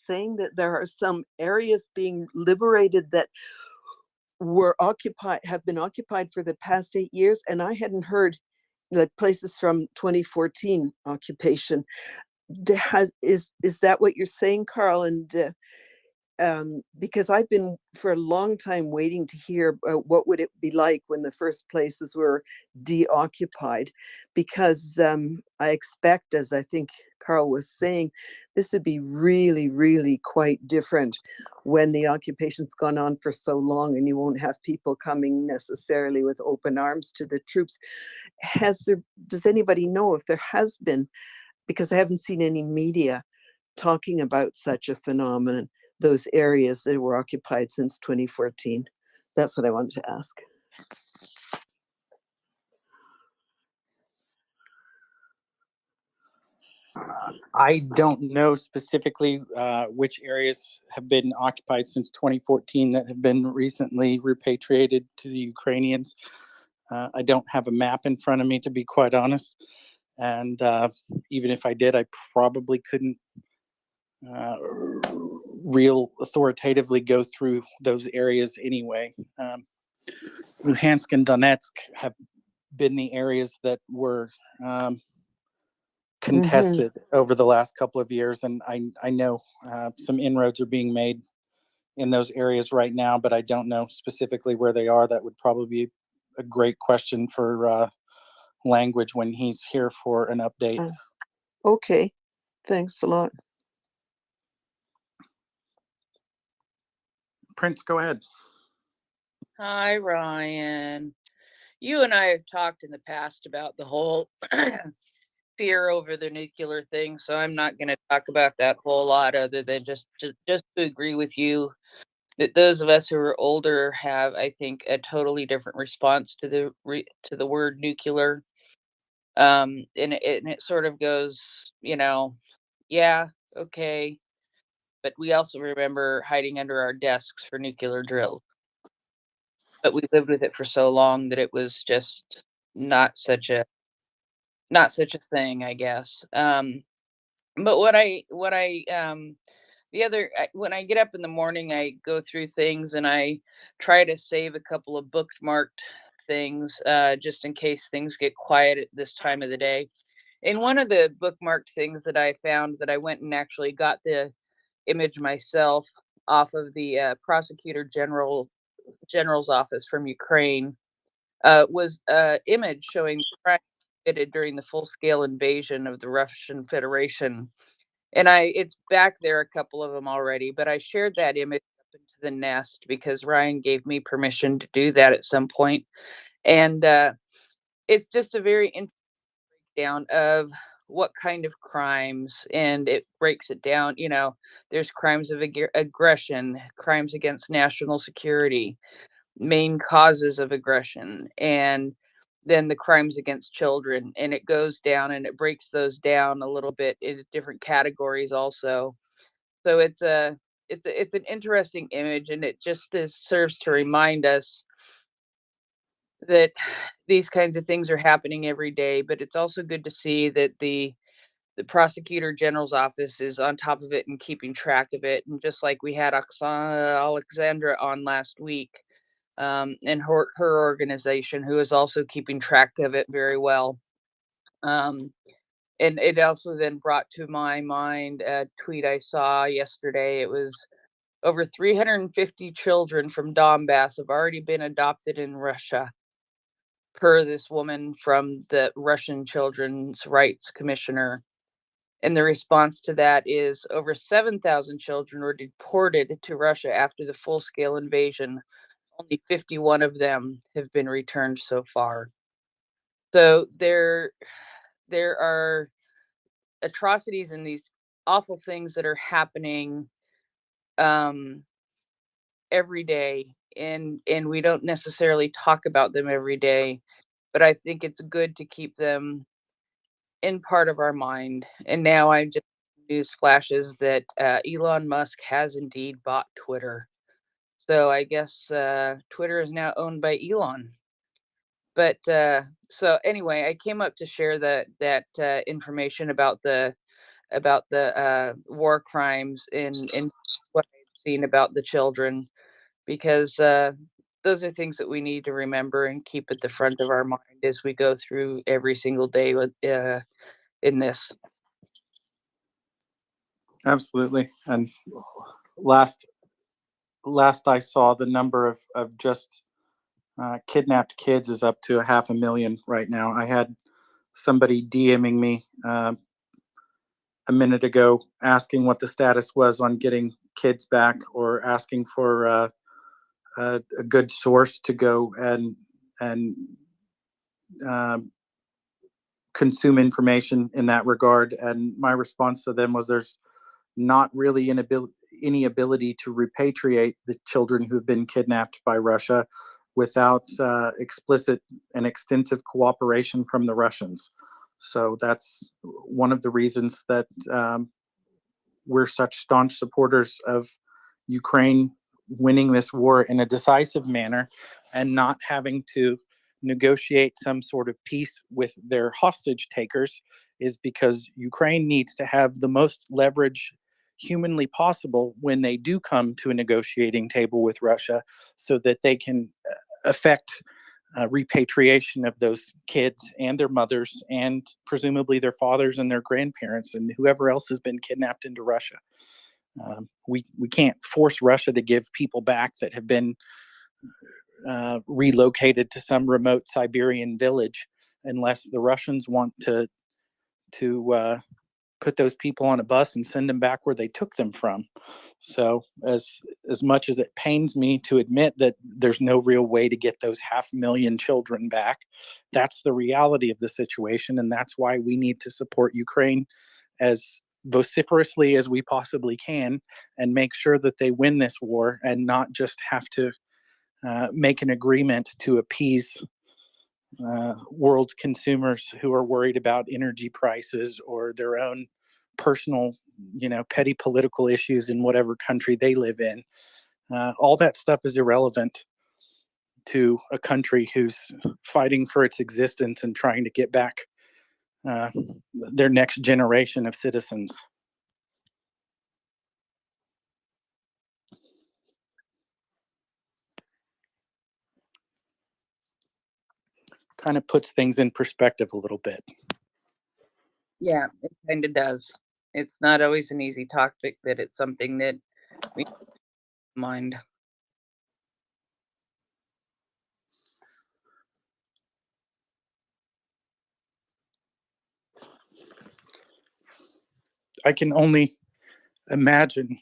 saying that there are some areas being liberated that have been occupied for the past 8 years, and I hadn't heard the places from 2014 occupation. Is that what you're saying, Carl? And because I've been for a long time waiting to hear what would it be like when the first places were deoccupied, because I expect, as I think Carl was saying, this would be really, really quite different when the occupation's gone on for so long and you won't have people coming necessarily with open arms to the troops. Does anybody know if there has been, because I haven't seen any media talking about such a phenomenon, those areas that were occupied since 2014? That's what I wanted to ask. I don't know specifically which areas have been occupied since 2014 that have been recently repatriated to the Ukrainians. I don't have a map in front of me, to be quite honest. And even if I did, I probably couldn't real authoritatively go through those areas anyway. Luhansk and Donetsk have been the areas that were contested over the last couple of years, and I know some inroads are being made in those areas right now, but I don't know specifically where they are. That would probably be a great question for Language when he's here for an update. Okay, thanks a lot. Prince, go ahead. Hi, Ryan. You and I have talked in the past about the whole fear over the nuclear thing, so I'm not going to talk about that whole lot, other than just to agree with you that those of us who are older have, I think, a totally different response to the word nuclear. And it sort of goes, yeah, okay, but we also remember hiding under our desks for nuclear drills. But we lived with it for so long that it was just not such a thing, I guess. But when I get up in the morning, I go through things and I try to save a couple of bookmarked things just in case things get quiet at this time of the day. And one of the bookmarked things that I found, that I went and actually got the image myself off of the Prosecutor General's office from Ukraine, was an image showing crimes committed during the full-scale invasion of the Russian Federation. And it's back there, a couple of them already, but I shared that image up into the nest because Ryan gave me permission to do that at some point. And it's just a very interesting breakdown of what kind of crimes, and it breaks it down. There's crimes of aggression, crimes against national security, main causes of aggression, and then the crimes against children, and it goes down and it breaks those down a little bit in different categories also. So it's an interesting image, and it just serves to remind us that these kinds of things are happening every day. But it's also good to see that the Prosecutor General's office is on top of it and keeping track of it. And just like we had Alexandra on last week, and her organization, who is also keeping track of it very well. And it also then brought to my mind a tweet I saw yesterday. It was over 350 children from Donbass have already been adopted in Russia, per this woman from the Russian Children's Rights Commissioner. And the response to that is over 7,000 children were deported to Russia after the full-scale invasion. Only 51 of them have been returned so far. So there are atrocities and these awful things that are happening every day, and we don't necessarily talk about them every day, but I think it's good to keep them in part of our mind. And now I just news flashes that Elon Musk has indeed bought Twitter. So I guess Twitter is now owned by Elon. But so anyway, I came up to share that information about the about the war crimes in what I'd seen about the children, because those are things that we need to remember and keep at the front of our mind as we go through every single day with in this. Absolutely. And last I saw, the number of just kidnapped kids is up to 500,000 right now. I had somebody DMing me a minute ago asking what the status was on getting kids back, or asking for a good source to go and consume information in that regard. And my response to them was, there's not really any ability to repatriate the children who've been kidnapped by Russia without explicit and extensive cooperation from the Russians. So that's one of the reasons that we're such staunch supporters of Ukraine winning this war in a decisive manner and not having to negotiate some sort of peace with their hostage takers, is because Ukraine needs to have the most leverage humanly possible when they do come to a negotiating table with Russia, so that they can affect repatriation of those kids and their mothers, and presumably their fathers and their grandparents and whoever else has been kidnapped into Russia. We can't force Russia to give people back that have been relocated to some remote Siberian village, unless the Russians want to put those people on a bus and send them back where they took them from. So as much as it pains me to admit that there's no real way to get those 500,000 children back, that's the reality of the situation. And that's why we need to support Ukraine as vociferously as we possibly can, and make sure that they win this war, and not just have to make an agreement to appease world consumers who are worried about energy prices or their own personal, petty political issues in whatever country they live in. All that stuff is irrelevant to a country who's fighting for its existence and trying to get back their next generation of citizens. Kind of puts things in perspective a little bit. Yeah, it kind of does. It's not always an easy topic, but it's something that we mind. I can only imagine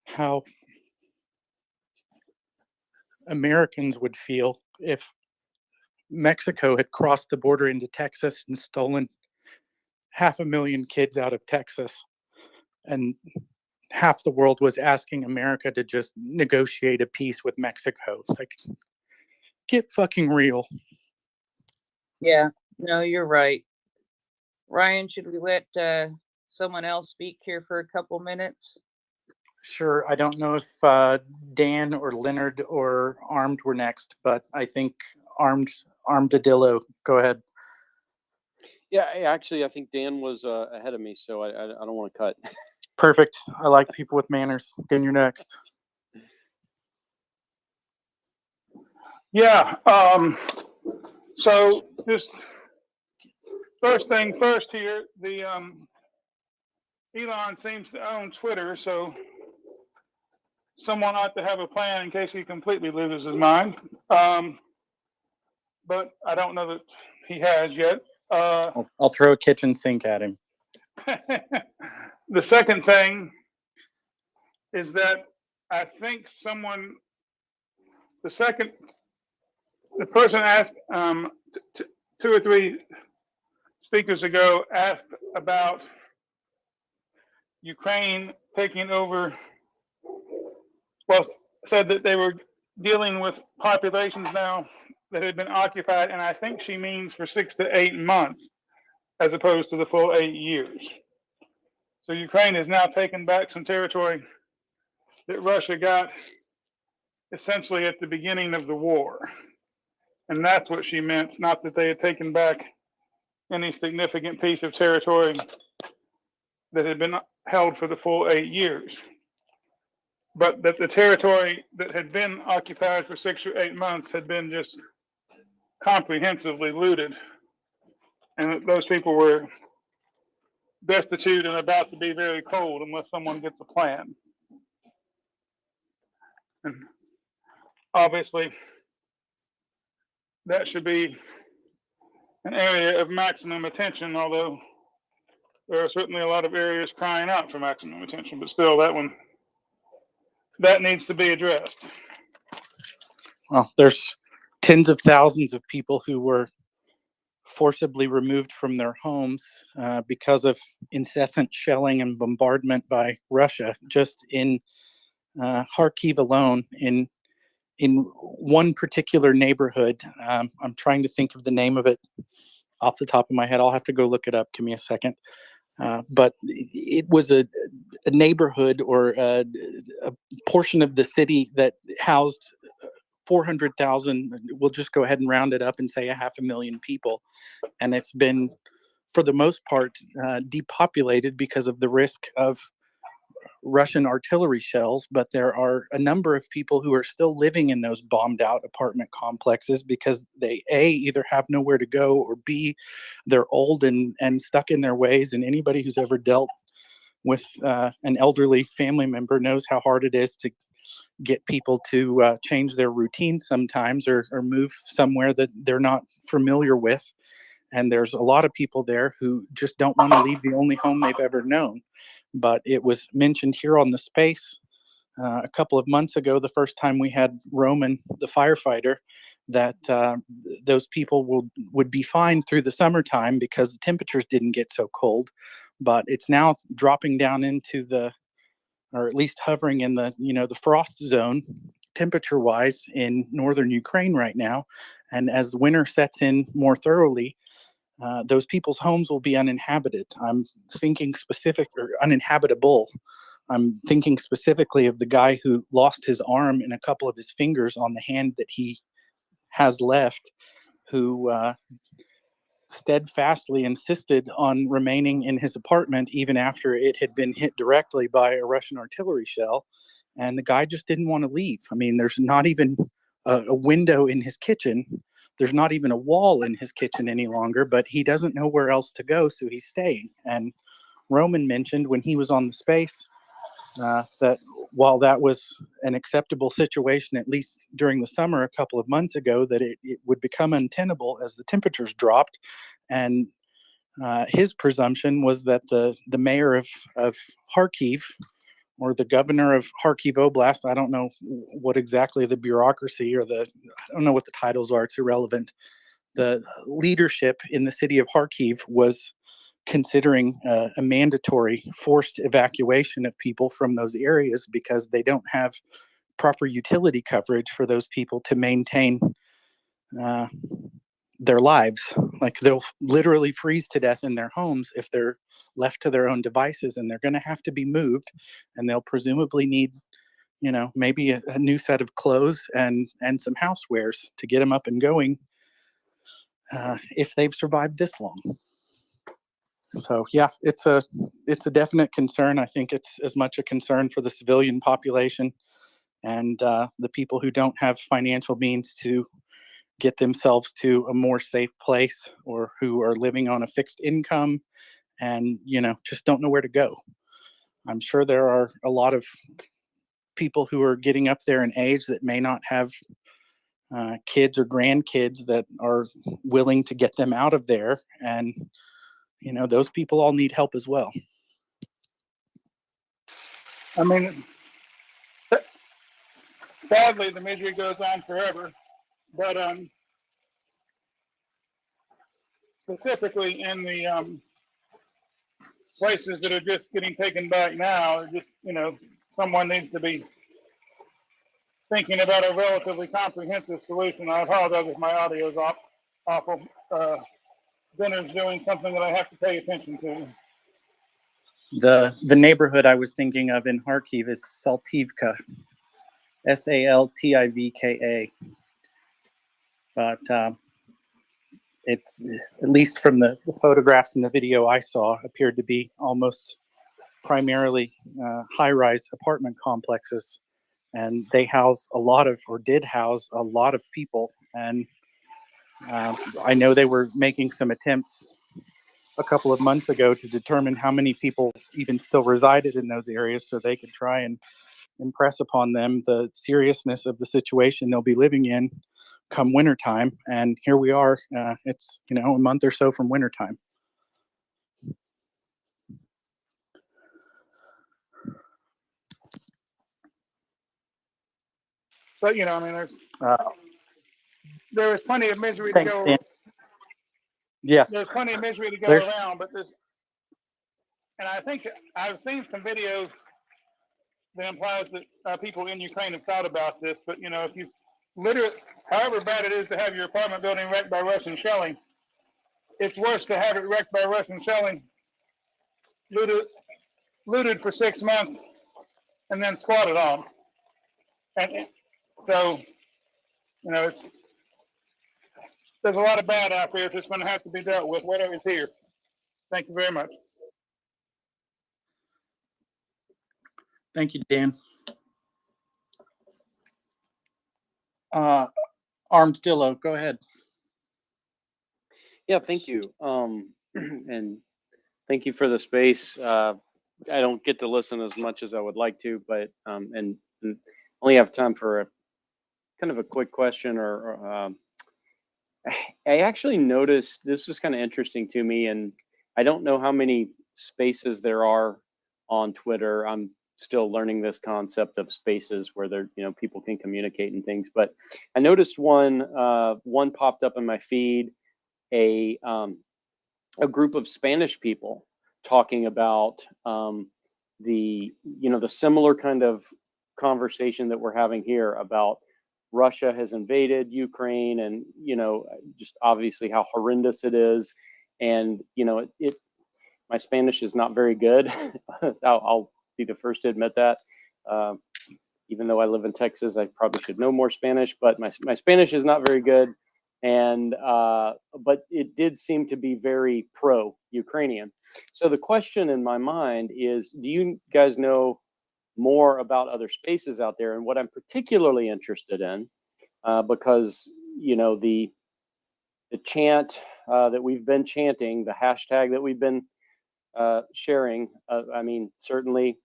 how Americans would feel if Mexico had crossed the border into Texas and stolen 500,000 kids out of Texas, and half the world was asking America to just negotiate a peace with Mexico. Like, get fucking real. Yeah, no, you're right. Ryan, should we let someone else speak here for a couple minutes? Sure. I don't know if Dan or Leonard or Armed were next, but I think Armadillo. Go ahead. Yeah, actually, I think Dan was ahead of me, so I don't want to cut. Perfect. I like people with manners. Dan, you're next. Yeah. So just first thing first here, the Elon seems to own Twitter, so someone ought to have a plan in case he completely loses his mind. But I don't know that he has yet. I'll throw a kitchen sink at him. The second thing is that I think the person asked 2 or 3 speakers ago asked about Ukraine taking over, well, said that they were dealing with populations now that had been occupied, and I think she means for 6 to 8 months, as opposed to the full 8 years. So Ukraine has now taken back some territory that Russia got essentially at the beginning of the war. And that's what she meant, not that they had taken back any significant piece of territory that had been held for the full 8 years, but that the territory that had been occupied for 6 or 8 months had been just comprehensively looted, and that those people were destitute and about to be very cold unless someone gets a plan. And obviously, that should be an area of maximum attention, although there are certainly a lot of areas crying out for maximum attention, but still that needs to be addressed. Well, there's tens of thousands of people who were forcibly removed from their homes because of incessant shelling and bombardment by Russia. Just in Kharkiv alone, in one particular neighborhood, I'm trying to think of the name of it off the top of my head. I'll have to go look it up. Give me a second. But it was a neighborhood or a portion of the city that housed 400,000, we'll just go ahead and round it up and say 500,000 people. And it's been, for the most part, depopulated because of the risk of Russian artillery shells. But there are a number of people who are still living in those bombed out apartment complexes because they, A, either have nowhere to go, or B, they're old and stuck in their ways. And anybody who's ever dealt with an elderly family member knows how hard it is to get people to change their routine sometimes, or move somewhere that they're not familiar with. And there's a lot of people there who just don't want to leave the only home they've ever known. But it was mentioned here on the space a couple of months ago, the first time we had Roman, the firefighter, that those people would be fine through the summertime because the temperatures didn't get so cold. But it's now dropping down into or at least hovering in the frost zone temperature wise in northern Ukraine right now. And as winter sets in more thoroughly, those people's homes will be uninhabited. I'm thinking uninhabitable. I'm thinking specifically of the guy who lost his arm and a couple of his fingers on the hand that he has left, who steadfastly insisted on remaining in his apartment even after it had been hit directly by a Russian artillery shell. And the guy just didn't want to leave. I mean, there's not even a window in his kitchen. There's not even a wall in his kitchen any longer, but he doesn't know where else to go, so he's staying. And Roman mentioned when he was on the space that while that was an acceptable situation, at least during the summer a couple of months ago, that it would become untenable as the temperatures dropped. And his presumption was that the mayor of Kharkiv, or the governor of Kharkiv Oblast, I don't know what exactly the bureaucracy or I don't know what the titles are, it's irrelevant. The leadership in the city of Kharkiv was considering a mandatory forced evacuation of people from those areas because they don't have proper utility coverage for those people to maintain their lives. Like, they'll literally freeze to death in their homes if they're left to their own devices, and they're going to have to be moved, and they'll presumably need maybe a new set of clothes and some housewares to get them up and going if they've survived this long. So yeah, it's a definite concern. I think it's as much a concern for the civilian population and the people who don't have financial means to get themselves to a more safe place, or who are living on a fixed income and just don't know where to go. I'm sure there are a lot of people who are getting up there in age that may not have kids or grandkids that are willing to get them out of there, and those people all need help as well. I mean, sadly, the misery goes on forever, but specifically in the places that are just getting taken back now, just someone needs to be thinking about a relatively comprehensive solution. I apologize if my audio is awful. Dinner's doing something that I have to pay attention to. The neighborhood I was thinking of in Kharkiv is Saltivka, Saltivka. But it's, at least from the photographs and the video I saw, appeared to be almost primarily high-rise apartment complexes, and they house a lot of, or did house a lot of people. And I know they were making some attempts a couple of months ago to determine how many people even still resided in those areas, so they could try and impress upon them the seriousness of the situation they'll be living in come wintertime. And here we are. It's, a month or so from wintertime. But I mean, there was plenty of misery to Thanks, go. Dan. Yeah, There's plenty of misery to go There's- around, but and I think I've seen some videos that implies that people in Ukraine have thought about this. But if you literally, however bad it is to have your apartment building wrecked by Russian shelling, it's worse to have it wrecked by Russian shelling, looted for 6 months, and then squatted on. And so, there's a lot of bad out there that's going to have to be dealt with, whatever's here. Thank you very much. thank you, Dan. Armadillo, go ahead. Yeah, thank you. And thank you for the space. I don't get to listen as much as I would like to, but and only have time for a kind of a quick question. I actually noticed this was kind of interesting to me, and I don't know how many spaces there are on Twitter. I'm still learning this concept of spaces where there, people can communicate and things. But I noticed one popped up in my feed, a group of Spanish people talking about the similar kind of conversation that we're having here about Russia has invaded Ukraine, and just obviously how horrendous it is. And my Spanish is not very good. I'll be the first to admit that. Even though I live in Texas, I probably should know more Spanish, but my Spanish is not very good. And but it did seem to be very pro-Ukrainian. So the question in my mind is, do you guys know more about other spaces out there? And what I'm particularly interested in, because the chant that we've been chanting, the hashtag that we've been sharing, I mean, certainly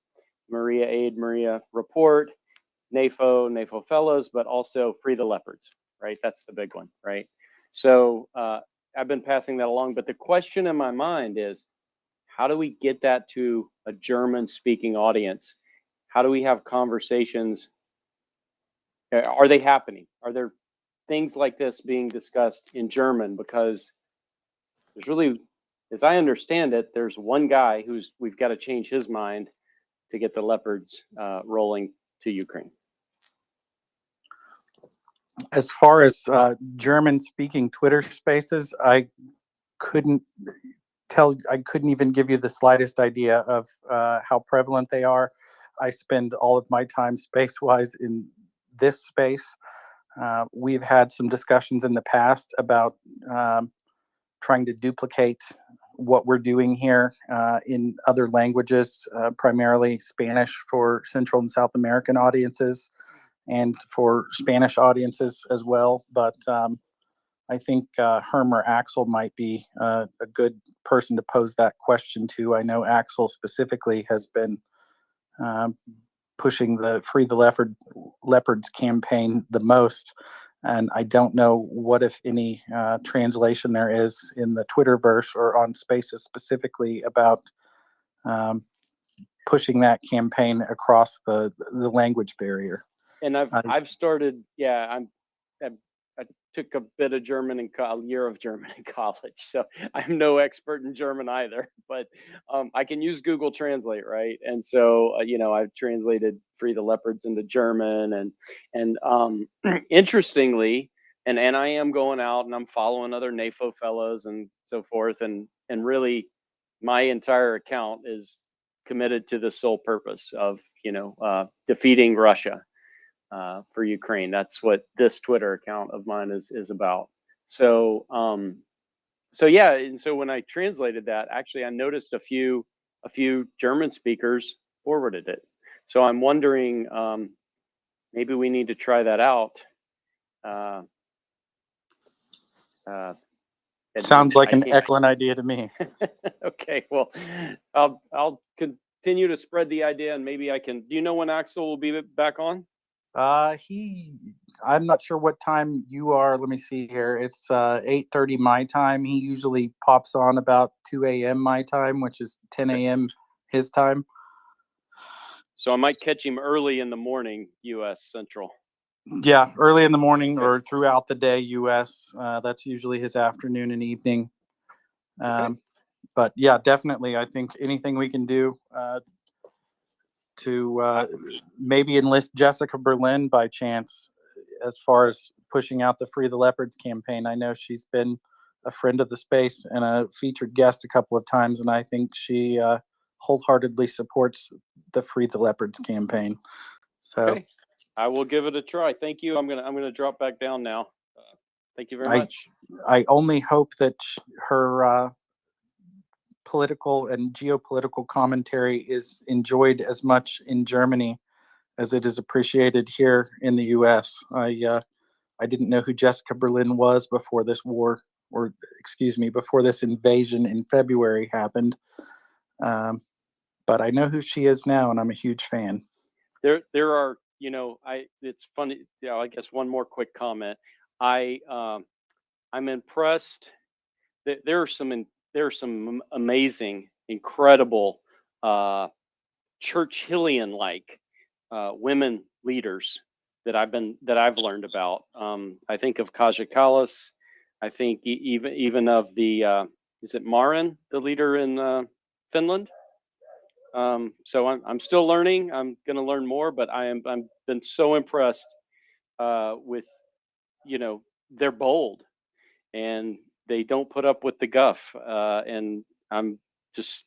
Maria Aid, MriyaReport, NAFO Fellows, but also Free the Leopards, right? That's the big one, right? So I've been passing that along, but the question in my mind is, how do we get that to a German-speaking audience? How do we have conversations? Are they happening? Are there things like this being discussed in German? Because there's really, as I understand it, there's one guy we've got to change his mind to get the Leopards rolling to Ukraine. As far as German-speaking Twitter spaces, I couldn't even give you the slightest idea of how prevalent they are. I spend all of my time space-wise in this space. We've had some discussions in the past about trying to duplicate what we're doing here in other languages, primarily Spanish for Central and South American audiences, and for Spanish audiences as well. But I think Herm or Axel might be a good person to pose that question to. I know Axel specifically has been pushing the Free the Leopards campaign the most. And I don't know what, if any, translation there is in the Twitterverse or on Spaces specifically about pushing that campaign across the language barrier. And I've started, I took a bit of German a year of German in college, so I'm no expert in German either, but I can use Google Translate, right? And so I've translated Free the Leopards into German, and interestingly, and I am going out and I'm following other NAFO fellows and so forth, and really my entire account is committed to the sole purpose of defeating Russia for Ukraine. That's what this Twitter account of mine is about. So yeah, and so when I translated that, actually I noticed a few a few German speakers forwarded it. So I'm wondering, maybe we need to try that out. Sounds like an excellent idea to me. Okay, well, I'll continue to spread the idea, and maybe I can. Do you know when Axel will be back on? I'm not sure what time you are. Let me see here. It's 8:30 my time. He usually pops on about 2 a.m. my time, which is 10 a.m. his time. So I might catch him early in the morning, U.S. Central. Yeah, early in the morning or throughout the day, U.S. That's usually his afternoon and evening. But yeah, definitely, I think anything we can do to maybe enlist Jessica Berlin by chance as far as pushing out the Free the Leopards campaign. I know she's been a friend of the space and a featured guest a couple of times, and I think she wholeheartedly supports the Free the Leopards campaign. So okay. I will give it a try. Thank you. I'm gonna drop back down now. Thank you very much. I only hope that her political and geopolitical commentary is enjoyed as much in Germany as it is appreciated here in the U.S. I didn't know who Jessica Berlin was before this war, or excuse me, before this invasion in February happened. But I know who she is now, and I'm a huge fan. There are, it's funny. I guess one more quick comment. I'm impressed that there are some amazing, incredible, Churchillian-like women leaders that I've learned about. I think of Kaja Kallas. I think even of the is it Marin, the leader in Finland. So I'm still learning. I'm going to learn more, but I'm been so impressed with, they're bold and they don't put up with the guff, and I'm just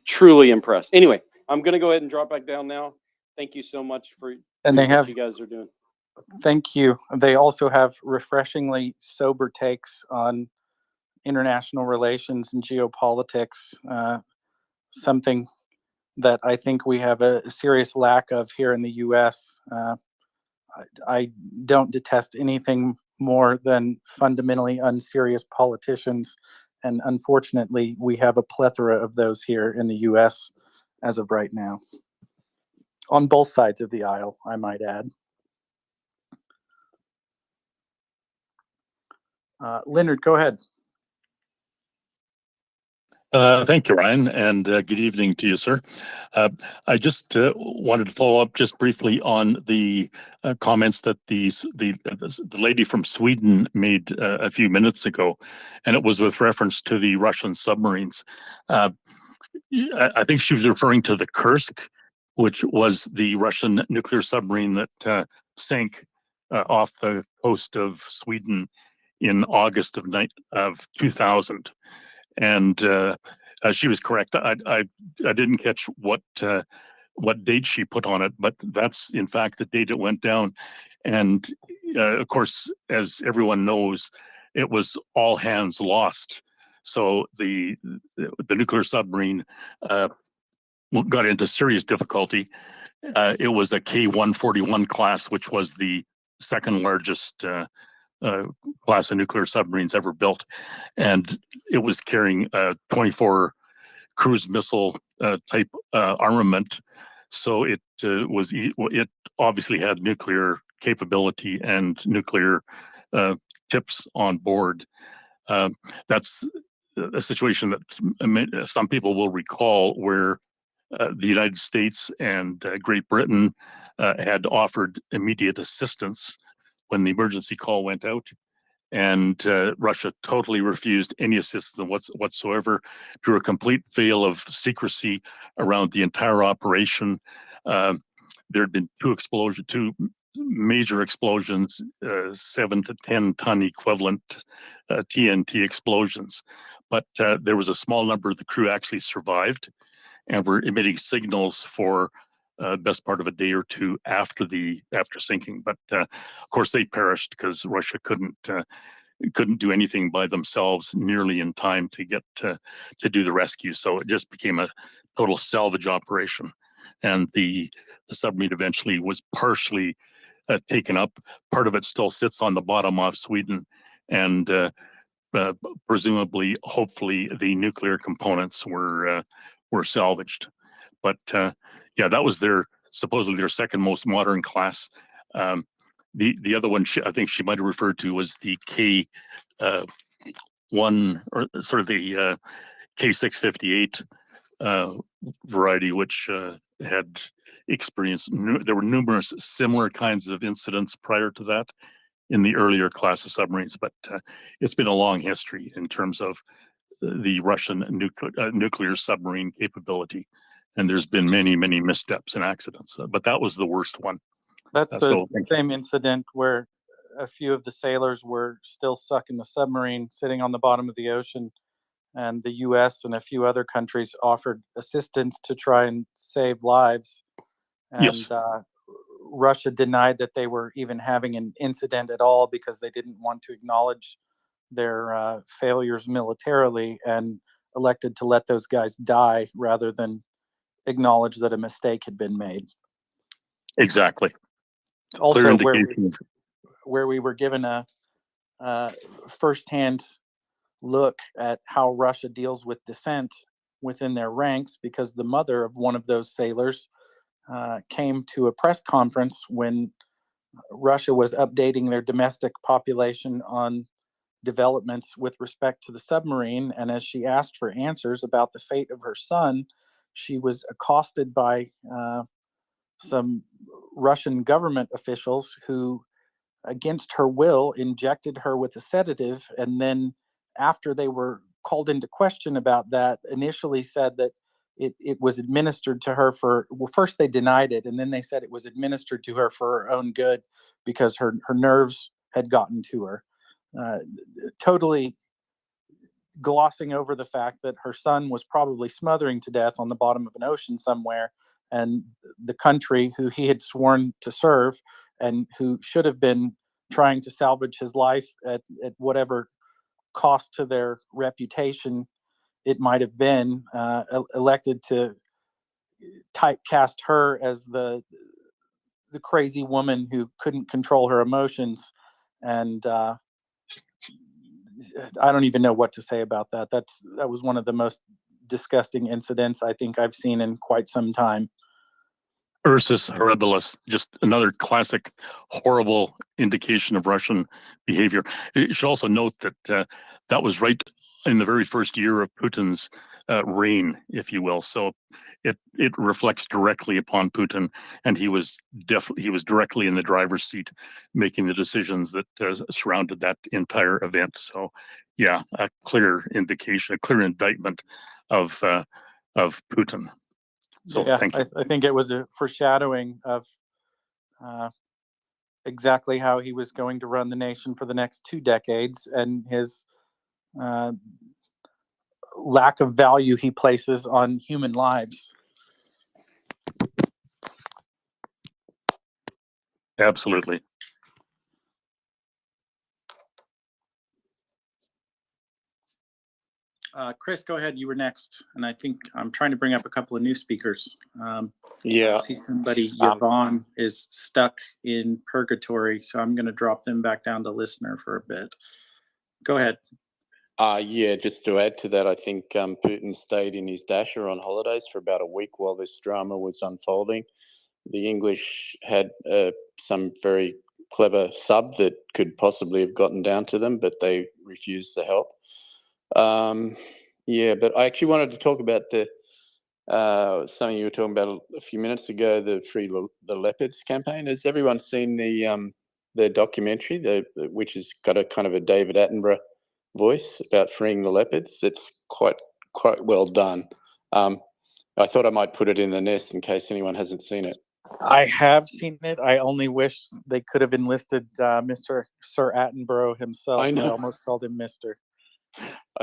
truly impressed. Anyway, I'm going to go ahead and drop back down now. Thank you so much for what you guys are doing. Thank you. They also have refreshingly sober takes on international relations and geopolitics, something that I think we have a serious lack of here in the U.S. I don't detest anything more than fundamentally unserious politicians, and unfortunately, we have a plethora of those here in the U.S. as of right now. On both sides of the aisle, I might add. Leonard, go ahead. Thank you, Ryan, and good evening to you, sir. I just wanted to follow up just briefly on the comments that the lady from Sweden made a few minutes ago, and it was with reference to the Russian submarines. I think she was referring to the Kursk, which was the Russian nuclear submarine that sank off the coast of Sweden in August of 2000. And she was correct. I didn't catch what date she put on it, but that's in fact the date it went down. And of course, as everyone knows, it was all hands lost. So the nuclear submarine got into serious difficulty. It was a K-141 class, which was the second largest class of nuclear submarines ever built, and it was carrying a 24 cruise missile type armament. So it obviously had nuclear capability and nuclear tips on board. That's a situation that some people will recall, where the United States and Great Britain had offered immediate assistance when the emergency call went out, and Russia totally refused any assistance whatsoever, drew a complete veil of secrecy around the entire operation. There had been two major explosions, 7 to 10 ton equivalent TNT explosions, but there was a small number of the crew actually survived and were emitting signals for best part of a day or two after sinking. But of course, they perished because Russia couldn't couldn't do anything by themselves nearly in time to get to do the rescue. So it just became a total salvage operation, and the submarine eventually was partially taken up. Part of it still sits on the bottom off Sweden, and presumably, hopefully, the nuclear components were salvaged. But yeah, that was supposedly their second most modern class. The other one I think she might have referred to was the K one, or sort of the K658 variety, which had experienced there were numerous similar kinds of incidents prior to that in the earlier class of submarines, but it's been a long history in terms of the Russian nuclear submarine capability, and there's been many missteps and accidents, but that was the worst one. That's the same incident where a few of the sailors were still stuck in the submarine sitting on the bottom of the ocean, and the US and a few other countries offered assistance to try and save lives. And yes. Russia denied that they were even having an incident at all because they didn't want to acknowledge their failures militarily, and elected to let those guys die rather than acknowledge that a mistake had been made. Exactly. Also, where we were given a firsthand look at how Russia deals with dissent within their ranks, because the mother of one of those sailors came to a press conference when Russia was updating their domestic population on developments with respect to the submarine. And as she asked for answers about the fate of her son, she was accosted by some Russian government officials who, against her will, injected her with a sedative, and then after they were called into question about that, initially said that it was administered to her well, first they denied it, and then they said it was administered to her for her own good because her nerves had gotten to her. Totally glossing over the fact that her son was probably smothering to death on the bottom of an ocean somewhere, and the country who he had sworn to serve and who should have been trying to salvage his life at whatever cost to their reputation it might have been, elected to typecast her as the crazy woman who couldn't control her emotions. And I don't even know what to say about that. That was one of the most disgusting incidents I think I've seen in quite some time. Ursus horribilis, just another classic horrible indication of Russian behavior. You should also note that that was right in the very first year of Putin's reign, if you will. So it reflects directly upon Putin, and he was directly in the driver's seat, making the decisions that surrounded that entire event. So, yeah, a clear indication, a clear indictment of Putin. So, yeah, thank you. I think it was a foreshadowing of exactly how he was going to run the nation for the next 2 decades, and his lack of value he places on human lives. Absolutely. Chris, go ahead. You were next. And I think I'm trying to bring up a couple of new speakers. Yeah. I see somebody, Yvonne, is stuck in purgatory, so I'm going to drop them back down to listener for a bit. Go ahead. Yeah, just to add to that, I think Putin stayed in his dasher on holidays for about a week while this drama was unfolding. The English had some very clever sub that could possibly have gotten down to them, but they refused the help. Yeah, but I actually wanted to talk about something you were talking about a few minutes ago, the Free the Leopards campaign. Has everyone seen the documentary, which has got a kind of a David Attenborough voice about freeing the leopards? It's quite well done. I thought I might put it in the nest in case anyone hasn't seen it. I have seen it. I only wish they could have enlisted Mr. Sir Attenborough himself. I know. I almost called him Mr.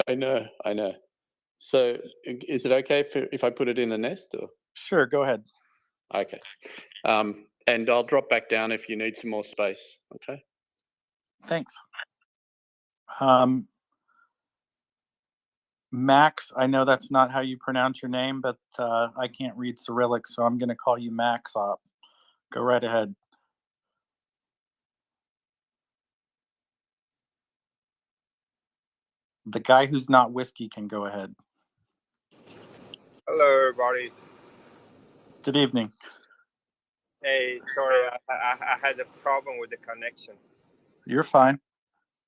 I know. So is it okay if I put it in the nest? Or? Sure, go ahead. Okay. And I'll drop back down if you need some more space. Okay. Thanks. Max, I know that's not how you pronounce your name, but I can't read Cyrillic, so I'm going to call you Max up. Go right ahead. The guy who's not whiskey can go ahead. Hello, everybody. Good evening. Hey, sorry, I had a problem with the connection. You're fine.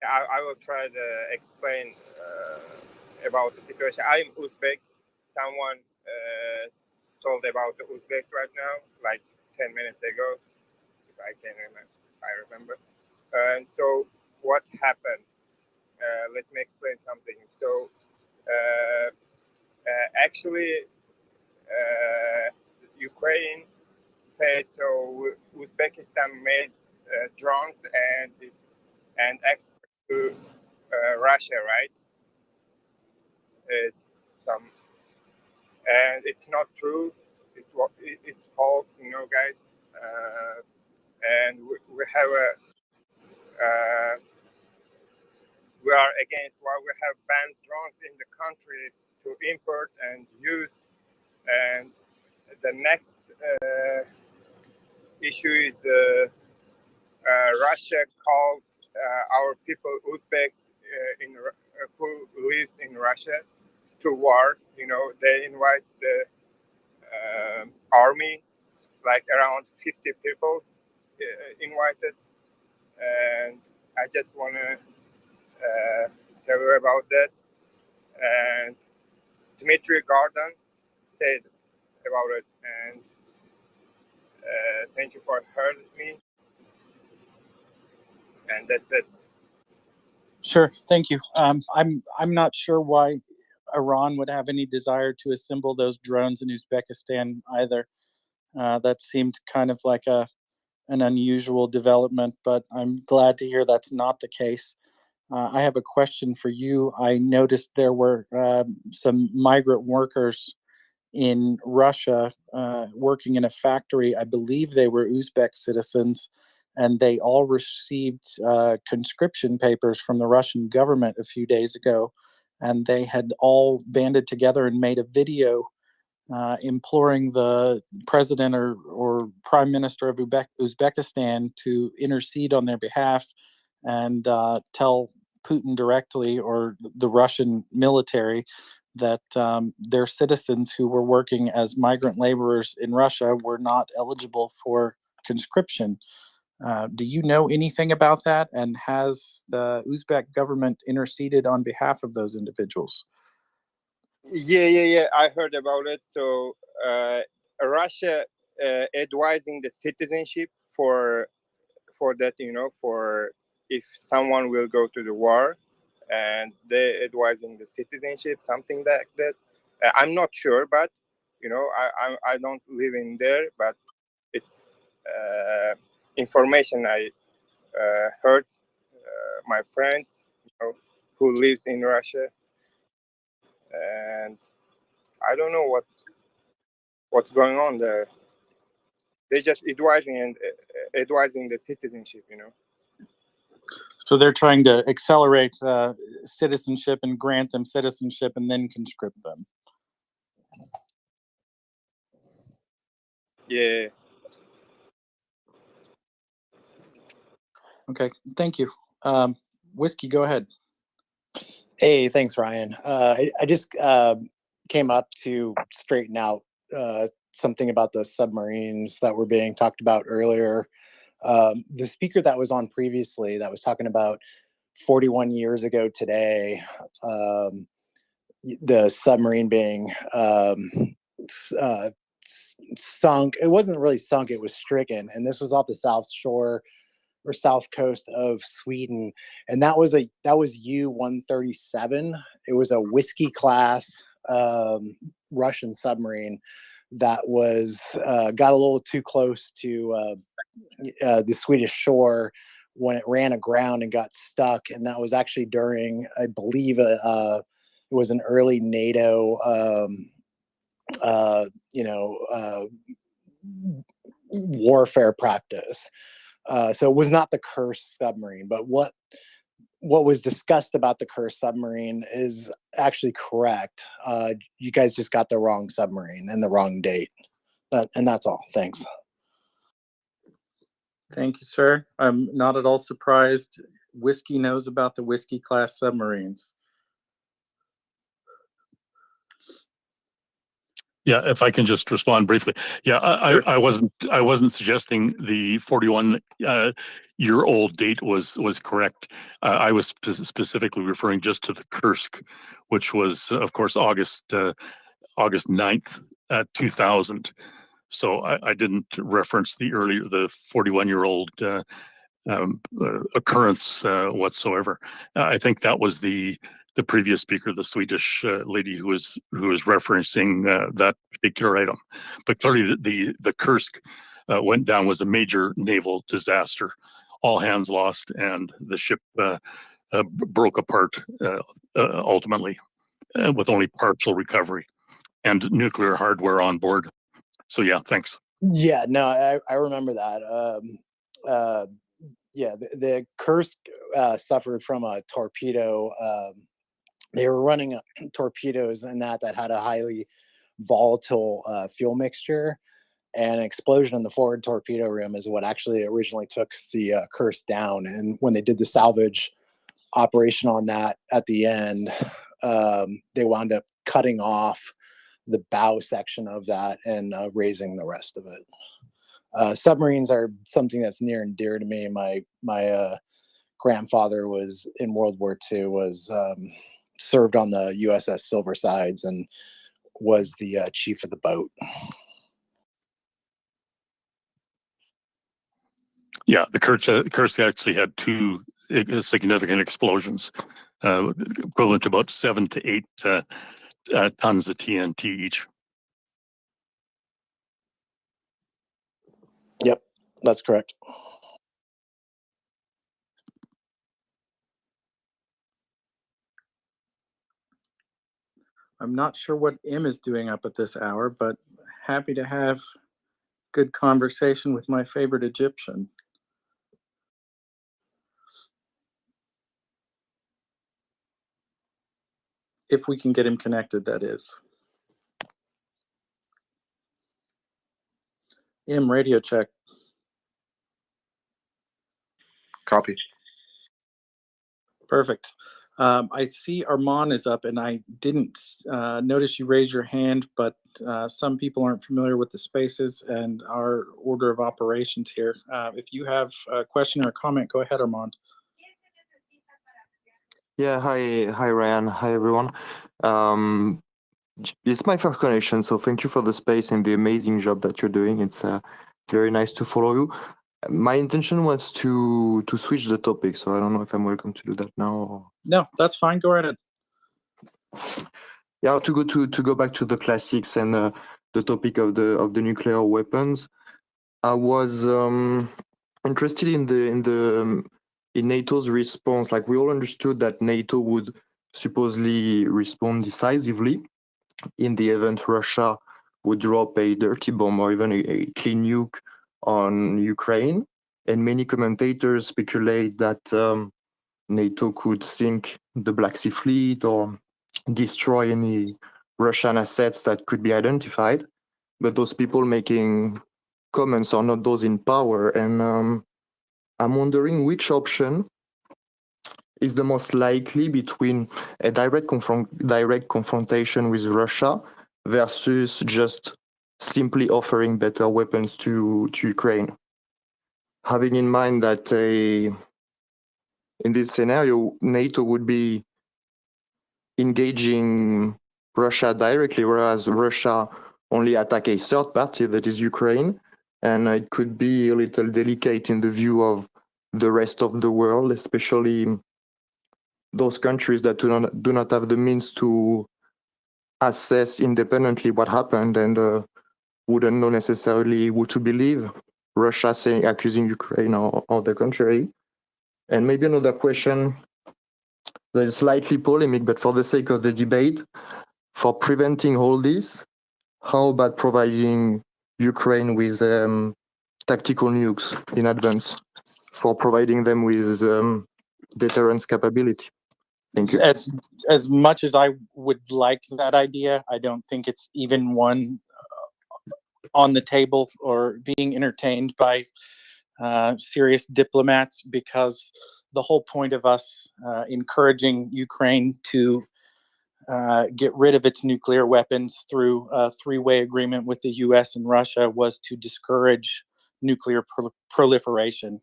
I will try to explain about the situation. I'm Uzbek. Someone told about the Uzbeks right now, like 10 minutes ago, if I can remember. I remember. And so, what happened? Let me explain something. So, actually, Ukraine said so. Uzbekistan made drones and export to Russia, right? And it's not true. It's false, guys. And we have we are against why we have banned drones in the country to import and use. And the next issue is Russia called our people, Uzbeks, who lives in Russia, to war. They invite the army, like around 50 people invited, and I just want to tell you about that. And Dmitry Garden said about it, and thank you for hearing me. And that's it. Sure, thank you. I'm not sure why Iran would have any desire to assemble those drones in Uzbekistan either. That seemed kind of like an unusual development, but I'm glad to hear that's not the case. I have a question for you. I noticed there were some migrant workers in Russia working in a factory. I believe they were Uzbek citizens, and they all received conscription papers from the Russian government a few days ago. And they had all banded together and made a video imploring the president or prime minister of Uzbekistan to intercede on their behalf and tell Putin directly or the Russian military that their citizens who were working as migrant laborers in Russia were not eligible for conscription. Do you know anything about that? And has the Uzbek government interceded on behalf of those individuals? Yeah. I heard about it. So Russia advising the citizenship for that, for if someone will go to the war, and they advising the citizenship, something like that. I'm not sure, but I don't live in there, but it's information I heard my friends, who lives in Russia, and I don't know what's going on there. They just advising the citizenship, So they're trying to accelerate citizenship and grant them citizenship and then conscript them. Yeah. Okay, thank you. Whiskey, go ahead. Hey, thanks, Ryan. I just came up to straighten out something about the submarines that were being talked about earlier. The speaker that was on previously that was talking about 41 years ago today, the submarine being sunk. It wasn't really sunk, it was stricken. And this was off the south shore or south coast of Sweden. And that was U-137. It was a whiskey class Russian submarine that was got a little too close to the Swedish shore when it ran aground and got stuck. And that was actually during, I believe, it was an early NATO, warfare practice. So it was not the cursed submarine. But what what was discussed about the Kursk submarine is actually correct. You guys just got the wrong submarine and the wrong date. And that's all. Thanks. Thank you, sir. I'm not at all surprised. Whiskey knows about the Whiskey class submarines. Yeah, if I can just respond briefly. Yeah, Sure. I wasn't suggesting the 41 year old date was correct. I was specifically referring just to the Kursk, which was, of course, August 9th, 2000. So I didn't reference the 41-year-old occurrence whatsoever. I think that was the previous speaker, the Swedish lady who was referencing that particular item. But clearly, the Kursk went down was a major naval disaster. All hands lost, and the ship broke apart ultimately, with only partial recovery and nuclear hardware on board. So yeah, thanks. Yeah, no, I remember that. Yeah, the Kursk suffered from a torpedo. They were running torpedoes and that had a highly volatile fuel mixture, and an explosion in the forward torpedo room is what actually originally took the Kursk down. And when they did the salvage operation on that at the end, they wound up cutting off the bow section of that and raising the rest of it. Submarines are something that's near and dear to me. My grandfather was in World War II, was served on the USS Silversides and was the chief of the boat. Yeah, the Kursk actually had 2 significant explosions, equivalent to about 7 to 8 tons of TNT each. Yep, that's correct. I'm not sure what M is doing up at this hour, but happy to have good conversation with my favorite Egyptian. If we can get him connected, that is. M, radio check. Copy. Perfect. I see Armand is up, and I didn't notice you raise your hand, but some people aren't familiar with the spaces and our order of operations here. If you have a question or a comment, go ahead, Armand. Yeah, hi Ryan, hi everyone. It's my first connection, so thank you for the space and the amazing job that you're doing. It's very nice to follow you. My intention was to switch the topic, so I don't know if I'm welcome to do that now. Or... No, that's fine. Go right ahead. Yeah, to go back to the classics and the topic of the nuclear weapons. I was interested in NATO's response. Like, we all understood that NATO would supposedly respond decisively in the event Russia would drop a dirty bomb or even a clean nuke on Ukraine. And many commentators speculate that NATO could sink the Black Sea Fleet or destroy any Russian assets that could be identified. But those people making comments are not those in power. And I'm wondering which option is the most likely between a direct confrontation with Russia versus just simply offering better weapons to Ukraine. Having in mind that in this scenario, NATO would be engaging Russia directly, whereas Russia only attack a third party, that is Ukraine, and it could be a little delicate in the view of the rest of the world, especially those countries that do not have the means to assess independently what happened and wouldn't know necessarily who to believe, Russia accusing Ukraine or the contrary. And maybe another question that is slightly polemic, but for the sake of the debate, for preventing all this, how about providing Ukraine with tactical nukes in advance, for providing them with deterrence capability. Thank you. As much as I would like that idea, I don't think it's even one on the table or being entertained by serious diplomats, because the whole point of us encouraging Ukraine to get rid of its nuclear weapons through a three-way agreement with the US and Russia was to discourage nuclear proliferation.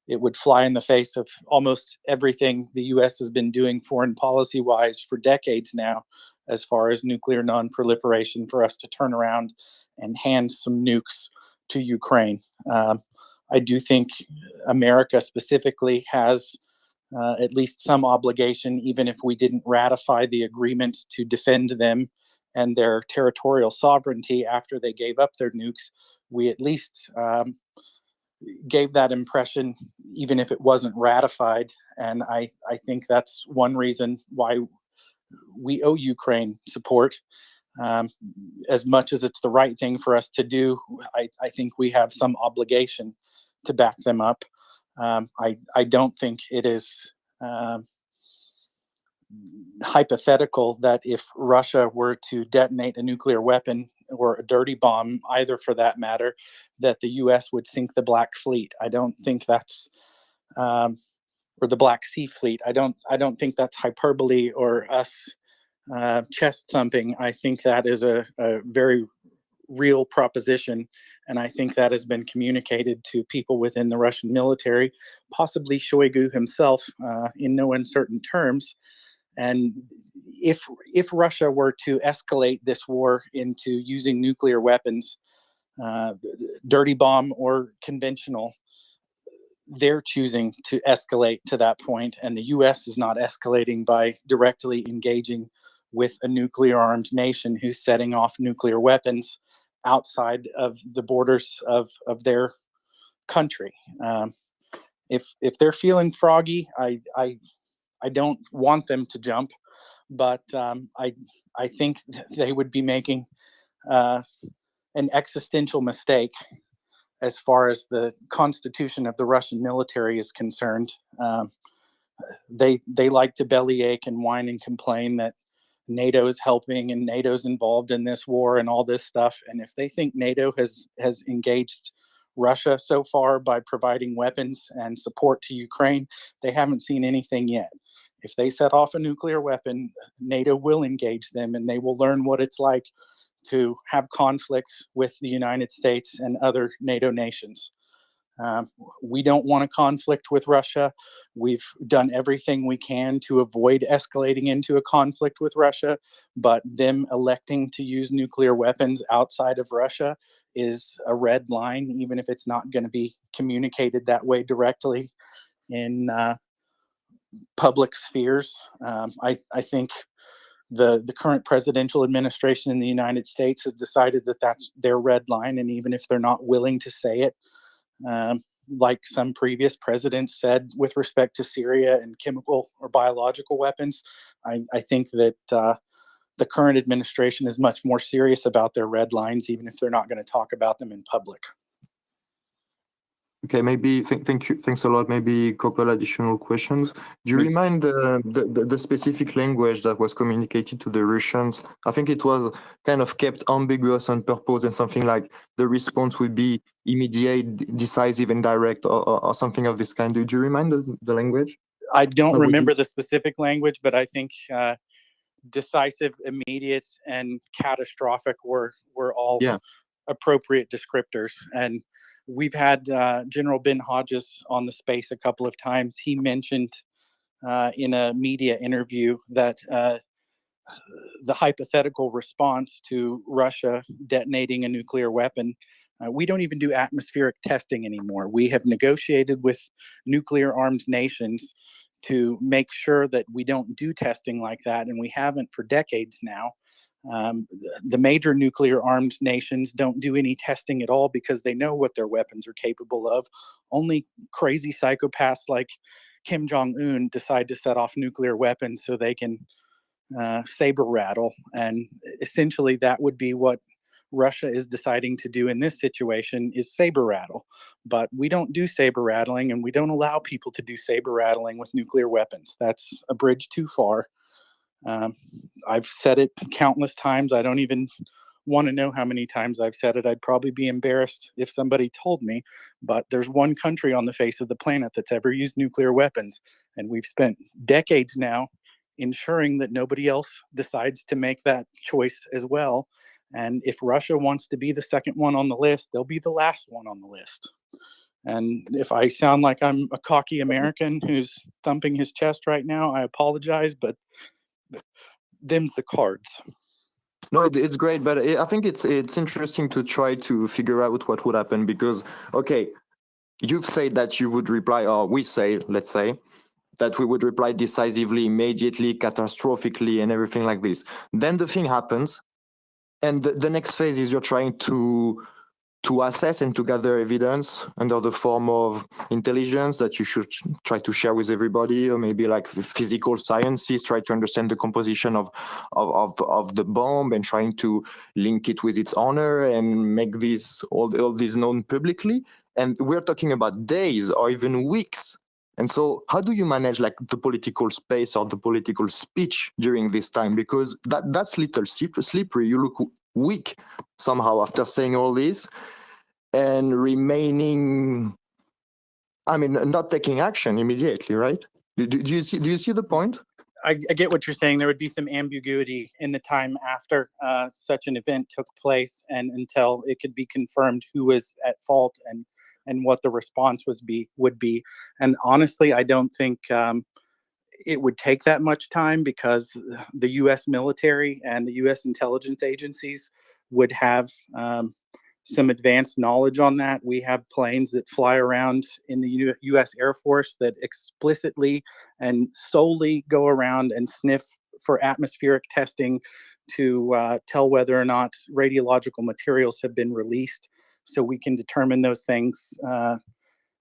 It would fly in the face of almost everything the US has been doing foreign policy-wise for decades now, as far as nuclear non-proliferation, for us to turn around and hand some nukes to Ukraine. I do think America specifically has at least some obligation, even if we didn't ratify the agreement, to defend them and their territorial sovereignty after they gave up their nukes. We at least gave that impression, even if it wasn't ratified. And I think that's one reason why we owe Ukraine support. As much as it's the right thing for us to do, I think we have some obligation to back them up. I don't think it is hypothetical that if Russia were to detonate a nuclear weapon or a dirty bomb, either for that matter, that the U.S. would sink the Black Fleet. I don't think that's or the Black Sea Fleet. I don't think that's hyperbole or us chest thumping. I think that is a very real proposition, and I think that has been communicated to people within the Russian military, possibly Shoigu himself, in no uncertain terms. And if Russia were to escalate this war into using nuclear weapons, dirty bomb or conventional, they're choosing to escalate to that point, and the U.S. is not escalating by directly engaging with a nuclear armed nation who's setting off nuclear weapons outside of the borders of their country. If they're feeling froggy, I don't want them to jump, but I think they would be making an existential mistake as far as the constitution of the Russian military is concerned. They like to bellyache and whine and complain that NATO is helping and NATO's involved in this war and all this stuff. And if they think NATO has engaged Russia so far by providing weapons and support to Ukraine, they haven't seen anything yet. If they set off a nuclear weapon, NATO will engage them, and they will learn what it's like to have conflicts with the United States and other NATO nations. We don't want a conflict with Russia. We've done everything we can to avoid escalating into a conflict with Russia, but them electing to use nuclear weapons outside of Russia is a red line, even if it's not going to be communicated that way directly in public spheres. I think the current presidential administration in the United States has decided that that's their red line, and even if they're not willing to say it, like some previous presidents said with respect to Syria and chemical or biological weapons, I think that the current administration is much more serious about their red lines, even if they're not going to talk about them in public. Okay, maybe thank you. Thanks a lot. Maybe a couple additional questions. Do you remind the specific language that was communicated to the Russians? I think it was kind of kept ambiguous on purpose, and something like the response would be immediate, decisive, and direct, or something of this kind. Do you remind the language? I don't remember the specific language, but I think decisive, immediate, and catastrophic were all appropriate descriptors. And we've had General Ben Hodges on the space a couple of times. He mentioned in a media interview that the hypothetical response to Russia detonating a nuclear weapon, we don't even do atmospheric testing anymore. We have negotiated with nuclear armed nations to make sure that we don't do testing like that, and we haven't for decades now. The major nuclear armed nations don't do any testing at all because they know what their weapons are capable of. Only crazy psychopaths like Kim Jong-un decide to set off nuclear weapons so they can saber rattle. And essentially that would be what Russia is deciding to do in this situation is saber rattle. But we don't do saber rattling, and we don't allow people to do saber rattling with nuclear weapons. That's a bridge too far. I've said it countless times. I don't even want to know how many times I've said it. I'd probably be embarrassed if somebody told me, but there's one country on the face of the planet that's ever used nuclear weapons, and we've spent decades now ensuring that nobody else decides to make that choice as well. And if Russia wants to be the second one on the list, they'll be the last one on the list. And if I sound like I'm a cocky American who's thumping his chest right now, I apologize, but them's the cards. No, it's great, but I think it's interesting to try to figure out what would happen because, okay, you've said that you would reply, or we say, let's say, that we would reply decisively, immediately, catastrophically, and everything like this. Then the thing happens, and the next phase is you're trying to assess and to gather evidence under the form of intelligence that you should try to share with everybody, or maybe like physical sciences, try to understand the composition of the bomb and trying to link it with its owner and make this all this known publicly. And we're talking about days or even weeks. And so how do you manage like the political space or the political speech during this time? Because that's little slippery. You look weak somehow after saying all this and remaining, I mean, not taking action immediately, right? Do you see the point? I get what you're saying. There would be some ambiguity in the time after such an event took place and until it could be confirmed who was at fault and what the response would be. And honestly, I don't think it would take that much time because the U.S. military and the U.S. intelligence agencies would have some advanced knowledge on that. We have planes that fly around in the U.S. Air Force that explicitly and solely go around and sniff for atmospheric testing to tell whether or not radiological materials have been released, so we can determine those things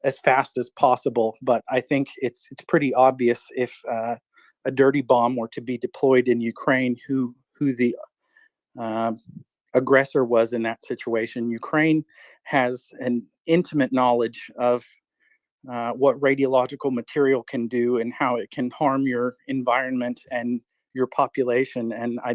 as fast as possible. But I think it's pretty obvious if a dirty bomb were to be deployed in Ukraine, who the aggressor was in that situation. Ukraine has an intimate knowledge of what radiological material can do and how it can harm your environment and your population. And I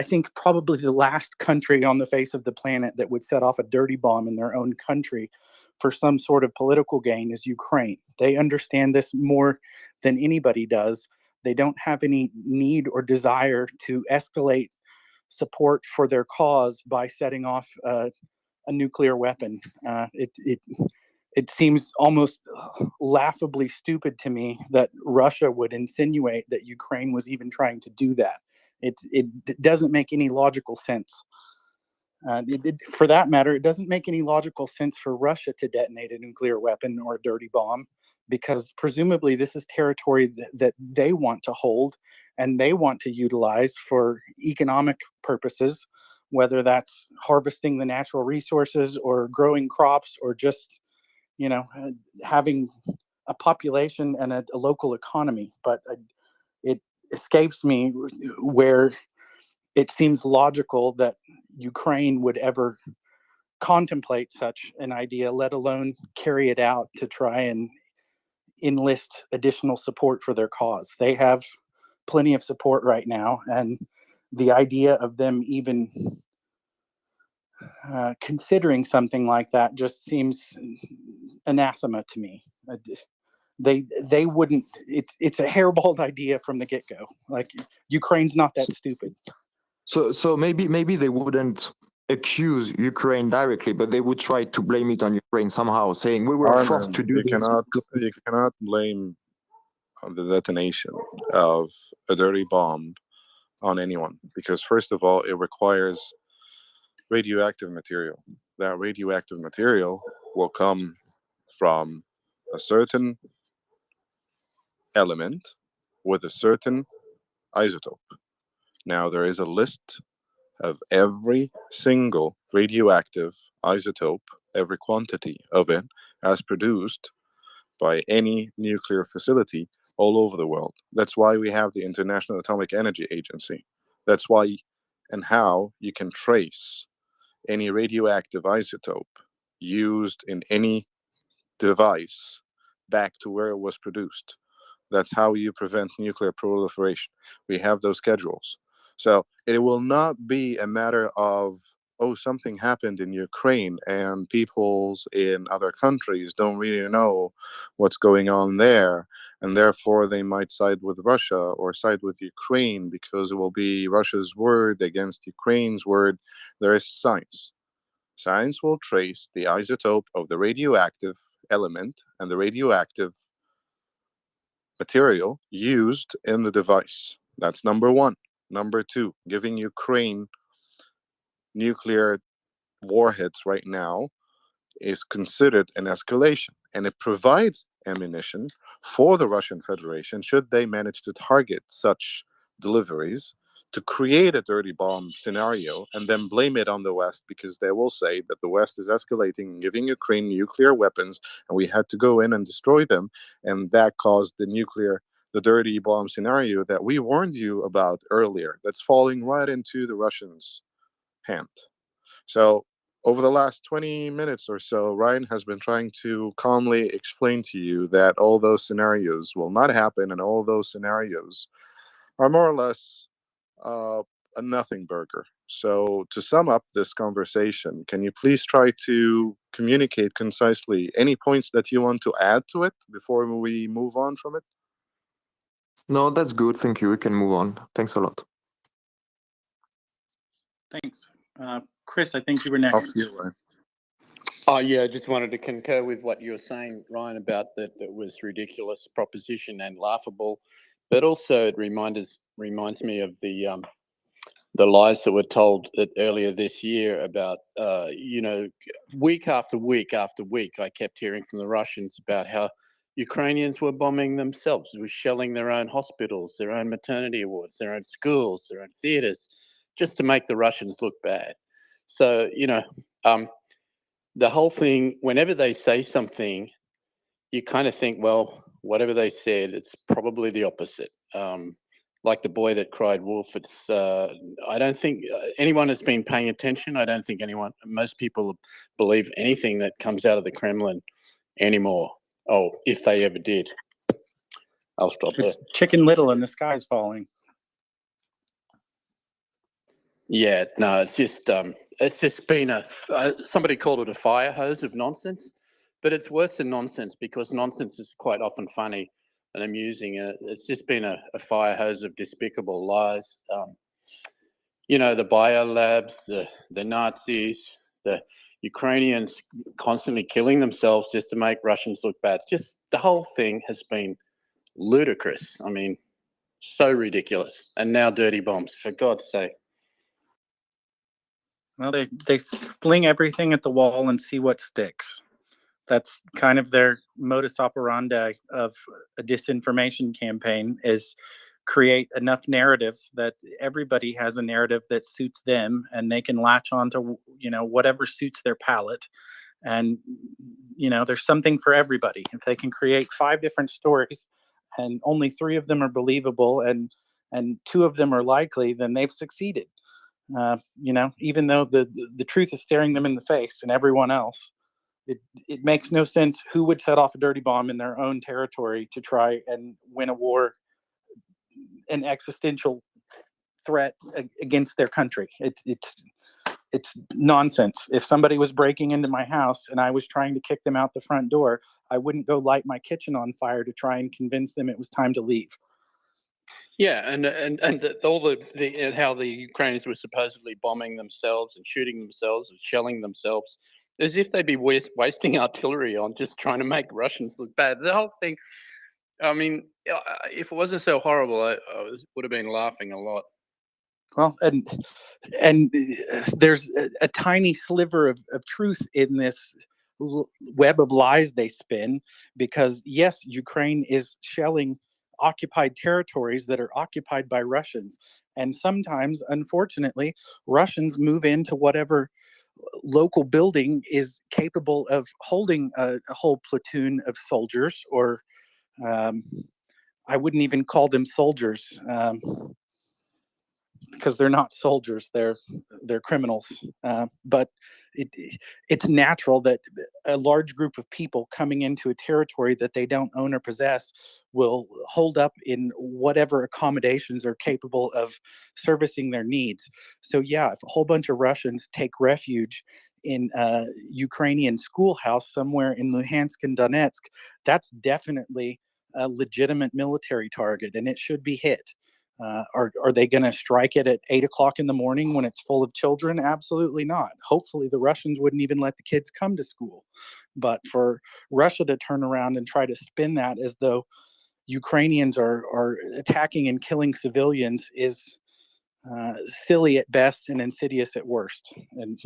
think probably the last country on the face of the planet that would set off a dirty bomb in their own country for some sort of political gain is Ukraine. They understand this more than anybody does. They don't have any need or desire to escalate support for their cause by setting off a nuclear weapon. It seems almost laughably stupid to me that Russia would insinuate that Ukraine was even trying to do that. It doesn't make any logical sense. For that matter, it doesn't make any logical sense for Russia to detonate a nuclear weapon or a dirty bomb, because presumably this is territory that they want to hold and they want to utilize for economic purposes, whether that's harvesting the natural resources or growing crops or just, having a population and a local economy. But it escapes me where it seems logical that Ukraine would ever contemplate such an idea, let alone carry it out to try and enlist additional support for their cause. They have plenty of support right now, and the idea of them even considering something like that just seems anathema to me. They wouldn't. It's a hairballed idea from the get-go. Like, Ukraine's not that stupid. So maybe they wouldn't accuse Ukraine directly, but they would try to blame it on Ukraine somehow, saying we were forced to do this. You cannot blame the detonation of a dirty bomb on anyone, because first of all, it requires radioactive material. That radioactive material will come from a certain element with a certain isotope. Now, there is a list of every single radioactive isotope, every quantity of it, as produced by any nuclear facility all over the world. That's why we have the International Atomic Energy Agency. That's why and how you can trace any radioactive isotope used in any device back to where it was produced. That's how you prevent nuclear proliferation. We have those schedules. So it will not be a matter of, oh, something happened in Ukraine and peoples in other countries don't really know what's going on there. And therefore, they might side with Russia or side with Ukraine because it will be Russia's word against Ukraine's word. There is science. Science will trace the isotope of the radioactive element and the radioactive material used in the device. That's number one. Number two, giving Ukraine nuclear warheads right now is considered an escalation, and it provides ammunition for the Russian Federation should they manage to target such deliveries to create a dirty bomb scenario and then blame it on the West, because they will say that the West is escalating and giving Ukraine nuclear weapons and we had to go in and destroy them, and that caused the dirty bomb scenario that we warned you about earlier, that's falling right into the Russians' hand. So over the last 20 minutes or so, Ryan has been trying to calmly explain to you that all those scenarios will not happen, and all those scenarios are more or less a nothing burger. So to sum up this conversation, can you please try to communicate concisely any points that you want to add to it before we move on from it? No, that's good. Thank you. We can move on. Thanks a lot. Thanks. Chris, I think you were Off next. to you, Ryan. Oh yeah, I just wanted to concur with what you were saying, Ryan, about that it was ridiculous proposition and laughable, but also it reminds me of the lies that were told earlier this year about week after week after week. I kept hearing from the Russians about how Ukrainians were bombing themselves, were shelling their own hospitals, their own maternity wards, their own schools, their own theaters, just to make the Russians look bad. So the whole thing, whenever they say something, you kind of think, well, whatever they said, it's probably the opposite. Like the boy that cried wolf, it's, I don't think anyone has been paying attention. I don't think most people believe anything that comes out of the Kremlin anymore. Oh, if they ever did. I'll stop there. It's Chicken Little and the sky's falling. Yeah, no, it's just been somebody called it a fire hose of nonsense, but it's worse than nonsense because nonsense is quite often funny and amusing. It's just been a fire hose of despicable lies. The biolabs, the Nazis, the Ukrainians constantly killing themselves just to make Russians look bad. It's just the whole thing has been ludicrous. I mean, so ridiculous. And now dirty bombs, for God's sake. Well, they fling everything at the wall and see what sticks. That's kind of their modus operandi of a disinformation campaign, is create enough narratives that everybody has a narrative that suits them and they can latch on to, whatever suits their palate. And, there's something for everybody. If they can create 5 different stories and only 3 of them are believable and 2 of them are likely, then they've succeeded. Even though the truth is staring them in the face and everyone else, it makes no sense who would set off a dirty bomb in their own territory to try and win a war, an existential threat against their country. It's nonsense. If somebody was breaking into my house and I was trying to kick them out the front door, I wouldn't go light my kitchen on fire to try and convince them it was time to leave. Yeah, and all the how the Ukrainians were supposedly bombing themselves and shooting themselves and shelling themselves, as if they'd be wasting artillery on just trying to make Russians look bad. The whole thing. I mean, if it wasn't so horrible, I would have been laughing a lot. Well, and there's a tiny sliver of truth in this web of lies they spin, because yes, Ukraine is shelling occupied territories that are occupied by Russians, and sometimes, unfortunately, Russians move into whatever local building is capable of holding a whole platoon of soldiers, or I wouldn't even call them soldiers. because they're not soldiers, they're criminals. But it's natural that a large group of people coming into a territory that they don't own or possess will hold up in whatever accommodations are capable of servicing their needs. So yeah, if a whole bunch of Russians take refuge in a Ukrainian schoolhouse somewhere in Luhansk and Donetsk, that's definitely a legitimate military target, and it should be hit. Are they going to strike it at 8 o'clock in the morning when it's full of children? Absolutely not. Hopefully the Russians wouldn't even let the kids come to school. But for Russia to turn around and try to spin that as though Ukrainians are attacking and killing civilians is silly at best and insidious at worst. And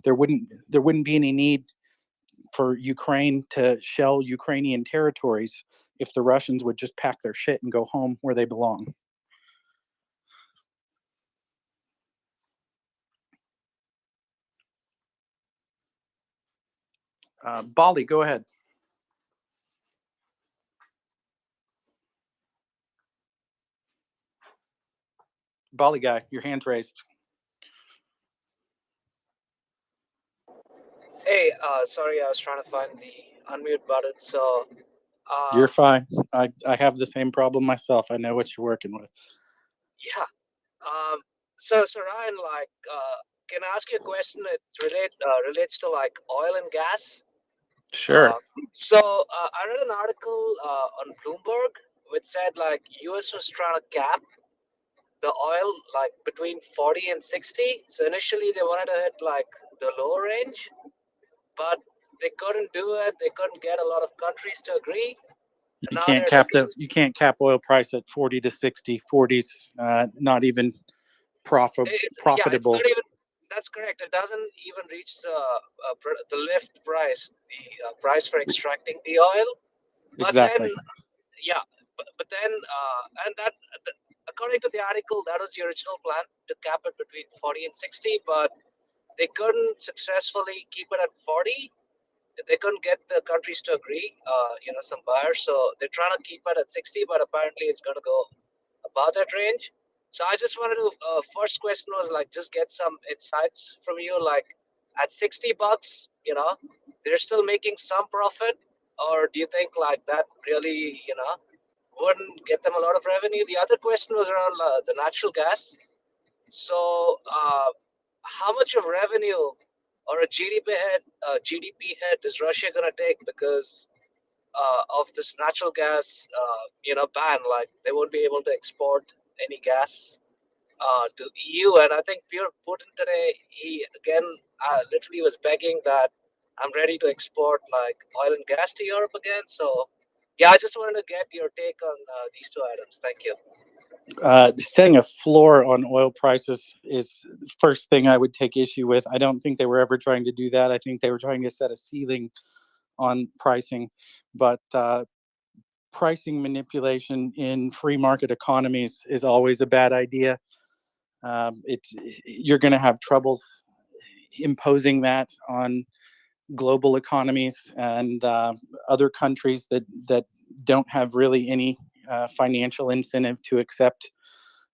there wouldn't be any need for Ukraine to shell Ukrainian territories if the Russians would just pack their shit and go home where they belong. Bali, go ahead. Bali guy, your hand's raised. Hey, sorry, I was trying to find the unmute button. So, You're fine. I have the same problem myself. I know what you're working with. yeah. So Ryan, like, can I ask you a question that relates to like oil and gas? Sure. I read an article on Bloomberg which said like US was trying to cap the oil like between 40 and 60. So initially they wanted to hit like the lower range, but they couldn't do it. They couldn't get a lot of countries to agree. You can't cap oil price at 40 to 60. 40's not even profitable. Yeah, it's not even. That's correct. It doesn't even reach the lift price, the price for extracting the oil. But exactly. Then, yeah, but then, according to the article, that was the original plan to cap it between 40 and 60, but they couldn't successfully keep it at 40. They couldn't get the countries to agree, some buyers. So they're trying to keep it at 60, but apparently it's going to go about that range. So I just wanted to, first question was like, just get some insights from you, like at $60, they're still making some profit, or do you think like that really, wouldn't get them a lot of revenue? The other question was around the natural gas. So how much of revenue or a GDP hit is Russia going to take because of this natural gas, ban? Like they won't be able to export any gas to EU. And I think Putin today, he again literally was begging that I'm ready to export like oil and gas to Europe again. So yeah, I just wanted to get your take on these two items. Thank you. Setting a floor on oil prices is the first thing I would take issue with. I don't think they were ever trying to do that. I think they were trying to set a ceiling on pricing, but pricing manipulation in free market economies is always a bad idea. You're going to have troubles imposing that on global economies and other countries that don't have really any financial incentive to accept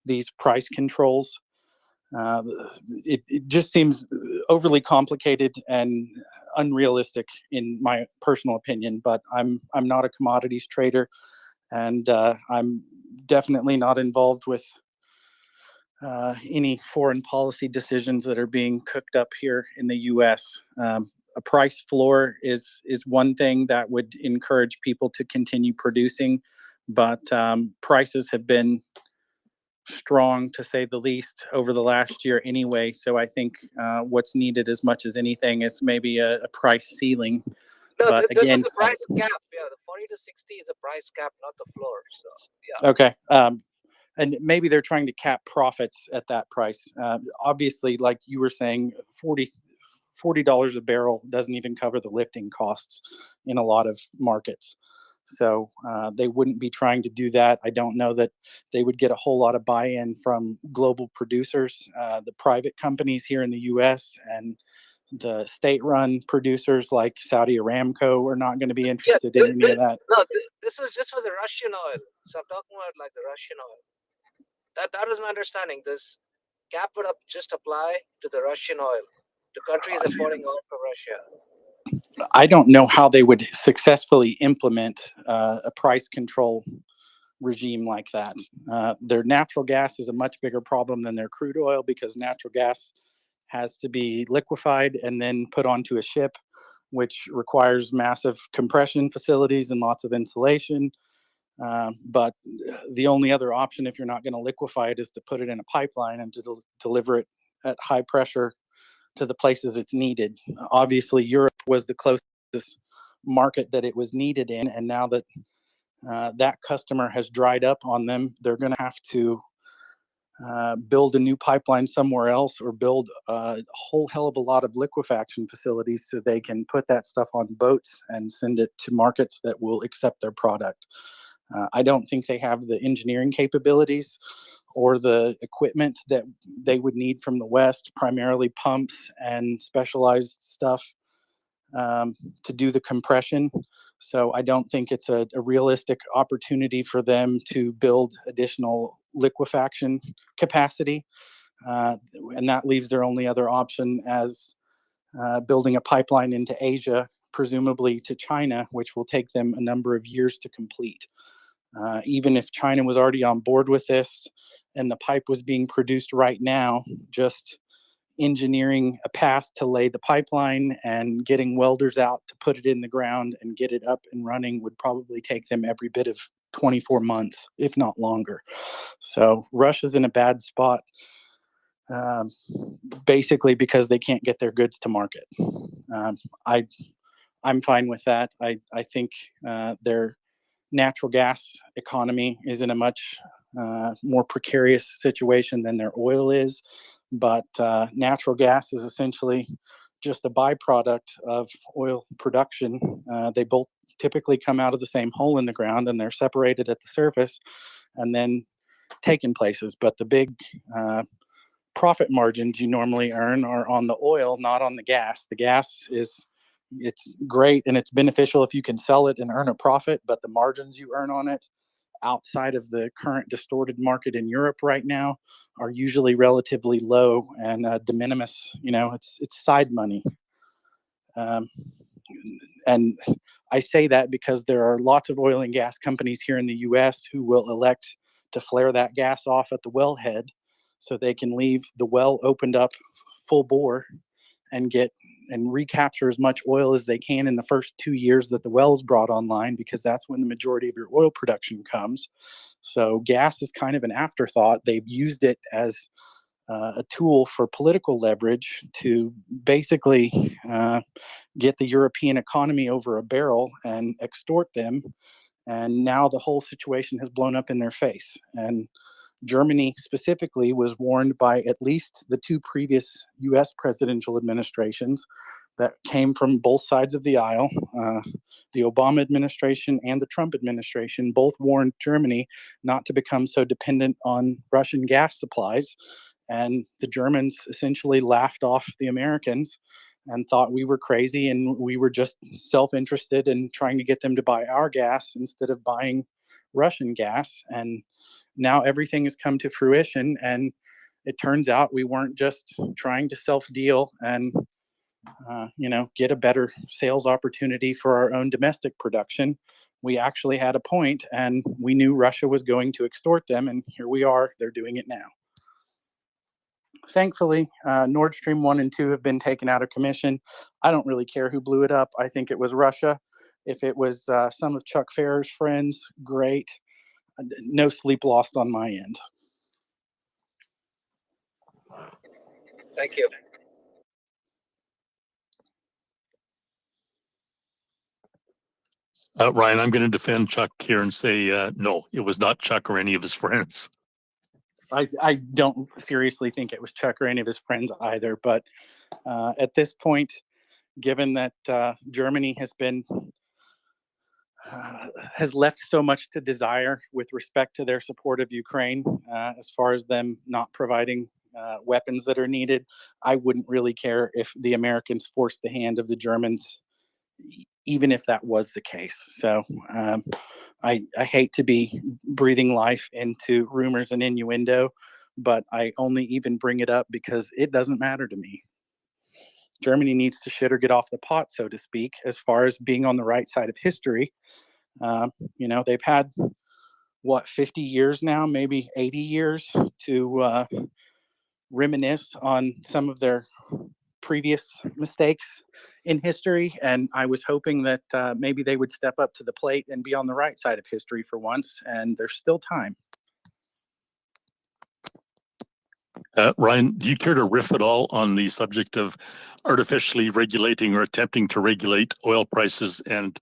these price controls. It just seems overly complicated and unrealistic in my personal opinion, but I'm not a commodities trader, and I'm definitely not involved with any foreign policy decisions that are being cooked up here in the US. A price floor is one thing that would encourage people to continue producing, but prices have been strong, to say the least, over the last year anyway. So I think what's needed as much as anything is maybe a price ceiling. No, but this again, is a price cap. Yeah, the 40 to 60 is a price cap, not the floor. So yeah. Okay. And maybe they're trying to cap profits at that price. Obviously, like you were saying, $40 a barrel doesn't even cover the lifting costs in a lot of markets. So they wouldn't be trying to do that. I don't know that they would get a whole lot of buy-in from global producers, the private companies here in the U.S. and the state-run producers like Saudi Aramco are not going to be interested in any of that. No, this was just for the Russian oil. So I'm talking about like the Russian oil. That is my understanding. This cap would just apply to the Russian oil, to countries importing oil from Russia. I don't know how they would successfully implement a price control regime like that. Their natural gas is a much bigger problem than their crude oil because natural gas has to be liquefied and then put onto a ship, which requires massive compression facilities and lots of insulation. But the only other option, if you're not going to liquefy it, is to put it in a pipeline and to deliver it at high pressure to the places it's needed. Obviously, Europe was the closest market that it was needed in, and now that that customer has dried up on them, they're going to have to build a new pipeline somewhere else or build a whole hell of a lot of liquefaction facilities so they can put that stuff on boats and send it to markets that will accept their product. I don't think they have the engineering capabilities or the equipment that they would need from the West, primarily pumps and specialized stuff to do the compression. So I don't think it's a realistic opportunity for them to build additional liquefaction capacity. And that leaves their only other option as building a pipeline into Asia, presumably to China, which will take them a number of years to complete. Even if China was already on board with this and the pipe was being produced right now, just engineering a path to lay the pipeline and getting welders out to put it in the ground and get it up and running would probably take them every bit of 24 months, if not longer. So Russia's in a bad spot, basically because they can't get their goods to market. I'm fine with that. I think their natural gas economy is in a much more precarious situation than their oil is. But natural gas is essentially just a byproduct of oil production. They both typically come out of the same hole in the ground and they're separated at the surface and then taken places. But the big profit margins you normally earn are on the oil, not on the gas. The gas it's great and it's beneficial if you can sell it and earn a profit, but the margins you earn on it outside of the current distorted market in Europe right now are usually relatively low and de minimis. It's side money. And I say that because there are lots of oil and gas companies here in the US who will elect to flare that gas off at the wellhead so they can leave the well opened up full bore and recapture as much oil as they can in the first 2 years that the well is brought online, because that's when the majority of your oil production comes. So gas is kind of an afterthought. They've used it as a tool for political leverage to basically get the European economy over a barrel and extort them. And now the whole situation has blown up in their face. And Germany specifically was warned by at least the two previous US presidential administrations that came from both sides of the aisle. The Obama administration and the Trump administration both warned Germany not to become so dependent on Russian gas supplies. And the Germans essentially laughed off the Americans and thought we were crazy and we were just self-interested in trying to get them to buy our gas instead of buying Russian gas. And now everything has come to fruition, and it turns out we weren't just trying to self-deal and get a better sales opportunity for our own domestic production. We actually had a point, and we knew Russia was going to extort them, and here we are. They're doing it now. Thankfully, Nord Stream 1 and 2 have been taken out of commission. I don't really care who blew it up. I think it was Russia. If it was some of Chuck Farrer's friends, great. No sleep lost on my end. Thank you. Ryan, I'm going to defend Chuck here and say, no, it was not Chuck or any of his friends. I don't seriously think it was Chuck or any of his friends either. But at this point, given that Germany has left so much to desire with respect to their support of Ukraine, as far as them not providing weapons that are needed, I wouldn't really care if the Americans forced the hand of the Germans, even if that was the case. So I hate to be breathing life into rumors and innuendo, but I only even bring it up because it doesn't matter to me. Germany needs to shit or get off the pot, so to speak, as far as being on the right side of history. They've had, 50 years now, maybe 80 years to reminisce on some of their previous mistakes in history. And I was hoping that maybe they would step up to the plate and be on the right side of history for once. And there's still time. Ryan, do you care to riff at all on the subject of artificially regulating or attempting to regulate oil prices and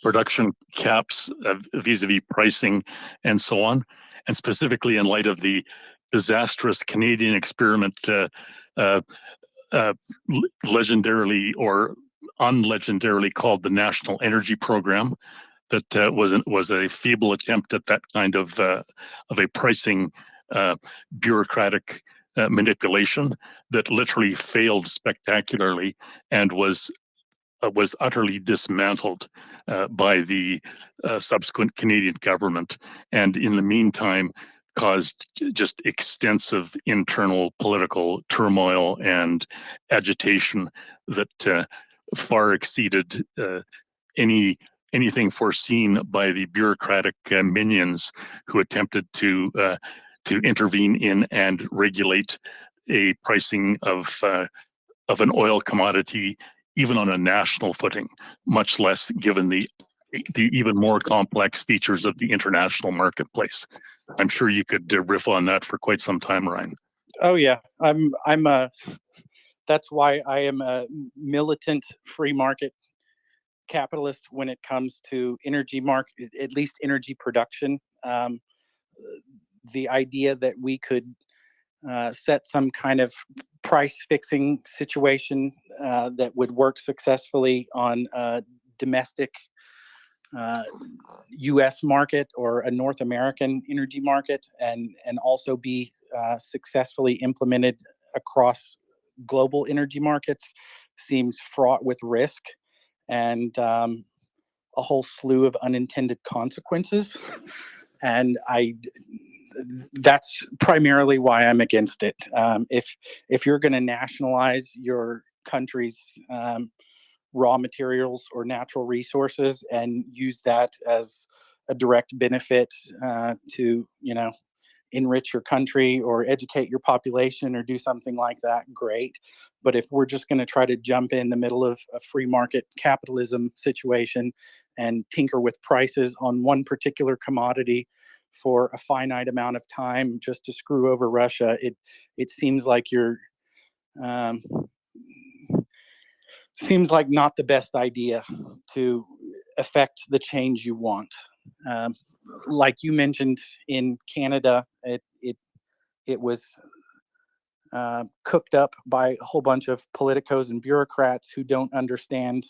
production caps vis-a-vis pricing and so on? And specifically in light of the disastrous Canadian experiment, legendarily or unlegendarily called the National Energy Program, that was a feeble attempt at that kind of a pricing bureaucratic manipulation that literally failed spectacularly and was utterly dismantled by the subsequent Canadian government, and in the meantime caused just extensive internal political turmoil and agitation that far exceeded anything foreseen by the bureaucratic minions who attempted to intervene in and regulate a pricing of an oil commodity, even on a national footing, much less given the even more complex features of the international marketplace. I'm sure you could riff on that for quite some time, Ryan. Oh yeah, that's why I am a militant free market capitalist when it comes to energy market, at least energy production. The idea that we could set some kind of price fixing situation that would work successfully on a domestic U.S. market or a North American energy market, and also be successfully implemented across global energy markets seems fraught with risk and a whole slew of unintended consequences. And that's primarily why I'm against it. If you're going to nationalize your country's raw materials or natural resources and use that as a direct benefit to, enrich your country or educate your population or do something like that, great. But if we're just going to try to jump in the middle of a free market capitalism situation and tinker with prices on one particular commodity for a finite amount of time just to screw over Russia, it seems like you're seems like not the best idea to affect the change you want. Like you mentioned, in Canada, it was cooked up by a whole bunch of politicos and bureaucrats who don't understand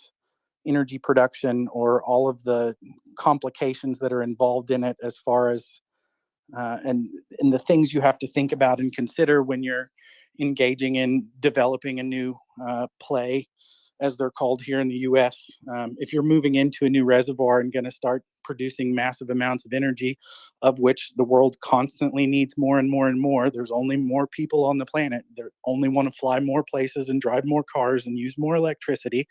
energy production or all of the complications that are involved in it, as far as and the things you have to think about and consider when you're engaging in developing a new play, as they're called here in the US. If you're moving into a new reservoir and going to start producing massive amounts of energy, of which the world constantly needs more and more and more, there's only more people on the planet. They only want to fly more places and drive more cars and use more electricity.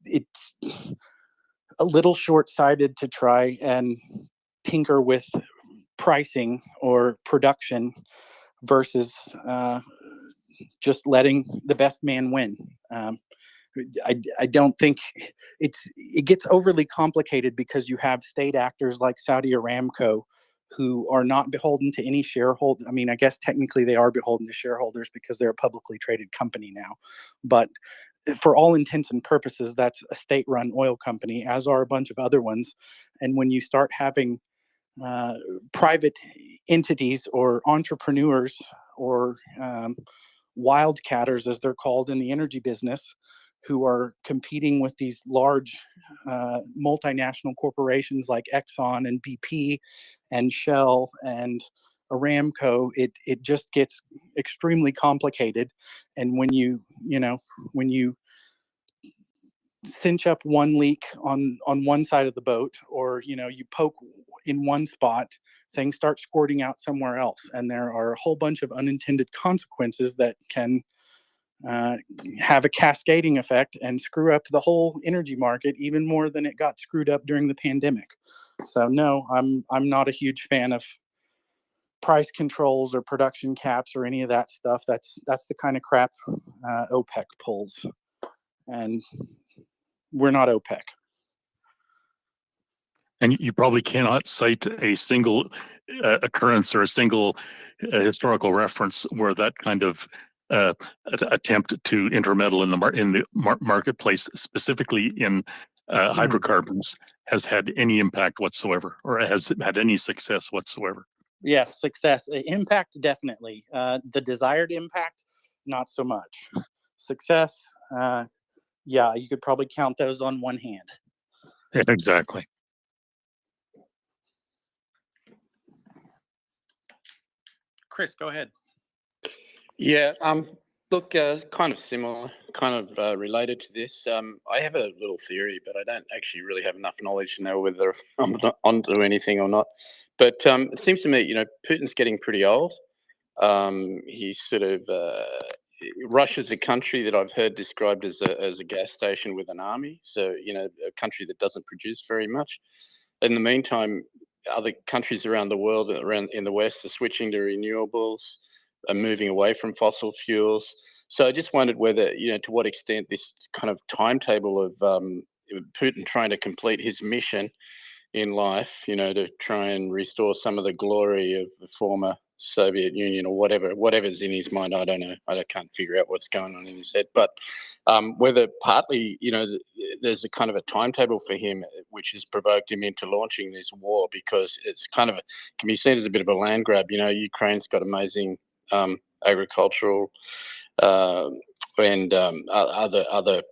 It's a little short-sighted to try and tinker with pricing or production versus just letting the best man win. I don't think it gets overly complicated because you have state actors like Saudi Aramco who are not beholden to any shareholder. I mean, I guess technically they are beholden to shareholders because they're a publicly traded company now, but for all intents and purposes, that's a state-run oil company, as are a bunch of other ones. And when you start having private entities or entrepreneurs or wildcatters, as they're called in the energy business, who are competing with these large multinational corporations like Exxon and BP and Shell and Aramco, it just gets extremely complicated. And when you cinch up one leak on one side of the boat, or you poke in one spot, things start squirting out somewhere else, and there are a whole bunch of unintended consequences that can have a cascading effect and screw up the whole energy market even more than it got screwed up during the pandemic. So no, I'm not a huge fan of price controls or production caps or any of that stuff. That's the kind of crap OPEC pulls, and we're not OPEC. And you probably cannot cite a single occurrence or a single historical reference where that kind of attempt to intermeddle in the marketplace, specifically in hydrocarbons, has had any impact whatsoever, or has had any success whatsoever. Yeah, success, impact, definitely. The desired impact, not so much. Success, yeah, you could probably count those on one hand. Yeah, exactly. Chris, go ahead. Yeah, look, kind of similar, kind of related to this. I have a little theory, but I don't actually really have enough knowledge to know whether I'm onto anything or not. But it seems to me, Putin's getting pretty old. He's sort of Russia's a country that I've heard described as a gas station with an army. So a country that doesn't produce very much. In the meantime, other countries around the world, around in the West, are switching to renewables, are moving away from fossil fuels. So I just wondered whether, to what extent this kind of timetable of Putin trying to complete his mission in life, to try and restore some of the glory of the former Soviet Union or whatever's in his mind. I don't know. I can't figure out what's going on in his head. But whether partly, there's a kind of a timetable for him which has provoked him into launching this war, because it's kind of can be seen as a bit of a land grab. Ukraine's got amazing agricultural and other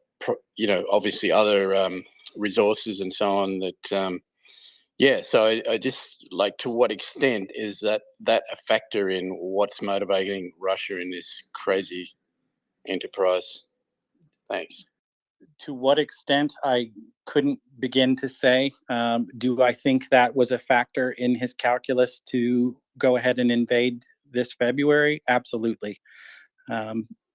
obviously other resources and so on that. Yeah, so I just like, to what extent is that a factor in what's motivating Russia in this crazy enterprise? Thanks. To what extent, I couldn't begin to say. Do I think that was a factor in his calculus to go ahead and invade this February? Absolutely.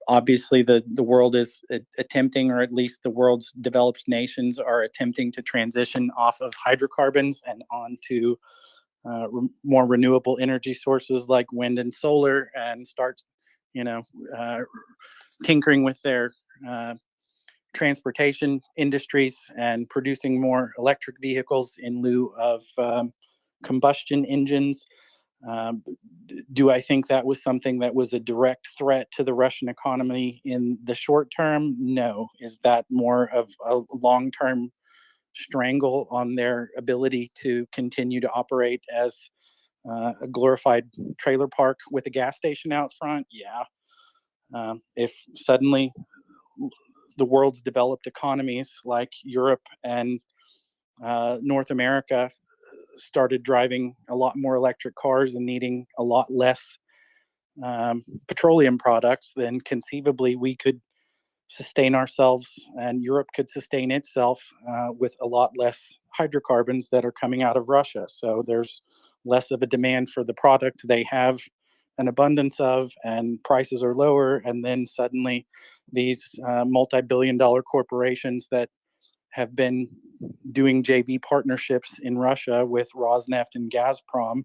Obviously, the world is attempting, or at least the world's developed nations are attempting to transition off of hydrocarbons and onto more renewable energy sources like wind and solar, and start, tinkering with their transportation industries and producing more electric vehicles in lieu of combustion engines. Do I think that was something that was a direct threat to the Russian economy in the short term? No. Is that more of a long-term strangle on their ability to continue to operate as a glorified trailer park with a gas station out front? Yeah. If suddenly the world's developed economies like Europe and North America started driving a lot more electric cars and needing a lot less petroleum products, then conceivably we could sustain ourselves, and Europe could sustain itself with a lot less hydrocarbons that are coming out of Russia. So there's less of a demand for the product they have an abundance of, and prices are lower. And then suddenly these multi-billion-dollar corporations that have been doing JV partnerships in Russia with Rosneft and Gazprom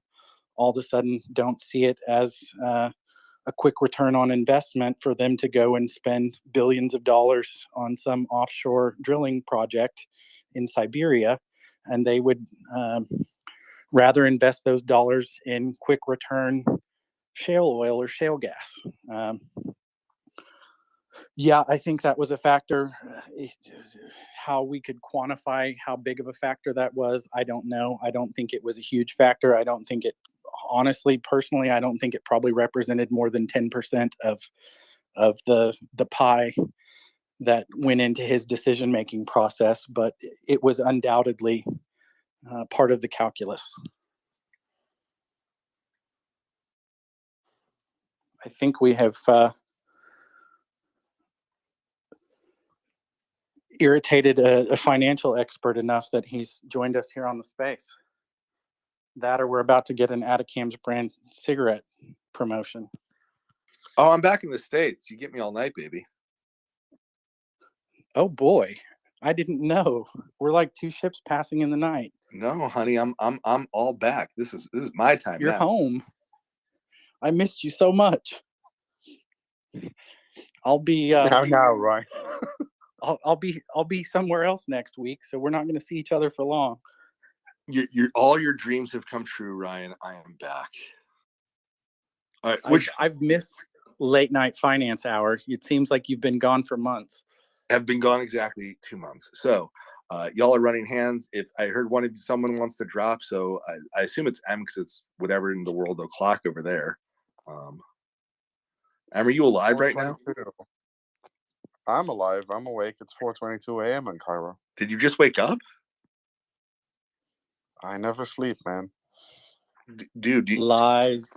all of a sudden don't see it as a quick return on investment for them to go and spend billions of dollars on some offshore drilling project in Siberia. And they would rather invest those dollars in quick return shale oil or shale gas. Yeah, I think that was a factor. How we could quantify how big of a factor that was, I don't know. I don't think it was a huge factor. I don't think it, honestly, personally, I don't think it probably represented more than 10% of the pie that went into his decision-making process, but it was undoubtedly part of the calculus. I think we have irritated a financial expert enough that he's joined us here on the space. That, or we're about to get an Atacam's brand cigarette promotion. Oh, I'm back in the States. You get me all night, baby. Oh boy, I didn't know. We're like two ships passing in the night. No, honey, I'm all back. This is my time. You're now. home. I missed you so much. I'll be now, right? I'll be somewhere else next week, so we're not going to see each other for long. Your all your dreams have come true, Ryan. I am back. All right, I've missed late night finance hour. It seems like you've been gone for months. Have been gone exactly 2 months. So y'all are running hands. If I heard someone wants to drop, so I assume it's M because it's whatever in the world o'clock over there. Em, are you alive right now? I'm alive. I'm awake. It's 4:22 a.m. in Cairo. Did you just wake up? I never sleep, man. Dude, lies.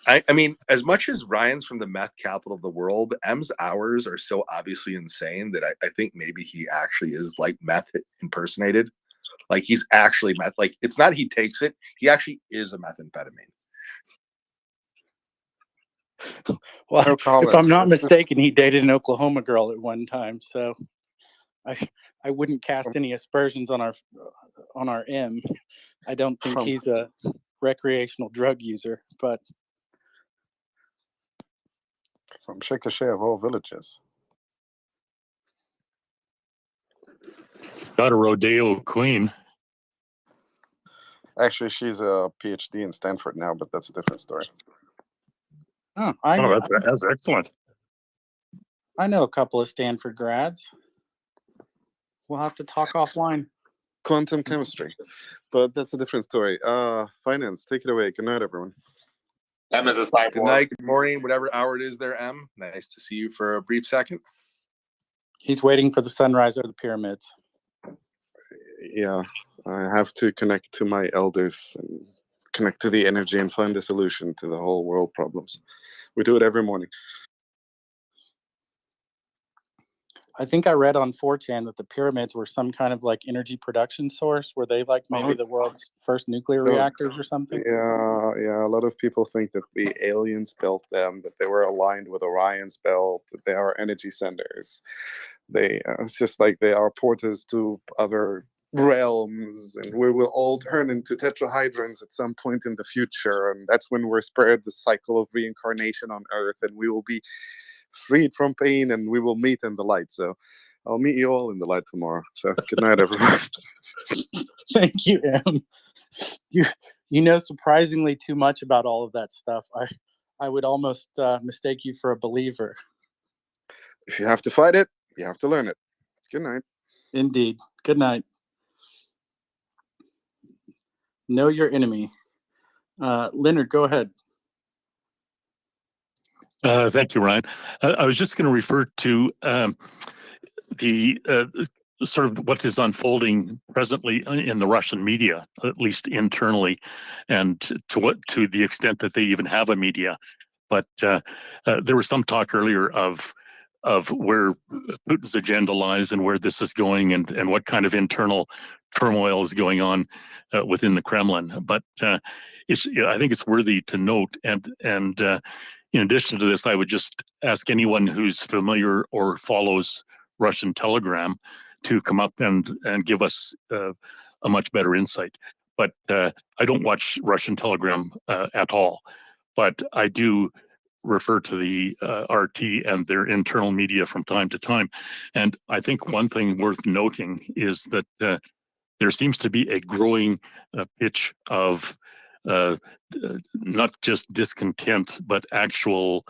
I mean, as much as Ryan's from the meth capital of the world, M's hours are so obviously insane that I think maybe he actually is like meth impersonated. Like he's actually meth. Like it's not he takes it; he actually is a methamphetamine. Well, if I'm not mistaken, he dated an Oklahoma girl at one time, so I wouldn't cast any aspersions on our M. I don't think he's a recreational drug user, but from Shikashay of all villages. Got a rodeo queen. Actually, she's a PhD in Stanford now, but that's a different story. Oh, that's excellent. I know a couple of Stanford grads. We'll have to talk offline. Quantum chemistry, but that's a different story. Finance, take it away. Good night, everyone. M is a cyborg. Good night, good morning, whatever hour it is there, M. Nice to see you for a brief second. He's waiting for the sunrise of the pyramids. Yeah, I have to connect to my elders and connect to the energy and find a solution to the whole world problems. We do it every morning. I think I read on 4chan that the pyramids were some kind of like energy production source. Were they like maybe the world's first nuclear reactors or something? Yeah. A lot of people think that the aliens built them, that they were aligned with Orion's belt, that they are energy centers. It's just like they are portals to other realms, and we will all turn into tetrahydrons at some point in the future, and that's when we're spared the cycle of reincarnation on Earth, and we will be freed from pain, and we will meet in the light. So I'll meet you all in the light tomorrow. So good night, everyone. Thank you, Em. You know surprisingly too much about all of that stuff. I would almost mistake you for a believer. If you have to fight it, you have to learn it. Good night. Indeed. Good night. Know your enemy. Leonard, go ahead. Thank you, Ryan. I was just going to refer to the sort of what is unfolding presently in the Russian media, at least internally, and to the extent that they even have a media. But there was some talk earlier of where Putin's agenda lies and where this is going, and what kind of internal turmoil is going on within the Kremlin. But I think it's worthy to note, and in addition to this, I would just ask anyone who's familiar or follows Russian Telegram to come up and give us a much better insight. But I don't watch Russian Telegram at all, but I do refer to the RT and their internal media from time to time. And I think one thing worth noting is that there seems to be a growing pitch of not just discontent, but actual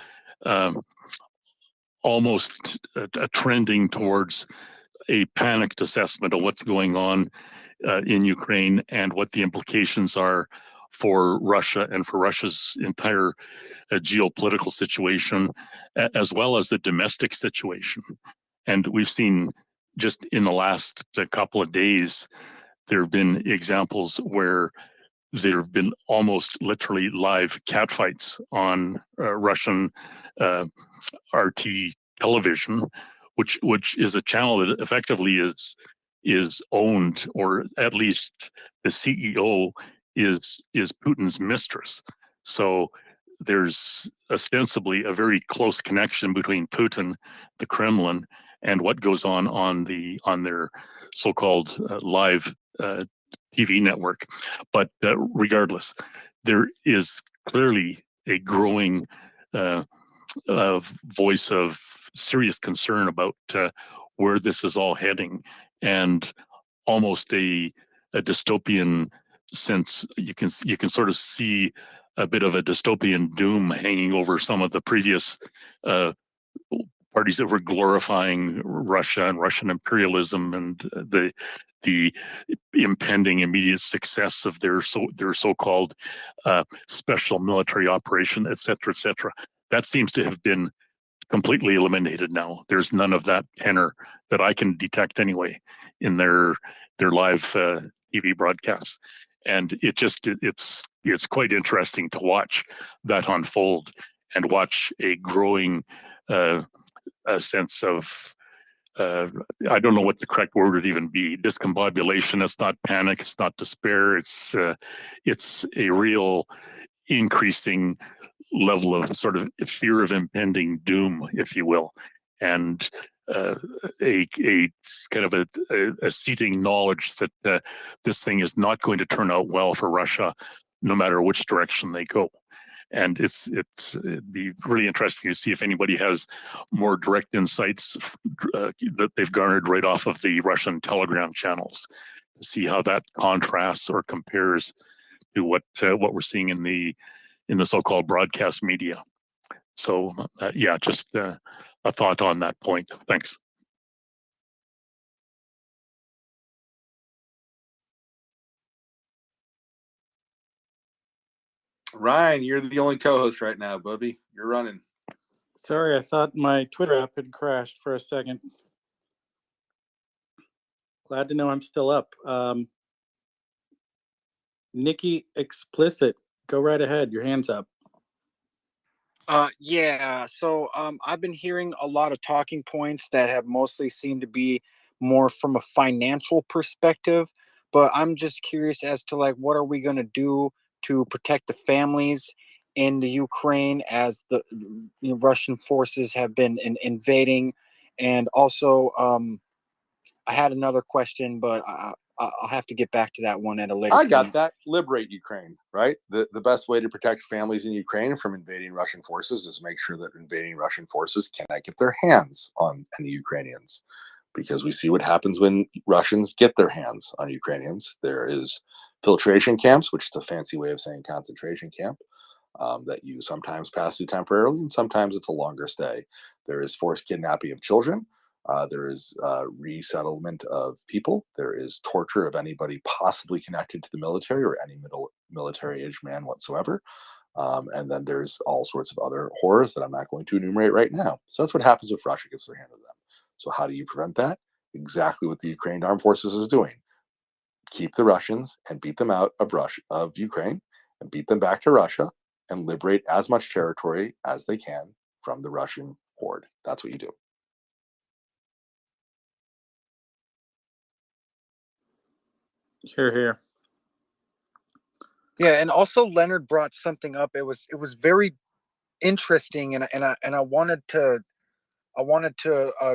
almost a trending towards a panicked assessment of what's going on in Ukraine and what the implications are for Russia and for Russia's entire geopolitical situation, as well as the domestic situation. And we've seen just in the last couple of days, there have been examples where there have been almost literally live catfights on Russian RT television, which is a channel that effectively is owned, or at least the CEO is Putin's mistress. So there's ostensibly a very close connection between Putin, the Kremlin, and what goes on their so-called live TV network. But regardless, there is clearly a growing voice of serious concern about where this is all heading, and almost a dystopian sense. You can sort of see a bit of a dystopian doom hanging over some of the previous parties that were glorifying Russia and Russian imperialism and the impending immediate success of their so-called special military operation, et cetera, et cetera. That seems to have been completely eliminated now. There's none of that tenor that I can detect anyway in their live TV broadcasts, and it's quite interesting to watch that unfold and watch a growing a sense of I don't know what the correct word would even be. Discombobulation. It's not panic. It's not despair. It's a real increasing level of sort of fear of impending doom, if you will, and a kind of a seating knowledge that this thing is not going to turn out well for Russia, no matter which direction they go. And it'd be really interesting to see if anybody has more direct insights that they've garnered right off of the Russian Telegram channels, to see how that contrasts or compares to what we're seeing in the so-called broadcast media. So yeah, just a thought on that point. Thanks. Ryan, you're the only co-host right now, Bubby. You're running. Sorry, I thought my Twitter app had crashed for a second. Glad to know I'm still up. Nikki Explicit, go right ahead. Your hand's up. Yeah, so I've been hearing a lot of talking points that have mostly seemed to be more from a financial perspective, but I'm just curious as to like what are we going to do to protect the families in the Ukraine as the Russian forces have been invading, and also I had another question, but I'll have to get back to that one at a later I got point. that. Liberate Ukraine, right? The best way to protect families in Ukraine from invading Russian forces is make sure that invading Russian forces cannot get their hands on any Ukrainians, because we see what happens when Russians get their hands on Ukrainians. There is filtration camps, which is a fancy way of saying concentration camp, that you sometimes pass through temporarily, and sometimes it's a longer stay. There is forced kidnapping of children. There is resettlement of people. There is torture of anybody possibly connected to the military or any military-age man whatsoever. And then there's all sorts of other horrors that I'm not going to enumerate right now. So that's what happens if Russia gets their hand on them. So how do you prevent that? Exactly what the Ukraine Armed Forces is doing. Keep the Russians and beat them out of Ukraine, and beat them back to Russia, and liberate as much territory as they can from the Russian horde. That's what you do. Here, here. Yeah, and also Leonard brought something up. It was very interesting, and I wanted to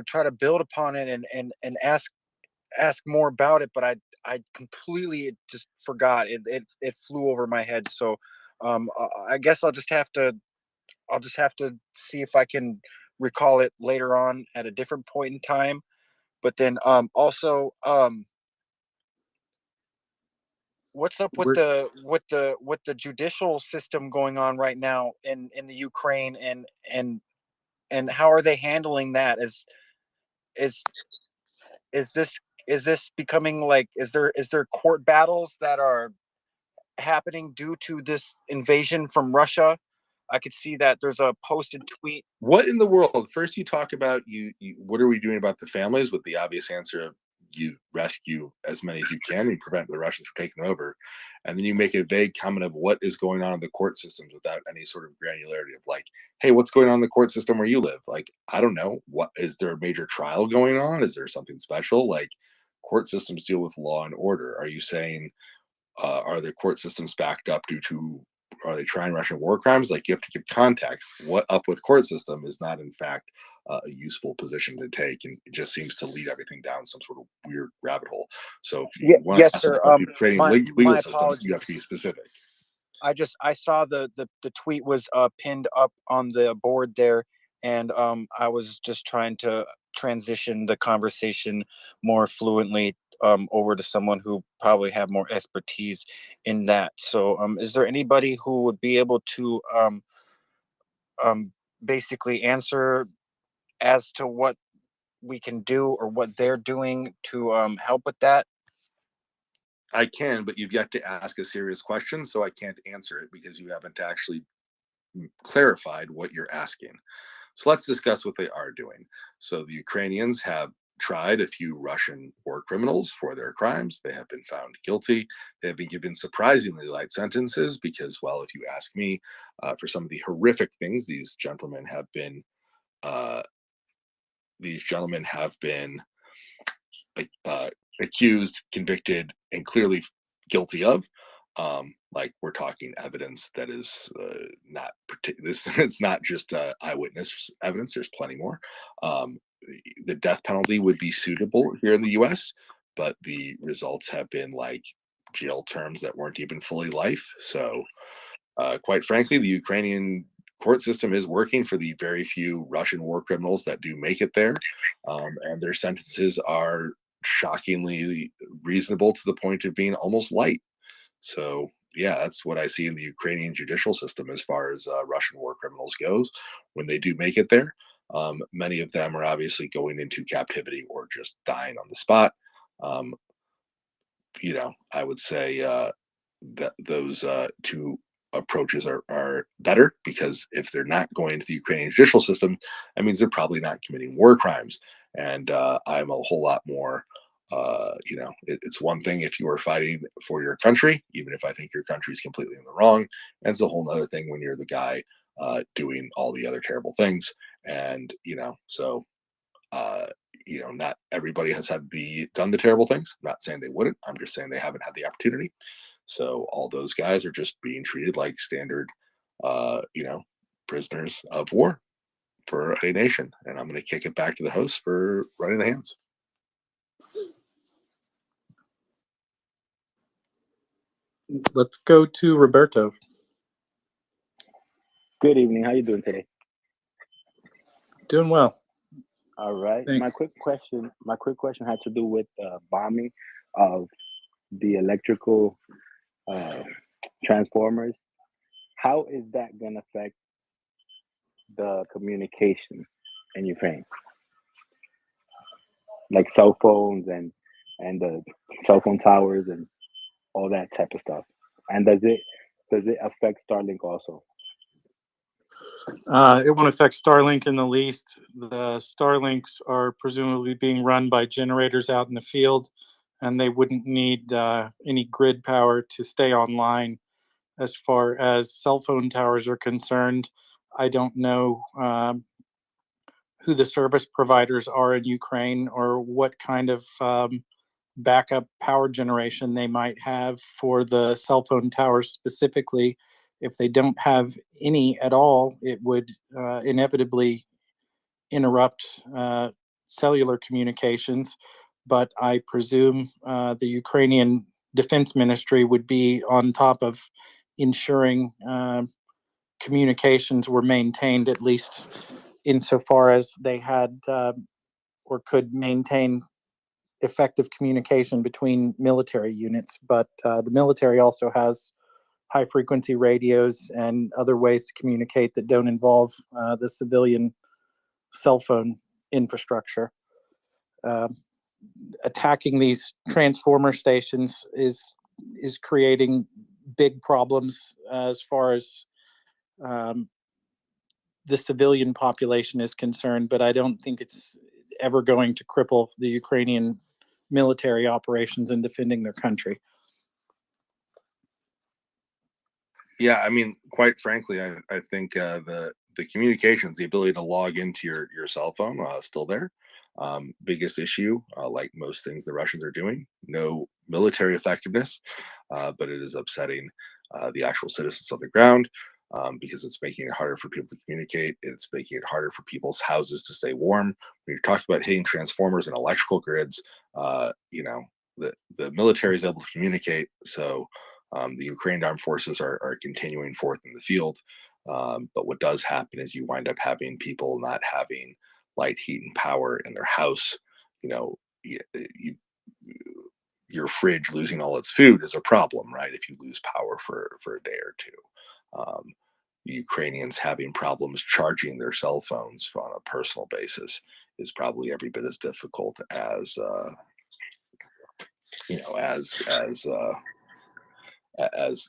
try to build upon it and ask more about it, but I completely just forgot. It flew over my head. So I guess I'll just have to see if I can recall it later on at a different point in time. But then also what's up with the judicial system going on right now in the Ukraine, and how are they handling that? Is this becoming like, is there court battles that are happening due to this invasion from Russia? I could see that there's a posted tweet. What in the world? First, you talk about what are we doing about the families, with the obvious answer of you rescue as many as you can and prevent the Russians from taking them over. And then you make a vague comment of what is going on in the court systems without any sort of granularity of like, hey, what's going on in the court system where you live? Like, I don't know. What is there a major trial going on? Is there something special? Like, court systems deal with law and order. Are you saying are the court systems backed up due to, are they trying Russian war crimes? Like, you have to give context. What up with court system is not in fact a useful position to take, and it just seems to lead everything down some sort of weird rabbit hole. So if you want to Yes, ask sir. about the Ukrainian legal My system, you have to be apologies. specific. I saw the tweet was pinned up on the board there, and I was just trying to transition the conversation more fluently over to someone who probably have more expertise in that. So is there anybody who would be able to basically answer as to what we can do or what they're doing to help with that? I can, but you've yet to ask a serious question, so I can't answer it because you haven't actually clarified what you're asking. So let's discuss what they are doing. So the Ukrainians have tried a few Russian war criminals for their crimes. They have been found guilty. They have been given surprisingly light sentences because, well, if you ask me, for some of the horrific things these gentlemen have been uh, uh, accused, convicted, and clearly guilty of. Like, we're talking evidence that is not this. It's not just eyewitness evidence. There's plenty more. The death penalty would be suitable here in the U.S., but the results have been like jail terms that weren't even fully life. So, quite frankly, the Ukrainian court system is working for the very few Russian war criminals that do make it there, and their sentences are shockingly reasonable to the point of being almost light. So yeah, that's what I see in the Ukrainian judicial system as far as Russian war criminals goes. When they do make it there, many of them are obviously going into captivity or just dying on the spot. Um, I would say that those two approaches are better, because if they're not going to the Ukrainian judicial system, that means they're probably not committing war crimes. And I'm a whole lot more, it's one thing if you are fighting for your country, even if I think your country is completely in the wrong. And it's a whole other thing when you're the guy doing all the other terrible things. And, uh, not everybody has done the terrible things. I'm not saying they wouldn't. I'm just saying they haven't had the opportunity. So all those guys are just being treated like standard, uh, you know, prisoners of war for a nation. And I'm going to kick it back to the host for running the hands. Let's go to Roberto. Good evening. How you doing today? Doing well. All right. Thanks. My quick question had to do with bombing of the electrical transformers. How is that going to affect the communication in Ukraine, like cell phones and the cell phone towers and all that type of stuff? And does it affect Starlink also? It won't affect Starlink in the least. The Starlinks are presumably being run by generators out in the field, and they wouldn't need any grid power to stay online. As far as cell phone towers are concerned, I don't know who the service providers are in Ukraine or what kind of backup power generation they might have for the cell phone towers specifically. If they don't have any at all, it would inevitably interrupt cellular communications. But I presume the Ukrainian Defense Ministry would be on top of ensuring communications were maintained, at least insofar as they had or could maintain effective communication between military units. But the military also has high frequency radios and other ways to communicate that don't involve the civilian cell phone infrastructure. Attacking these transformer stations is creating big problems as far as the civilian population is concerned, but I don't think it's ever going to cripple the Ukrainian military operations and defending their country. Yeah, I mean, quite frankly, I think the communications, the ability to log into your cell phone, still there. Biggest issue, like most things the Russians are doing, no military effectiveness, but it is upsetting the actual citizens on the ground, because it's making it harder for people to communicate. It's making it harder for people's houses to stay warm. When you're talking about hitting transformers and electrical grids, you know, the military is able to communicate. So the Ukrainian armed forces are continuing forth in the field. But what does happen is you wind up having people not having light, heat, and power in their house. You know, your fridge losing all its food is a problem, right? If you lose power for a day or two. Ukrainians having problems charging their cell phones on a personal basis is probably every bit as difficult as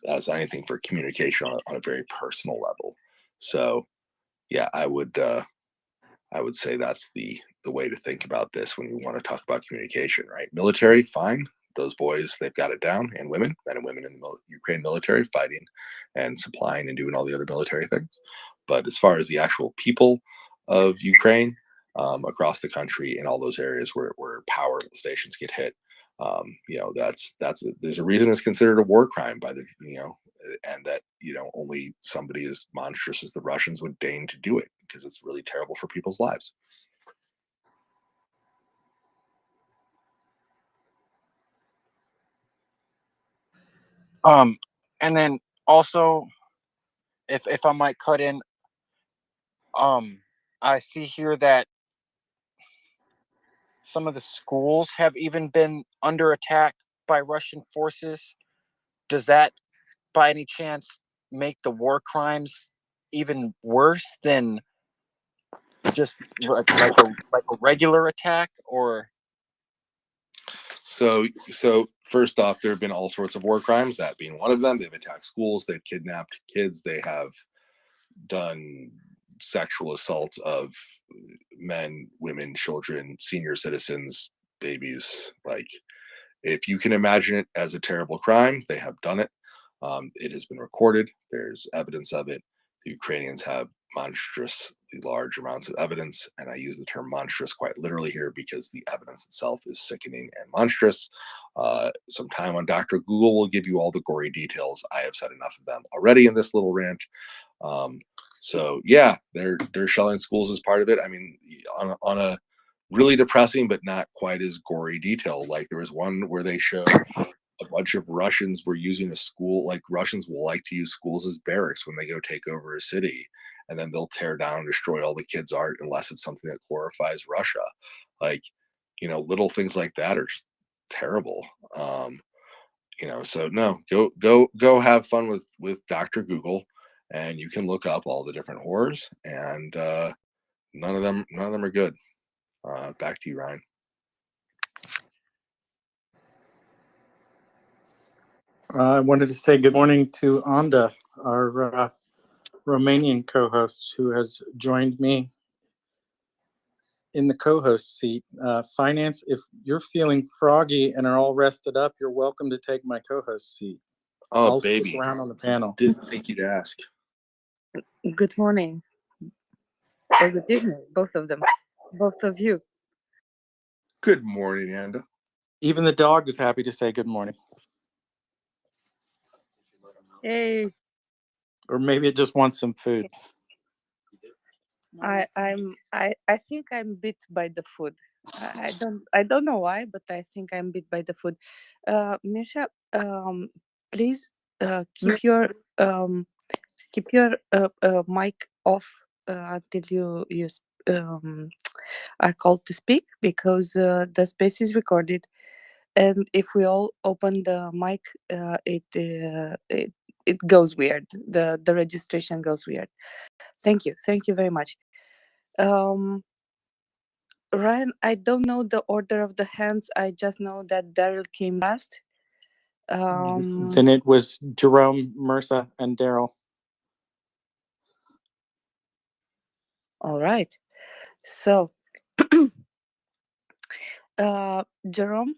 as anything for communication on a very personal level. So yeah, I would say that's the way to think about this when you want to talk about communication, right? Military, fine. Those boys, they've got it down, and women, men and women in the Ukraine military fighting and supplying and doing all the other military things. But as far as the actual people of Ukraine, across the country in all those areas where power stations get hit, you know, there's a reason it's considered a war crime by the, you know, and that, you know, only somebody as monstrous as the Russians would deign to do it, because it's really terrible for people's lives. And then also, if I might cut in, I see here that some of the schools have even been under attack by Russian forces. Does that, by any chance, make the war crimes even worse than just like a regular attack? Or so first off, there have been all sorts of war crimes, that being one of them. They've attacked schools, they've kidnapped kids, they have done sexual assaults of men, women, children, senior citizens, babies. Like, if you can imagine it as a terrible crime, they have done it. It has been recorded. There's evidence of it. The Ukrainians have monstrously large amounts of evidence, and I use the term monstrous quite literally here because the evidence itself is sickening and monstrous. Some time on Dr. Google will give you all the gory details. I have said enough of them already in this little rant. So yeah, they're shelling schools as part of it. I mean, on a really depressing but not quite as gory detail. Like, there was one where they showed a bunch of Russians were using a school. Like, Russians will like to use schools as barracks when they go take over a city, and then they'll tear down and destroy all the kids' art unless it's something that glorifies Russia. Like, you know, little things like that are just terrible. You know, so no, go have fun with Dr. Google, and you can look up all the different horrors, and none of them are good. Back to you, Ryan. I wanted to say good morning to Anda, our Romanian co-host, who has joined me in the co-host seat. Finance, if you're feeling froggy and are all rested up, you're welcome to take my co-host seat. Oh, I'll baby. stick around on the panel. Didn't think you'd ask. Good morning. Or good evening, both of them. Both of you. Good morning, Anda. Even the dog is happy to say good morning. Hey. Or maybe it just wants some food. I think I'm bit by the food. I don't know why, but I think I'm bit by the food. Mirsha, please keep your mic off until you are called to speak, because the space is recorded, and if we all open the mic, it goes weird. The registration goes weird. Thank you very much. Ryan, I don't know the order of the hands. I just know that Daryl came last. Then it was Jerome, Mersa, and Daryl. All right. So, Jerome,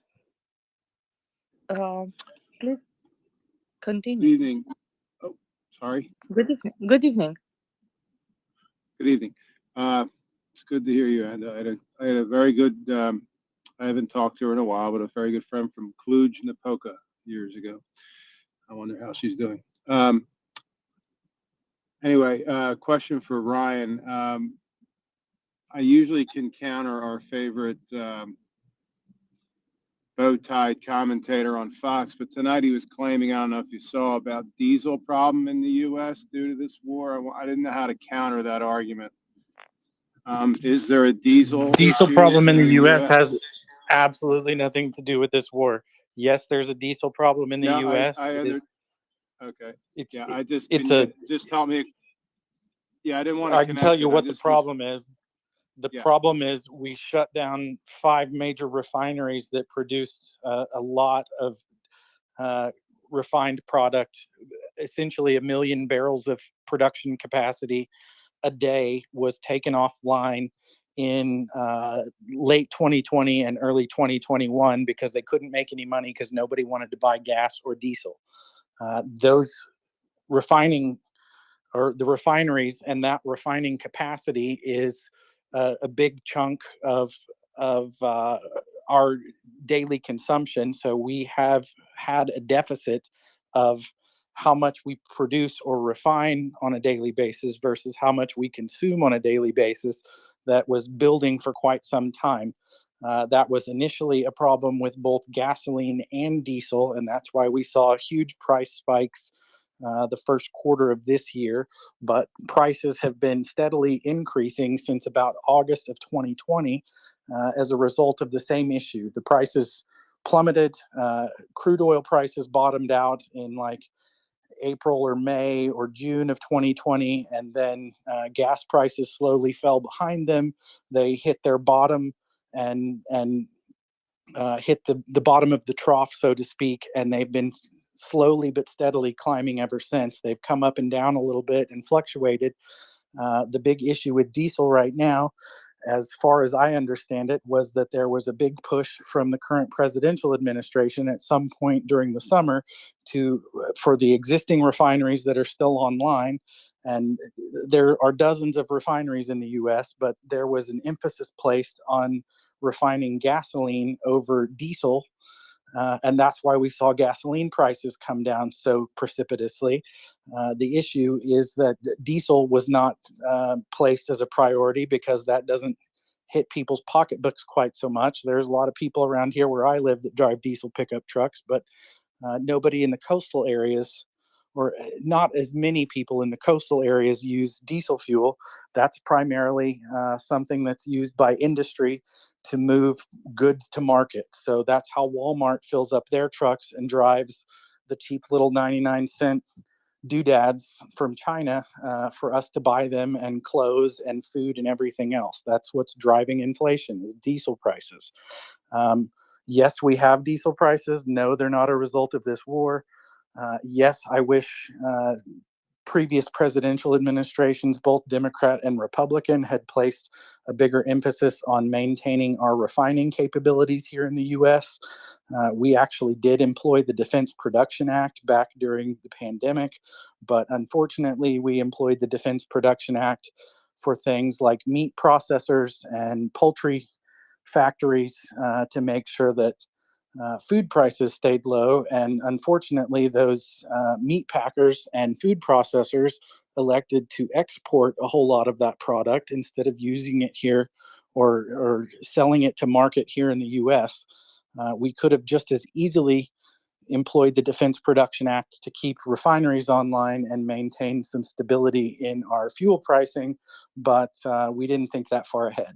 Please Good continue. evening. Oh, sorry. Good evening. Good evening. Good evening. It's good to hear you. I had a very good, I haven't talked to her in a while, but a very good friend from Cluj, Napoca years ago. I wonder how she's doing. Anyway, question for Ryan. I usually can counter our favorite bow-tied commentator on Fox, but tonight he was claiming, I don't know if you saw, about diesel problem in the U.S. due to this war. I didn't know how to counter that argument. Is there a diesel Diesel issue problem in in the the U.S. U.S.? has absolutely nothing to do with this war. Yes, there's a diesel problem in the No, U.S. I It under, is. okay. It's. Yeah, It's can you a. just help me? Yeah, I didn't want to I can tell connect you it. I what the just was, problem is. The yeah. problem is we shut down 5 major refineries that produced a lot of refined product, essentially 1 million barrels of production capacity a day was taken offline in late 2020 and early 2021 because they couldn't make any money because nobody wanted to buy gas or diesel. Those refining or the refineries and that refining capacity is a big chunk of our daily consumption. So we have had a deficit of how much we produce or refine on a daily basis versus how much we consume on a daily basis that was building for quite some time. That was initially a problem with both gasoline and diesel, and that's why we saw huge price spikes the first quarter of this year, but prices have been steadily increasing since about August of 2020 as a result of the same issue. The prices plummeted. Crude oil prices bottomed out in like April or May or June of 2020, and then gas prices slowly fell behind them. They hit their bottom and hit the bottom of the trough, so to speak, and they've been slowly but steadily climbing ever since. They've come up and down a little bit and fluctuated. The big issue with diesel right now, as far as I understand it, was that there was a big push from the current presidential administration at some point during the summer for the existing refineries that are still online. And there are dozens of refineries in the US, but there was an emphasis placed on refining gasoline over diesel. And that's why we saw gasoline prices come down so precipitously. The issue is that diesel was not placed as a priority because that doesn't hit people's pocketbooks quite so much. There's a lot of people around here where I live that drive diesel pickup trucks, but nobody in the coastal areas, or not as many people in the coastal areas, use diesel fuel. That's primarily something that's used by industry to move goods to market. So that's how Walmart fills up their trucks and drives the cheap little 99-cent doodads from China for us to buy them and clothes and food and everything else. That's what's driving inflation, is diesel prices. Yes, we have diesel prices. No, they're not a result of this war. Yes, I wish previous presidential administrations, both Democrat and Republican, had placed a bigger emphasis on maintaining our refining capabilities here in the U.S. We actually did employ the Defense Production Act back during the pandemic, but unfortunately, we employed the Defense Production Act for things like meat processors and poultry factories to make sure that food prices stayed low. And unfortunately, those meat packers and food processors elected to export a whole lot of that product instead of using it here or selling it to market here in the US. We could have just as easily employed the Defense Production Act to keep refineries online and maintain some stability in our fuel pricing, but we didn't think that far ahead.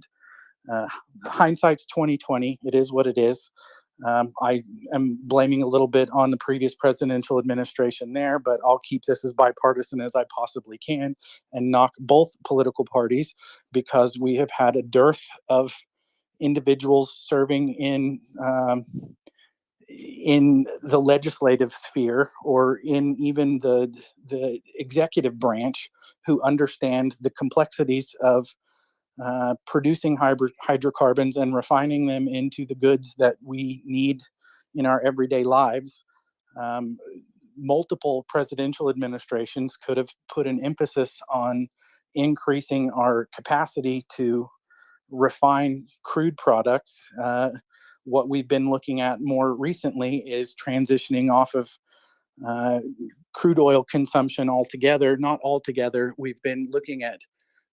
Hindsight's 2020. It is what it is. I am blaming a little bit on the previous presidential administration there, but I'll keep this as bipartisan as I possibly can and knock both political parties because we have had a dearth of individuals serving in the legislative sphere or in even the executive branch who understand the complexities of producing hydrocarbons and refining them into the goods that we need in our everyday lives. Multiple presidential administrations could have put an emphasis on increasing our capacity to refine crude products. What we've been looking at more recently is transitioning off of crude oil consumption altogether. Not altogether. We've been looking at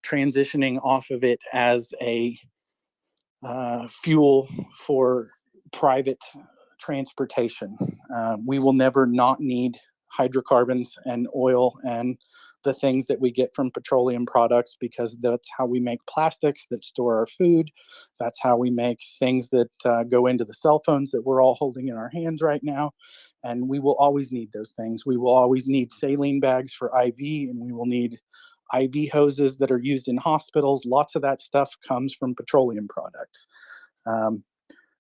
transitioning off of it as a fuel for private transportation. We will never not need hydrocarbons and oil and the things that we get from petroleum products, because that's how we make plastics that store our food. That's how we make things that go into the cell phones that we're all holding in our hands right now. And we will always need those things. We will always need saline bags for IV, and we will need IV hoses that are used in hospitals. Lots of that stuff comes from petroleum products.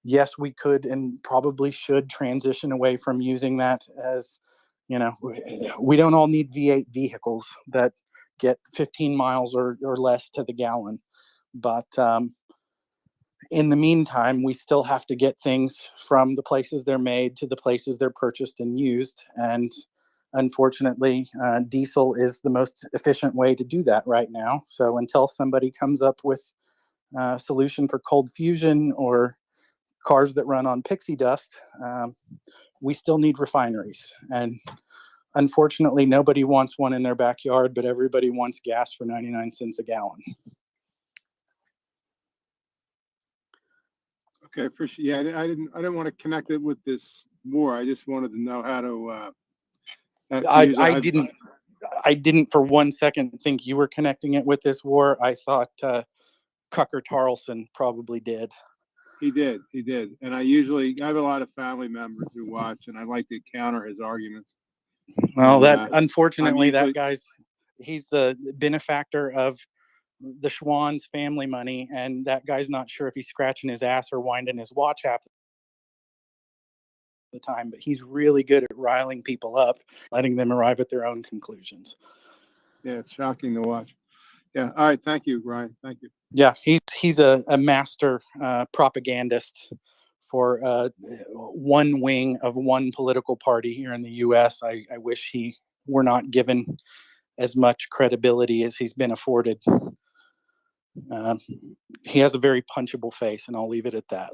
Yes, we could and probably should transition away from using that as, we don't all need V8 vehicles that get 15 miles or less to the gallon. But in the meantime, we still have to get things from the places they're made to the places they're purchased and used. And unfortunately, diesel is the most efficient way to do that right now. So until somebody comes up with a solution for cold fusion or cars that run on pixie dust, we still need refineries. And unfortunately, nobody wants one in their backyard, but everybody wants gas for 99 cents a gallon. Okay, appreciate. Yeah, I didn't want to connect it with this war. I just wanted to know how to. I didn't for 1 second think you were connecting it with this war. I thought Tucker Carlson probably did. He did, and I have a lot of family members who watch, and I like to counter his arguments. Well, unfortunately, that he's the benefactor of the Schwann's family money, and that guy's not sure if he's scratching his ass or winding his watch half the time, but he's really good at riling people up, letting them arrive at their own conclusions. Yeah, it's shocking to watch. Yeah. All right. Thank you, Ryan. Thank you. Yeah, he's a master propagandist for one wing of one political party here in the U.S. I wish he were not given as much credibility as he's been afforded. He has a very punchable face, and I'll leave it at that.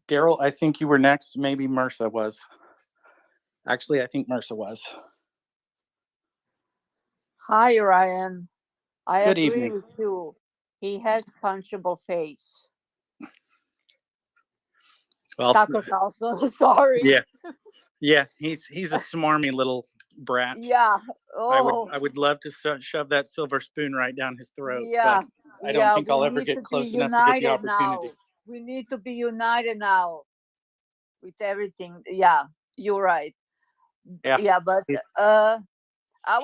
Daryl, I think you were next. Maybe Marissa was. Actually, I think Marissa was. Hi, Ryan. I Good agree evening. with you. He has punchable face. Well, Tucker Carlson, sorry. Yeah, he's a smarmy little brat. Yeah. Oh. I would love to shove that silver spoon right down his throat. Yeah. But I don't think I'll ever get close enough to get the opportunity. We need to be united now with everything. Yeah, you're right. Yeah, but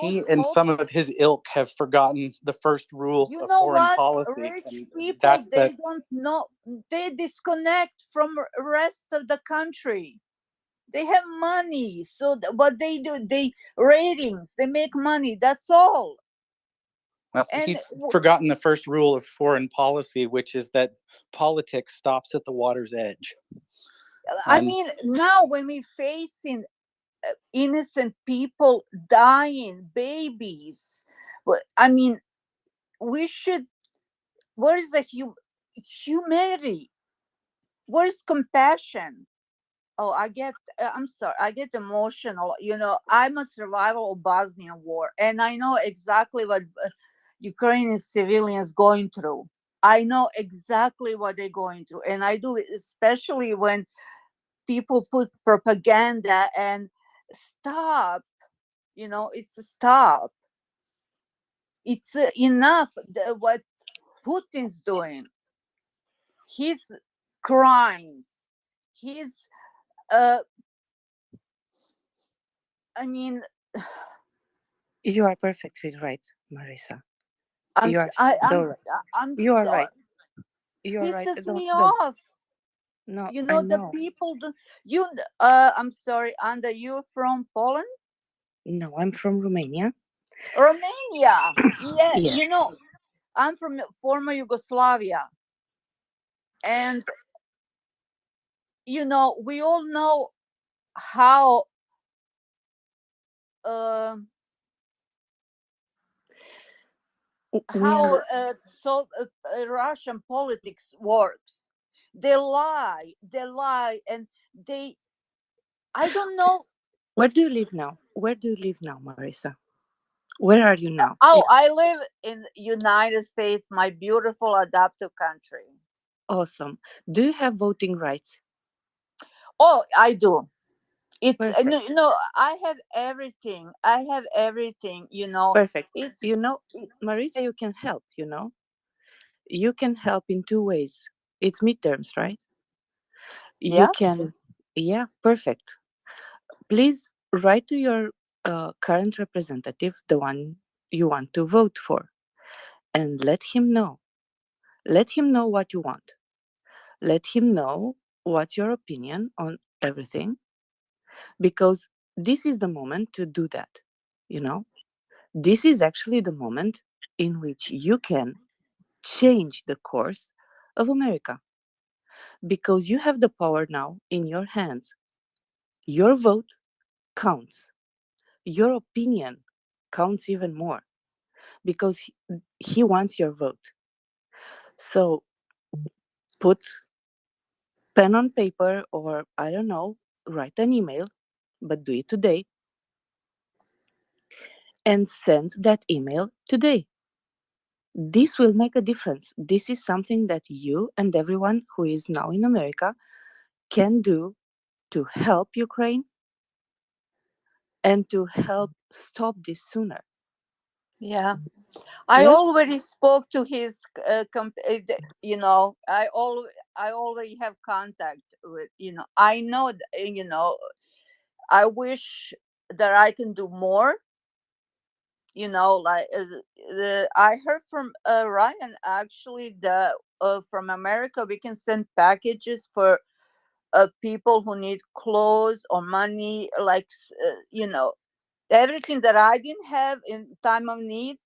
he and some of his ilk have forgotten the first rule of foreign policy. Rich people, they don't know. They disconnect from the rest of the country. They have money, so what they do, ratings, they make money. That's all. Well, he's forgotten the first rule of foreign policy, which is that politics stops at the water's edge. I mean, now when we're facing innocent people dying, babies, I mean, we should. Where is the humanity? Where is compassion? Oh, I'm sorry, I get emotional. I'm a survivor of Bosnian war, and I know exactly what Ukrainian civilians going through. I know exactly what they're going through, and I do, especially when people put propaganda and stop. It's a stop. It's enough what Putin's doing. His crimes, his I mean, you are perfectly right, Marissa. You are right. You are right. Pisses me off. No, the people. I'm sorry, Anda, you're from Poland? No, I'm from Romania. Romania. Yeah, Yeah. you know, I'm from former Yugoslavia, and you know, we all know how uh, We how are. Russian politics works. They lie, and they. I don't know. Where do you live now? Where do you live now, Marisa? Where are you now? Oh, I live in United States, my beautiful adoptive country. Awesome. Do you have voting rights? Oh, I do. It's no, Perfect. no, I have everything. I have everything. You know, Perfect. it's You know, Marisa, you can help, you know? You can help in two ways. It's midterms, right? You yeah, can, yeah, perfect. Please write to your current representative, the one you want to vote for, and let him know. Let him know what you want. Let him know what's your opinion on everything, because this is the moment to do that. You know, this is actually the moment in which you can change the course of America, because you have the power now in your hands. Your vote counts. Your opinion counts even more, because he wants your vote. So put pen on paper, or I don't know, write an email, but do it today and send that email today. This will make a difference. This is something that you and everyone who is now in America can do to help Ukraine and to help stop this sooner. yeah. I Yes? already spoke to his, you know, I already have contact with, you know, I know, you know, I wish that I can do more, you know, like I heard from Ryan actually that from America we can send packages for people who need clothes or money, like, you know, everything that I didn't have in time of need.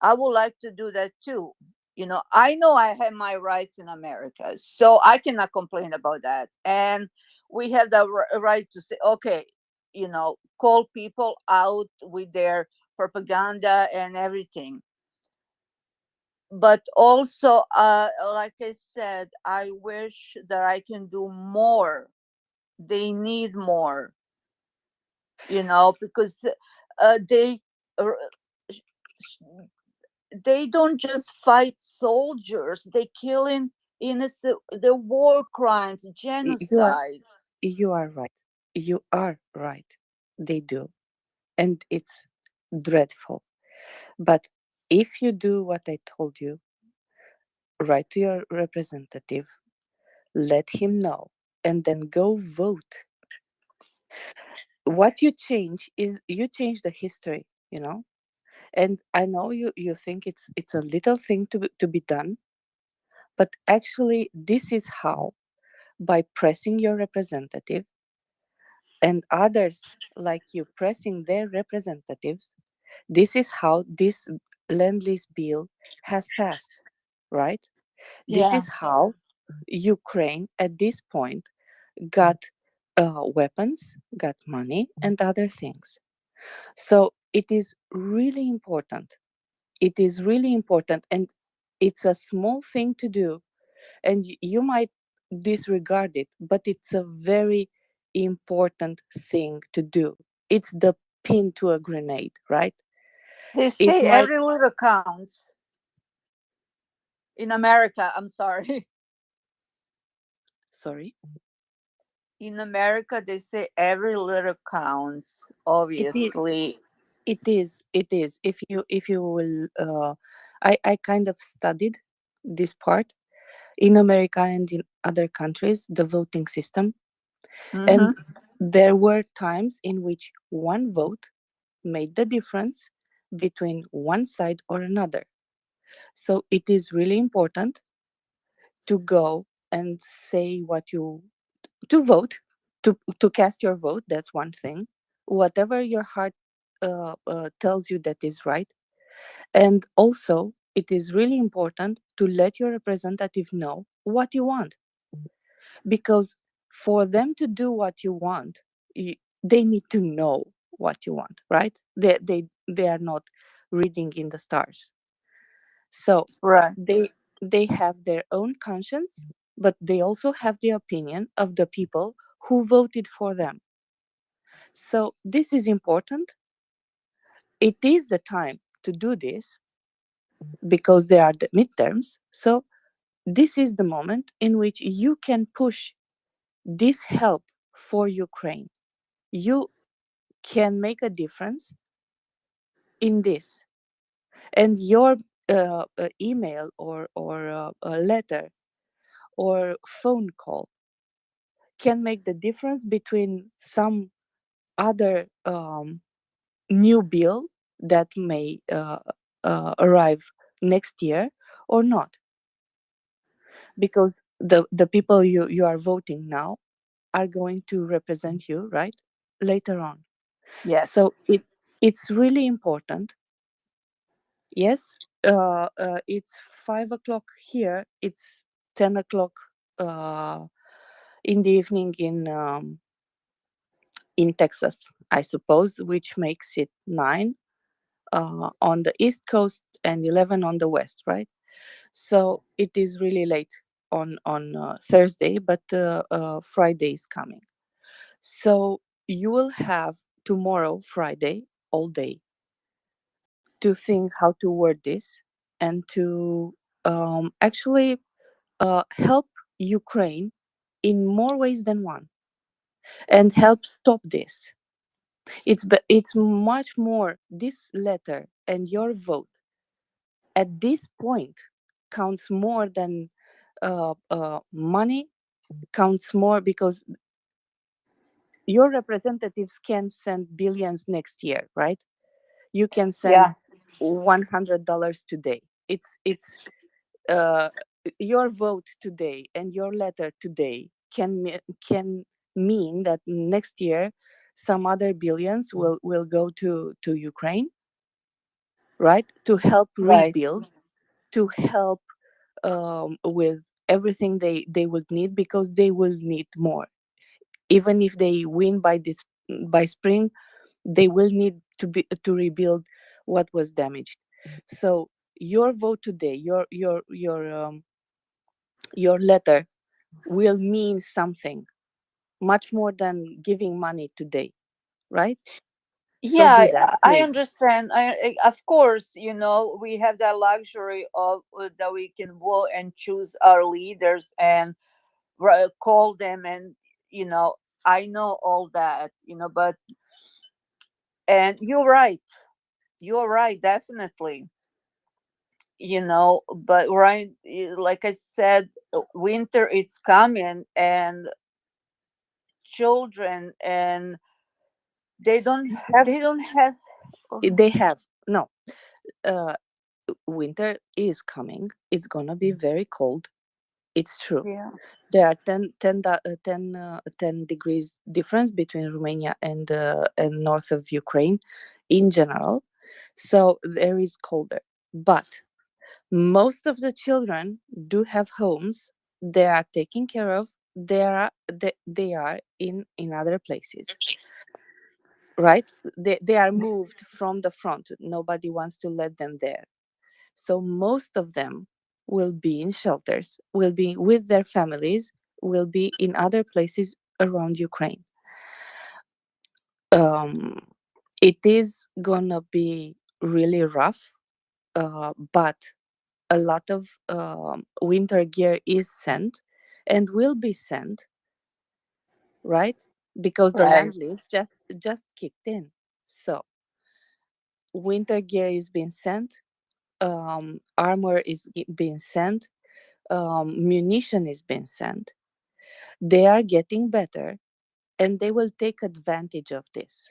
I would like to do that too. You know I have my rights in America, so I cannot complain about that. And we have the right to say, okay, you know, call people out with their propaganda and everything. But also, like I said, I wish that I can do more. They need more, you know, because they uh, they don't just fight soldiers, they killing innocent, the war crimes, You are genocides. you are right. You are right. They do. And it's dreadful. But if you do what I told you, write to your representative, let him know, and then go vote. What you change is you change the history, you know? And I know you think it's a little thing to be done, but actually this is how, by pressing your representative and others like you pressing their representatives, this is how this land lease bill has passed, right? This Yeah. is how Ukraine at this point got weapons, got money, and other things. So it is really important. It is really important, and it's a small thing to do, and you might disregard it, but it's a very important thing to do. It's the pin to a grenade, right? They It say might. every little counts in America. I'm sorry. Sorry. In America, they say every little counts, It is. obviously. It is. If you will, I kind of studied this part in America and in other countries, the voting system, Mm-hmm. and there were times in which one vote made the difference between one side or another. So it is really important to go and say what you to vote, to cast your vote. That's one thing. Whatever your heart tells you that is right. And also, it is really important to let your representative know what you want, because for them to do what you want, they need to know what you want, right? They are not reading in the stars. So Right. they have their own conscience, but they also have the opinion of the people who voted for them. So this is important. It is the time to do this because they are the midterms. So this is the moment in which you can push this help for Ukraine. You can make a difference in this, and your email or a letter or phone call can make the difference between some other new bill that may arrive next year or not, because the people you are voting now are going to represent you, right, later on. Yes. So it's really important. Yes, it's 5 o'clock here. It's 10 o'clock in the evening in Texas, I suppose, which makes it 9 on the East Coast and 11 on the West, right? So it is really late on Thursday, but Friday is coming. So you will have tomorrow, Friday, all day to think how to word this and to actually help Ukraine in more ways than one and help stop this. It's much more, this letter and your vote at this point counts more than money, counts more because your representatives can send billions next year, right? You can send Yeah. $100 today. It's uh, your vote today and your letter today can mean that next year some other billions will go to Ukraine, right? To help Right. rebuild, to help with everything they would need, because they will need more. Even if they win by spring, they will need to rebuild what was damaged. So your vote today, your letter will mean something much more than giving money today, right? So Yeah, do that, I please. understand. Of course, we have that luxury of that we can vote and choose our leaders and call them, and you know I know all that, but and you're right, definitely. But right, like I said, winter is coming, and children, and they don't Have they don't have. Oh, they have no uh winter is coming. It's gonna be very cold. It's true. yeah. There are 10 degrees difference between Romania and north of Ukraine in general. So there is colder. But most of the children do have homes. They are taken care of. They are in other places, right? They are moved from the front. Nobody wants to let them there. So most of them will be in shelters, will be with their families, will be in other places around Ukraine. Um, it is gonna be really rough, but a lot of winter gear is sent and will be sent, right? Because the Right. land lease just kicked in. So winter gear is being sent, armor is being sent, munition is being sent. They are getting better, and they will take advantage of this.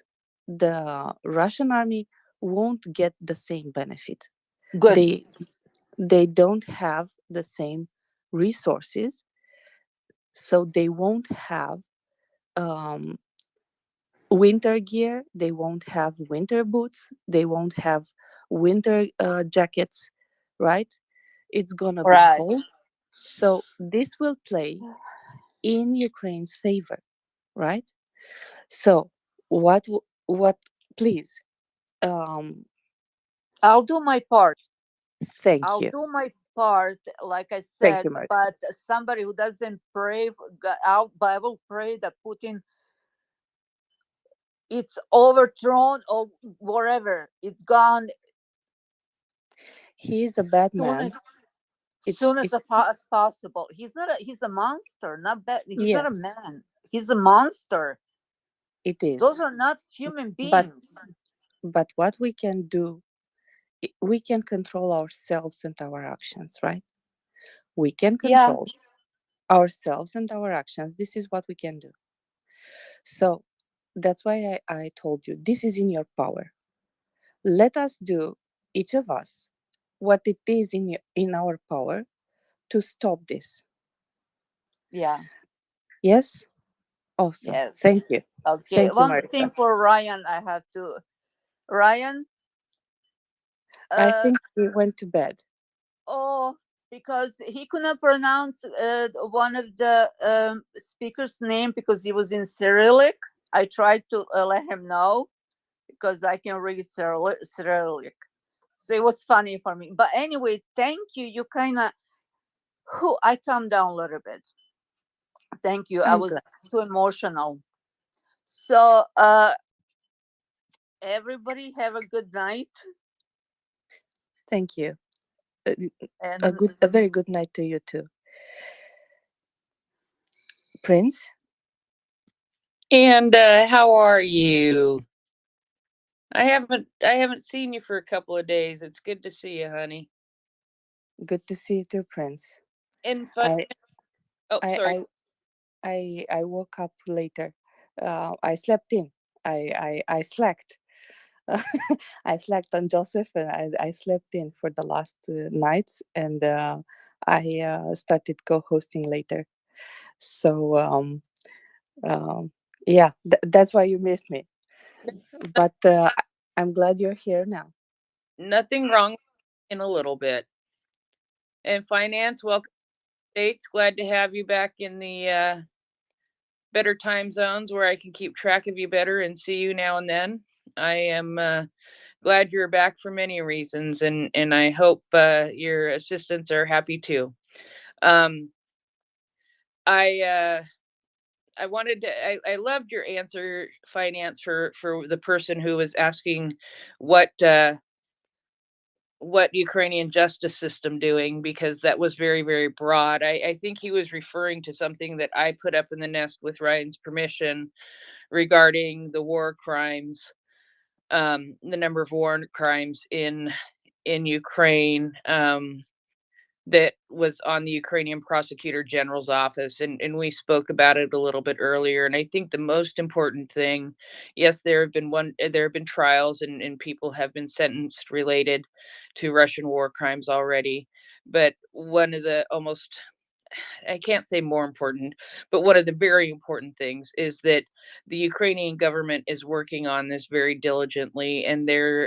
The Russian army won't get the same benefit. Good. They don't have the same resources, so they won't have winter gear, they won't have winter boots, they won't have winter jackets, right? It's gonna be Right. cold. So this will play in Ukraine's favor, right? So what please, um I'll do my part. thank I'll you. do my part, like I Thank said, you, Marissa. but somebody who doesn't pray, our Bible pray that Putin, it's overthrown or whatever, it's gone He is a bad soon man. as It's soon as, it's as possible. He's a monster, not bad. He's not a yes, man. He's a monster. it is. Those are not human But beings. what we can do, we can control ourselves and our actions, right? We can Yeah, control ourselves and our actions. This is what we can do. So that's why I told you this is in your power. Let us do, each of us, what it is in our power to stop this. yeah, Yes? Awesome. yes. Thank you. Okay. Thank you, One thing Marissa. for Ryan, I have to. Ryan, I uh, think he went to bed. oh, because he couldn't pronounce one of the speaker's name because he was in Cyrillic. I tried to let him know because I can read Cyrillic. So it was funny for me. But anyway, thank you. You kind of, who I calmed down a little bit. Thank you. I I'm glad. was too emotional. So everybody have a good night. Thank you. A And a very good night to you too. Prince, And how are you? I haven't seen you for a couple of days. It's good to see you, honey. good to see you too, Prince. And fun. I Oh, I sorry. I woke up later. I slept in. I slacked. I slacked on Joseph, and I slept in for the last nights, and I started co-hosting later. So yeah, that's why you missed me. But I'm glad you're here now. Nothing wrong in a little bit. And finance, welcome to the States. Glad to have you back in the better time zones where I can keep track of you better and see you now and then. I am glad you're back for many reasons, and I hope your assistants are happy too. Um, I I wanted to. I loved your answer, finance, for the person who was asking what Ukrainian justice system doing, because that was very, very broad. I think he was referring to something that I put up in the nest with Ryan's permission regarding the war crimes, the number of war crimes in Ukraine, that was on the Ukrainian prosecutor general's office, and we spoke about it a little bit earlier. And I think the most important thing, yes, there have been trials, and people have been sentenced related to Russian war crimes already, but one of the almost, I can't say more important, but one of the very important things is that the Ukrainian government is working on this very diligently. And there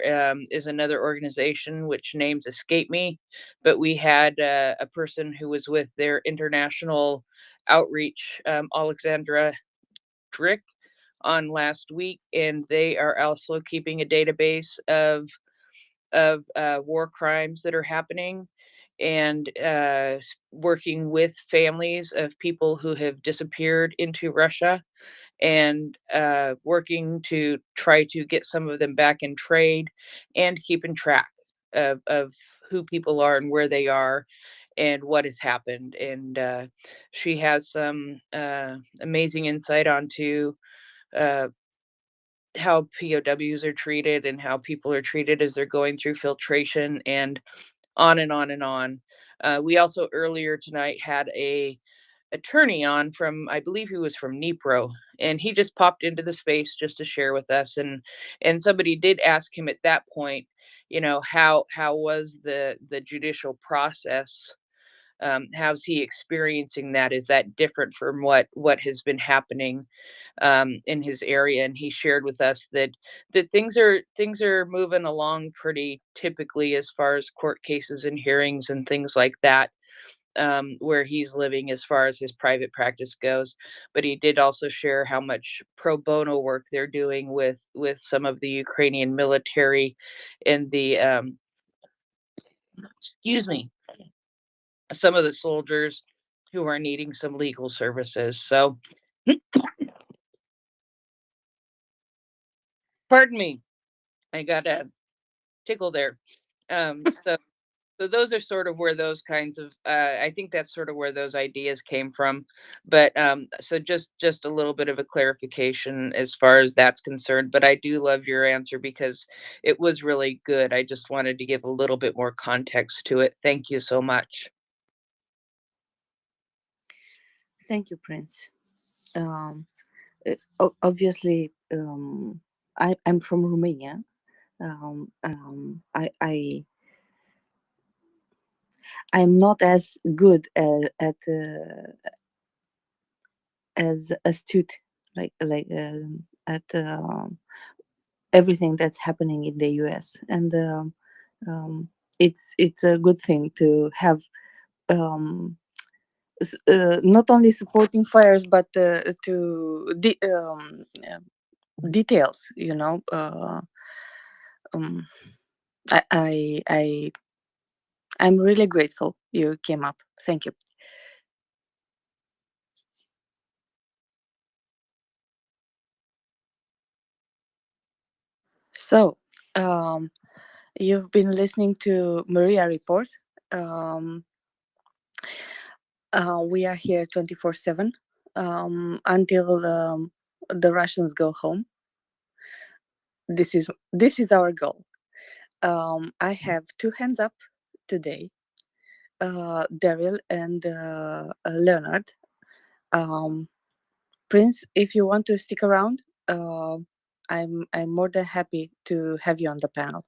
is another organization which names escape me, but we had a person who was with their international outreach, Alexandra Drick, on last week, and they are also keeping a database of war crimes that are happening, and working with families of people who have disappeared into Russia, and working to try to get some of them back in trade, and keeping track of who people are and where they are and what has happened. And she has some amazing insight onto uh, how POWs are treated and how people are treated as they're going through filtration, and on and on and on. We also earlier tonight had a attorney on from, I believe he was from Dnipro, and he just popped into the space just to share with us. And somebody did ask him at that point, how was the judicial process How's he experiencing that? Is that different from what has been happening in his area? And he shared with us that things are moving along pretty typically as far as court cases and hearings and things like that, where he's living as far as his private practice goes. But he did also share how much pro bono work they're doing with some of the Ukrainian military and the excuse me, some of the soldiers who are needing some legal services. So pardon me, I got a tickle there. So those are sort of where those kinds of I think that's sort of where those ideas came from. But so just a little bit of a clarification as far as that's concerned. But I do love your answer because it was really good. I just wanted to give a little bit more context to it. Thank you so much. Thank you, Prince. Obviously, I'm from Romania. I'm not as good as astute at everything that's happening in the US, and it's a good thing to have not only supporting fires but details. I'm really grateful you came up. Thank you. So, you've been listening to MriyaReport. We are here 24/7 until the Russians go home. This is our goal. I have 2 hands up today, Daryl and Leonard. Prince, if you want to stick around, I'm more than happy to have you on the panel.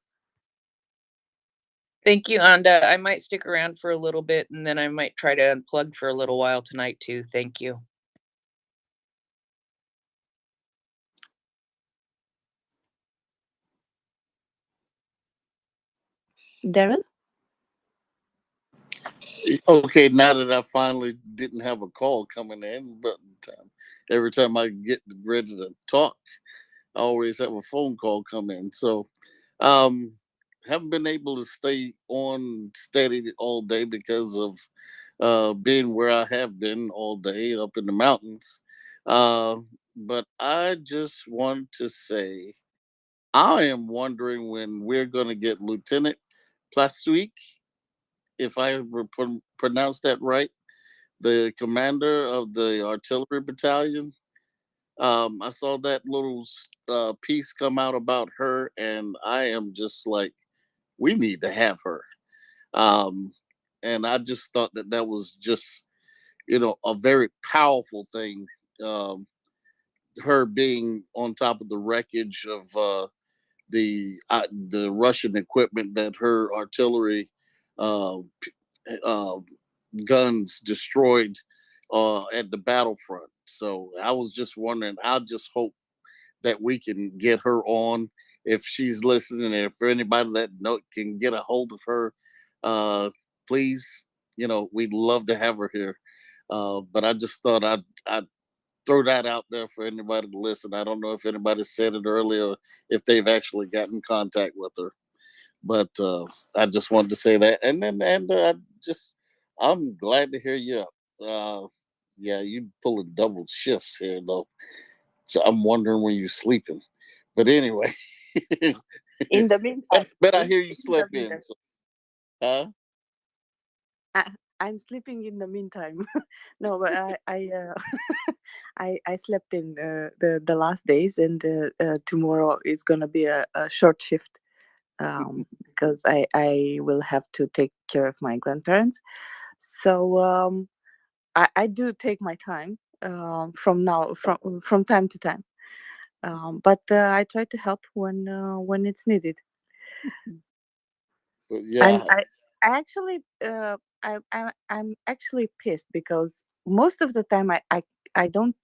Thank you, Anda. I might stick around for a little bit and then I might try to unplug for a little while tonight too. Thank you. Daryl? Okay, now that I finally didn't have a call coming in, but every time I get ready to talk, I always have a phone call come in. So, haven't been able to stay on steady all day because of being where I have been all day up in the mountains. But I just want to say, I am wondering when we're going to get Lieutenant Plasuik, if I pronounced that right, the commander of the artillery battalion. I saw that little piece come out about her, and I am just like, we need to have her. And I just thought that was just, a very powerful thing. Her being on top of the wreckage of the Russian equipment that her artillery uh, uh, guns destroyed at the battlefront. So I was just wondering. I just hope that we can get her on if she's listening. And if anybody that can get a hold of her, please. We'd love to have her here. But I just thought I'd throw that out there for anybody to listen. I don't know if anybody said it earlier, if they've actually got in contact with her. But I just wanted to say that, and I'm glad to hear you. Yeah, you pulling double shifts here though, so I'm wondering when you're sleeping. But anyway, In the meantime, but I hear you slept in. So, huh? I'm sleeping in the meantime. No, but I slept in the last days, and tomorrow is gonna be a short shift because I will have to take care of my grandparents. So I do take my time from time to time, but I try to help when it's needed. But yeah, actually, I'm actually pissed because most of the time I don't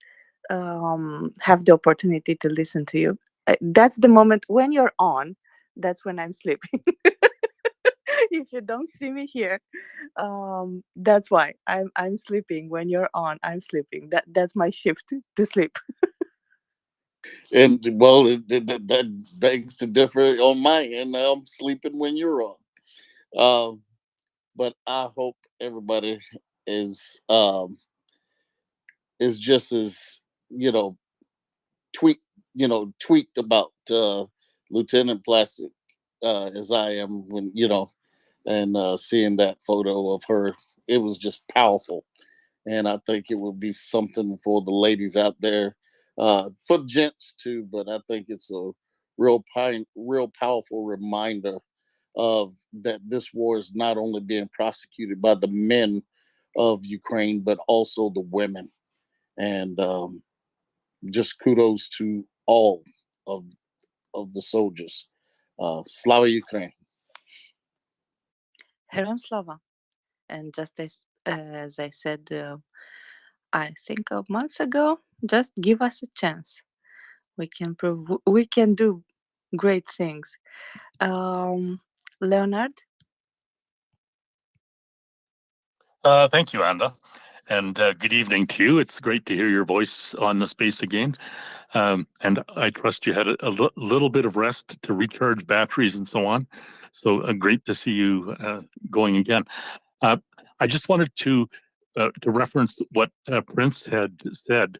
have the opportunity to listen to you. That's the moment when you're on. That's when I'm sleeping. If you don't see me here, that's why I'm sleeping. When you're on, I'm sleeping. That's my shift to sleep. And well, that begs to differ on my end. I'm sleeping when you're on. Um, but I hope everybody is um, is just as you know tweaked tweaked about Lieutenant Plastic as I am when and seeing that photo of her. It was just powerful, and I think it would be something for the ladies out there, for gents too. But I think it's a real powerful reminder of that this war is not only being prosecuted by the men of Ukraine, but also the women. And just kudos to all of the soldiers. Slava Ukraine. Herem Slava. And just as I said, I think a month ago, just give us a chance. We can prove we can do great things. Leonard. Thank you, Anna, and good evening to you. It's great to hear your voice on the space again. And I trust you had a little bit of rest to recharge batteries and so on. So great to see you going again. Uh, I just wanted to reference what Prince had said,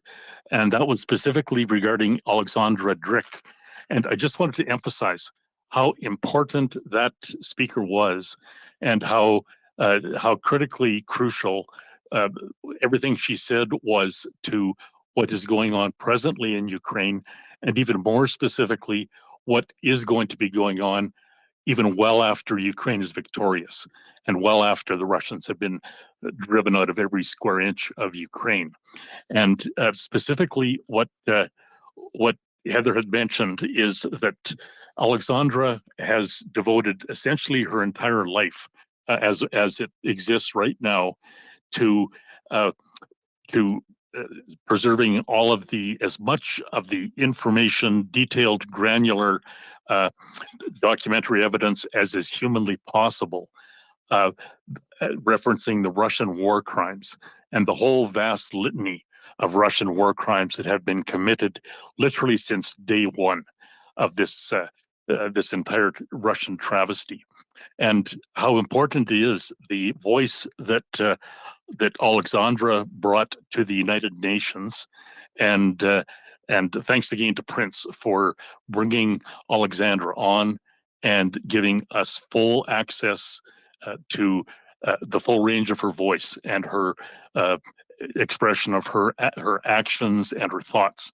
and that was specifically regarding Alexandra Drick. And I just wanted to emphasize how important that speaker was, and how critically crucial uh, everything she said was to what is going on presently in Ukraine, and even more specifically, what is going to be going on even well after Ukraine is victorious and well after the Russians have been driven out of every square inch of Ukraine. And specifically, what Heather had mentioned is that Alexandra has devoted essentially her entire life, as it exists right now, to uh, to preserving all of as much of the information, detailed, granular documentary evidence as is humanly possible, uh, referencing the Russian war crimes and the whole vast litany of Russian war crimes that have been committed literally since day one of this entire Russian travesty, and how important it is the voice that Alexandra brought to the United Nations, and thanks again to Prince for bringing Alexandra on and giving us full access to the full range of her voice and her uh, expression of her actions and her thoughts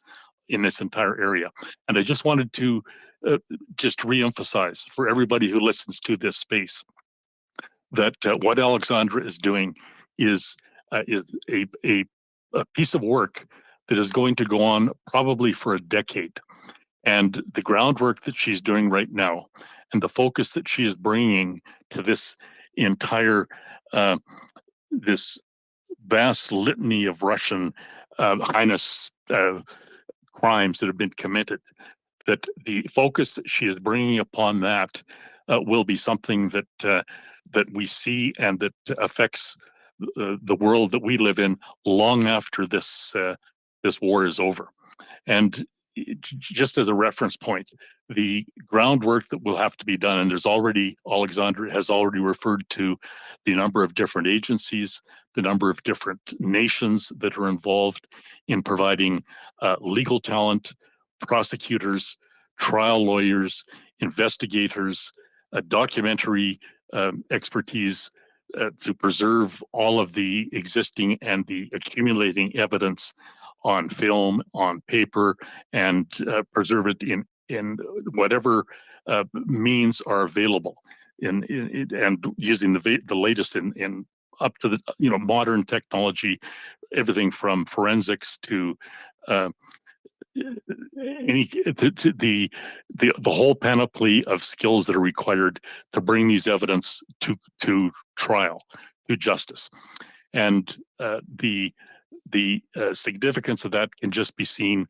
in this entire area. And I just wanted to just reemphasize for everybody who listens to this space that what Alexandra is doing is a piece of work that is going to go on probably for a decade. And the groundwork that she's doing right now, and the focus that she is bringing to this entire this vast litany of Russian heinous crimes that have been committed, that the focus that she is bringing upon that will be something that we see and that affects the world that we live in long after this war is over. And just as a reference point, the groundwork that will have to be done, and Alexandra has already referred to the number of different agencies, the number of different nations that are involved in providing legal talent, prosecutors, trial lawyers, investigators, documentary expertise to preserve all of the existing and the accumulating evidence on film, on paper, and preserve it in whatever means are available, and using the latest in up to the modern technology, everything from forensics to uh, the whole panoply of skills that are required to bring these evidence to trial, to justice. And the significance of that can just be seen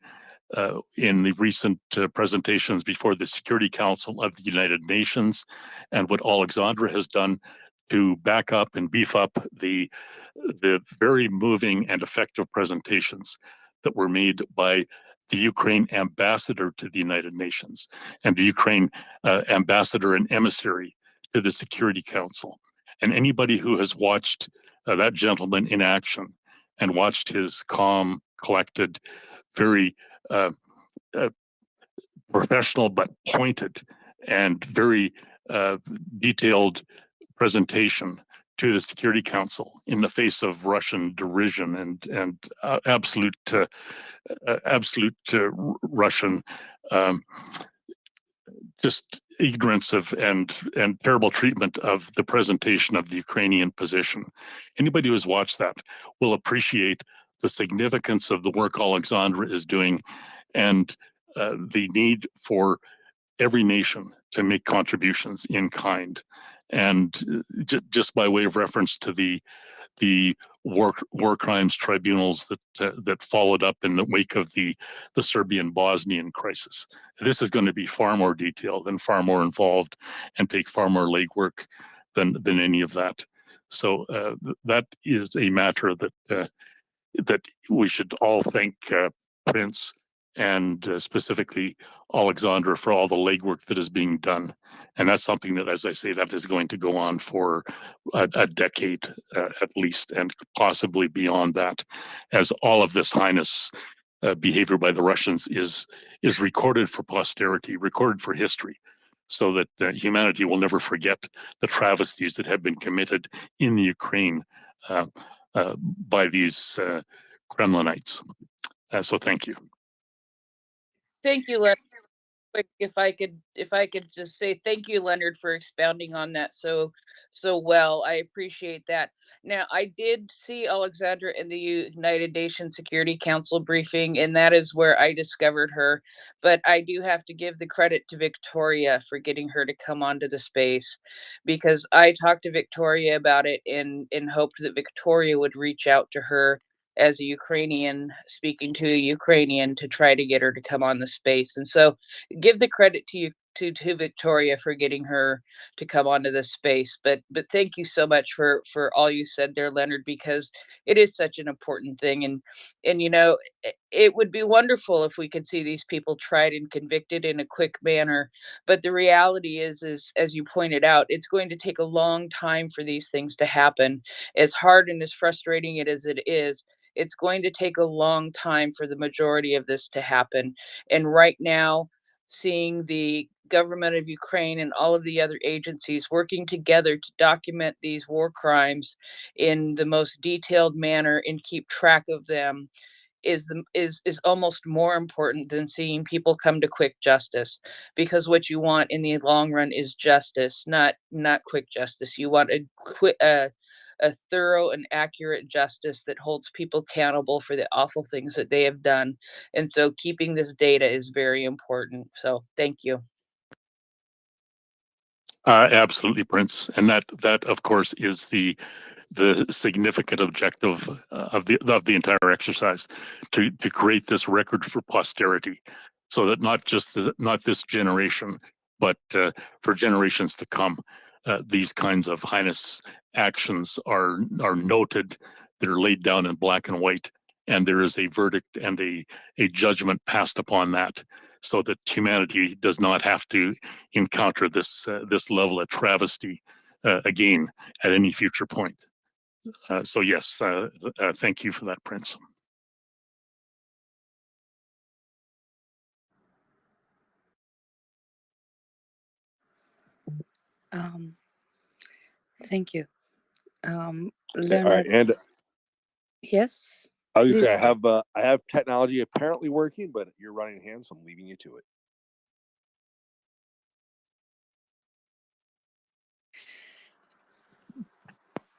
in the recent presentations before the Security Council of the United Nations, and what Alexandra has done to back up and beef up the very moving and effective presentations that were made by the Ukraine ambassador to the United Nations and the Ukraine ambassador and emissary to the Security Council. And anybody who has watched that gentleman in action and watched his calm, collected, very professional but pointed and very detailed presentation to the Security Council in the face of Russian derision and absolute Russian just ignorance of and terrible treatment of the presentation of the Ukrainian position. Anybody who has watched that will appreciate the significance of the work Alexandra is doing and the need for every nation to make contributions in kind. And just by way of reference to the war crimes tribunals that followed up in the wake of the Serbian Bosnian crisis. This is going to be far more detailed and far more involved and take far more legwork than any of that. So that is a matter that we should all thank Prince and specifically Alexandra for all the legwork that is being done. And that's something that, as I say, that is going to go on for a decade at least, and possibly beyond that, as all of this heinous behavior by the Russians is recorded for posterity, recorded for history, so that humanity will never forget the travesties that have been committed in the Ukraine by these Kremlinites. So thank you. Thank you, Leonard. If I could just say thank you, Leonard, for expounding on that so well. I appreciate that. Now, I did see Alexandra in the United Nations Security Council briefing, and that is where I discovered her. But I do have to give the credit to Victoria for getting her to come onto the space, because I talked to Victoria about it and hoped that Victoria would reach out to her as a Ukrainian speaking to a Ukrainian to try to get her to come on the space. And so give the credit to you to Victoria for getting her to come onto this space. But thank you so much for all you said there, Leonard, because it is such an important thing. And you know, it would be wonderful if we could see these people tried and convicted in a quick manner. But the reality is as you pointed out, it's going to take a long time for these things to happen. As hard and as frustrating it is, it's going to take a long time for the majority of this to happen. And right now, seeing the government of Ukraine and all of the other agencies working together to document these war crimes in the most detailed manner and keep track of them is almost more important than seeing people come to quick justice, because what you want in the long run is justice, not quick justice. You want a thorough and accurate justice that holds people accountable for the awful things that they have done. And so keeping this data is very important. So thank you. Absolutely, Prince. And that of course is the significant objective of the entire exercise, to create this record for posterity, so that not this generation, but for generations to come, these kinds of heinous actions are noted, they're laid down in black and white, and there is a verdict and a judgment passed upon that, so that humanity does not have to encounter this level of travesty again at any future point. So yes, thank you for that, Prince. Thank you, All Leonard. right, and Yes, I was gonna please. say I have technology apparently working, but you're running hands, so I'm leaving you to it.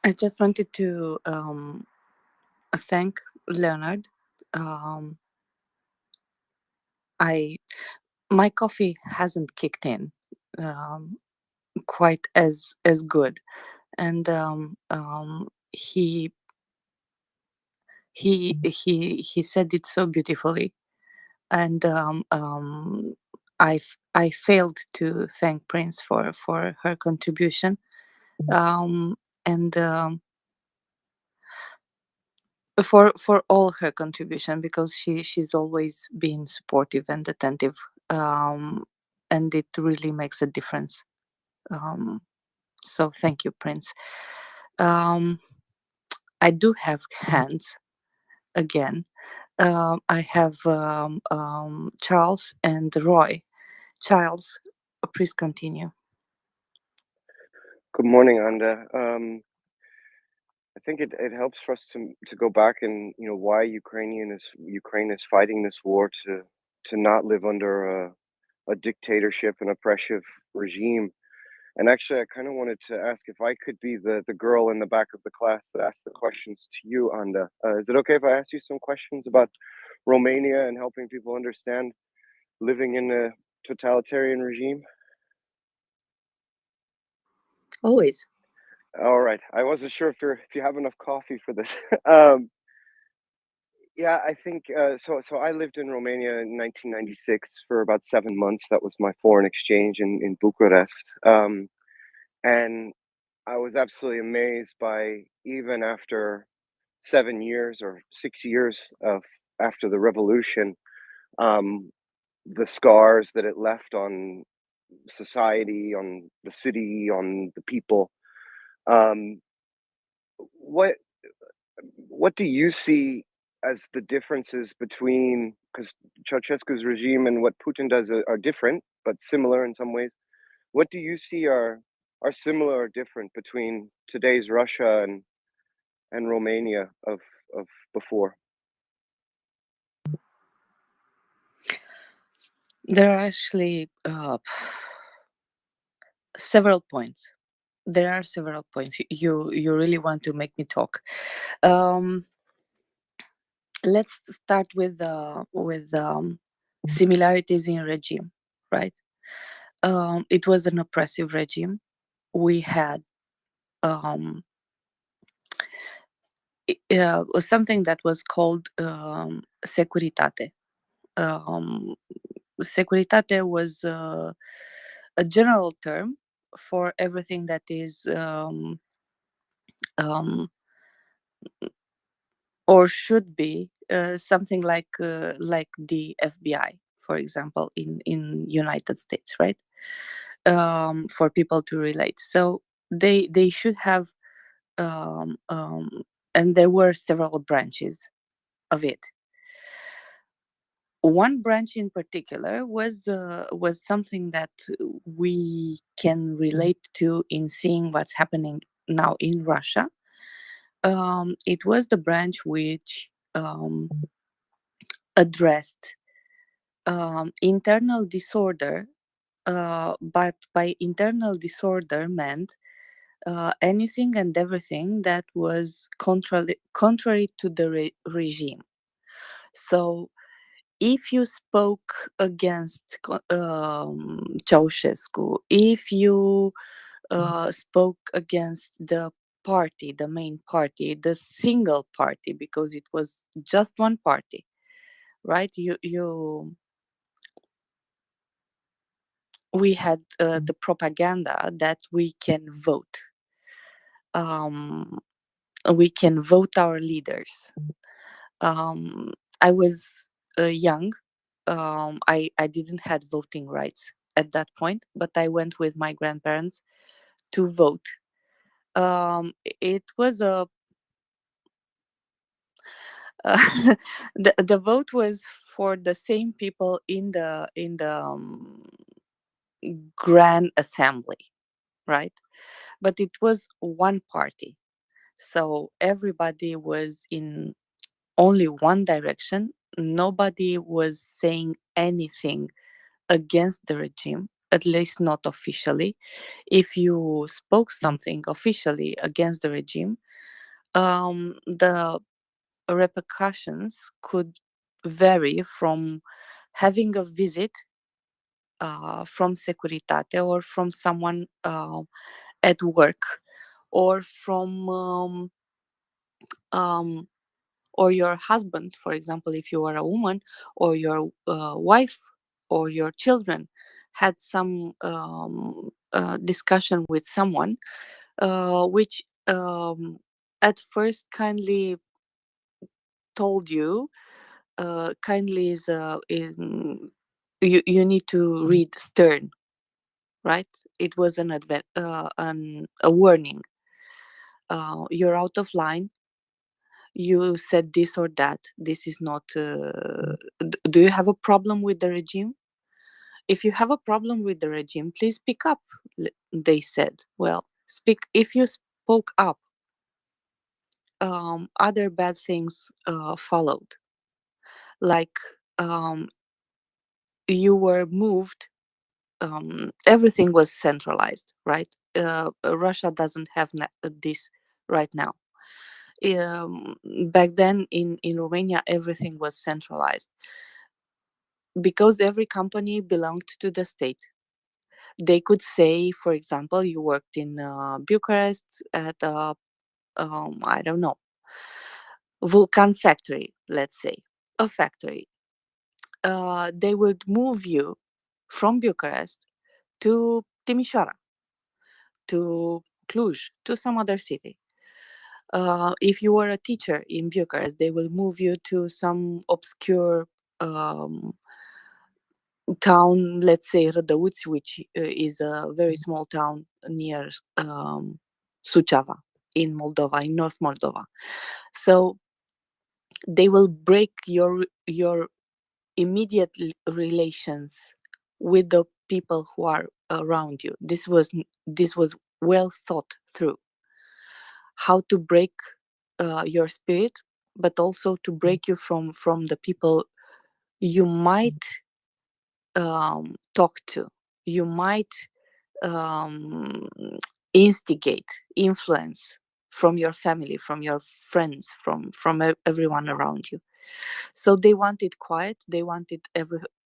I just wanted to thank Leonard My coffee hasn't kicked in quite as good, and he said it so beautifully, and I failed to thank Prince for her contribution, and for all her contribution, because she's always been supportive and attentive, and it really makes a difference. So thank you, Prince. I do have hands again. I have Charles and Roy. Charles, please continue. Good morning, Anda. I think it helps for us to go back and why Ukraine is fighting this war to not live under a dictatorship and oppressive regime. And actually, I kind of wanted to ask if I could be the girl in the back of the class that asked the questions to you, Anda. Is it okay if I ask you some questions about Romania and helping people understand living in a totalitarian regime? Always. All right. I wasn't sure if you have enough coffee for this. Yeah, I think so I lived in Romania in 1996 for about 7 months. That was my foreign exchange in Bucharest. And I was absolutely amazed by, even after 7 years or 6 years of after the revolution, the scars that it left on society, on the city, on the people. Um, what what do you see as the differences between, because Ceausescu's regime and what Putin does are different but similar in some ways? What do you see are similar or different between today's Russia and Romania of before? There are actually several points. There are several points. You really want to make me talk. Let's start with similarities in regime, right? It was an oppressive regime. We had something that was called securitate. Securitate was a general term for everything that is um, or should be something like the FBI, for example, in United States, right? For people to relate, so they should have, um, um, and there were several branches of it. One branch in particular was something that we can relate to in seeing what's happening now in Russia. It was the branch which addressed internal disorder, but by internal disorder meant anything and everything that was contrary to the regime. So if you spoke against Ceausescu, if you spoke against the party, the main party, the single party, because it was just one party, right? We had the propaganda that we can vote. We can vote our leaders. I was young. I didn't had voting rights at that point, but I went with my grandparents to vote. It was a the vote was for the same people in the Grand Assembly, right? But it was one party, so everybody was in only one direction. Nobody was saying anything against the regime, at least not officially. If you spoke something officially against the regime, the repercussions could vary from having a visit from Securitate or from someone at work, or from or your husband, for example, if you are a woman, or your wife or your children had some discussion with someone, which at first kindly told you, kindly is you need to read stern, right? It was a warning. You're out of line. You said this or that. This is not. Do you have a problem with the regime? If you have a problem with the regime, please speak up. They said. Well, speak. If you spoke up, other bad things followed. Like you were moved. Everything was centralized, right? Russia doesn't have this right now. Back then in Romania, everything was centralized because every company belonged to the state. They could say, for example, you worked in Bucharest at I don't know, Vulcan factory, let's say, a factory. They would move you from Bucharest to Timișoara, to Cluj, to some other city. If you were a teacher in Bucharest, they will move you to some obscure town, let's say Rădăuți, which is a very small town near Suceava in Moldova, in North Moldova. So they will break your immediate relations with the people who are around you. This was well thought through. How to break your spirit, but also to break you from the people you might talk to, you might instigate, influence from your family, from your friends, from everyone around you. So they wanted quiet. They wanted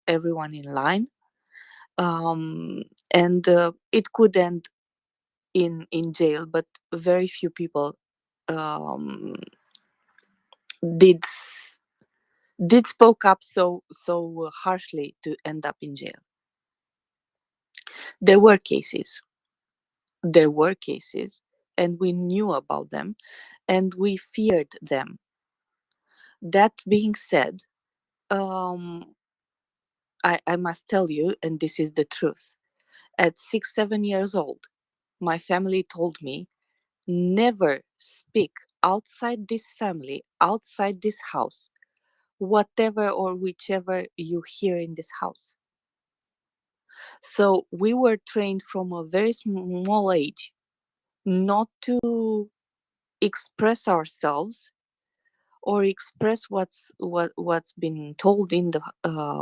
everyone in line, and it could end in jail. But very few people did spoke up so harshly to end up in jail. There were cases, and we knew about them, and we feared them. That being said, I must tell you, and this is the truth, at 6-7 years old, my family told me, never speak outside this family, outside this house, whatever or whichever you hear in this house. So we were trained from a very small age not to express ourselves or express what's been told in the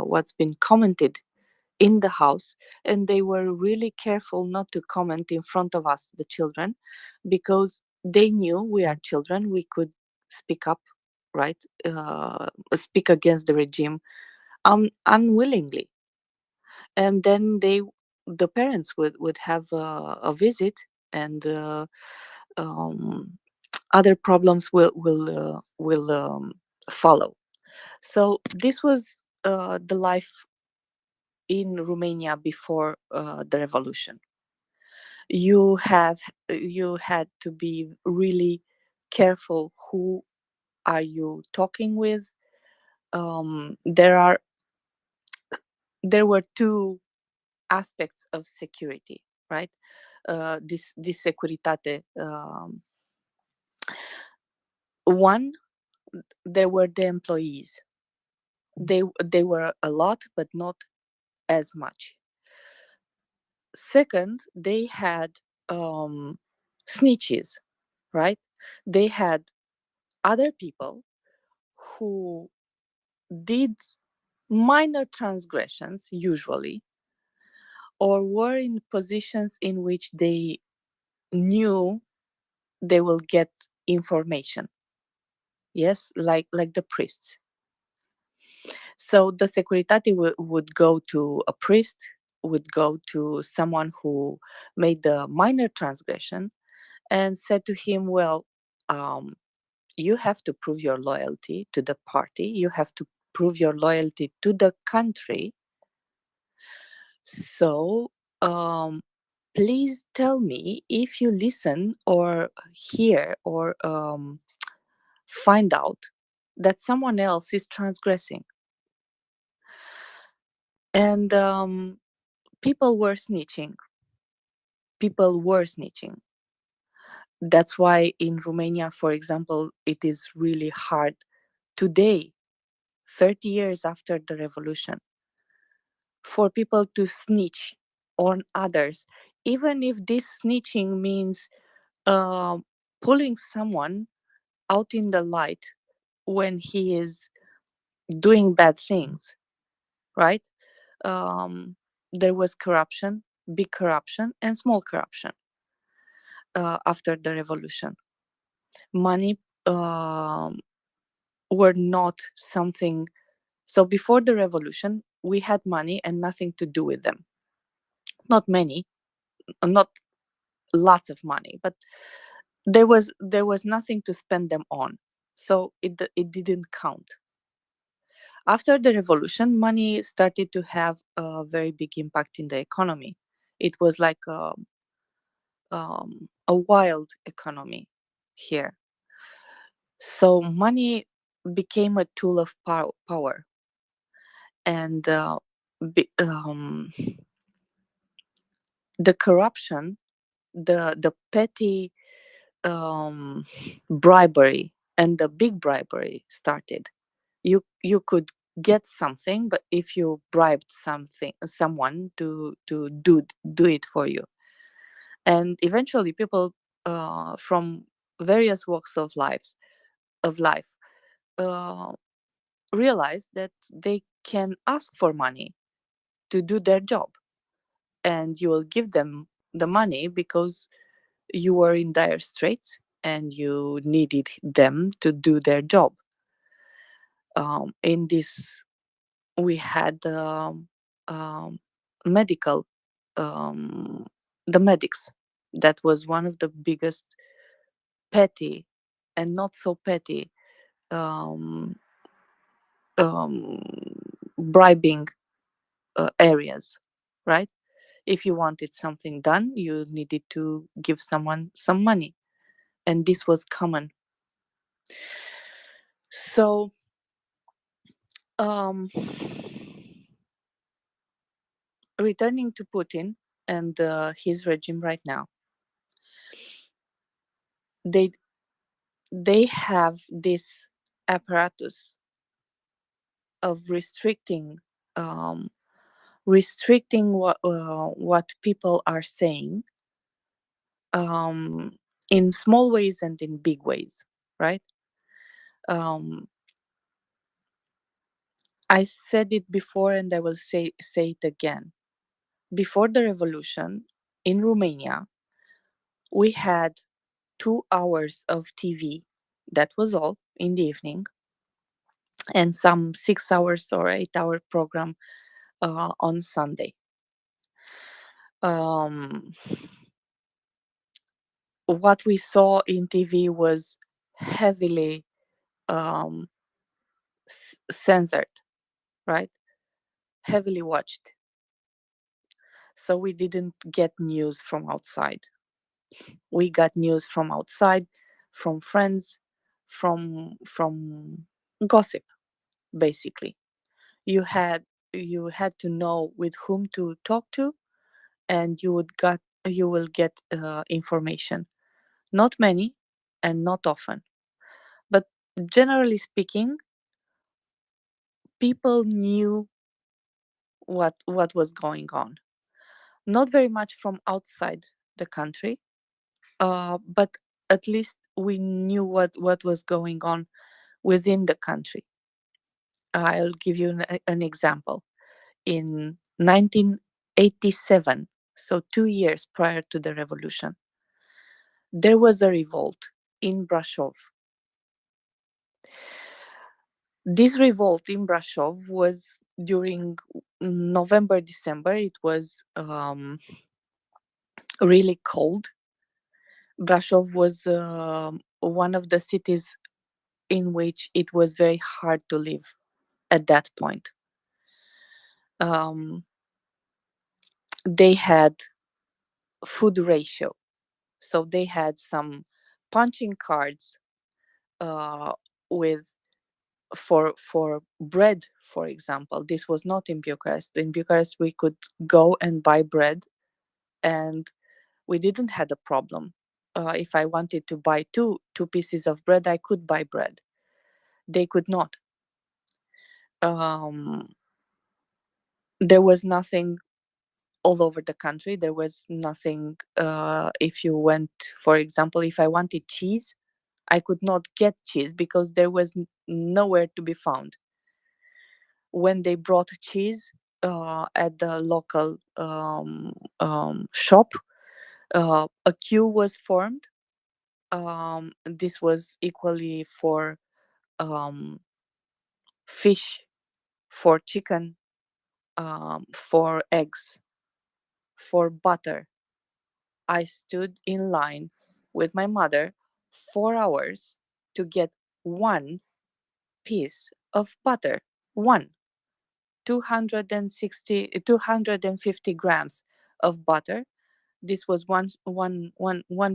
what's been commented in the house, and they were really careful not to comment in front of us, the children, because they knew we are children, we could speak up, right? Speak against the regime unwillingly, and then the parents would have a visit, and other problems will follow. So this was the life in Romania before the revolution. You had to be really careful who are you talking with. There were two aspects of security, right? This securitate. One, there were the employees. They were a lot, but not as much. Second, they had snitches, right? They had other people who did minor transgressions, usually, or were in positions in which they knew they will get information. Yes, like the priests. So the Securitate would go to a priest, would go to someone who made the minor transgression, and said to him, well, you have to prove your loyalty to the party, you have to prove your loyalty to the country. So please tell me if you listen or hear or find out that someone else is transgressing. And people were snitching. People were snitching. That's why in Romania, for example, it is really hard today, 30 years after the revolution, for people to snitch on others, even if this snitching means uh, pulling someone out in the light when he is doing bad things, right? There was corruption, big corruption, and small corruption after the revolution. Money were not something. So before the revolution, we had money and nothing to do with them. Not many, not lots of money, but there was nothing to spend them on. So it didn't count. After the revolution, money started to have a very big impact in the economy. It was like a wild economy here. So money became a tool of power. And the corruption, the petty bribery and the big bribery started. You could get something, but if you bribed someone to do it for you, and eventually people from various walks of life uh, realize that they can ask for money to do their job, and you will give them the money because you were in dire straits and you needed them to do their job. In this, we had medical, um, the medics. That was one of the biggest petty and not so petty um, um, bribing areas, right? If you wanted something done, you needed to give someone some money, and this was common. So returning to Putin and his regime right now, they have this apparatus of restricting what people are saying, in small ways and in big ways, right? I said it before and I will say it again. Before the revolution in Romania, we had 2 hours of TV. That was all in the evening, and some 6 hours or 8 hour program on Sunday. What we saw in TV was heavily censored, right? Heavily watched. So we didn't get news from outside. We got news from outside, from friends, from gossip, basically. You had to know with whom to talk to, and you will get information. Not many and not often, but generally speaking, people knew what was going on. Not very much from outside the country, but at least we knew what was going on within the country. I'll give you an example. In 1987, so 2 years prior to the revolution, there was a revolt in Brasov. This revolt in Brasov was during November, December. It was really cold. Brasov was one of the cities in which it was very hard to live at that point. They had food ratio. So they had some punching cards with for bread, for example. This was not in Bucharest. In Bucharest, we could go and buy bread, and we didn't had a problem. If I wanted to buy two pieces of bread, I could buy bread. They could not. There was nothing all over the country. There was nothing. If you went, for example, if I wanted cheese, I could not get cheese because there was nowhere to be found. When they brought cheese at the local shop, a queue was formed. This was equally for fish, for chicken, for eggs, for butter. I stood in line with my mother 4 hours to get one piece of butter. One. 250 grams of butter. This was one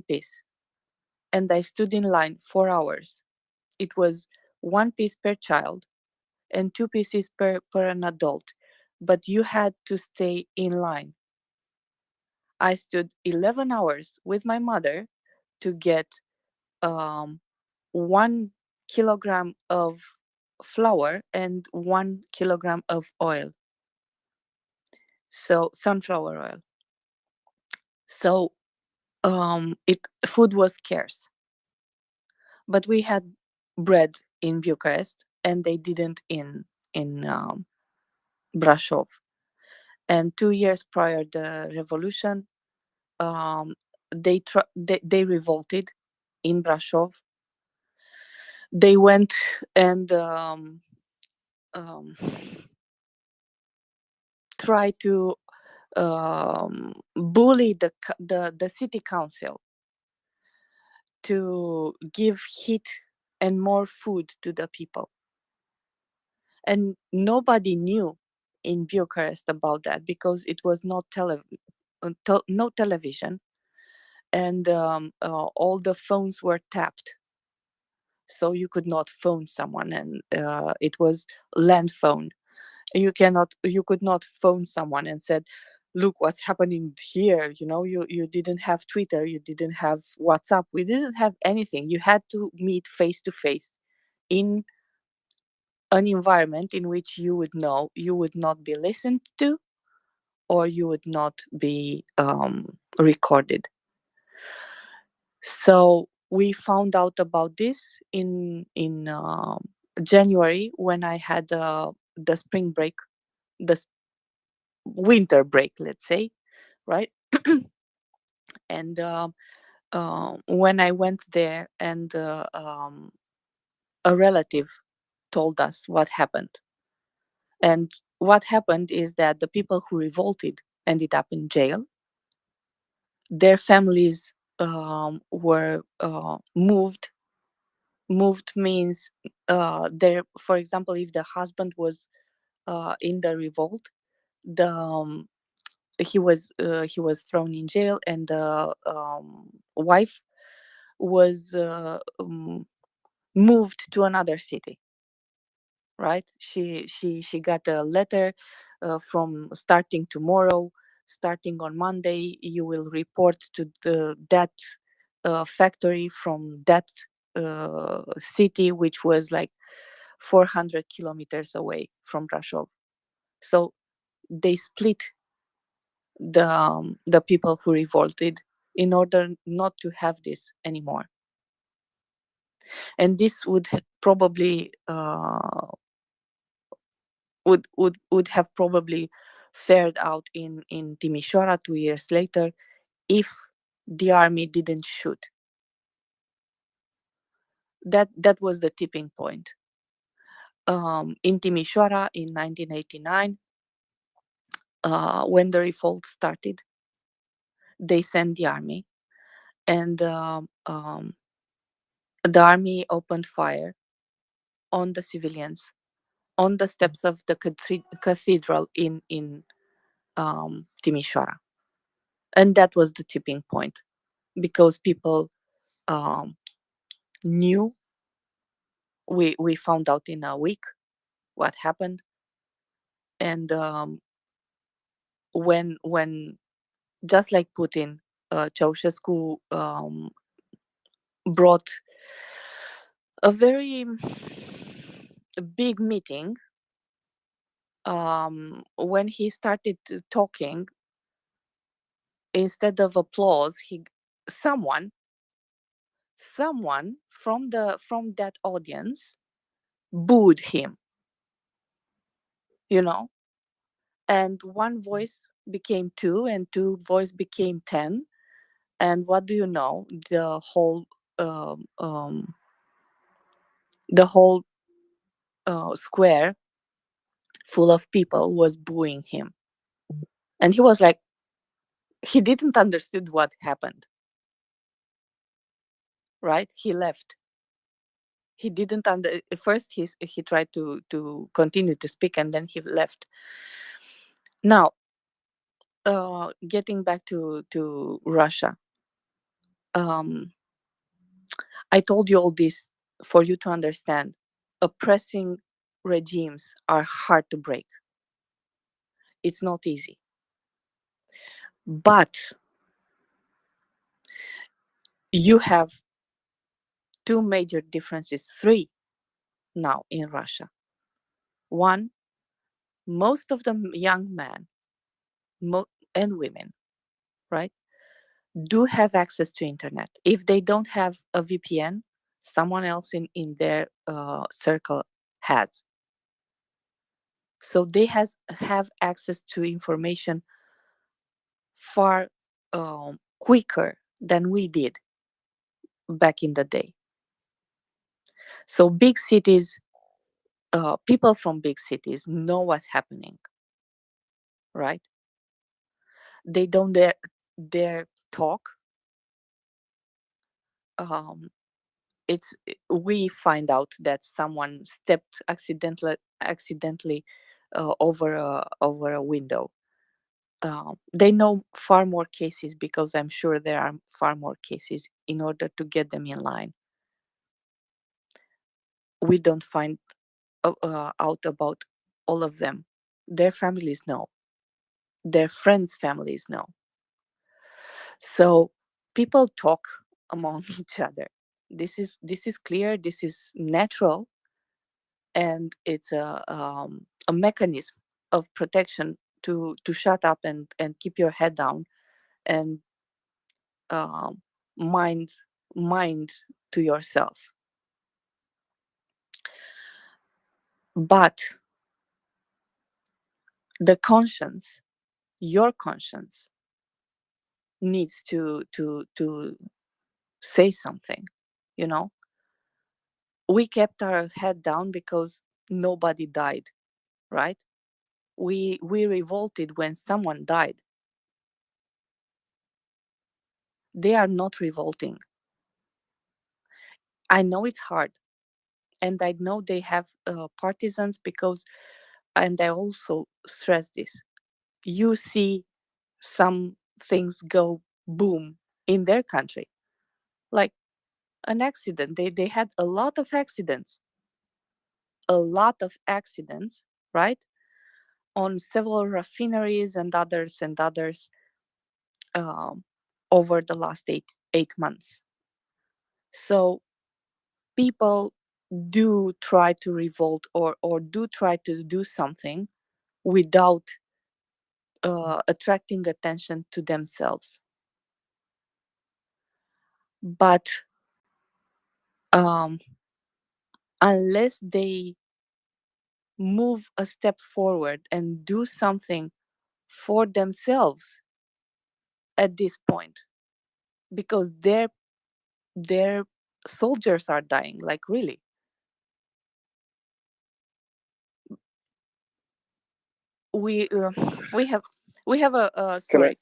piece. And I stood in line 4 hours. It was one piece per child and two pieces per an adult. But you had to stay in line. I stood 11 hours with my mother to get 1 kilogram of flour and 1 kilogram of oil. So sunflower oil. So food was scarce. But we had bread in Bucharest, and they didn't in Brasov. And 2 years prior the revolution, they revolted in Brasov. They went and tried to bully the city council to give heat and more food to the people. And nobody knew in Bucharest about that because it was not no television, and all the phones were tapped, so you could not phone someone, and it was land phone. You could not phone someone and said, look what's happening here. You didn't have Twitter, you didn't have WhatsApp, we didn't have anything. You had to meet face to face in an environment in which you would know you would not be listened to, or you would not be recorded. So we found out about this in January, when I had the spring break, the winter break, let's say, right? And when I went there, and a relative told us what happened. And what happened is that the people who revolted ended up in jail. Their families were moved. Moved means for example, if the husband was in the revolt, the he was thrown in jail, and the wife was moved to another city. Right? She got a letter from starting tomorrow, starting on Monday, you will report to that factory from that city, which was like 400 kilometers away from Brasov. So they split the people who revolted in order not to have this anymore. And this would probably would have probably fared out in Timișoara 2 years later if the army didn't shoot. That was the tipping point. in Timișoara in 1989, when the revolt started, they sent the army, and the army opened fire on the civilians on the steps of the cathedral in Timișoara. And that was the tipping point, because people knew. We found out in a week what happened, and when just like Putin, Ceausescu brought a very big meeting. When he started talking, instead of applause, someone from that audience booed him, and one voice became two, and two voice became 10, and what do you know, the whole square full of people was booing him, and he was like, he didn't understood what happened, right? He left. He didn't first he tried to continue to speak, and then he left. Now, getting back to Russia, I told you all this for you to understand. Oppressing regimes are hard to break. It's not easy. But you have two major differences, three now in Russia. One, most of the young men and women, right, do have access to internet. If they don't have a VPN, someone else in their circle has. So they have access to information far quicker than we did back in the day. So big cities, people from big cities know what's happening, right? They don't dare talk. We find out that someone stepped accidentally over a window. They know far more cases, because I'm sure there are far more cases, in order to get them in line. We don't find out about all of them. Their families know. Their friends' families know. So people talk among each other. This is clear. This is natural, and it's a mechanism of protection to shut up and keep your head down, and mind to yourself. But the conscience, your conscience, needs to say something. We kept our head down because nobody died, right? We revolted when someone died. They are not revolting. I know it's hard, and I know they have partisans, because, and I also stress this, you see some things go boom in their country, like an accident. They had a lot of accidents, right, on several refineries and others over the last eight months. So people do try to revolt, or do try to do something without attracting attention to themselves. But unless they move a step forward and do something for themselves at this point, because their soldiers are dying, like, really, we uh, we have we have a Can I? sorry.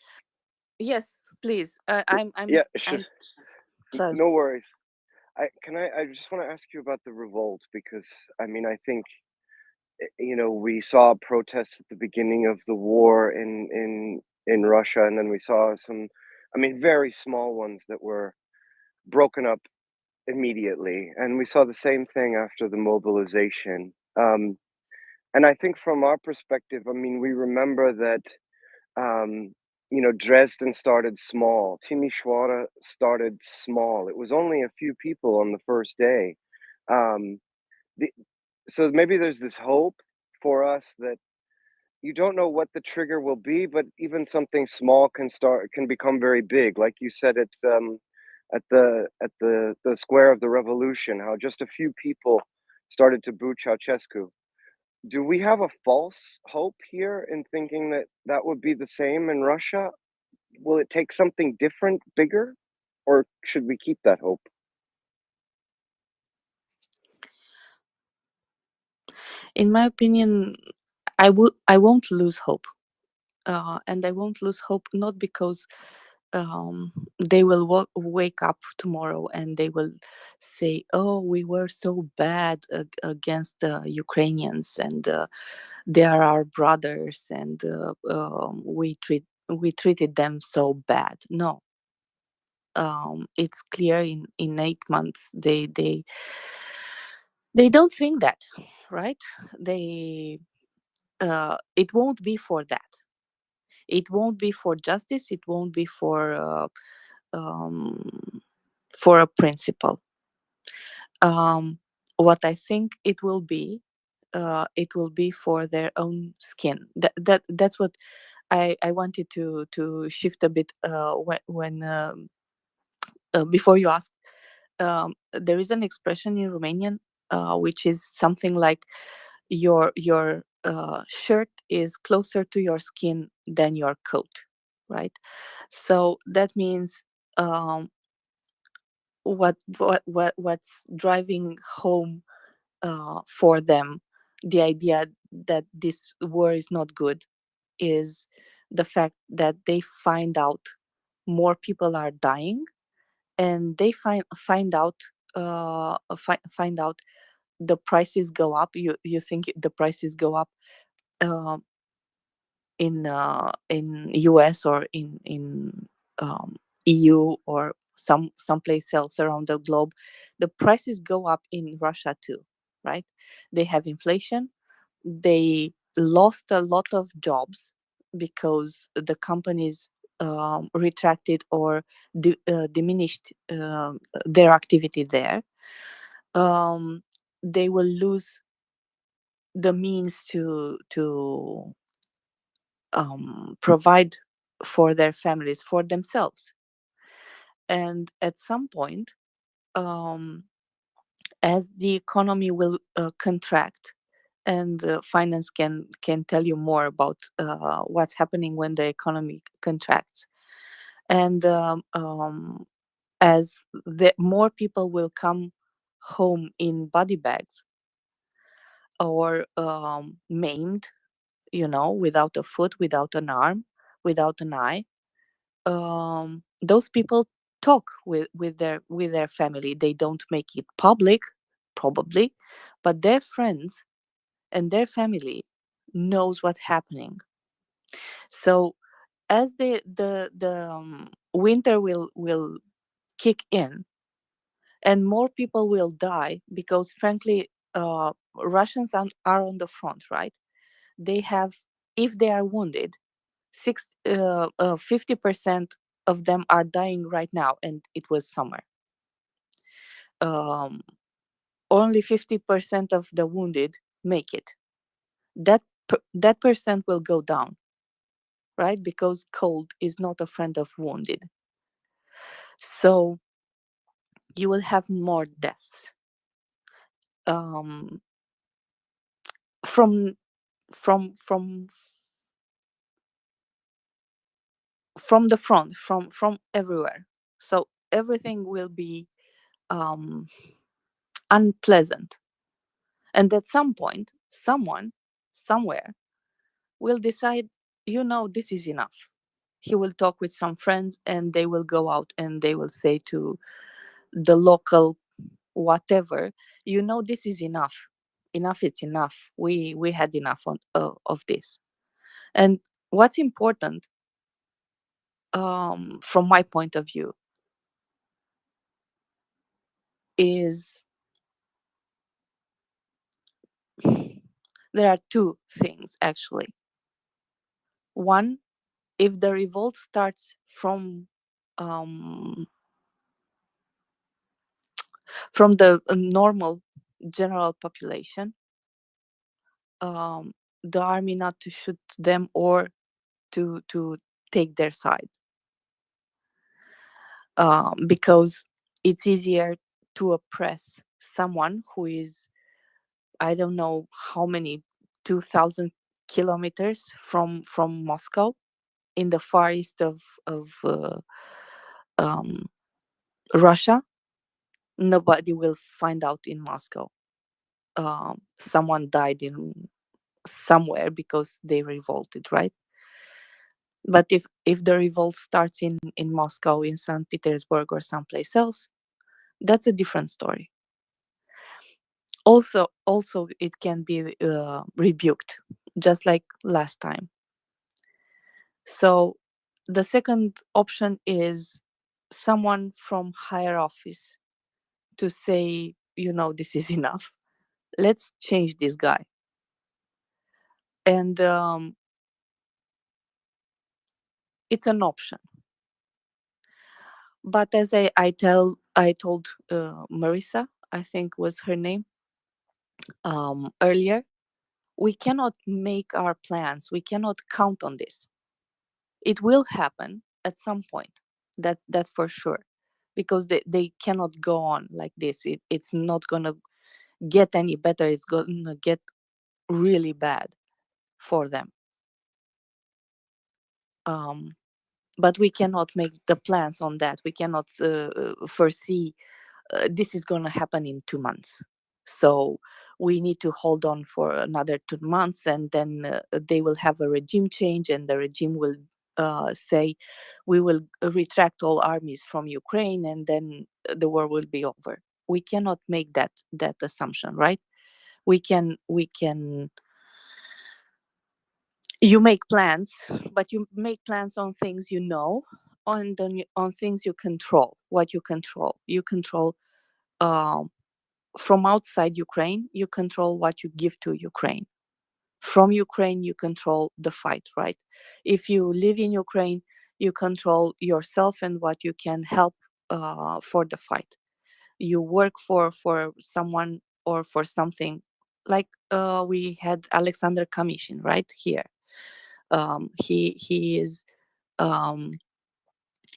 Yes, please. Yeah, sure. I'm trans. No worries. I just want to ask you about the revolt because I mean I think we saw protests at the beginning of the war in Russia, and then we saw some, I mean, very small ones that were broken up immediately, and we saw the same thing after the mobilization. And I think from our perspective, I mean, we remember that Dresden started small. Timisoara started small. It was only a few people on the first day. Um, the, so maybe there's this hope for us that you don't know what the trigger will be, but even something small can become very big. Like you said, at the square of the revolution, how just a few people started to boo Ceausescu. Do we have a false hope here in thinking that that would be the same in Russia? Will it take something different, bigger, or should we keep that hope? In my opinion, I won't lose hope. And I won't lose hope not because they will wake up tomorrow and they will say, "Oh, we were so bad against the Ukrainians, and they are our brothers, and we treated them so bad." No, it's clear in 8 months they don't think that, right? They it won't be for that. It won't be for justice. It won't be um, for a principle. Um, what I think it will be for their own skin. That's what I wanted to shift a bit when before you ask. There is an expression in Romanian which is something like your shirt is closer to your skin than your coat, right? So that means um, what's driving home for them the idea that this war is not good is the fact that they find out more people are dying, and they find out the prices go up. You think the prices go up uh, in US or in um, EU or someplace else around the globe. The prices go up in Russia too, right? They have inflation. They lost a lot of jobs because the companies retracted or diminished their activity there. Um, they will lose the means to provide for their families, for themselves. And at some point, um, as the economy will contract, and finance can tell you more about what's happening when the economy contracts, and as the more people will come home in body bags or maimed, without a foot, without an arm, without an eye, those people talk with their family. They don't make it public, probably, but their friends and their family knows what's happening. So as the winter will kick in, and more people will die because, frankly, Russians are on the front, right? They have, if they are wounded, 50% of them are dying right now, and it was summer. Um, Only 50% of the wounded make it. That percent will go down, right? Because cold is not a friend of wounded. So you will have more deaths um, from from from from the front, from everywhere. So everything will be um, unpleasant, and at some point, someone somewhere will decide, this is enough. He will talk with some friends and they will go out and they will say to the local whatever, this is enough. Enough, it's enough. We had enough of this. And what's important, from my point of view, is there are two things actually. One, if the revolt starts from the normal general population, the army not to shoot them or to take their side, because it's easier to oppress someone who is, I don't know how many, 2,000 kilometers from Moscow, in the far east of um, Russia. Nobody will find out in Moscow. Someone died in somewhere because they revolted, right? But if the revolt starts in Moscow, in St. Petersburg, or someplace else, that's a different story. Also, it can be rebuked, just like last time. So the second option is someone from higher office to say, this is enough. Let's change this guy. And it's an option. But as I told Marissa, I think was her name, earlier, we cannot make our plans. We cannot count on this. It will happen at some point. That's for sure, because they cannot go on like this. It's not gonna get any better. It's gonna get really bad for them. But we cannot make the plans on that. We cannot foresee this is going to happen in 2 months. So we need to hold on for another 2 months, and then they will have a regime change, and the regime will say, we will retract all armies from Ukraine, and then the war will be over. We cannot make that assumption, right? We can you make plans, but you make plans on things on things you control. What you control from outside Ukraine, you control what you give to Ukraine. From Ukraine, you control the fight, right? If you live in Ukraine, you control yourself and what you can help for the fight. You work for someone or for something, like we had Alexander Kamishin right here. He is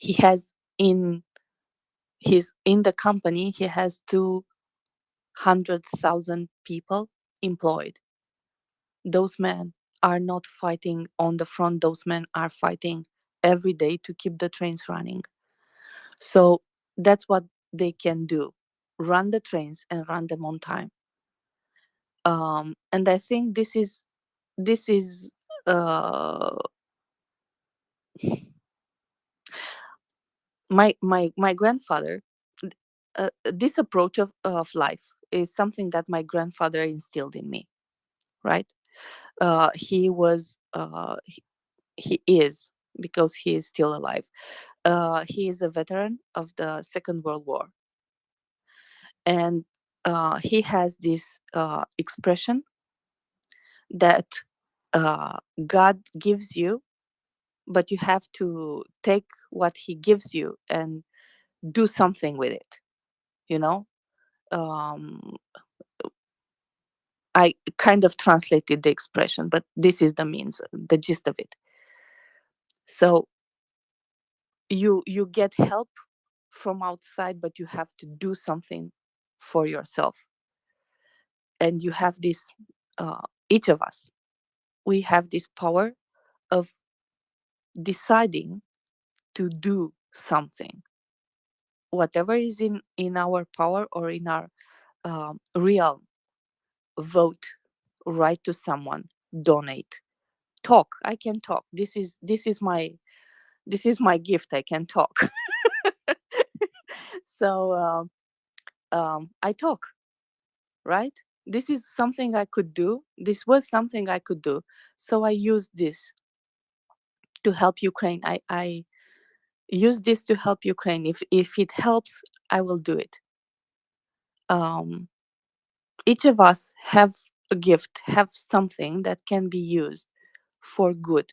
he has in the company, he has 200,000 people employed. Those men are not fighting on the front. Those men are fighting every day to keep the trains running. So that's what they can do: run the trains and run them on time. And I think this is my grandfather. This approach of life is something that my grandfather instilled in me, right? He was he is, because he is still alive, he is a veteran of the Second World War, and he has this expression that God gives you, but you have to take what he gives you and do something with it, you know. um, I kind of translated the expression, but this is the gist of it. So you get help from outside, but you have to do something for yourself. And you have this, each of us, we have this power of deciding to do something, whatever is in our power or in our realm. Vote, write to someone, donate, talk. I can talk. This is my gift. I can talk. So I talk, right? This is something I could do. This was something I could do. So I used this to help Ukraine. I use this to help Ukraine. If it helps, I will do it. Each of us have a gift, have something that can be used for good,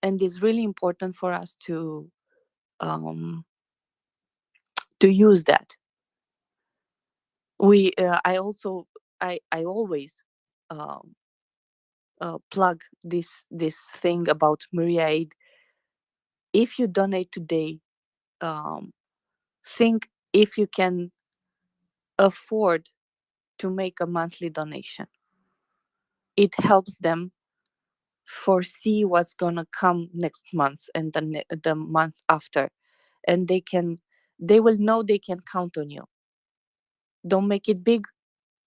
and it's really important for us to use that. I also I always um, plug this thing about MriyaAid. If you donate today, um, think if you can afford to make a monthly donation. It helps them foresee what's gonna come next month and the months after, and they will know they can count on you. Don't make it big,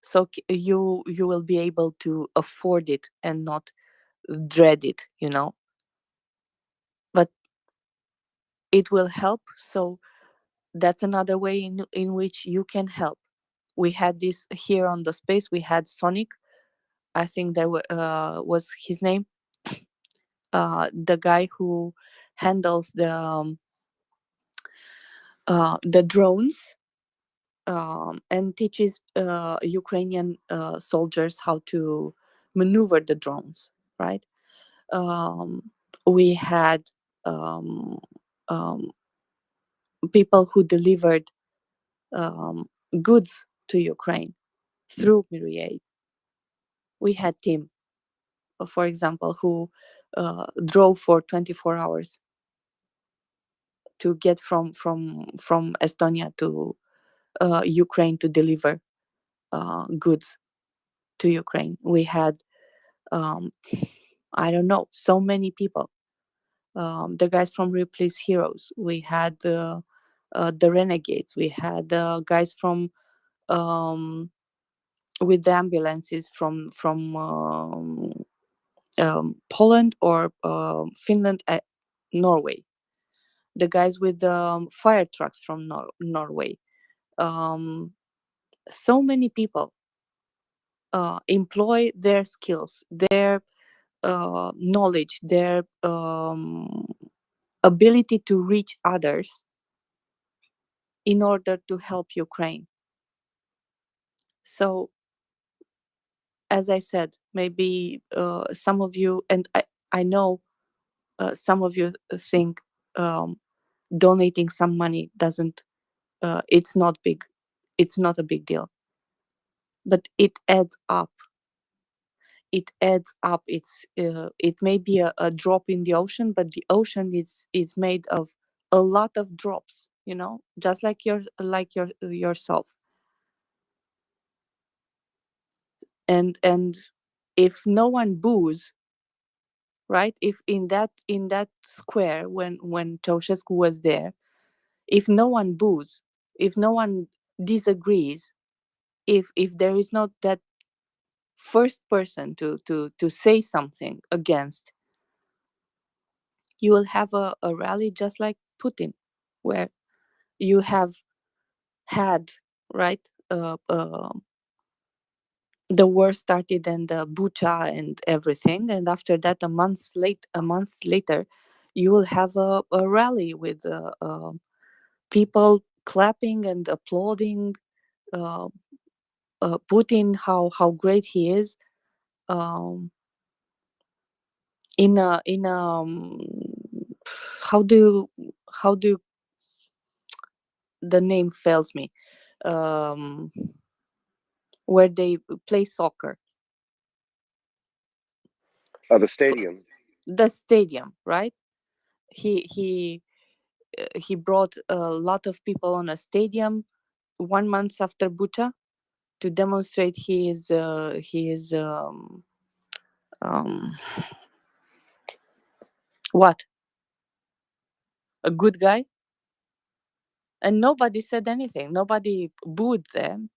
so you will be able to afford it and not dread it, but it will help. So that's another way in which you can help. We had this here on the space. We had Sonic, I think that was his name, the guy who handles the drones, and teaches Ukrainian soldiers how to maneuver the drones, right? We had um, um, people who delivered goods to Ukraine through MriyaAid. We had Tim, for example, who drove for 24 hours to get from Estonia to Ukraine to deliver goods to Ukraine. We had I don't know, so many people. The guys from Ripley's Heroes. We had the Renegades. We had the guys from with the ambulances from Poland or Finland, Norway. The guys with fire trucks from Norway. So many people employ their skills, their knowledge, their ability to reach others in order to help Ukraine. So, as I said, maybe some of you, and I know some of you think donating some money doesn't, it's not big. It's not a big deal. But it adds up. It adds up. It may be a drop in the ocean, but the ocean is made of a lot of drops, just like yourself. And if no one boos, right? If in that square when Ceausescu was there, if no one boos, if no one disagrees, if there is not that first person to say something against, you will have a rally just like Putin, where you have had, right, the war started and the Bucha and everything, and after that a month later you will have a rally with people clapping and applauding Putin, how great he is, in a how do the name fails me, where they play soccer. The stadium. The stadium, right? He brought a lot of people on a stadium 1 month after Bucha to demonstrate he is what, a good guy, and nobody said anything. Nobody booed them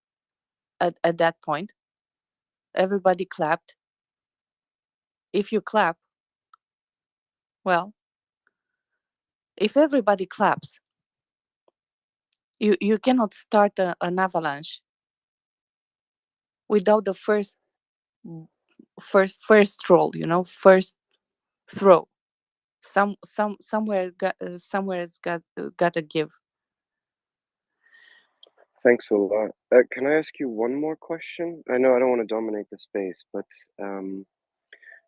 at that point. Everybody clapped. If you clap, Well, if everybody claps, you cannot start an avalanche without the first roll, first throw. Somewhere it's gotta give. Thanks a lot. Can I ask you one more question? I know I don't want to dominate the space, but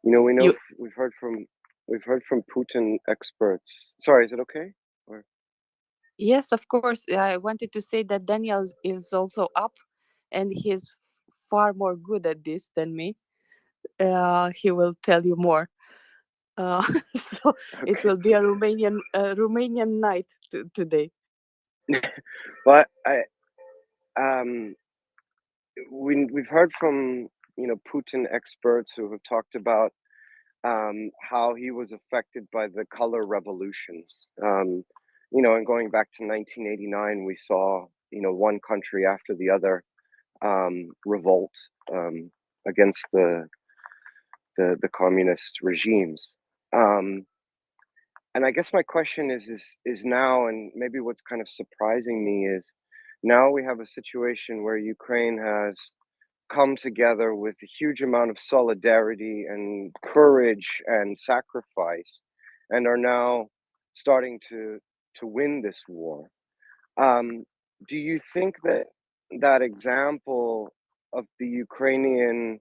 we know You we've heard from Putin experts. Sorry, is it okay? Or Yes, of course. I wanted to say that Daniel is also up, and he's far more good at this than me. He will tell you more. So it okay. will be a Romanian night today. But um we've heard from Putin experts who have talked about how he was affected by the color revolutions. And going back to 1989, we saw one country after the other revolt against the communist regimes. And I guess my question is now, and maybe what's kind of surprising me is now we have a situation where Ukraine has come together with a huge amount of solidarity and courage and sacrifice, and are now starting to win this war. Do you think that that example of the Ukrainian,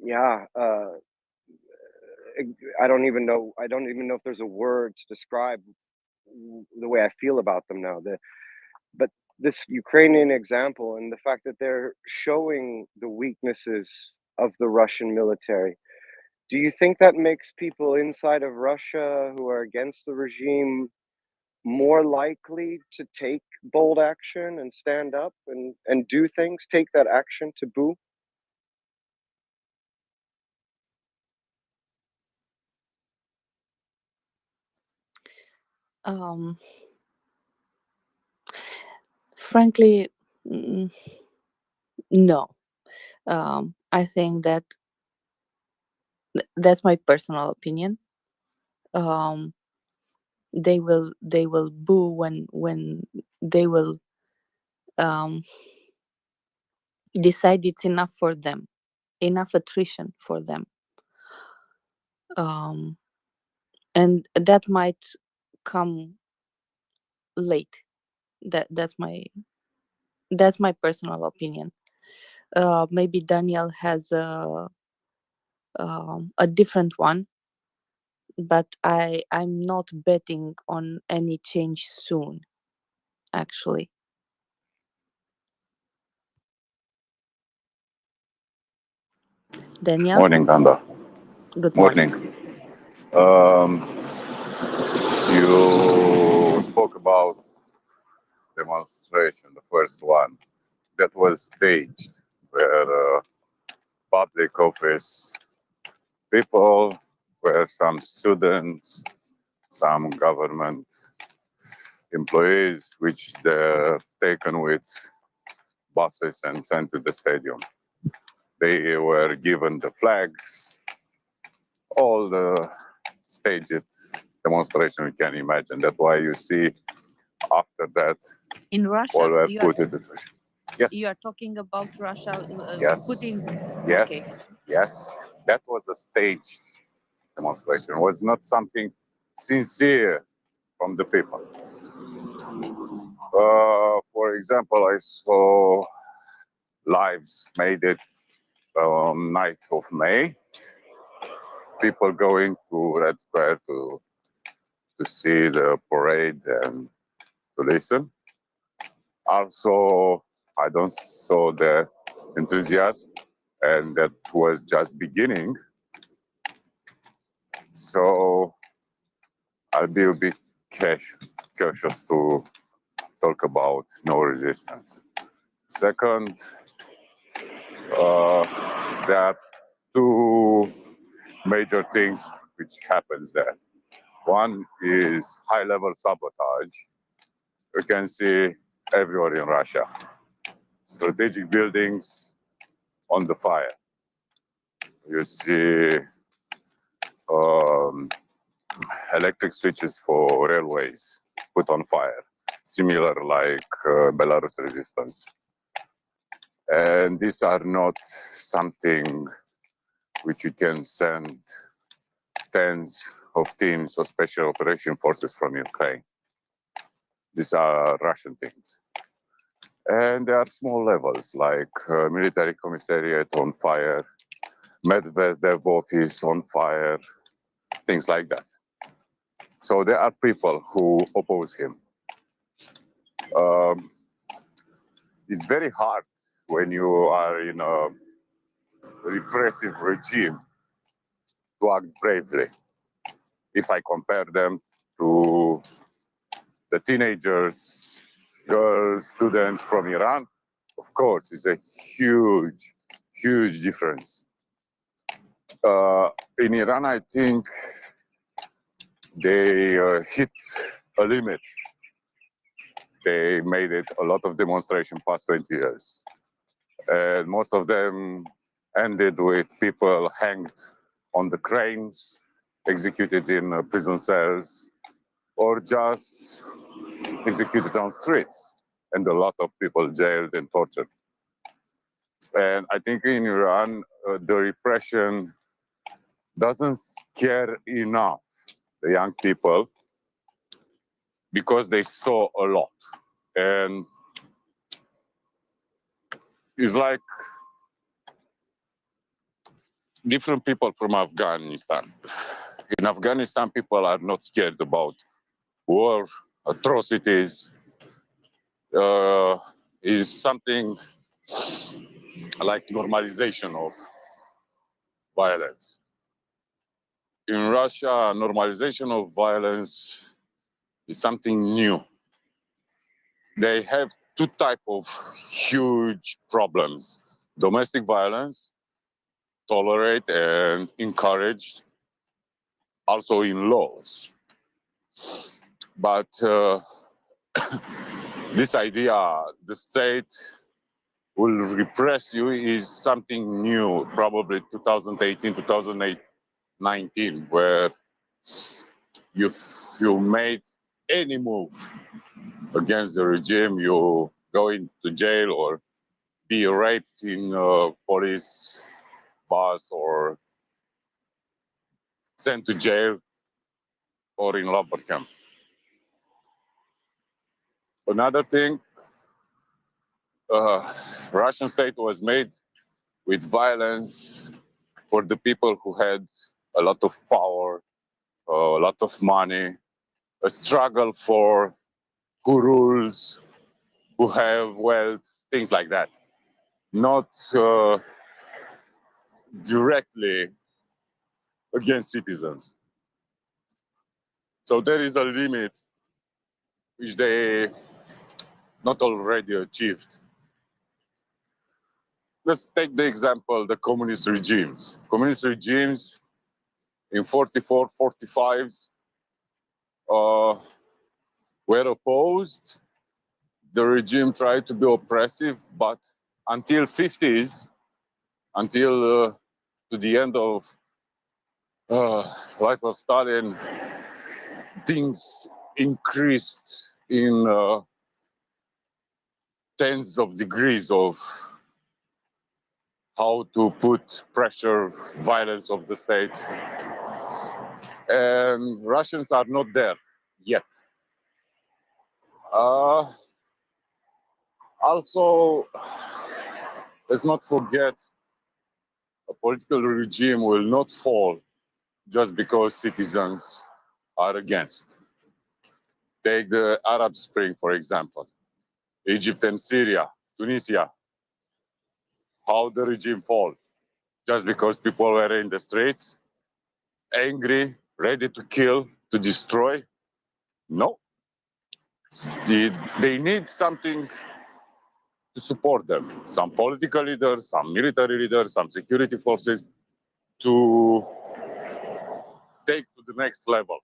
yeah, I don't even know if there's a word to describe the way I feel about them now. But this Ukrainian example and the fact that they're showing the weaknesses of the Russian military, do you think that makes people inside of Russia who are against the regime more likely to take bold action and stand up and do things, take that action to boo? Um, Frankly, no. I think that that's my personal opinion. Um, they will boo when they will decide it's enough for them, enough attrition for them, and that might come late. That's my personal opinion. Maybe Daniel has a different one, but I'm not betting on any change soon, actually. Daniel, Morning, Ganda. good morning. Morning. Um, you spoke about demonstration, the first one that was staged, where public office people, where some students, some government employees, which they're taken with buses and sent to the stadium. They were given the flags, all the staged demonstration you can imagine. That's why you see after that In all Russia, were put into yes, you are talking about Russia, yes, Putin's. yes, Okay. yes. That was a staged demonstration. It was not something sincere from the people. For example, I saw lives made it on 9th of May. People going to Red Square to see the parade and to listen. Also, I don't saw the enthusiasm, and that was just beginning. So I'll be a bit cautious to talk about no resistance. Second, there are two major things which happens there. One is high-level sabotage. You can see everywhere in Russia. Strategic buildings on the fire. You see electric switches for railways put on fire, similar like Belarus resistance. And these are not something which you can send tens of teams of special operation forces from Ukraine. These are Russian things. And there are small levels like military commissariat on fire, Medvedev office on fire, things like that. So there are people who oppose him. It's very hard when you are in a repressive regime to act bravely. If I compare them to the teenagers, girls, students from Iran, of course, it's a huge, huge difference. In Iran, I think they hit a limit. They made it a lot of demonstration past 20 years. And most of them ended with people hanged on the cranes, executed in prison cells, or just executed on streets, and a lot of people jailed and tortured. And I think in Iran, the repression doesn't scare enough the young people because they saw a lot. And it's like different people from Afghanistan. In Afghanistan, people are not scared about war, atrocities. Is something like normalization of violence. In Russia, normalization of violence is something new. They have two types of huge problems: domestic violence, tolerated and encouraged, also in laws. But this idea, the state will repress you, is something new, probably 2018, 2019, where you made any move against the regime, you go into jail or be raped in a police bus or sent to jail or in labor camp. Another thing, Russian state was made with violence for the people who had a lot of power, a lot of money, a struggle for who rules, who have wealth, things like that. Not directly against citizens. So there is a limit which they not already achieved. Let's take the example, the communist regimes. Communist regimes in 44, 45s were opposed. The regime tried to be oppressive, but until 50s, until to the end of life of Stalin, things increased in tens of degrees of how to put pressure, violence of the state. And Russians are not there yet. Also, let's not forget, a political regime will not fall just because citizens are against. Take the Arab Spring, for example. Egypt and Syria, Tunisia. How the regime fall? Just because people were in the streets, angry, ready to kill, to destroy? No. They need something to support them. Some political leaders, some military leaders, some security forces to take to the next level.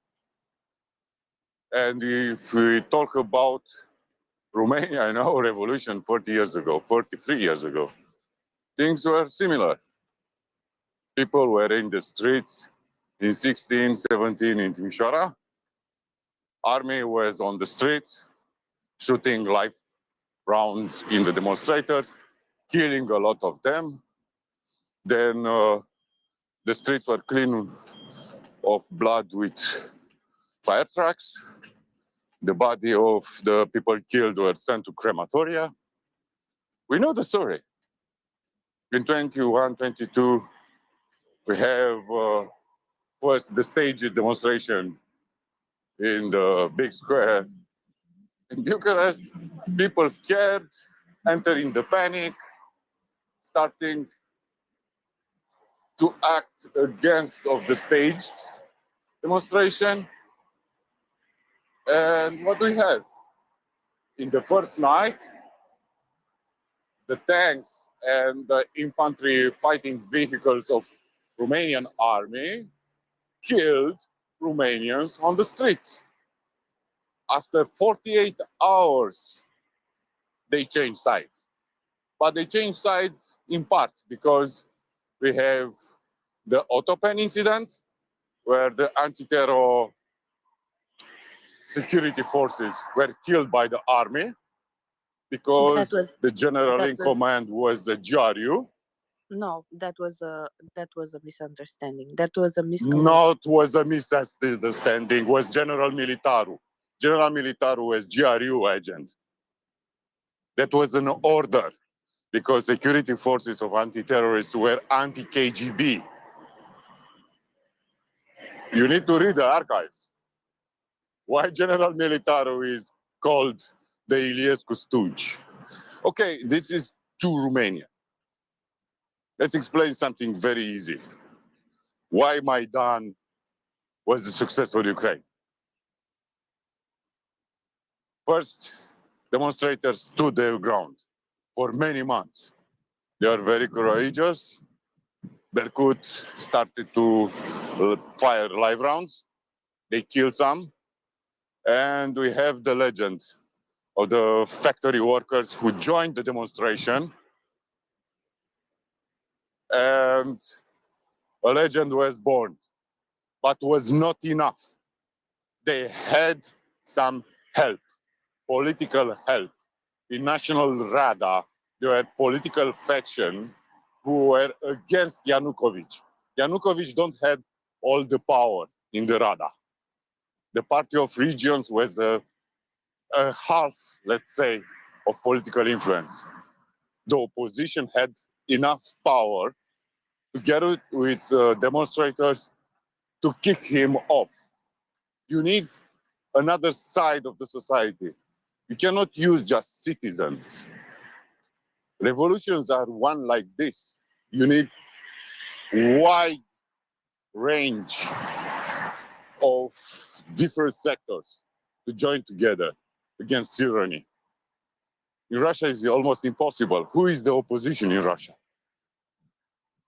And if we talk about Romania, I know, revolution 40 years ago, 43 years ago, things were similar. People were in the streets In 16, 17 in Timișoara, army was on the streets, shooting live rounds in the demonstrators, killing a lot of them. Then the streets were clean of blood with fire trucks. The body of the people killed were sent to crematoria. We know the story. In 21, 22, we have first the staged demonstration in the big square in Bucharest. People scared, entering the panic, starting to act against of the staged demonstration. And what we have in the first night, the tanks and the infantry fighting vehicles of Romanian army killed Romanians on the streets. After 48 hours, they changed sides. But they changed sides in part because we have the Autopen incident, where the anti-terror security forces were killed by the army because the general in command was the GRU. No, that was a misunderstanding. That was a Not was a misunderstanding, was General Militaru. General Militaru was GRU agent. That was an order because security forces of anti-terrorists were anti-KGB. You need to read the archives. Why General Militaru is called the Iliescu stooge. Okay, this is to Romania. Let's explain something very easy. Why Maidan was a successful Ukraine. First, demonstrators stood their ground for many months. They are very courageous. Berkut started to fire live rounds. They killed some. And we have the legend of the factory workers who joined the demonstration. And a legend was born, but was not enough. They had some help, political help. In National Rada, there were political faction who were against Yanukovych. Yanukovych don't have all the power in the Rada. The Party of Regions was a half, let's say, of political influence. The opposition had enough power together with demonstrators to kick him off. You need another side of the society. You cannot use just citizens. Revolutions are one like this. You need wide range of different sectors to join together against tyranny. In Russia, it's almost impossible. Who is the opposition in Russia?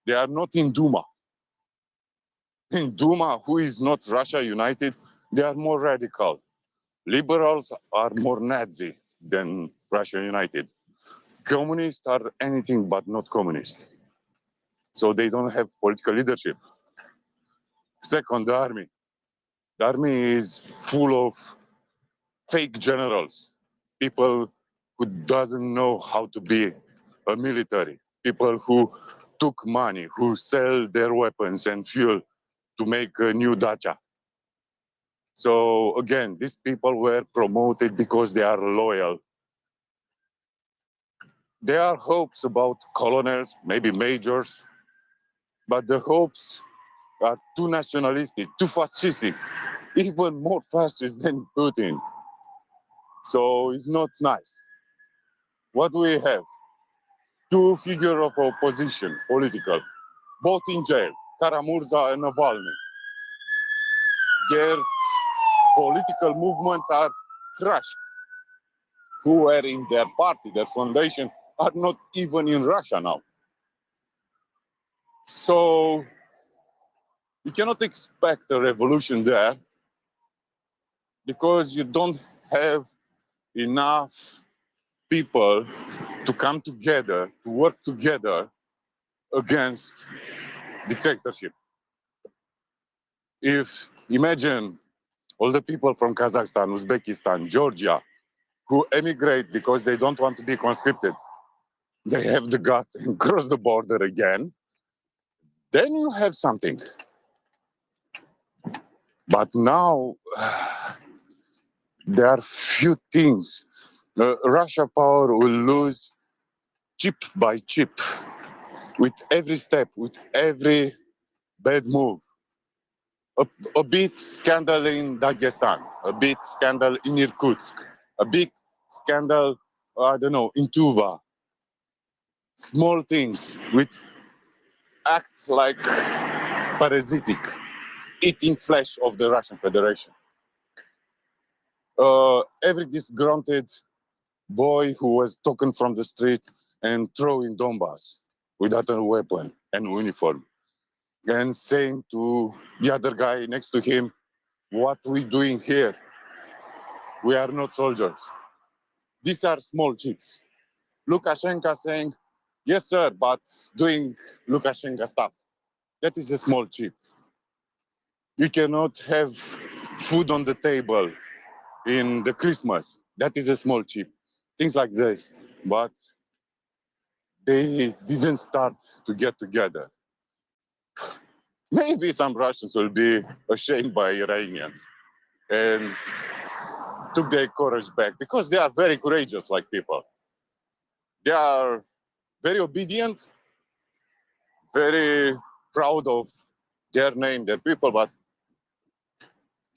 They are not in Duma. In Duma, who is not Russia United, they are more radical. Liberals are more Nazi than Russia United. Communists are anything but not communist. So they don't have political leadership. Second, the army. The army is full of fake generals, people who doesn't know how to be a military, people who took money, who sell their weapons and fuel to make a new dacha. So again, these people were promoted because they are loyal. There are hopes about colonels, maybe majors, but the hopes are too nationalistic, too fascistic, even more fascist than Putin. So it's not nice. What do we have? Two figures of opposition, political, both in jail, Karamurza and Navalny. Their political movements are crushed. Who were in their party, their foundation, are not even in Russia now. So you cannot expect a revolution there because you don't have enough people to come together, to work together against dictatorship. If imagine all the people from Kazakhstan, Uzbekistan, Georgia, who emigrate because they don't want to be conscripted, they have the guts and cross the border again, then you have something. But now there are few things. Russia power will lose chip by chip with every step, with every bad move. A bit scandal in Dagestan, a bit scandal in Irkutsk, a big scandal, I don't know, in Tuva. Small things which act like parasitic, eating flesh of the Russian Federation. Every disgruntled boy who was taken from the street and thrown in Donbass without a weapon and uniform, and saying to the other guy next to him, "What we doing here? We are not soldiers." These are small chips. Lukashenko saying, "Yes, sir," but doing Lukashenko stuff. That is a small chip. You cannot have food on the table in the Christmas. That is a small chip. Things like this. But they didn't start to get together. Maybe some Russians will be ashamed by Iranians and took their courage back because they are very courageous like people. They are very obedient, very proud of their name, their people, but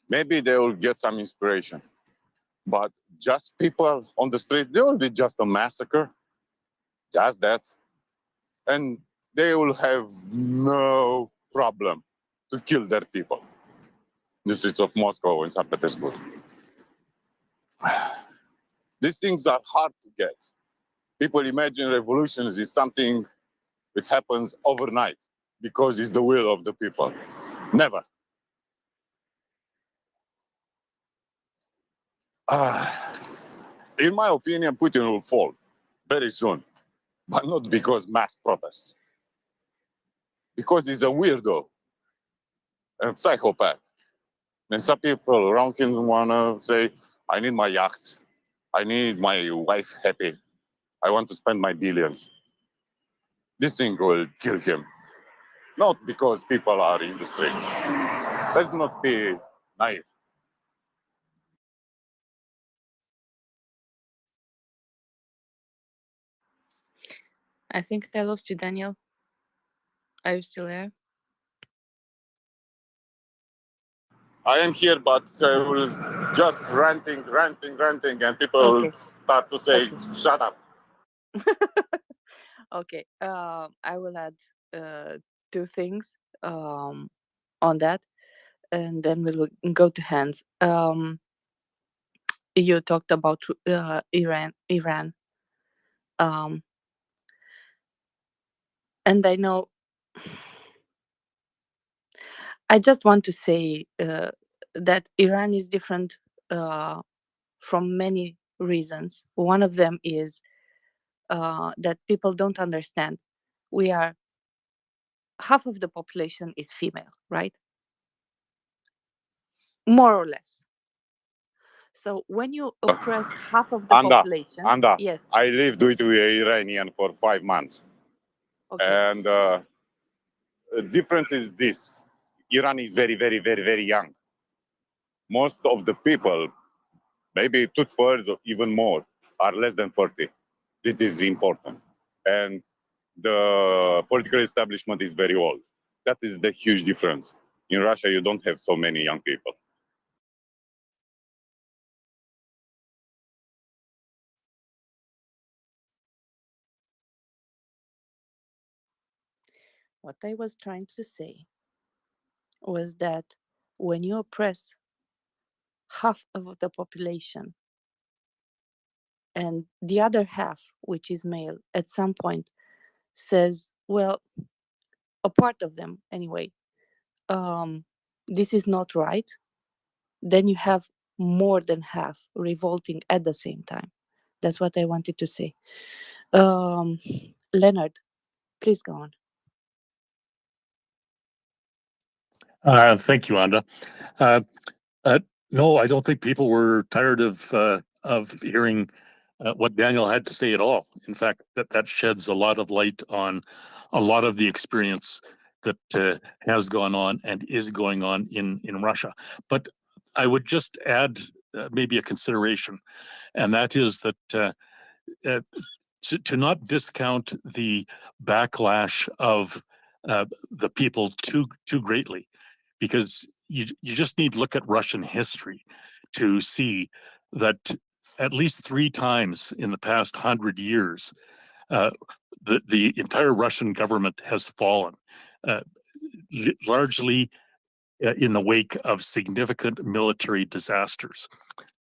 maybe they will get some inspiration. But just people on the street, they will be just a massacre, just that. And they will have no problem to kill their people in the streets of Moscow and St. Petersburg. These things are hard to get. People imagine revolutions is something that happens overnight because it's the will of the people. Never. In my opinion, Putin will fall very soon, but not because mass protests, because he's a weirdo and psychopath. And some people around him want to say, I need my yacht. I need my wife happy. I want to spend my billions. This thing will kill him. Not because people are in the streets. Let's not be naive. I think I lost you, Daniel. Are you still there? I am here, but I was just ranting, and people Okay. will start to say, Okay. shut up. Okay. I will add two things on that, and then we will go to hands. You talked about Iran, and I know. I just want to say that Iran is different from many reasons. One of them is that people don't understand. We are half of the population is female, right? More or less. So when you oppress half of the population, Anda, yes. I lived with an Iranian for 5 months. Okay. And the difference is this. Iran is very, very, very, very young. Most of the people, maybe two-thirds or even more, are less than 40. This is important. And the political establishment is very old. That is the huge difference. In Russia, you don't have so many young people. What I was trying to say was that when you oppress half of the population and the other half, which is male, at some point says, well, a part of them anyway, this is not right, then you have more than half revolting at the same time. That's what I wanted to say. Leonard, please go on. Thank you, Anda. Uh, no, I don't think people were tired of hearing what Daniel had to say at all. In fact, that sheds a lot of light on a lot of the experience that has gone on and is going on in Russia. But I would just add maybe a consideration, and that is that to not discount the backlash of the people too greatly, because you just need to look at Russian history to see that at least 3 times in the past 100 years, uh, the entire Russian government has fallen, uh, largely in the wake of significant military disasters.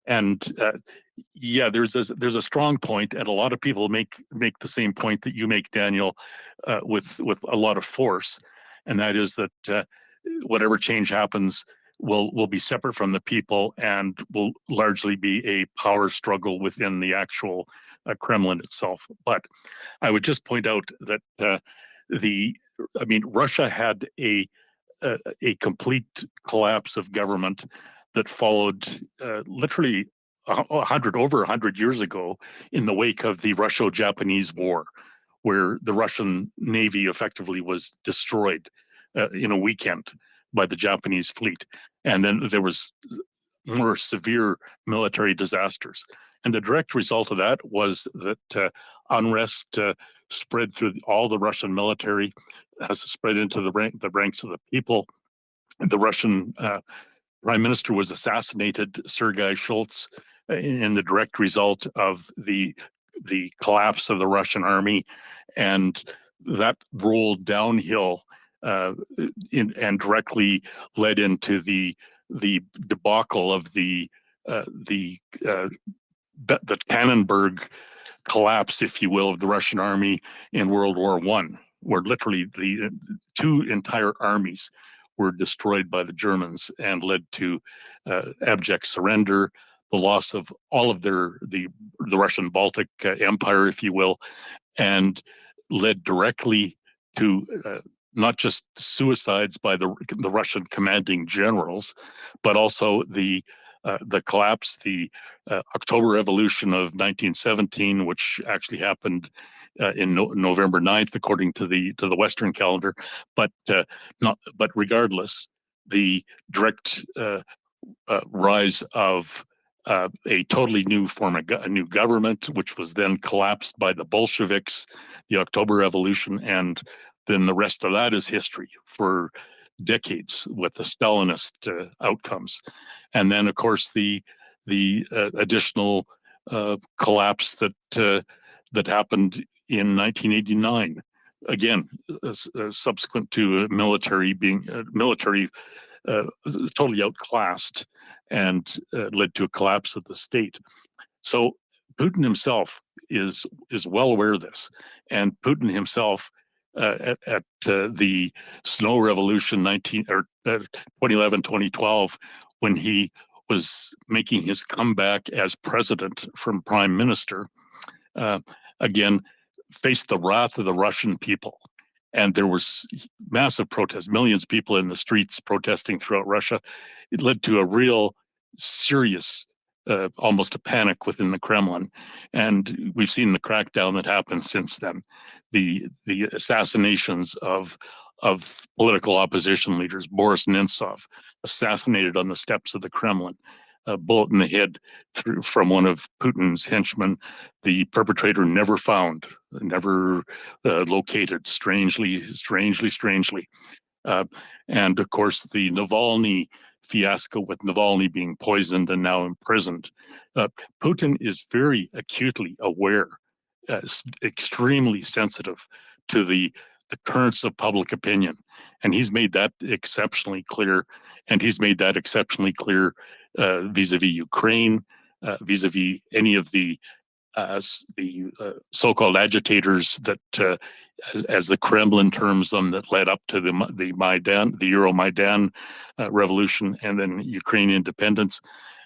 And yeah, there's a strong point, and a lot of people make the same point that you make, Daniel, with a lot of force, and that is that whatever change happens will be separate from the people and will largely be a power struggle within the actual Kremlin itself. But I would just point out that Russia had a complete collapse of government that followed literally over 100 years ago in the wake of the Russo-Japanese War, where the Russian Navy effectively was destroyed in a weekend by the Japanese fleet. And then there was more severe military disasters. And the direct result of that was that unrest spread through all the Russian military, has spread into the ranks of the people. The Russian prime minister was assassinated, Sergei Schultz, in the direct result of the collapse of the Russian army, and that rolled downhill and directly led into the debacle of the Tannenberg collapse, if you will, of the Russian army in World War I, where literally the 2 entire armies were destroyed by the Germans and led to abject surrender, the loss of all of the Russian Baltic Empire, if you will, and led directly to not just suicides by the Russian commanding generals, but also the collapse, the October Revolution of 1917, which actually happened in November 9th, according to the Western calendar. But regardless, the direct rise of a totally new form of a new government, which was then collapsed by the Bolsheviks, the October Revolution, and then the rest of that is history for decades with the Stalinist outcomes. And then, of course, the additional collapse that happened in 1989. Again, subsequent to military being totally outclassed and led to a collapse of the state. So Putin himself is well aware of this, and Putin himself at the Snow Revolution 2011, 2012, when he was making his comeback as president from prime minister, again faced the wrath of the Russian people. And there was massive protests, millions of people in the streets protesting throughout Russia. It led to a real serious, almost a panic within the Kremlin. And we've seen the crackdown that happened since then. The assassinations of political opposition leaders, Boris Nemtsov, assassinated on the steps of the Kremlin, a bullet in the head from one of Putin's henchmen, the perpetrator never found, never located, strangely. And of course, the Navalny fiasco with Navalny being poisoned and now imprisoned. Putin is very acutely aware, extremely sensitive to the currents of public opinion. And he's made that exceptionally clear. And he's made that exceptionally clear vis-a-vis Ukraine, vis-a-vis any of the so-called agitators that, as the Kremlin terms them, that led up to the Maidan, the Euromaidan revolution, and then Ukraine independence,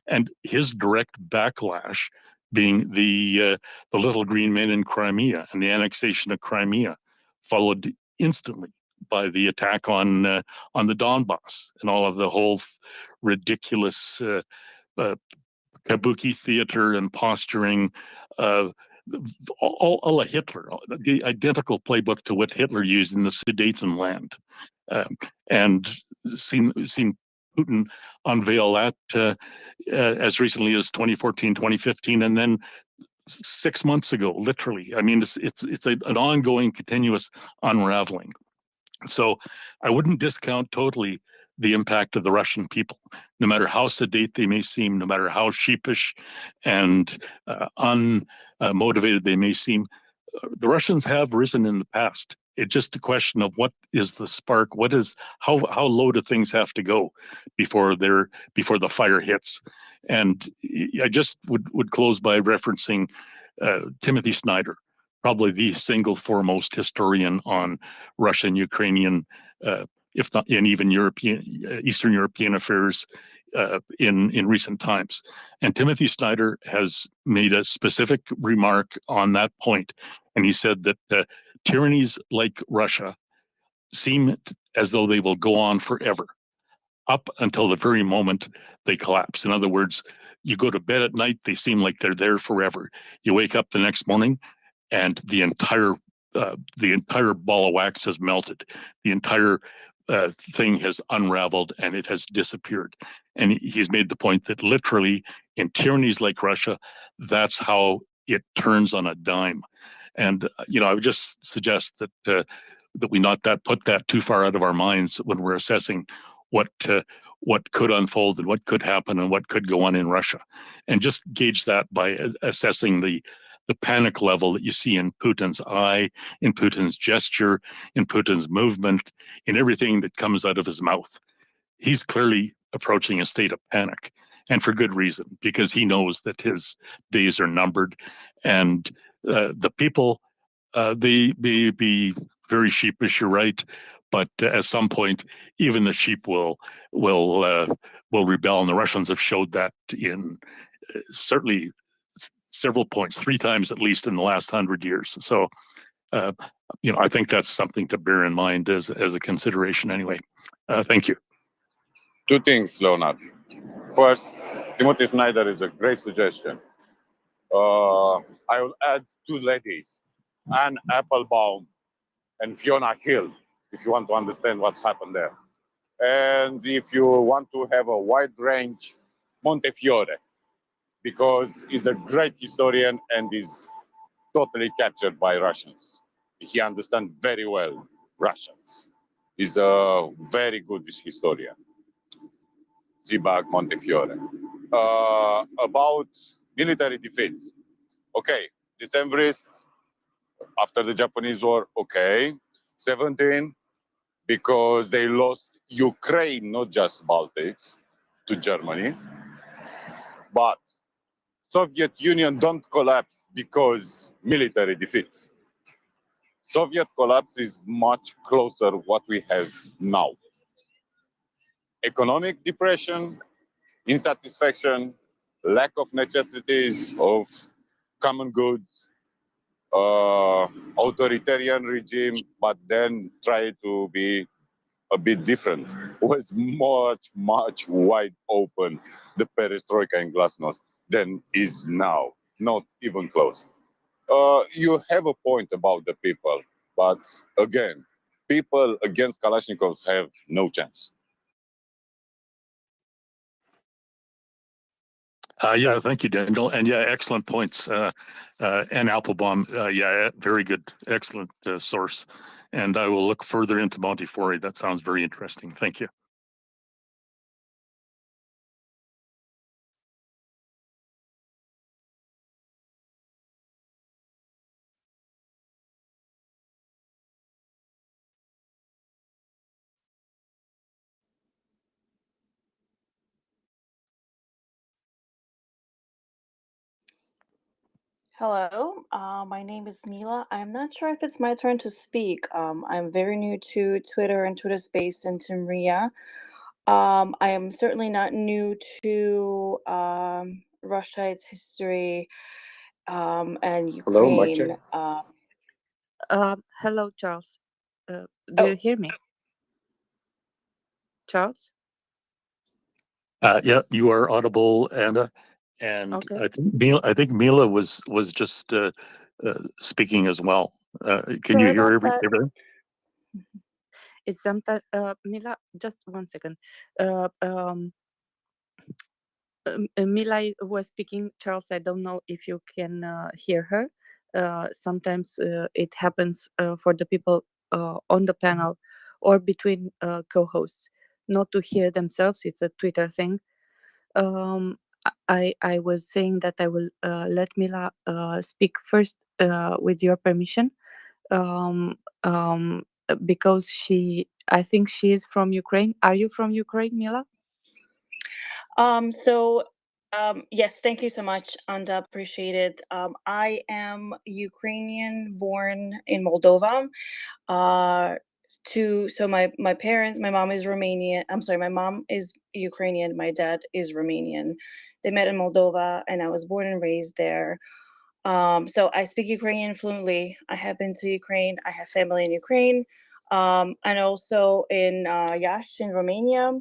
and his direct backlash being the little green men in Crimea and the annexation of Crimea, followed instantly by the attack on the Donbass and all of the whole ridiculous kabuki theater and posturing, all of Hitler, the identical playbook to what Hitler used in the Sudetenland, and seen Putin unveil that as recently as 2014, 2015, and then 6 months ago, literally. I mean, it's an ongoing, continuous unraveling. So I wouldn't discount totally the impact of the Russian people, no matter how sedate they may seem, no matter how sheepish and unmotivated they may seem. The Russians have risen in the past. It's just a question of what is the spark, how low do things have to go before the fire hits. And I just would close by referencing Timothy Snyder, probably the single foremost historian on Russian, Ukrainian, if not, and even Eastern European affairs in recent times. And Timothy Snyder has made a specific remark on that point. And he said that tyrannies like Russia seem as though they will go on forever, up until the very moment they collapse. In other words, you go to bed at night, they seem like they're there forever. You wake up the next morning, and the entire ball of wax has melted. The entire thing has unraveled and it has disappeared. And he's made the point that literally in tyrannies like Russia, that's how it turns on a dime. And I would just suggest that we not put that too far out of our minds when we're assessing what could unfold and what could happen and what could go on in Russia, and just gauge that by assessing the panic level that you see in Putin's eye, in Putin's gesture, in Putin's movement, in everything that comes out of his mouth. He's clearly approaching a state of panic, and for good reason, because he knows that his days are numbered, and the people, they may be very sheepish, you're right, but at some point, even the sheep will rebel, and the Russians have showed that in certainly several points, 3 times at least in the last 100 years. So, I think that's something to bear in mind as a consideration anyway. Thank you. 2 things, Leonard. First, Timothy Snyder is a great suggestion. I will add 2 ladies, Anne Applebaum and Fiona Hill, if you want to understand what's happened there. And if you want to have a wide range, Montefiore, because he's a great historian and is totally captured by Russians. He understands very well Russians. He's a very good historian. Zibag Montefiore. About military defense. Okay, Decembrists, after the Japanese War, okay. 17, because they lost Ukraine, not just Baltics, to Germany. But Soviet Union don't collapse because military defeats. Soviet collapse is much closer what we have now. Economic depression, insatisfaction, lack of necessities of common goods, authoritarian regime, but then try to be a bit different, was much wide open, the perestroika and glasnost, than is now, not even close. You have a point about the people, but again, people against Kalashnikovs have no chance. Yeah, thank you, Daniel. And yeah, excellent points. And Applebaum, yeah, very good, excellent source. And I will look further into Montefiore. That sounds very interesting. Thank you. Hello, my name is Mila. I'm not sure if it's my turn to speak. I'm very new to Twitter and Twitter Space and to Maria. I am certainly not new to Russia, its history, and Hello, mic check. Ukraine. Hello, Charles. Do you hear me, Charles? Yeah, you are audible, Anna, and Okay. I think Mila was just speaking as well. Can you Sorry hear about that. everything? It's sometimes Mila. Just 1 second. Mila was speaking. Charles, I don't know if you can hear her. Sometimes it happens for the people on the panel or between co-hosts not to hear themselves. It's a Twitter thing. I was saying that I will let Mila speak first with your permission, because I think she is from Ukraine. Are you from Ukraine, Mila? Yes, thank you so much, and appreciate it. I am Ukrainian, born in Moldova. So my parents, my mom is Romanian. I'm sorry, my mom is Ukrainian. My dad is Romanian. They met in Moldova, and I was born and raised there. So I speak Ukrainian fluently. I have been to Ukraine. I have family in Ukraine, and also in Iași in Romania,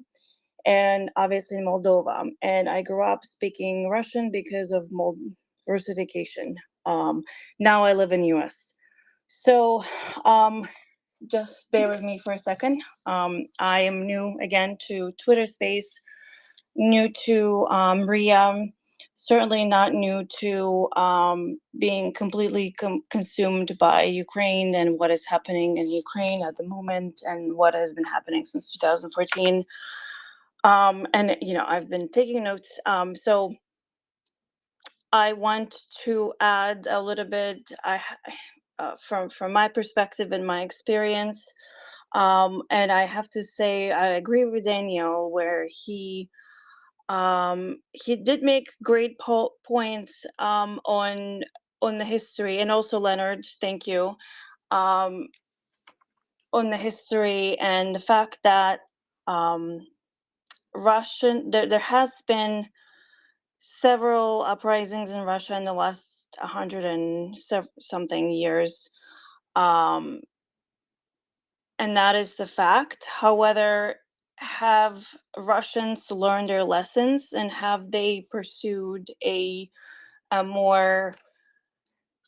and obviously in Moldova. And I grew up speaking Russian because of Russification. Now I live in US. So just bear with me for a second. I am new again to Twitter space, new to Mriya, certainly not new to being completely consumed by Ukraine and what is happening in Ukraine at the moment and what has been happening since 2014. And I've been taking notes. So I want to add a little bit from my perspective and my experience. And I have to say, I agree with Daniel where he did make great points on the history, and also Leonard, thank you, on the history and the fact that there has been several uprisings in Russia in the last 100 and something years. And that is the fact. However, have Russians learned their lessons, and have they pursued a more,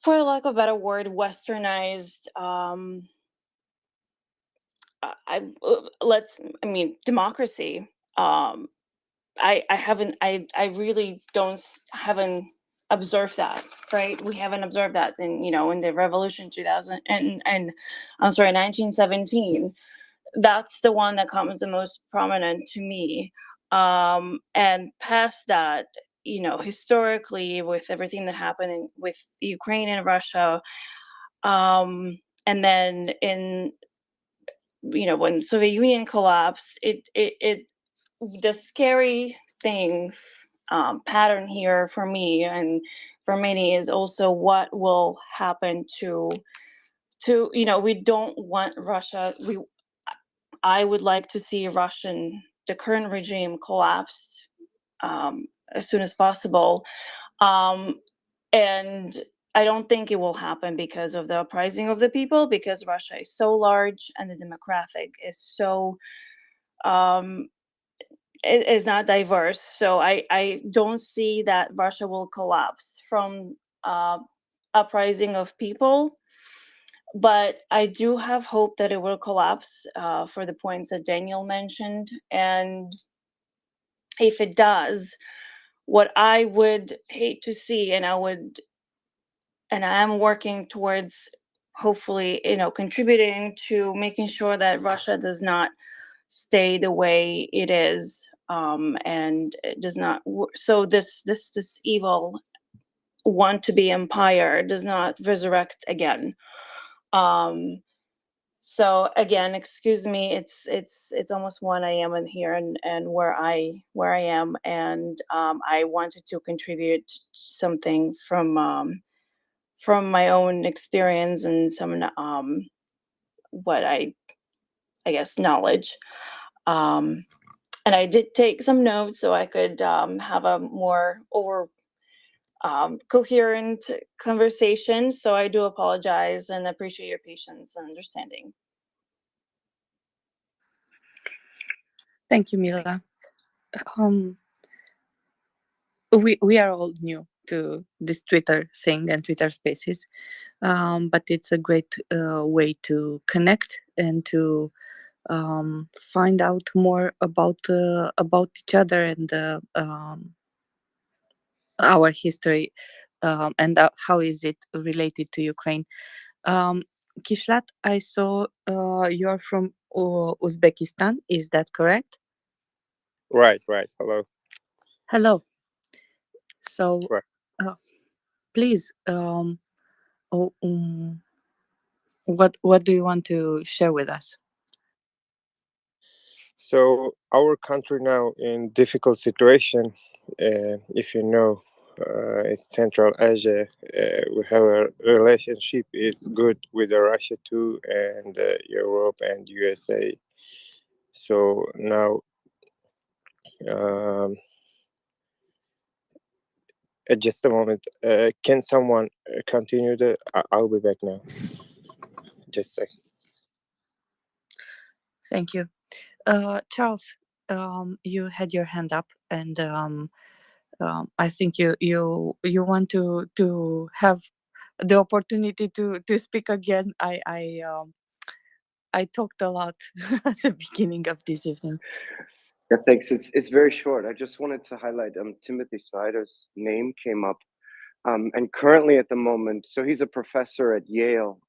for lack of a better word, westernized democracy? I really haven't observed that, right? We haven't observed that in the revolution 2000 and I'm sorry, 1917. That's the one that comes the most prominent to me. And past that, historically, with everything that happened with Ukraine and Russia, and then when Soviet Union collapsed, the scary thing pattern here for me and for many is also what will happen to we don't want Russia. I would like to see the current regime collapse as soon as possible, and I don't think it will happen because of the uprising of the people, because Russia is so large and the demographic is so it is not diverse. So I don't see that Russia will collapse from uprising of people, but I do have hope that it will collapse for the points that Daniel mentioned. And if it does, what I would hate to see, and I am working towards hopefully, contributing to making sure that Russia does not stay the way it is, and it does not. So this evil want to be empire does not resurrect again. So again, excuse me, it's almost 1 a.m. in here, and where I am, and I wanted to contribute something from my own experience and some what I guess knowledge. And I did take some notes so I could have a more coherent conversation. So I do apologize and appreciate your patience and understanding. Thank you, Mila. Um, we are all new to this Twitter thing and Twitter Spaces, but it's a great way to connect and to find out more about each other and our history, and how is it related to Ukraine. Kishlat, I saw you're from Uzbekistan. Is that correct? Right. Hello. Hello. So, Right. please, oh, what do you want to share with us? So our country now in difficult situation. If you know, it's Central Asia. We have a relationship is good with Russia too, and Europe and USA. So now, um, just a moment. Can someone continue the? I'll be back now. Just a sec. Thank you. Charles, you had your hand up, and I think you want to have the opportunity to speak again. I talked a lot at the beginning of this evening. Yeah, thanks. It's very short. I just wanted to highlight Timothy Snyder's name came up, and currently at the moment, so he's a professor at Yale,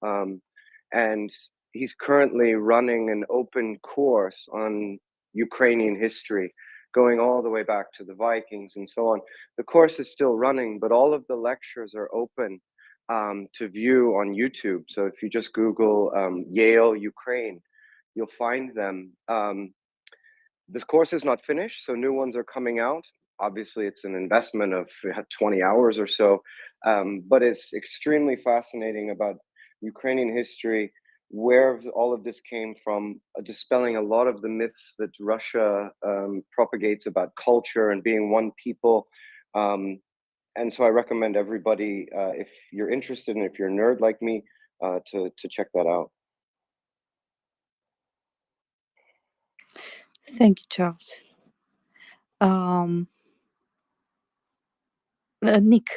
and he's currently running an open course on Ukrainian history, going all the way back to the Vikings and so on. The course is still running, but all of the lectures are open to view on YouTube. So if you just Google Yale Ukraine, you'll find them. This course is not finished, so new ones are coming out. Obviously, it's an investment of 20 hours or so, but it's extremely fascinating about Ukrainian history, where all of this came from, dispelling a lot of the myths that Russia propagates about culture and being one people. And so I recommend everybody, if you're interested and if you're a nerd like me, to check that out. Thank you, Charles. Nick,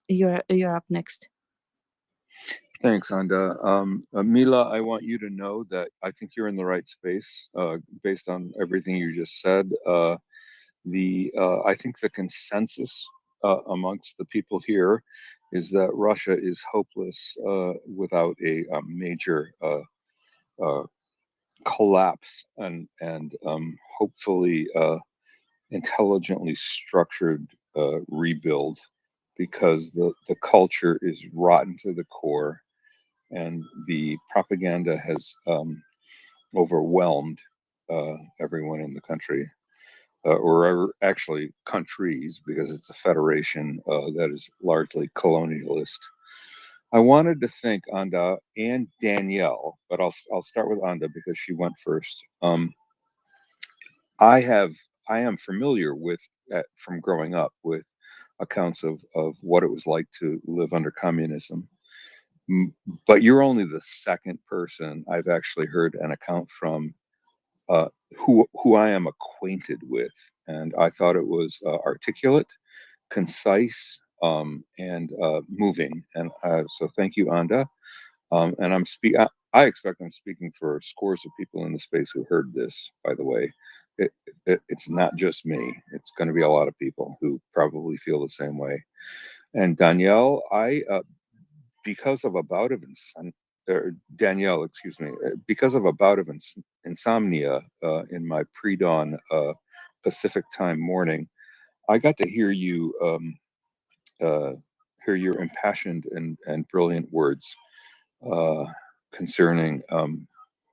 you're up next. Thanks, Anda. Mila, I want you to know that I think you're in the right space based on everything you just said. I think the consensus amongst the people here is that Russia is hopeless without a major collapse and hopefully intelligently structured rebuild, because the culture is rotten to the core and the propaganda has overwhelmed everyone in the country, or actually countries, because it's a federation that is largely colonialist. I wanted to thank Anda and Danielle, but I'll start with Anda because she went first. I am familiar with from growing up with accounts of what it was like to live under communism. But you're only the second person I've actually heard an account from who I am acquainted with, and I thought it was articulate, concise, and moving. And so, thank you, Anda. And I expect I'm speaking for scores of people in the space who heard this. By the way, it's not just me. It's going to be a lot of people who probably feel the same way. And Danielle, because of a bout of Danielle, excuse me, because of a bout of insomnia in my pre-dawn Pacific time morning, I got to hear you hear your impassioned and brilliant words concerning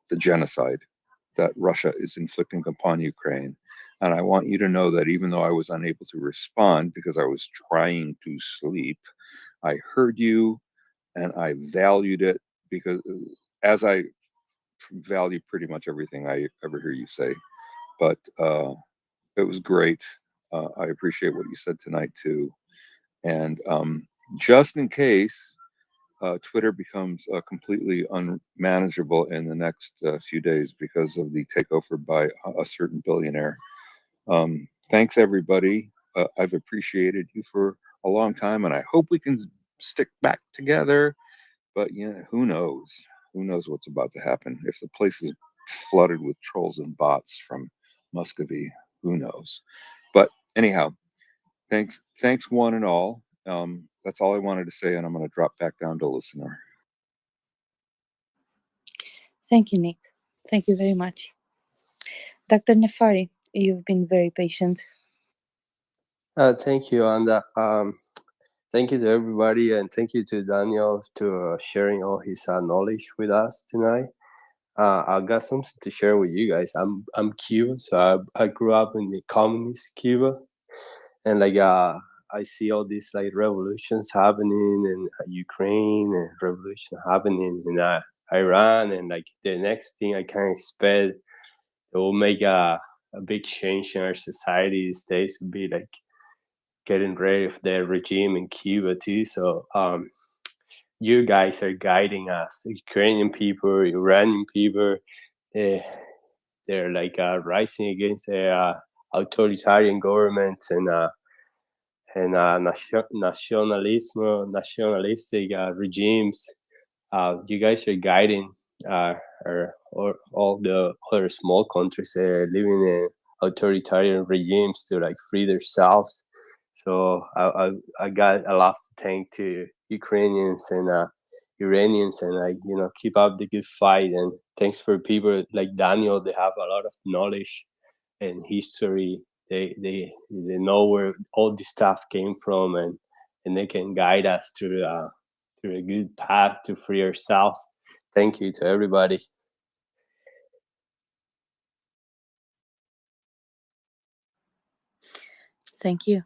the genocide that Russia is inflicting upon Ukraine. And I want you to know that even though I was unable to respond because I was trying to sleep, I heard you and I valued it, because as I value pretty much everything I ever hear you say. But it was great. I appreciate what you said tonight too. And just in case Twitter becomes completely unmanageable in the next few days because of the takeover by a certain billionaire. Thanks, everybody. I've appreciated you for a long time, and I hope we can stick back together. But who knows? Who knows what's about to happen? If the place is flooded with trolls and bots from Muscovy, who knows? But anyhow, thanks one and all. That's all I wanted to say, and I'm going to drop back down to listener. Thank you, Nick. Thank you very much. Dr. Nefari, you've been very patient. Thank you, and thank you to everybody, and thank you to Daniel to sharing all his knowledge with us tonight. I got something to share with you guys. I'm Cuban, so I grew up in the communist Cuba, and I see all these revolutions happening in Ukraine and revolution happening in Iran, and the next thing I can expect it will make a big change in our society these days would be getting rid of the regime in Cuba too. So you guys are guiding us, Ukrainian people, Iranian people. They're rising against authoritarian governments and nationalistic regimes. You guys are guiding all the other small countries living in authoritarian regimes to free themselves. So I got a lot to thank to Ukrainians and Iranians, and keep up the good fight. And thanks for people like Daniel. They have a lot of knowledge and history. They know where all this stuff came from, and they can guide us through a good path to free ourselves. Thank you to everybody. Thank you.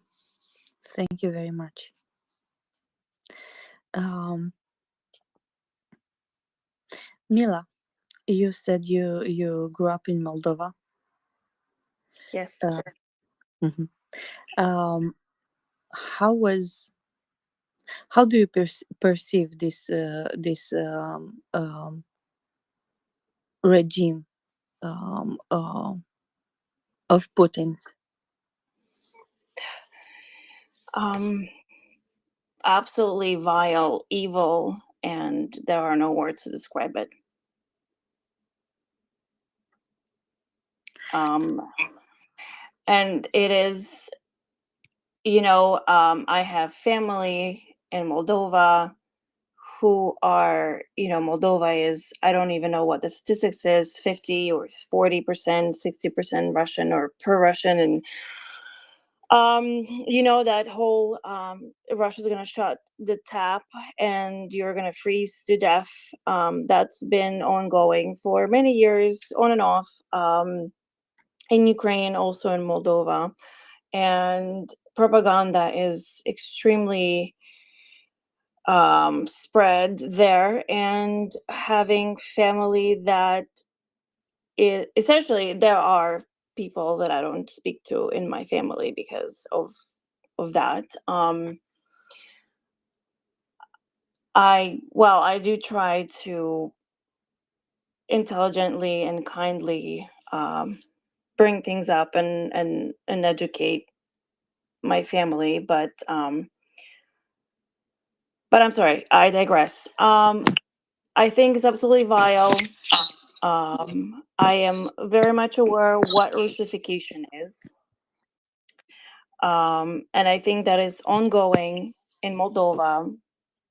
Thank you very much. Mila, you said you grew up in Moldova. Yes. Mhm. How do you perceive this regime of Putin's? Absolutely vile, evil, and there are no words to describe it. And it is, I have family in Moldova who are, Moldova is, I don't even know what the statistics is, 50 or 40%, 60% Russian or pro-Russian. And that whole Russia's gonna shut the tap and you're gonna freeze to death. That's been ongoing for many years, on and off, in Ukraine, also in Moldova. And propaganda is extremely spread there, and having family that essentially there are people that I don't speak to in my family because of that. I do try to intelligently and kindly bring things up and educate my family, but I'm sorry, I digress. I think it's absolutely vile. I am very much aware what Russification is. And I think that is ongoing in Moldova,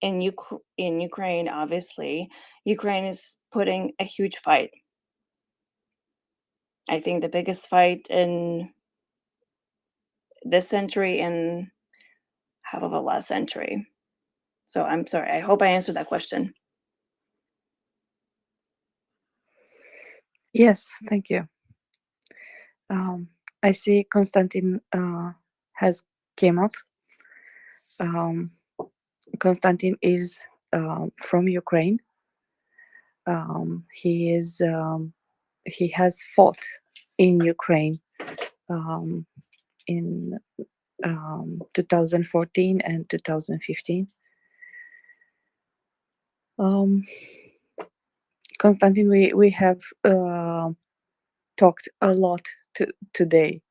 in Ukraine, obviously. Ukraine is putting a huge fight. I think the biggest fight in this century and half of the last century. So I'm sorry. I hope I answered that question. Yes, thank you. I see Konstantin has came up. Konstantin is from Ukraine. He has fought in Ukraine in 2014 and 2015. Um, Konstantin, we have talked a lot today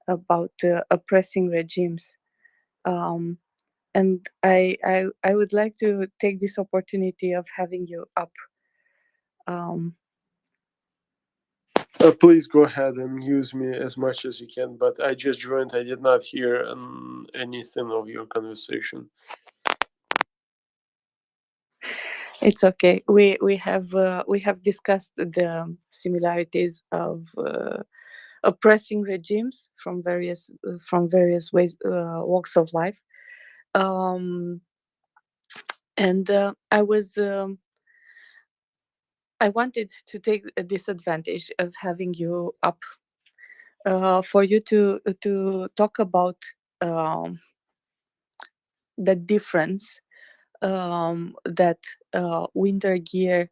about oppressing regimes. And I would like to take this opportunity of having you up. Please go ahead and use me as much as you can, but I just joined. I did not hear anything of your conversation. It's okay. We have discussed the similarities of oppressing regimes from various ways, walks of life. And I wanted to take a disadvantage of having you up for you to talk about the difference that winter gear.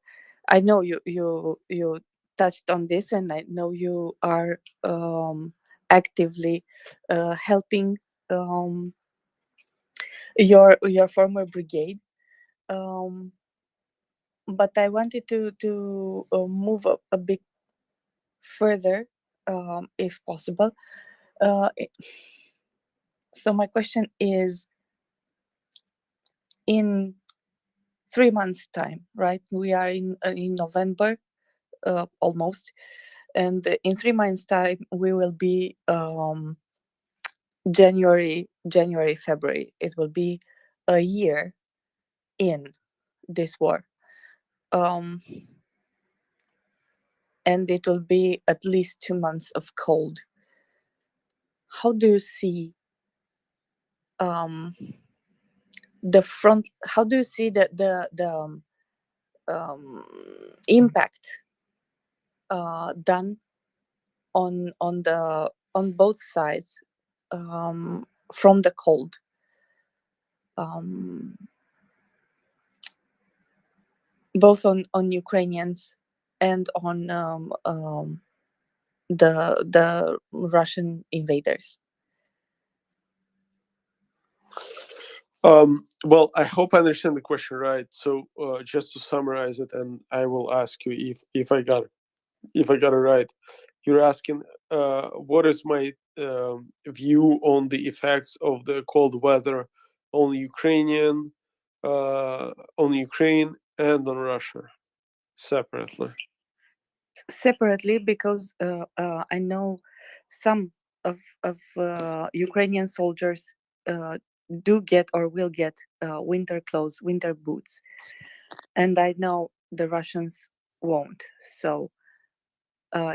I know you touched on this, and I know you are actively helping your former brigade. But I wanted to move a bit further, if possible. So my question is, in 3 months' time, right? We are in November, almost, and in 3 months' time we will be January, February. It will be a year in this war. And it will be at least 2 months of cold. How do you see the front? How do you see the impact done on both sides from the cold? Both on Ukrainians and on the Russian invaders. Well, I hope I understand the question right. So, just to summarize it, and I will ask you if I got it right. You're asking what is my view on the effects of the cold weather on Ukraine and on Russia separately. Separately, because I know some of Ukrainian soldiers do get or will get winter clothes, winter boots, and I know the Russians won't. So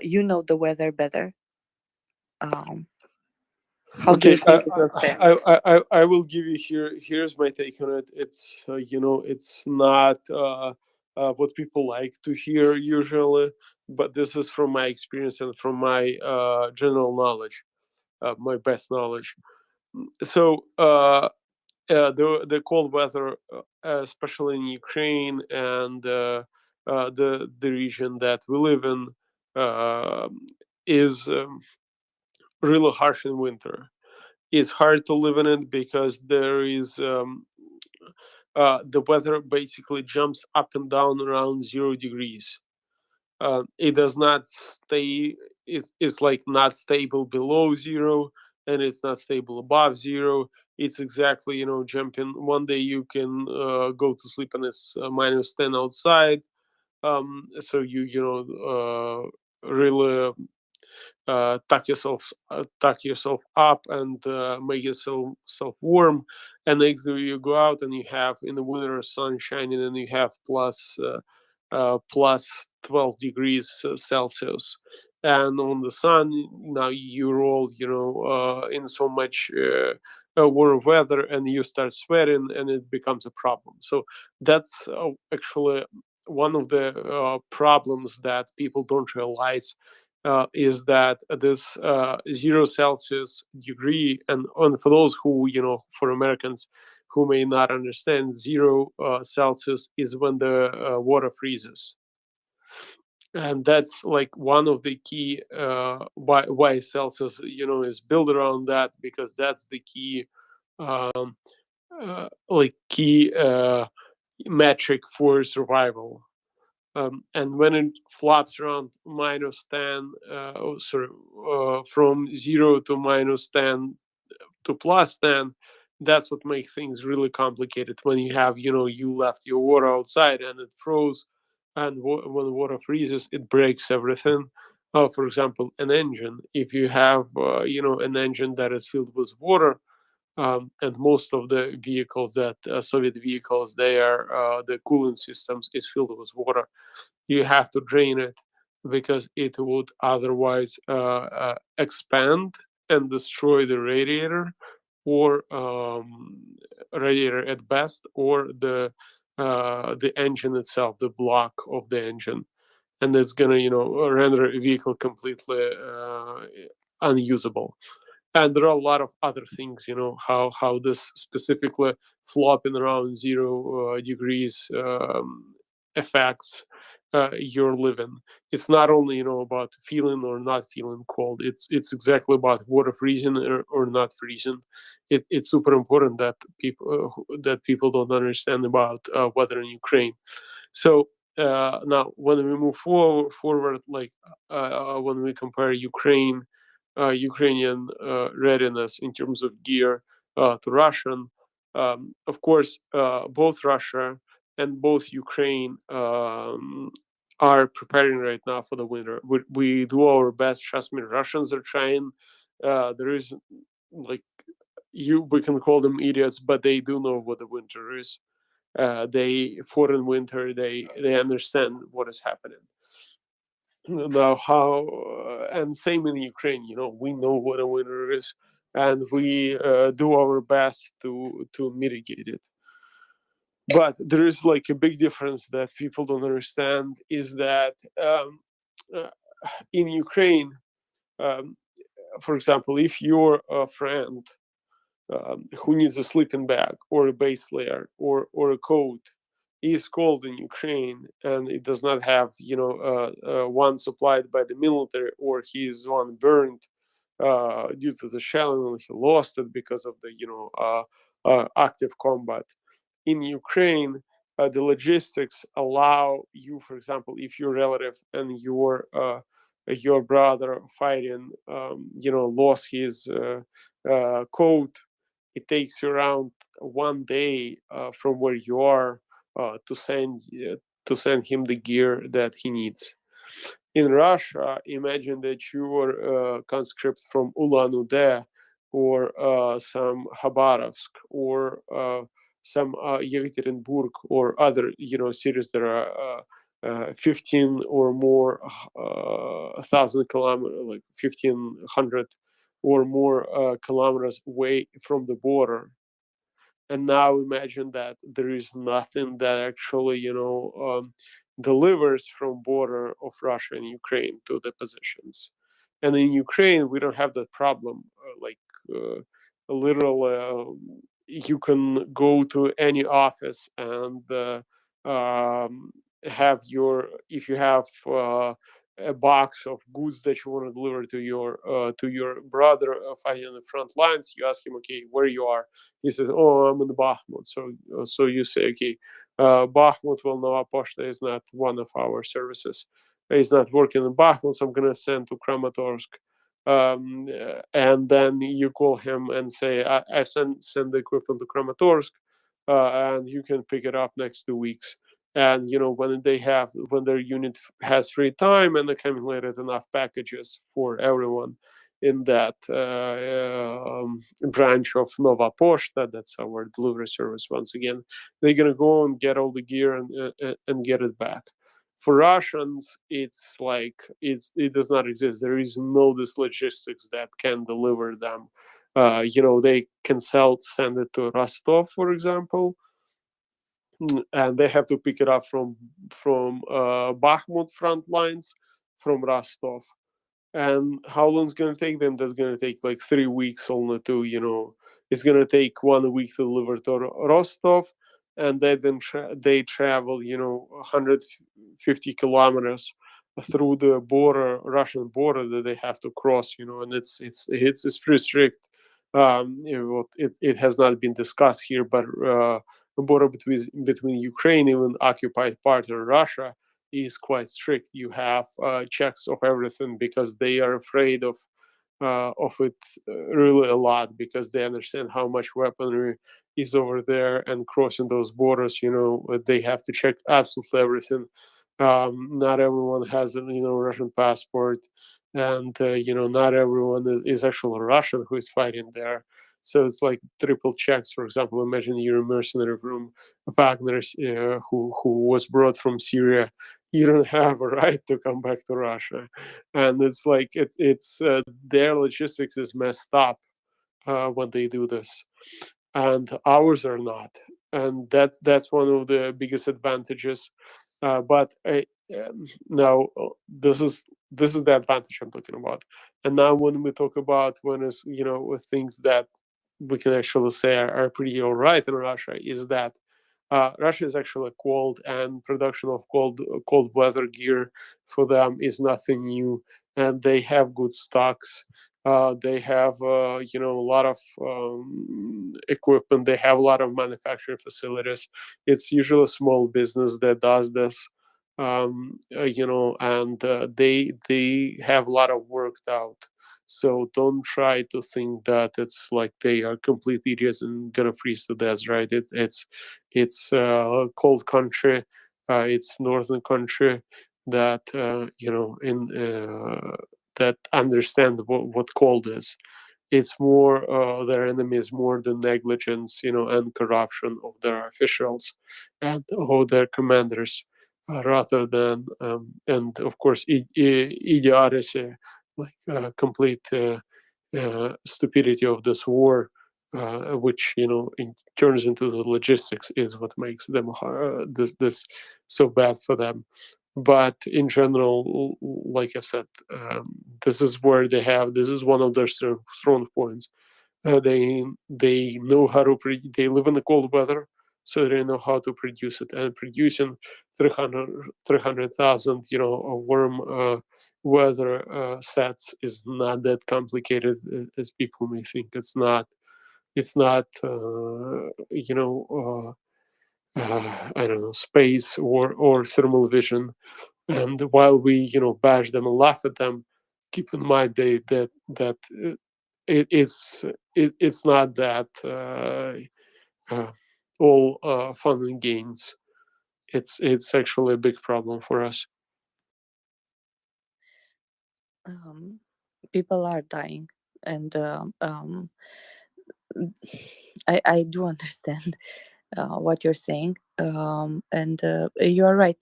you know the weather better. How do you Okay, think it will stand? I will give you here's my take on it. It's it's not what people like to hear usually, but this is from my experience and from my general knowledge, my best knowledge. So the cold weather, especially in Ukraine and the region that we live in, is really harsh in winter. It's hard to live in it because there is the weather basically jumps up and down around 0 degrees. It does not stay. It's like not stable below zero, and it's not stable above zero. It's exactly jumping. One day you can go to sleep and it's -10 outside. So really tuck yourself up and make yourself warm. And next day you go out and you have in the winter sun shining and you have plus 12 degrees Celsius. And on the sun now you roll in so much warm weather and you start sweating and it becomes a problem. So that's actually one of the problems that people don't realize, is that this 0 Celsius degree, and for those who, for Americans who may not understand, 0 Celsius is when the water freezes. And that's like one of the key why Celsius, is built around that, because that's the key, key metric for survival. And when it flops around -10, from 0 to -10 to +10, that's what makes things really complicated. When you have, you left your water outside and it froze, and when the water freezes, it breaks everything. For example, an engine. If you have, an engine that is filled with water, and most of the vehicles that Soviet vehicles, they are the cooling systems is filled with water. You have to drain it because it would otherwise expand and destroy the radiator, or radiator at best, or the engine itself, the block of the engine, and it's gonna render a vehicle completely unusable. And there are a lot of other things, how this specifically flopping around 0 degrees affects your living. It's not only about feeling or not feeling cold. It's exactly about water freezing or not freezing. It's super important that people don't understand about weather in Ukraine. So now, when we move forward, like when we compare Ukrainian readiness in terms of gear to Russian, of course, both Russia and both Ukraine are preparing right now for the winter. We do our best. Trust me, Russians are trying. There is like we can call them idiots, but they do know what the winter is. They fought in winter. They understand what is happening now. And same in Ukraine. We know what a winter is, and we do our best to mitigate it. But there is like a big difference that people don't understand, is that in Ukraine, for example, if you're a friend who needs a sleeping bag or a base layer or a coat, is cold in Ukraine and it does not have one supplied by the military, or he's one burned due to the shelling, and he lost it because of the active combat in Ukraine. The logistics allow you, for example, if your relative and your brother fighting, lost his coat, it takes you around 1 day from where you are to send him the gear that he needs. In Russia, imagine that you are a conscript from Ulan-Ude, or some Khabarovsk, or some Yekaterinburg, or other cities that are 15 or more thousand kilometers, like 1,500 or more kilometers away from the border. And now imagine that there is nothing that actually delivers from border of Russia and Ukraine to the positions. And in Ukraine, we don't have that problem. Literally, you can go to any office and have if you have a box of goods that you want to deliver to your brother fighting on the front lines. You ask him, okay, where you are. He says, oh, I'm in the Bakhmut. So you say, okay, Bakhmut, well, Nova Poshta is not one of our services. It's not working in Bakhmut, so I'm going to send to Kramatorsk. And then you call him and say, I send the equipment to Kramatorsk, and you can pick it up next 2 weeks. And when their unit has free time and accumulated enough packages for everyone in that branch of Nova Poshta, that's our delivery service. Once again, they're gonna go and get all the gear and get it back. For Russians, it's like it does not exist. There is no this logistics that can deliver them. They can send it to Rostov, for example, and they have to pick it up from Bakhmut front lines, from Rostov. And how long is going to take them? That's going to take like 3 weeks only to, it's going to take 1 week to deliver to Rostov, and then they travel 150 kilometers through the Russian border that they have to cross, and it's pretty strict. It has not been discussed here, but border between Ukraine, even occupied part of Russia, is quite strict. You have checks of everything because they are afraid of it really a lot, because they understand how much weaponry is over there, and crossing those borders, they have to check absolutely everything. Not everyone has a Russian passport, and not everyone is actually Russian who is fighting there. So it's like triple checks. For example, imagine you're a mercenary from Wagner who was brought from Syria. You don't have a right to come back to Russia, and it's like it's their logistics is messed up when they do this, and ours are not, and that's one of the biggest advantages. But now this is the advantage I'm talking about. And now when we talk about when is with things that we can actually say are pretty all right in Russia, is that Russia is actually cold, and production of cold weather gear for them is nothing new, and they have good stocks. They have a lot of equipment. They have a lot of manufacturing facilities. It's usually a small business that does this, and they have a lot of worked out. So don't try to think that it's like they are complete idiots and gonna freeze to death, right? It's a cold country. It's northern country that that understand what cold is. It's more their enemy is more the negligence, and corruption of their officials and of their commanders, rather than and of course idiocy, like complete stupidity of this war, which turns into the logistics, is what makes them this so bad for them. But in general, like I've said, this is where this is one of their strong points. They know how to they live in the cold weather, so they know how to produce it. And producing 300,000 warm weather sets is not that complicated as people may think. It's not I don't know, space or thermal vision. And while we bash them and laugh at them, keep in mind that it's not that all fun and games. It's actually a big problem for us. People are dying, and I do understand what you're saying, and you're right.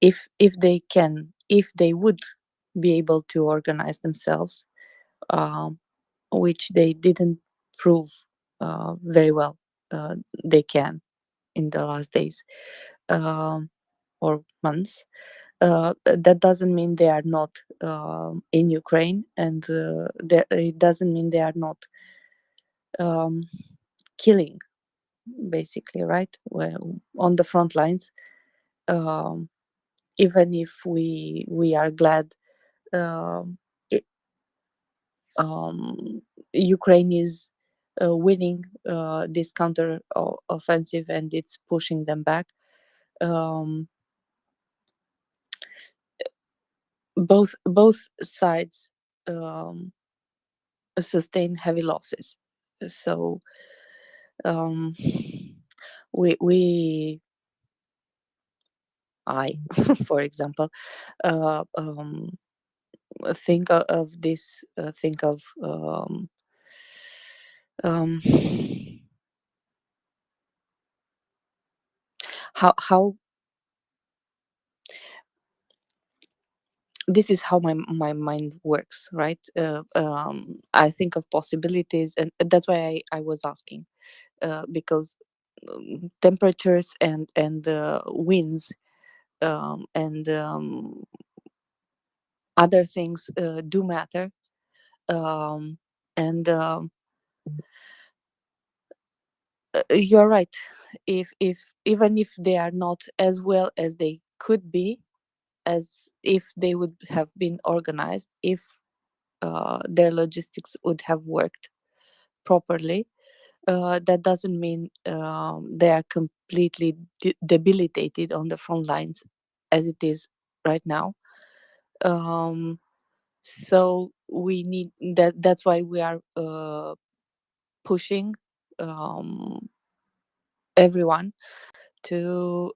If they would be able to organize themselves, which they didn't prove very well they can in the last days or months. That doesn't mean they are not in Ukraine, and it doesn't mean they are not killing, basically, right? Well, on the front lines, even if we are glad it, Ukraine is winning this counter offensive, and it's pushing them back. Both sides sustain heavy losses. So I, for example, think of this. Think of how this is how my mind works, right? I think of possibilities, and that's why I was asking, because temperatures and winds and other things do matter, and you're right. If even if they are not as well as they could be, as if they would have been organized, if their logistics would have worked properly, that doesn't mean they are completely debilitated on the front lines as it is right now. So we need that. That's why we are pushing everyone to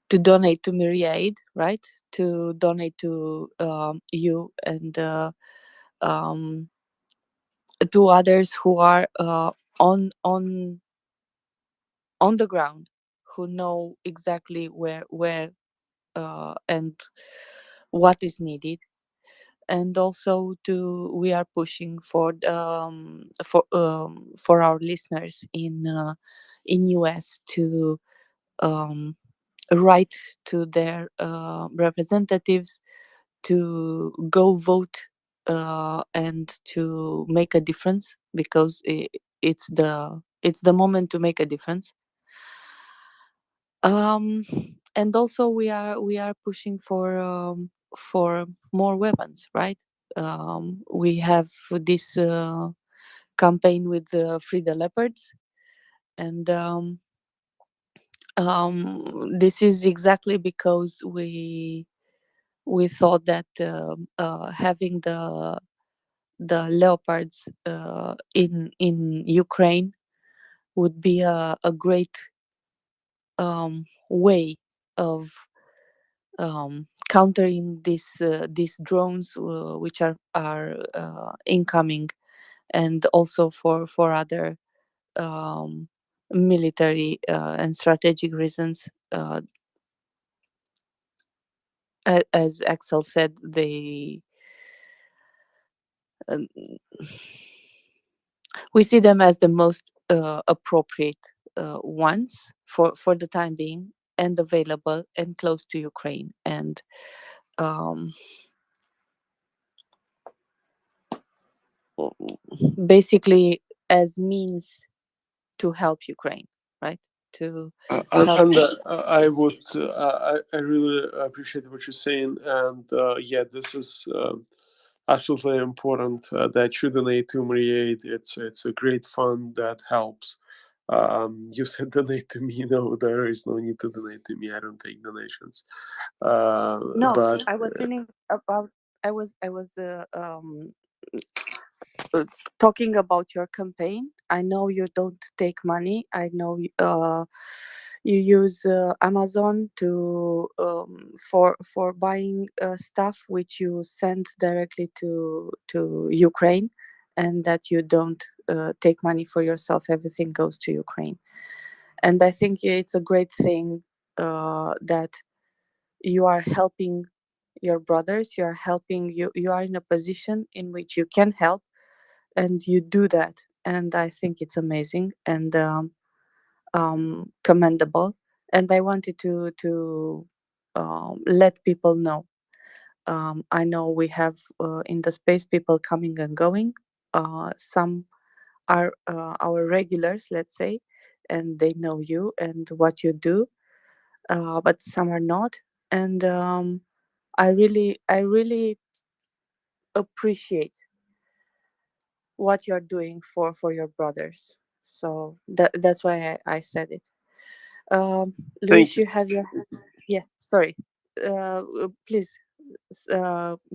donate to MriyaAid, right? To donate to you and to others who are on the ground, who know exactly where and what is needed. And also we are pushing for our listeners in US to write to their representatives to go vote and to make a difference, because it's the moment to make a difference. And also we are pushing for more weapons, right? We have this campaign with Free the Leopards, and this is exactly because we thought that having the leopards in Ukraine would be a great way of countering these drones which are incoming, and also for other military and strategic reasons. As Axel said, we see them as the most appropriate ones for the time being, and available and close to Ukraine, and basically as means to help Ukraine, right? To help. And I would, I really appreciate what you're saying, and yeah, this is absolutely important that you donate to MriyaAid. It's a great fund that helps. You said donate to me. No, there is no need to donate to me. I don't take donations. No, But I was thinking about. I was talking about your campaign. I know you don't take money. I know you use Amazon to for buying stuff which you send directly to Ukraine, and that you don't take money for yourself. Everything goes to Ukraine, and I think it's a great thing that you are helping your brothers. You are helping you. You are in a position in which you can help, and you do that, and I think it's amazing and commendable. And I wanted to let people know. I know we have in the space people coming and going. Some are our regulars, let's say, and they know you and what you do, but some are not. And I really appreciate what you're doing for your brothers. So that's why I said it. thank Luis, you. you have your yeah. Sorry, please,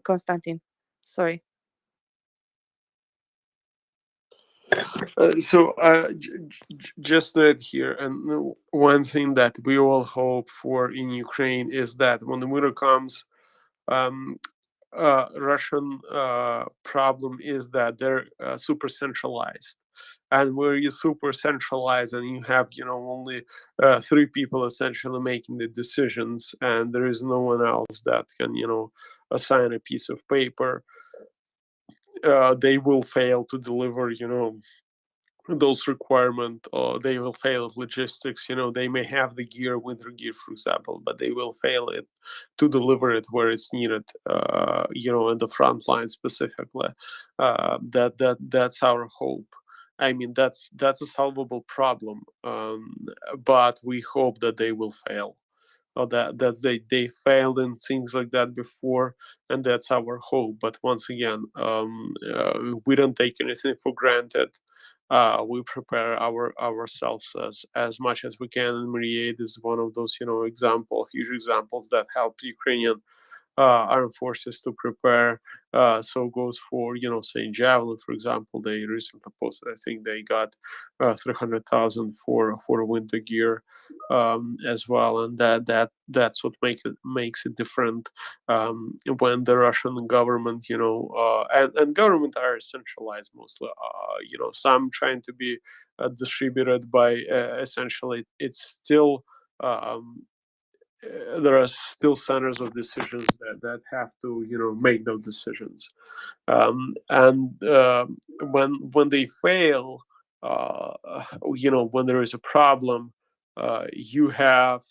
Konstantin. Sorry. So just that here, and one thing that we all hope for in Ukraine is that when the winter comes, um, Russian problem is that they're super centralized, and where you super centralize and you have only three people essentially making the decisions, and there is no one else that can assign a piece of paper, they will fail to deliver those requirement, or they will fail at logistics. They may have the gear, winter gear for example, but they will fail it to deliver it where it's needed, in the front line specifically. That's our hope. I mean, that's a solvable problem, but we hope that they will fail. or that they failed in things like that before, and that's our hope. But once again, we don't take anything for granted. We prepare ourselves as much as we can, and MriyaReport is one of those huge examples that help Ukrainian armed forces to prepare. So goes for say Javelin, for example. They recently posted, I think they got 300,000 for winter gear as well, and that's what makes it different when the Russian government, and government are centralized mostly. Some trying to be distributed by essentially it's still. There are still centers of decisions that have to make those decisions, and when they fail, uh, when there is a problem, you have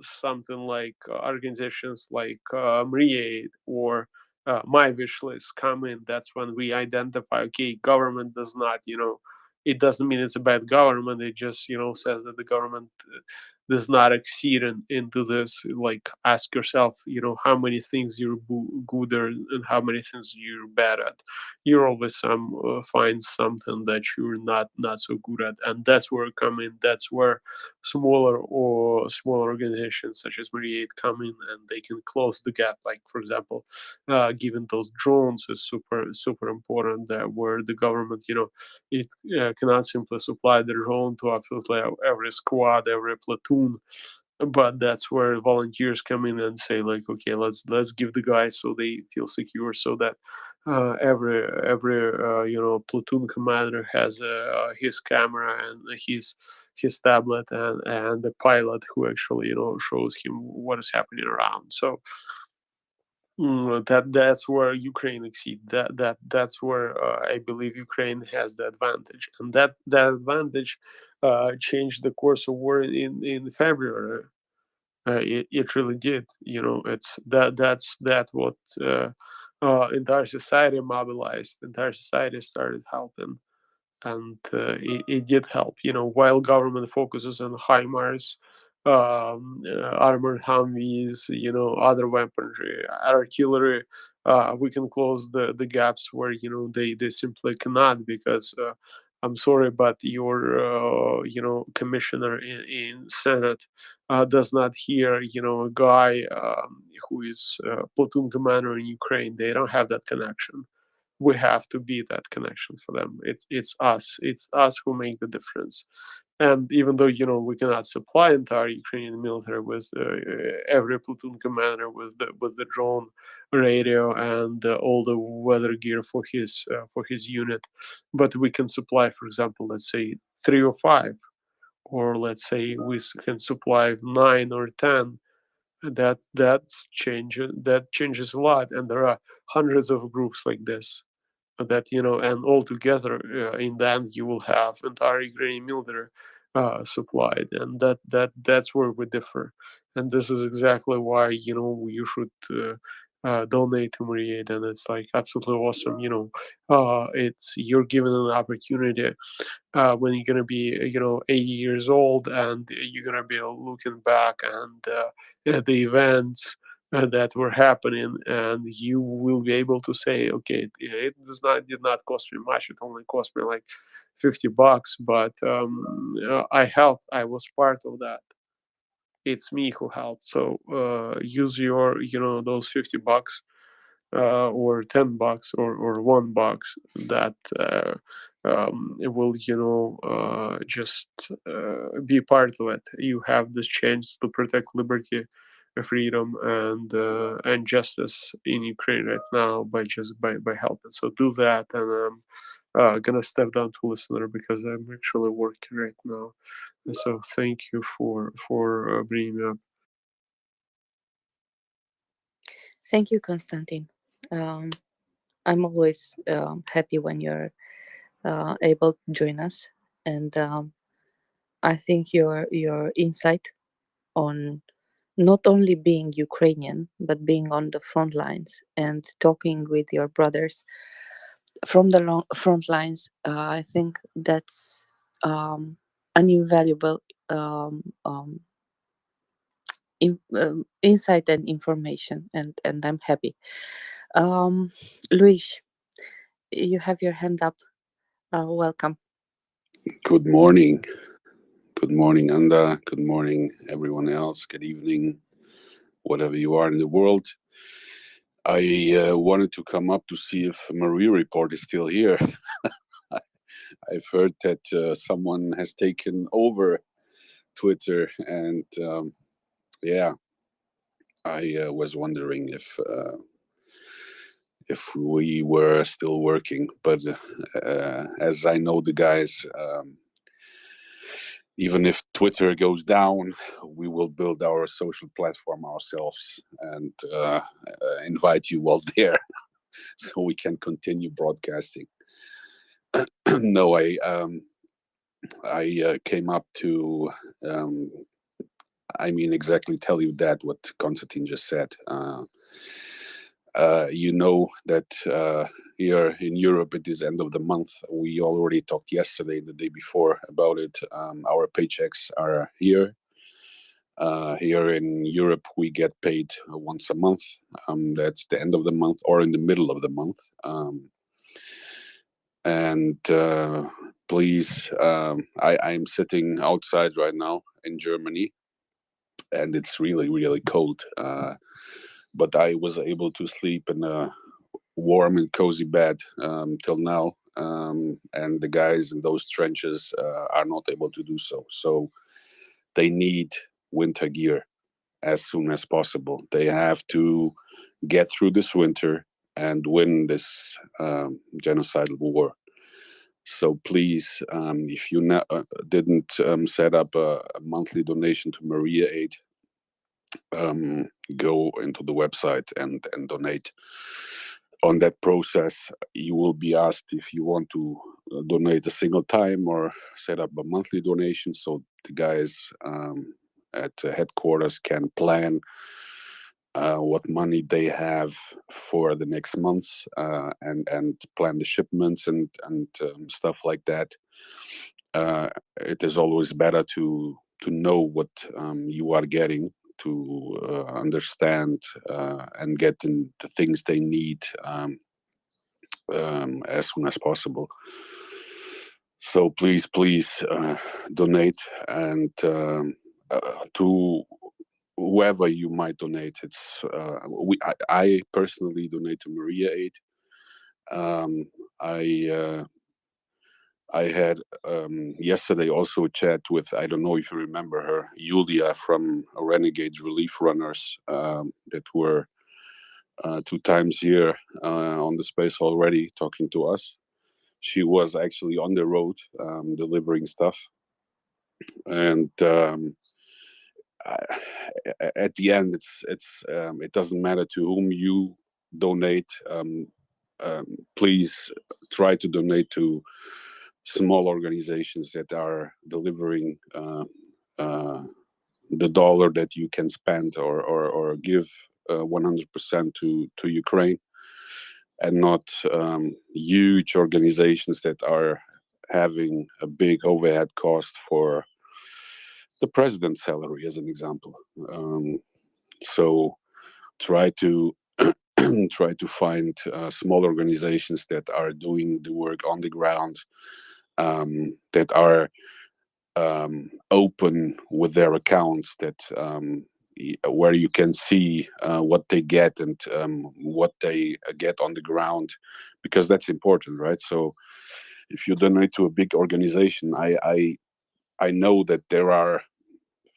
something like organizations like MriyaReport or my wish list come in. That's when we identify, okay, government does not, it doesn't mean it's a bad government. It just says that the government does not exceed into this. Like, ask yourself, how many things you're good at and how many things you're bad at. You're always find something that you're not so good at, and that's where come in. That's where smaller organizations such as MriyaReport come in, and they can close the gap. Like, for example, given those drones is super important, that where the government, it cannot simply supply the drone to absolutely every squad, every platoon, but that's where volunteers come in and say, like, okay, let's give the guys so they feel secure, so that every platoon commander has his camera and his tablet, and the pilot who actually shows him what is happening around. So that's where Ukraine exceeds. That's where I believe Ukraine has the advantage, and that advantage changed the course of war in February. It really did. It's that's what entire society mobilized. Entire society started helping, and it did help. While government focuses on HIMARS, armored Humvees, other weaponry, artillery, we can close the gaps where they simply cannot, because I'm sorry, but your commissioner in Senate does not hear a guy who is platoon commander in Ukraine. They don't have that connection. We have to be that connection for them. It's us. It's us who make the difference. And even though we cannot supply entire Ukrainian military with every platoon commander with the drone radio and all the weather gear for his unit, but we can supply, for example, let's say 3 or 5, or let's say we can supply 9 or 10. That changes a lot, and there are hundreds of groups like this that and all together in the end you will have entire Ukrainian military supplied, and that's where we differ. And this is exactly why you should donate to MriyaReport, and it's like absolutely awesome. It's you're given an opportunity when you're gonna be 80 years old, and you're gonna be looking back and at the events that were happening, and you will be able to say, okay, it did not cost me much. It only cost me like $50, but I helped. I was part of that. It's me who helped. So use your those $50 or $10 or $1 that it will just be part of it. You have this chance to protect liberty, freedom, and justice in Ukraine right now by helping. So do that, and I'm gonna step down to listener because I'm actually working right now. So thank you for bringing me up. Thank you, Konstantin. I'm always happy when you're able to join us, and I think your insight on not only being Ukrainian but being on the front lines and talking with your brothers from the front lines, I think that's an invaluable insight and information, and I'm happy. Luis, you have your hand up. Welcome. Good morning. Good morning, Anda. Good morning, everyone else. Good evening, whatever you are in the world. I wanted to come up to see if MriyaReport is still here. I've heard that someone has taken over Twitter, and yeah, I was wondering if we were still working. But as I know the guys, even if Twitter goes down, we will build our social platform ourselves and invite you all there so we can continue broadcasting. No, I came up to, exactly tell you that what Konstantin just said. You know that here in Europe it is end of the month. We already talked yesterday, the day before about it. Our paychecks are here. Here in Europe, we get paid once a month. That's the end of the month or in the middle of the month. And please, I'm sitting outside right now in Germany, and it's really, really cold. But I was able to sleep in a warm and cozy bed till now. And the guys in those trenches are not able to do so. So they need winter gear as soon as possible. They have to get through this winter and win this genocidal war. So please, if you didn't set up a monthly donation to MriyaAid, go into the website and donate. On that process, you will be asked if you want to donate a single time or set up a monthly donation, so the guys at the headquarters can plan what money they have for the next months and plan the shipments and stuff like that. It is always better to know what you are getting, to understand and get in the things they need as soon as possible. So please donate, and to whoever you might donate. It's I personally donate to MriyaAid. I had yesterday also a chat with, I don't know if you remember her, Yulia from Renegade Relief Runners, that were 2 times here on the space already talking to us. She was actually on the road delivering stuff. And at the end, it doesn't matter to whom you donate. Please try to donate to small organizations that are delivering the dollar that you can spend or give 100% to Ukraine, and not huge organizations that are having a big overhead cost for the president's salary, as an example. So try to try to find small organizations that are doing the work on the ground, that are open with their accounts, that where you can see what they get and what they get on the ground, because that's important, right? So if you donate to a big organization, I know that there are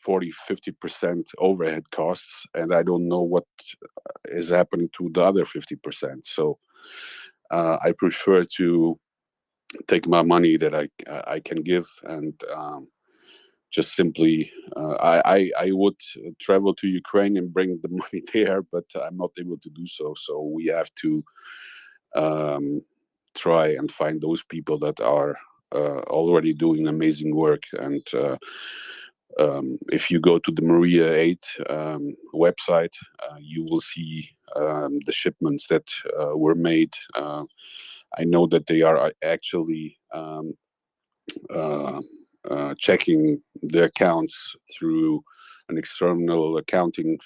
40-50% overhead costs, and I don't know what is happening to the other 50%. So I prefer to take my money that I can give, and just simply I would travel to Ukraine and bring the money there, but I'm not able to do so. So we have to try and find those people that are already doing amazing work. And if you go to the MriyaAid website, you will see the shipments that were made. I know that they are actually checking the accounts through an external accounting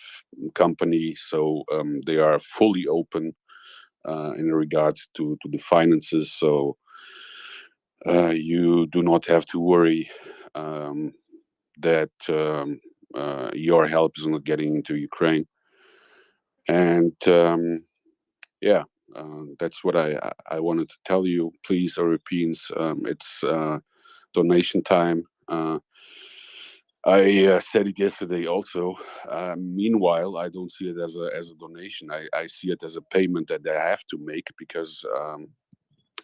company, so they are fully open in regards to the finances. So you do not have to worry that your help is not getting into Ukraine. And yeah, that's what I wanted to tell you. Please, Europeans, it's donation time. I said it yesterday also. Meanwhile, I don't see it as a donation. I see it as a payment that they have to make because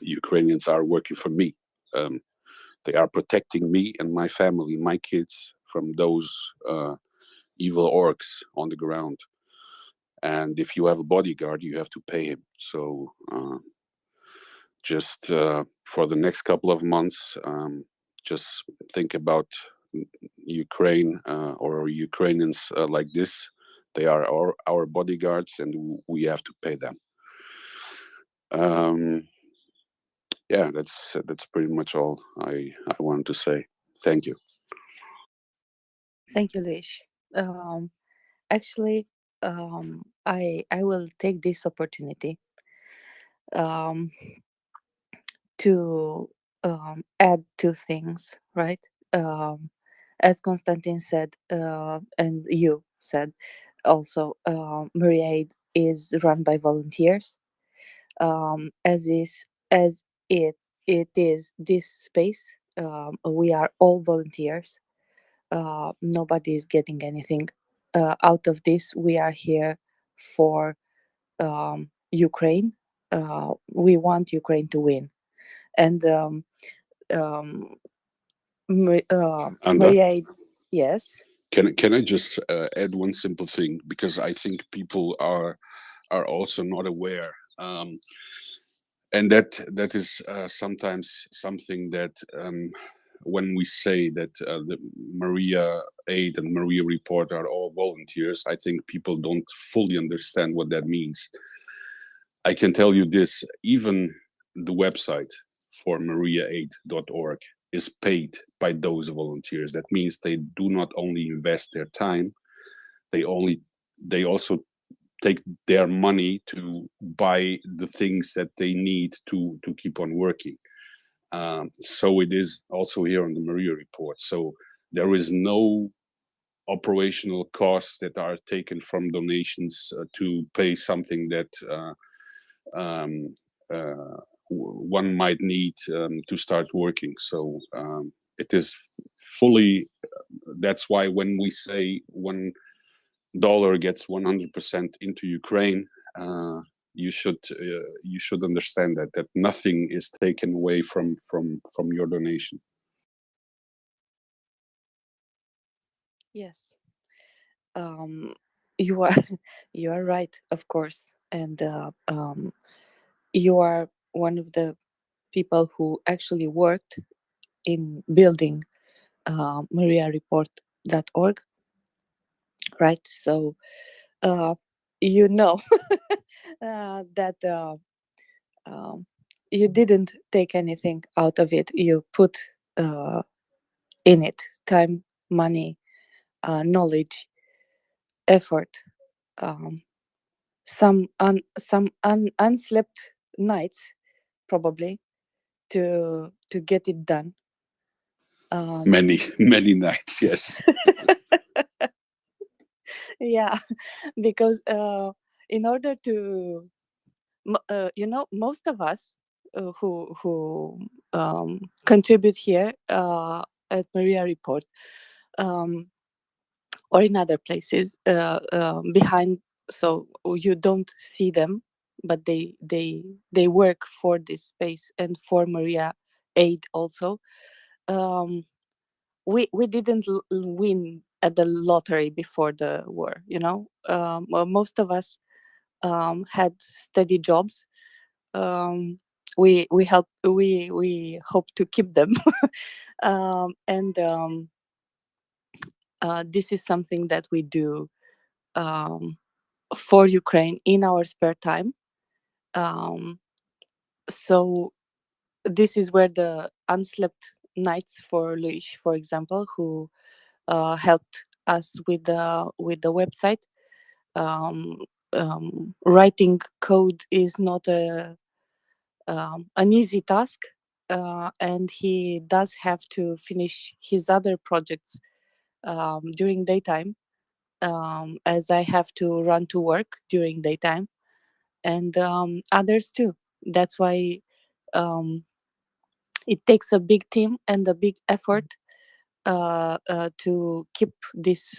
Ukrainians are working for me. They are protecting me and my family, my kids, from those evil orcs on the ground. And if you have a bodyguard, you have to pay him. So just for the next couple of months, just think about Ukraine or Ukrainians like this. They are our bodyguards, and we have to pay them. Yeah, that's pretty much all I wanted to say. Thank you. Thank you, Luis. Actually, I will take this opportunity to add two things, right? As Konstantin said, and you said also, MriyaReport is run by volunteers. As it is this space, we are all volunteers. Nobody is getting anything out of this. We are here for Ukraine. We want Ukraine to win, and Anda, MriyaReport, yes. can I just add one simple thing, because I think people are also not aware, and that is sometimes something that when we say that the MriyaReport and MriyaReport are all volunteers, I think people don't fully understand what that means. I can tell you this: even the website for MriyaReport.org is paid by those volunteers. That means they do not only invest their time, they also take their money to buy the things that they need to keep on working. So it is also here on the MriyaReport. So there is no operational costs that are taken from donations to pay something that one might need to start working. So it is fully. That's why when we say $1 gets 100% into Ukraine, you should understand that nothing is taken away from your donation. Yes. You are you are right, of course, and you are one of the people who actually worked in building MriyaReport.org, right? So you know that you didn't take anything out of it. You put in it time, money, knowledge, effort, some unslept nights probably to get it done. Many nights, yes. Yeah, because in order to most of us who contribute here at MriyaReport, or in other places behind, so you don't see them, but they work for this space and for MriyaReport also. We didn't win at the lottery before the war, well, most of us had steady jobs. We hope to keep them. And this is something that we do for Ukraine in our spare time. So this is where the unslept nights for Luis, for example, who helped us with the website. Writing code is not an easy task, and he does have to finish his other projects during daytime, as I have to run to work during daytime, and others too. That's why it takes a big team and a big effort to keep this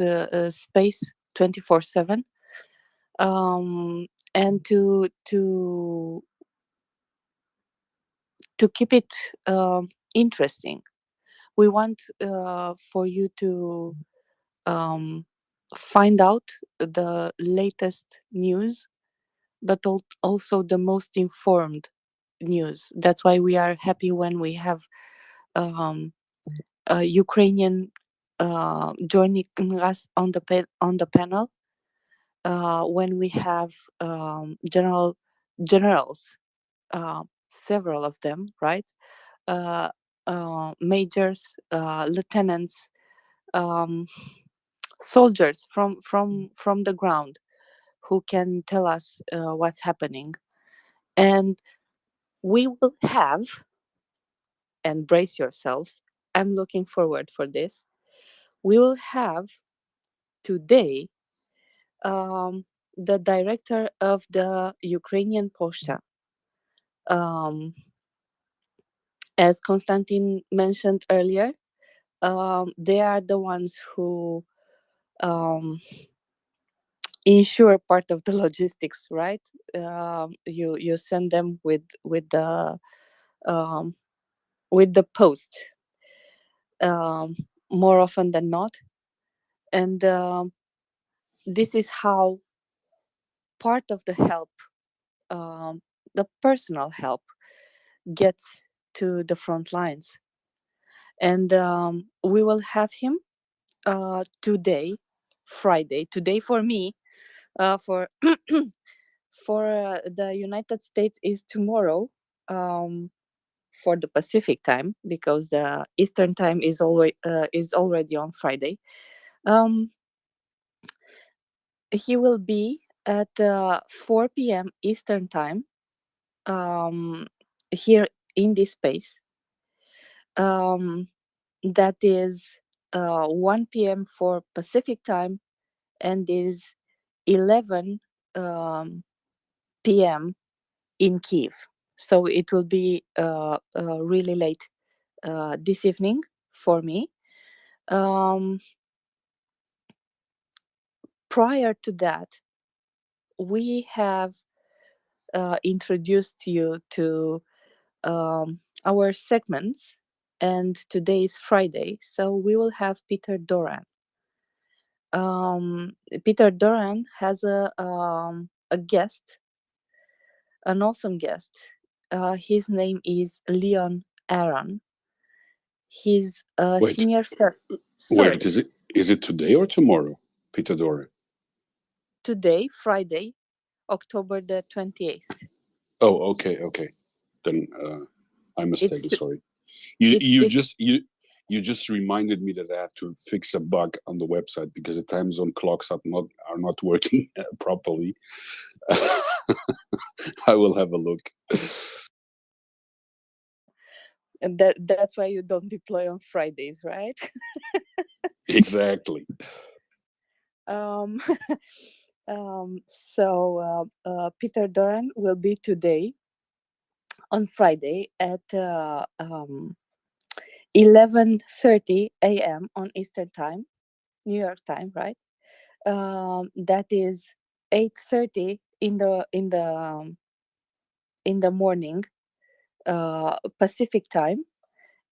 space 24/7, and to keep it interesting. We want for you to find out the latest news, but also the most informed news. That's why we are happy when we have a Ukrainian joining us on the panel. When we have generals, several of them, right? Majors, lieutenants, soldiers from the ground who can tell us what's happening. And we will have, and brace yourselves, I'm looking forward for this. We will have today the director of the Ukrainian Poshta. As Konstantin mentioned earlier, they are the ones who ensure part of the logistics, right? You send them with the post more often than not, and this is how part of the help, the personal help, gets to the front lines. And we will have him today, Friday. Today for me, for the United States is tomorrow, for the Pacific time, because the Eastern time is already on Friday. He will be at 4 p.m. Eastern time, here in this space. That is 1 p.m. for Pacific time, and is 11 p.m. in Kiev. So it will be really late this evening for me. Prior to that, we have introduced you to our segments, and today is Friday, so we will have Peter Doran. Peter Doran has a guest, an awesome guest. His name is Leon Aaron. He's a Wait, senior. Sorry. Wait, is it today or tomorrow, Peter Doran? Today, Friday, October the 28th. Oh, okay. Then I'm mistaken. Sorry. You just reminded me that I have to fix a bug on the website because the time zone clocks are not working properly. I will have a look. And that's why you don't deploy on Fridays, right? Exactly. So Peter Doran will be today on Friday at 11:30 a.m. on Eastern time, New York time, right? That is 8:30 in the morning, Pacific time,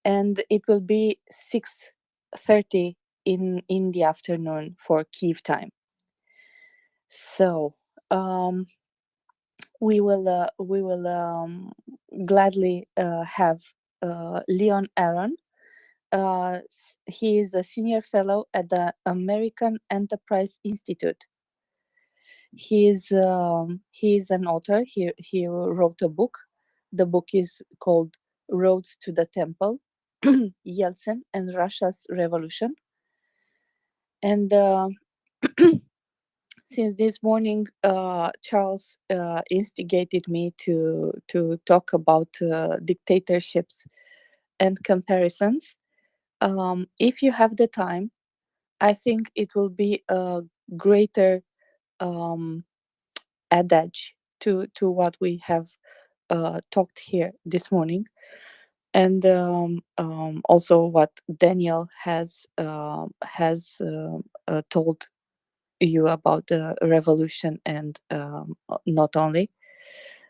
and it will be 6:30 in the afternoon for Kiev time. So we will gladly have Leon Aaron. He is a senior fellow at the American Enterprise Institute. He is an author. He wrote a book. The book is called Roads to the Temple: Yeltsin and Russia's Revolution. And since this morning, Charles instigated me to talk about dictatorships and comparisons. If you have the time, I think it will be a greater adage to what we have talked here this morning, and also what Daniel has told you about the revolution, and not only.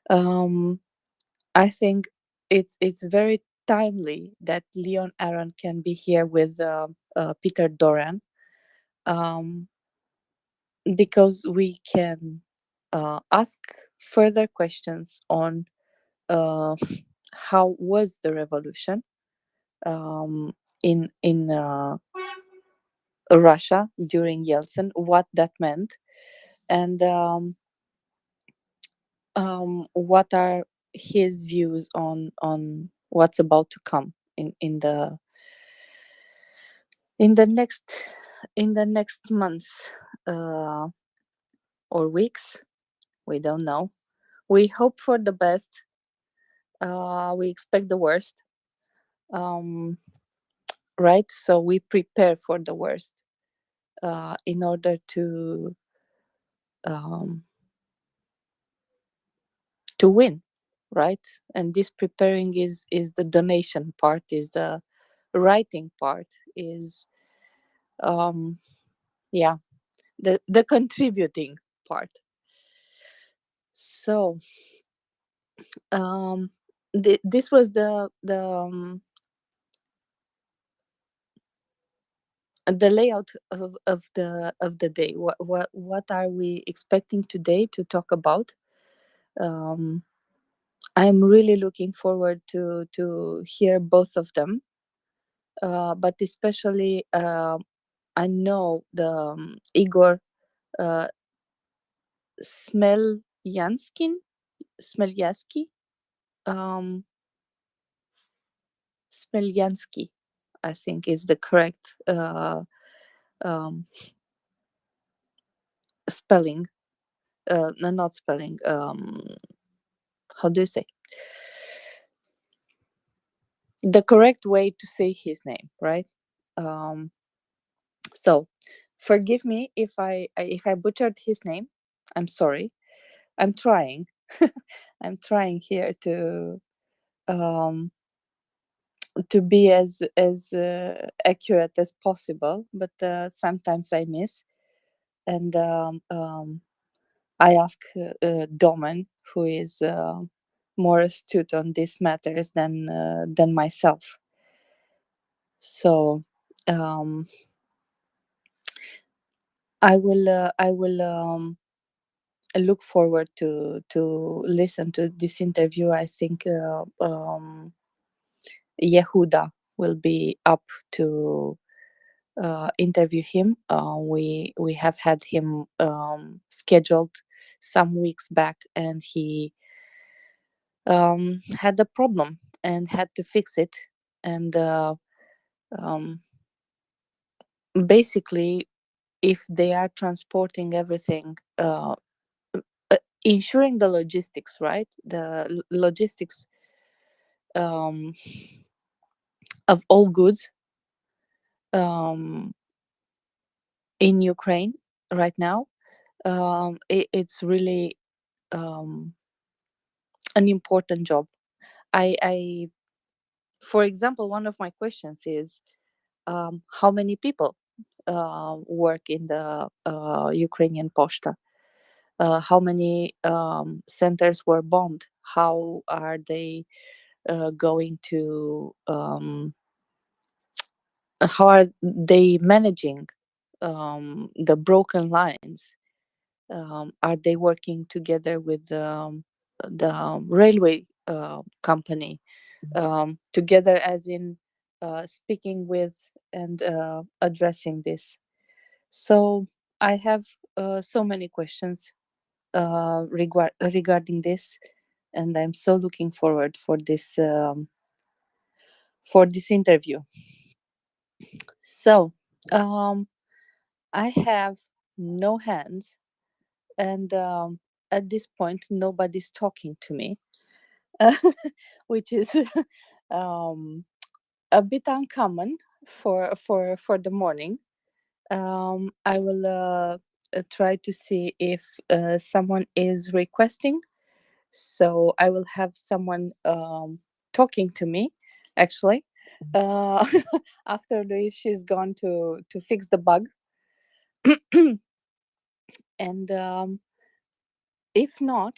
I think it's very timely that Leon Aaron can be here with Peter Doran, because we can ask further questions on how was the revolution in Russia during Yeltsin, what that meant, and what are his views on what's about to come in the next months or weeks. We don't know. We hope for the best. We expect the worst. Right? So we prepare for the worst in order to win, right? And this preparing is the donation part, is the writing part, is yeah, the contributing part. So this was the layout of the day. What are we expecting today to talk about? I'm really looking forward to hear both of them, but especially I know the Igor Smelyansky, Smelyansky, I think is the correct spelling. No, not spelling. How do you say? The correct way to say his name, right? So, forgive me if I butchered his name. I'm sorry. I'm trying. I'm trying here to be as accurate as possible, but sometimes I miss. And I ask Domen, who is more astute on these matters than myself. So I will look forward to listen to this interview. I think Yehuda will be up to interview him. We have had him scheduled some weeks back, and he had a problem and had to fix it. And basically, if they are transporting everything, ensuring the logistics, right? The logistics of all goods in Ukraine right now, it's really an important job. I for example, one of my questions is how many people work in the Ukrainian Poshta? How many centers were bombed? How are they going to? How are they managing the broken lines? Are they working together with the railway company? Together, as in speaking with and addressing this. So I have so many questions regarding this, and I'm so looking forward for this interview. So I have no hands, and at this point, nobody's talking to me, which is a bit uncommon for the morning. I will try to see if someone is requesting. So I will have someone talking to me, actually, uh, after she's gone to fix the bug. And if not,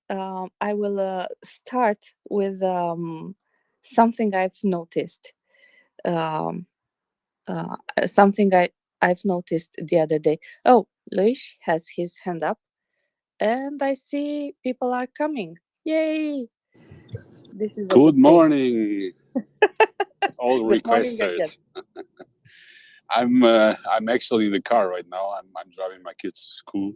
I will start with something I've noticed. Um, Something I've noticed the other day. Oh, Luis has his hand up, and I see people are coming. Yay! This is a Good good thing. morning, all Good morning again. requesters. I'm actually in the car right now. I'm driving my kids to school.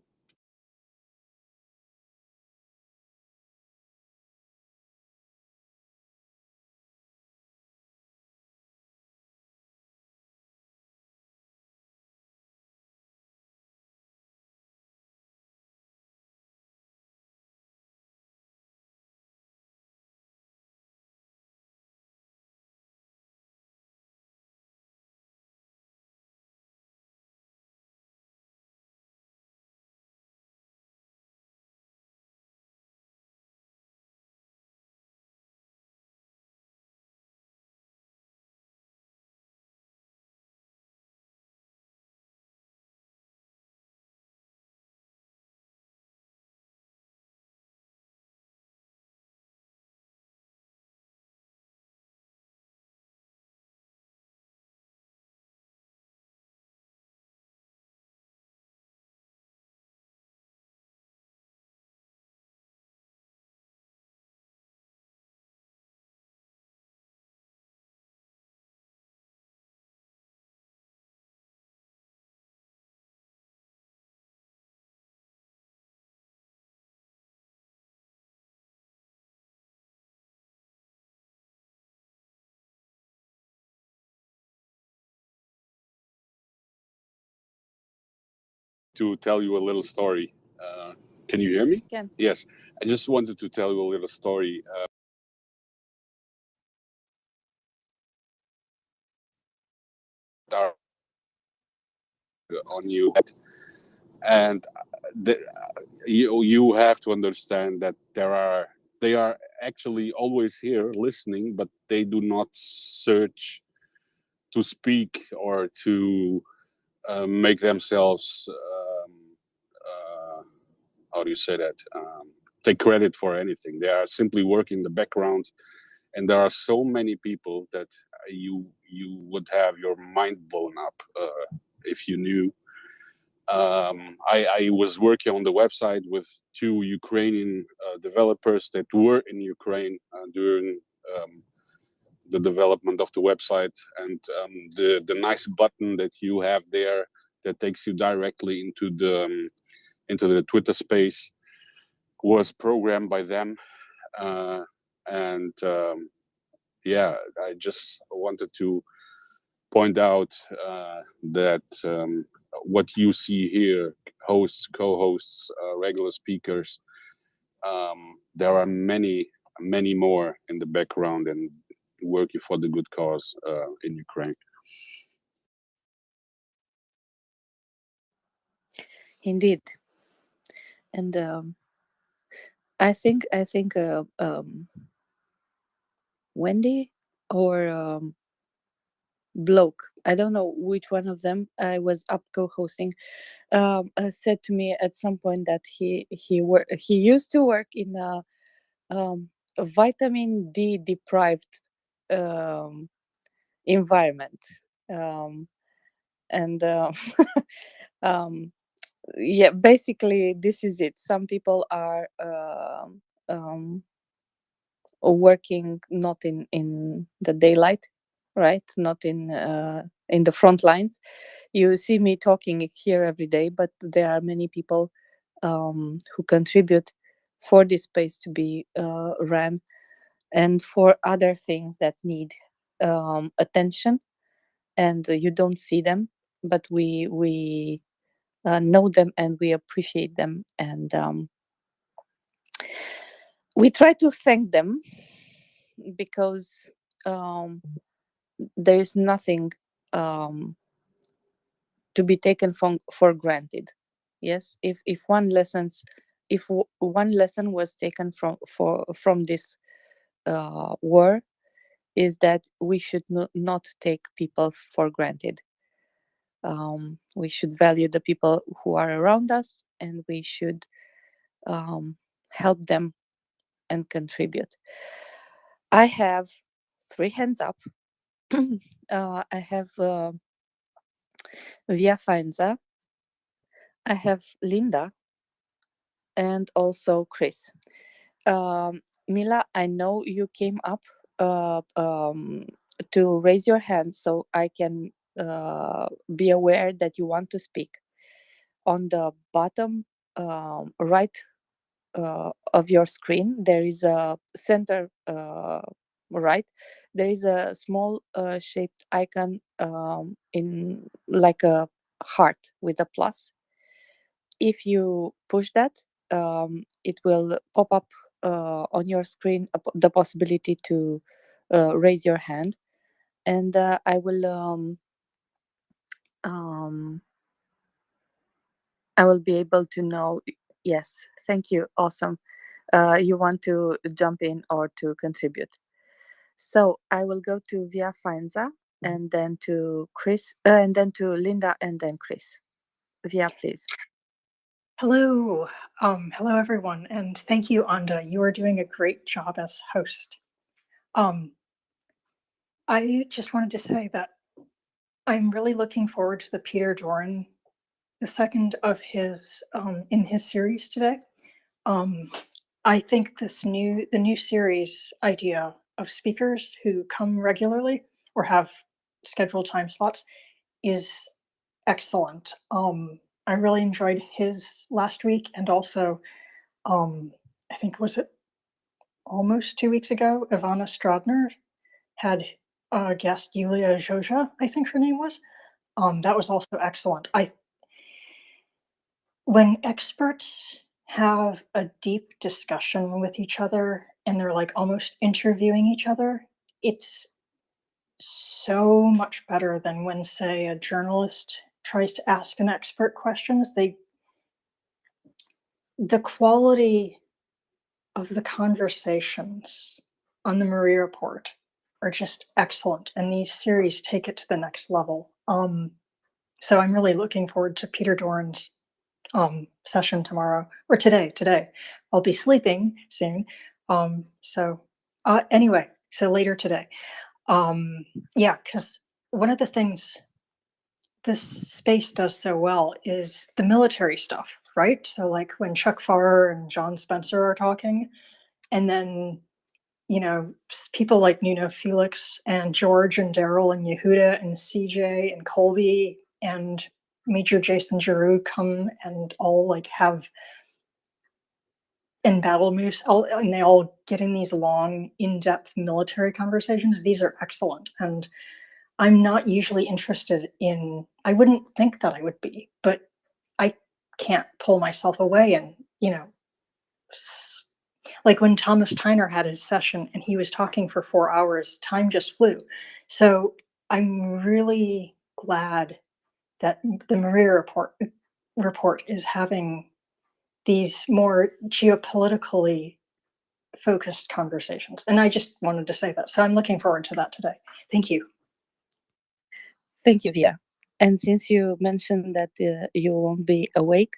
To tell you a little story. Can you hear me? Can. Yes. I just wanted to tell you a little story. On you, and the, you have to understand that they are actually always here listening, but they do not search to speak or to make themselves how do you say that, take credit for anything. They are simply working in the background, and there are so many people that you would have your mind blown up if you knew. I was working on the website with two Ukrainian developers that were in Ukraine during the development of the website, and the nice button that you have there that takes you directly into the Twitter space was programmed by them, and yeah, I just wanted to point out that what you see here, hosts, co-hosts, regular speakers, there are many more in the background and working for the good cause in Ukraine. Indeed. And I think Wendy or Bloke, I don't know which one of them, I was up co-hosting, said to me at some point that he used to work in a vitamin D deprived environment, and yeah, basically this is it. Some people are working not in the daylight, right? Not in the front lines. You see me talking here every day, but there are many people who contribute for this space to be ran, and for other things that need attention, and you don't see them. but we know them and we appreciate them, and we try to thank them because there is nothing to be taken for granted. Yes, if one lesson was taken from this war, is that we should not take people for granted. We should value the people who are around us, and we should help them and contribute. I have 3 hands up. I have Via Faenza, I have Linda, and also Chris. Mila, I know you came up to raise your hand, so I can be aware that you want to speak. On the bottom right of your screen, there is a center right. There is a small shaped icon in like a heart with a plus. If you push that, it will pop up on your screen the possibility to raise your hand, and I will be able to know. Yes, thank you. Awesome. You want to jump in or to contribute. So I will go to Via Faenza, and then to Chris, and then to Linda, and then Chris. Via, please. Hello. Hello, everyone. And thank you, Anda. You are doing a great job as host. I just wanted to say that I'm really looking forward to the Peter Doran, the second of his in his series today. I think the new series idea of speakers who come regularly or have scheduled time slots is excellent. I really enjoyed his last week, and also I think, was it almost 2 weeks ago, Ivana Stradner had a guest, Yulia Zhozha, I think her name was. That was also excellent. When experts have a deep discussion with each other and they're like almost interviewing each other, it's so much better than when, say, a journalist tries to ask an expert questions. The quality of the conversations on the MriyaReport are just excellent, and these series take it to the next level. So I'm really looking forward to Peter Doran's session tomorrow, or today. I'll be sleeping soon. Anyway, so later today. Yeah, because one of the things this space does so well is the military stuff, right? So like when Chuck Farrer and John Spencer are talking, and then, you know, people like Nuno Felix and George and Daryl and Yehuda and CJ and Colby and Major Jason Giroux come and all like have, and Battle Moose, and they all get in these long, in-depth military conversations. These are excellent. And I'm not usually interested in, I wouldn't think that I would be, but I can't pull myself away. And, you know, like when Thomas Tyner had his session and he was talking for 4 hours, time just flew. So I'm really glad that the MriyaReport is having these more geopolitically focused conversations. And I just wanted to say that. So I'm looking forward to that today. Thank you. Thank you, Via. And since you mentioned that you won't be awake,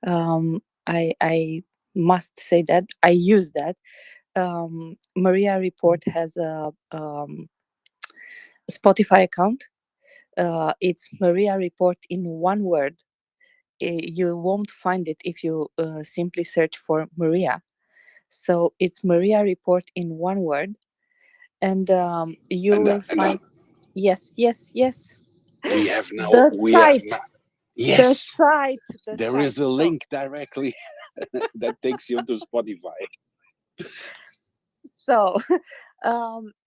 I must say that I use that. MriyaReport has a Spotify account. It's MriyaReport in one word. You won't find it if you simply search for Mariya. So it's MriyaReport in one word, and you will find. Yes. We have now. The We site. have now. Yes. There is a link directly that takes you to Spotify. So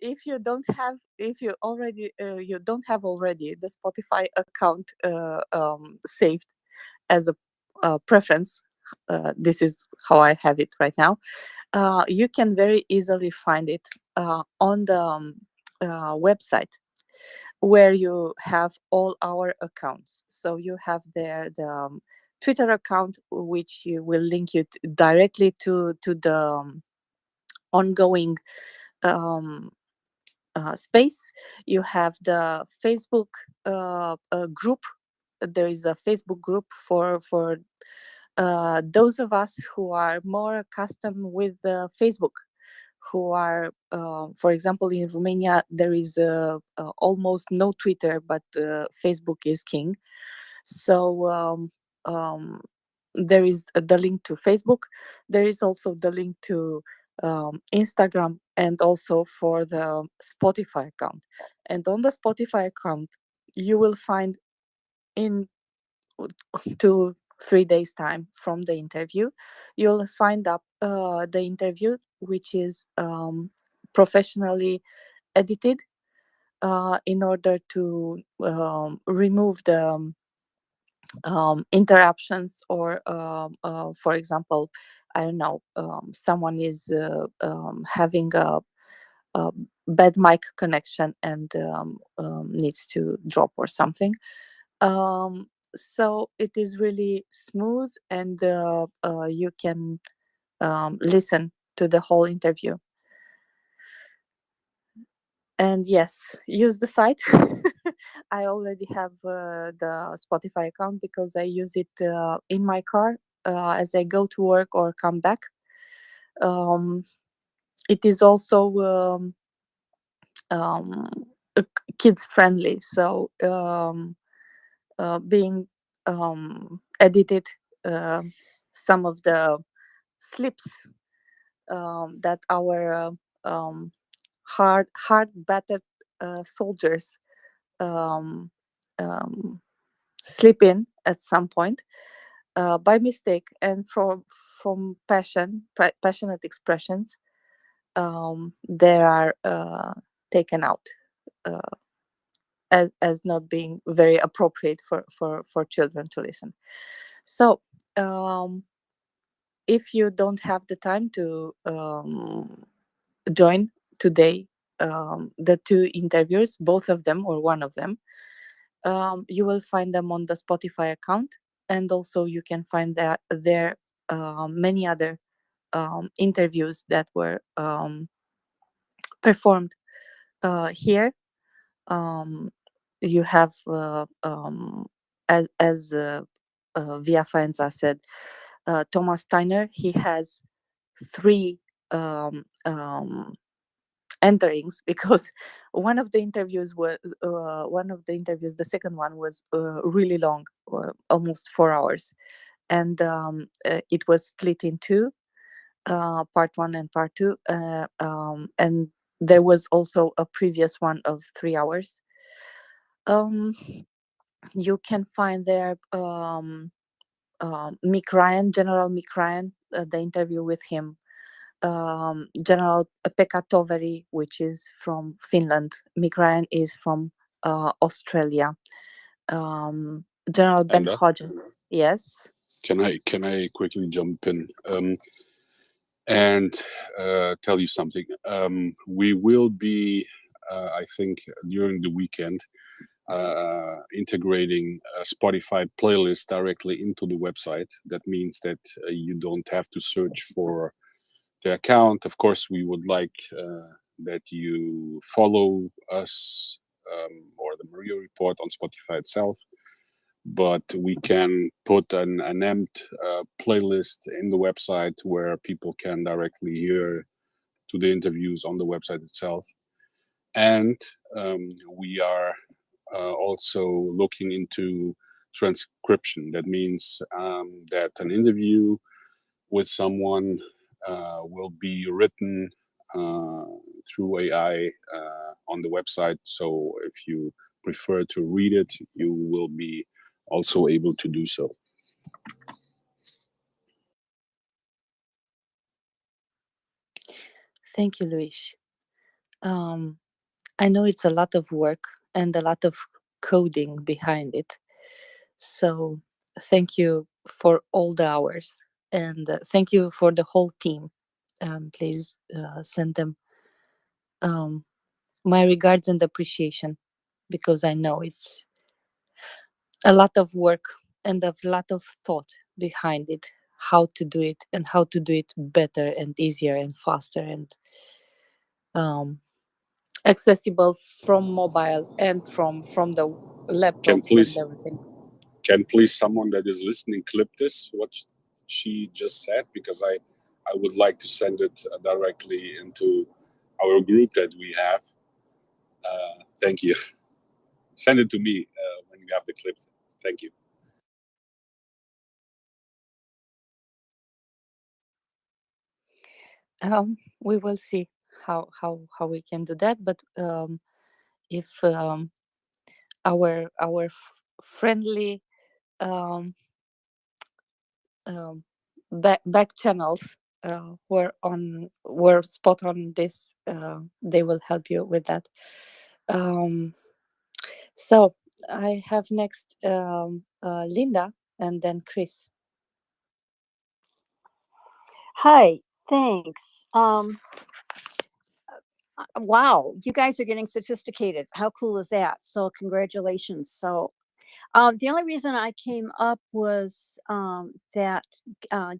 if you don't have, if you already you don't have already the Spotify account saved as a preference, this is how I have it right now. You can very easily find it on the website where you have all our accounts. So you have there the Twitter account, which you will link you directly to the ongoing space. You have the Facebook group. There is a Facebook group for those of us who are more accustomed with Facebook, who are, for example, in Romania, there is almost no Twitter, but Facebook is king. So there is the link to Facebook. There is also the link to Instagram, and also for the Spotify account. And on the Spotify account, you will find in 2-3 days time from the interview, you'll find up the interview, which is professionally edited in order to remove the interruptions, or for example, I don't know, someone is having a bad mic connection and needs to drop or something. So it is really smooth, and you can listen to the whole interview. And yes, use the site. I already have the Spotify account because I use it in my car as I go to work or come back. It is also kids friendly, so being edited, some of the slips that our hard battered soldiers um, um, slip in at some point by mistake, and from passionate expressions, they are taken out as not being very appropriate for children to listen. So if you don't have the time to join today the two interviews, both of them or one of them, you will find them on the Spotify account, and also you can find that there many other interviews that were performed here. You have as Via Faenza said, Thomas Steiner, he has 3 enterings, because one of the interviews, the second one was really long, almost 4 hours, and it was split in 2, part 1 and part 2, and there was also a previous one of 3 hours. You can find there Mick Ryan, General Mick Ryan, the interview with him, General Pekka Toveri, which is from Finland. Mick Ryan is from Australia. General Ben Hodges, yes. Can I quickly jump in and tell you something? We will be, I think, during the weekend, integrating a Spotify playlist directly into the website. That means that you don't have to search for the account. Of course, we would like that you follow us or the MriyaReport on Spotify itself, but we can put an amped playlist in the website where people can directly hear to the interviews on the website itself. And we are also looking into transcription. That means that an interview with someone will be written through AI on the website. So if you prefer to read it, you will be also able to do so. Thank you, Luis. I know it's a lot of work and a lot of coding behind it. So thank you for all the hours, and thank you for the whole team. Please send them my regards and appreciation, because I know it's a lot of work and a lot of thought behind it, how to do it and how to do it better and easier and faster and accessible from mobile and from the laptops and everything. Can please someone that is listening clip this, what she just said, because I would like to send it directly into our group that we have. Thank you. Send it to me when you have the clip. Thank you. We will see how we can do that, but if our friendly back channels were spot on this, they will help you with that. So I have next Linda and then Chris. Hi, thanks. Wow, you guys are getting sophisticated. How cool is that? So congratulations. So the only reason I came up was that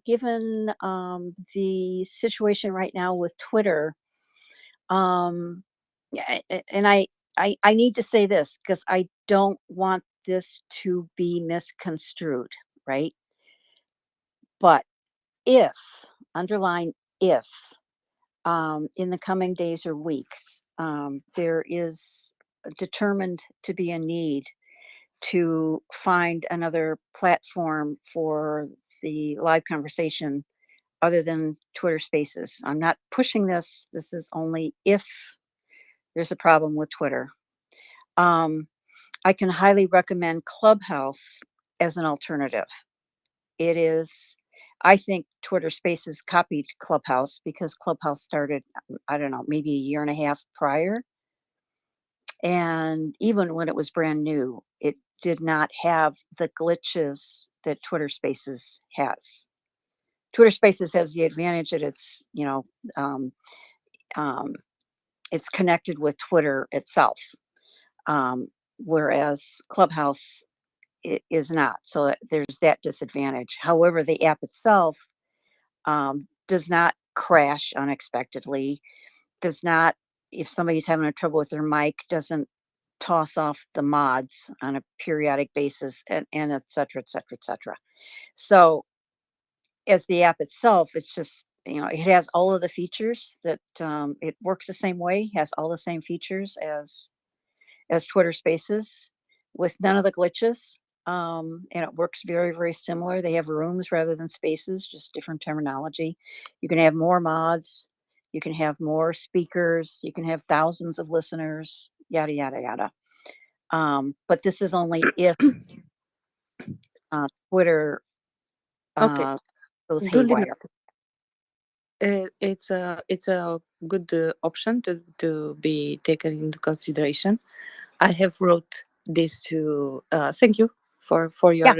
given the situation right now with Twitter, and I need to say this because I don't want this to be misconstrued, right? But if, underline if, in the coming days or weeks, there is determined to be a need to find another platform for the live conversation other than Twitter Spaces. I'm not pushing this. This is only if there's a problem with Twitter. I can highly recommend Clubhouse as an alternative. It is, I think Twitter Spaces copied Clubhouse because Clubhouse started, I don't know, maybe a year and a half prior. And even when it was brand new, it did not have the glitches that Twitter Spaces has. Twitter Spaces has the advantage that it's, it's connected with Twitter itself, whereas Clubhouse is not. So there's that disadvantage. However, the app itself does not crash unexpectedly, does not, if somebody's having a trouble with their mic, doesn't toss off the mods on a periodic basis, and et cetera, et cetera, et cetera. So as the app itself, it's just, it has all of the features that it works the same way, has all the same features as Twitter Spaces with none of the glitches. And it works very, very similar. They have rooms rather than spaces, just different terminology. You can have more mods. You can have more speakers. You can have thousands of listeners, yada, yada, yada. But this is only if Twitter Okay, goes duly haywire. It's a good option to be taken into consideration. I have wrote this to thank you for your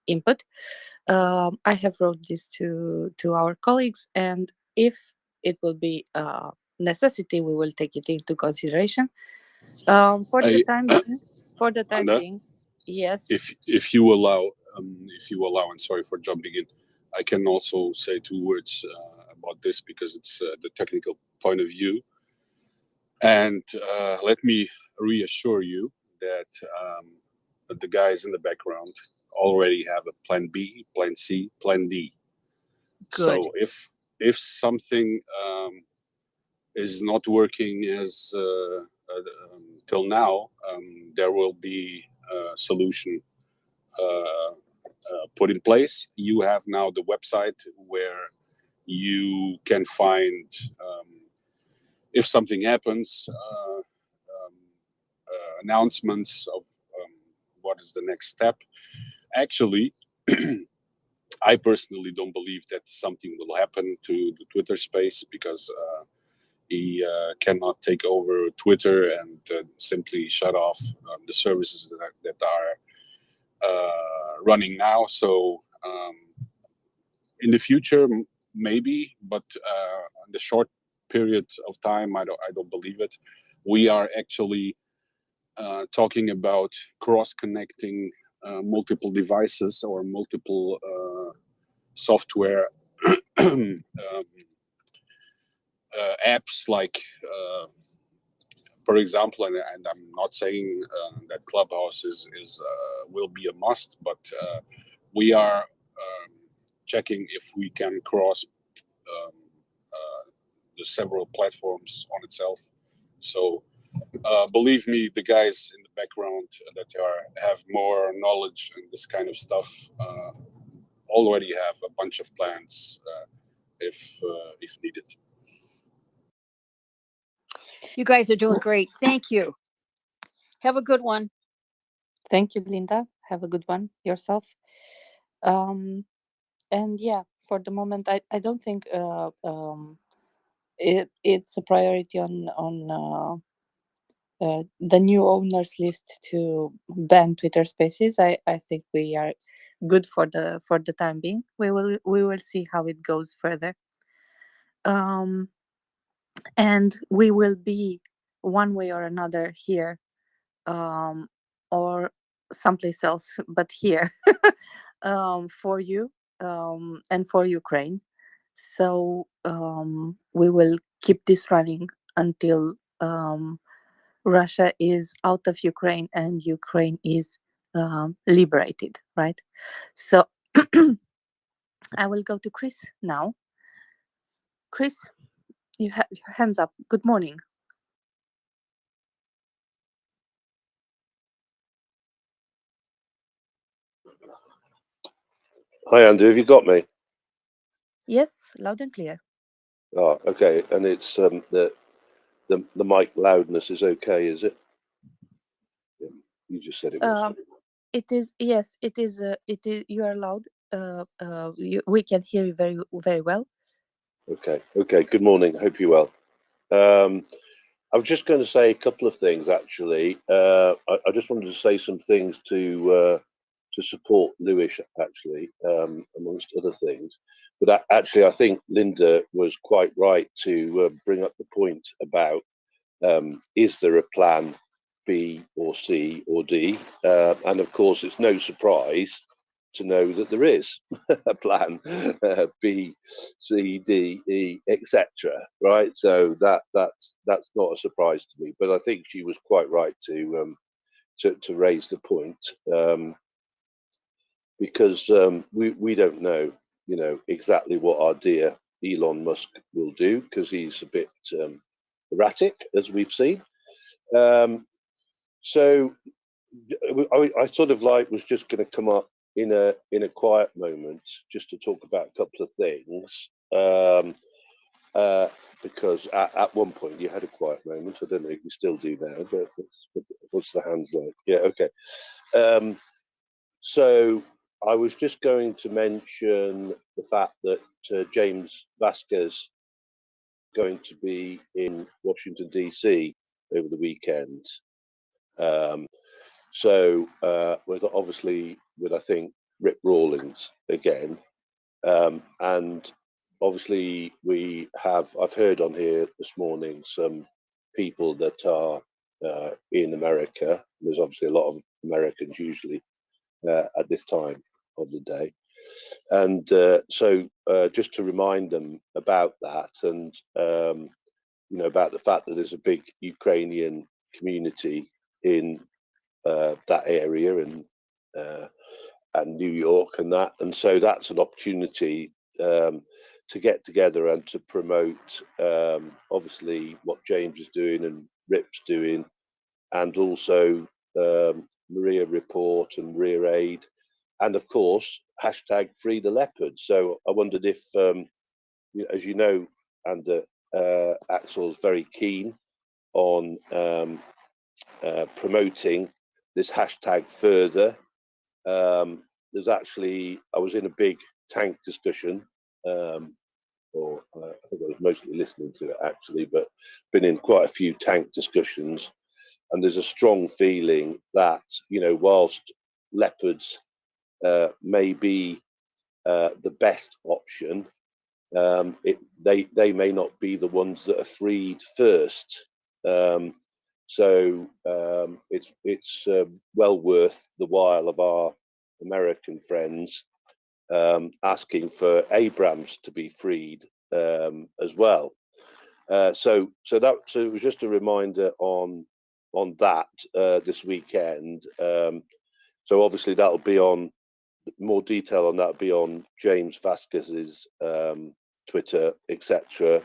input. I have wrote this to our colleagues, and if it will be a necessity, we will take it into consideration. For the time Anna, being, yes. If you allow, and sorry for jumping in, I can also say 2 words about this because it's the technical point of view. And let me reassure you that the guys in the background already have a plan B, plan C, plan D. Good. So if something is not working as till now, there will be a solution put in place. You have now the website where you can find if something happens, announcements of what is the next step. Actually, I personally don't believe that something will happen to the Twitter space because He cannot take over Twitter and simply shut off the services that are running now. So in the future, maybe, but in the short period of time, I don't believe it. We are actually talking about cross-connecting multiple devices or multiple software apps, like for example, and I'm not saying that Clubhouse is will be a must, but we are checking if we can cross the several platforms on itself. So believe me, the guys in the background that have more knowledge in this kind of stuff already have a bunch of plans if needed. You guys are doing great. Thank you. Have a good one. Thank you, Linda. Have a good one yourself. And yeah, for the moment, I don't think it's a priority on the new owners list to ban Twitter Spaces. I think we are good for the time being. We will see how it goes further. And we will be one way or another here, or someplace else, but here for you and for Ukraine. So we will keep this running until Russia is out of Ukraine and Ukraine is liberated, right? So I will go to Chris now. Chris, you have your hands up. Good morning. Hi, Andrew. Have you got me? Yes, loud and clear. Oh, okay. And it's the mic loudness is okay, is it? Yeah, you just said it was. It is, yes. It is. You are loud. We can hear you very, very well. Okay. Okay. Good morning. Hope you're well. I was just going to say a couple of things, actually. I just wanted to say some things to support Lewis, actually, amongst other things. But actually, I think Linda was quite right to bring up the point about is there a plan B or C or D? And of course, it's no surprise to know that there is a plan B, C, D, E, etc. Right? So that's not a surprise to me. But I think she was quite right to raise the point, because we don't know, exactly what our dear Elon Musk will do, because he's a bit erratic, as we've seen. So I sort of was just going to come up in a quiet moment just to talk about a couple of things, because at one point you had a quiet moment. I don't know if you still do now, but what's the hands like? Yeah, okay. So I was just going to mention the fact that James Vasquez going to be in Washington DC over the weekend. So obviously with, I think, Rip Rawlings again, and obviously I've heard on here this morning some people that are in America. There's obviously a lot of Americans usually at this time of the day, and so just to remind them about that, and about the fact that there's a big Ukrainian community in that area and New York and that, and so that's an opportunity to get together and to promote obviously what James is doing and Rip's doing, and also MriyaReport and MriyaAid, and of course hashtag Free the Leopard. So I wondered if, as you know, and Axel's very keen on promoting this hashtag further. There's actually, I was in a big tank discussion or I think I was mostly listening to it actually, but been in quite a few tank discussions, and there's a strong feeling that, you know, whilst leopards may be the best option, they may not be the ones that are freed first. It's well worth the while of our American friends asking for Abrams to be freed as well. So it was just a reminder on that this weekend. So obviously that'll be on more detail on that. Will be on James Vasquez's Twitter, etc.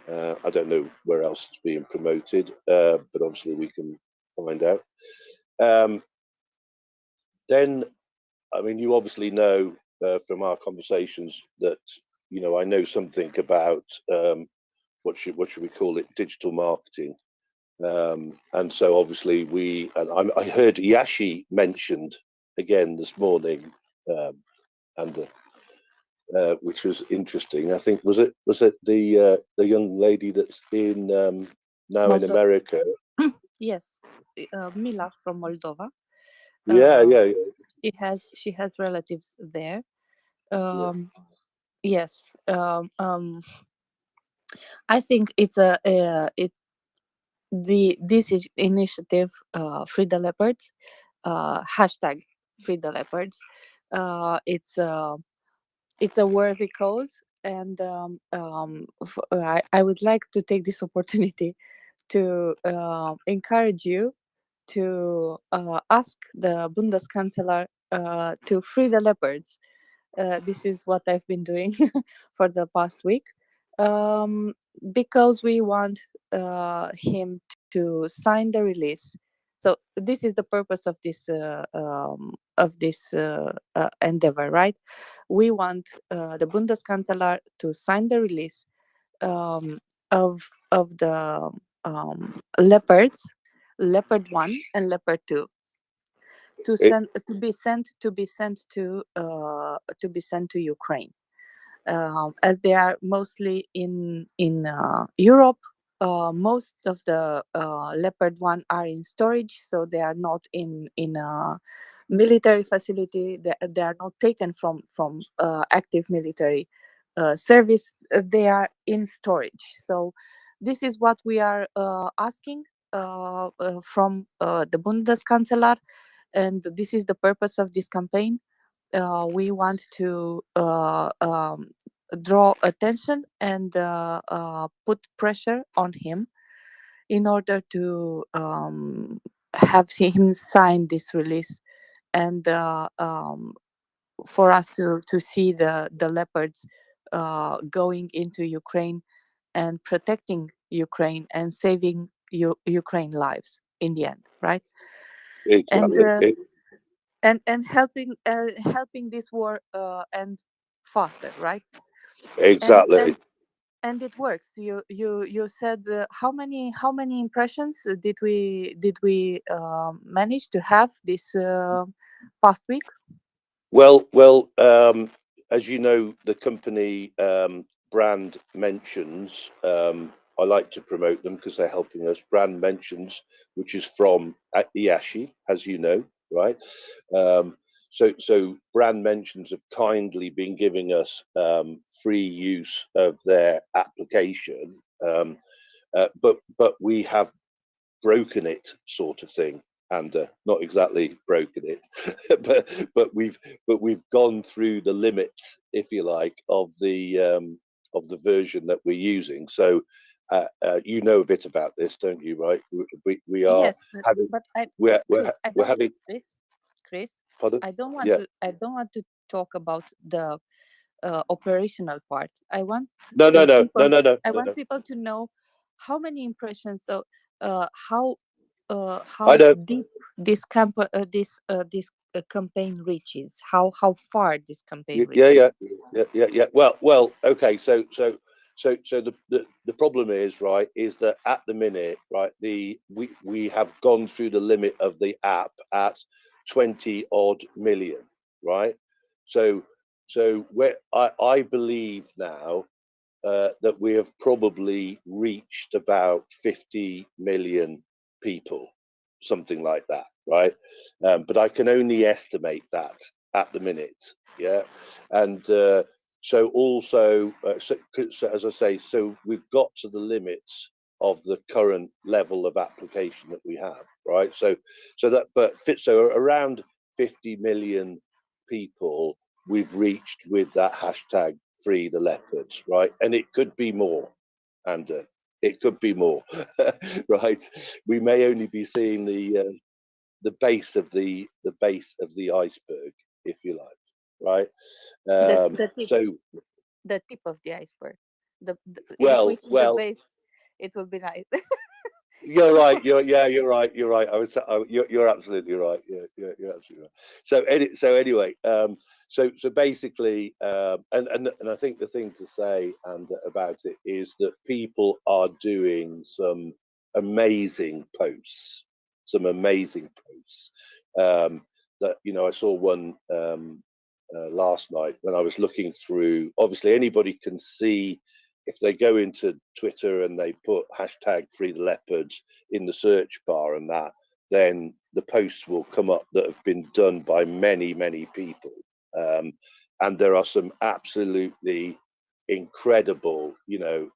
I don't know where else it's being promoted, but obviously we can find out. Then, I mean, you obviously know from our conversations that, you know, I know something about what should we call it, digital marketing, and so obviously I heard Yashi mentioned again this morning, and which was interesting. I think was it the young lady that's in now in America? Yes, Mila from Moldova. Yeah. She has relatives there. Yeah. Yes. I think it's this initiative, Free the Leopards, hashtag Free the Leopards. It's a worthy cause, and I would like to take this opportunity to encourage you to ask the Bundeskanzler to free the leopards. This is what I've been doing for the past week, because we want him to sign the release. So this is the purpose of this endeavor, right? We want the Bundeskanzler to sign the release of the leopards, Leopard 1 and Leopard 2, to be sent to Ukraine, as they are mostly in Europe. Most of the Leopard 1 are in storage, so they are not in a military facility. They are not taken from active military service. They are in storage. So this is what we are asking from the Bundeskanzler, and this is the purpose of this campaign. We want to draw attention and put pressure on him in order to have him sign this release, and for us to see the leopards going into Ukraine and protecting Ukraine and saving Ukraine lives in the end, right? Exactly. And helping this war end faster, right? Exactly. And it works. You said how many impressions did we manage to have this past week? Well, as you know, the company Brand Mentions, I like to promote them because they're helping us. Brand Mentions, which is from Iashi, as you know, right? So Brand Mentions have kindly been giving us free use of their application, but we have broken it, sort of thing, and not exactly broken it, but we've gone through the limits, if you like, of the version that we're using. So you know a bit about this, don't you? Right? We are Yes, having but we're Chris, having. Chris, Pardon? I don't want Yeah. to talk about the operational part. I want No. I want people to know how many impressions. So how I know. deep this campaign reaches. How far this campaign reaches. Yeah. Well. Okay. So the problem is, right, is that at the minute, right, we have gone through the limit of the app at 20 odd million, right? So where I believe now that we have probably reached about 50 million people, something like that, right? But I can only estimate that at the minute, yeah. And so also, so as I say, so we've got to the limits of the current level of application that we have, right? So around 50 million people we've reached with that hashtag free the leopards, right? And it could be more, and it could be more, right? We may only be seeing the base of the iceberg, if you like, right? The tip of the iceberg. If Well, we see the base, it will be nice. You're right. You're right. You're right. You're absolutely right. Yeah, you're absolutely right. So anyway, so basically, and I think the thing to say about it is that people are doing some amazing posts, that I saw one last night when I was looking through. Obviously, anybody can see. If they go into Twitter and they put hashtag free the leopards in the search bar and that, then the posts will come up that have been done by many, many people. And there are some absolutely incredible,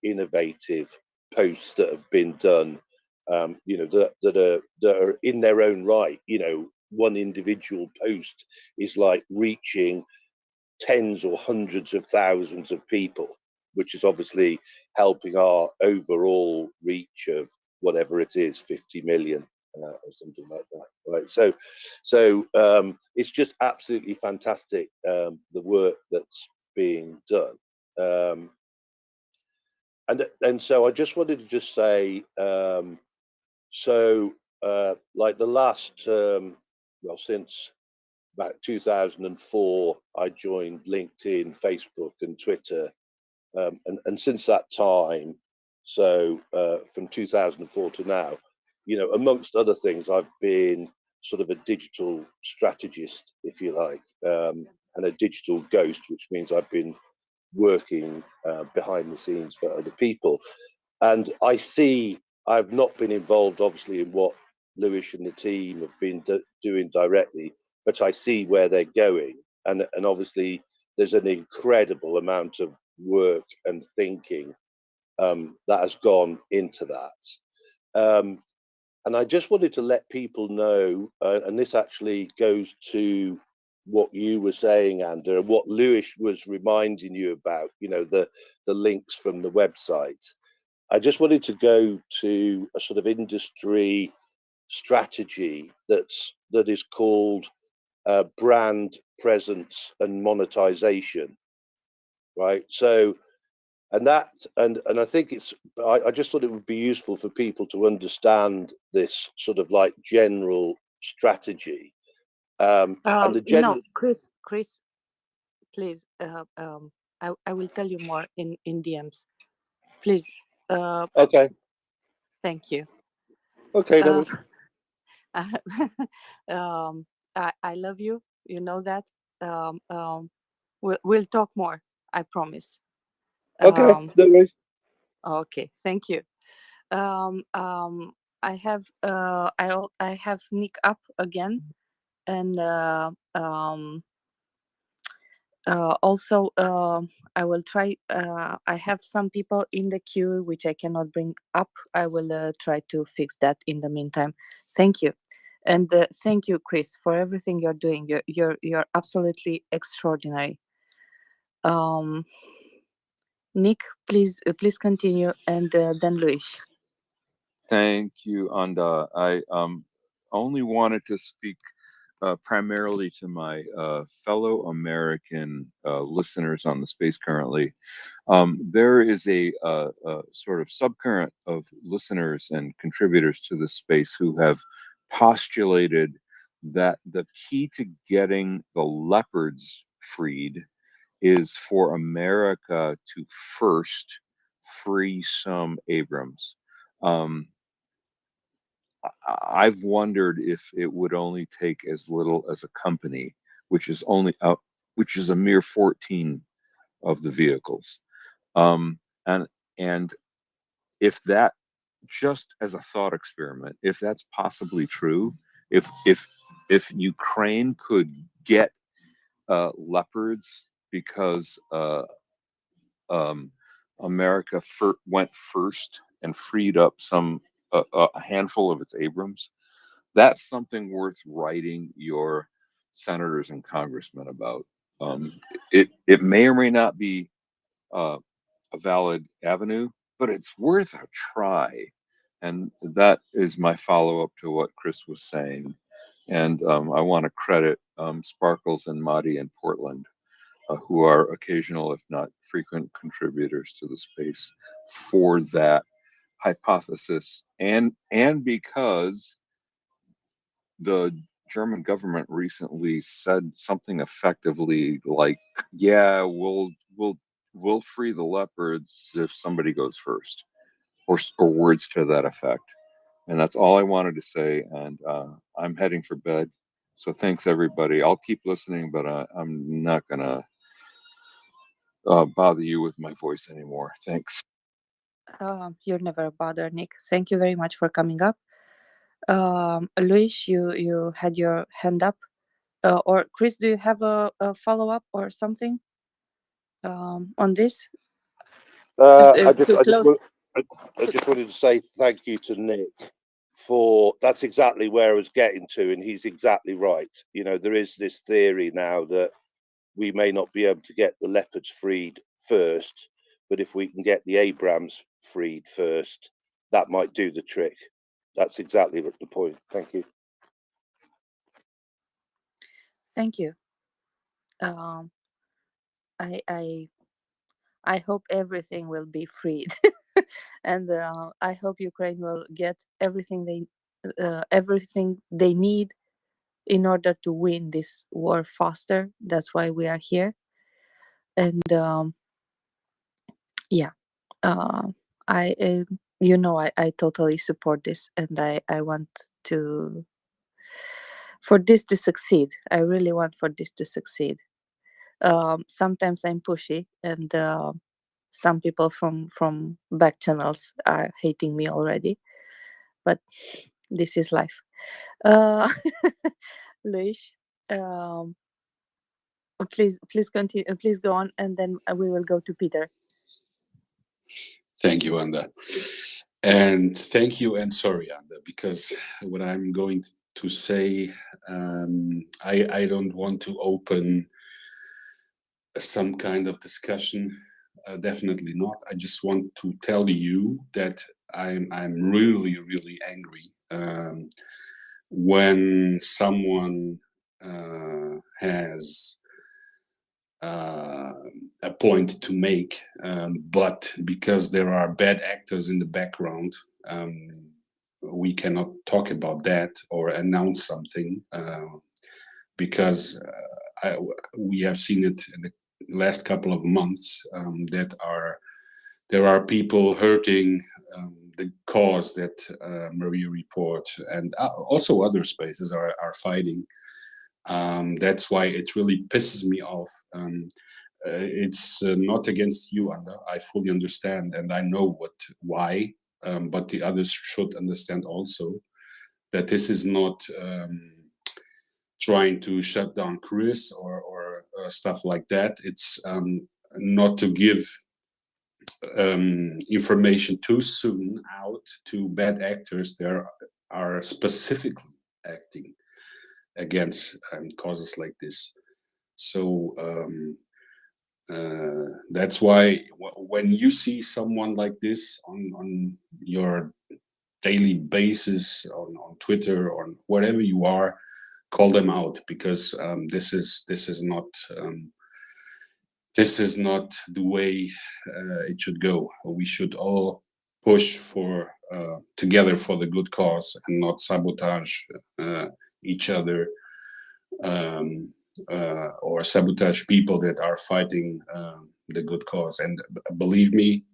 innovative posts that have been done, that are in their own right. One individual post is like reaching tens or hundreds of thousands of people, which is obviously helping our overall reach of whatever it is, 50 million or something like that, right? So it's just absolutely fantastic, the work that's being done. And so I just wanted to just say, like the last, since about 2004, I joined LinkedIn, Facebook, and Twitter. And since that time, so from 2004 to now, amongst other things, I've been sort of a digital strategist, if you like, and a digital ghost, which means I've been working behind the scenes for other people. And I've not been involved, obviously, in what Lewis and the team have been doing directly, but I see where they're going. And obviously, there's an incredible amount of work and thinking that has gone into that. And I just wanted to let people know, and this actually goes to what you were saying, Ander, and what Lewis was reminding you about, the links from the website. I just wanted to go to a sort of industry strategy that is called brand presence and monetization, right? So, and I think I just thought it would be useful for people to understand this sort of like general strategy. And the general. No, Chris, please. I will tell you more in DMs. Please. Okay. Thank you. Okay. No I love you. You know that. We'll talk more. I promise. Okay. No worries. Okay. Thank you. I have Nick up again, and also I will try. I have some people in the queue which I cannot bring up. I will try to fix that in the meantime. Thank you, and thank you, Chris, for everything you're doing. You're absolutely extraordinary. Nick, please continue, and then Luis. Thank you, Anda. I only wanted to speak primarily to my fellow American listeners on the space currently. There is a sort of subcurrent of listeners and contributors to this space who have postulated that the key to getting the leopards freed is for America to first free some Abrams. I've wondered if it would only take as little as a company, which is a mere 14 of the vehicles, And if that, just as a thought experiment, if that's possibly true, if Ukraine could get leopards because America went first and freed up a handful of its Abrams, that's something worth writing your senators and congressmen about. It may or may not be a valid avenue, but it's worth a try. And that is my follow-up to what Chris was saying. And I want to credit Sparkles and Madi in Portland, who are occasional, if not frequent, contributors to the space for that hypothesis, and because the German government recently said something effectively like, "Yeah, we'll free the leopards if somebody goes first," or words to that effect. And that's all I wanted to say. And I'm heading for bed. So thanks everybody. I'll keep listening, but I'm not gonna bother you with my voice anymore. Thanks. You're never a bother, Nick. Thank you very much for coming up. Luis, you had your hand up. Or Chris, do you have a follow-up or something on this? I To just wanted to say thank you to Nick for, that's exactly where I was getting to, and he's exactly right. You know, there is this theory now that we may not be able to get the leopards freed first, but if we can get the Abrams freed first, that might do the trick. That's exactly the point. Thank you. Thank you. I hope everything will be freed, and I hope Ukraine will get everything they need in order to win this war faster. That's why we are here. And yeah, I I totally support this, and I want for this to succeed. I really want for this to succeed. Sometimes I'm pushy, and some people from back channels are hating me already, but this is life. Luis, please continue. Please go on, and then we will go to Peter. Thank you, Anda. And thank you, and sorry, Anda, because what I'm going to say, I don't want to open some kind of discussion. Definitely not. I just want to tell you that I'm really, really angry when someone has a point to make, but because there are bad actors in the background, we cannot talk about that or announce something, because we have seen it in the last couple of months, that there are people hurting the cause that MriyaReport and also other spaces are fighting. That's why it really pisses me off. It's not against you, Anda. I fully understand, and I know why. But the others should understand also that this is not trying to shut down Chris or stuff like that. It's not to give information too soon out to bad actors that are specifically acting against causes like this. So that's why when you see someone like this on your daily basis on Twitter or whatever you are, call them out, because this is not the way it should go. We should all push for together for the good cause and not sabotage each other, or sabotage people that are fighting the good cause. And believe me,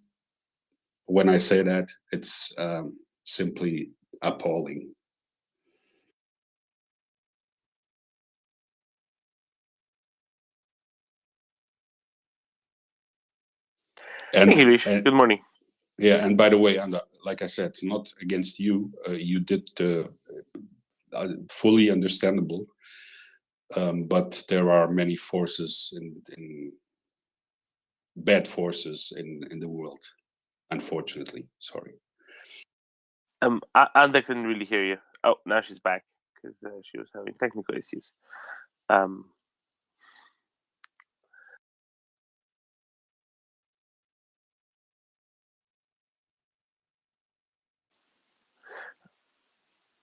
when I say that, it's simply appalling. And, Hey, Luis. and Good morning. yeah, and by the way, and like I said, it's not against you. You did fully understandable, but there are many forces in bad forces in the world. Unfortunately, sorry. Anda couldn't really hear you. Oh, now she's back because she was having technical issues.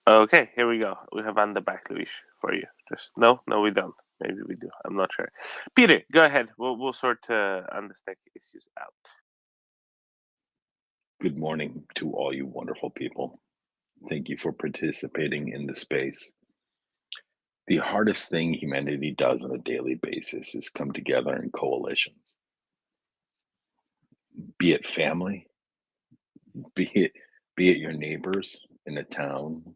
Okay, here we go. We have Anda back, Luis, for you. Just no, we don't. Maybe we do. I'm not sure. Peter, go ahead. We'll sort Anda's tech issues out. Good morning to all you wonderful people. Thank you for participating in the space. The hardest thing humanity does on a daily basis is come together in coalitions. Be it family, be it your neighbors in a town,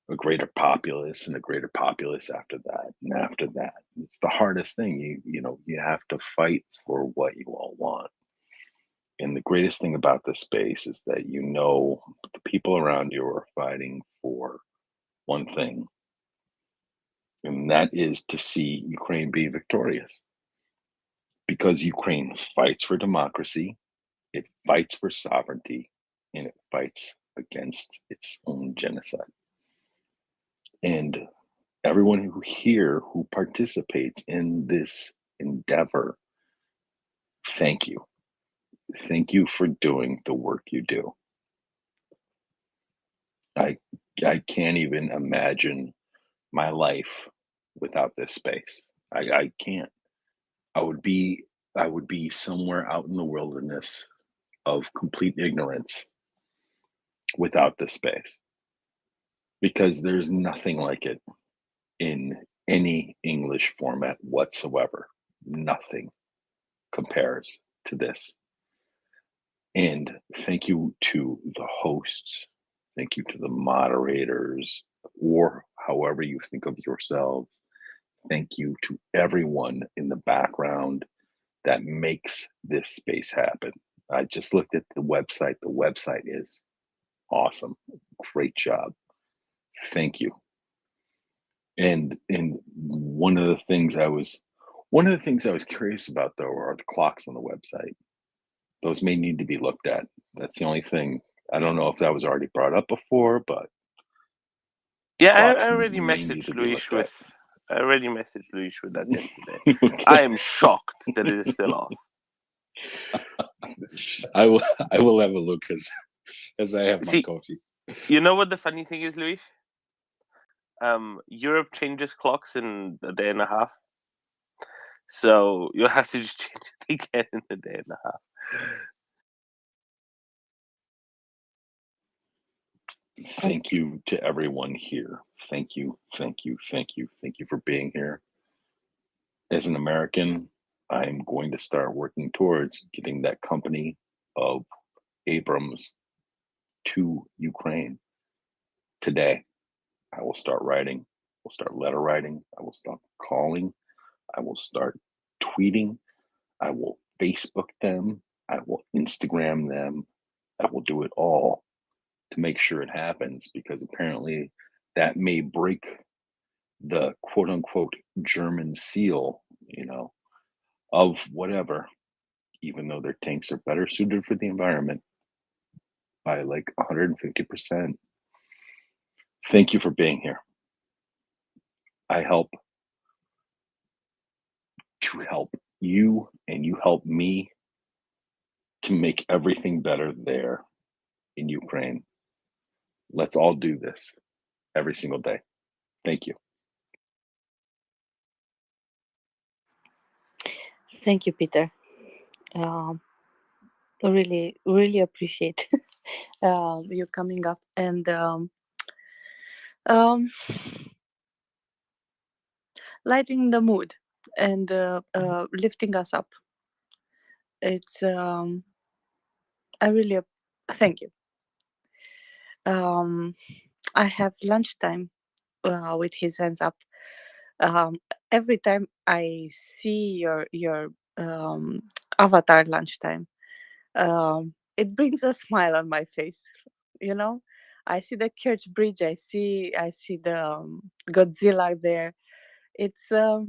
a greater populace and a greater populace after that and after that. It's the hardest thing. You have to fight for what you all want. And the greatest thing about this space is that the people around you are fighting for one thing, and that is to see Ukraine be victorious. Because Ukraine fights for democracy, it fights for sovereignty, and it fights against its own genocide. And everyone who participates in this endeavor, thank you. Thank you for doing the work you do. I can't even imagine my life without this space. I can't. I would be somewhere out in the wilderness of complete ignorance without this space. Because there's nothing like it in any English format whatsoever. Nothing compares to this. And thank you to the hosts. Thank you to the moderators, or however you think of yourselves. Thank you to everyone in the background that makes this space happen. I just looked at the website. The website is awesome. Great job. Thank you. And one of the things I was curious about, though, are the clocks on the website. Those may need to be looked at. That's the only thing. I don't know if that was already brought up before, but Yeah, I already messaged Luis with. I already messaged Luis with that yesterday. Okay. I am shocked that it is still off. I will have a look as I have my coffee. You know what the funny thing is, Luis? Europe changes clocks in a day and a half, so you'll have to just change it again in a day and a half. Thank you to everyone here. Thank you for being here. As an American, I'm going to start working towards getting that company of Abrams to Ukraine today. I will start writing. We'll start letter writing. I will start calling. I will start tweeting. I will Facebook them. I will Instagram them. I will do it all to make sure it happens, because apparently that may break the quote unquote German seal, of whatever, even though their tanks are better suited for the environment by like 150%. Thank you for being here. I help to help you, and you help me to make everything better there in Ukraine. Let's all do this every single day. Thank you. Thank you, Peter. Really, really appreciate you coming up and lighting the mood and lifting us up. It's I really thank you. I have lunchtime with his hands up. Every time I see your avatar lunchtime, It brings a smile on my face. You know, I see the Kerch Bridge. I see the Godzilla there. It's a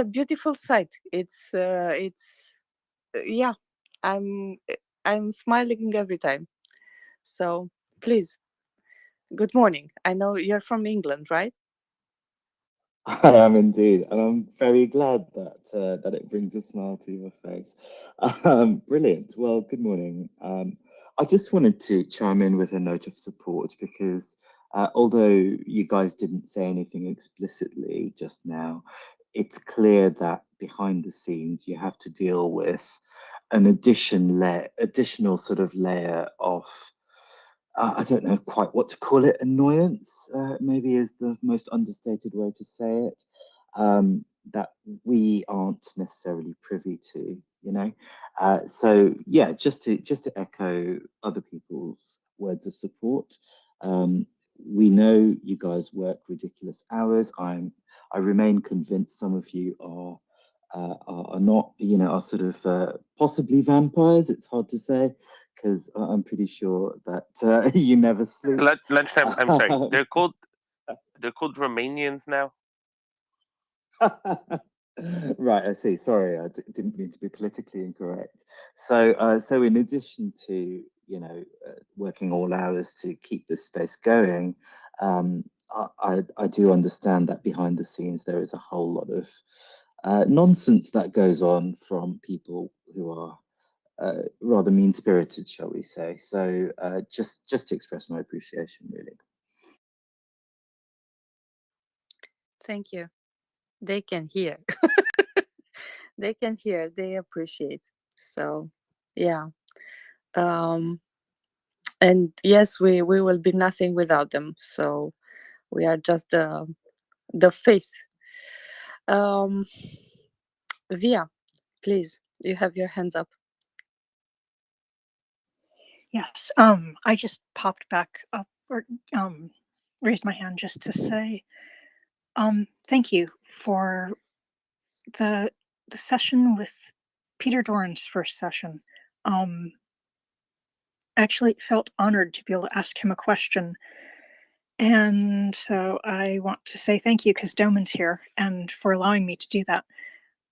beautiful sight. Yeah. I'm I'm smiling every time. So please, good morning. I know you're from England, right? I am indeed, and I'm very glad that it brings a smile to your face. Brilliant. Well, good morning. I just wanted to chime in with a note of support because although you guys didn't say anything explicitly just now, it's clear that behind the scenes you have to deal with an additional sort of layer of I don't know quite what to call it, annoyance, maybe is the most understated way to say it, that we aren't necessarily privy to, you know? So yeah, just to echo other people's words of support, we know you guys work ridiculous hours. I remain convinced some of you are not, you know, are sort of possibly vampires. It's hard to say because I'm pretty sure that you never sleep. Lunchtime. I'm sorry. They're called Romanians now. Right, I see. Sorry, I didn't mean to be politically incorrect. So in addition to, you know, working all hours to keep this space going, I do understand that behind the scenes there is a whole lot of nonsense that goes on from people who are rather mean-spirited, shall we say. So just to express my appreciation, really. Thank you. They can hear. They can hear. They appreciate. So, yeah. And yes, we will be nothing without them. So we are just the face. Via, please, you have your hands up. Yes. I just popped back up or raised my hand just to say thank you for the session with Peter Dorn's first session. Actually felt honored to be able to ask him a question. And so I want to say thank you because Doman's here and for allowing me to do that.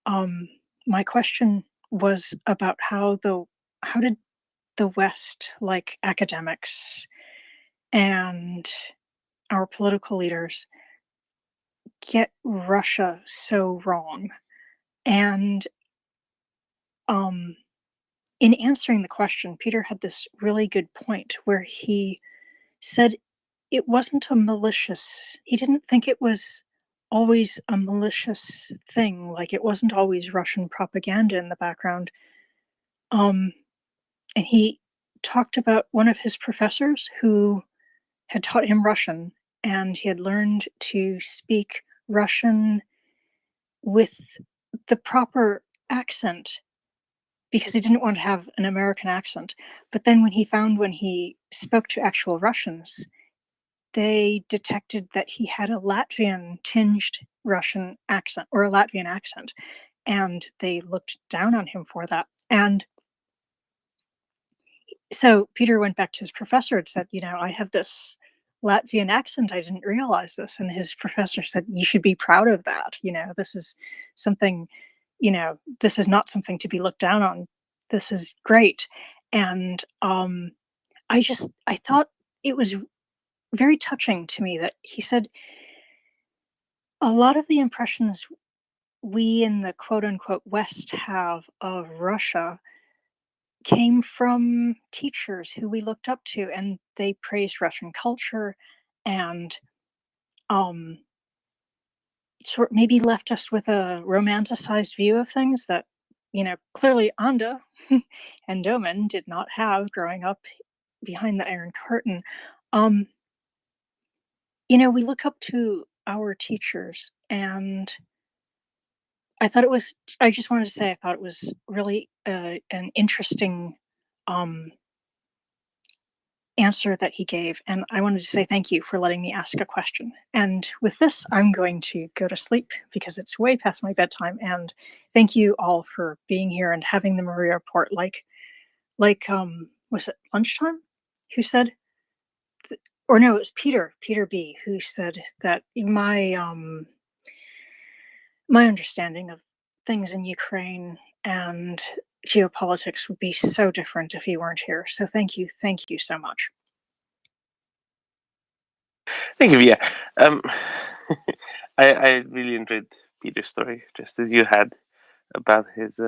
My question was about how did the West, like academics and our political leaders, get Russia so wrong? And in answering the question, Peter had this really good point where he said it wasn't a malicious, he didn't think it was always a malicious thing, like it wasn't always Russian propaganda in the background. And he talked about one of his professors who had taught him Russian, and he had learned to speak Russian with the proper accent because he didn't want to have an American accent. But then when he spoke to actual Russians, they detected that he had a Latvian tinged Russian accent or a Latvian accent, and they looked down on him for that. And so Peter went back to his professor and said, you know, I have this Latvian accent. I didn't realize this. And his professor said, you should be proud of that. You know, this is something, you know, this is not something to be looked down on. This is great. And I thought it was very touching to me that he said a lot of the impressions we in the quote unquote West have of Russia came from teachers who we looked up to, and they praised Russian culture and sort maybe left us with a romanticized view of things that, you know, clearly Anda and Doman did not have growing up behind the Iron Curtain. You know, we look up to our teachers, and I just wanted to say I thought it was really an interesting answer that he gave, and I wanted to say thank you for letting me ask a question. And with this, I'm going to go to sleep because it's way past my bedtime, and thank you all for being here and having the MriyaReport like like was it lunchtime? Who said, or no, it was Peter B, who said that my understanding of things in Ukraine and geopolitics would be so different if you weren't here. So thank you so much. Thank you, Via. I really enjoyed Peter's story, just as you had, about his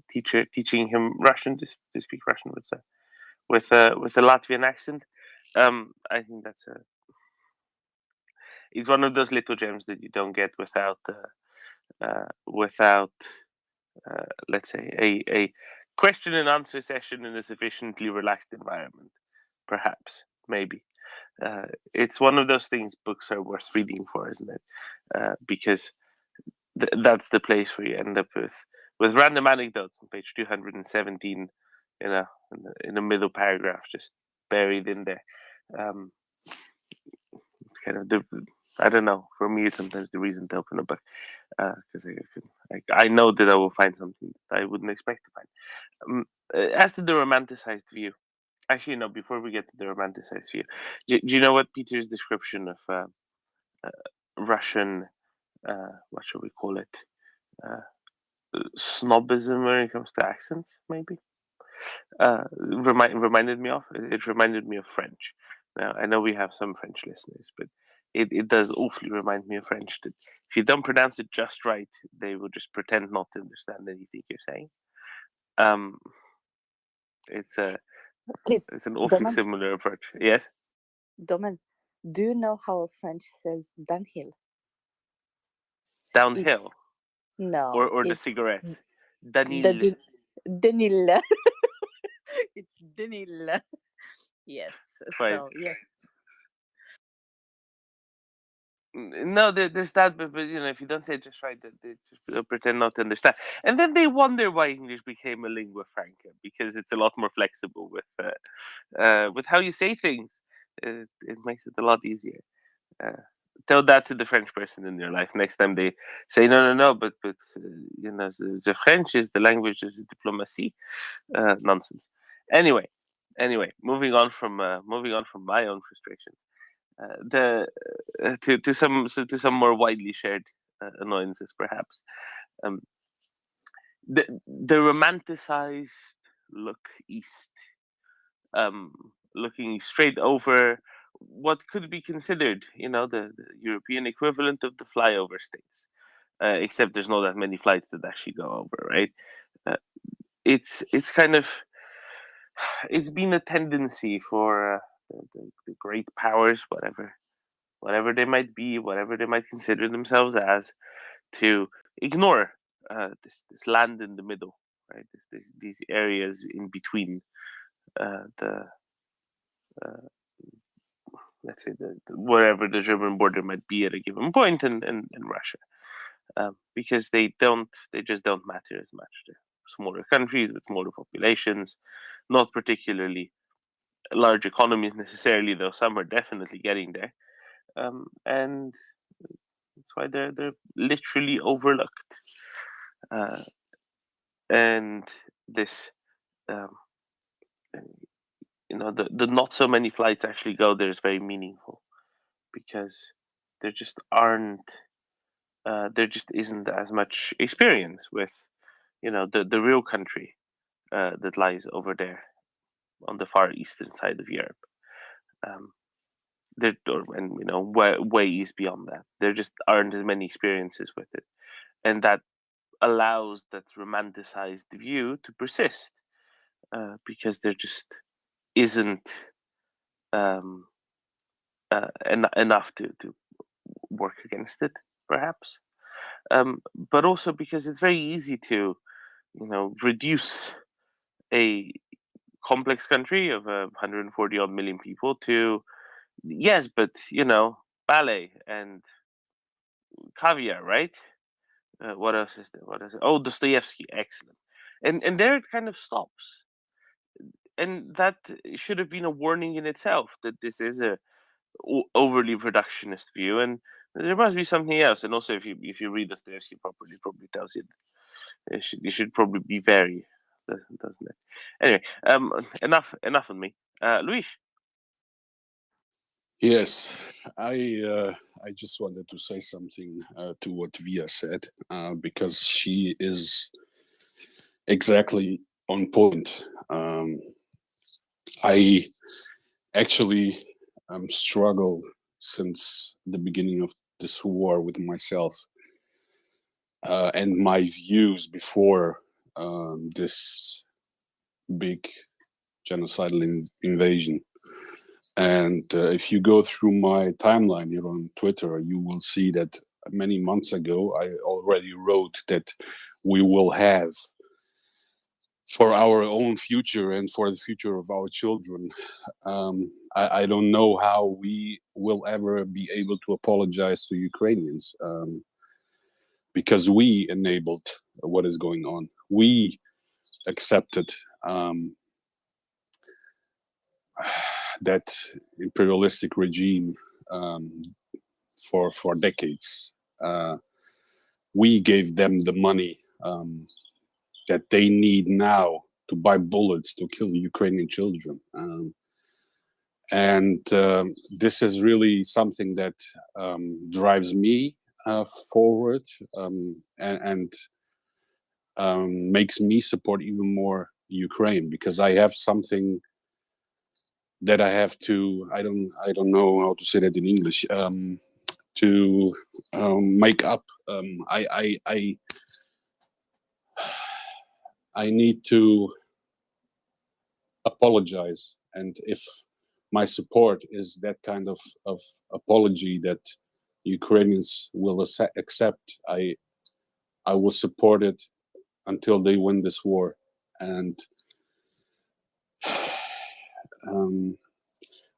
teacher teaching him Russian to speak Russian with a Latvian accent. I think it's one of those little gems that you don't get without let's say a question and answer session in a sufficiently relaxed environment, perhaps, maybe. It's one of those things books are worth reading for, isn't it? Because that's the place where you end up with random anecdotes on page 217, in the middle paragraph, just buried in there. It's kind of I don't know. For me, it's sometimes the reason to open a book, because I know that I will find something that I wouldn't expect to find. As to the romanticized view, actually, no. Before we get to the romanticized view, do you know what Peter's description of Russian, what should we call it, snobism when it comes to accents, maybe, reminded me of? It reminded me of French. Now, I know we have some French listeners, but it does awfully remind me of French. That if you don't pronounce it just right, they will just pretend not to understand anything you're saying. Please, It's an awfully Doman, similar approach. Yes. Doman, do you know how French says downhill? Downhill, It's no, or the it's cigarettes. the Danil. Danil. It's Danil. Yes. Right. So yes. No, there's that, but if you don't say it just right, they just pretend not to understand, and then they wonder why English became a lingua franca, because it's a lot more flexible with how you say things. It makes it a lot easier. Tell that to the French person in your life next time they say no, but the French is the language of diplomacy. Nonsense. Anyway, moving on from my own frustrations. To some more widely shared annoyances, perhaps. The romanticized look east, looking straight over what could be considered, the European equivalent of the flyover states, except there's not that many flights that actually go over, right? It's kind of it's been a tendency for the great powers, whatever they might be, whatever they might consider themselves as, to ignore this land in the middle, right? These areas in between the let's say wherever the German border might be at a given point in Russia, because they just don't matter as much. They're smaller countries with smaller populations, not particularly large economies necessarily, though some are definitely getting there. And that's why they're literally overlooked. And this, the not so many flights actually go there is very meaningful, because there just isn't as much experience with, the real country that lies over there on the far eastern side of Europe. Way east beyond that, there just aren't as many experiences with it, and that allows that romanticized view to persist, because there just isn't enough to work against it, perhaps. But also because it's very easy to, reduce a complex country of 140 odd million people to, yes, but ballet and caviar, right? What else is there? What is it? Oh, Dostoevsky, excellent. And there it kind of stops. And that should have been a warning in itself, that this is a overly reductionist view, and there must be something else. And also, if you read Dostoevsky properly, it probably tells you that you should probably be very, doesn't it? Anyway, enough of me. Luis. Yes, I just wanted to say something to what Via said because she is exactly on point. I actually struggle since the beginning of this war with myself and my views before this big genocidal invasion. And if you go through my timeline here on Twitter, you will see that many months ago, I already wrote that we will have, for our own future and for the future of our children, I don't know how we will ever be able to apologize to Ukrainians because we enabled what is going on. We accepted that imperialistic regime for decades. We gave them the money that they need now to buy bullets to kill Ukrainian children. And this is really something that drives me forward and makes me support even more Ukraine, because I have something that I have to, I don't know how to say that in English, to make up. I need to apologize, and if my support is that kind of apology that Ukrainians will accept, I will support it until they win this war. And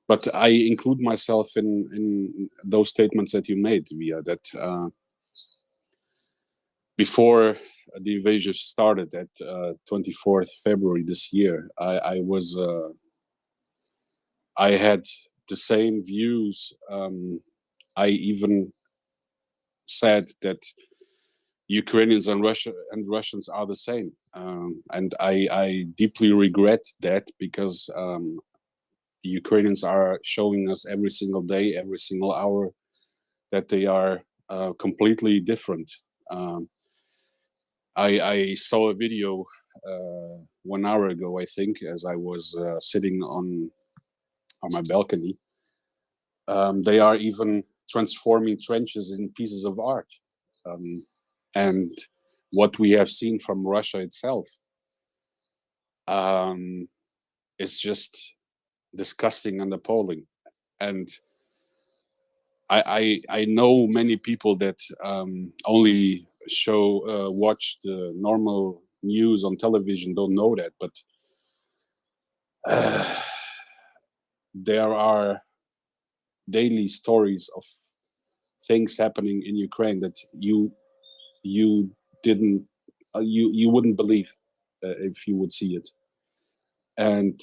but I include myself in those statements that you made, Via, that before the invasion started at 24th February this year, I had the same views. I even said that Ukrainians and Russians are the same, and I deeply regret that, because Ukrainians are showing us every single day, every single hour, that they are completely different. I saw a video 1 hour ago, I think, as I was sitting on my balcony. They are even transforming trenches in pieces of art. And what we have seen from Russia itself is just disgusting and appalling. And I know many people that only watch the normal news on television don't know that, but there are daily stories of things happening in Ukraine that you didn't you wouldn't believe if you would see it. And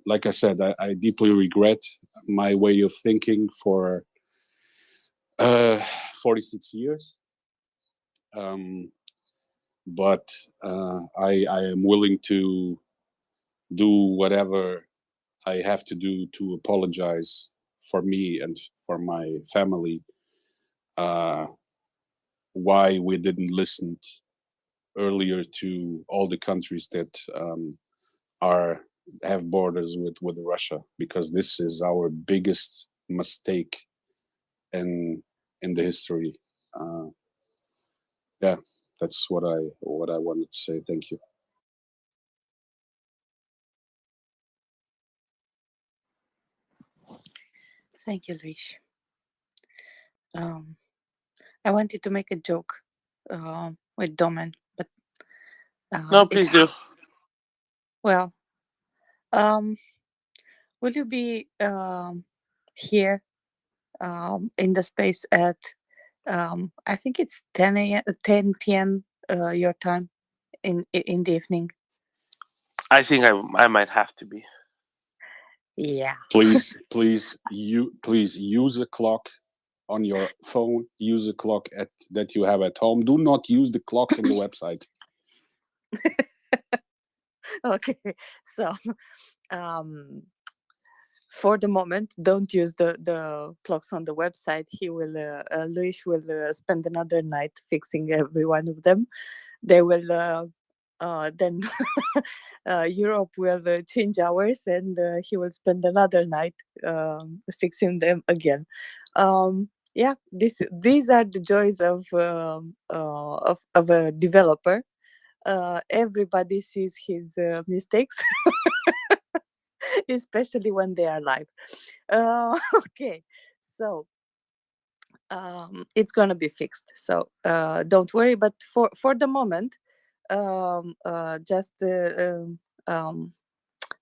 like I said, I deeply regret my way of thinking for 46 years. But I am willing to do whatever I have to do to apologize for me and for my family, why we didn't listen earlier to all the countries that have borders with Russia, because this is our biggest mistake in the history. Yeah, that's what I wanted to say. Thank you. Thank you, Luis. I wanted to make a joke with Domen, but No, please do. Well, will you be here in the space at I think it's 10 p.m. Your time in the evening? I think I might have to be. Yeah. Please use a clock on your phone. Use a clock that you have at home. Do not use the clocks on the website. Okay, so um, for the moment, don't use the clocks on the website. Luis will spend another night fixing every one of them. They will then Europe will change hours, and he will spend another night fixing them again. Yeah, these are the joys of a developer. Everybody sees his mistakes, especially when they are live. Okay, so it's gonna be fixed. So don't worry. But for the moment, just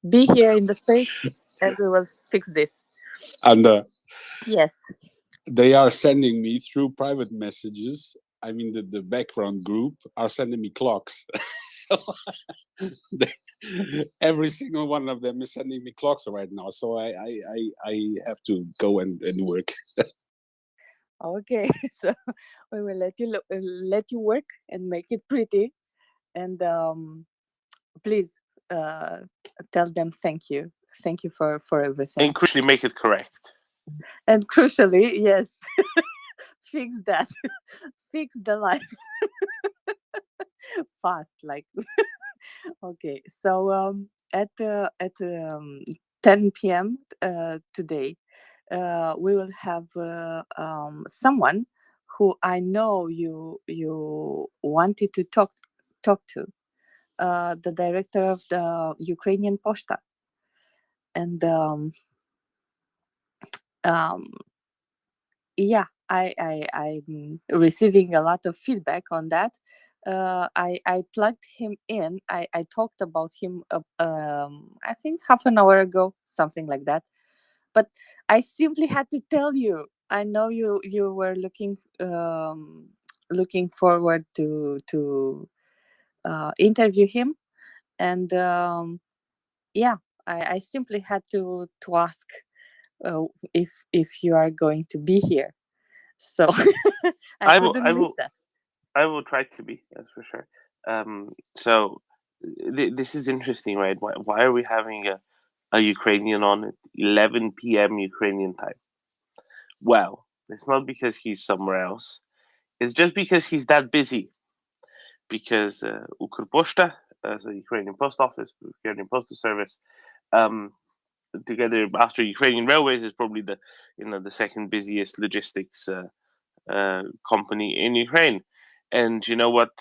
be here in the space, and we will fix this. And Yes. they are sending me through private messages. I mean, the background group are sending me clocks. So they, every single one of them is sending me clocks right now. So I have to go and work. Okay, so we will let you work and make it pretty, and please tell them thank you for everything, And crucially, make it correct. and crucially, yes, fix that, fix the life fast, like. Okay, so at 10 p.m. Today, we will have someone who I know you wanted to talk to, the director of the Ukrainian Posta, and um, yeah, I'm receiving a lot of feedback on that. I plugged him in. I talked about him I think half an hour ago, something like that. But I simply had to tell you. I know you were looking forward to interview him, and yeah, I simply had to ask if you are going to be here. So I I will. couldn't I miss will. that. I will try to be. That's for sure. So this is interesting, right? Why are we having a Ukrainian on at 11 p.m. Ukrainian time? Well, it's not because he's somewhere else. It's just because he's that busy. Because Ukrposhta, so Ukrainian Post Office, Ukrainian Postal Service, um, together after Ukrainian Railways is probably the second busiest logistics company in Ukraine. And you know what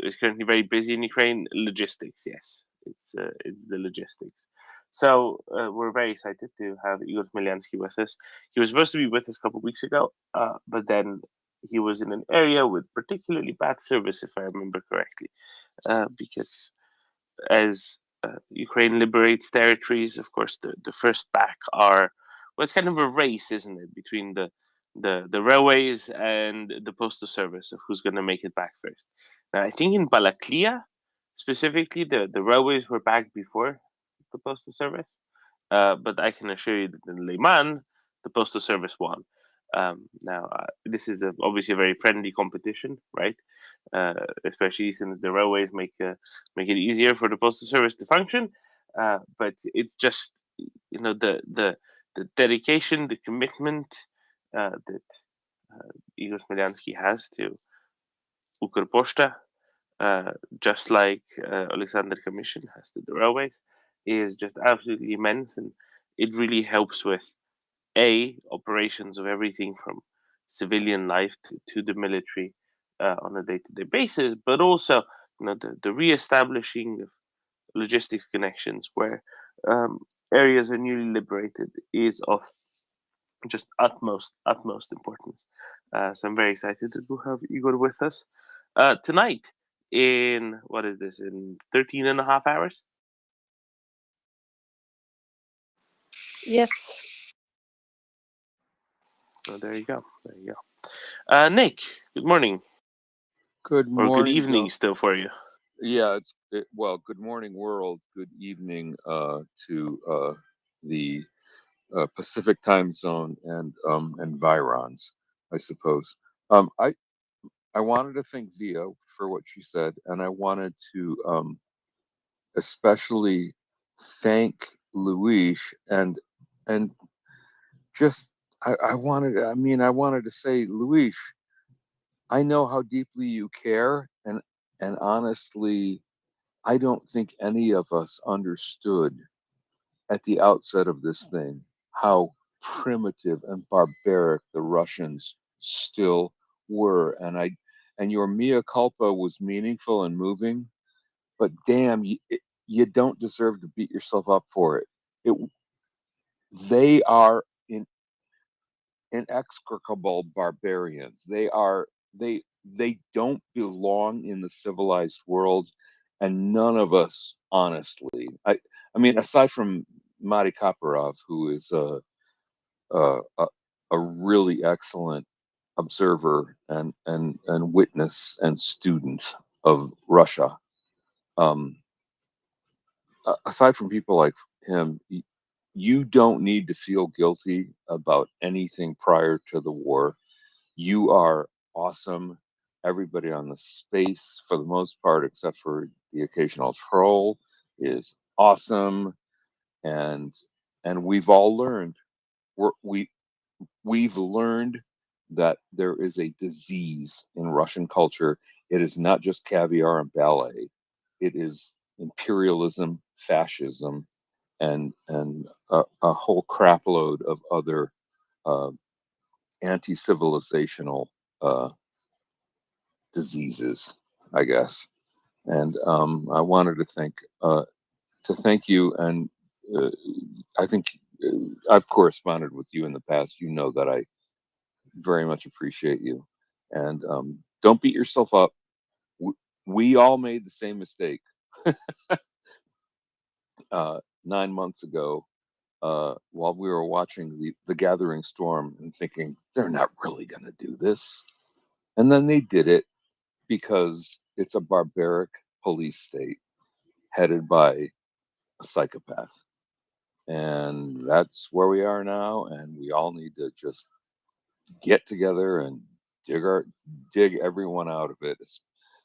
is currently very busy in Ukraine? Logistics. Yes, it's the logistics. So we're very excited to have Igor Smelyansky with us. He was supposed to be with us a couple of weeks ago, but then he was in an area with particularly bad service, if I remember correctly, because as Ukraine liberates territories, of course, the first back are, well, it's kind of a race, isn't it, between the railways and the postal service of who's going to make it back first. Now, I think in Balaklia, specifically, the railways were back before the postal service, but I can assure you that in Liman, the postal service won. Now, this is obviously a very friendly competition, right? Especially since the railways make it easier for the postal service to function. But it's just the dedication, the commitment that Igor Smelyansky has to Ukrposhta, just like Alexander Kamishin has to the railways, is just absolutely immense, and it really helps with operations of everything from civilian life to the military on a day-to-day basis, but also the re-establishing of logistics connections where areas are newly liberated is of just utmost importance. So I'm very excited that we'll have Igor with us tonight in, what is this, in 13 and a half hours? Yes. So there you go. There you go. Nick, good morning. Good Or good morning, evening Bill. still for you. Yeah, well, good morning, world. Good evening to the Pacific time zone and environs, I suppose. I wanted to thank Via for what she said, and I wanted to especially thank Luis and just I wanted I wanted to say, Luis, I know how deeply you care, and honestly, I don't think any of us understood at the outset of this thing how primitive and barbaric the Russians still were. And your mea culpa was meaningful and moving, but damn, you don't deserve to beat yourself up for it. It they are inextricable barbarians. They don't belong in the civilized world, and none of us, honestly. I mean, aside from Mari Kaparov, who is a, a, a really excellent observer and witness and student of Russia. Aside from people like him, you don't need to feel guilty about anything prior to the war. You are awesome. Everybody on the space, for the most part, except for the occasional troll, is awesome. And we've all learned. We've learned that there is a disease in Russian culture. It is not just caviar and ballet. It is imperialism, fascism, and a whole crapload of other uh, anti-civilizational diseases, I guess. And I wanted to thank you, and I think I've corresponded with you in the past. You know that I very much appreciate you, and don't beat yourself up. We all made the same mistake 9 months ago while we were watching the Gathering Storm and thinking they're not really going to do this, and then they did it because it's a barbaric police state headed by a psychopath. And that's where we are now, and we all need to just get together and dig everyone out of it,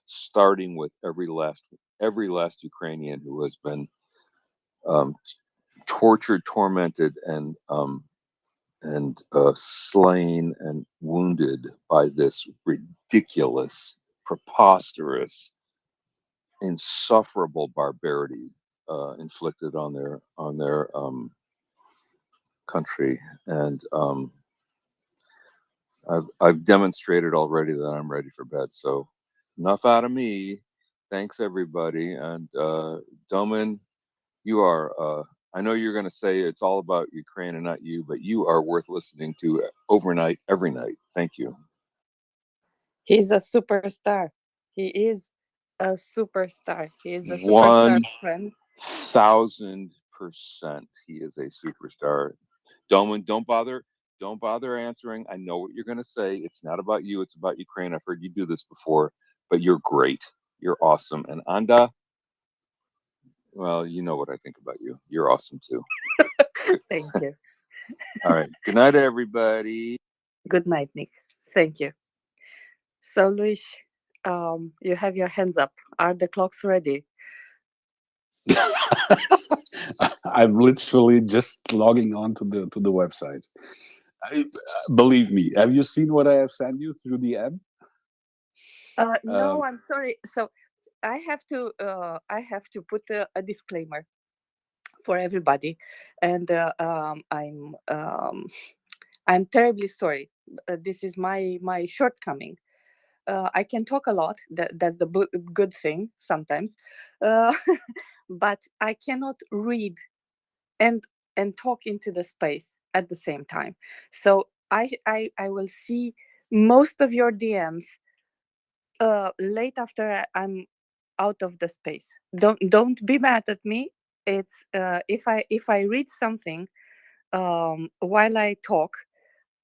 starting with every last Ukrainian who has been um, tortured, tormented, and slain and wounded by this ridiculous, preposterous, insufferable barbarity inflicted on their country. And I've demonstrated already that I'm ready for bed. So enough out of me. Thanks everybody. And Domin, you are. I know you're going to say it's all about Ukraine and not you, but you are worth listening to overnight, every night. Thank you. He's a superstar. He is a superstar. He is a superstar friend. 1000%. He is a superstar. Domin, don't bother answering. I know what you're going to say. It's not about you. It's about Ukraine. I've heard you do this before, but you're great. You're awesome. And Anda, well, you know what I think about you. You're awesome too. Thank you. All right. Good night, everybody. Good night, Nick. Thank you. So, Luis, you have your hands up. Are the clocks ready? I'm literally just logging on to the website. Believe me, have you seen what I have sent you through the app? No, I'm sorry. So I have to put a disclaimer for everybody, and I'm terribly sorry. This is my shortcoming. I can talk a lot. That's the good thing sometimes, but I cannot read and talk into the space at the same time. So I will see most of your DMs late after I'm out of the space. Don't be mad at me. It's if I read something while I talk,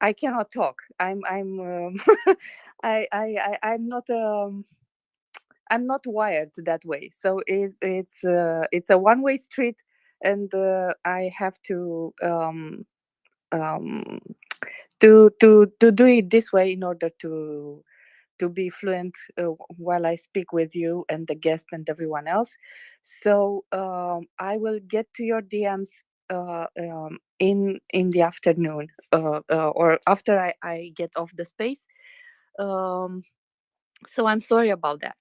I cannot talk. I'm I'm not wired that way. So it's a one-way street, and I have to do it this way in order to to be fluent while I speak with you and the guest and everyone else. So I will get to your DMs in the afternoon or after I get off the space. So I'm sorry about that.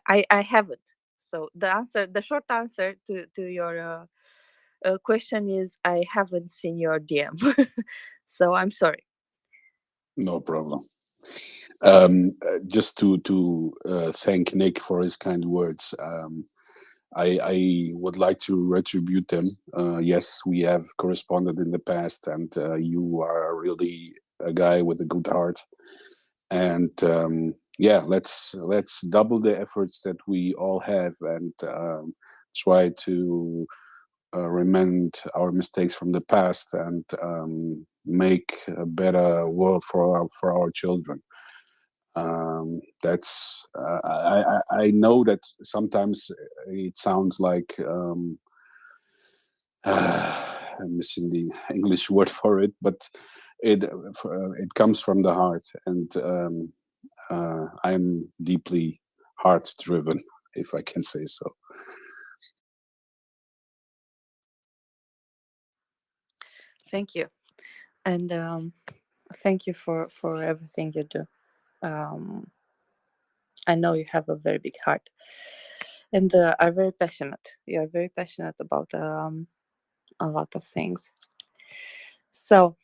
I haven't. So the short answer to your question is I haven't seen your DM. So I'm sorry. No problem. Just to thank Nick for his kind words. I would like to retribute them. Yes, we have corresponded in the past, and you are really a guy with a good heart. And yeah, let's double the efforts that we all have, and try to remand our mistakes from the past, and make a better world for our children. That's I know that sometimes it sounds like I'm missing the English word for it, but it comes from the heart, and I'm deeply heart driven, if I can say so. Thank you, and thank you for everything you do. I know you have a very big heart, and are very passionate. You are very passionate about a lot of things. So,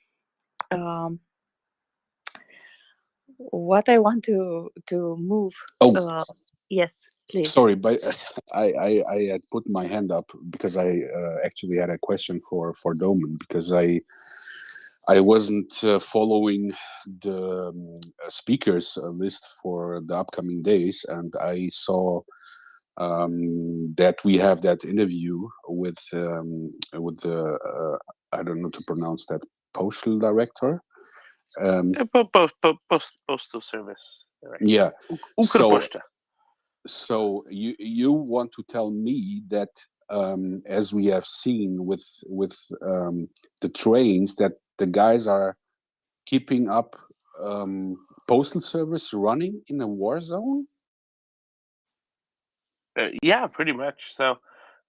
what I want to move. Oh. Yes, please. Sorry, but I had put my hand up because I actually had a question for Domen, because I wasn't following the speakers list for the upcoming days, and I saw that we have that interview with the I don't know to pronounce that, postal director. Postal service. Right. Yeah. Ukroposhta. So you want to tell me that as we have seen with the trains, that the guys are keeping up postal service running in a war zone? Yeah, pretty much. So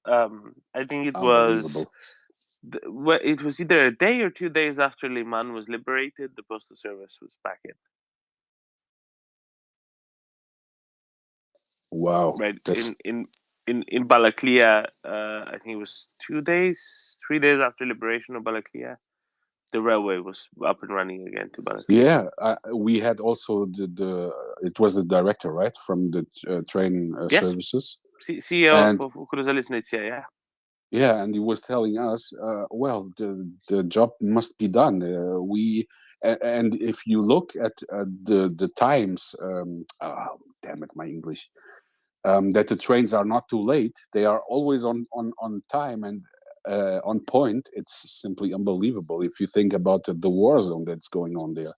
I think it was it was either a day or 2 days after Liman was liberated, the postal service was back in. Wow. Right. In Balaklia, I think it was 3 days after liberation of Balaklia, the railway was up and running again to Balaklia. Yeah, we had also it was the director, right, from the train Yes. services. CEO and, of Ukruzalisnitsia, yeah. Yeah, and he was telling us, well, the job must be done. And if you look at the times, damn it, my English, that the trains are not too late. They are always on time and on point. It's simply unbelievable if you think about the war zone that's going on there.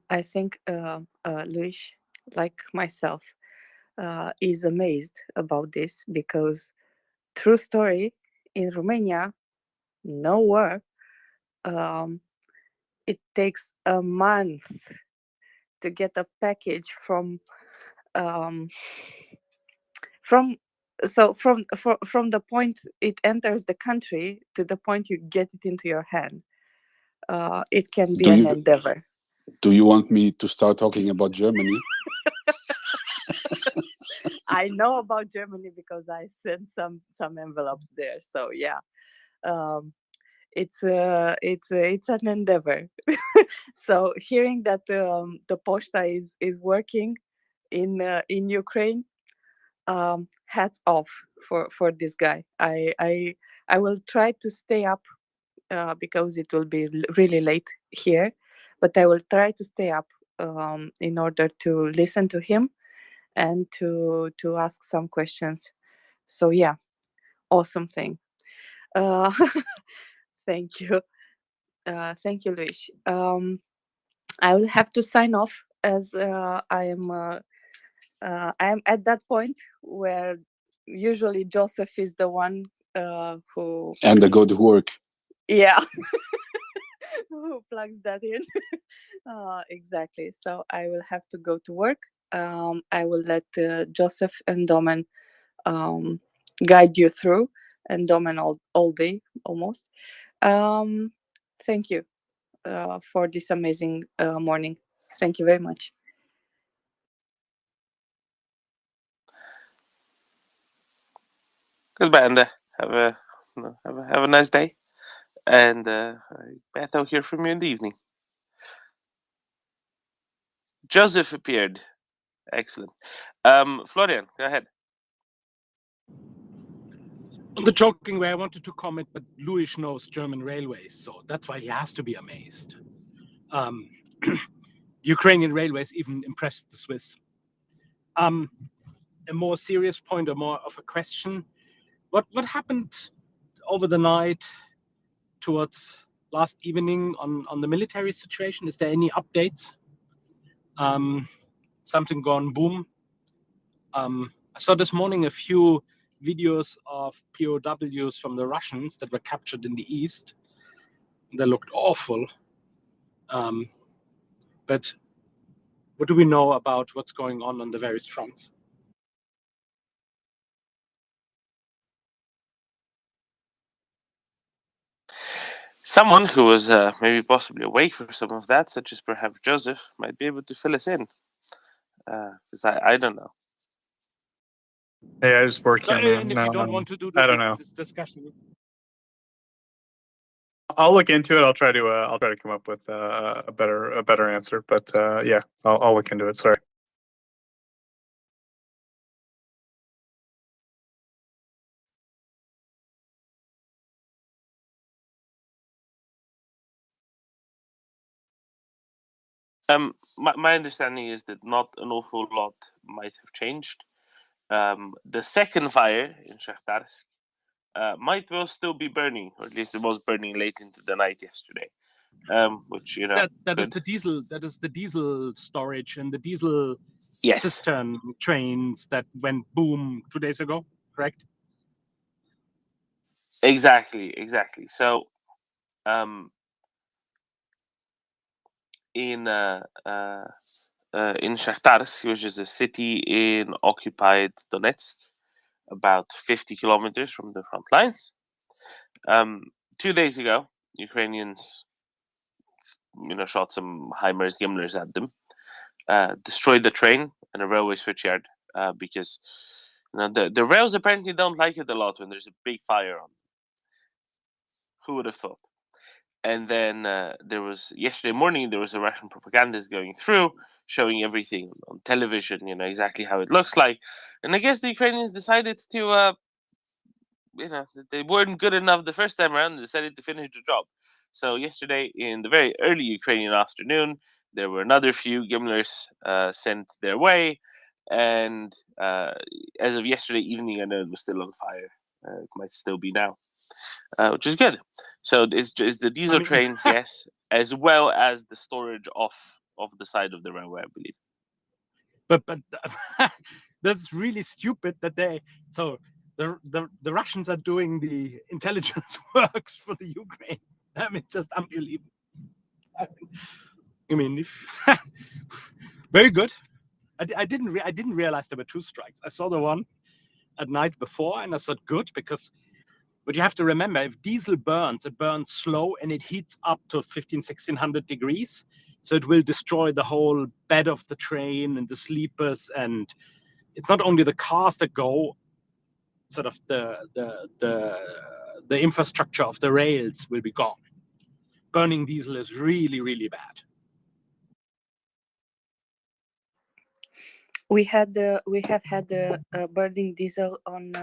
I think Luis, like myself, is amazed about this, because true story, in Romania, no war. It takes a month to get a package from the point it enters the country to the point you get it into your hand. It can be an endeavor. Do you want me to start talking about Germany? I know about Germany because I sent some envelopes there. So yeah, it's an endeavor. So hearing that the Posta is working in Ukraine, hats off for this guy. I will try to stay up because it will be really late here, but I will try to stay up in order to listen to him and to ask some questions. So yeah, awesome thing. Thank you. Thank you, Luis. I will have to sign off, as I am at that point where usually Joseph is the one who and the good work. Yeah. Who plugs that in? Exactly. So I will have to go to work. I will let Joseph and Domen guide you through, and Domen all day almost. Thank you for this amazing morning. Thank you very much. Goodbye, and have a nice day. And Beth, I'll hear from you in the evening. Joseph appeared. Excellent. Florian, go ahead. On the joking way, I wanted to comment, but Louis knows German railways, so that's why he has to be amazed. Ukrainian railways even impressed the Swiss. A more serious point, or more of a question: what happened over the night towards last evening on the military situation? Is there any updates? Something gone boom? I saw this morning a few videos of POWs from the Russians that were captured in the east. They looked awful. But what do we know about what's going on the various fronts? Someone who was maybe possibly awake for some of that, such as perhaps Joseph, might be able to fill us in. Because I don't know. Hey, I just worked So, in. and if you don't want to do I don't know. this discussion, I'll look into it. I'll try to come up with a better answer. But yeah, I'll look into it. Sorry. My understanding is that not an awful lot might have changed. The second fire in Shakhtarsk might well still be burning, or at least it was burning late into the night yesterday. Which that is the diesel. That is the diesel storage and the diesel Yes. cistern trains that went boom 2 days ago. Correct? Exactly. So, in Shakhtarsk, which is a city in occupied Donetsk, about 50 kilometers from the front lines. 2 days ago, Ukrainians, shot some HIMARS, Gimlers at them, destroyed the train and a railway switchyard because the rails apparently don't like it a lot when there's a big fire on. Who would have thought? And then there was yesterday morning there was a Russian propagandist going through, showing everything on television, exactly how it looks like. And I guess the Ukrainians decided to, they weren't good enough the first time around and decided to finish the job. So yesterday, in the very early Ukrainian afternoon, there were another few Gimlers sent their way. And as of yesterday evening, I know it was still on fire. It might still be now, which is good. So it's the diesel trains, yes, as well as the storage off the side of the railway, I believe. But that's really stupid that the Russians are doing the intelligence works for the Ukraine. I mean, it's just unbelievable. I mean, very good. I didn't realize there were 2 strikes. I saw the one at night before, and I thought good because. But you have to remember, if diesel burns, it burns slow and it heats up to 1600 degrees. So it will destroy the whole bed of the train and the sleepers. And it's not only the cars that go, sort of the infrastructure of the rails will be gone. Burning diesel is really, really bad. We have had the burning diesel on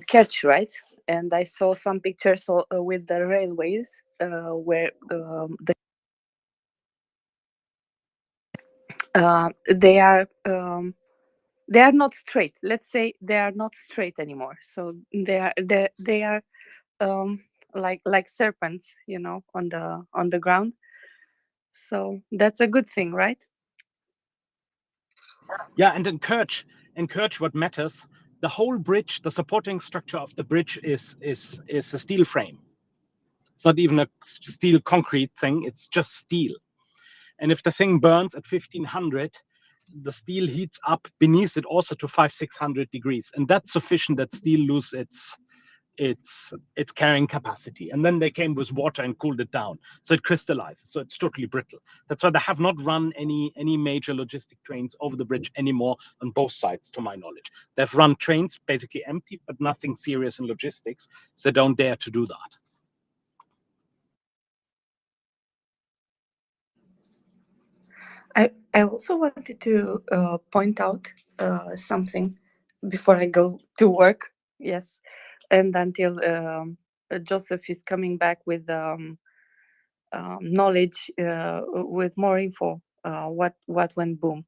Kerch, right? And I saw some pictures with the railways where they are not straight. Let's say they are not straight anymore. So they are like serpents, on the ground. So that's a good thing, right? Yeah, and in Kerch, what matters, the whole bridge, the supporting structure of the bridge is a steel frame. It's not even a steel concrete thing, it's just steel. And if the thing burns at 1500, the steel heats up beneath it also to 500-600 degrees. And that's sufficient that steel loses its carrying capacity. And then they came with water and cooled it down. So it crystallizes. So it's totally brittle. That's why they have not run any major logistic trains over the bridge anymore on both sides, to my knowledge. They've run trains basically empty, but nothing serious in logistics. So they don't dare to do that. I also wanted to point out something before I go to work. Yes, and until Joseph is coming back with knowledge, with more info, what went boom,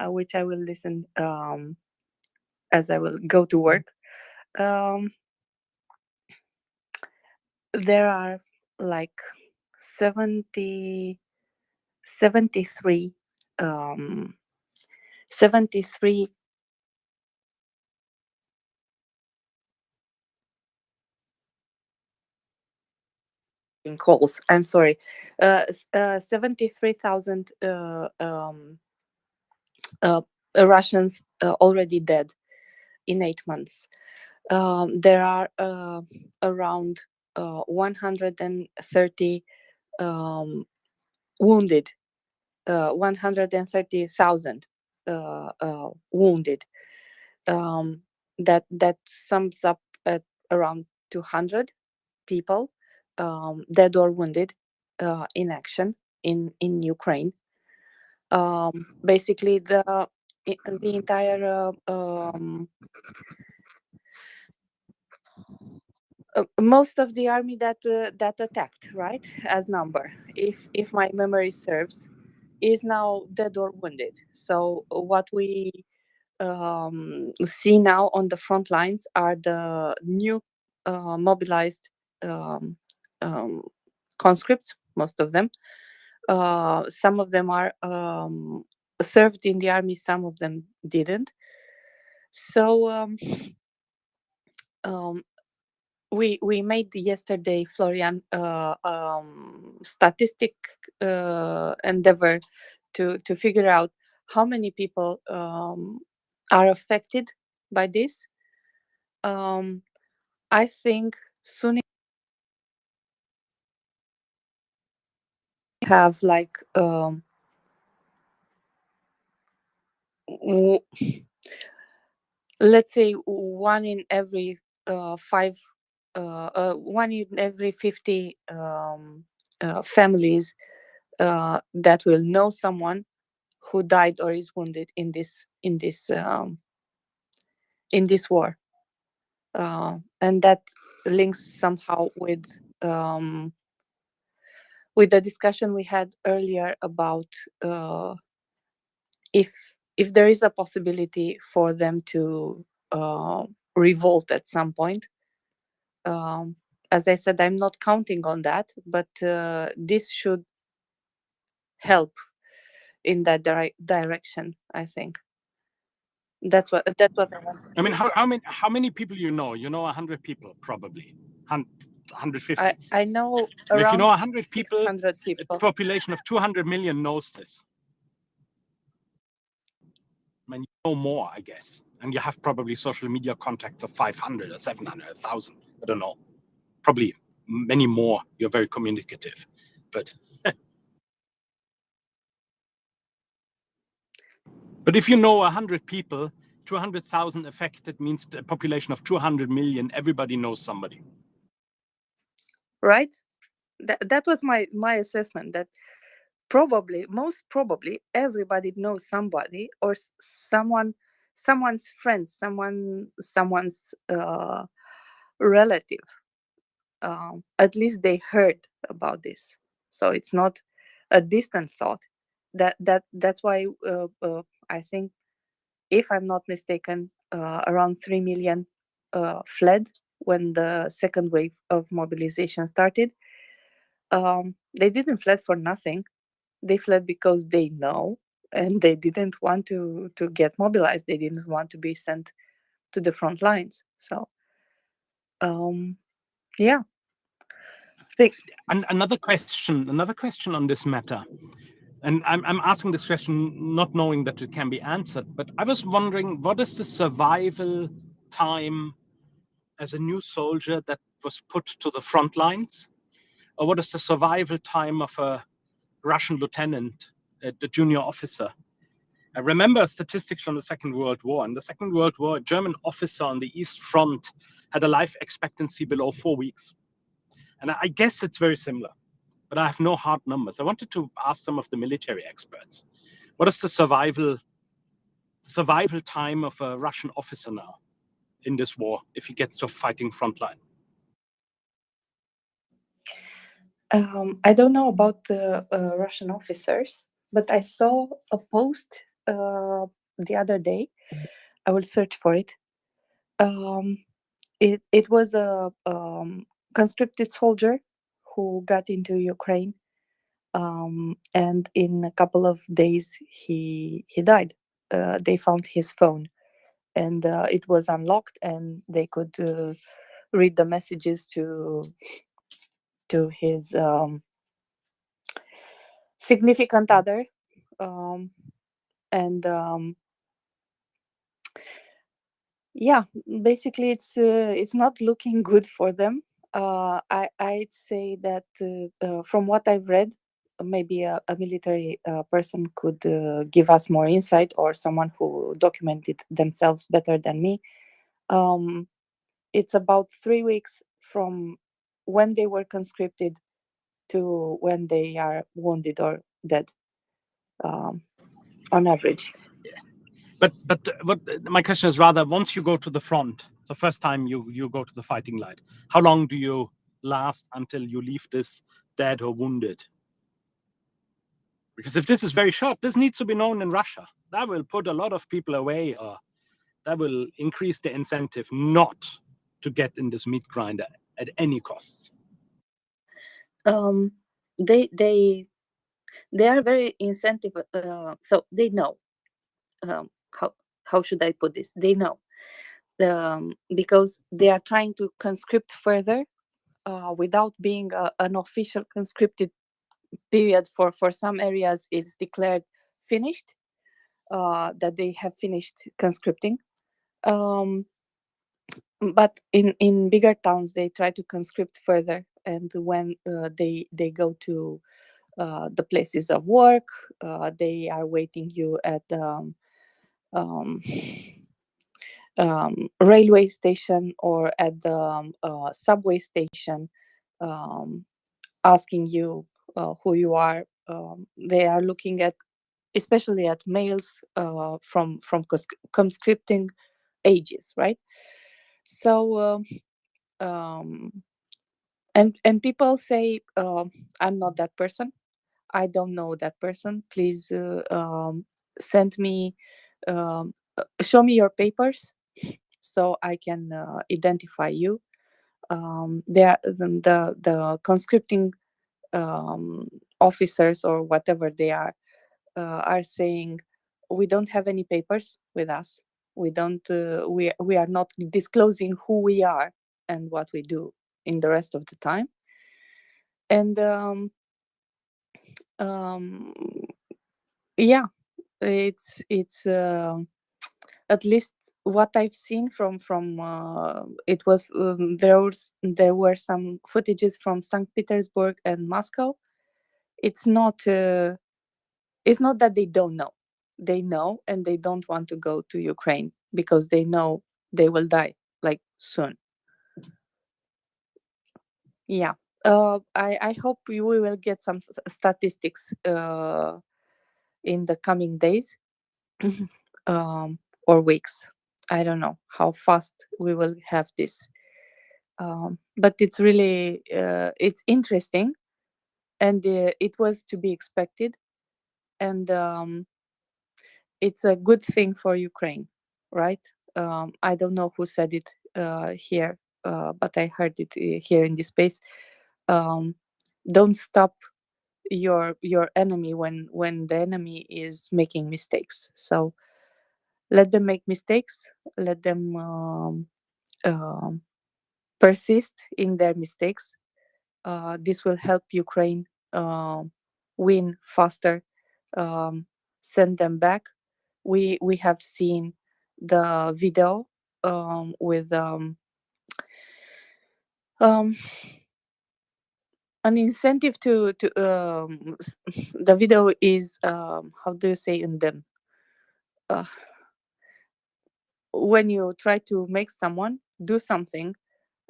which I will listen as I will go to work. There are like 73 73 calls. I'm sorry, 73,000 Russians already dead in 8 months. There are around 130 wounded, 130,000 wounded. That sums up at around 200 people dead or wounded in action in Ukraine. Basically, the entire most of the army that attacked, right, as number, if my memory serves, is now dead or wounded. So what we see now on the front lines are the new mobilized conscripts, most of them. Some of them are served in the army, some of them didn't. So we made yesterday, Florian, statistic endeavor to figure out how many people are affected by this. I think soon have like let's say one in every 50 families that will know someone who died or is wounded in this war, and that links somehow with the discussion we had earlier about if there is a possibility for them to revolt at some point. As I said, I'm not counting on that, but this should help in that direction, I think. That's what I want. I mean, how many people you know? You know 100 people, probably. 150. I know And if you around know 100 people, 600 people. a population of 200 million knows this. I mean, you know more, I guess. And you have probably social media contacts of 500 or 700, 1,000. I don't know. Probably many more. You're very communicative. But but if you know 100 people, 200,000 affected means a population of 200 million. Everybody knows somebody. Right? That was my assessment, that most probably everybody knows somebody or someone's friend, someone's relative. At least they heard about this, so it's not a distant thought. That's why I think, if I'm not mistaken, around 3 million fled when the second wave of mobilization started. They didn't fled for nothing. They fled because they know, and they didn't want to get mobilized. They didn't want to be sent to the front lines. So yeah, Another question on this matter, and I'm asking this question not knowing that it can be answered, but I was wondering, what is the survival time as a new soldier that was put to the front lines? Or what is the survival time of a Russian lieutenant, the junior officer? I remember statistics from the Second World War. In the Second World War, a German officer on the East Front had a life expectancy below 4 weeks. And I guess it's very similar, but I have no hard numbers. I wanted to ask some of the military experts, what is the survival time of a Russian officer now in this war if he gets to a fighting front line? I don't know about the Russian officers, but I saw a post the other day. I will search for it. It was a conscripted soldier who got into Ukraine, and in a couple of days he died. They found his phone, and it was unlocked, and they could read the messages to his significant other, and yeah, basically it's not looking good for them. I'd say that from what I've read, maybe a military person could give us more insight, or someone who documented themselves better than me. It's about 3 weeks from when they were conscripted to when they are wounded or dead, on average. But what my question is rather, once you go to the front, the first time you go to the fighting line, how long do you last until you leave this dead or wounded? Because if this is very short, this needs to be known in Russia. That will put a lot of people away, or that will increase the incentive not to get in this meat grinder at any costs. They are very incentive, so they know, how should I put this? They know, because they are trying to conscript further without being an official conscripted period. For some areas it's declared finished, that they have finished conscripting, but in bigger towns they try to conscript further, and when they go to the places of work, they are waiting you at railway station or at the subway station, asking you who you are. They are looking at, especially at males from conscripting ages, right? So and people say, I'm not that person, I don't know that person, please send me, show me your papers so I can identify you. The conscripting officers or whatever they are saying, we don't have any papers with us, we don't we are not disclosing who we are and what we do in the rest of the time. And yeah, it's at least what I've seen from it was there were some footages from St. Petersburg and Moscow. It's not that they don't know, they know, and they don't want to go to Ukraine because they know they will die like soon. Yeah. I hope we will get some statistics in the coming days or weeks. I don't know how fast we will have this, but it's really it's interesting, and it was to be expected, and it's a good thing for Ukraine, right? I don't know who said it here, but I heard it here in this space. Don't stop your enemy when the enemy is making mistakes. So let them make mistakes, let them persist in their mistakes, This will help Ukraine win faster, send them back. We have seen the video with an incentive to the video is how do you say in them, when you try to make someone do something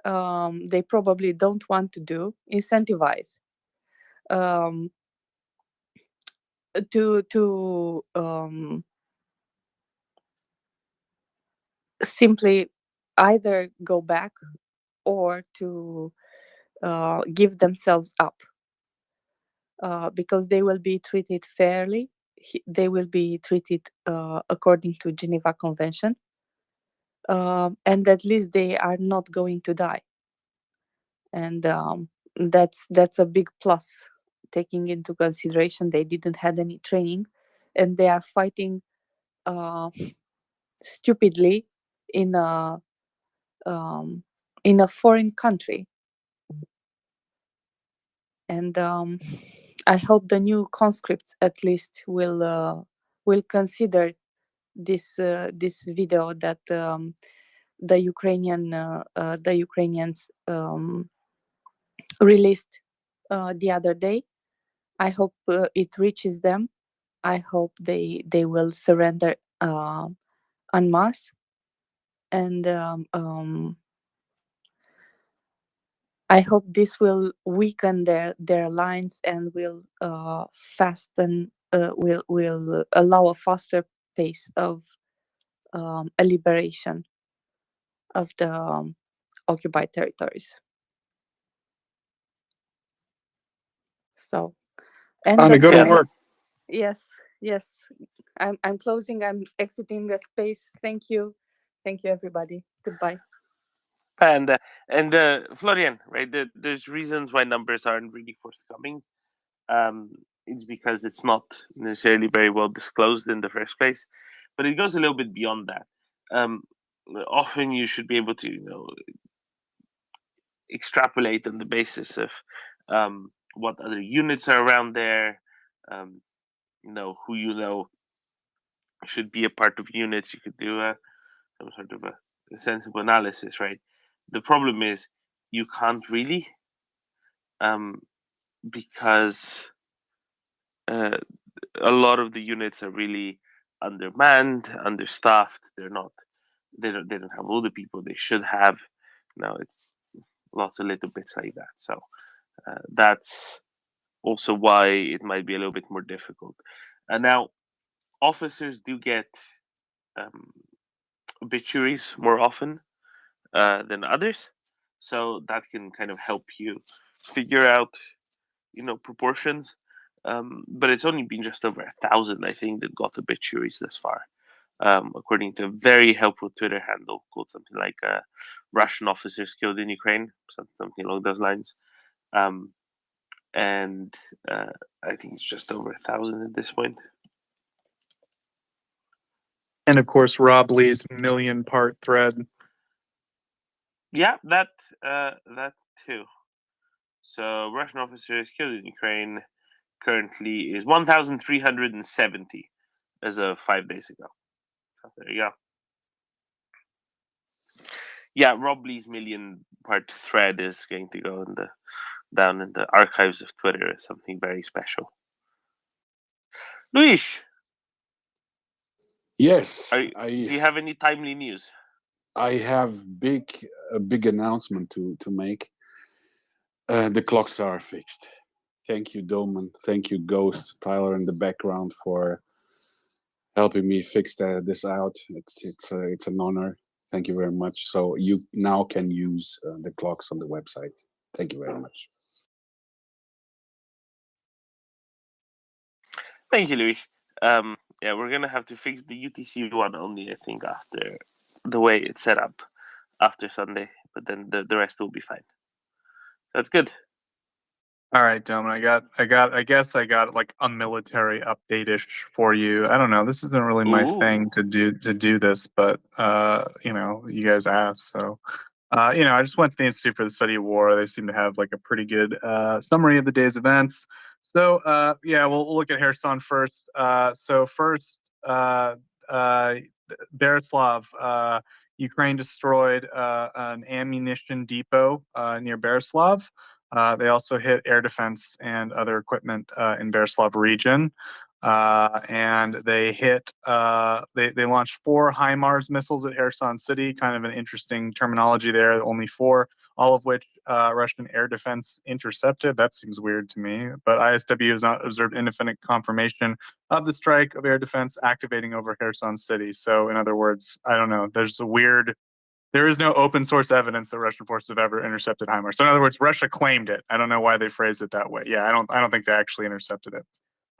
they probably don't want to do, incentivize to simply either go back or to give themselves up, because they will be treated fairly. They will be treated according to Geneva Convention, and at least they are not going to die. And that's a big plus, taking into consideration they didn't have any training, and they are fighting stupidly in a foreign country. And I hope the new conscripts at least will consider this video that the Ukrainians released the other day. I hope it reaches them. I hope they will surrender en masse, and I hope this will weaken their lines and will fasten will allow a faster pace of a liberation of the occupied territories. So, and Time to go to work. Yes, I'm closing. I'm exiting the space. Thank you, everybody. Goodbye. And Florian, right? There's reasons why numbers aren't really forthcoming. It's because it's not necessarily very well disclosed in the first place, but it goes a little bit beyond that. Often you should be able to, extrapolate on the basis of what other units are around there, who should be a part of units. You could do some sort of a sensible analysis, right? The problem is you can't really, because a lot of the units are really undermanned, understaffed. They don't have all the people they should have. It's lots of little bits like that. So that's also why it might be a little bit more difficult. Now, officers do get obituaries more often than others, so that can kind of help you figure out, proportions. But it's only been just over 1,000, I think, that got obituaries thus far, according to a very helpful Twitter handle called something like Russian officers killed in Ukraine, something along those lines. And I think it's just over 1,000 at this point. And of course, Rob Lee's million-part thread. Yeah, that too. So Russian officers killed in Ukraine currently is 1,370 as of 5 days ago. So there you go. Yeah, Rob Lee's million-part thread is going to go down in the archives of Twitter as something very special. Luis, Yes, do you have any timely news? I have a big announcement to make. The clocks are fixed. Thank you, Doman. Thank you, Ghost, Tyler in the background for helping me fix this out. It's an honor. Thank you very much. So you now can use the clocks on the website. Thank you very much. Thank you, Luis. Yeah, we're gonna have to fix the UTC one only, I think, after the way it's set up after Sunday, but then the rest will be fine. That's good. All right, Doman, I guess I got like a military update-ish for you. I don't know. This isn't really my thing to do this, but you guys asked. So I just went to the Institute for the Study of War. They seem to have like a pretty good summary of the day's events. So yeah, we'll look at Kherson first. So first, Berislav, Ukraine destroyed an ammunition depot near Berislav. They also hit air defense and other equipment in Berislav region. And they hit, they launched 4 HIMARS missiles at Kherson City, kind of an interesting terminology there, only 4, all of which Russian air defense intercepted. That seems weird to me, but ISW has not observed independent confirmation of the strike of air defense activating over Kherson City. So in other words, I don't know, there is no open source evidence that Russian forces have ever intercepted HIMARS. So in other words, Russia claimed it. I don't know why they phrased it that way. Yeah, I don't think they actually intercepted it.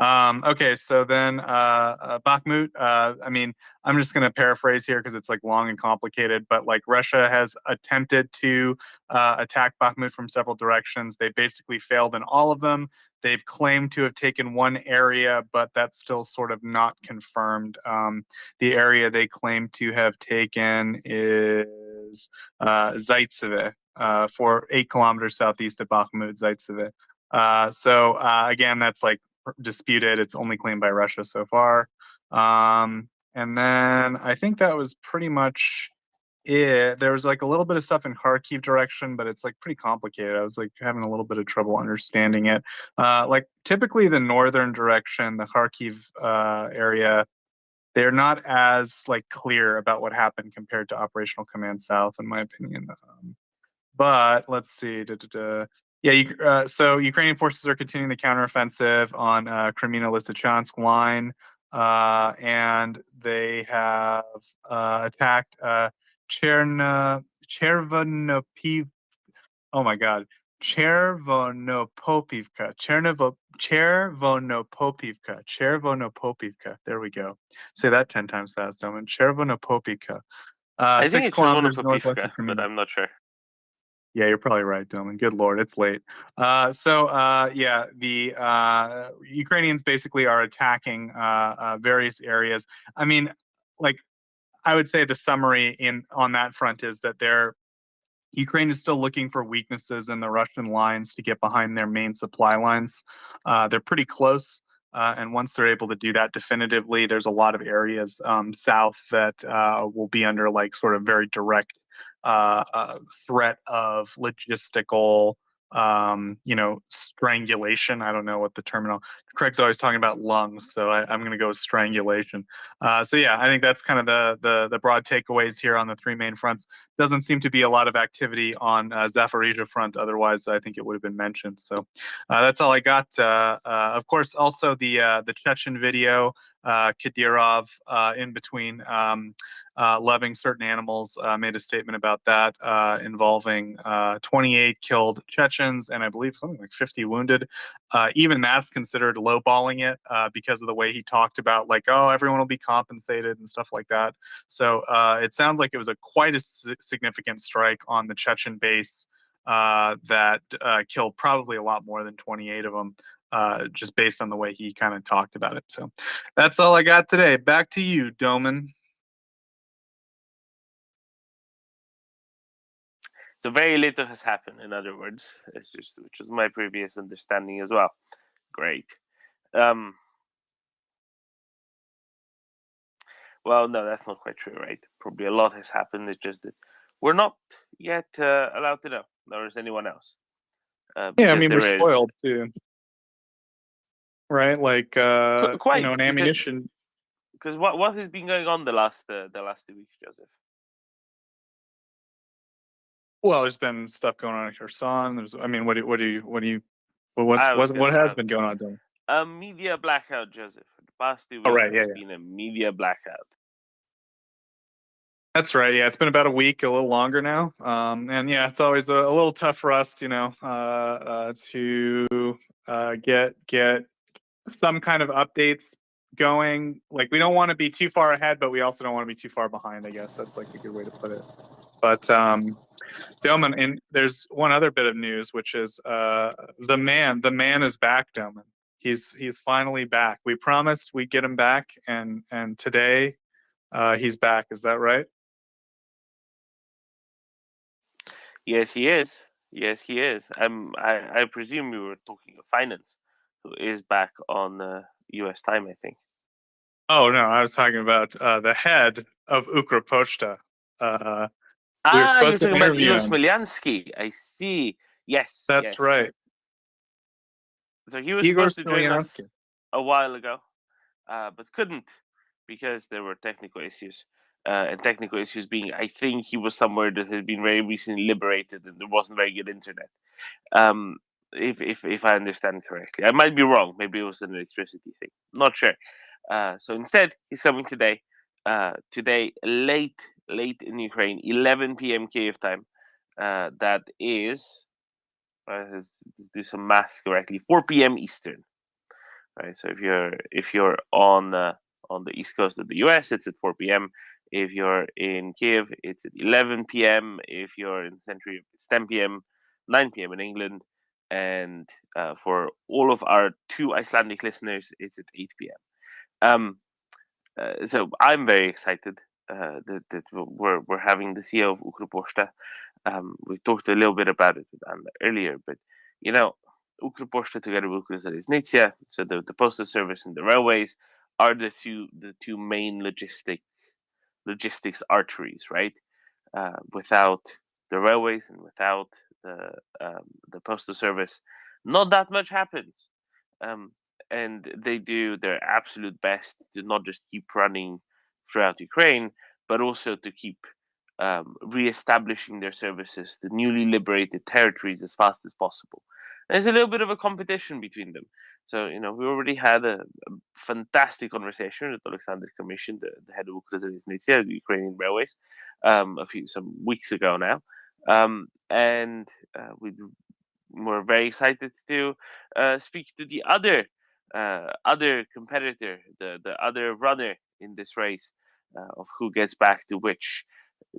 Okay, so then Bakhmut. I mean, I'm just going to paraphrase here because it's like long and complicated. But like Russia has attempted to attack Bakhmut from several directions. They basically failed in all of them. They've claimed to have taken one area, but that's still sort of not confirmed. The area they claim to have taken is Zaitsev, for 8 kilometers southeast of Bakhmut, Zaitsev. So again, that's like disputed. It's only claimed by Russia so far. And then I think that was pretty much it. There was like a little bit of stuff in Kharkiv direction, but it's like pretty complicated. I was like having a little bit of trouble understanding it. Like typically the northern direction, the Kharkiv area, they're not as like clear about what happened compared to Operational Command South, in my opinion. But let's see. Yeah, so Ukrainian forces are continuing the counteroffensive on Kreminna-Lysychansk line, and they have attacked Chervonopivka. Oh my God, Chervonopopivka. There we go. Say that 10 times fast, Domin. Chervonopopivka. I 6 think it's kilometers northwest of Chervonopopivka, but Kreminna. I'm not sure. Yeah, you're probably right, Domin. Good Lord, it's late. Yeah, the Ukrainians basically are attacking various areas. I mean, like, I would say the summary on that front is that Ukraine is still looking for weaknesses in the Russian lines to get behind their main supply lines. They're pretty close. And once they're able to do that definitively, there's a lot of areas south that will be under like sort of very direct threat of logistical, strangulation. I don't know what the terminal. Craig's always talking about lungs, so I'm going to go with strangulation. So yeah, I think that's kind of the broad takeaways here on the 3 main fronts. Doesn't seem to be a lot of activity on Zaporizhzhia front. Otherwise, I think it would have been mentioned. So that's all I got. Of course, also the Chechen video, Kadyrov in between. Loving certain animals, made a statement about that involving 28 killed Chechens and I believe something like 50 wounded. Even that's considered lowballing it because of the way he talked about like, oh, everyone will be compensated and stuff like that. So it sounds like it was quite a significant strike on the Chechen base that killed probably a lot more than 28 of them. Just based on the way he kind of talked about it. So that's all I got today. Back to you, Doman. So very little has happened, in other words, which was my previous understanding as well. Great. Well, no, that's not quite true, right? Probably a lot has happened. It's just that we're not yet allowed to know, nor is anyone else. Yeah, I mean, we're spoiled too, right? Like, quite, an ammunition. Because what has been going on the last 2 weeks, Joseph? Well, there's been stuff going on at Kherson. What's been going on, Dylan? A media blackout, Joseph. The past 2 weeks has been a media blackout. That's right. Yeah, it's been about a week, a little longer now. And yeah, it's always a little tough for us, to get some kind of updates going. Like, we don't want to be too far ahead, but we also don't want to be too far behind. I guess that's like a good way to put it. But Delman, and there's one other bit of news, which is the man is back, Delman. He's finally back. We promised we'd get him back, and today he's back. Is that right? Yes, he is. Yes, he is. I presume we were talking of finance, who is back on U.S. time, I think. Oh no, I was talking about the head of Ukropochta. We were You're supposed to talking about interview Igor him. Smilyansky. I see. Yes, That's yes. right. So he was Igor supposed to join us Smilyansky. a while ago, but couldn't because there were technical issues. And technical issues being, I think he was somewhere that has been very recently liberated and there wasn't very good internet. If I understand correctly, I might be wrong. Maybe it was an electricity thing. Not sure. So instead, he's coming today. Today, late in Ukraine, 11 p.m. Kiev time. That is, let's do some math correctly. 4 p.m. Eastern. Right. So if you're on the east coast of the U.S., it's at 4 p.m. If you're in Kiev, it's at 11 p.m. If you're in Central, it's 10 p.m., 9 p.m. in England, and for all of our 2 Icelandic listeners, it's at 8 p.m. So I'm very excited that we're having the CEO of Ukropochta. We talked a little bit about it earlier, but you know, Ukropochta together with Ukrzaliznytsia, so the postal service and the railways are the two main logistics arteries, right? Without the railways and without the postal service, not that much happens. And they do their absolute best to not just keep running throughout Ukraine, but also to keep reestablishing their services to newly liberated territories as fast as possible. And there's a little bit of a competition between them. So, we already had a fantastic conversation with Alexander Commission, the head of Ukrzaliznytsia, the Ukrainian Railways, some weeks ago now. And we're very excited to speak to the other competitor, the other runner in this race, of who gets back to which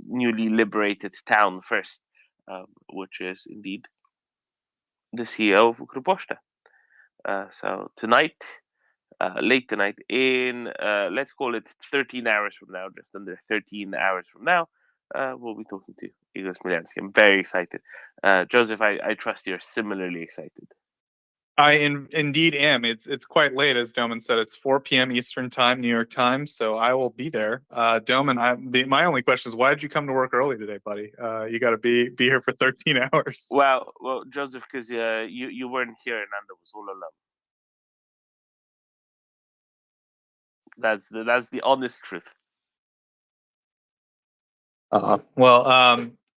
newly liberated town first, which is indeed the CEO of Ukropochta. So tonight, late tonight, in let's call it 13 hours from now, just under 13 hours from now, we'll be talking to Igor Smilyansky. I'm very excited. Joseph, I trust you're similarly excited. I indeed am. It's quite late, as Doman said. It's 4 p.m. Eastern time, New York time, so I will be there. Doman, my only question is, why did you come to work early today, buddy? You got to be here for 13 hours. Well, Joseph, because you weren't here and Nanda was all alone. That's the honest truth.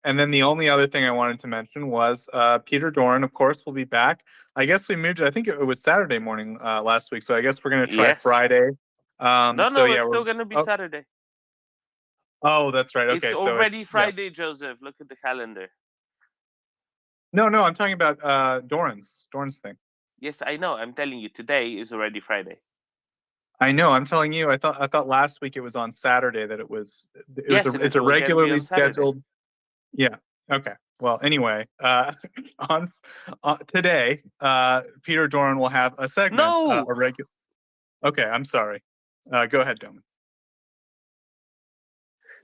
And then the only other thing I wanted to mention was Peter Doran, of course, will be back. I guess we moved it. I think it was Saturday morning last week, so I guess we're going to try Friday. No, it's still going to be Saturday. Oh, that's right. Okay, it's already Friday, Joseph. Look at the calendar. No, I'm talking about Doran's thing. Yes, I know. I'm telling you, today is already Friday. I know. I'm telling you. I thought last week it was on Saturday that it was. It's a regularly scheduled. Yeah. Okay. Well, anyway, on today, Peter Doran will have a segment. No. A regular. Okay, I'm sorry. Go ahead, Doman.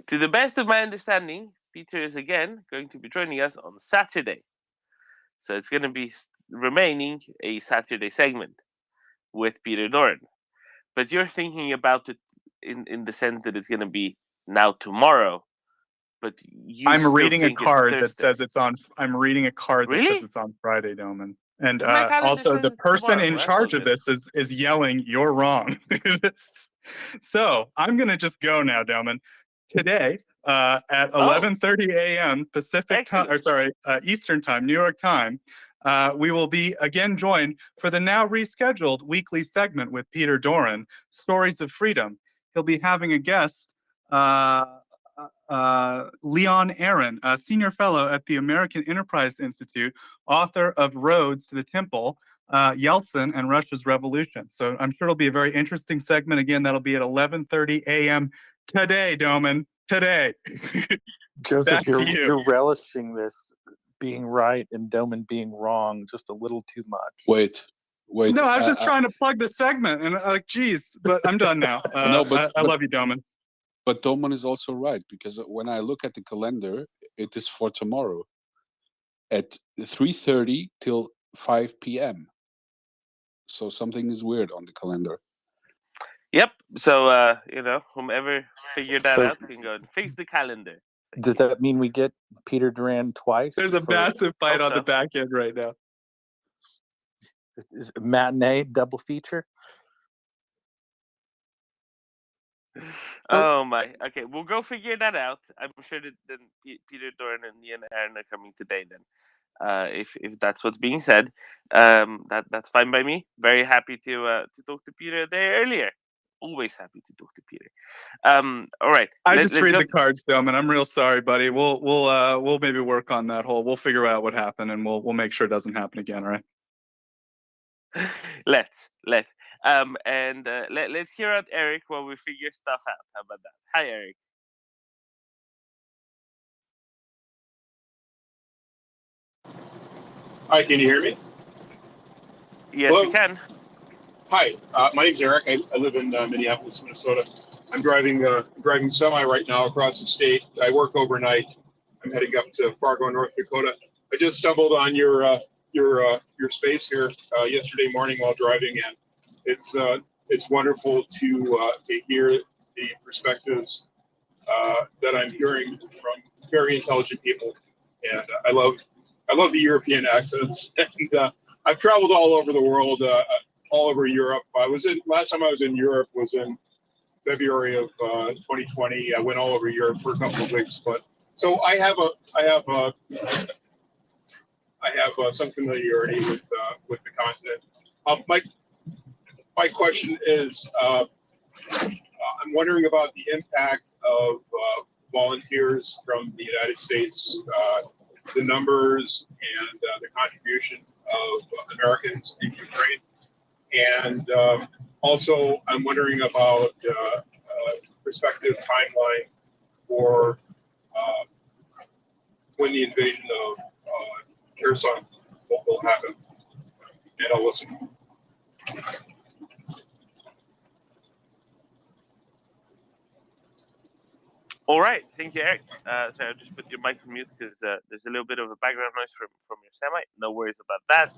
To the best of my understanding, Peter is again going to be joining us on Saturday. So it's going to be remaining a Saturday segment with Peter Doran. But you're thinking about it in the sense that it's going to be now tomorrow. But I'm reading a card that says it's on. I'm reading a card that Really? says it's on Friday, Doman. And My also, the person tomorrow, in so charge of this is yelling, "You're wrong." So I'm gonna just go now, Doman. Today, at 11:30 a.m. Pacific time, or sorry, Eastern time, New York time, we will be again joined for the now rescheduled weekly segment with Peter Doran, Stories of Freedom. He'll be having a guest, Leon Aaron, a senior fellow at the American Enterprise Institute, author of Roads to the Temple, Yeltsin and Russia's Revolution. So I'm sure it'll be a very interesting segment. Again, that'll be at 11:30 a.m. today, Doman. Today. Joseph, you're relishing this being right and Doman being wrong just a little too much. Wait. No, I was just trying to plug the segment, and geez, but I'm done now. No, but I love you, Doman. But Doman is also right, because when I look at the calendar, it is for tomorrow. at 3:30 till 5 p.m. So something is weird on the calendar. Yep. So whomever figured that So out can go and fix the calendar. does that mean we get Peter Duran twice? There's a for massive fight Hope on the so. back end right now. is it matinee double feature? Oh my. Okay, we'll go figure that out. I'm sure that then Peter Doran and Ian Aaron are coming today. Then, if that's what's being said, that's fine by me. Very happy to talk to Peter a day earlier. Always happy to talk to Peter. All right. I just let's read go. the cards, Doman. I'm real sorry, buddy. We'll maybe work on that whole. We'll figure out what happened, and we'll make sure it doesn't happen again. All right. Let's let's hear out Eric while we figure stuff out. How about that? Hi, Eric. Hi, can you hear me? Yes, Hello? we can. Hi, my name's Eric. I live in Minneapolis, Minnesota. I'm driving semi right now across the state. I work overnight. I'm heading up to Fargo, North Dakota. I just stumbled on your space here yesterday morning while driving, and it's wonderful to hear the perspectives that I'm hearing from very intelligent people, and I love the European accents. And I've traveled all over the world, all over Europe. Last time I was in Europe was in February of 2020. I went all over Europe for a couple of weeks, but so I have some familiarity with the continent. My question is, I'm wondering about the impact of volunteers from the United States, the numbers and the contribution of Americans in Ukraine. And also, I'm wondering about prospective timeline for when the invasion of Kherson will happen. And I'll listen. All right, thank you, Eric. So I'll just put your mic on mute because there's a little bit of a background noise from your semi. No worries about that.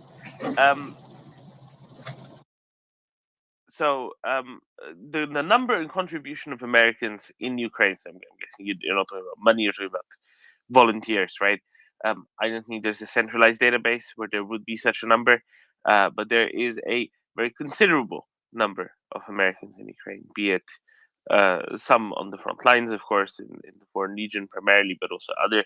So the number and contribution of Americans in Ukraine, so I'm guessing you're not talking about money, you're talking about volunteers, right? I don't think there's a centralized database where there would be such a number, but there is a very considerable number of Americans in Ukraine, be it some on the front lines, of course, in the Foreign Legion primarily, but also other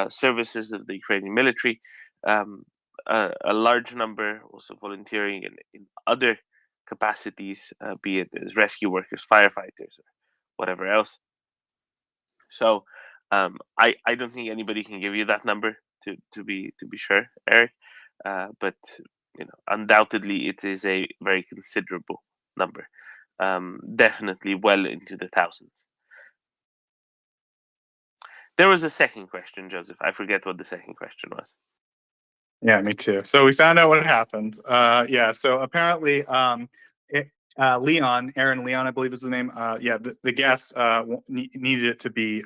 services of the Ukrainian military. A large number also volunteering in other capacities, be it as rescue workers, firefighters, or whatever else. So I don't think anybody can give you that number to be sure, Eric. But undoubtedly it is a very considerable number. Definitely well into the thousands. There was a second question, Joseph. I forget what the second question was. Yeah, me too. So we found out what happened. So apparently, Aaron Leon, I believe is the name. The guest needed it to be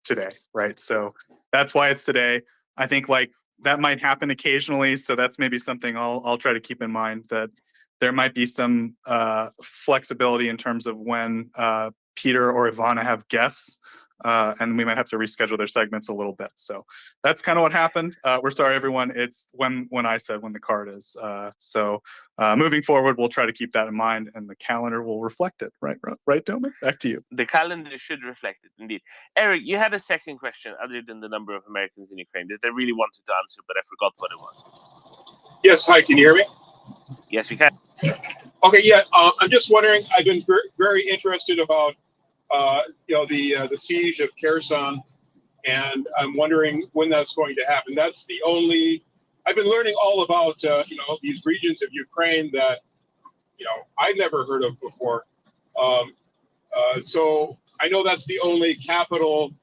today, right? So that's why it's today. I think that might happen occasionally. So that's maybe something I'll try to keep in mind, that there might be some flexibility in terms of when Peter or Ivana have guests. And we might have to reschedule their segments a little bit. So that's kind of what happened. We're sorry, everyone. It's when I said when the card is. So moving forward, we'll try to keep that in mind, and the calendar will reflect it. Right, Doman? Back to you. The calendar should reflect it, indeed. Eric, you had a second question other than the number of Americans in Ukraine that I really wanted to answer, but I forgot what it was. Yes, hi, can you hear me? Yes, we can. Okay, yeah, I'm just wondering, I've been very interested about the siege of Kherson, and I'm wondering when that's going to happen. That's the only. I've been learning all about these regions of Ukraine that I've never heard of before. So I know that's the only capital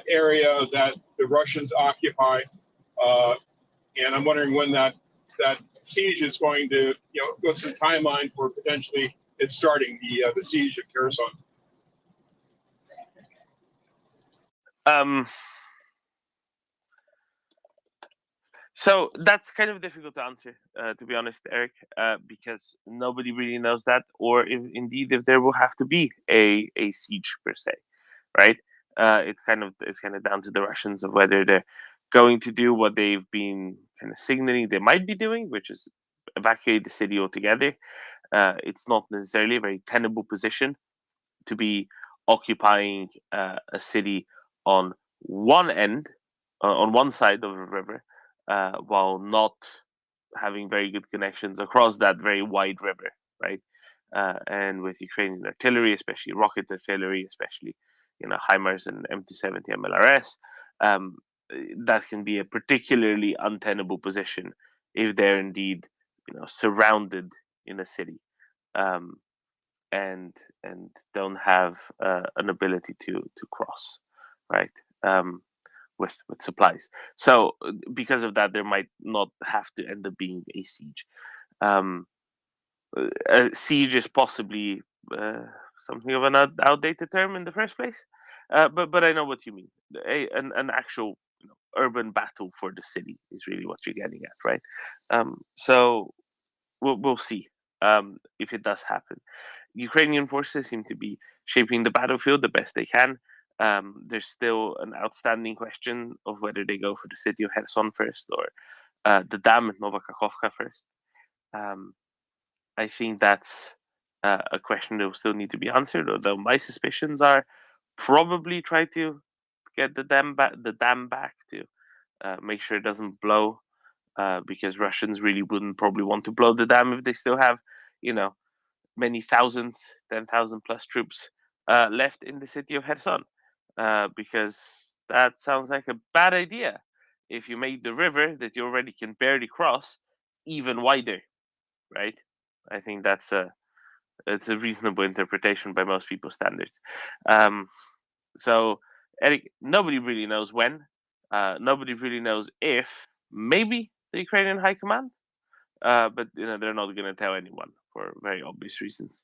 area that the Russians occupy, and I'm wondering when that siege is going to what's the timeline for potentially it starting the siege of Kherson. So that's kind of difficult to answer, to be honest, Eric, because nobody really knows that, or if indeed if there will have to be a siege per se, right? It's kind of down to the Russians of whether they're going to do what they've been kind of signaling they might be doing, which is evacuate the city altogether. It's not necessarily a very tenable position to be occupying a city on one end, on one side of a river, while not having very good connections across that very wide river, right? And with Ukrainian artillery, especially rocket artillery, especially HIMARS and M270 MLRS, um, that can be a particularly untenable position if they're indeed surrounded in a city. Um, and don't have an ability to cross, right? With supplies. So because of that, there might not have to end up being a siege. A siege is possibly something of an outdated term in the first place, but I know what you mean. An actual urban battle for the city is really what you're getting at, right? So we'll see if it does happen. Ukrainian forces seem to be shaping the battlefield the best they can. There's still an outstanding question of whether they go for the city of Kherson first or the dam at Novakakhovka first. I think that's a question that will still need to be answered, although my suspicions are probably try to get the dam back to make sure it doesn't blow, because Russians really wouldn't probably want to blow the dam if they still have, many thousands, 10,000 plus troops left in the city of Kherson, because that sounds like a bad idea if you make the river that you already can barely cross even wider, right? I think it's a reasonable interpretation by most people's standards. So, Eric, nobody really knows when. Nobody really knows if. Maybe the Ukrainian high command, but they're not going to tell anyone for very obvious reasons.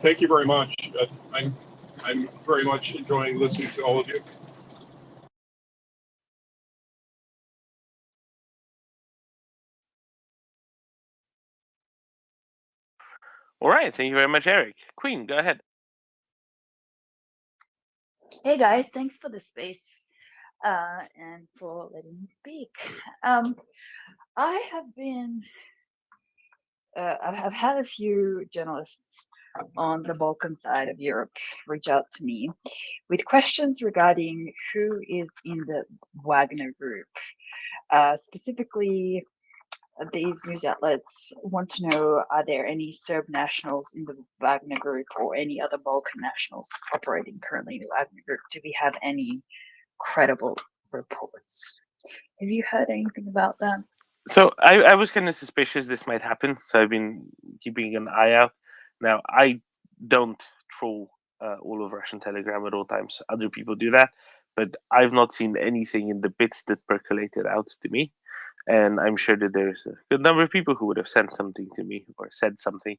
Thank you very much. I'm very much enjoying listening to all of you. All right, thank you very much, Eric. Queen, go ahead. Hey guys, thanks for the space and for letting me speak. I have been, I've had a few journalists on the Balkan side of Europe reach out to me with questions regarding who is in the Wagner group. Specifically, these news outlets want to know, are there any Serb nationals in the Wagner group or any other Balkan nationals operating currently in the Wagner group? Do we have any credible reports? Have you heard anything about that? So I was kind of suspicious this might happen, so I've been keeping an eye out. Now, I don't troll all of Russian Telegram at all times. Other people do that, but I've not seen anything in the bits that percolated out to me. And I'm sure that there's a good number of people who would have sent something to me or said something,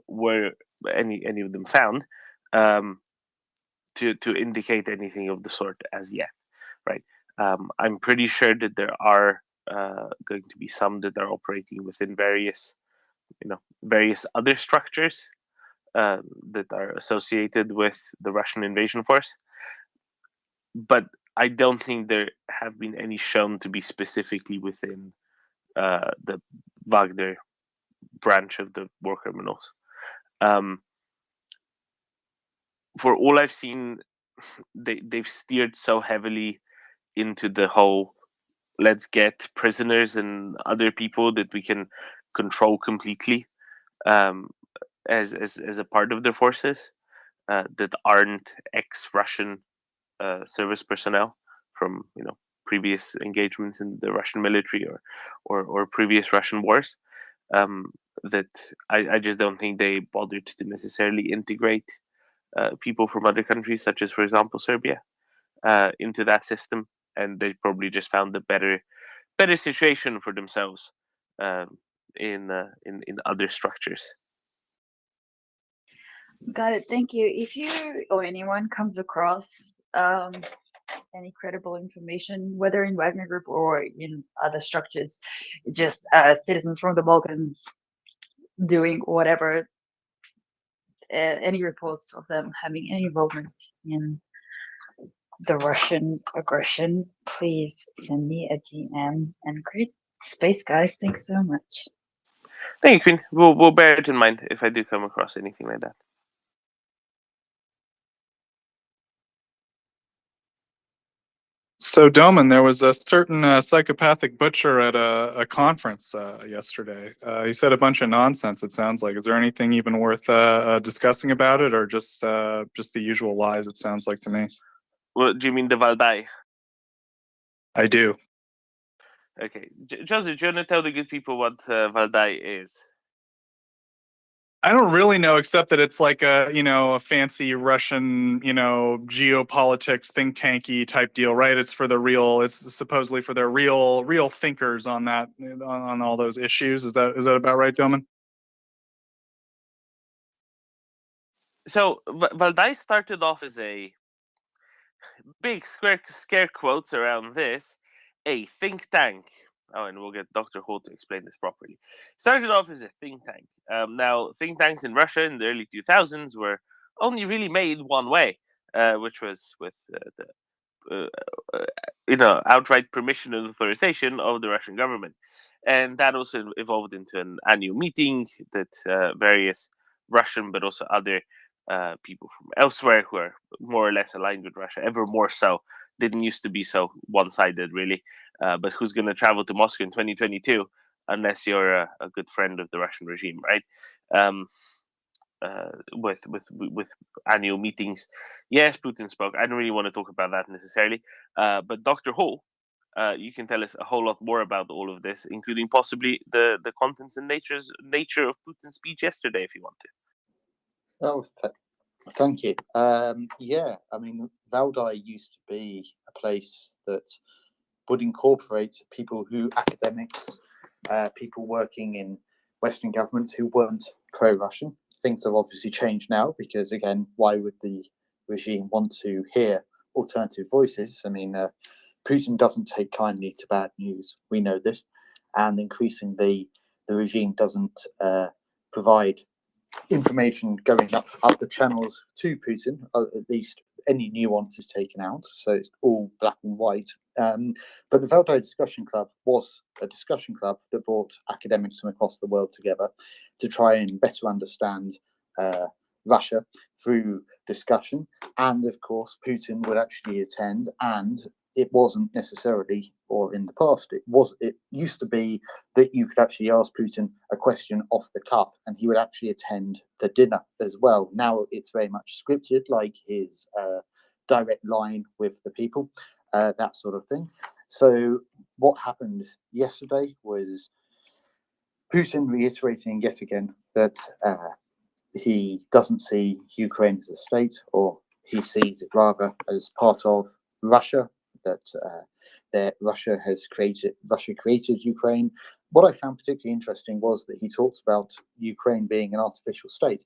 were any of them found, to indicate anything of the sort as yet, right? I'm pretty sure that there are going to be some that are operating within various other structures that are associated with the Russian invasion force, but I don't think there have been any shown to be specifically within the Wagner branch of the war criminals. For all I've seen, they've steered so heavily into the whole let's get prisoners and other people that we can control completely, as a part of their forces, that aren't ex-Russian service personnel from previous engagements in the Russian military or previous Russian wars. That I just don't think they bothered to necessarily integrate people from other countries, such as, for example, Serbia, into that system, and they probably just found a better situation for themselves in other structures. Got it. Thank you. If you or anyone comes across any credible information, whether in Wagner Group or in other structures, just citizens from the Balkans doing whatever, any reports of them having any involvement in the Russian aggression, please send me a DM. And great space, guys. Thanks so much. Thank you, Queen. We'll bear it in mind if I do come across anything like that. So, Doman, there was a certain psychopathic butcher at a conference yesterday. He said a bunch of nonsense, it sounds like. Is there anything even worth discussing about it, or just the usual lies, it sounds like to me? Well, do you mean the Valdai? I do. Okay. Joseph, do you want to tell the good people what Valdai is? I don't really know, except that it's like a fancy Russian, geopolitics think tanky type deal, right? It's supposedly for their real thinkers on that, on all those issues. Is that about right, Doman? So Valdai started off as a big scare quotes around this, a think tank. Oh, and we'll get Dr. Hall to explain this properly. Started off as a think tank. Now, think tanks in Russia in the early 2000s were only really made one way, which was with the outright permission and authorization of the Russian government, and that also evolved into an annual meeting that various Russian but also other people from elsewhere who are more or less aligned with Russia, ever more so. Didn't used to be so one-sided, really. But who's going to travel to Moscow in 2022 unless you're a good friend of the Russian regime, right? With annual meetings. Yes, Putin spoke. I don't really want to talk about that necessarily. But Dr. Hall, you can tell us a whole lot more about all of this, including possibly the contents and nature of Putin's speech yesterday, if you want to. Oh, thank you. Yeah, I mean, Valdai used to be a place that would incorporate people academics, people working in Western governments who weren't pro-Russian. Things have obviously changed now because, again, why would the regime want to hear alternative voices? I mean, Putin doesn't take kindly to bad news. We know this. And increasingly, the regime doesn't provide information going up the channels to Putin, at least any nuance is taken out, so it's all black and white. But the Valdai Discussion Club was a discussion club that brought academics from across the world together to try and better understand Russia through discussion. And of course, Putin would actually attend, and it wasn't necessarily, or in the past, it used to be that you could actually ask Putin a question off the cuff and he would actually attend the dinner as well. Now it's very much scripted, like his direct line with the people, that sort of thing. So what happened yesterday was Putin reiterating yet again that he doesn't see Ukraine as a state, or he sees it rather as part of Russia, that Russia created Ukraine. What I found particularly interesting was that he talks about Ukraine being an artificial state,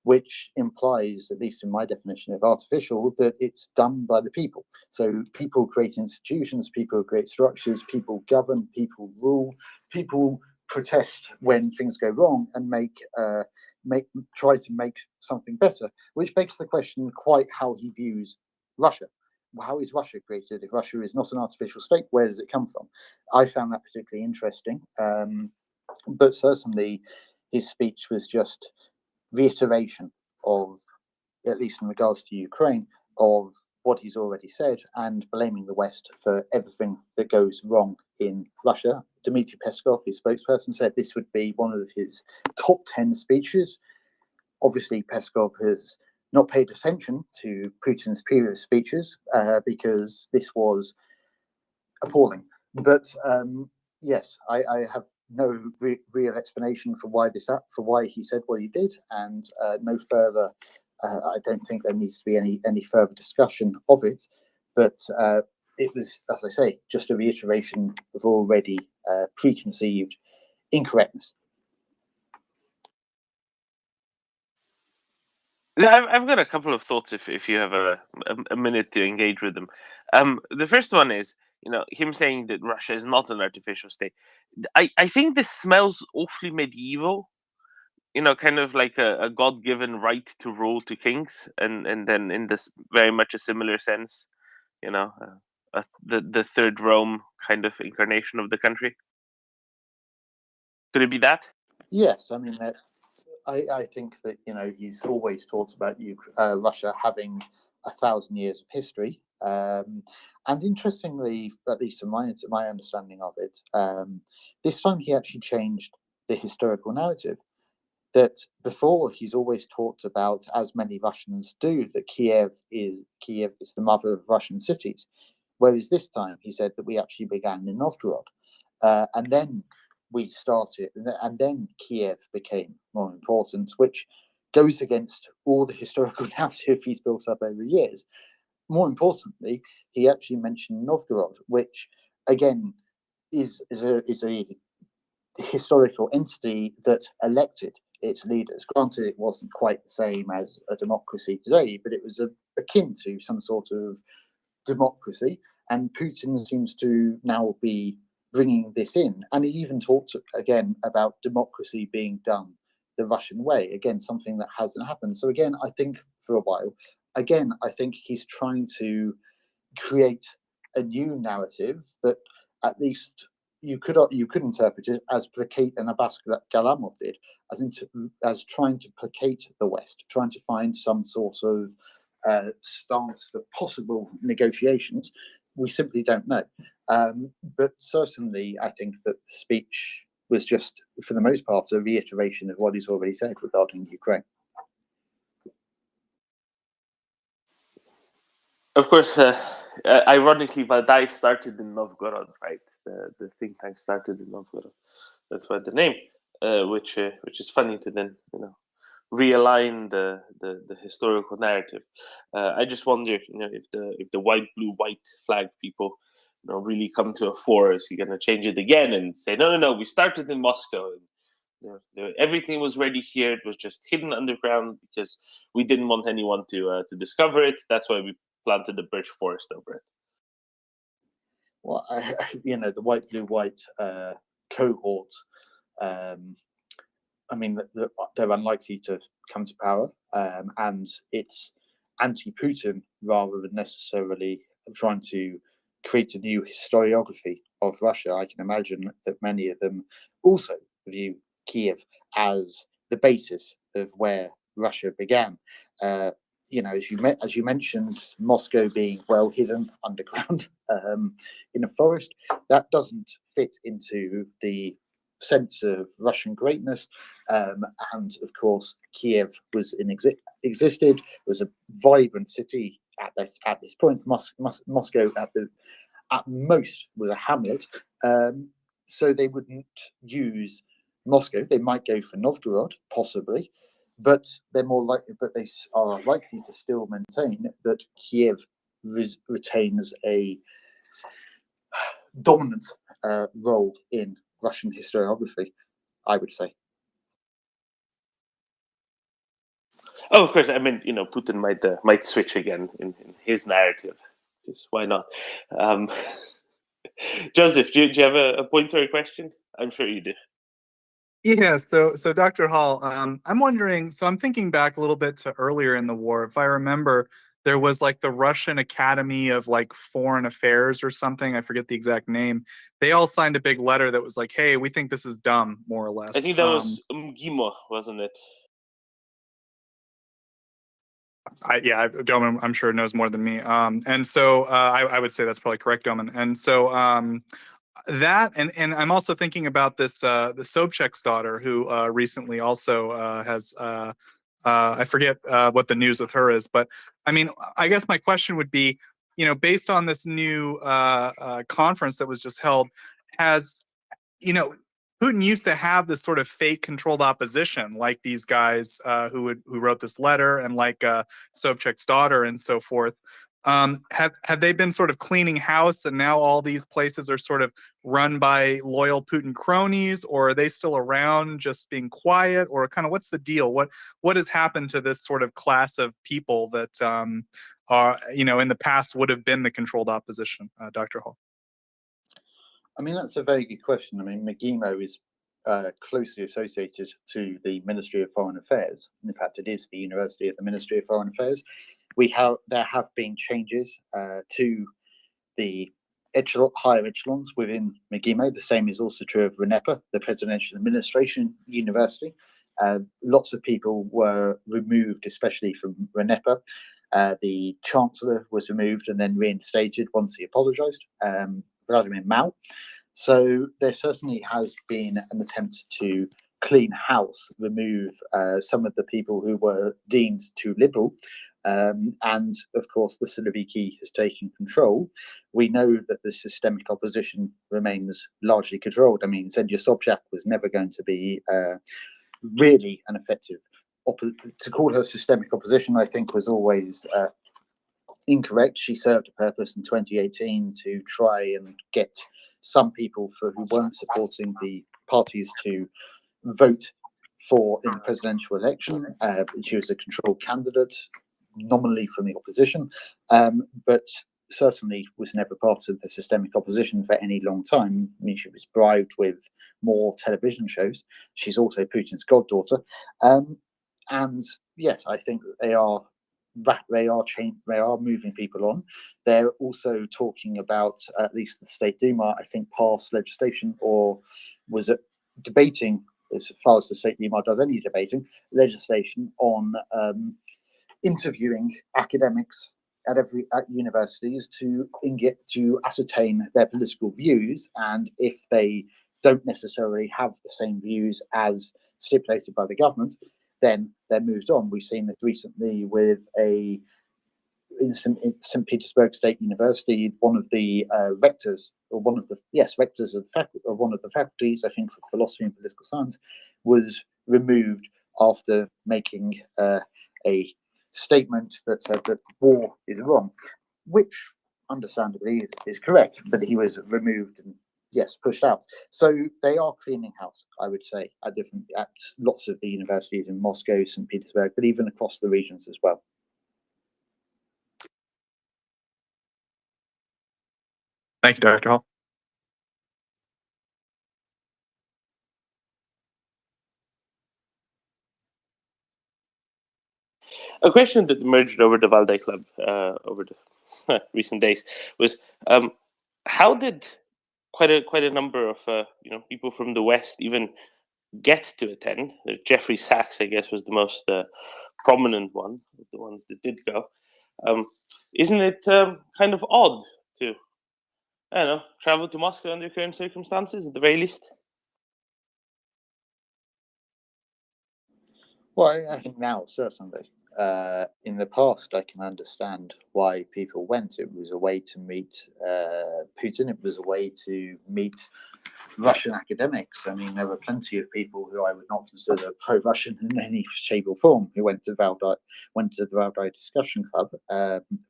which implies, at least in my definition of artificial, that it's done by the people. So people create institutions, people create structures, people govern, people rule, people protest when things go wrong and try to make something better, which begs the question quite how he views Russia. How is Russia created? If Russia is not an artificial state, where does it come from? I found that particularly interesting. But certainly his speech was just reiteration of, at least in regards to Ukraine, of what he's already said and blaming the West for everything that goes wrong in Russia. Dmitry Peskov, his spokesperson, said this would be one of his top 10 speeches. Obviously, Peskov has not paid attention to Putin's previous speeches because this was appalling. But yes, I have no real explanation for why he said what he did, and no further. I don't think there needs to be any further discussion of it. But it was, as I say, just a reiteration of already preconceived incorrectness. I've got a couple of thoughts if you have a minute to engage with them. The first one is, him saying that Russia is not an artificial state. I think this smells awfully medieval. Kind of like a God-given right to rule to kings, and then in this very much a similar sense, the third Rome kind of incarnation of the country. Could it be that? Yes, I mean, I think that he's always talked about Russia having 1,000 years of history, and interestingly, at least in my understanding of it, this time he actually changed the historical narrative. That before he's always talked about, as many Russians do, that Kiev is the mother of Russian cities, whereas this time he said that we actually began in Novgorod, and then we started, and then Kiev became more important, which goes against all the historical narrative he's built up over years. More importantly, he actually mentioned Novgorod, which again is a historical entity that elected its leaders. Granted, it wasn't quite the same as a democracy today, but it was akin to some sort of democracy. And Putin seems to now be bringing this in. And he even talked again about democracy being done the Russian way. Again, something that hasn't happened. So again, I think for a while, I think he's trying to create a new narrative that at least you could interpret it as placate, and Abbas Galamov did, as trying to placate the West, trying to find some sort of stance for possible negotiations. We simply don't know. But certainly, I think that the speech was just, for the most part, a reiteration of what he's already said regarding Ukraine. Of course, ironically, Valdai started in Novgorod, right? The think tank started in Novgorod. That's why the name, which is funny to then realign the historical narrative. I just wonder, if the white, blue, white flag people, really come to a fore, is he going to change it again and say, no, we started in Moscow. And, everything was ready here. It was just hidden underground because we didn't want anyone to discover it. That's why we planted the birch forest over it. Well, the white, blue, white cohort. I mean, they're unlikely to come to power, and it's anti-Putin rather than necessarily trying to create a new historiography of Russia. I can imagine that many of them also view Kiev as the basis of where Russia began. As you mentioned, Moscow being well hidden underground in a forest, that doesn't fit into the sense of Russian greatness. And of course, Kiev was existed, was a vibrant city at this point. Moscow at most was a hamlet. So they wouldn't use Moscow. They might go for Novgorod, possibly, but they are likely to still maintain that Kiev retains a dominant role in Russian historiography, I would say. Oh, of course. I mean, Putin might switch again in his narrative. Because why not? Joseph, do you have a point or a question? I'm sure you do. Yeah, so Dr. Hall, I'm wondering, so I'm thinking back a little bit to earlier in the war. If I remember, there was like the Russian Academy of like Foreign Affairs or something. I forget the exact name. They all signed a big letter that was like, hey, we think this is dumb, more or less. I think that was Gimo, wasn't it? Doman, I'm sure knows more than me. And so I would say that's probably correct, Doman. And so that, and I'm also thinking about this the Sobchak's daughter, who recently also has I forget what the news with her is, but I mean, I guess my question would be, based on this new conference that was just held, has Putin used to have this sort of fake controlled opposition, like these guys who wrote this letter, and like Sobchak's daughter and so forth. Have they been sort of cleaning house, and now all these places are sort of run by loyal Putin cronies, or are they still around just being quiet, or kind of what's the deal? What has happened to this sort of class of people that are, you know, in the past would have been the controlled opposition? Dr. Hall. I mean, that's a very good question. I mean, McGimo is closely associated to the Ministry of Foreign Affairs. In fact, it is the University of the Ministry of Foreign Affairs. There have been changes to the higher echelons within McGimo. The same is also true of RENEPA, the Presidential Administration University. Lots of people were removed, especially from RENEPA. The Chancellor was removed and then reinstated once he apologized, Vladimir Mao. So there certainly has been an attempt to clean house, remove some of the people who were deemed too liberal. And of course, the Siloviki has taken control. We know that the systemic opposition remains largely controlled. I mean, Zenia Sobchak was never going to be really an effective to call her systemic opposition, I think, was always incorrect. She served a purpose in 2018 to try and get some people who weren't supporting the parties to vote for in the presidential election. She was a controlled candidate, nominally from the opposition, but certainly was never part of the systemic opposition for any long time. I mean, she was bribed with more television shows. She's also Putin's goddaughter. And yes, I think that they are moving people on. They're also talking about, at least the State Duma, I think, passed legislation or was debating, as far as the State Duma does any debating, legislation on interviewing academics at universities to ascertain their political views, and if they don't necessarily have the same views as stipulated by the government, then they're moved on. We've seen this recently with in St. Petersburg State University, one of the rectors, or rectors of one of the faculties, I think, for philosophy and political science, was removed after making a statement that said that war is wrong, which understandably is correct, but he was removed and pushed out. So they are cleaning house, I would say, at lots of the universities in Moscow, St. Petersburg, but even across the regions as well. Thank you, Dr. Hall. A question that emerged over the Valdai Club over the recent days was, how did quite a number of people from the West even get to attend? Jeffrey Sachs, I guess, was the most prominent one of the ones that did go. Isn't it kind of odd to, I don't know, travel to Moscow under current circumstances at the very least? Well, I think now, certainly. In the past, I can understand why people went. It was a way to meet Putin. It was a way to meet Russian academics. I mean, there were plenty of people who I would not consider pro-Russian in any shape or form who went to the Valdai Discussion Club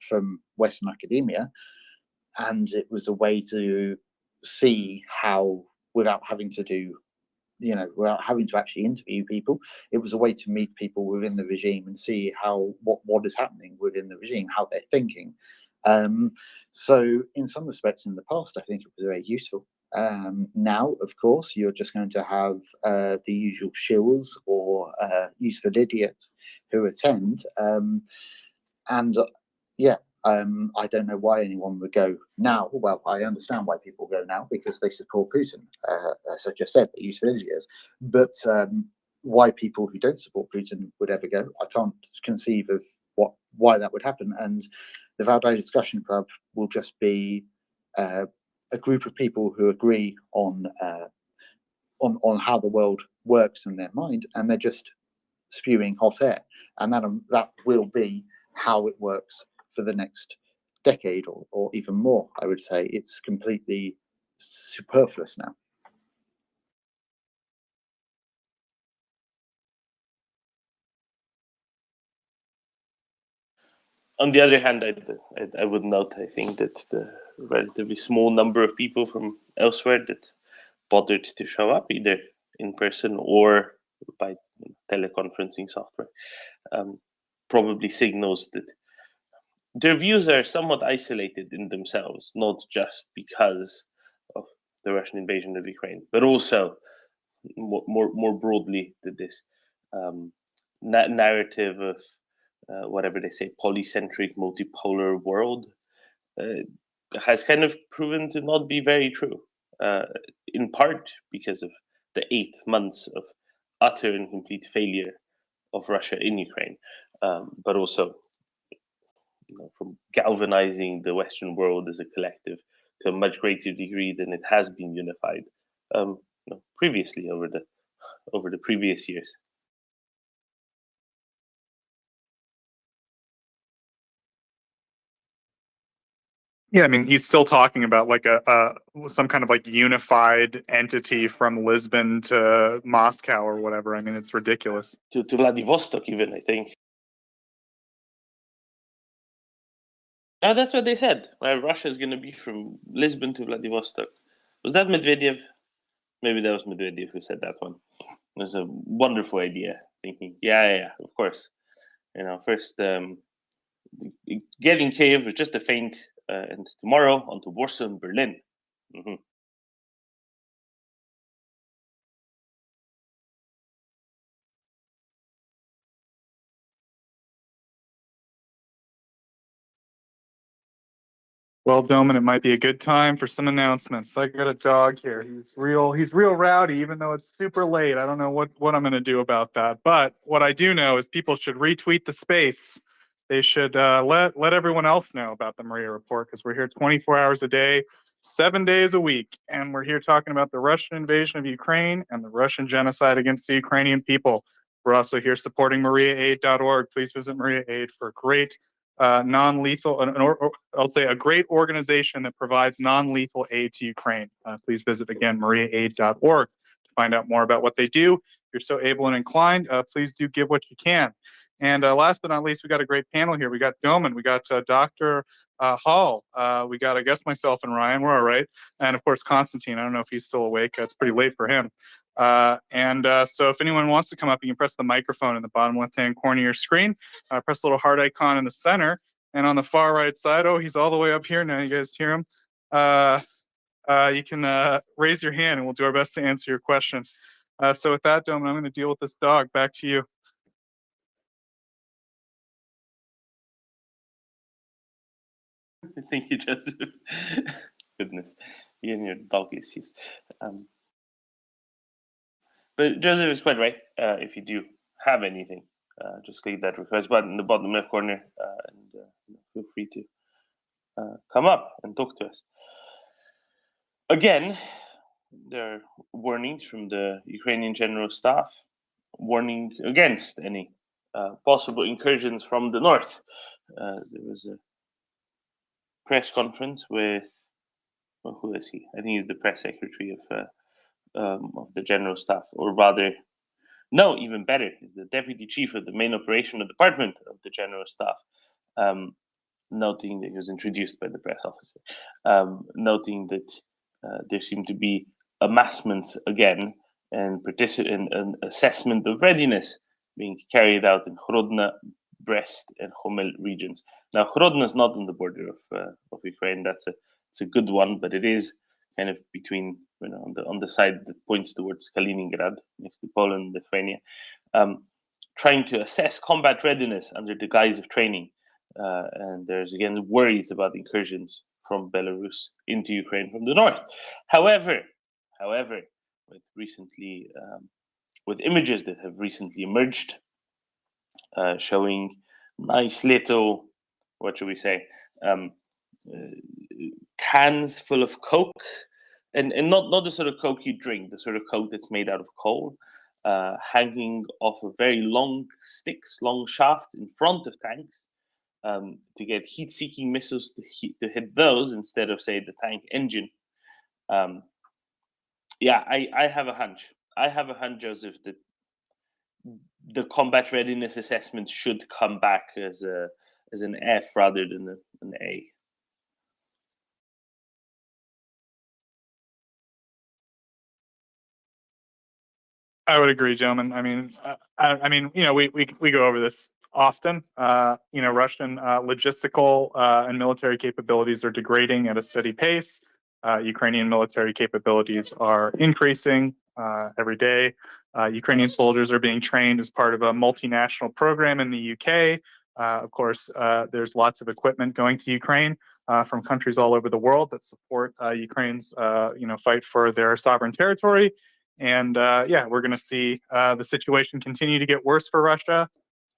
from Western academia, and it was a way to see how, without having to actually interview people, it was a way to meet people within the regime and see what is happening within the regime, how they're thinking. So in some respects, in the past, I think it was very useful. Now, of course, you're just going to have the usual shills or useful idiots who attend. I don't know why anyone would go now. Well, I understand why people go now, because they support Putin. As I just said, they're useful idiots. But why people who don't support Putin would ever go, I can't conceive of why that would happen. And the Valdai Discussion Club will just be a group of people who agree on how the world works in their mind, and they're just spewing hot air, and that will be how it works for the next decade or even more. I would say it's completely superfluous now. On the other hand, I would note, I think, that the relatively small number of people from elsewhere that bothered to show up, either in person or by teleconferencing software, probably signals that their views are somewhat isolated in themselves, not just because of the Russian invasion of Ukraine, but also more broadly that this narrative of whatever they say, polycentric, multipolar world has kind of proven to not be very true, in part because of the 8 months of utter and complete failure of Russia in Ukraine, but also from galvanizing the Western world as a collective to a much greater degree than it has been unified previously over the previous years. Yeah, I mean, he's still talking about like some kind of like unified entity from Lisbon to Moscow or whatever. I mean, it's ridiculous. To Vladivostok, even, I think. That's what they said. Russia is going to be from Lisbon to Vladivostok. Was that Medvedev? Maybe that was Medvedev who said that one. It was a wonderful idea. Thinking, yeah, of course. First getting Kiev was just a feint, and tomorrow on to Warsaw and Berlin. Mm-hmm. Well, Doman, it might be a good time for some announcements. I got a dog here. He's real rowdy, even though it's super late. I don't know what I'm going to do about that. But what I do know is people should retweet the space. They should let everyone else know about the Maria Report, because we're here 24 hours a day, 7 days a week, and we're here talking about the Russian invasion of Ukraine and the Russian genocide against the Ukrainian people. We're also here supporting MriyaAid.org. Please visit Maria Aid for great non-lethal, I'll say a great organization that provides non-lethal aid to Ukraine. Please visit again MriyaAid.org to find out more about what they do. If you're so able and inclined, please do give what you can. And last but not least, we got a great panel here. We got Doman, we got Dr. Hall, we got, I guess, myself and Ryan. We're all right. And of course, Constantine. I don't know if he's still awake. It's pretty late for him. So if anyone wants to come up, you can press the microphone in the bottom left-hand corner of your screen. Press the little heart icon in the center, and on the far right side, oh, he's all the way up here now. You guys hear him? You can raise your hand, and we'll do our best to answer your question. So with that, Doman, I'm going to deal with this dog. Back to you. Thank you, Joseph. Goodness, you and your dog issues. But Joseph is quite right. If you do have anything, just click that request button in the bottom left corner, and feel free to come up and talk to us. Again, there are warnings from the Ukrainian General Staff, warning against any possible incursions from the north. There was a press conference with, well, who is he? I think he's the press secretary of the General Staff, or rather, no, even better, he's the deputy chief of the main operational department of the General Staff, noting that he was introduced by the press officer, noting that there seemed to be amassments again and an assessment of readiness being carried out in Hrodna, Brest, and Homel regions. Now, Hrodna is not on the border of Ukraine. It's a good one, but it is kind of between, on the side that points towards Kaliningrad, next to Poland, Lithuania, trying to assess combat readiness under the guise of training. And there's again worries about incursions from Belarus into Ukraine from the north. However, with images that have recently emerged, showing nice little, what should we say, cans full of Coke, and not the sort of Coke you drink, the sort of Coke that's made out of coal, hanging off of very long sticks, long shafts in front of tanks, to get heat-seeking missiles to hit those instead of, say, the tank engine. I have a hunch. Joseph, that the combat readiness assessment should come back as as an F rather than an A. I would agree, gentlemen. I mean, you know, we go over this often. You know, Russian logistical and military capabilities are degrading at a steady pace. Ukrainian military capabilities are increasing every day. Ukrainian soldiers are being trained as part of a multinational program in the UK. Of course, there's lots of equipment going to Ukraine from countries all over the world that support Ukraine's, you know, fight for their sovereign territory. And yeah, we're going to see the situation continue to get worse for Russia.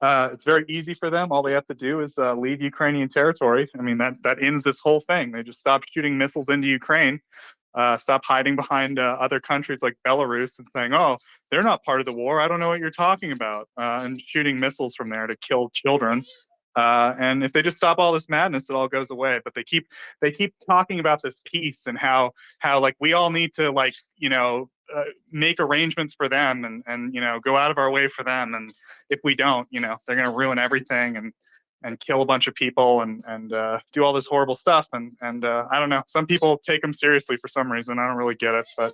It's very easy for them. All they have to do is leave Ukrainian territory. I mean, that ends this whole thing. They just stop shooting missiles into Ukraine, stop hiding behind other countries like Belarus and saying, oh, they're not part of the war. I don't know what you're talking about, and shooting missiles from there to kill children. And if they just stop all this madness, it all goes away. But they keep talking about this peace and how like we all need to, like, you know, make arrangements for them and you know, go out of our way for them. And if we don't, you know, they're going to ruin everything and kill a bunch of people and do all this horrible stuff. And I don't know. Some people take them seriously for some reason. I don't really get it. But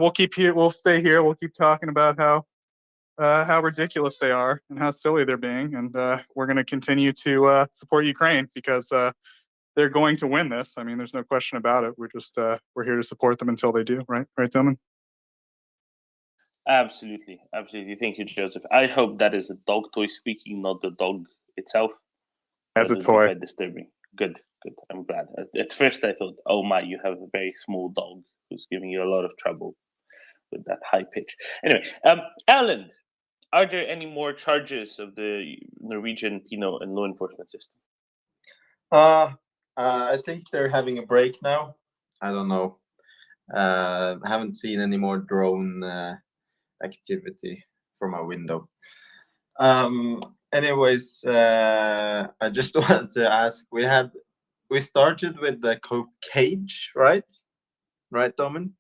we'll keep here. We'll stay here. We'll keep talking about how ridiculous they are and how silly they're being. And we're going to continue to support Ukraine because they're going to win this. I mean, there's no question about it. We're just we're here to support them until they do. Right, Dylan? Absolutely. Thank you, Joseph. I hope that is a dog toy speaking, not the dog itself. As a toy. Quite disturbing. Good. I'm glad. At first, I thought, oh my, you have a very small dog who's giving you a lot of trouble with that high pitch. Anyway, Alan, are there any more charges of the Norwegian penal and law enforcement system? I think they're having a break now. I don't know. I haven't seen any more drone activity from my window. Anyways, I just wanted to ask, we started with the coke cage, right? Right, Domin?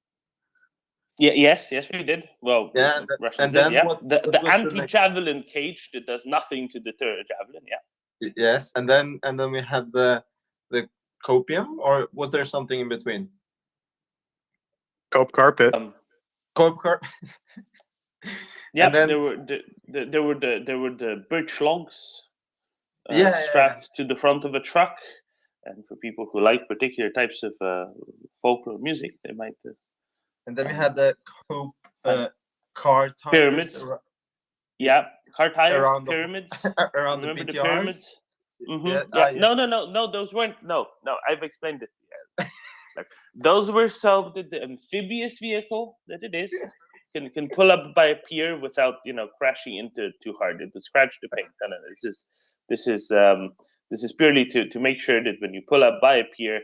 Yeah, yes, we did. Well, yeah, Russians did, yeah. The anti-javelin cage that does nothing to deter a javelin, yeah. Yes, and then we had the copium, or was there something in between? Cope carpet. Cope carpet. Yeah, there were the birch logs strapped to the front of a truck, and for people who like particular types of folklore music, they might. And then we had the cope car tires. Pyramids. Yeah, car tires, around pyramids. Around Remember the the pyramids? Mm-hmm. Yeah. Yeah. No, those weren't. No, I've explained this. Like, those were so that the amphibious vehicle that it is can pull up by a pier without, you know, crashing into it too hard. It would scratch the paint. No, this is purely to make sure that when you pull up by a pier,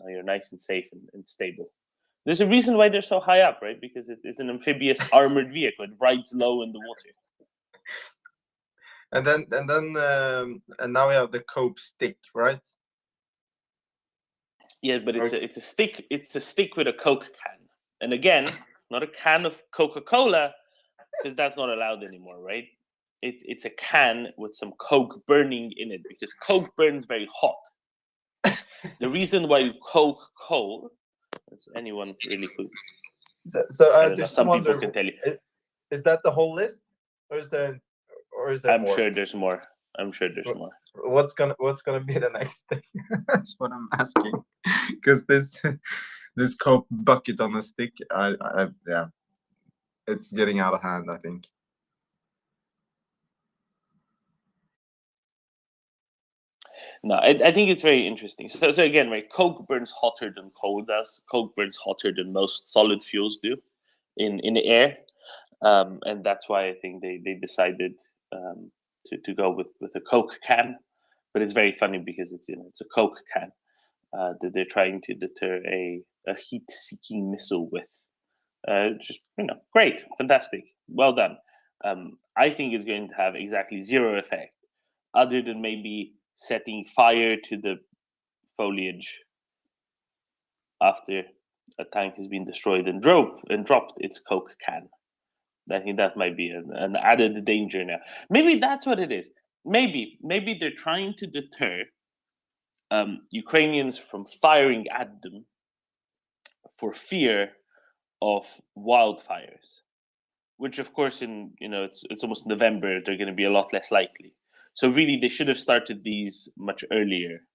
you're nice and safe and stable. There's a reason why they're so high up, right? Because it's an amphibious armored vehicle. It rides low in the water. And now we have the cope stick, right? Yeah, but it's a stick. It's a stick with a Coke can, and again, not a can of Coca-Cola, because that's not allowed anymore, right? It's a can with some Coke burning in it, because Coke burns very hot. The reason why Coke cold, is anyone really cool? So I just some wonder, people can tell you. Is that the whole list, or is there I'm more? sure there's more. What's gonna be the next thing? That's what I'm asking. Because this Coke bucket on a stick, yeah, it's getting out of hand, I think. No, I think it's very interesting. So again, right, Coke burns hotter than coal does. Coke burns hotter than most solid fuels do in the air, and that's why I think they decided to go with a Coke can. But it's very funny because it's a Coke can that they're trying to deter a heat-seeking missile with. Just, you know, great, fantastic, well done. I think it's going to have exactly zero effect, other than maybe setting fire to the foliage after a tank has been destroyed and dropped its Coke can. I think that might be an added danger now. Maybe that's what it is. maybe they're trying to deter Ukrainians from firing at them for fear of wildfires, which of course it's almost November, they're going to be a lot less likely. So really they should have started these much earlier.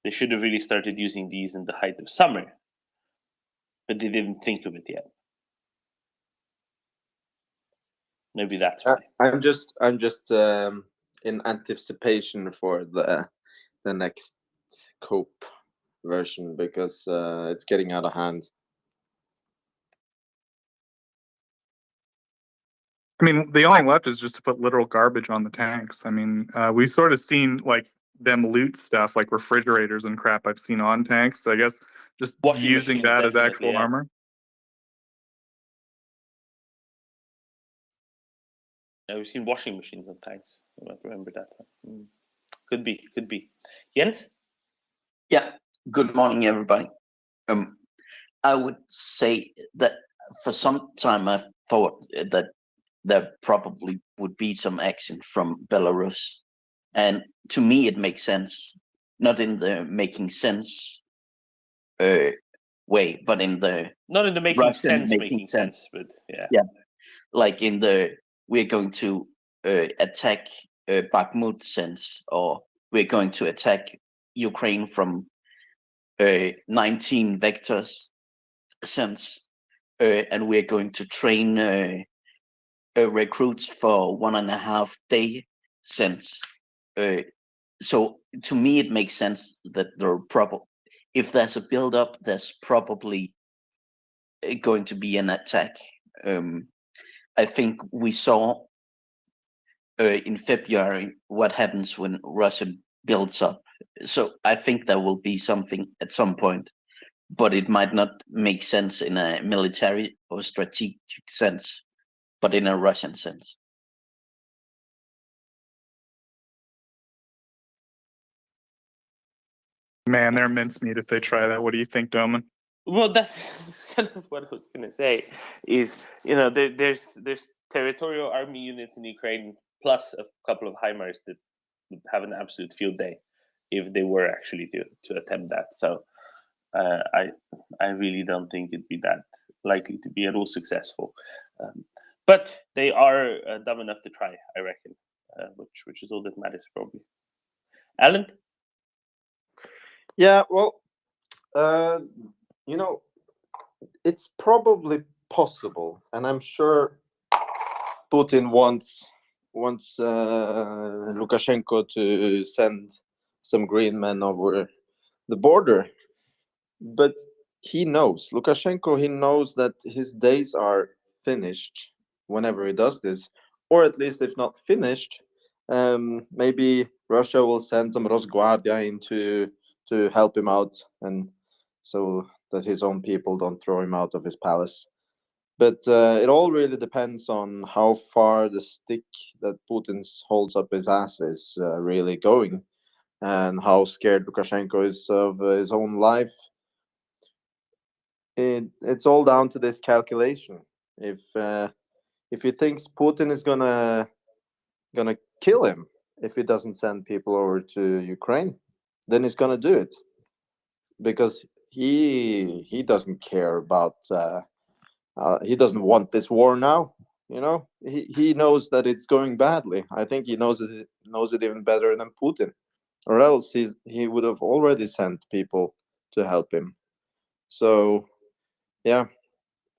They should have really started using these in the height of summer, but they didn't think of it yet. Maybe that's why. I'm just in anticipation for the next cope version, because it's getting out of hand. I mean, the only left is just to put literal garbage on the tanks. I mean, we've sort of seen like them loot stuff like refrigerators and crap I've seen on tanks. So I guess just Washing using machines, that as definitely, actual yeah. armor. Yeah, we've seen washing machines on tanks. I might remember that. Could be. Jens? Yeah. Good morning, everybody. I would say that for some time I thought that there probably would be some action from Belarus, and to me it makes sense, not in the making sense way, but in the Not in the making Russian sense, making sense, but yeah. Yeah, like in the we're going to attack Bakhmut sense, or we're going to attack Ukraine from 19 vectors sense, and we're going to train recruits for 1.5 day sense. So to me, it makes sense that if there's a build-up, there's probably going to be an attack. I think we saw in February what happens when Russia builds up. So I think there will be something at some point, but it might not make sense in a military or strategic sense, but in a Russian sense. Man, they're mincemeat if they try that. What do you think, Doman? Well, that's kind of what I was going to say. Is there's territorial army units in Ukraine plus a couple of HIMARS that would have an absolute field day if they were actually to attempt that. So I really don't think it'd be that likely to be at all successful. But they are dumb enough to try, I reckon, which is all that matters probably. Alan? Yeah, well, it's probably possible, and I'm sure Putin wants Lukashenko to send some green men over the border, but Lukashenko knows that his days are finished whenever he does this, or at least if not finished, maybe Russia will send some Rosguardia in to help him out, and so that his own people don't throw him out of his palace. But it all really depends on how far the stick that Putin holds up his ass is really going, and how scared Lukashenko is of his own life. It's all down to this calculation. If he thinks Putin is gonna kill him if he doesn't send people over to Ukraine, then he's gonna do it, because he doesn't care about. He doesn't want this war now. He knows that it's going badly. I think he knows it even better than Putin, or else he would have already sent people to help him. So, yeah,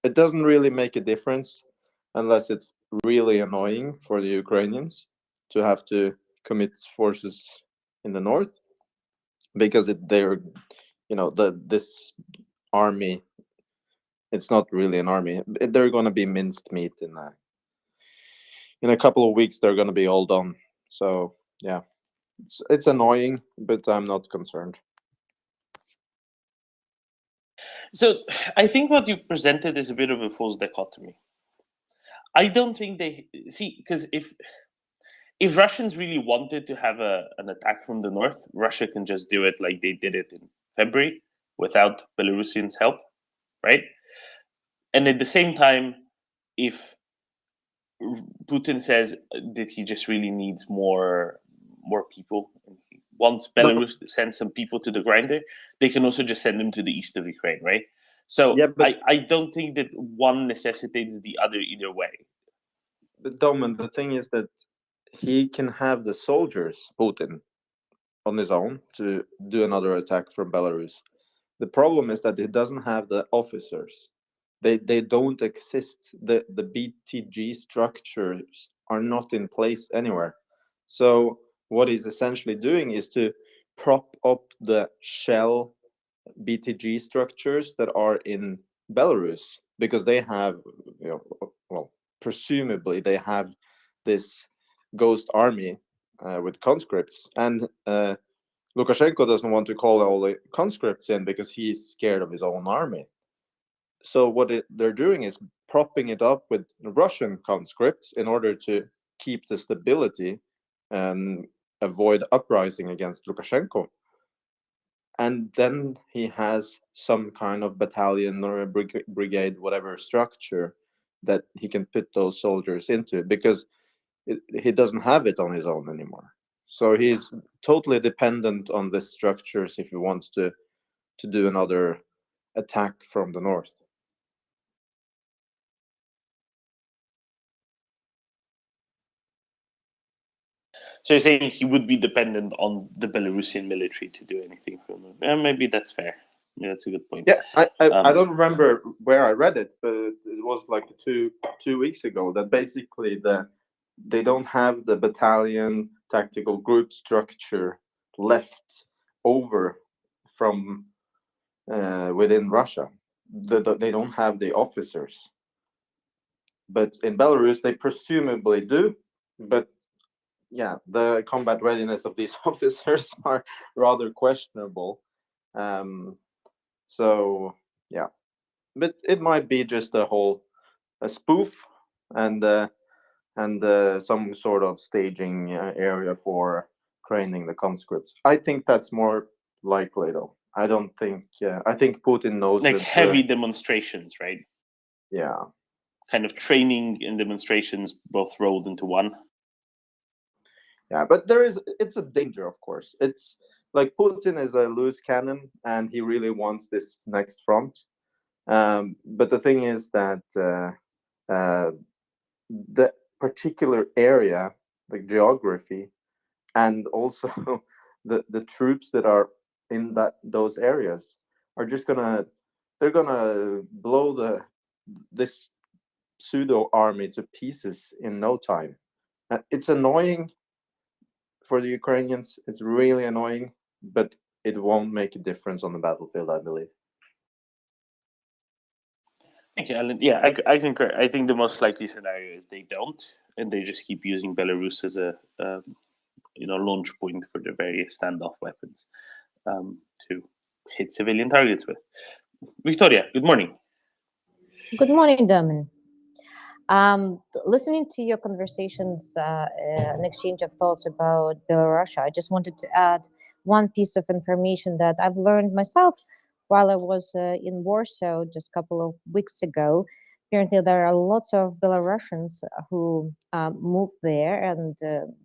it doesn't really make a difference unless it's really annoying for the Ukrainians to have to commit forces in the north, because this army. It's not really an army. They're going to be minced meat in a couple of weeks. They're going to be all done. So yeah, it's annoying, but I'm not concerned. So I think what you presented is a bit of a false dichotomy. I don't think they see, because if Russians really wanted to have an attack from the north, Russia can just do it like they did it in February without Belarusians' help, right? And at the same time, if Putin says that he just really needs more more people. Once Belarus sends some people to the grinder, they can also just send them to the east of Ukraine, right? So Yeah, but I don't think that one necessitates the other either way. but Domen, the thing is that he can have the soldiers, Putin, on his own to do another attack from Belarus. The problem is that he doesn't have the officers. They don't exist. The BTG structures are not in place anywhere. So what he's essentially doing is to prop up the shell BTG structures that are in Belarus, because they have, well, presumably they have this ghost army with conscripts, and Lukashenko doesn't want to call all the conscripts in because he's scared of his own army. So what they're doing is propping it up with Russian conscripts in order to keep the stability and avoid uprising against Lukashenko. And then he has some kind of battalion or a brigade, whatever structure that he can put those soldiers into, because he doesn't have it on his own anymore. So he's totally dependent on the structures if he wants to do another attack from the north. So you're saying he would be dependent on the Belarusian military to do anything for him? Yeah, maybe that's fair. Yeah, that's a good point. Yeah, I don't remember where I read it, but it was like two weeks ago that basically they don't have the battalion tactical group structure left over from within Russia. They don't have the officers, but in Belarus they presumably do. But yeah, the combat readiness of these officers are rather questionable. So yeah, but it might be just a spoof and some sort of staging area for training the conscripts. I think that's more likely, though. I don't think. I think Putin knows like that. heavy demonstrations, right? Yeah. Kind of training and demonstrations both rolled into one. Yeah, but it's a danger, of course. It's like Putin is a loose cannon, and he really wants this next front. But the thing is that the particular area, like geography, and also the troops that are in those areas are just they're gonna blow this pseudo army to pieces in no time. It's annoying for the Ukrainians. It's really annoying, but it won't make a difference on the battlefield, I believe. Okay, Alan. Yeah, I concur. I think the most likely scenario is they don't, and they just keep using Belarus as a launch point for the various standoff weapons to hit civilian targets with. Victoria, good morning. Good morning, Domin. Listening to your conversations, an exchange of thoughts about Belarus, I just wanted to add one piece of information that I've learned myself while I was in Warsaw just a couple of weeks ago. Apparently, there are lots of Belarusians who moved there, and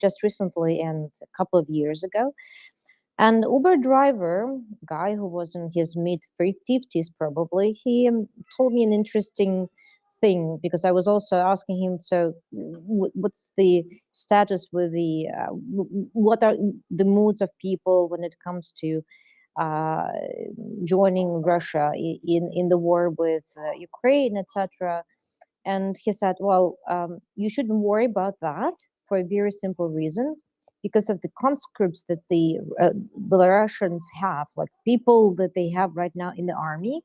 just recently and a couple of years ago. An Uber driver, guy who was in his mid 50s probably, he told me an interesting thing, because I was also asking him, so what's the status with what are the moods of people when it comes to joining Russia in the war with Ukraine, etc. And he said, well, you shouldn't worry about that for a very simple reason, because of the conscripts that the Belarusians have, like people that they have right now in the army,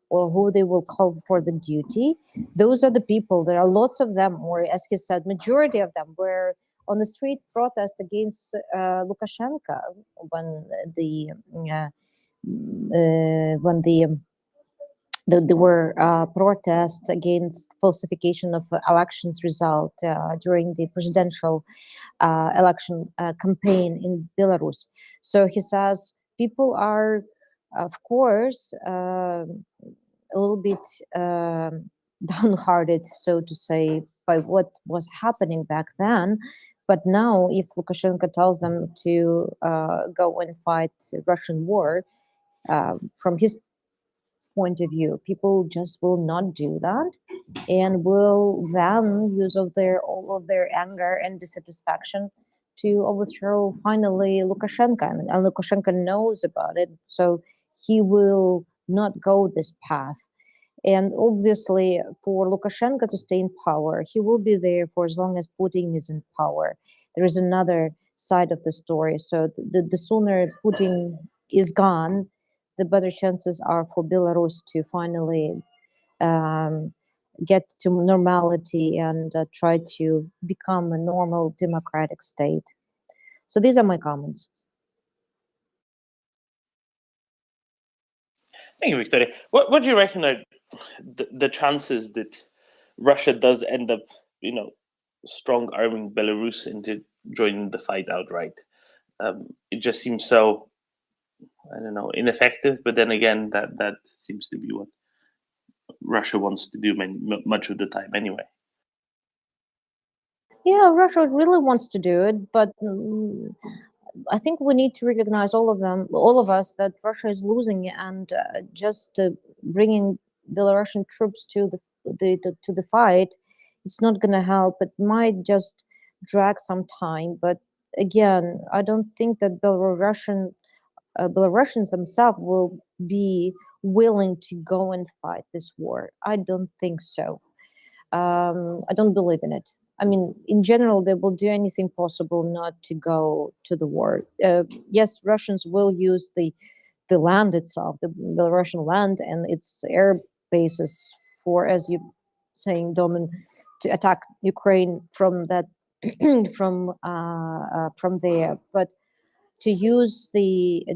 or who they will call for the duty. Those are the people. There are lots of them, or as he said, majority of them were on the street protest against Lukashenko when there were protests against falsification of elections result during the presidential election campaign in Belarus. So he says people are, of course, a little bit downhearted, so to say, by what was happening back then. But now, if Lukashenko tells them to go and fight Russian war, from his point of view, people just will not do that, and will then use all of their anger and dissatisfaction to overthrow finally Lukashenko, and Lukashenko knows about it, so he will not go this path. And obviously, for Lukashenko to stay in power, he will be there for as long as Putin is in power. There is another side of the story. So the sooner Putin is gone, the better chances are for Belarus to finally get to normality and try to become a normal democratic state. So these are my comments. Thank you, Victoria. What do you reckon are the chances that Russia does end up, strong arming Belarus into joining the fight outright? It just seems so, I don't know, ineffective. But then again, that seems to be what Russia wants to do much of the time anyway. Yeah, Russia really wants to do it, but I think we need to recognize all of us, that Russia is losing, and just bringing Belarusian troops to the fight, it's not going to help. It might just drag some time, but again, I don't think that Belarusians themselves will be willing to go and fight this war. I don't think so. I don't believe in it. I mean, in general, they will do anything possible not to go to the war. Yes, Russians will use the land itself, the Belarusian land and its air bases for, as you saying, Domin, to attack Ukraine from that from there. But to use the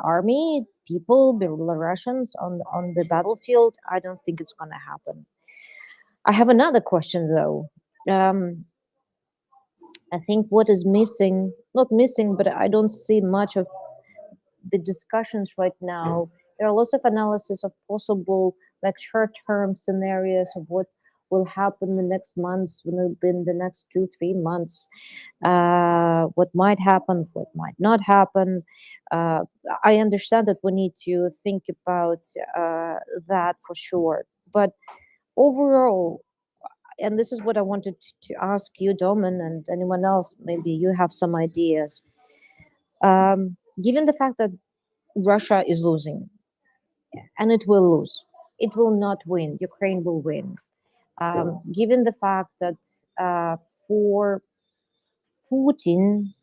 army, people, Belarusians on the battlefield, I don't think it's going to happen. I have another question though. I think what is missing, not missing, but I don't see much of the discussions right now. There are lots of analysis of possible, like, short-term scenarios of what will happen in the next months, within the next 2-3 months, what might happen, what might not happen. I understand that we need to think about that for sure, but overall, and this is what I wanted to ask you, Domin, and anyone else, maybe you have some ideas. Given the fact that Russia is losing, and it will lose, it will not win, Ukraine will win. Given the fact that for Putin,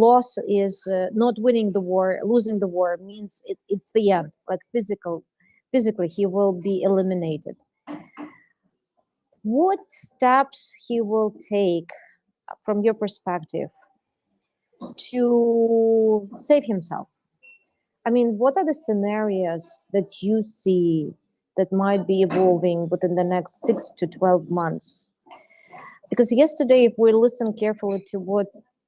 loss is not winning the war, losing the war means it's the end, like physically he will be eliminated. What steps he will take, from your perspective, to save himself? I mean, what are the scenarios that you see that might be evolving within the next 6 to 12 months? Because yesterday, if we listen carefully to what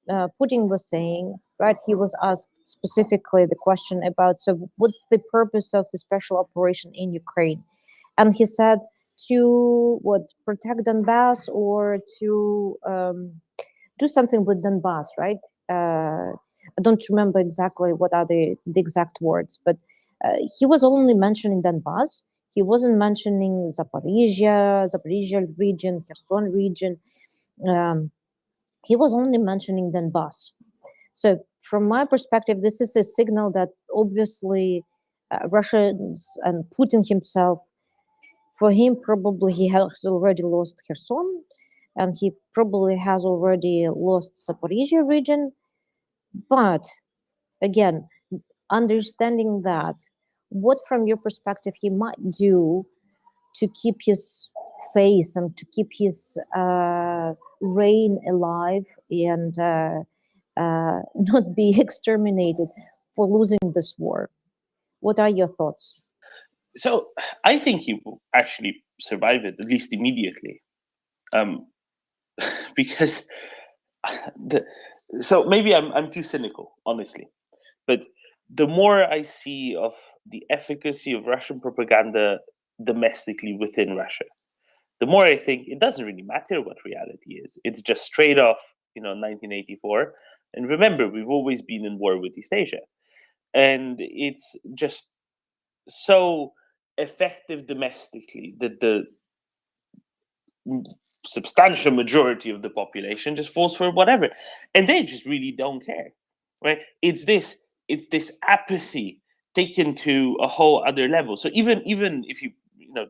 Putin was saying, right, he was asked specifically the question about, so what's the purpose of the special operation in Ukraine? And he said to protect Donbass, or to do something with Donbass, right? I don't remember exactly what are the exact words, but he was only mentioning Donbass. He wasn't mentioning Zaporizhia region, Kherson region. He was only mentioning Donbass. So from my perspective, this is a signal that obviously Russians and Putin himself, for him, probably he has already lost Kherson, and he probably has already lost Zaporizhia region. But again, understanding that, what from your perspective he might do to keep his face and to keep his reign alive, and not be exterminated for losing this war? What are your thoughts? So I think he will actually survive it, at least immediately, because so maybe I'm too cynical, honestly, but the more I see of the efficacy of Russian propaganda domestically within Russia, the more I think it doesn't really matter what reality is. It's just straight off, 1984. And remember, we've always been in war with East Asia. And it's just so effective domestically that the substantial majority of the population just falls for whatever, and they just really don't care, right? It's this apathy taken to a whole other level. So even if you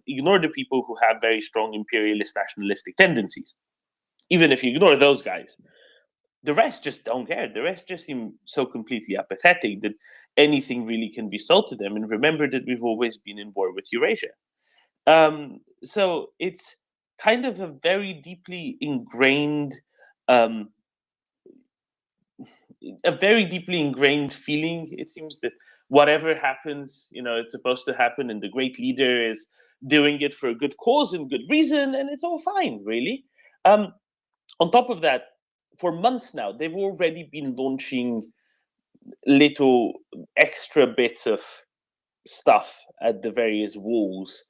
ignore the people who have very strong imperialist nationalistic tendencies, even if you ignore those guys, the rest just don't care. The rest just seem so completely apathetic that anything really can be sold to them. And remember that we've always been in war with Eurasia. So it's kind of a very deeply ingrained, um, feeling. It seems that whatever happens, it's supposed to happen, and the great leader is doing it for a good cause and good reason, and it's all fine, really. On top of that, for months now, they've already been launching little extra bits of stuff at the various walls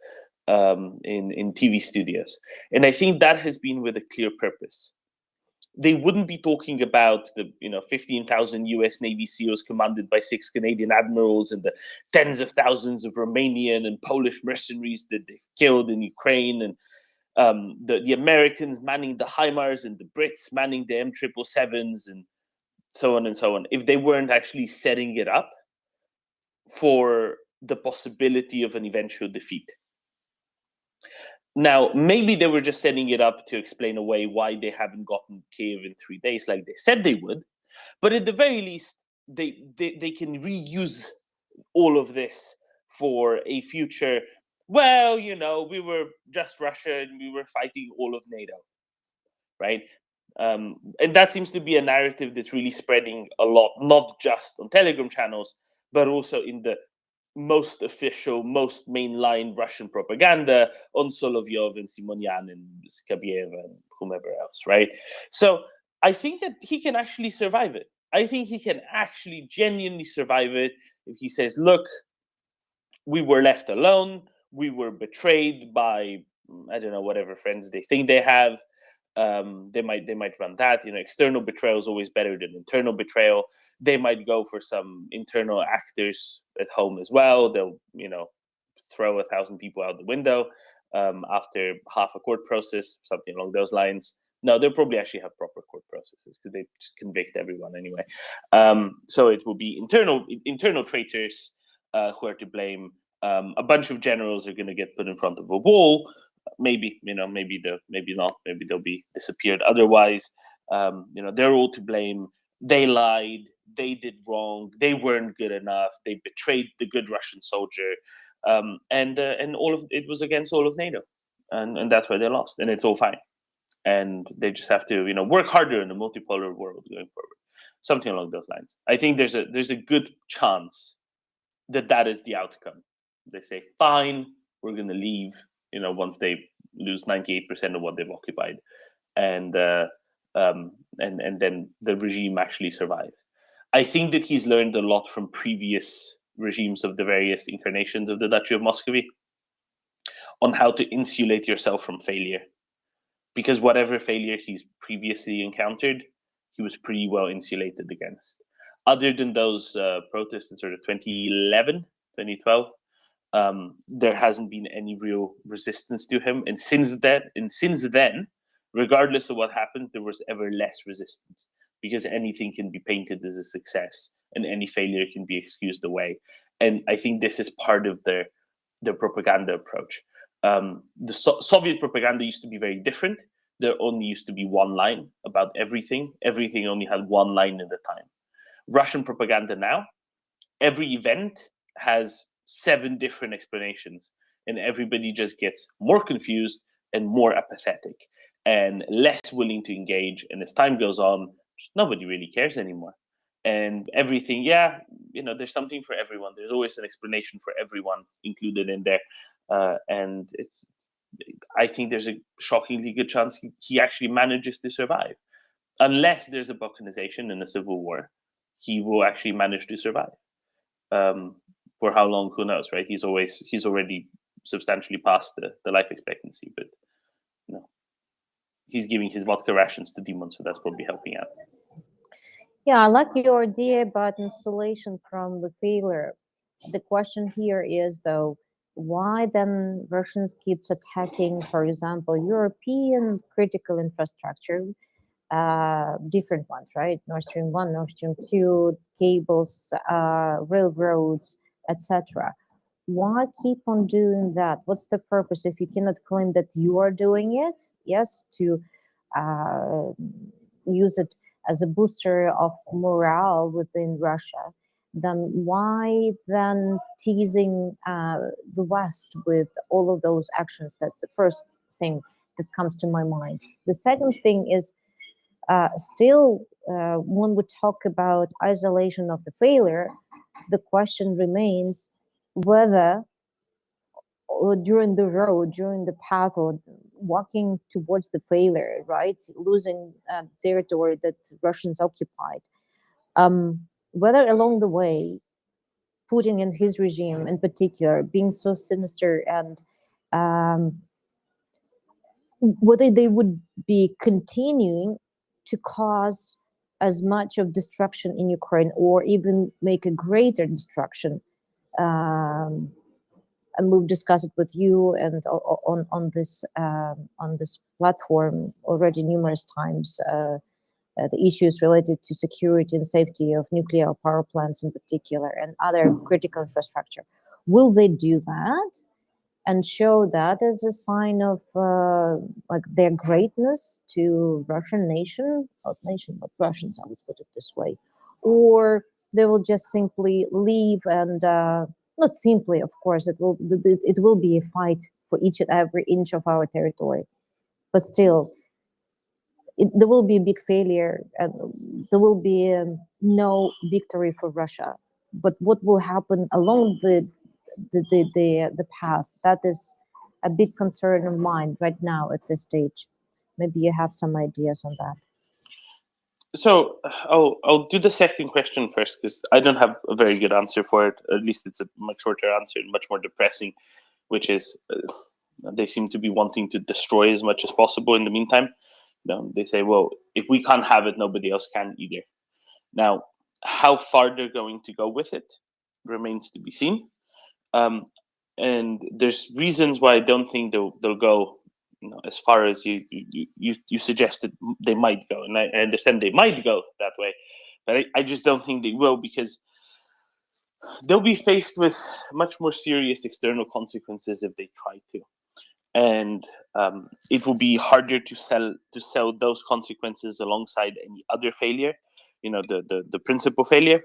in TV studios. And I think that has been with a clear purpose. They wouldn't be talking about the 15,000 US Navy SEALs commanded by 6 Canadian admirals and the tens of thousands of Romanian and Polish mercenaries that they've killed in Ukraine, and the Americans manning the HIMARS and the Brits manning the M777s and so on and so on, if they weren't actually setting it up for the possibility of an eventual defeat. Now, maybe they were just setting it up to explain away why they haven't gotten Kiev in 3 days like they said they would, but at the very least, they can reuse all of this for a future. Well, we were just Russia and we were fighting all of NATO, right? And that seems to be a narrative that's really spreading a lot, not just on Telegram channels, but also in the most official, most mainline Russian propaganda on Solovyov and Simonyan and Skabiev and whomever else, right? So I think that he can actually survive it. I think he can actually genuinely survive it if he says, look, we were left alone, we were betrayed by, I don't know, whatever friends they think they have. They might run that. External betrayal is always better than internal betrayal. They might go for some internal actors at home as well. They'll throw 1,000 people out the window after half a court process, something along those lines. No, they'll probably actually have proper court processes because they just convict everyone anyway. So it will be internal traitors who are to blame. A bunch of generals are going to get put in front of a wall. Maybe not. Maybe they'll be disappeared. Otherwise, they're all to blame. They lied. They did wrong. They weren't good enough. They betrayed the good Russian soldier, and all of it was against all of NATO, and that's why they lost. And it's all fine. And they just have to work harder in a multipolar world going forward. Something along those lines. I think there's a good chance that is the outcome. They say, fine, we're going to leave. Once they lose 98% of what they've occupied, and then the regime actually survives. I think that he's learned a lot from previous regimes of the various incarnations of the Duchy of Muscovy on how to insulate yourself from failure, because whatever failure he's previously encountered, he was pretty well insulated against. Other than those protests in sort of 2011, 2012. There hasn't been any real resistance to him, and since then, regardless of what happens, there was ever less resistance, because anything can be painted as a success, and any failure can be excused away. And I think this is part of their propaganda approach. The Soviet propaganda used to be very different. There only used to be one line about everything. Everything only had one line at a time. Russian propaganda now, every event has 7 different explanations, and everybody just gets more confused and more apathetic and less willing to engage. And as time goes on, just nobody really cares anymore. And everything, there's something for everyone. There's always an explanation for everyone included in there. And I think there's a shockingly good chance he actually manages to survive. Unless there's a balkanization and a civil war, he will actually manage to survive. For how long, who knows, right? He's already substantially past the life expectancy, but he's giving his vodka rations to demons, so that's probably helping out. Yeah, I like your idea about installation from the failure. The question here is, though, why then Russians keeps attacking, for example, European critical infrastructure, different ones, right? Nord Stream 1, Nord Stream 2, cables, railroads, etc. Why keep on doing that? What's the purpose if you cannot claim that you are doing it? Yes, to use it as a booster of morale within Russia, then why then teasing the West with all of those actions? That's the first thing that comes to my mind. The second thing is still when we talk about isolation of the failure, the question remains whether during the road, during the path, or walking towards the failure, right, losing territory that Russians occupied, whether along the way, Putin and his regime in particular being so sinister, and whether they would be continuing to cause as much of destruction in Ukraine or even make a greater destruction. And we've discussed it with you and on this platform already numerous times. The issues related to security and safety of nuclear power plants in particular and other critical infrastructure. Will they do that and show that as a sign of like their greatness to Russian nation, not nation, but Russians, I would put it this way, or they will just simply leave and not simply, of course, it will be a fight for each and every inch of our territory, but still, there will be a big failure and there will be no victory for Russia. But what will happen along the path, that is a big concern of mine right now at this stage. Maybe you have some ideas on that. So I'll do the second question first, because I don't have a very good answer for it. At least it's a much shorter answer and much more depressing, which is they seem to be wanting to destroy as much as possible in the meantime. They say, well, if we can't have it, nobody else can either. Now, how far they're going to go with it remains to be seen. And there's reasons why I don't think they'll go as far as you suggested they might go. And I understand they might go that way, but I just don't think they will, because they'll be faced with much more serious external consequences if they try to. And it will be harder to sell those consequences alongside any other failure, the principal failure.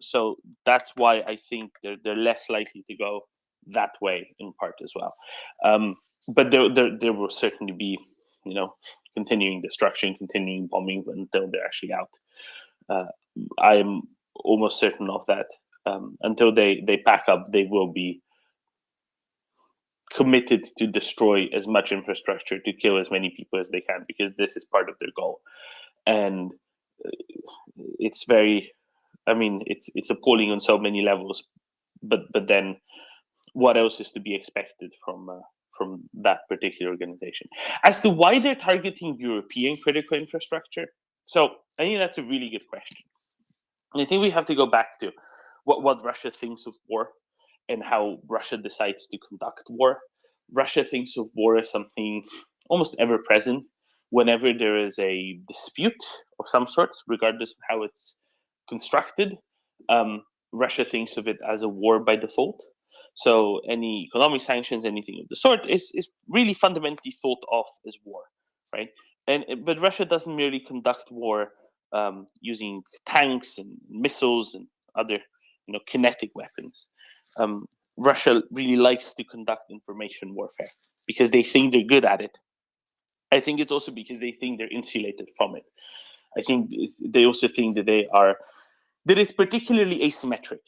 So that's why I think they're less likely to go that way in part as well. But there will certainly be, continuing destruction, continuing bombing until they're actually out. I am almost certain of that. Until they pack up, they will be committed to destroy as much infrastructure, to kill as many people as they can, because this is part of their goal. And it's it's appalling on so many levels, but then what else is to be expected from that particular organization? As to why they're targeting European critical infrastructure, so I think that's a really good question. And I think we have to go back to what Russia thinks of war and how Russia decides to conduct war. Russia thinks of war as something almost ever present whenever there is a dispute of some sort, regardless of how it's constructed. Russia thinks of it as a war by default. So any economic sanctions, anything of the sort, is really fundamentally thought of as war, right? But Russia doesn't merely conduct war using tanks and missiles and other, kinetic weapons. Russia really likes to conduct information warfare because they think they're good at it. I think it's also because they think they're insulated from it. I think they also think that that it's particularly asymmetric,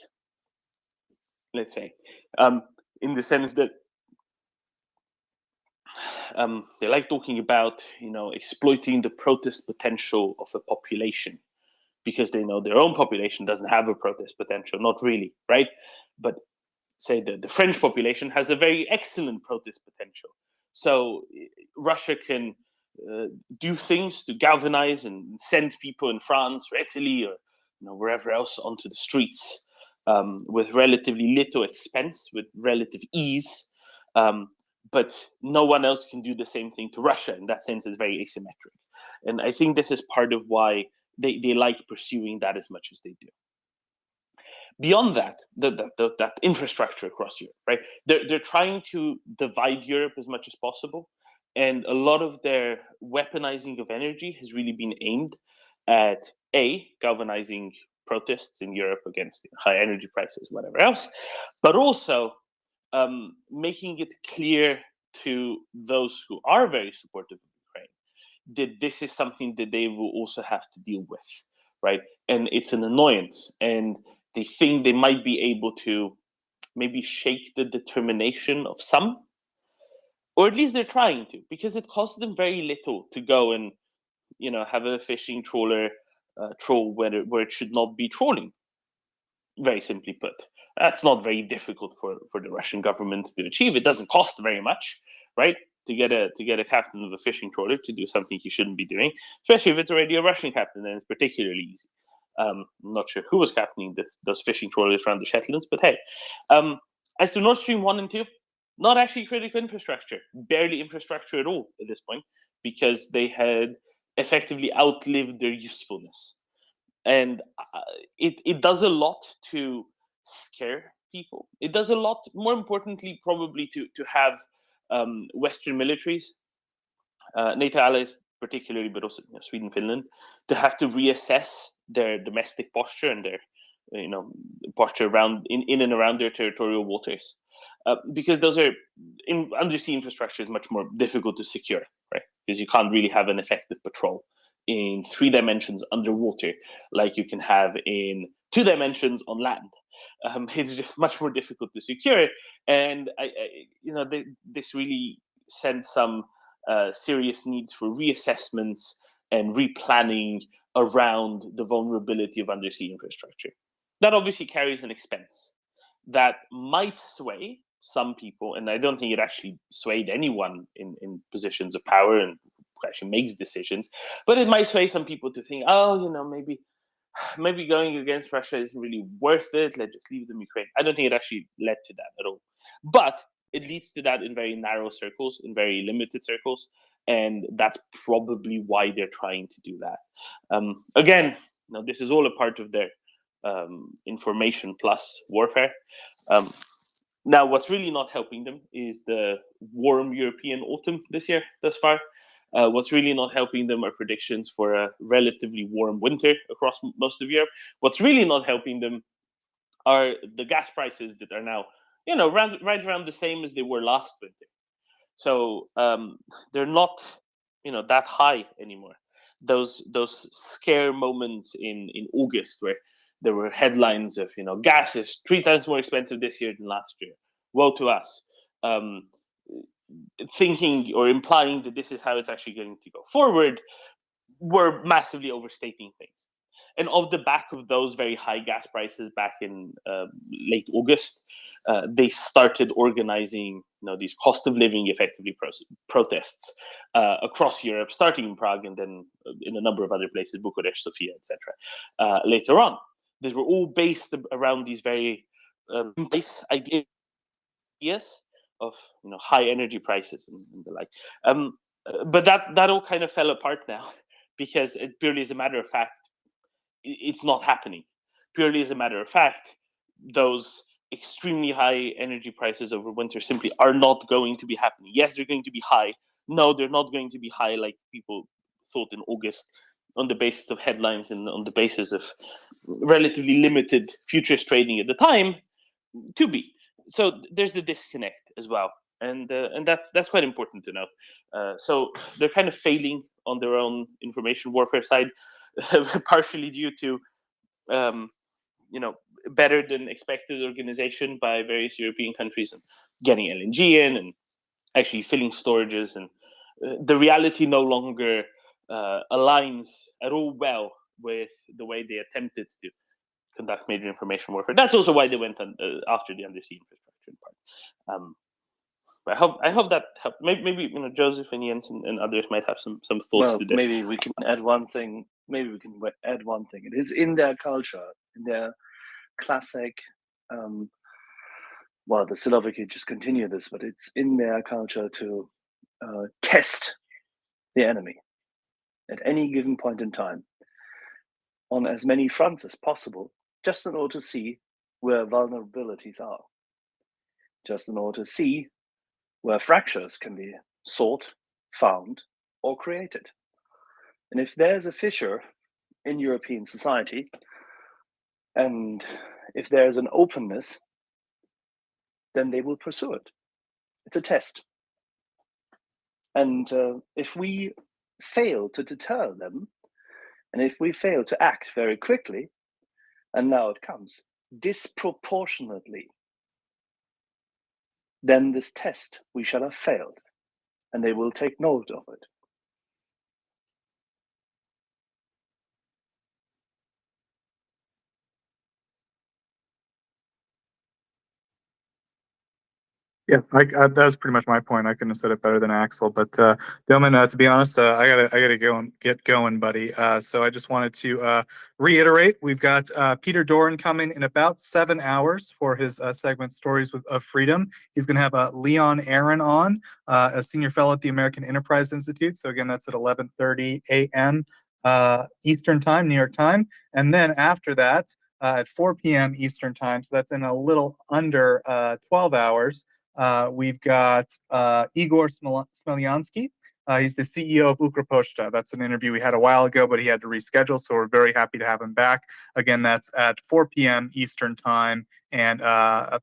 let's say, in the sense that they like talking about, exploiting the protest potential of a population, because they know their own population doesn't have a protest potential, not really, right? But say the French population has a very excellent protest potential. So Russia can do things to galvanize and send people in France or Italy or wherever else onto the streets with relatively little expense, with relative ease. But no one else can do the same thing to Russia. In that sense, it's very asymmetric. And I think this is part of why they like pursuing that as much as they do. Beyond that, that infrastructure across Europe, right? They're trying to divide Europe as much as possible. And a lot of their weaponizing of energy has really been aimed at galvanizing protests in Europe against high energy prices, whatever else, but also making it clear to those who are very supportive of Ukraine that this is something that they will also have to deal with, right? And it's an annoyance, and they think they might be able to maybe shake the determination of some, or at least they're trying to, because it costs them very little to go and have a fishing trawler troll where it should not be trawling. Very simply put, that's not very difficult for the Russian government to achieve. It doesn't cost very much, right? To get a captain of a fishing trawler to do something he shouldn't be doing, especially if it's already a Russian captain, then it's particularly easy. I'm not sure who was captaining those fishing trawlers around the Shetlands, but hey. As to Nord Stream 1 and 2, not actually critical infrastructure, barely infrastructure at all at this point, because they had effectively outlived their usefulness. And it does a lot to scare people. It does a lot, more importantly, probably to have Western militaries, NATO allies particularly, but also Sweden, Finland, to have to reassess their domestic posture and their posture around in and around their territorial waters, because those are undersea infrastructure is much more difficult to secure, right? Because you can't really have an effective patrol in 3 dimensions underwater like you can have in 2 dimensions on land. It's just much more difficult to secure, and this really sends some serious needs for reassessments and replanning around the vulnerability of undersea infrastructure. That obviously carries an expense that might sway some people, and I don't think it actually swayed anyone in positions of power and actually makes decisions, but it might sway some people to think, maybe going against Russia isn't really worth it. Let's just leave them Ukraine. I don't think it actually led to that at all, but it leads to that in very narrow circles, in very limited circles, and that's probably why they're trying to do that. Again, this is all a part of their information plus warfare. Now, what's really not helping them is the warm European autumn this year thus far. What's really not helping them are predictions for a relatively warm winter across most of Europe. What's really not helping them are the gas prices that are now, right around the same as they were last winter. So they're not, that high anymore. Those scare moments in August where there were headlines of, gas is 3 times more expensive this year than last year. Woe to us. Thinking or implying that this is how it's actually going to go forward, were massively overstating things. And off the back of those very high gas prices back in late August, they started organizing these cost of living effectively protests across Europe, starting in Prague and then in a number of other places, Bucharest, Sofia, etc. Later on. These were all based around these very base ideas of high energy prices and the like. But that all kind of fell apart now, because it purely as a matter of fact, it's not happening. Purely as a matter of fact, those extremely high energy prices over winter simply are not going to be happening. Yes, they're going to be high. No, they're not going to be high like people thought in August, on the basis of headlines and on the basis of relatively limited futures trading at the time, to be. So there's the disconnect as well, and that's quite important to know. So they're kind of failing on their own information warfare side, partially due to better than expected organization by various European countries and getting LNG in and actually filling storages, and the reality no longer aligns at all well with the way they attempted to conduct major information warfare. That's also why they went on, after the undersea infrastructure part. I hope that helped. Maybe Joseph and Jens and others might have some thoughts Well, to this. maybe we can add one thing. It is in their culture, in their classic. Well, the Slovaki just continue this, but it's in their culture to test the enemy at any given point in time on as many fronts as possible, just in order to see where vulnerabilities are, just in order to see where fractures can be sought, found, or created. And if there's a fissure in European society, and if there's an openness, then they will pursue it. It's a test. And if we fail to deter them, and if we fail to act very quickly, and now it comes, disproportionately, then this test we shall have failed, and they will take note of it. Yeah, that was pretty much my point. I couldn't have said it better than Axel. But Dillman, to be honest, I gotta go and get going, buddy. So I just wanted to reiterate, we've got Peter Doran coming in about 7 hours for his segment Stories of Freedom. He's gonna have Leon Aaron on, a senior fellow at the American Enterprise Institute. So again, that's at 11:30 a.m. Eastern Time, New York time. And then after that, at 4 p.m. Eastern Time, so that's in a little under 12 hours. We've got Igor Smeliansky. He's the CEO of Ukropochta. That's an interview we had a while ago, but he had to reschedule, so we're very happy to have him back. Again, that's at 4 p.m. Eastern Time, and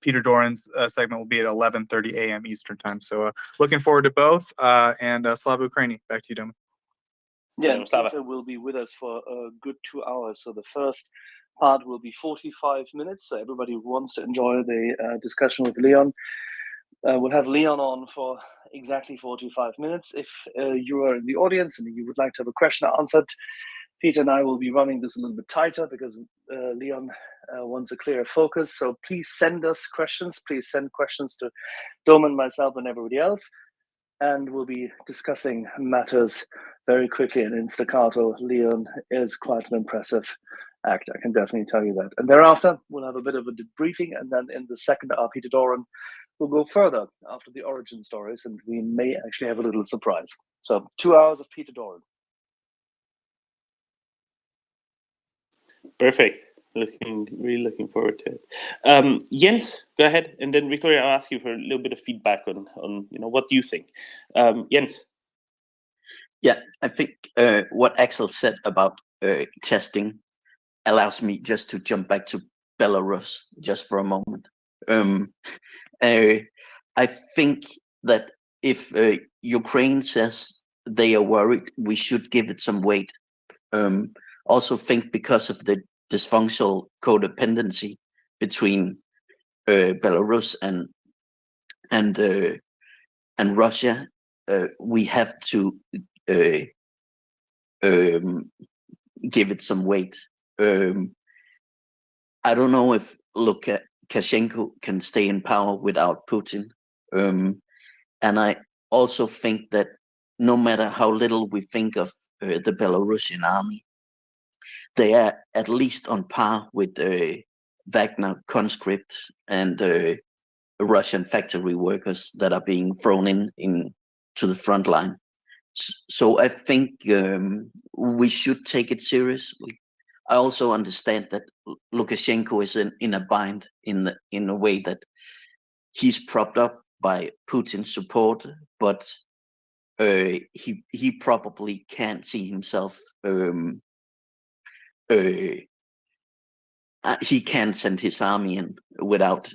Peter Doran's segment will be at 11:30 a.m. Eastern Time. So looking forward to both, and Slava Ukraini, back to you, Domin. Yeah, and Peter will be with us for a good 2 hours. So the first part will be 45 minutes. So everybody who wants to enjoy the discussion with Leon, we'll have Leon on for exactly 45 minutes. If you are in the audience and you would like to have a question answered, Peter and I will be running this a little bit tighter because Leon wants a clearer focus. So please send us questions. Please send questions to Domin, myself, and everybody else. And we'll be discussing matters very quickly and in staccato. Leon is quite an impressive actor, I can definitely tell you that. And thereafter, we'll have a bit of a debriefing, and then in the second hour, Peter Doran will go further after the origin stories, and we may actually have a little surprise. So 2 hours of Peter Doran. Perfect. Really looking forward to it. Jens, go ahead, and then Victoria, I'll ask you for a little bit of feedback on what do you think. Jens. Yeah, I think what Axel said about testing allows me just to jump back to Belarus just for a moment. I think that if Ukraine says they are worried, we should give it some weight. Also think because of the dysfunctional codependency between Belarus and Russia, we have to give it some weight. I don't know if Lukashenko can stay in power without Putin. And I also think that no matter how little we think of the Belarusian army, they are at least on par with Wagner conscripts and Russian factory workers that are being thrown in to the front line. So I think we should take it seriously. I also understand that Lukashenko is in a bind in a way that he's propped up by Putin's support, but he probably can't see himself. He can't send his army in without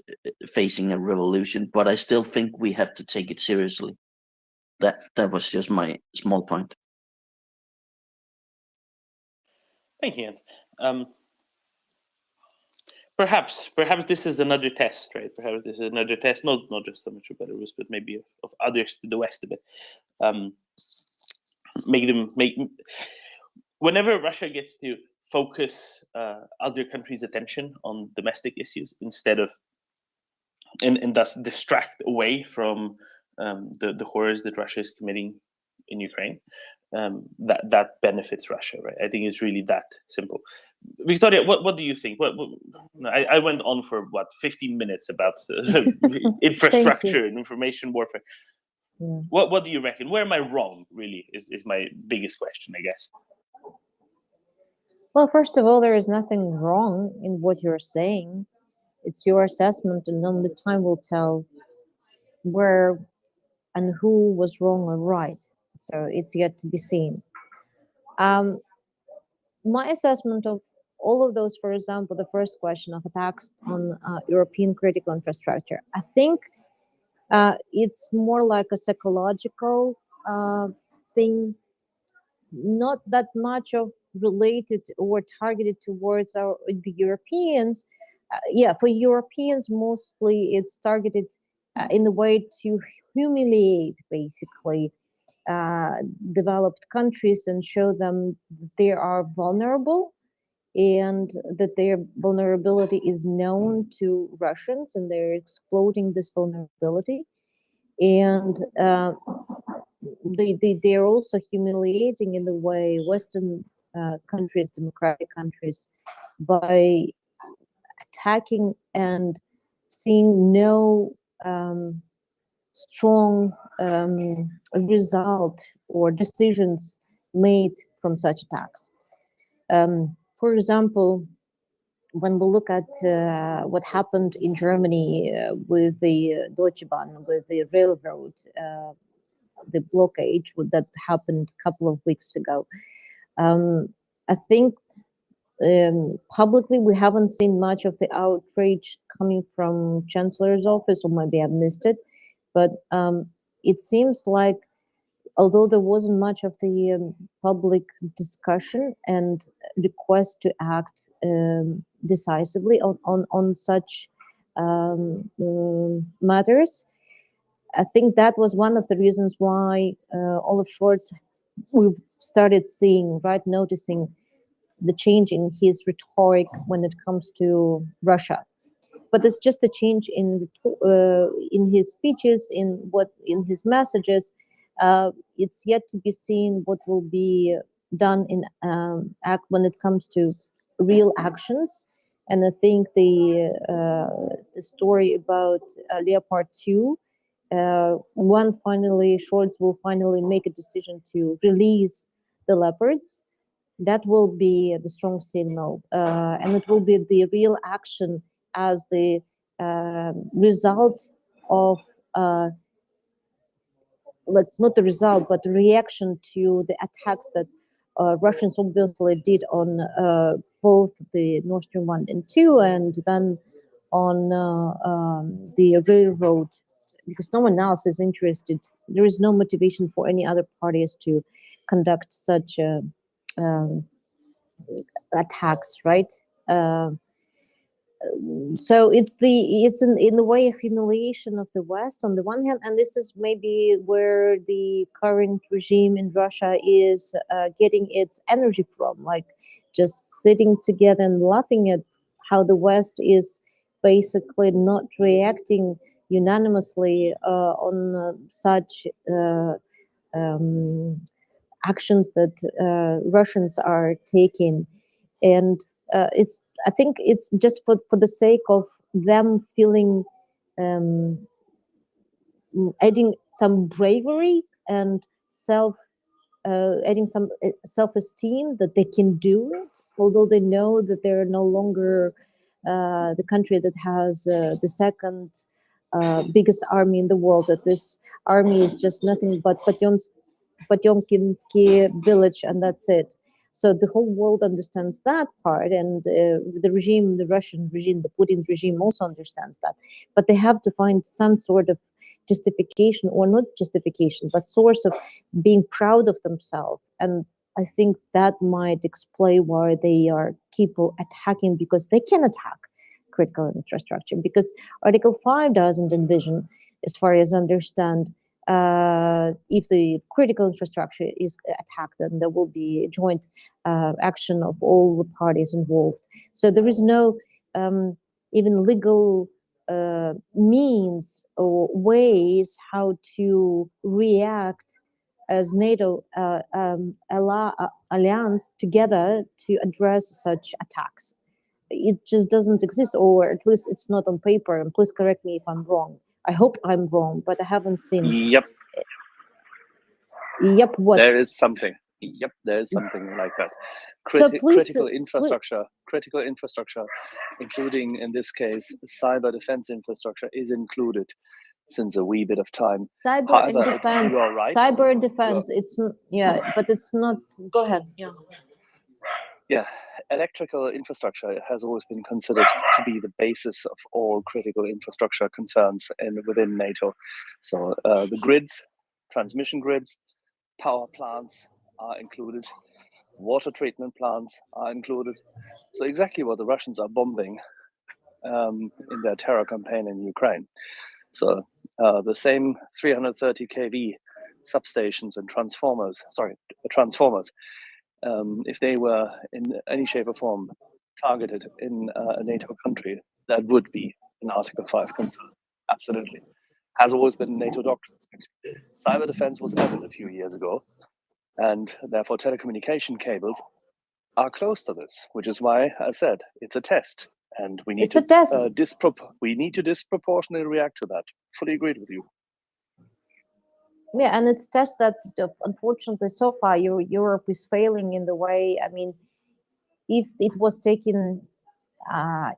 facing a revolution. But I still think we have to take it seriously. That was just my small point. Thank you, Jens. Perhaps this is another test, right? Perhaps this is another test, not just so much of Belarus, but maybe of others to the west a bit. Whenever Russia gets to focus other countries' attention on domestic issues instead of and thus distract away from the horrors that Russia is committing in Ukraine, that benefits Russia, right? I think it's really that simple. Victoria, what do you think? I went on for 15 minutes about infrastructure and information warfare. Yeah. What do you reckon? Where am I wrong? Really, is my biggest question, I guess. Well, first of all, there is nothing wrong in what you're saying. It's your assessment, and only time will tell where and who was wrong or right. So it's yet to be seen. My assessment of all of those, for example, the first question of attacks on European critical infrastructure, I think it's more like a psychological thing, not that much of related or targeted towards the Europeans. Yeah, for Europeans mostly it's targeted in the way to humiliate basically developed countries and show them that they are vulnerable and that their vulnerability is known to Russians and they're exploiting this vulnerability. And they're also humiliating in the way Western countries, democratic countries, by attacking and seeing no strong result or decisions made from such attacks. For example, when we look at what happened in Germany with the Deutsche Bahn, with the railroad, the blockade that happened a couple of weeks ago, I think publicly we haven't seen much of the outrage coming from Chancellor's office, or maybe I missed it, but it seems like although there wasn't much of the public discussion and request to act decisively on such matters, I think that was one of the reasons why Olaf Scholz, we started seeing, right, noticing the change in his rhetoric when it comes to Russia. But it's just a change in his speeches, in his messages. It's yet to be seen what will be done in when it comes to real actions. And I think the story about Leopard 2, Scholz will finally make a decision to release the Leopards. That will be the strong signal, and it will be the real action as the result of not the result, but the reaction to the attacks that Russians obviously did on both the Nord Stream 1 and 2, and then on the railroad, because no one else is interested. There is no motivation for any other parties to conduct such attacks, right? So it's in the way of humiliation of the West on the one hand, and this is maybe where the current regime in Russia is getting its energy from, like just sitting together and laughing at how the West is basically not reacting unanimously on such actions that Russians are taking, and I think it's just for the sake of them feeling adding some bravery and adding some self-esteem that they can do it, although they know that they're no longer the country that has the second biggest army in the world, that this army is just nothing but Potemkinsky village, and that's it. So the whole world understands that part, and the regime, the Russian regime, the Putin regime also understands that. But they have to find some sort of justification, or not justification, but source of being proud of themselves. And I think that might explain why they keep attacking, because they can attack critical infrastructure, because Article 5 doesn't envision, as far as I understand, if the critical infrastructure is attacked, then there will be joint action of all the parties involved. So there is no even legal means or ways how to react as NATO alliance together to address such attacks. It just doesn't exist, or at least it's not on paper. And please correct me if I'm wrong. I hope I'm wrong, but I haven't seen. Yep. Yep. What? There is something. Yep, there is something like that. So please, Critical infrastructure, including in this case cyber defense infrastructure, is included since a wee bit of time. Cyber However, and defense. you are right. Cyber and defense. It's yeah, but it's not. Go ahead. Yeah. Yeah, electrical infrastructure has always been considered to be the basis of all critical infrastructure concerns within NATO. So the grids, transmission grids, power plants are included, water treatment plants are included. So exactly what the Russians are bombing in their terror campaign in Ukraine. So the same 330 kV substations and transformers, if they were in any shape or form targeted in a NATO country, that would be an Article 5 concern. Absolutely. Has always been NATO doctrine. Cyber defense was added a few years ago, and therefore telecommunication cables are close to this, which is why I said it's a test, and we need we need to disproportionately react to that. Fully agreed with you. Yeah, and it's test that unfortunately so far Europe is failing in the way. I mean, if it was taken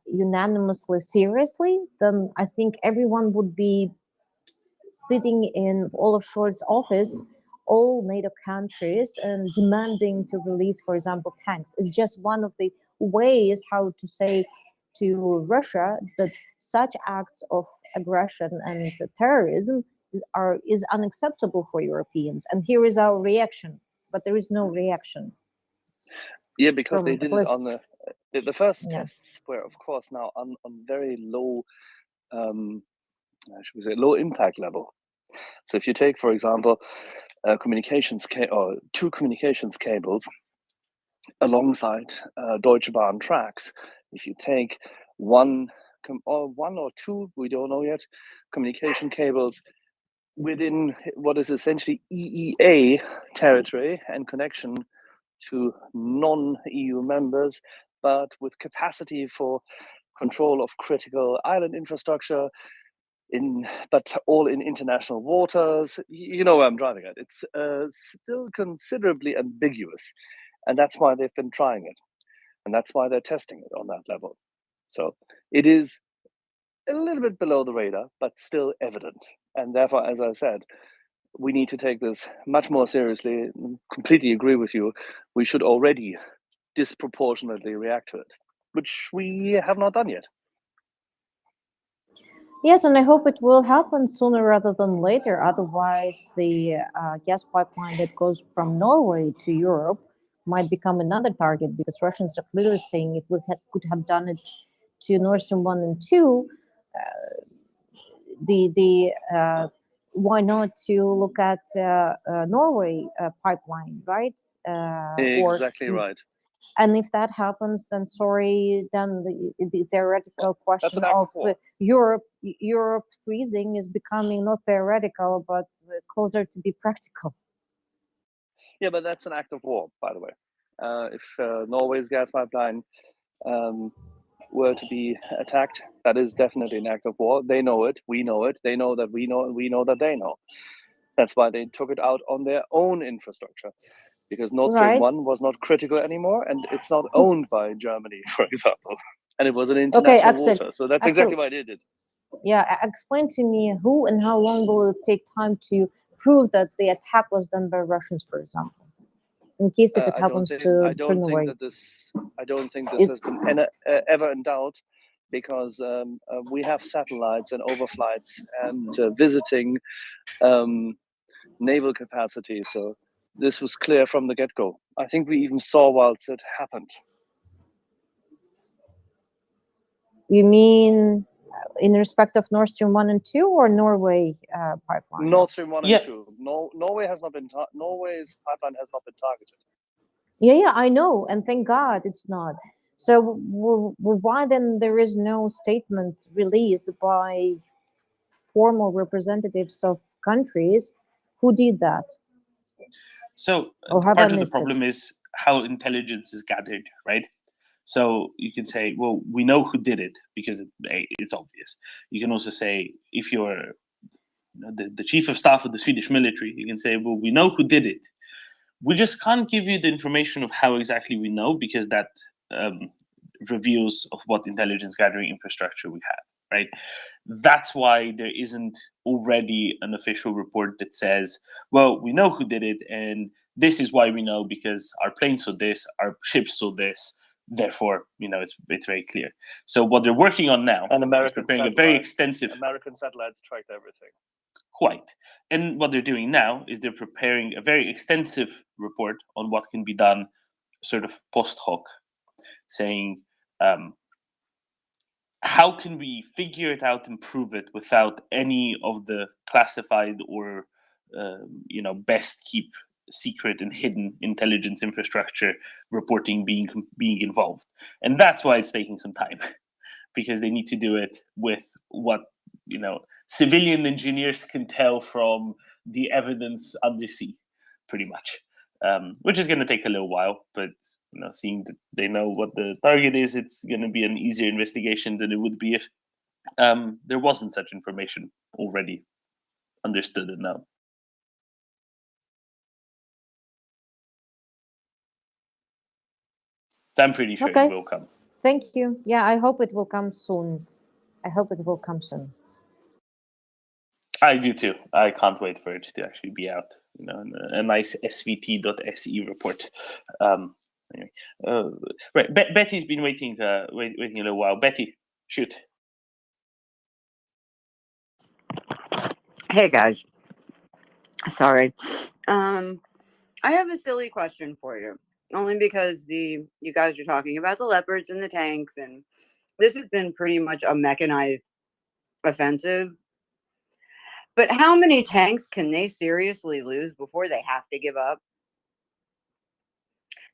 unanimously seriously, then I think everyone would be sitting in Olaf Scholz's office, all NATO countries, and demanding to release, for example, tanks. It's just one of the ways how to say to Russia that such acts of aggression and terrorism is unacceptable for Europeans. And here is our reaction, but there is no reaction. Yeah, because they did it on the first tests were, of course, now on very low, should we say, low impact level. So if you take, for example, two communications cables alongside Deutsche Bahn tracks, if you take one or two, we don't know yet, communication cables within what is essentially EEA territory and connection to non-EU members, but with capacity for control of critical island infrastructure, but all in international waters. You know where I'm driving at. It's still considerably ambiguous, and that's why they've been trying it, and that's why they're testing it on that level. So it is a little bit below the radar, but still evident. And therefore, as I said, we need to take this much more seriously. Completely agree with you. We should already disproportionately react to it, which we have not done yet. Yes, and I hope it will happen sooner rather than later. Otherwise, the gas pipeline that goes from Norway to Europe might become another target, because Russians are clearly saying if we could have done it to Nord Stream 1 and 2, why not to look at Norway pipeline, right? Exactly right. And if that happens, then the theoretical question of Europe freezing is becoming not theoretical, but closer to be practical. Yeah, but that's an act of war, by the way. If Norway's gas pipeline were to be attacked, that is definitely an act of war. They know it, we know it, they know that we know, and we know that they know. That's why they took it out on their own infrastructure, because Nord Stream 1 was not critical anymore, and it's not owned by Germany, for example, and it was an international water. So that's exactly why they did it. Yeah, explain to me who and how long will it take time to prove that the attack was done by Russians, for example, in case if it happens to turn away. I don't think this has been ever in doubt, because we have satellites and overflights and visiting naval capacity. So this was clear from the get-go. I think we even saw whilst it happened. You mean in respect of Nord Stream 1 and 2 or Norway pipeline? Nord Stream 1 and 2. Norway has not been Norway's pipeline has not been targeted. Yeah, I know, and thank God it's not. So why then there is no statement released by formal representatives of countries who did that? So Or have I part of the missed it? problem is how intelligence is gathered, right? So you can say, well, we know who did it because it's obvious. You can also say, if you're the chief of staff of the Swedish military, you can say, well, we know who did it. We just can't give you the information of how exactly we know, because that reveals of what intelligence gathering infrastructure we have, right? That's why there isn't already an official report that says, well, we know who did it, and this is why we know, because our planes saw this, our ships saw this, therefore, it's very clear. So what they're working on now And is preparing a very extensive American satellites tracked everything. Quite. And what they're doing now is they're preparing a very extensive report on what can be done sort of post hoc, saying, how can we figure it out and prove it without any of the classified or best keep secret and hidden intelligence infrastructure reporting being involved. And that's why it's taking some time, because they need to do it with what civilian engineers can tell from the evidence undersea, pretty much, which is going to take a little while. But seeing that they know what the target is, it's going to be an easier investigation than it would be if there wasn't such information already understood and known. So I'm pretty sure it will come. Thank you. Yeah, I hope it will come soon. I hope it will come soon. I do too. I can't wait for it to actually be out. A nice svt.se report. Anyway, right. Betty's been waiting a little while. Betty, shoot. Hey guys, sorry. I have a silly question for you, only because you guys are talking about the leopards and the tanks, and this has been pretty much a mechanized offensive. But how many tanks can they seriously lose before they have to give up?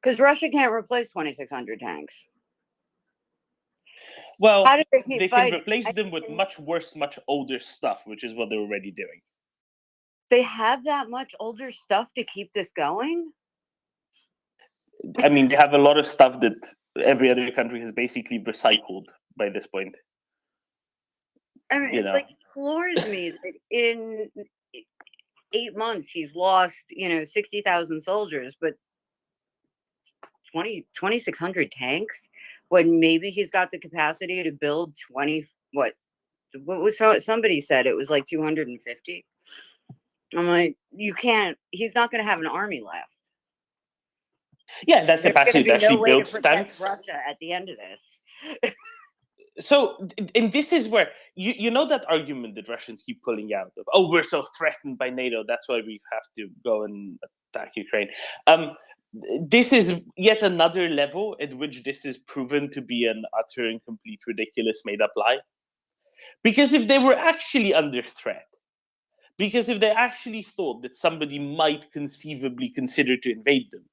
Because Russia can't replace 2,600 tanks. Well, how do they keep they fighting? can replace them with much worse, much older stuff, which is what they're already doing. They have that much older stuff to keep this going? I mean, they have a lot of stuff that every other country has basically recycled by this point. I mean, it floors me that in 8 months he's lost, 60,000 soldiers, but 2,600 tanks, when maybe he's got the capacity to build 20. What was somebody said it was like 250. I'm like, you can't. He's not going to have an army left. Yeah, that capacity to actually build tanks. Russia at the end of this. So, and this is where you know that argument that Russians keep pulling out of, oh, we're so threatened by NATO, that's why we have to go and attack Ukraine. This is yet another level at which this is proven to be an utter and complete ridiculous made-up lie. Because if they were actually under threat, because if they actually thought that somebody might conceivably consider to invade them,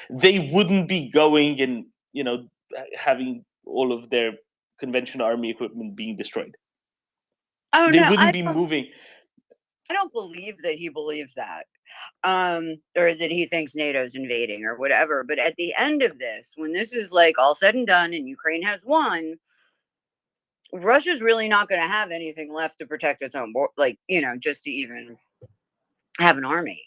they wouldn't be going and having all of their conventional army equipment being destroyed. Oh, they no, wouldn't be moving. I don't believe that he believes that, or that he thinks NATO's invading or whatever. But at the end of this, when this is like all said and done and Ukraine has won, Russia's really not going to have anything left to protect its own border, just to even have an army.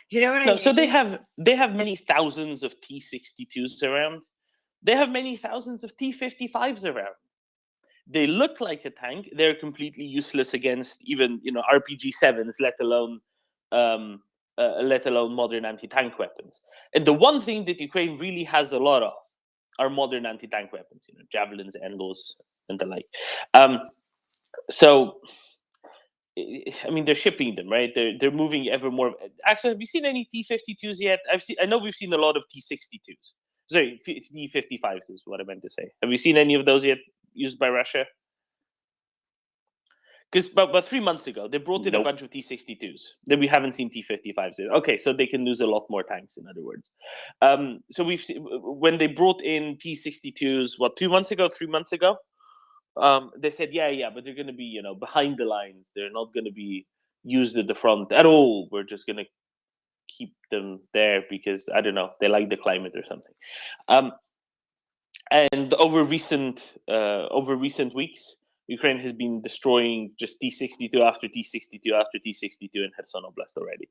You know what I mean? So they have many thousands of T-62s around. They have many thousands of T-55s around. They look like a tank. They're completely useless against even RPG-7s, let alone modern anti-tank weapons. And the one thing that Ukraine really has a lot of are modern anti-tank weapons, javelins, Enlos, and the like. So, I mean, they're shipping them, right? They're moving ever more. Actually, have you seen any T-52s yet? I know we've seen a lot of T-62s. Sorry, T-55s is what I meant to say. Have you seen any of those yet used by Russia? Because about 3 months ago, they brought in a Nope. bunch of T-62s. Then we haven't seen T-55s. Okay, so they can lose a lot more tanks, in other words. So we've seen, when they brought in T-62s, what, 2 months ago, 3 months ago? They said, yeah, but they're going to be, you know, behind the lines. They're not going to be used at the front at all. We're just going to keep them there because, I don't know, they like the climate or something. And over recent weeks, Ukraine has been destroying just T-62 after T-62 after T-62 in Kherson Oblast already,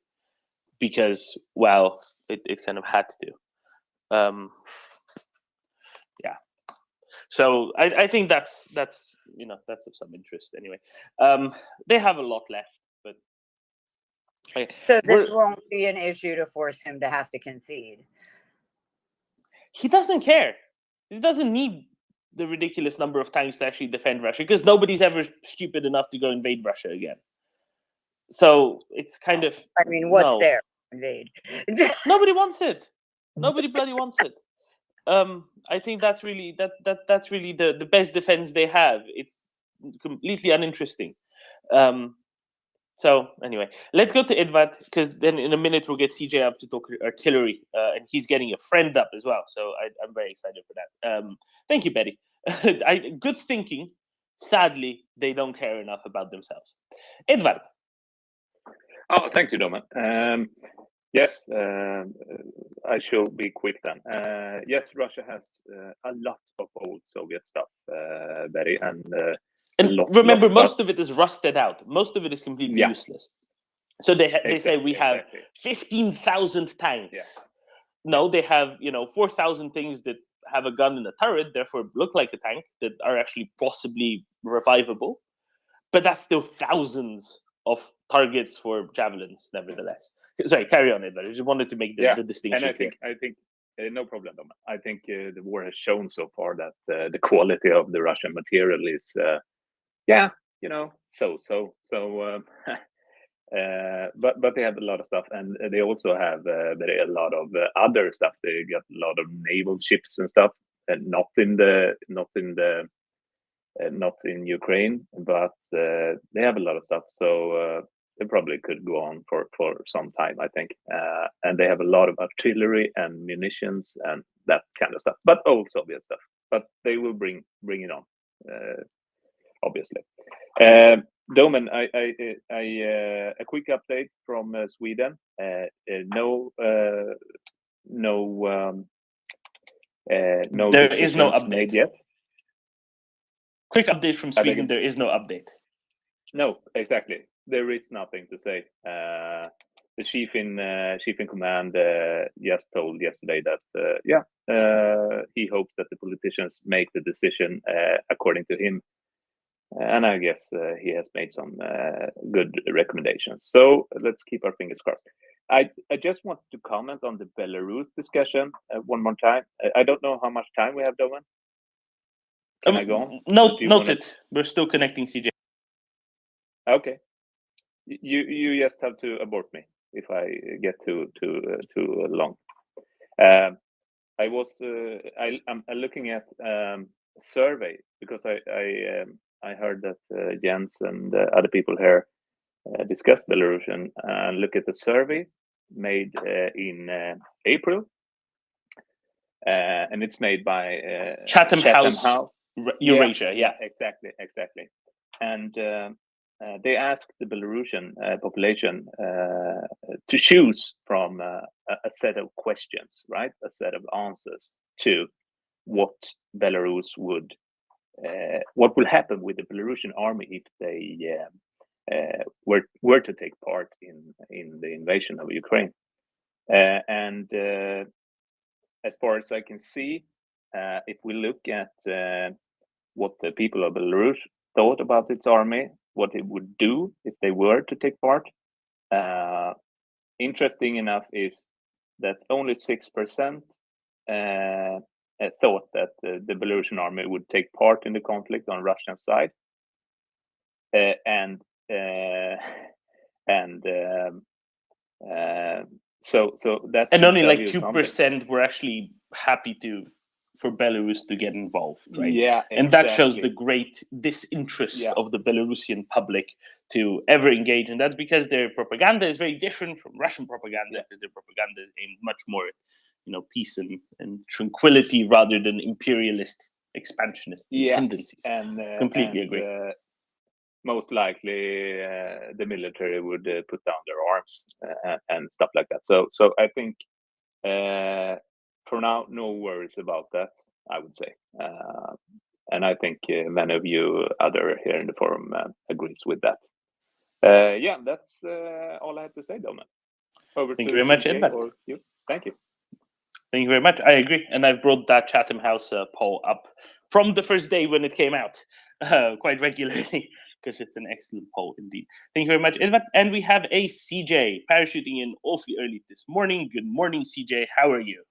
because, well, it kind of had to. Yeah. So I think that's you know, that's of some interest anyway. They have a lot left, but So this won't be an issue to force him to have to concede. He doesn't care. He doesn't need the ridiculous number of tanks to actually defend Russia, because nobody's ever stupid enough to go invade Russia again. So it's kind of, I mean, what's there? Invade. Nobody wants it. Nobody bloody wants it. I think that's really that's really the best defense they have. It's completely uninteresting. So anyway, let's go to Edvard, because then in a minute we'll get CJ up to talk artillery, and he's getting a friend up as well. So I'm very excited for that. Thank you, Betty. Good thinking. Sadly, they don't care enough about themselves. Edvard. Oh, thank you, Domen. Yes, I shall be quick then. Yes, Russia has a lot of old Soviet stuff, Betty, and remember, most of it is rusted out. Most of it is completely Yeah. useless. So they say we have Exactly. 15,000 tanks. No, they have 4,000 things that have a gun and a turret, therefore look like a tank, that are actually possibly revivable. But that's still thousands of targets for javelins, nevertheless. Sorry, carry on, Edvard. I just wanted to make the distinction and clear. I think no problem, Domen. I think the war has shown so far that the quality of the Russian material is, but they have a lot of stuff, and they also have a lot of other stuff. They got a lot of naval ships and stuff, and not in Ukraine, but they have a lot of stuff. So they probably could go on for some time, I think. And they have a lot of artillery and munitions and that kind of stuff, but old Soviet stuff. But they will bring it on, obviously. Domen, a quick update from Sweden. No There is no decisions made update yet. Quick update from Sweden. There is no update. No, exactly. There is nothing to say. The chief in command just told yesterday that he hopes that the politicians make the decision according to him, and I guess he has made some good recommendations. So let's keep our fingers crossed. I just want to comment on the Belarus discussion one more time. I don't know how much time we have, Domen. Can I go on? Noted. We're still connecting, CJ. Okay. You just have to abort me if I get too long. I'm looking at a survey because I heard that Jens and other people here discussed Belarus and look at the survey made in April, and it's made by Chatham House. Eurasia. Yeah, exactly. And they asked the Belarusian population to choose from a set of questions, right? A set of answers to what Belarus would, what will happen with the Belarusian army if they were to take part in the invasion of Ukraine. And as far as I can see, if we look at what the people of Belarus thought about its army, what it would do if they were to take part. Interesting enough is that only 6% thought that the Belarusian army would take part in the conflict on Russian side, so that and only like should tell you 2% were actually happy to for Belarus to get involved, right? Yeah, and that shows exactly. the great disinterest of the Belarusian public to ever engage, and that's because their propaganda is very different from Russian propaganda, because their propaganda is aimed much more at, peace and tranquility rather than imperialist expansionist tendencies. And Completely agree. Most likely, the military would put down their arms and stuff like that. So I think for now, no worries about that, I would say. And I think many of you other here in the forum agrees with that. Yeah, that's all I have to say, Domen. Over Thank to you very much, CJ Edvard. or you. Thank you. Thank you very much. I agree, and I've brought that Chatham House poll up from the first day when it came out quite regularly, because it's an excellent poll indeed. Thank you very much, Edvard. And we have a CJ parachuting in awfully early this morning. Good morning, CJ. How are you?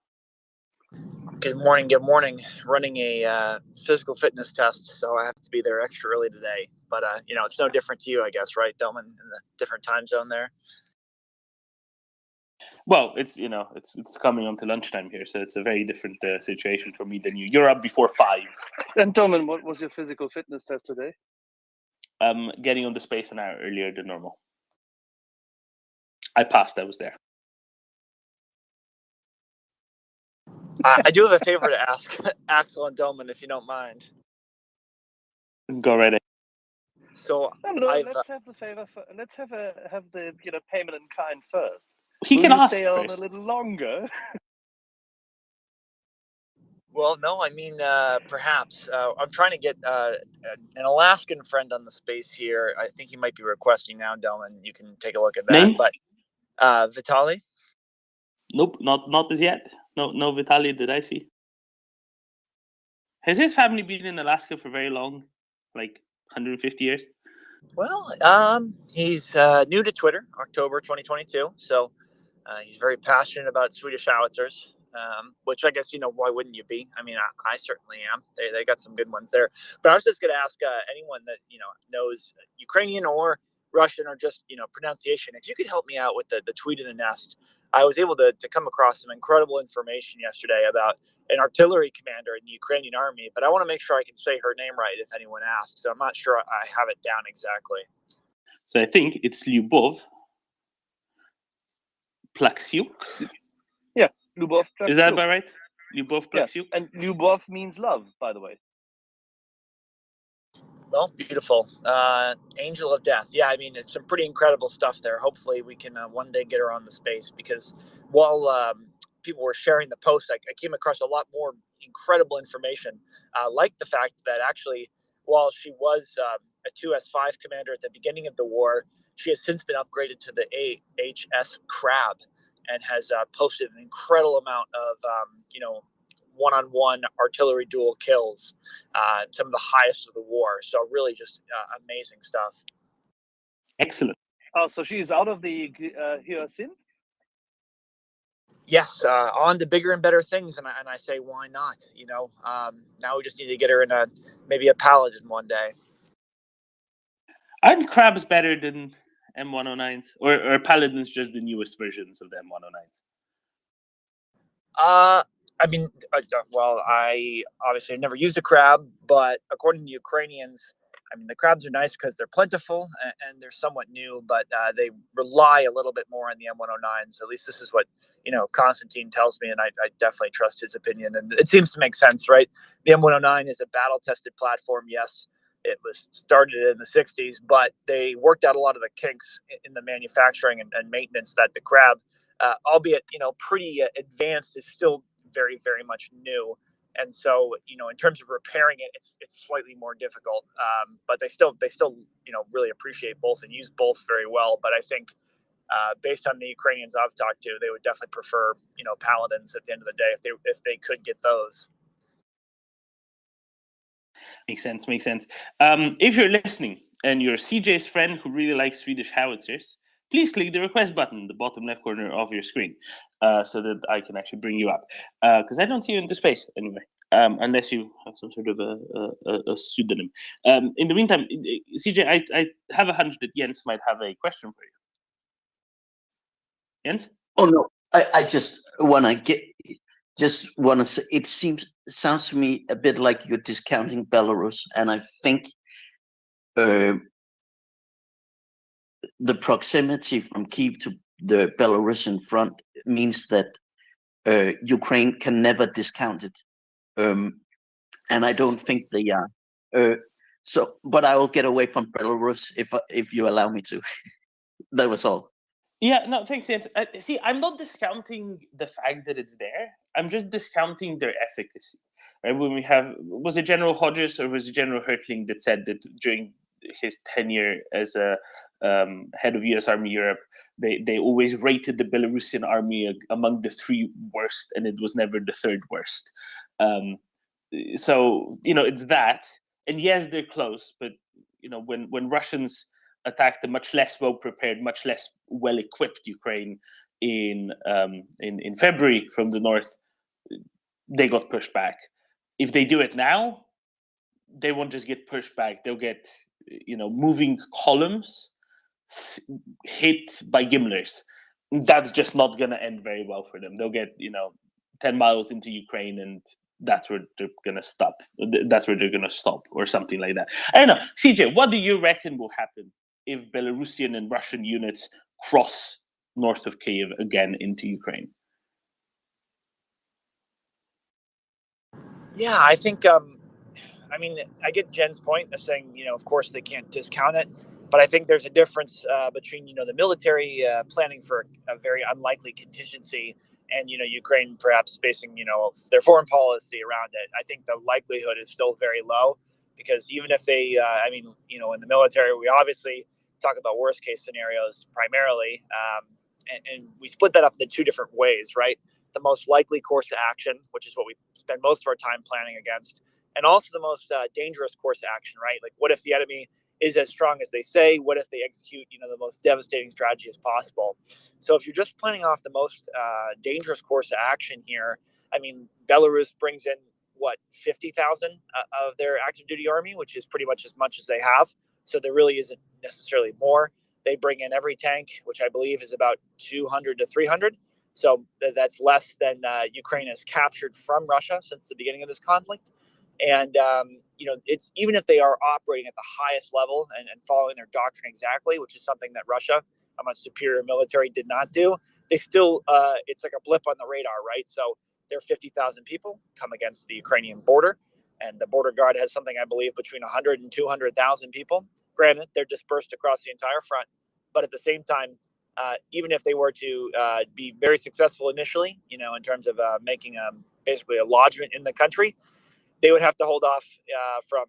Good morning. Good morning. Running a physical fitness test, so I have to be there extra early today. But it's no different to you, I guess, right, Domen? In the different time zone there. Well, it's coming on to lunchtime here, so it's a very different situation for me than you. You're up before 5. And Domen, what was your physical fitness test today? Getting on the space an hour earlier than normal. I passed. I was there. I do have a favor to ask Axel and Domen, if you don't mind. Go right ahead. So let's have the favor. Let's have the payment in kind first. He Will can you ask stay on first. a little longer? Well, no, I mean, perhaps. I'm trying to get an Alaskan friend on the space here. I think he might be requesting now, Domen. You can take a look at that. Name? But Vitaly? Nope, not as yet. No Vitaly did I see. Has his family been in Alaska for very long? Like 150 years? Well, he's new to Twitter, October 2022. So he's very passionate about Swedish howitzers, which I guess, why wouldn't you be? I mean, I certainly am. They got some good ones there. But I was just going to ask anyone that, knows Ukrainian or Russian or just, pronunciation, if you could help me out with the tweet in the nest. I was able to come across some incredible information yesterday about an artillery commander in the Ukrainian army, but I want to make sure I can say her name right if anyone asks. So I'm not sure I have it down exactly. So I think it's Lyubov Plaksiuk. Yeah, Lyubov Plaksiuk. Is that about right? Lyubov Plaksiuk? Yeah. And Lyubov means love, by the way. Well, beautiful. Angel of Death. Yeah, I mean, it's some pretty incredible stuff there. Hopefully we can one day get her on the space, because while people were sharing the post, I came across a lot more incredible information, like the fact that actually, while she was a 2S5 commander at the beginning of the war, she has since been upgraded to the AHS Crab and has posted an incredible amount of, one-on-one artillery duel kills, some of the highest of the war. So really just amazing stuff. Excellent. Oh, so she's out of the Hyacinth? Yes, on to bigger and better things, and I say, why not? Now we just need to get her in maybe a Paladin one day. Aren't crabs better than M109s? Or Paladins just the newest versions of the M109s? I mean, well, I obviously never used a crab, but according to Ukrainians, I mean, the crabs are nice because they're plentiful and they're somewhat new, but they rely a little bit more on the M109s. At least this is what, Constantine tells me, and I definitely trust his opinion. And it seems to make sense, right? The M109 is a battle-tested platform. Yes, it was started in the 60s, but they worked out a lot of the kinks in the manufacturing and maintenance that the crab, albeit, pretty advanced, is still very, very much new. And so, in terms of repairing it, it's slightly more difficult. But they still, really appreciate both and use both very well. But I think, based on the Ukrainians I've talked to, they would definitely prefer, Paladins at the end of the day if they could get those. Makes sense. If you're listening and you're CJ's friend who really likes Swedish howitzers, please click the request button in the bottom left corner of your screen, so that I can actually bring you up. Because I don't see you in the space anyway, unless you have some sort of a pseudonym. In the meantime, CJ, I have a hunch that Jens might have a question for you. Jens? Oh no, I just want to say, it seems sounds to me a bit like you're discounting Belarus, and I think the proximity from Kyiv to the Belarusian front means that Ukraine can never discount it, and I don't think they are. So, but I will get away from Belarus if you allow me to. That was all. Yeah, no, thanks, Jens. See, I'm not discounting the fact that it's there. I'm just discounting their efficacy. Right? When we have, was it General Hodges or was it General Hertling that said that during his tenure as a head of U.S. Army Europe, they always rated the Belarusian army among the 3 worst, and it was never the 3rd worst. So it's that, and yes, they're close, but when Russians attacked a much less well-prepared, much less well-equipped Ukraine in February from the north, they got pushed back. If they do it now, they won't just get pushed back. They'll get moving columns hit by Gimlers. That's just not going to end very well for them. They'll get 10 miles into Ukraine, and that's where they're going to stop. That's where they're going to stop, or something like that. I don't know. CJ, what do you reckon will happen if Belarusian and Russian units cross north of Kyiv again into Ukraine? Yeah, I think, I mean, I get Jen's point of saying, of course they can't discount it, but I think there's a difference between, the military planning for a very unlikely contingency and, Ukraine perhaps basing, their foreign policy around it. I think the likelihood is still very low because even if they, in the military, we obviously talk about worst case scenarios primarily, and we split that up into 2 different ways, right? The most likely course of action, which is what we spend most of our time planning against, and also the most dangerous course of action, right? Like, what if the enemy is as strong as they say? What if they execute, the most devastating strategy as possible? So if you're just planning off the most dangerous course of action here, Belarus brings in, 50,000 of their active duty army, which is pretty much as they have. So there really isn't necessarily more. They bring in every tank, which I believe is about 200 to 300. So that's less than Ukraine has captured from Russia since the beginning of this conflict. And, it's even if they are operating at the highest level and following their doctrine exactly, which is something that Russia, a much superior military, did not do, they still, it's like a blip on the radar, right? So their 50,000 people come against the Ukrainian border, and the border guard has something, I believe, between 100 and 200,000 people. Granted, they're dispersed across the entire front, but at the same time, even if they were to be very successful initially, in terms of making basically a lodgment in the country, they would have to hold off from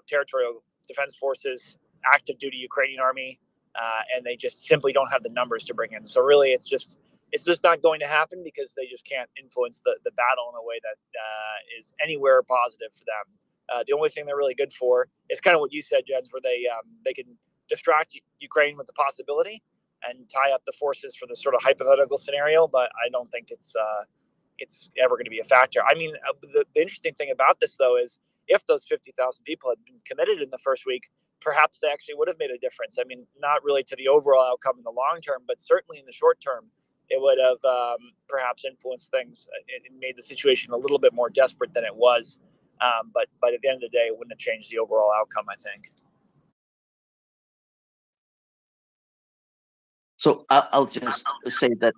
territorial defense forces, active duty Ukrainian army, and they just simply don't have the numbers to bring in. So really, it's just not going to happen because they just can't influence the battle in a way that is anywhere positive for them. The only thing they're really good for is kind of what you said, Jens, where they can distract Ukraine with the possibility and tie up the forces for the sort of hypothetical scenario, but I don't think it's ever going to be a factor. The interesting thing about this, though, is if those 50,000 people had been committed in the first week, perhaps they actually would have made a difference. Not really to the overall outcome in the long term, but certainly in the short term, it would have perhaps influenced things and made the situation a little bit more desperate than it was. But at the end of the day, it wouldn't have changed the overall outcome, I think. So I'll just say that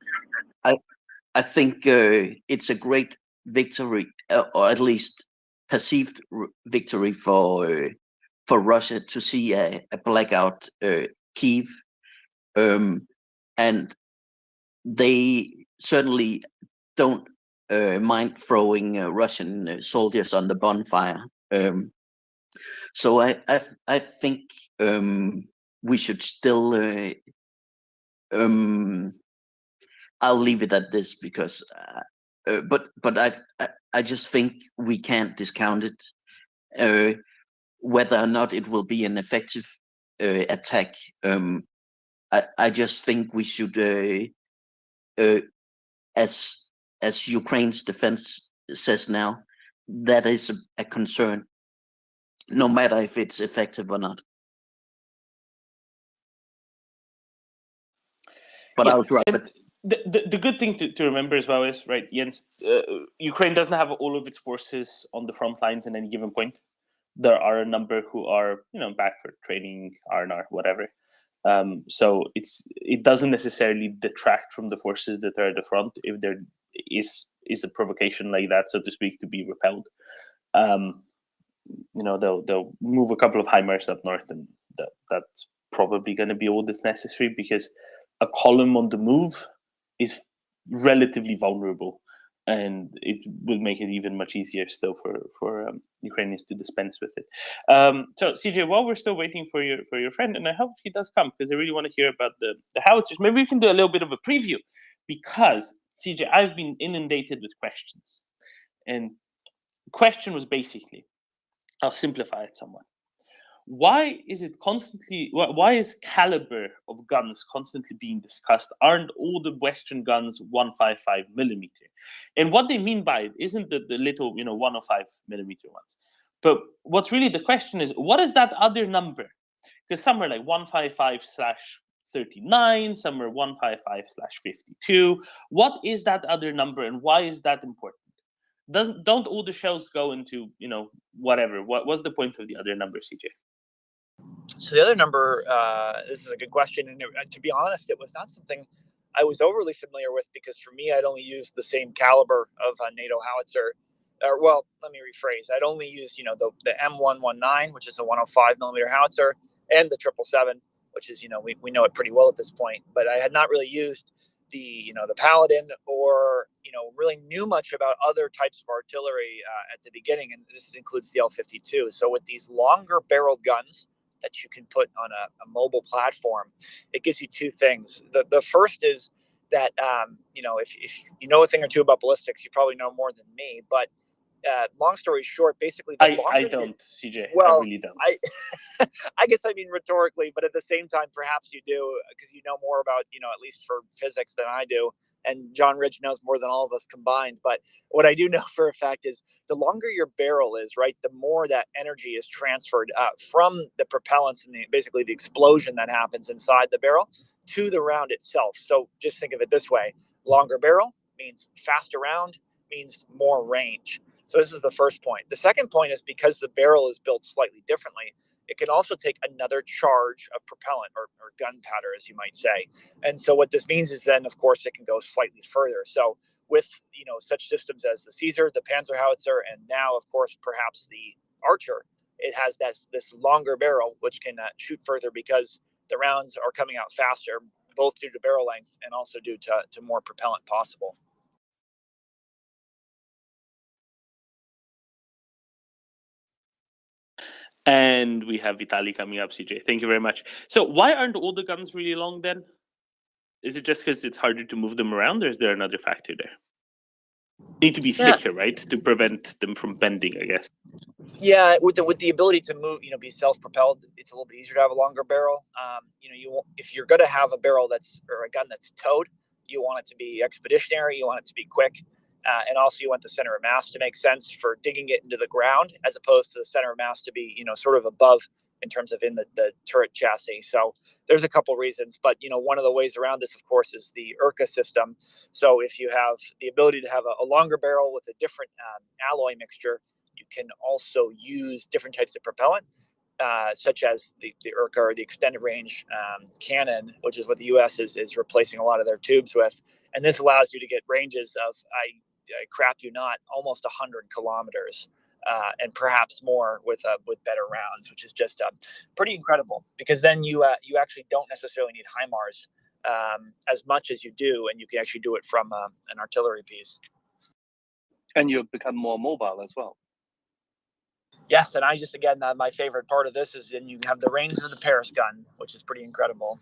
I think it's a great victory, or at least perceived victory for Russia to see a blackout Kyiv, and they certainly don't mind throwing Russian soldiers on the bonfire. So I think we should still. I'll leave it at this because, but I just think we can't discount it. Whether or not it will be an effective attack, I just think we should, as Ukraine's defense says now, that is a concern, no matter if it's effective or not. But I'll drop it. the good thing to remember as well is, right, Jens, Ukraine doesn't have all of its forces on the front lines at any given point. There are a number who are, back for training, R&R, whatever. So it doesn't necessarily detract from the forces that are at the front if there is a provocation like that, so to speak, to be repelled. They'll move a couple of HIMARS up north, and that's probably going to be all that's necessary, because a column on the move is relatively vulnerable, and it will make it even much easier still for Ukrainians to dispense with it. So CJ, while we're still waiting for your friend, and I hope he does come, because I really want to hear about the howitzers, maybe we can do a little bit of a preview, because CJ, I've been inundated with questions, and the question was basically, I'll simplify it somewhat. Why is caliber of guns constantly being discussed? Aren't all the Western guns 155 millimeter? And what they mean by it isn't the little 105 millimeter ones. But what's really the question is, what is that other number? Because some are like 155/39, some are 155/52. What is that other number, and why is that important? Don't all the shells go into whatever? What's the point of the other number, CJ? So the other number, this is a good question, and to be honest, it was not something I was overly familiar with, because for me, I'd only used the same caliber of a NATO howitzer. Well, let me rephrase. I'd only used, the M119, which is a 105 millimeter howitzer, and the 777, which is, we know it pretty well at this point. But I had not really used the Paladin, or really knew much about other types of artillery at the beginning, and this includes the L-52. So with these longer barreled guns that you can put on a mobile platform, it gives you two things. The first is that if you know a thing or two about ballistics, you probably know more than me. But long story short, basically, I don't, CJ. Well, I really don't. I guess I mean rhetorically, but at the same time, perhaps you do, because you know more about at least for physics than I do. And John Ridge knows more than all of us combined. But what I do know for a fact is the longer your barrel is, right, the more that energy is transferred from the propellants and basically the explosion that happens inside the barrel to the round itself. So just think of it this way. Longer barrel means faster round, means more range. So this is the first point. The second point is, because the barrel is built slightly differently, it can also take another charge of propellant, or gunpowder, as you might say. And so what this means is then, of course, it can go slightly further. So with such systems as the Caesar, the Panzer howitzer, and now, of course, perhaps the Archer, it has this longer barrel, which can shoot further, because the rounds are coming out faster, both due to barrel length and also due to more propellant possible. And we have Vitaly coming up, CJ. Thank you very much. So why aren't all the guns really long then? Is it just because it's harder to move them around, or is there another factor there? Need to be thicker, right, to prevent them from bending, I guess. Yeah, with the ability to move, be self-propelled, it's a little bit easier to have a longer barrel. If you're going to have a barrel or a gun that's towed, you want it to be expeditionary, you want it to be quick, and also you want the center of mass to make sense for digging it into the ground, as opposed to the center of mass to be, sort of above in terms of in the turret chassis. So there's a couple reasons, but one of the ways around this, of course, is the IRCA system. So if you have the ability to have a longer barrel with a different alloy mixture, you can also use different types of propellant, such as the IRCA, or the extended range cannon, which is what the U.S. is replacing a lot of their tubes with. And this allows you to get ranges of, I crap you not, almost 100 kilometers, and perhaps more with better rounds, which is just pretty incredible. Because then you actually don't necessarily need HIMARS as much as you do, and you can actually do it from an artillery piece. And you become more mobile as well. Yes, and I just, again, my favorite part of this is then you have the range of the Paris gun, which is pretty incredible.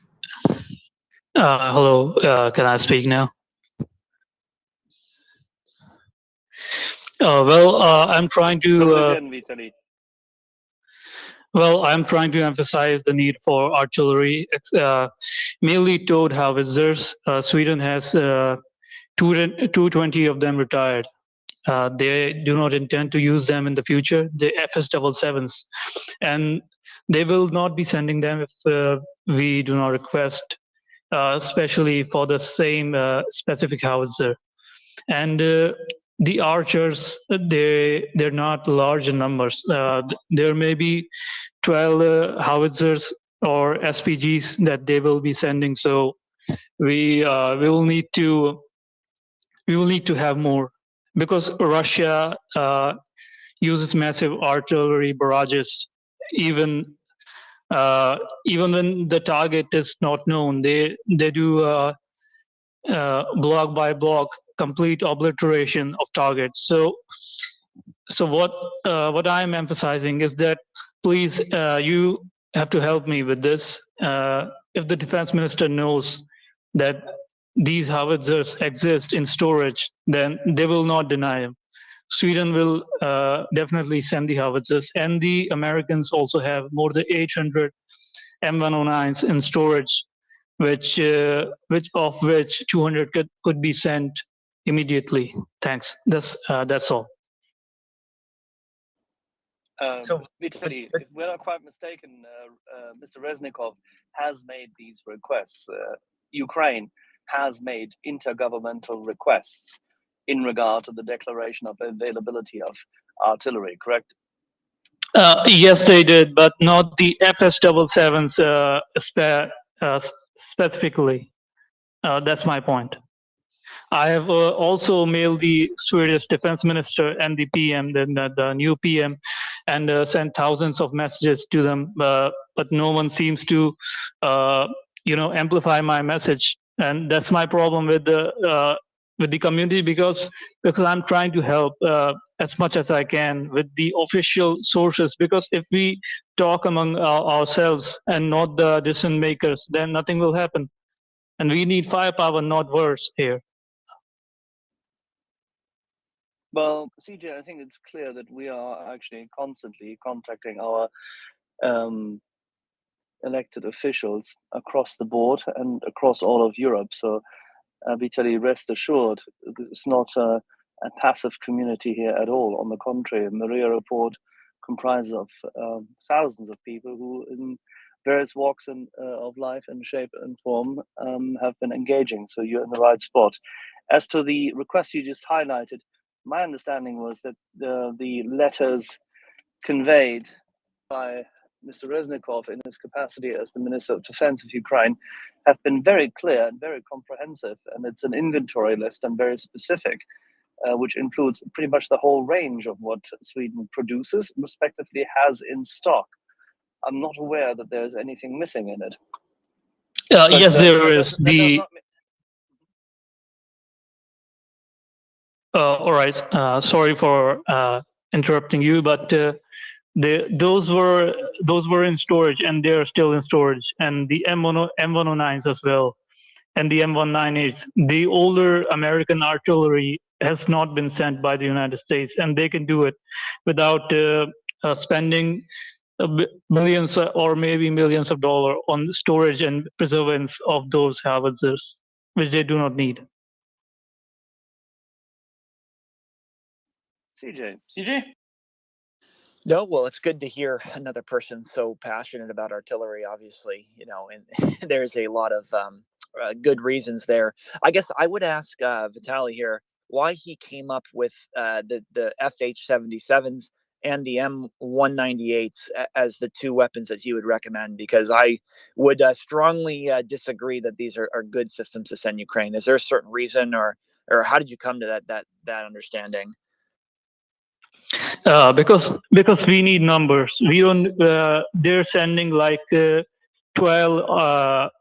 Hello, can I speak now? I'm trying to. I'm trying to emphasize the need for artillery, mainly towed howitzers. Sweden has 220 of them retired. They do not intend to use them in the future, the FS-77s, and they will not be sending them if we do not request. especially for the same specific howitzer. And the archers, they're not large in numbers. There may be 12 howitzers or SPGs that they will be sending. So we will need to have more, because Russia uses massive artillery barrages, even when the target is not known. They do block by block complete obliteration of targets. So what I'm emphasizing is that, please, you have to help me with this. If the defense minister knows that these howitzers exist in storage, then they will not deny them. Sweden will definitely send the howitzers, and the Americans also have more than 800 M109s in storage, which 200 could be sent immediately. Thanks. That's all. Vitaly, if we're not quite mistaken, Mr. Reznikov has made these requests. Ukraine has made intergovernmental requests in regard to the declaration of availability of artillery, correct? Yes, they did, but not the FS-77s specifically. That's my point. I have also mailed the Swedish defense minister and the PM, the new PM, and sent thousands of messages to them, but no one seems to, amplify my message, and that's my problem with the community, because I'm trying to help as much as I can with the official sources. Because if we talk among ourselves and not the decision makers, then nothing will happen, and we need firepower, not words here. Well, CJ, I think it's clear that we are actually constantly contacting our elected officials across the board and across all of Europe. So, Vitaly, rest assured, it's not a passive community here at all. On the contrary, MriyaReport comprises of thousands of people who, in various walks of life and shape and form, have been engaging. So you're in the right spot. As to the request you just highlighted, my understanding was that the letters conveyed by Mr. Reznikov in his capacity as the Minister of Defense of Ukraine have been very clear and very comprehensive, and it's an inventory list and very specific, which includes pretty much the whole range of what Sweden produces, respectively has in stock. I'm not aware that there's anything missing in it. Yes, there is. All right. Sorry for interrupting you, but those were in storage, and they're still in storage, and the M109s as well, and the M198s. The older American artillery has not been sent by the United States, and they can do it without spending millions or maybe millions of dollars on storage and preservance of those howitzers, which they do not need. CJ? No, well, it's good to hear another person so passionate about artillery, obviously, and there's a lot of good reasons there. I guess I would ask Vitaly here why he came up with the FH-77s and the M198s as the two weapons that he would recommend, because I would strongly disagree that these are good systems to send Ukraine. Is there a certain reason, or how did you come to that understanding? Because we need numbers. We don't. They're sending like 12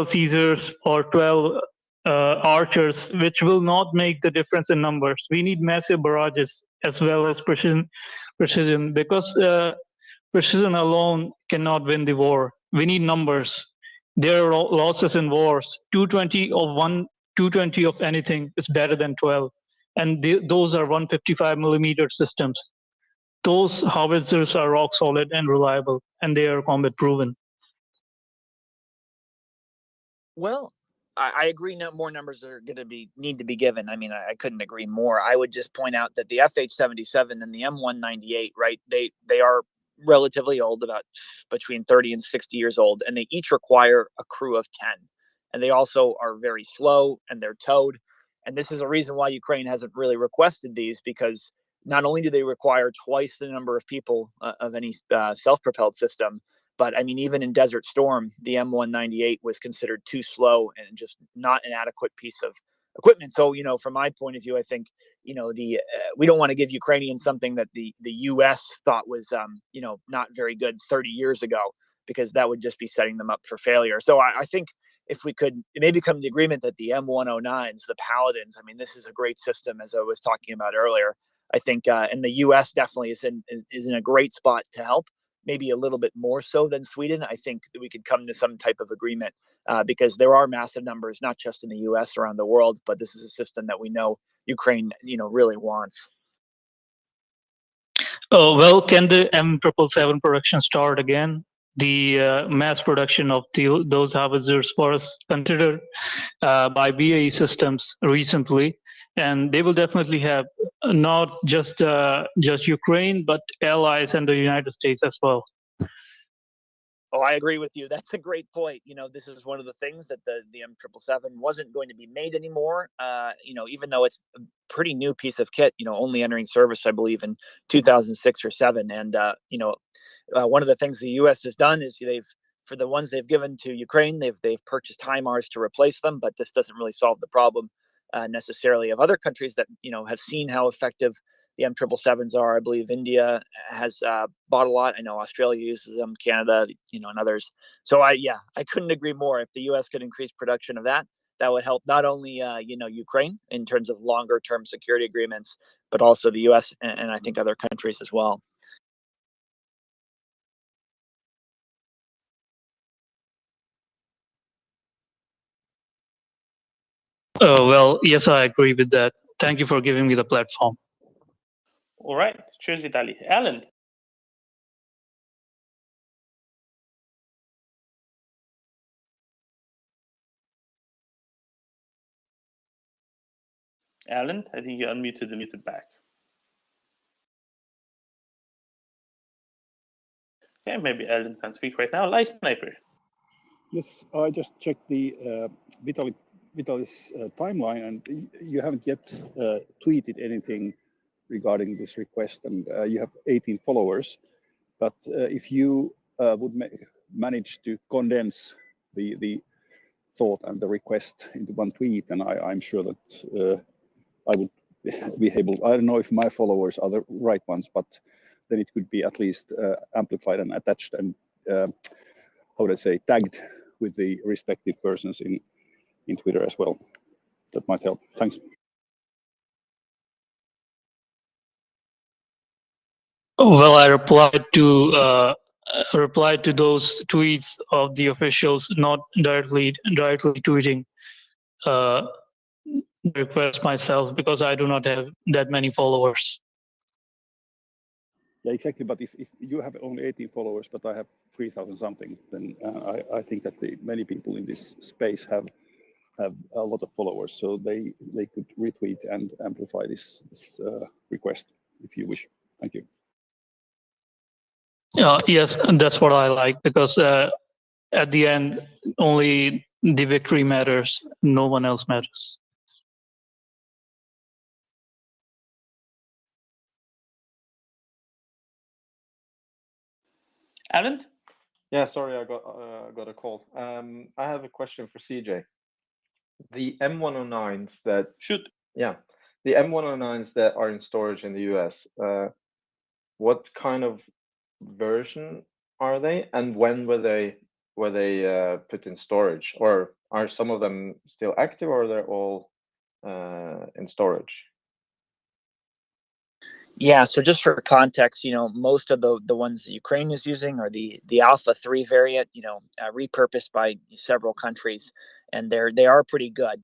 Caesars or 12 archers, which will not make the difference in numbers. We need massive barrages as well as precision, because precision alone cannot win the war. We need numbers. There are losses in wars. 220 of anything is better than 12. And those are 155 millimeter systems. Those howitzers are rock solid and reliable, and they are combat proven. Well, I agree. No more numbers are going to need to be given. I mean, I couldn't agree more. I would just point out that the FH-77 and the M198, right? They are relatively old, about between 30 and 60 years old, and they each require a crew of 10. and they also are very slow and they're towed. And this is a reason why Ukraine hasn't really requested these, because not only do they require twice the number of people of any self-propelled system, but I mean, even in Desert Storm, the M198 was considered too slow and just not an adequate piece of equipment. So, from my point of view, I think, we don't want to give Ukrainians something that the U.S. thought was, not very good 30 years ago, because that would just be setting them up for failure. So I think if we could maybe come to the agreement that the M109s, the Paladins, I mean, this is a great system, as I was talking about earlier. I think, and the U.S. definitely is in a great spot to help, maybe a little bit more so than Sweden. I think that we could come to some type of agreement, because there are massive numbers, not just in the U.S., around the world, but this is a system that we know Ukraine, really wants. Oh, well, can the M777 production start again? The mass production of those howitzers was considered by BAE Systems recently, and they will definitely have not just Ukraine, but allies and the United States as well. Oh, I agree with you. That's a great point. This is one of the things that the M777 wasn't going to be made anymore. Even though it's a pretty new piece of kit, only entering service, I believe, in 2006 or 7. And, one of the things the U.S. has done is for the ones they've given to Ukraine, they've purchased HIMARS to replace them, but this doesn't really solve the problem necessarily of other countries that, have seen how effective the M777s are. I believe India has bought a lot. I know Australia uses them, Canada, and others. So I couldn't agree more. If the U.S. could increase production of that would help not only Ukraine in terms of longer term security agreements, but also the U.S. and I think other countries as well. Oh, well, yes, I agree with that. Thank you for giving me the platform. All right. Cheers, Vitaly. Alan. Alan, I think you unmuted and muted back. Okay, maybe Alan can't speak right now. Live Sniper. Yes, I just checked the Vitaly's timeline, and you haven't yet tweeted anything regarding this request, and you have 18 followers. But if you would manage to condense the thought and the request into one tweet, then I'm sure that I would be able. I don't know if my followers are the right ones, but then it could be at least amplified and attached and how would I say, tagged with the respective persons in Twitter as well. That might help. Thanks. Oh, well, I replied to those tweets of the officials, not directly tweeting the request myself, because I do not have that many followers. Yeah, exactly. But if you have only 18 followers, but I have 3,000 something, then I think that many people in this space have a lot of followers, so they could retweet and amplify this request if you wish. Thank you. Yes, that's what I like, because at the end, only the victory matters. No one else matters. Alan? Yeah, sorry, I got a call. I have a question for CJ. The M109s that the M109s that are in storage in the US, what kind of version are they, and when were they put in storage, or are some of them still active, or are they all in storage? Yeah, so just for context, most of the ones that Ukraine is using are the Alpha 3 variant, repurposed by several countries, and they are pretty good.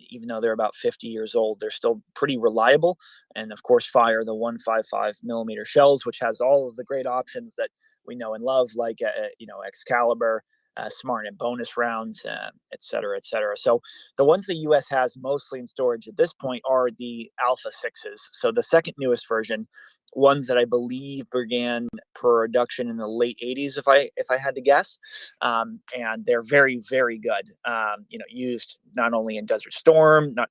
Even though they're about 50 years old, they're still pretty reliable, and of course fire the 155 millimeter shells, which has all of the great options that we know and love, like Excalibur, smart and bonus rounds, et cetera, et cetera. So the ones the U.S. has mostly in storage at this point are the Alpha 6s. So the second newest version, ones that I believe began production in the late 80s, if I had to guess, and they're very, very good. Used not only in Desert Storm, not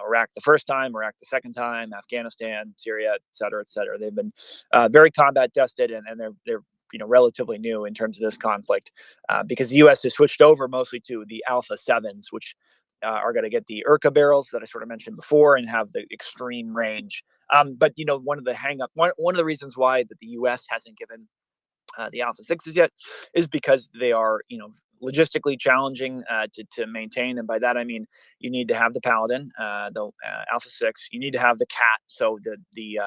Iraq the first time, Iraq the second time, Afghanistan, Syria, et cetera, et cetera. They've been very combat tested, and they're relatively new in terms of this conflict, because the U.S. has switched over mostly to the Alpha 7s, which are going to get the Urca barrels that I sort of mentioned before and have the extreme range. But one of the reasons why that the U.S. hasn't given the Alpha 6s yet is because they are, logistically challenging to maintain. And by that, I mean, you need to have the Paladin, the Alpha 6, you need to have the Cat. So the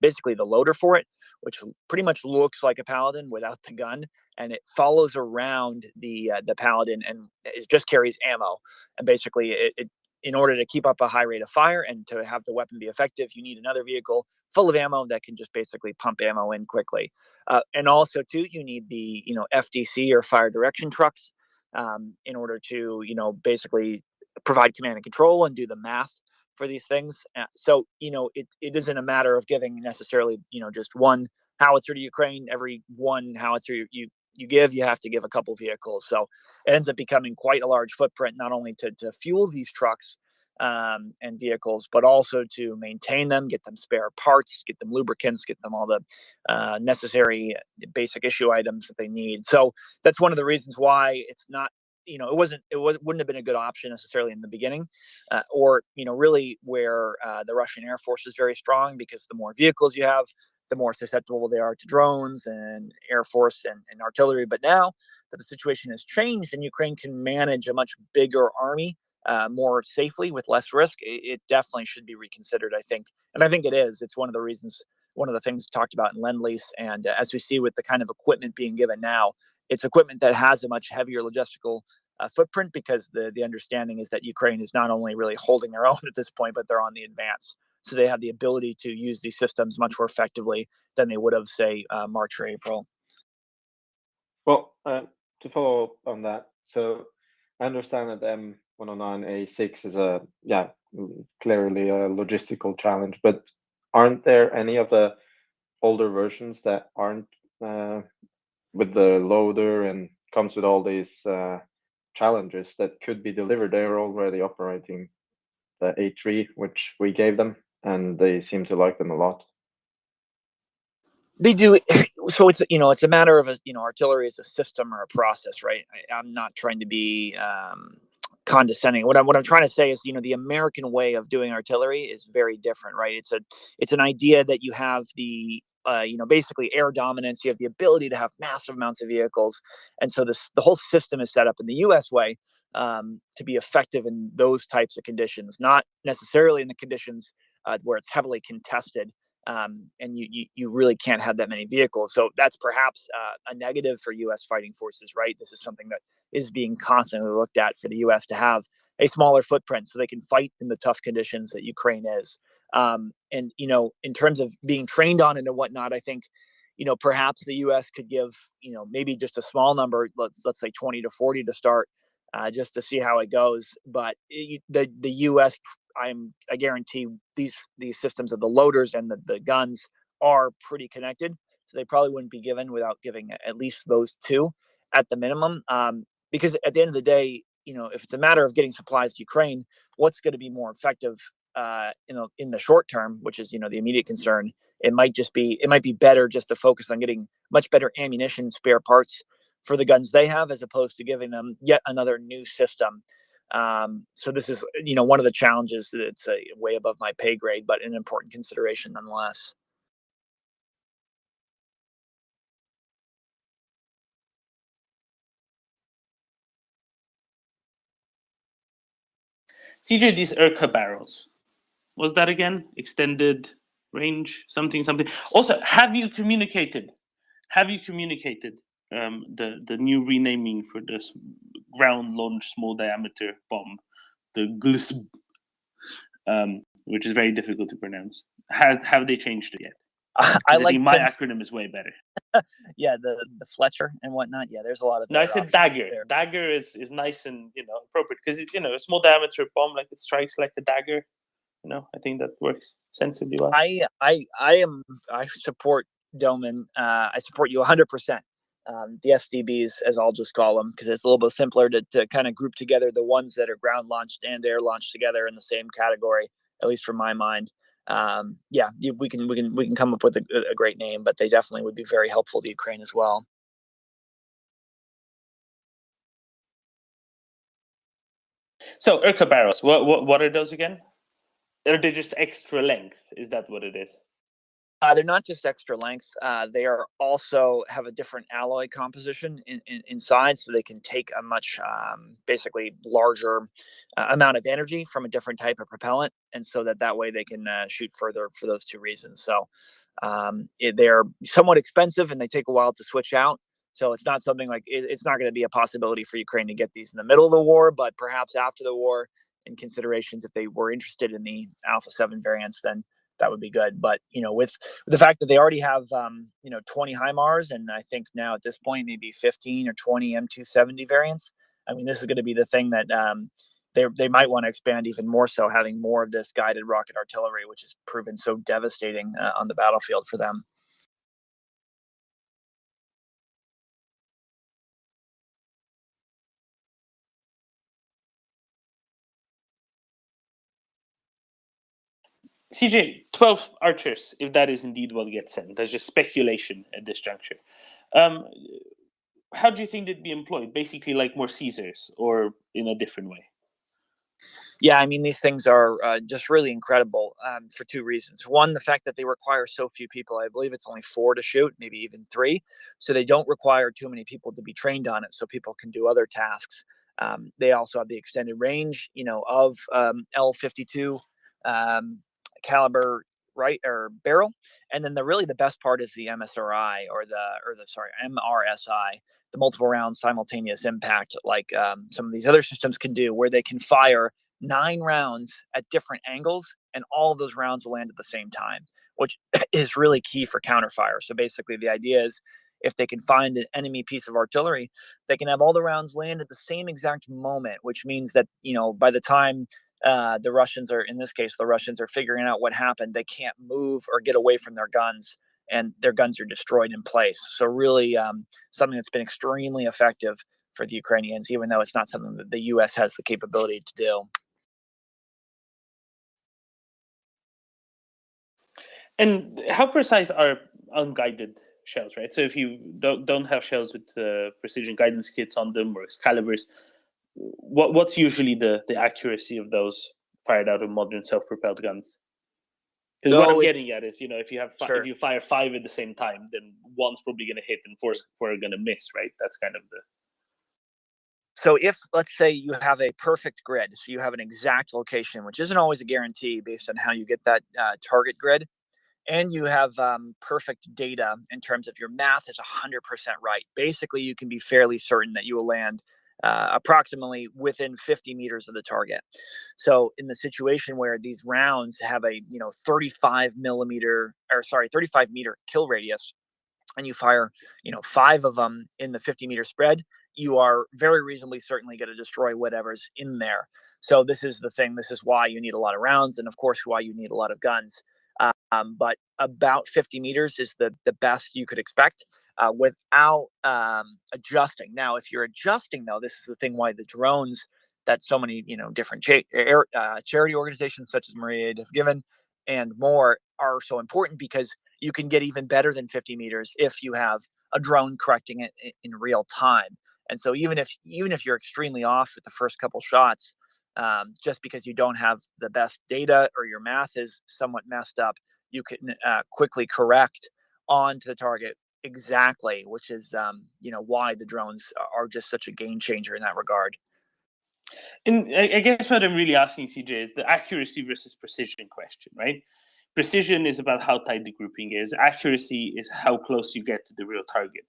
basically the loader for it, which pretty much looks like a Paladin without the gun. And it follows around the Paladin and it just carries ammo. And basically it in order to keep up a high rate of fire and to have the weapon be effective, you need another vehicle full of ammo that can just basically pump ammo in quickly. And also, too, you need the FDC or fire direction trucks in order to basically provide command and control and do the math for these things. So it isn't a matter of giving necessarily just one howitzer to Ukraine. Every one howitzer you give, you have to give a couple vehicles. So it ends up becoming quite a large footprint, not only to fuel these trucks and vehicles, but also to maintain them, get them spare parts, get them lubricants, get them all the necessary basic issue items that they need. So that's one of the reasons why it's not, it wouldn't have been a good option necessarily in the beginning, or really where the Russian Air Force is very strong, because the more vehicles you have, the more susceptible they are to drones and Air Force and artillery. But now that the situation has changed and Ukraine can manage a much bigger army more safely with less risk, it definitely should be reconsidered, I think. And I think it is. It's one of the reasons, one of the things talked about in Lend-Lease. And as we see with the kind of equipment being given now, it's equipment that has a much heavier logistical footprint, because the understanding is that Ukraine is not only really holding their own at this point, but they're on the advance. So they have the ability to use these systems much more effectively than they would have, say, March or April. Well, to follow up on that, so I understand that M109A6 is clearly a logistical challenge, but aren't there any of the older versions that aren't with the loader and comes with all these challenges that could be delivered? They're already operating the A3, which we gave them, and they seem to like them a lot. They do. So it's a matter of artillery is a system or a process, right? I'm not trying to be condescending. What I'm trying to say is, the American way of doing artillery is very different, right? It's an idea that you have the basically air dominance. You have the ability to have massive amounts of vehicles, and so the whole system is set up in the U.S. way to be effective in those types of conditions, not necessarily in the conditions where it's heavily contested. And you really can't have that many vehicles. So that's perhaps a negative for U.S. fighting forces, right? This is something that is being constantly looked at for the U.S. to have a smaller footprint so they can fight in the tough conditions that Ukraine is. And, in terms of being trained on it and whatnot, I think, perhaps the U.S. could give, maybe just a small number, let's say 20 to 40 to start, just to see how it goes. But the U.S., I guarantee these systems of the loaders and the guns are pretty connected, so they probably wouldn't be given without giving at least those two at the minimum. Because at the end of the day, if it's a matter of getting supplies to Ukraine, what's going to be more effective in the short term, which is the immediate concern, it might be better just to focus on getting much better ammunition, spare parts for the guns they have, as opposed to giving them yet another new system. So this is, one of the challenges that it's way above my pay grade, but an important consideration nonetheless. CJ, these Urca barrels, was that again extended range something? Also, have you communicated the new renaming for this ground launch small diameter bomb, the GLSB, which is very difficult to pronounce? Have they changed it yet? I like my acronym is way better. Yeah, the Fletcher and whatnot. Yeah, there's a lot of. No, I said dagger. There. Dagger is nice and appropriate, because a small diameter bomb, like, it strikes like a dagger. I think that works sensibly well. I support Doman. I support you 100%. The SDBs, as I'll just call them, because it's a little bit simpler to kind of group together the ones that are ground launched and air launched together in the same category, at least from my mind. Yeah, we can come up with a great name, but they definitely would be very helpful to Ukraine as well. So Urca barrels, what are those again? Are they just extra length? Is that what it is? They're not just extra length. They are also have a different alloy composition inside, so they can take a much basically larger amount of energy from a different type of propellant, and so that way they can shoot further for those two reasons. So they're somewhat expensive, and they take a while to switch out. So it's not something like it's not going to be a possibility for Ukraine to get these in the middle of the war, but perhaps after the war, in considerations if they were interested in the Alpha 7 variants, then that would be good. But with the fact that they already have 20 HIMARS, and I think now at this point maybe 15 or 20 M270 variants, I mean, this is going to be the thing that they might want to expand even more, so having more of this guided rocket artillery, which has proven so devastating on the battlefield for them. CJ, 12 archers, if that is indeed what gets sent. That's just speculation at this juncture. How do you think they'd be employed? Basically like more Caesars, or in a different way? Yeah, I mean, these things are just really incredible for two reasons. One, the fact that they require so few people. I believe it's only 4 to shoot, maybe even 3. So they don't require too many people to be trained on it, so people can do other tasks. They also have the extended range, of L52 caliber barrel. And then the best part is the MRSI, the multiple round simultaneous impact, like some of these other systems can do, where they can fire 9 rounds at different angles, and all of those rounds will land at the same time, which is really key for counterfire. So basically the idea is, if they can find an enemy piece of artillery, they can have all the rounds land at the same exact moment, which means that by the time the Russians are figuring out what happened, they can't move or get away from their guns, and their guns are destroyed in place. So really something that's been extremely effective for the Ukrainians, even though it's not something that the US has the capability to do. And how precise are unguided shells, right? So if you don't have shells with precision guidance kits on them or Excaliburs, what's usually the accuracy of those fired out of modern self-propelled guns? Because what I'm getting at is, if you have if you fire 5 at the same time, then one's probably going to hit and 4 are going to miss, right? That's kind of the. So if, let's say, you have a perfect grid, so you have an exact location, which isn't always a guarantee based on how you get that target grid, and you have perfect data in terms of your math is 100% right. Basically, you can be fairly certain that you will land approximately within 50 meters of the target. So in the situation where these rounds have a 35 meter kill radius, and you fire 5 of them in the 50-meter spread, you are very reasonably certainly going to destroy whatever's in there. So this is the thing. This is why you need a lot of rounds, and of course why you need a lot of guns. But about 50 meters is the best you could expect without adjusting. Now, if you're adjusting, though, this is the thing why the drones that so many different charity organizations such as MriyaReport have given and more are so important, because you can get even better than 50 meters if you have a drone correcting it in real time. And so even if you're extremely off with the first couple shots, just because you don't have the best data or your math is somewhat messed up, you can quickly correct onto the target exactly, which is why the drones are just such a game changer in that regard. And I guess what I'm really asking, CJ, is the accuracy versus precision question, right? Precision is about how tight the grouping is. Accuracy is how close you get to the real target.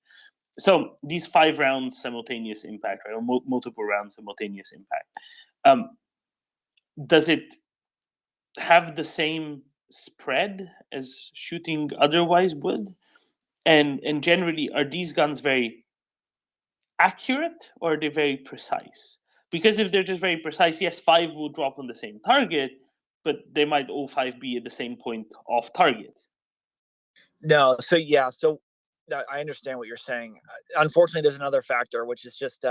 So these 5 rounds simultaneous impact, right, or multiple rounds simultaneous impact, does it have the same spread as shooting otherwise would? And generally, are these guns very accurate, or are they very precise? Because if they're just very precise, yes, 5 will drop on the same target, but they might all 5 be at the same point off target. No, so yeah, so I understand what you're saying. Unfortunately, there's another factor, which is just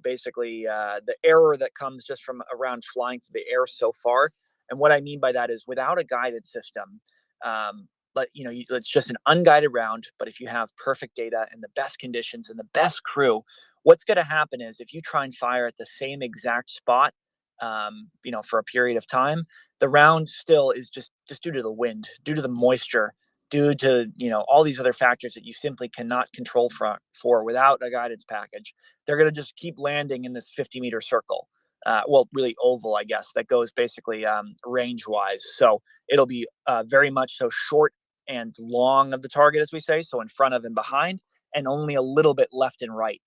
basically the error that comes just from around flying through the air so far. And what I mean by that is without a guided system, but it's just an unguided round. But if you have perfect data and the best conditions and the best crew, what's going to happen is if you try and fire at the same exact spot, for a period of time, the round still is just due to the wind, due to the moisture, due to all these other factors that you simply cannot control for without a guidance package. They're going to just keep landing in this 50-meter circle, really oval, I guess, that goes basically range wise. So it'll be very much so short and long of the target, as we say, so in front of and behind, and only a little bit left and right.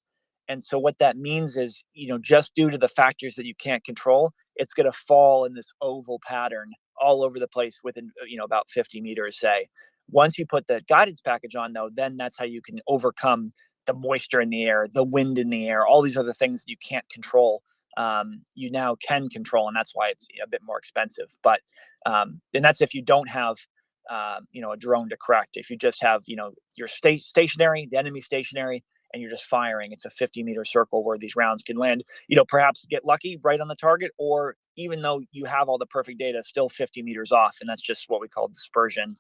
And so what that means is, just due to the factors that you can't control, it's going to fall in this oval pattern all over the place within, about 50 meters, say. Once you put the guidance package on, though, then that's how you can overcome the moisture in the air, the wind in the air, all these other things that you can't control. You now can control, and that's why it's a bit more expensive. But and that's if you don't have a drone to correct. If you just have your stationary, the enemy stationary, and you're just firing, it's a 50-meter circle where these rounds can land. Perhaps get lucky right on the target, or even though you have all the perfect data, still 50 meters off, and that's just what we call dispersion.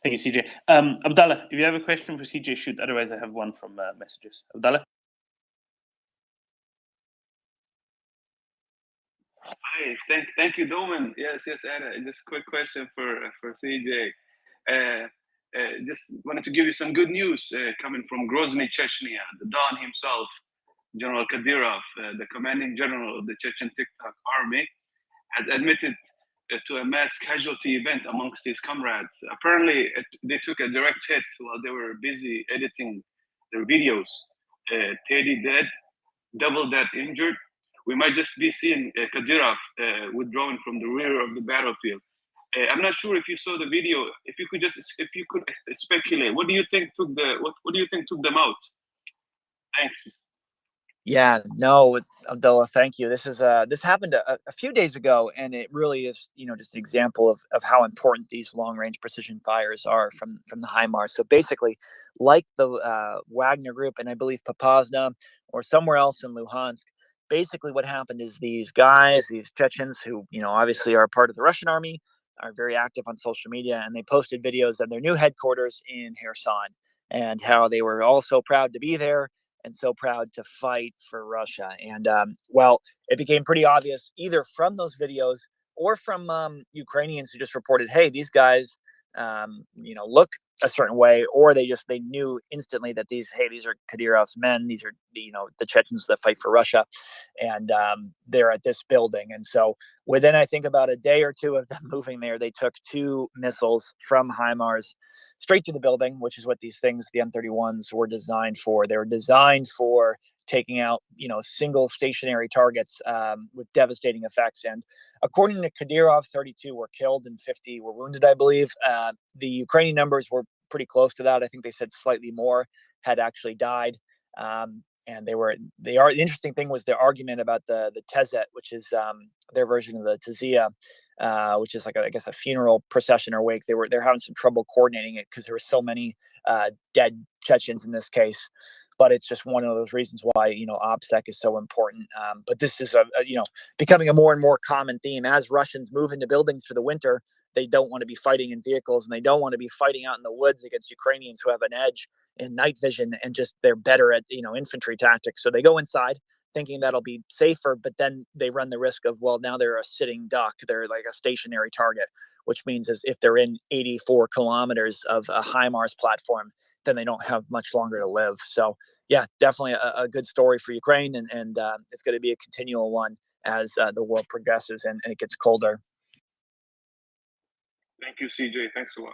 Thank you, CJ. Abdallah, if you have a question for CJ, shoot. Otherwise, I have one from messages. Abdallah? Hi, thank you, Doman. Yes, Anna. Just a quick question for CJ. Just wanted to give you some good news coming from Grozny, Chechnya. The Don himself, General Kadyrov, the commanding general of the Chechen TikTok army, has admitted to a mass casualty event amongst his comrades. Apparently, they took a direct hit while they were busy editing their videos. 30 dead, double that injured. We might just be seeing Kadyrov withdrawing from the rear of the battlefield. I'm not sure if you saw the video. If you could speculate, what do you think took them out? Thanks. Yeah, no, Abdullah, thank you. This happened a few days ago, and it really is, just an example of how important these long-range precision fires are from the HIMARS. So basically, like the Wagner Group, and I believe Popasna, or somewhere else in Luhansk, basically what happened is these guys, these Chechens, who obviously are part of the Russian army, are very active on social media, and they posted videos of their new headquarters in Kherson and how they were all so proud to be there and so proud to fight for Russia. And it became pretty obvious either from those videos or from Ukrainians who just reported, hey, these guys, look a certain way, or they knew instantly that these are Kadyrov's men. These are the Chechens that fight for Russia, and they're at this building. And so within, I think, about a day or two of them moving there, they took 2 missiles from HIMARS straight to the building, which is what these things, the M31s, were designed for. They were designed for taking out, single stationary targets with devastating effects. And according to Kadyrov, 32 were killed and 50 were wounded, I believe. The Ukrainian numbers were pretty close to that. I think they said slightly more had actually died. And the interesting thing was their argument about the Tezet, which is their version of the Tazia, which is like I guess a funeral procession or wake. They're having some trouble coordinating it because there were so many dead Chechens in this case. But it's just one of those reasons why OPSEC is so important. But this is becoming a more and more common theme as Russians move into buildings for the winter. They don't want to be fighting in vehicles, and they don't want to be fighting out in the woods against Ukrainians who have an edge in night vision, and just they're better at infantry tactics. So they go inside thinking that'll be safer, but then they run the risk of, well, now they're a sitting duck. They're like a stationary target, which means as if they're in 84 kilometers of a HIMARS platform, then they don't have much longer to live. So yeah, definitely a good story for Ukraine, and it's going to be a continual one as the world progresses and it gets colder. Thank you, CJ. Thanks a lot.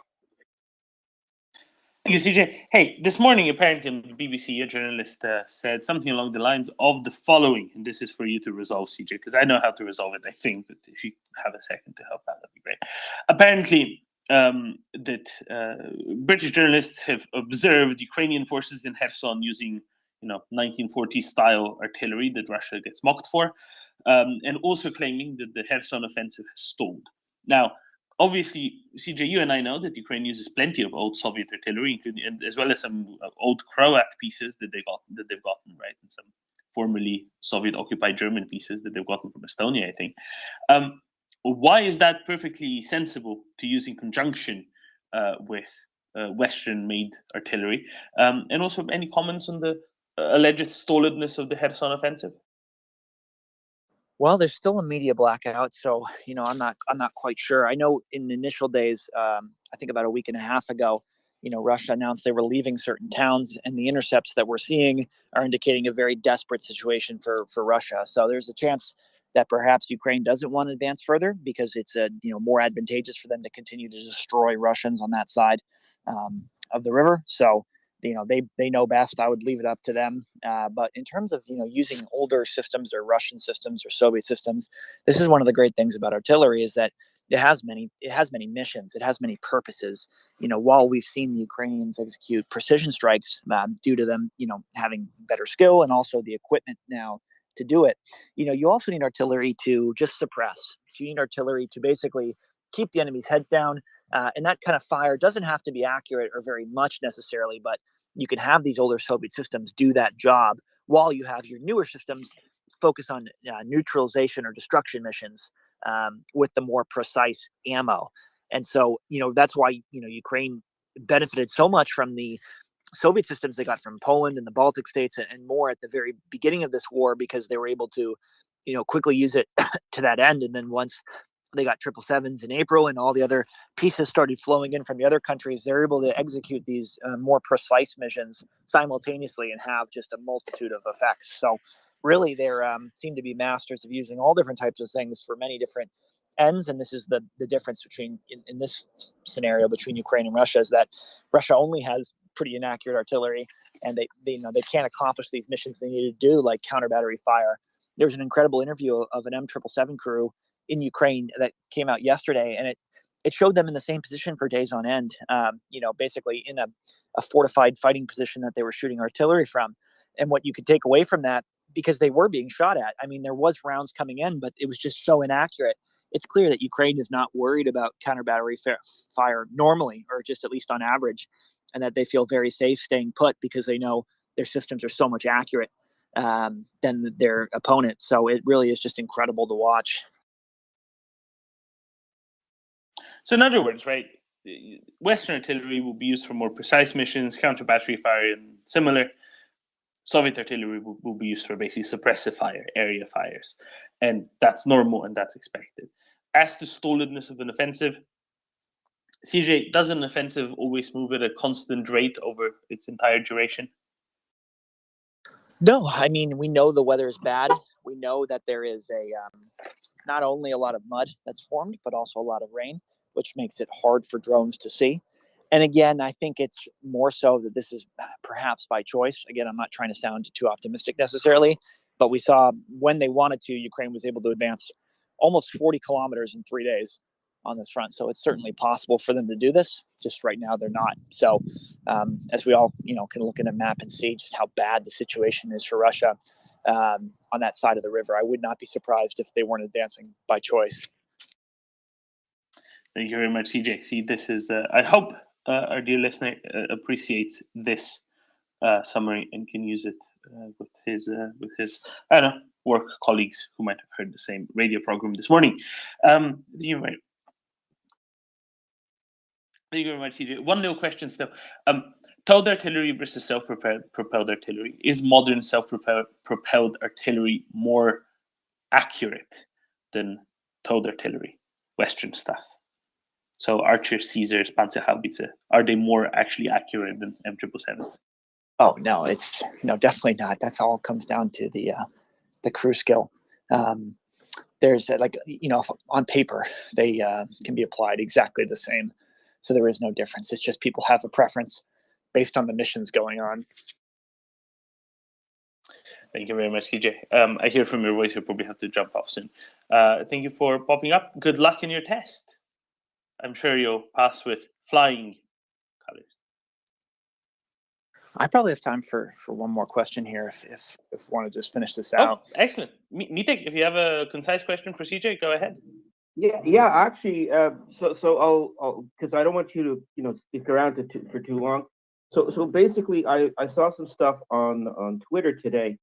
Thank you, CJ. Hey, this morning, apparently, on the BBC, a journalist said something along the lines of the following, and this is for you to resolve, CJ, because I know how to resolve it, I think, but if you have a second to help out, that'd be great. Apparently, that British journalists have observed Ukrainian forces in Kherson using 1940s style artillery that Russia gets mocked for. and also claiming that the Kherson offensive has stalled. Now, obviously, CJ, you and I know that Ukraine uses plenty of old Soviet artillery, including, as well as some old Croat pieces that they've gotten, right, and some formerly Soviet-occupied German pieces that they've gotten from Estonia, I think. Why is that perfectly sensible to use in conjunction with Western-made artillery? And also, any comments on the alleged stalledness of the Kherson offensive? Well, there's still a media blackout, so I'm not quite sure. I know in the initial days, I think about a week and a half ago, Russia announced they were leaving certain towns, and the intercepts that we're seeing are indicating a very desperate situation for Russia. So there's a chance that perhaps Ukraine doesn't want to advance further because it's more advantageous for them to continue to destroy Russians on that side of the river. So they know best. I would leave it up to them. But in terms of using older systems or Russian systems or Soviet systems, this is one of the great things about artillery is that it has many missions. It has many purposes. While we've seen the Ukrainians execute precision strikes due to them having better skill and also the equipment now to do it, you also need artillery to just suppress. So you need artillery to basically keep the enemy's heads down. And that kind of fire doesn't have to be accurate or very much necessarily, but you can have these older Soviet systems do that job while you have your newer systems focus on neutralization or destruction missions with the more precise ammo. And so, that's why, Ukraine benefited so much from the Soviet systems they got from Poland and the Baltic states and more at the very beginning of this war, because they were able to, quickly use it to that end. And then once they got 777s in April and all the other pieces started flowing in from the other countries, they're able to execute these more precise missions simultaneously and have just a multitude of effects. So really, they seem to be masters of using all different types of things for many different ends. And this is the difference between in this scenario between Ukraine and Russia, is that Russia only has pretty inaccurate artillery, and they can't accomplish these missions they need to do, like counter battery fire. There was an incredible interview of an M777 crew in Ukraine that came out yesterday, and it showed them in the same position for days on end, basically in a fortified fighting position that they were shooting artillery from. And what you could take away from that, because they were being shot at, I mean, there was rounds coming in, but it was just so inaccurate. It's clear that Ukraine is not worried about counter battery fire normally, or just at least on average, and that they feel very safe staying put because they know their systems are so much accurate than their opponent. So it really is just incredible to watch. So in other words, right, Western artillery will be used for more precise missions, counter battery fire and similar. Soviet artillery will be used for basically suppressive fire, area fires. And that's normal and that's expected. As to stalledness of an offensive, CJ, does an offensive always move at a constant rate over its entire duration? No, I mean, we know the weather is bad. We know that there is not only a lot of mud that's formed, but also a lot of rain, which makes it hard for drones to see. And again, I think it's more so that this is perhaps by choice. Again, I'm not trying to sound too optimistic necessarily, but we saw when they wanted to, Ukraine was able to advance almost 40 kilometers in 3 days on this front. So it's certainly possible for them to do this. Just right now, they're not. So as we all, can look at a map and see just how bad the situation is for Russia on that side of the river, I would not be surprised if they weren't advancing by choice. Thank you very much, CJ. See, this is, I hope our dear listener appreciates this summary and can use it with his I don't know, work colleagues who might have heard the same radio program this morning. Thank you very much, CJ. One little question still. Towed artillery versus self-propelled artillery. Is modern self-propelled artillery more accurate than towed artillery, Western stuff? So Archer, Caesars, Panzerhaubitze, are they more actually accurate than M777s? Oh no, it's definitely not. That's all comes down to the crew skill. There's on paper they can be applied exactly the same, so there is no difference. It's just people have a preference based on the missions going on. Thank you very much, CJ. I hear from your voice you'll probably have to jump off soon. Thank you for popping up. Good luck in your test. I'm sure you'll pass with flying colors. I probably have time for one more question here if we want to just finish this Oh, out. excellent. Mitek, if you have a concise question for CJ, go ahead. Yeah. Actually, so I'll because I don't want you to stick around for too long. So basically, I saw some stuff on Twitter today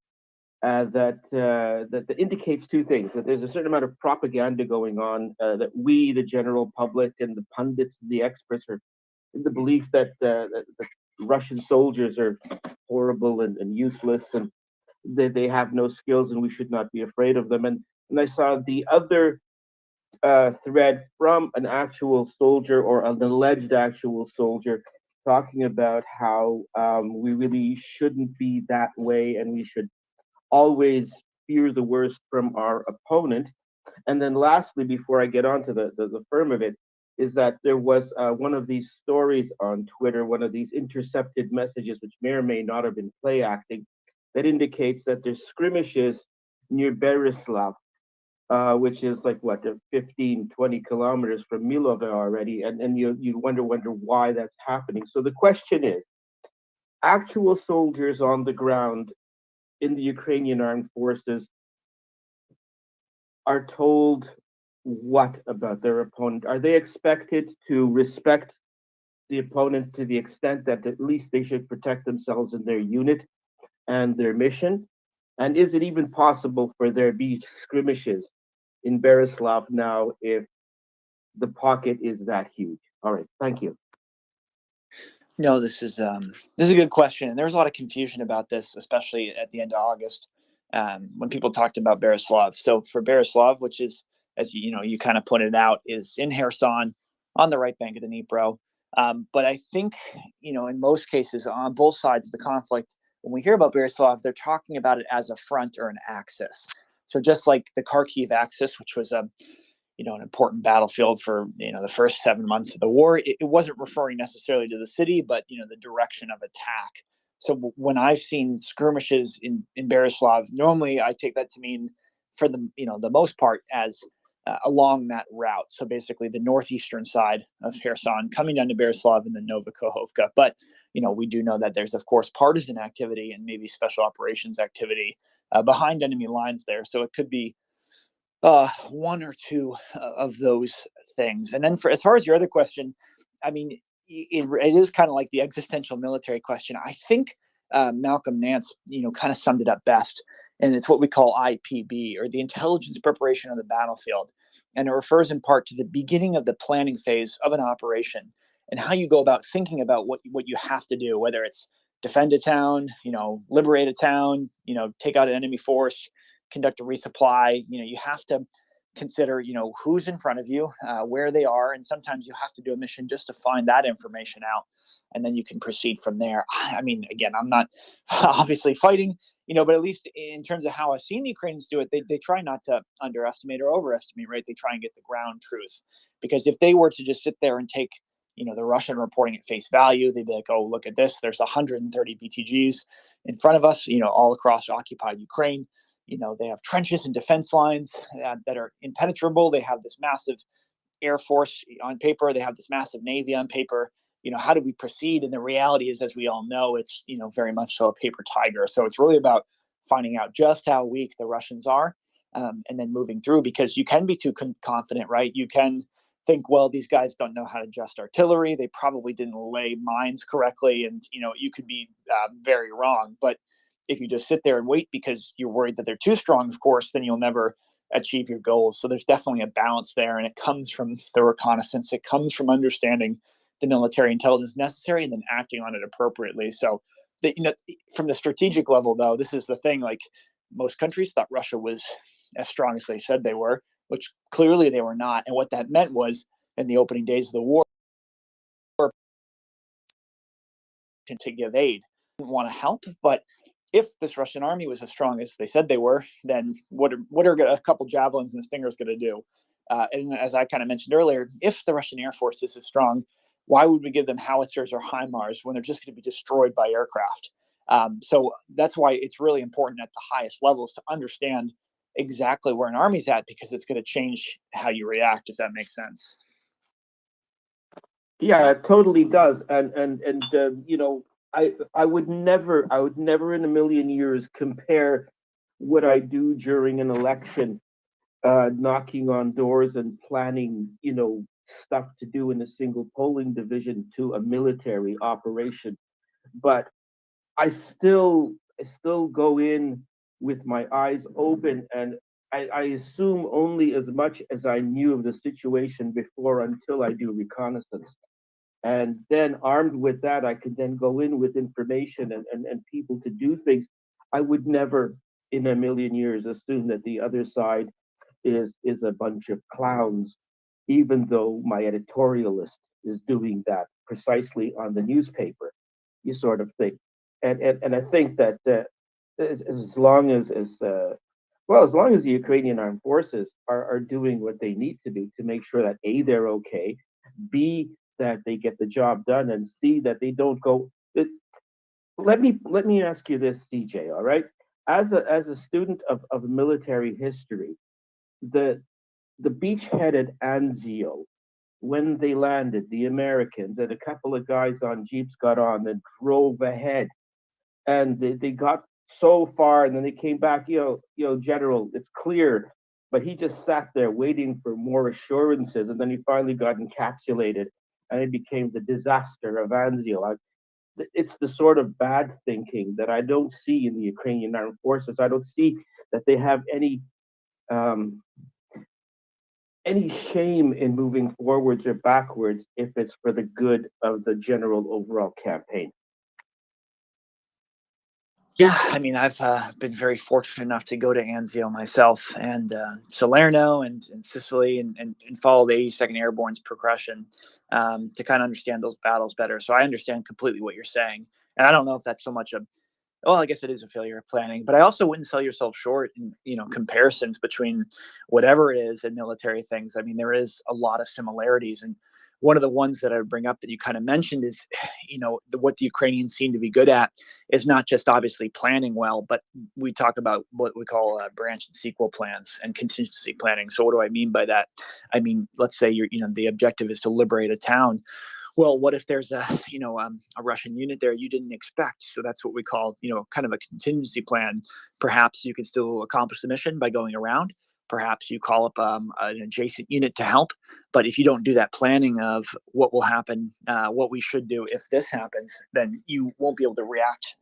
that indicates two things: that there's a certain amount of propaganda going on, that we, the general public, and the pundits, the experts, are in the belief that Russian soldiers are horrible and useless, and they have no skills, and we should not be afraid of them. And I saw the other thread from an actual soldier, or an alleged actual soldier, talking about how we really shouldn't be that way, and we should always fear the worst from our opponent. And then lastly, before I get on to the firm of it, is that there was one of these stories on Twitter, one of these intercepted messages, which may or may not have been play acting, that indicates that there's skirmishes near Berislav, which is like what, 15, 20 kilometers from Milova already, and you wonder why that's happening. So the question is, actual soldiers on the ground in the Ukrainian armed forces are told what about their opponent? Are they expected to respect the opponent to the extent that at least they should protect themselves and their unit and their mission? And is it even possible for there to be skirmishes in Berislav now if the pocket is that huge? All right, thank you. No, this is a good question, and there was a lot of confusion about this, especially at the end of August, when people talked about Berislav. So for Berislav, which is, as you kind of pointed out, is in Kherson on the right bank of the Dnipro. But I think in most cases on both sides of the conflict, when we hear about Berislav, they're talking about it as a front or an axis. So just like the Kharkiv axis, which was an important battlefield for the first 7 months of the war, it wasn't referring necessarily to the city, but the direction of attack. So when I've seen skirmishes in Berislav, normally I take that to mean, for the most part, as along that route. So basically the northeastern side of Kherson, coming down to Berislav and then Novokhovka. But we do know that there's of course partisan activity and maybe special operations activity behind enemy lines there. So it could be one or two of those things. And then as far as your other question, I mean, it is kind of like the existential military question. I think Malcolm Nance, kind of summed it up best. And it's what we call IPB, or the intelligence preparation of the battlefield. And it refers in part to the beginning of the planning phase of an operation and how you go about thinking about what you have to do, whether it's defend a town, liberate a town, take out an enemy force, conduct a resupply. You have to consider who's in front of you, where they are, and sometimes you have to do a mission just to find that information out, and then you can proceed from there. I mean, again, I'm not obviously fighting, but at least in terms of how I've seen the Ukrainians do it, they try not to underestimate or overestimate, right? They try and get the ground truth, because if they were to just sit there and take the Russian reporting at face value, they'd be like, oh, look at this, there's 130 BTGs in front of us, all across occupied Ukraine. They have trenches and defense lines that are impenetrable. They have this massive air force on paper. They have this massive navy on paper. How do we proceed? And the reality is, as we all know, it's very much so a paper tiger. So it's really about finding out just how weak the Russians are, and then moving through, because you can be too confident, right? You can think, well, these guys don't know how to adjust artillery. They probably didn't lay mines correctly, and you could be very wrong. But if you just sit there and wait because you're worried that they're too strong, of course, then you'll never achieve your goals. So there's definitely a balance there, and it comes from the reconnaissance. It comes from understanding the military intelligence necessary and then acting on it appropriately. So, from the strategic level, though, this is the thing. Like, most countries thought Russia was as strong as they said they were, which clearly they were not. And what that meant was, in the opening days of the war, to give aid, didn't want to help, but if this Russian army was as strong as they said they were, then what are a couple javelins and stingers going to do? And as I kind of mentioned earlier, if the Russian Air Force is as strong, why would we give them howitzers or HIMARS when they're just going to be destroyed by aircraft? So that's why it's really important at the highest levels to understand exactly where an army's at, because it's going to change how you react, if that makes sense. Yeah, it totally does. And I would never in a million years compare what I do during an election, knocking on doors and planning, stuff to do in a single polling division, to a military operation. But I still go in with my eyes open, and I assume only as much as I knew of the situation before, until I do reconnaissance. And then armed with that, I could then go in with information and people to do things. I would never in a million years assume that the other side is a bunch of clowns, even though my editorialist is doing that precisely on the newspaper, you sort of thing. And I think that as long as long as the Ukrainian armed forces are doing what they need to do to make sure that A, they're okay, B, that they get the job done, and C, that they don't go. Let me ask you this, CJ. All right, as a student of military history, the beachhead at Anzio, when they landed, the Americans and a couple of guys on jeeps got on and drove ahead, and they got so far, and then they came back. General, it's clear. But he just sat there waiting for more assurances, and then he finally got encapsulated, and it became the disaster of Anzio. It's the sort of bad thinking that I don't see in the Ukrainian armed forces. I don't see that they have um, any shame in moving forwards or backwards if it's for the good of the general overall campaign. Yeah, I mean, I've been very fortunate enough to go to Anzio myself, and Salerno, and Sicily, and follow the 82nd Airborne's progression, to kind of understand those battles better. So I understand completely what you're saying, and I don't know if that's so much well, I guess it is a failure of planning, but I also wouldn't sell yourself short in, comparisons between whatever it is and military things. I mean, there is a lot of similarities, and one of the ones that I would bring up that you kind of mentioned is, what the Ukrainians seem to be good at is not just obviously planning well, but we talk about what we call branch and sequel plans and contingency planning. So what do I mean by that? I mean, let's say the objective is to liberate a town. Well, what if there's a Russian unit there you didn't expect? So that's what we call, kind of a contingency plan. Perhaps you can still accomplish the mission by going around. Perhaps you call up an adjacent unit to help. But if you don't do that planning of what will happen, what we should do if this happens, then you won't be able to react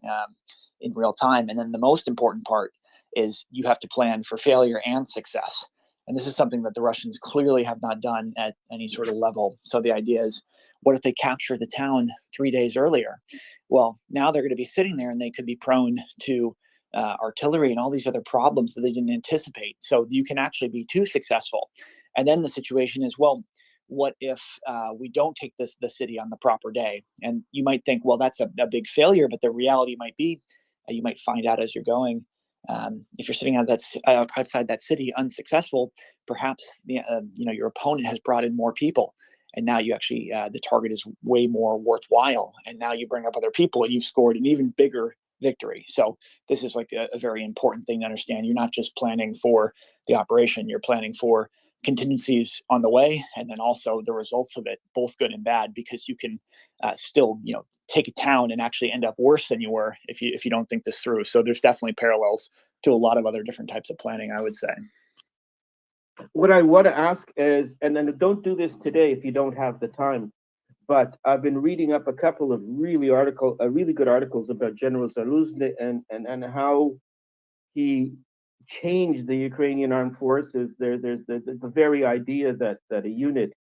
in real time. And then the most important part is you have to plan for failure and success. And this is something that the Russians clearly have not done at any sort of level. So the idea is, what if they capture the town 3 days earlier? Well, now they're going to be sitting there, and they could be prone to artillery and all these other problems that they didn't anticipate. So you can actually be too successful. And then the situation is, well, what if we don't take the city on the proper day? And you might think, well, that's a big failure, but the reality might be, you might find out as you're going. If you're sitting outside that city unsuccessful, perhaps your opponent has brought in more people, and now you actually the target is way more worthwhile, and now you bring up other people, and you've scored an even bigger victory. So this is like a very important thing to understand. You're not just planning for the operation; you're planning for contingencies on the way, and then also the results of it, both good and bad, because you can still take a town and actually end up worse than you were if you don't think this through. So there's definitely parallels to a lot of other different types of planning, I would say. What I want to ask is, and then don't do this today if you don't have the time, but I've been reading up a couple of really good articles about General Zaluzny and how he changed the Ukrainian armed forces. There's the very idea that a unit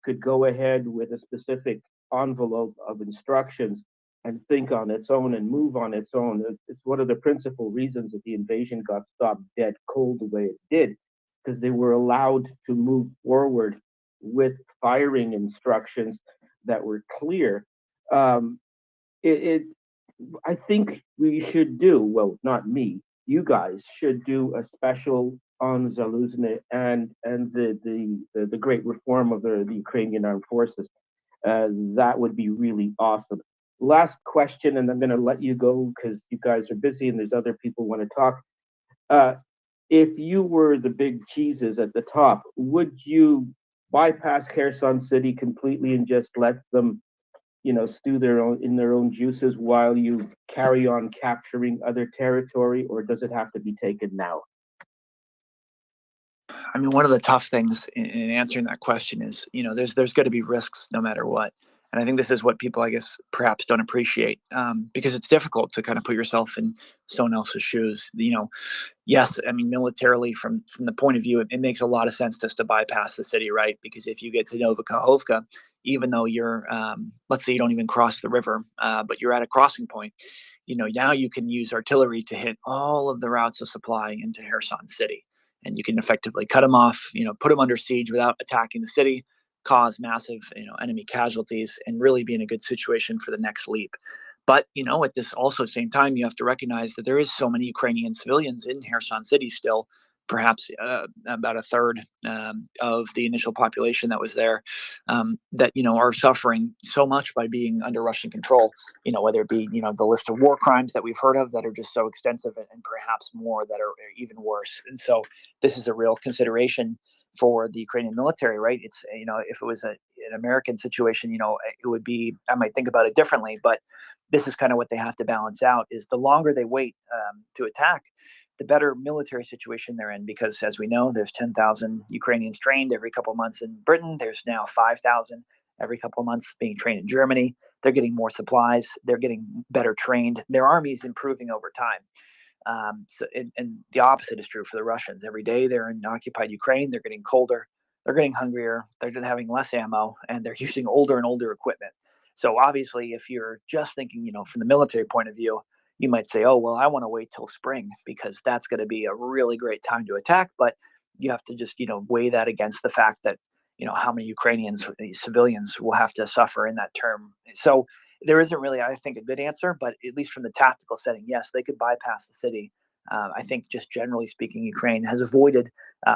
could go ahead with a specific envelope of instructions and think on its own and move on its own. It's one of the principal reasons that the invasion got stopped dead cold the way it did, because they were allowed to move forward with firing instructions that were clear. I think we should do, well, not me, you guys should do a special on Zaluzny and the great reform of the Ukrainian armed forces. That would be really awesome. Last question, and I'm going to let you go because you guys are busy and there's other people want to talk. If you were the big cheeses at the top, would you bypass Kherson City completely and just let them stew in their own juices while you carry on capturing other territory, or does it have to be taken now? I mean, one of the tough things in answering that question is, there's going to be risks no matter what. And I think this is what people, I guess, perhaps don't appreciate, because it's difficult to kind of put yourself in someone else's shoes. Yes, I mean, militarily, from the point of view, it makes a lot of sense just to bypass the city, right? Because if you get to Nova Kahovka, even though you're, let's say you don't even cross the river, but you're at a crossing point, now you can use artillery to hit all of the routes of supply into Kherson City. And you can effectively cut them off, put them under siege without attacking the city, cause massive, enemy casualties, and really be in a good situation for the next leap. But, at this also same time, you have to recognize that there is so many Ukrainian civilians in Kherson City still, perhaps about a third of the initial population that was there, that, are suffering so much by being under Russian control, whether it be, the list of war crimes that we've heard of that are just so extensive, and perhaps more that are even worse. And so this is a real consideration for the Ukrainian military, right? It's, if it was an American situation, it would be, I might think about it differently, but this is kind of what they have to balance out, is the longer they wait to attack, the better military situation they're in, because as we know, there's 10,000 Ukrainians trained every couple of months in Britain. There's now 5,000 every couple of months being trained in Germany. They're getting more supplies. They're getting better trained. Their army is improving over time. And the opposite is true for the Russians. Every day they're in occupied Ukraine, they're getting colder, they're getting hungrier, they're just having less ammo, and they're using older and older equipment. So obviously, if you're just thinking, from the military point of view, you might say, oh, well, I want to wait till spring because that's going to be a really great time to attack. But you have to just, weigh that against the fact that, how many Ukrainians, civilians will have to suffer in that term. So there isn't really, I think, a good answer, but at least from the tactical setting, yes, they could bypass the city. I think just generally speaking, Ukraine has avoided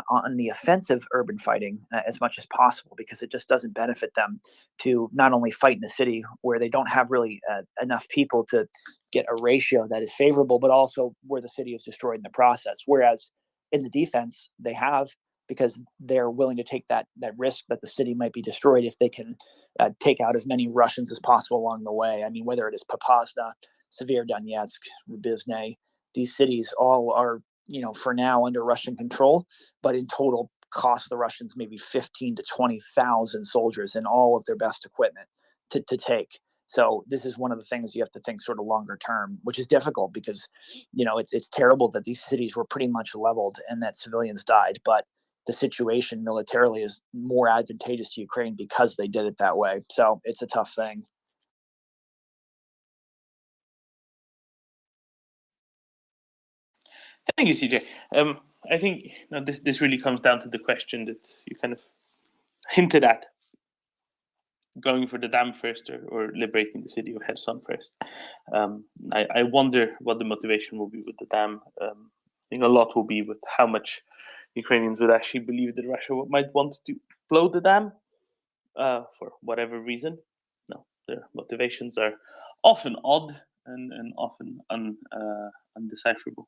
on the offensive urban fighting as much as possible, because it just doesn't benefit them to not only fight in a city where they don't have really enough people to get a ratio that is favorable, but also where the city is destroyed in the process. Whereas in the defense, they have, because they're willing to take that risk that the city might be destroyed if they can take out as many Russians as possible along the way. I mean, whether it is Popasna, Severodonetsk, Rubizny, these cities all are, for now under Russian control, but in total cost the Russians maybe 15 to 20,000 soldiers and all of their best equipment to take. So this is one of the things you have to think sort of longer term, which is difficult because, it's terrible that these cities were pretty much leveled and that civilians died, but the situation militarily is more advantageous to Ukraine because they did it that way. So it's a tough thing. Thank you, CJ. I think this really comes down to the question that you kind of hinted at: going for the dam first, or liberating the city of Kherson first. I wonder what the motivation will be with the dam. I think a lot will be with how much Ukrainians would actually believe that Russia might want to blow the dam for whatever reason. No, their motivations are often odd and often undecipherable.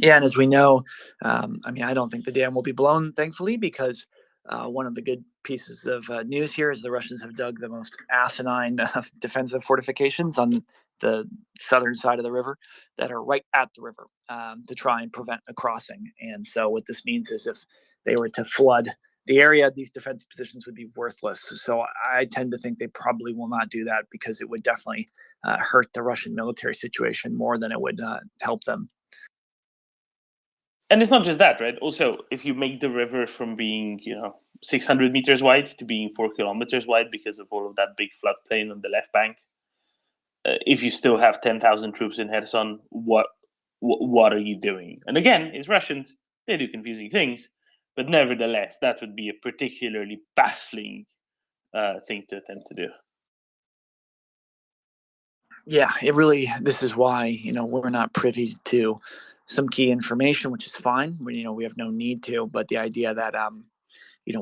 Yeah, and as we know, I don't think the dam will be blown, thankfully, because one of the good pieces of news here is the Russians have dug the most asinine defensive fortifications on the southern side of the river that are right at the river to try and prevent a crossing. And so what this means is if they were to flood the area, these defensive positions would be worthless. So I tend to think they probably will not do that, because it would definitely hurt the Russian military situation more than it would help them. And it's not just that, right? Also, if you make the river from being, 600 meters wide to being 4 kilometers wide because of all of that big floodplain on the left bank, if you still have 10,000 troops in Kherson, what are you doing? And again, it's Russians. They do confusing things, but nevertheless, that would be a particularly baffling thing to attempt to do. Yeah, this is why, we're not privy to some key information, which is fine. We have no need to, but the idea that,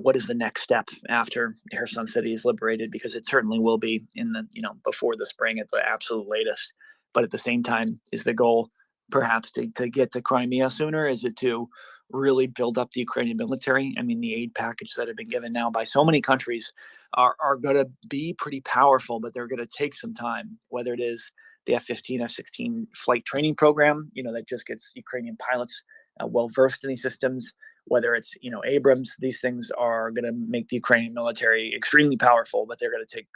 what is the next step after Kherson City is liberated? Because it certainly will be in the, before the spring at the absolute latest. But at the same time, is the goal perhaps to get to Crimea sooner? Is it to really build up the Ukrainian military. I mean, the aid package that have been given now by so many countries are going to be pretty powerful, but they're going to take some time, whether it is the F-15, F-16 flight training program, that just gets Ukrainian pilots well versed in these systems, whether it's, Abrams. These things are going to make the Ukrainian military extremely powerful, but they're going to take,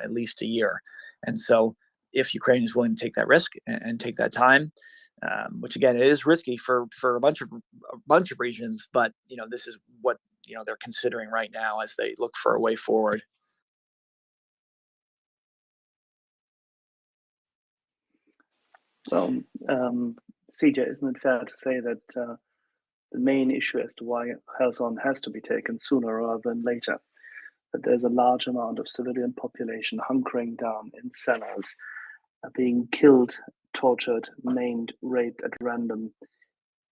at least a year. And so if Ukraine is willing to take that risk and take that time, which again is risky for a bunch of regions, but this is what they're considering right now as they look for a way forward. Well, CJ, isn't it fair to say that the main issue as to why Kherson has to be taken sooner rather than later, that there's a large amount of civilian population hunkering down in cellars, being killed, tortured, maimed, raped at random,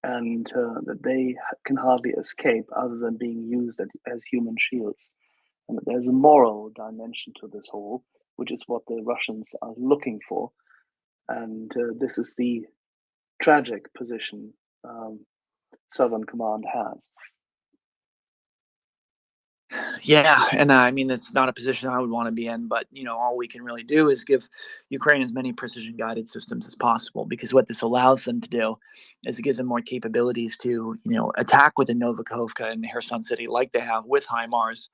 and that they can hardly escape other than being used as human shields. And that there's a moral dimension to this whole, which is what the Russians are looking for. And this is the tragic position Southern Command has. Yeah, and I mean, it's not a position I would want to be in, but all we can really do is give Ukraine as many precision guided systems as possible, because what this allows them to do is it gives them more capabilities to attack within Novakovka and Kherson City like they have with HIMARS.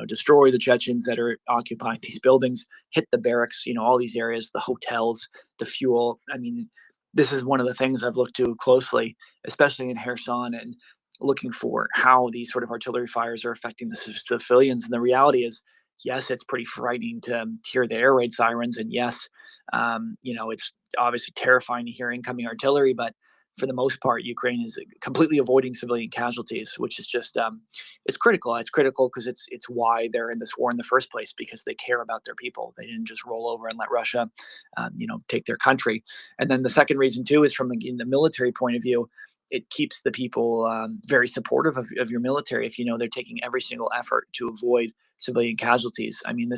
Destroy the Chechens that are occupying these buildings, hit the barracks, all these areas, the hotels, the fuel. I mean, this is one of the things I've looked to closely, especially in Kherson, and looking for how these sort of artillery fires are affecting the civilians. And the reality is, yes, it's pretty frightening to hear the air raid sirens. And yes, it's obviously terrifying to hear incoming artillery, but for the most part, Ukraine is completely avoiding civilian casualties, which is just, it's critical. It's critical because it's why they're in this war in the first place, because they care about their people. They didn't just roll over and let Russia, take their country. And then the second reason too is from the military point of view, it keeps the people very supportive of your military if they're taking every single effort to avoid civilian casualties. I mean,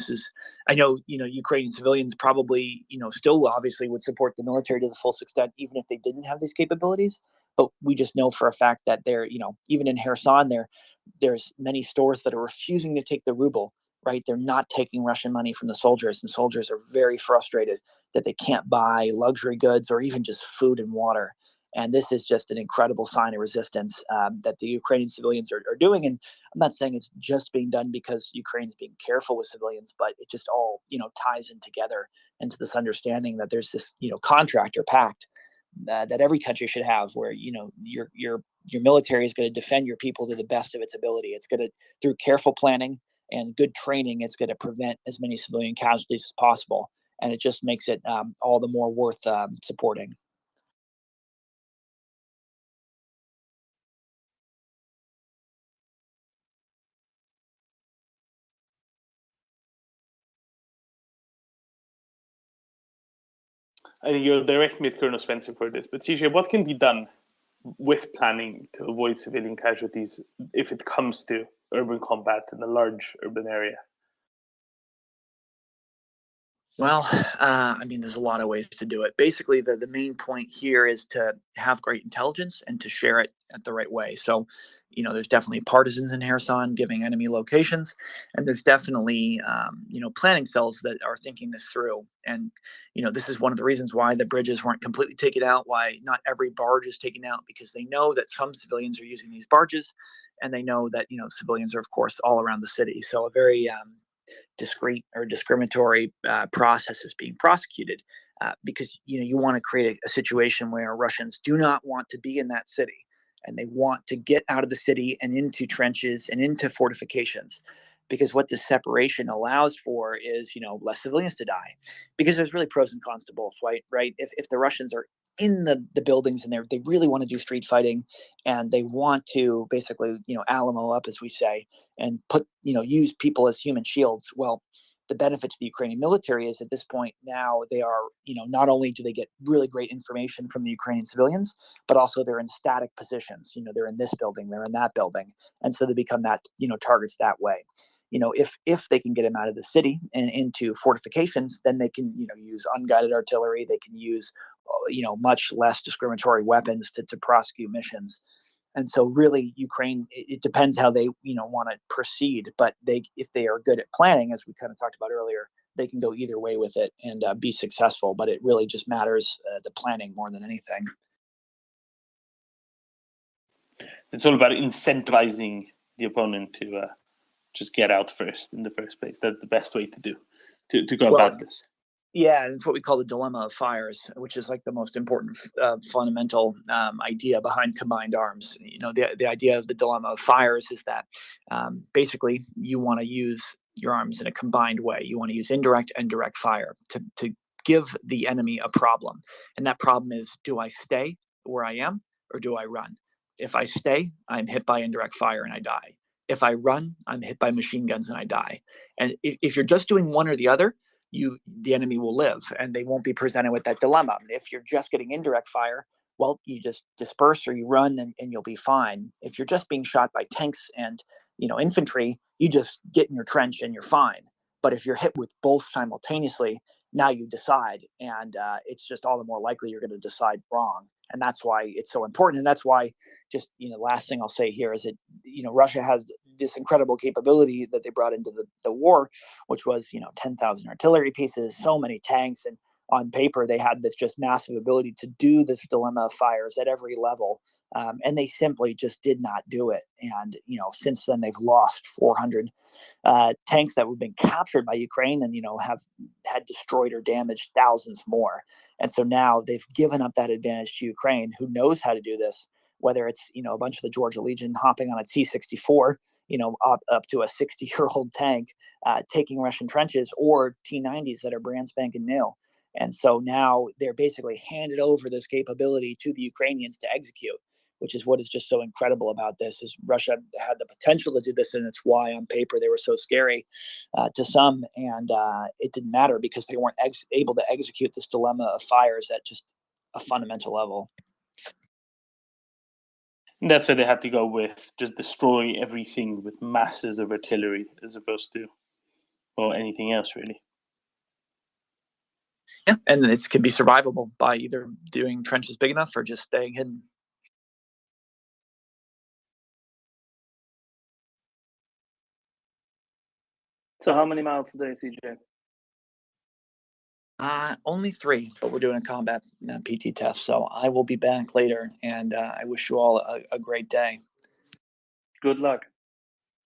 I know Ukrainian civilians probably still obviously would support the military to the fullest extent even if they didn't have these capabilities. But we just know for a fact that they're even in Kherson there's many stores that are refusing to take the ruble. Right, they're not taking Russian money from the soldiers, and soldiers are very frustrated that they can't buy luxury goods or even just food and water. And this is just an incredible sign of resistance that the Ukrainian civilians are doing. And I'm not saying it's just being done because Ukraine's being careful with civilians, but it just all, ties in together into this understanding that there's this, contract or pact that every country should have where, your military is going to defend your people to the best of its ability. It's going to, through careful planning and good training, it's going to prevent as many civilian casualties as possible. And it just makes it all the more worth supporting. I think you'll direct me to Colonel Spencer for this, but CJ, what can be done with planning to avoid civilian casualties if it comes to urban combat in a large urban area? Well, I mean, there's a lot of ways to do it. Basically, the main point here is to have great intelligence and to share it at the right way. So, there's definitely partisans in Kherson giving enemy locations, and there's definitely, planning cells that are thinking this through. And, this is one of the reasons why the bridges weren't completely taken out, why not every barge is taken out, because they know that some civilians are using these barges, and they know that, civilians are, of course, all around the city. So a very discrete or discriminatory process is being prosecuted because you want to create a situation where Russians do not want to be in that city, and they want to get out of the city and into trenches and into fortifications, because what this separation allows for is less civilians to die, because there's really pros and cons to both, right? If the Russians are in the buildings and they really want to do street fighting, and they want to basically Alamo up, as we say, and use people as human shields. Well, the benefit to the Ukrainian military is at this point now they are not only do they get really great information from the Ukrainian civilians, but also they're in static positions. They're in this building, they're in that building, and so they become that targets that way. If they can get them out of the city and into fortifications, then they can use unguided artillery. They can use much less discriminatory weapons to prosecute missions. And so really Ukraine, it depends how they, want to proceed, but if they are good at planning, as we kind of talked about earlier, they can go either way with it and be successful, but it really just matters the planning more than anything. It's all about incentivizing the opponent to just get out first in the first place. That's the best way to go about this. Yeah, and it's what we call the dilemma of fires, which is like the most important fundamental idea behind combined arms. The idea of the dilemma of fires is that basically you want to use your arms in a combined way. You want to use indirect and direct fire to give the enemy a problem. And that problem is, do I stay where I am or do I run? If I stay, I'm hit by indirect fire and I die. If I run, I'm hit by machine guns and I die. And if you're just doing one or the other, the enemy will live and they won't be presented with that dilemma. If you're just getting indirect fire, well, you just disperse or you run and you'll be fine. If you're just being shot by tanks and infantry, you just get in your trench and you're fine. But if you're hit with both simultaneously, now you decide, and it's just all the more likely you're going to decide wrong. And that's why it's so important. And that's why, just last thing I'll say here is that Russia has this incredible capability that they brought into the war, which was 10,000 artillery pieces, so many tanks, and on paper they had this just massive ability to do this dilemma of fires at every level, and they simply just did not do it. And since then they've lost 400 tanks that have been captured by Ukraine, and have had destroyed or damaged thousands more. And so now they've given up that advantage to Ukraine, who knows how to do this, whether it's a bunch of the Georgia Legion hopping on a T-64, up to a 60-year-old tank, taking Russian trenches, or T-90s that are brand spanking new. And so now they're basically handed over this capability to the Ukrainians to execute, which is what is just so incredible about this. Is Russia had the potential to do this, and it's why on paper they were so scary to some, and it didn't matter because they weren't able to execute this dilemma of fires at just a fundamental level. And that's why they had to go with just destroy everything with masses of artillery as opposed to anything else, really. Yeah, and it can be survivable by either doing trenches big enough or just staying hidden. So how many miles today, CJ? Only 3, but we're doing a combat PT test, so I will be back later, and I wish you all a great day. Good luck.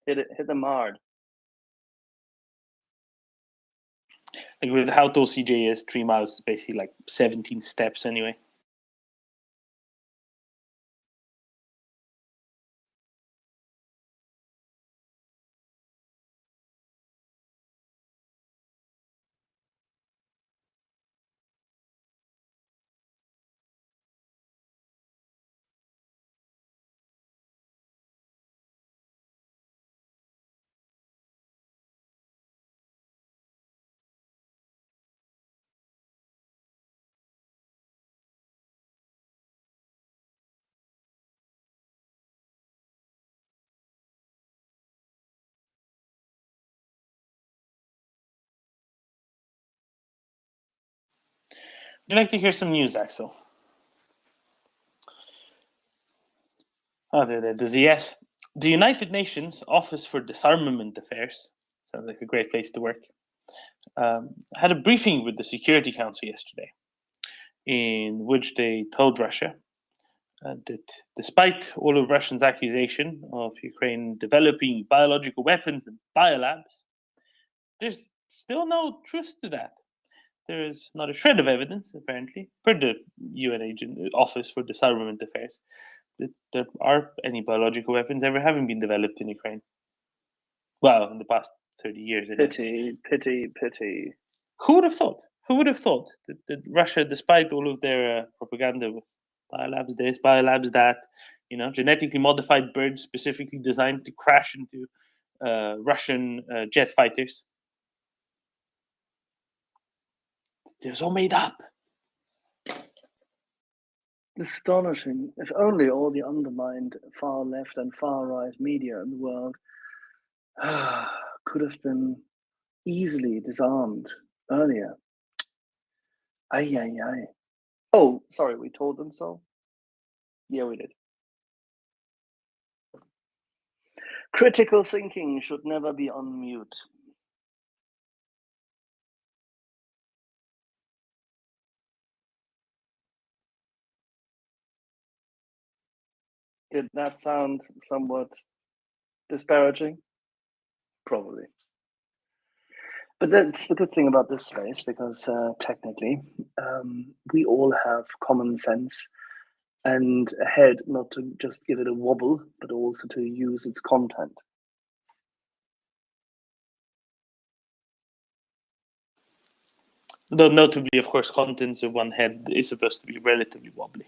Hit them hard. Like with how tall CJ is, 3 miles is basically like 17 steps anyway. Would you like to hear some news, Axel? Oh, there's a yes. The United Nations Office for Disarmament Affairs, sounds like a great place to work, had a briefing with the Security Council yesterday, in which they told Russia that despite all of Russia's accusation of Ukraine developing biological weapons and biolabs, there's still no truth to that. There is not a shred of evidence, apparently, per the UN Office for Disarmament Affairs, that there are any biological weapons ever having been developed in Ukraine. Well, in the past 30 years. Pity. Who would have thought? Who would have thought that Russia, despite all of their propaganda with biolabs this, biolabs that, genetically modified birds specifically designed to crash into Russian jet fighters, it was all made up. Astonishing. If only all the undermined far left and far right media in the world could have been easily disarmed earlier. Ay. Oh, sorry, we told them so? Yeah, we did. Critical thinking should never be on mute. Did that sound somewhat disparaging? Probably. But that's the good thing about this space, because technically we all have common sense and a head, not to just give it a wobble, but also to use its content. Though notably, of course, contents of one head is supposed to be relatively wobbly.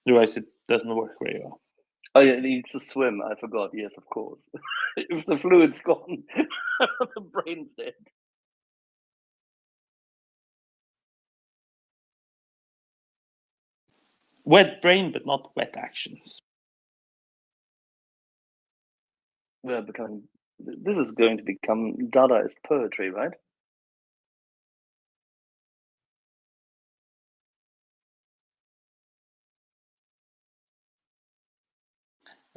Otherwise, it doesn't work very well. Oh yeah, it needs to swim. I forgot. Yes, of course. If the fluid's gone, the brain's dead. Wet brain, but not wet actions. We're becoming. This is going to become Dadaist poetry, right?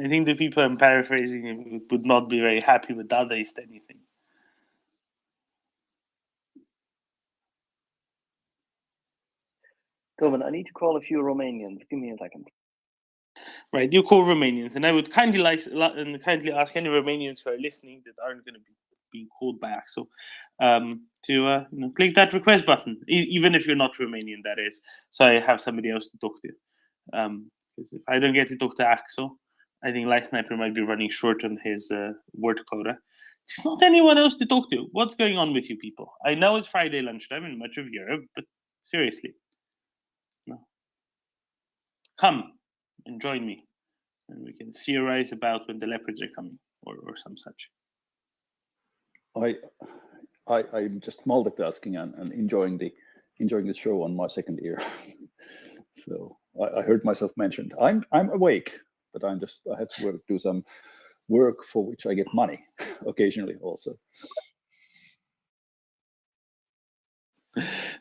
I think the people I'm paraphrasing would not be very happy with Dadaist anything. Roman, I need to call a few Romanians. Give me a second. Right, you call Romanians, and I would kindly ask any Romanians who are listening that aren't going to be being called by Axel to click that request button, even if you're not Romanian, that is, so I have somebody else to talk to. Because if I don't get to talk to Axel, I think Light Sniper might be running short on his word quota. There's not anyone else to talk to. What's going on with you people? I know it's Friday lunchtime in much of Europe, but seriously, no. Come and join me, and we can theorize about when the leopards are coming, or some such. I'm just multitasking and enjoying the show on my second ear. So I heard myself mentioned. I'm awake, but I have to do some work for which I get money occasionally also.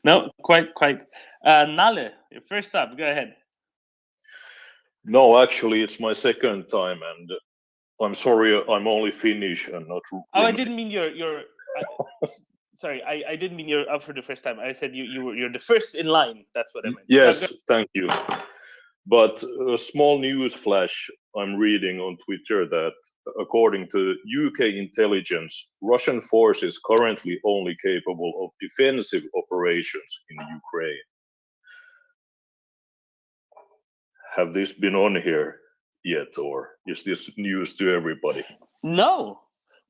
No, quite. Nalle, you're first up. Go ahead. No, actually, it's my second time, and I'm sorry, I'm only Finnish and not. Oh, I didn't mean you're. Sorry, I didn't mean you're up for the first time. I said you're the first in line. That's what I meant. Yes, thank you. But a small news flash I'm reading on Twitter that according to UK intelligence, Russian forces currently only capable of defensive operations in Ukraine. Have this been on here yet, or is this news to everybody? No,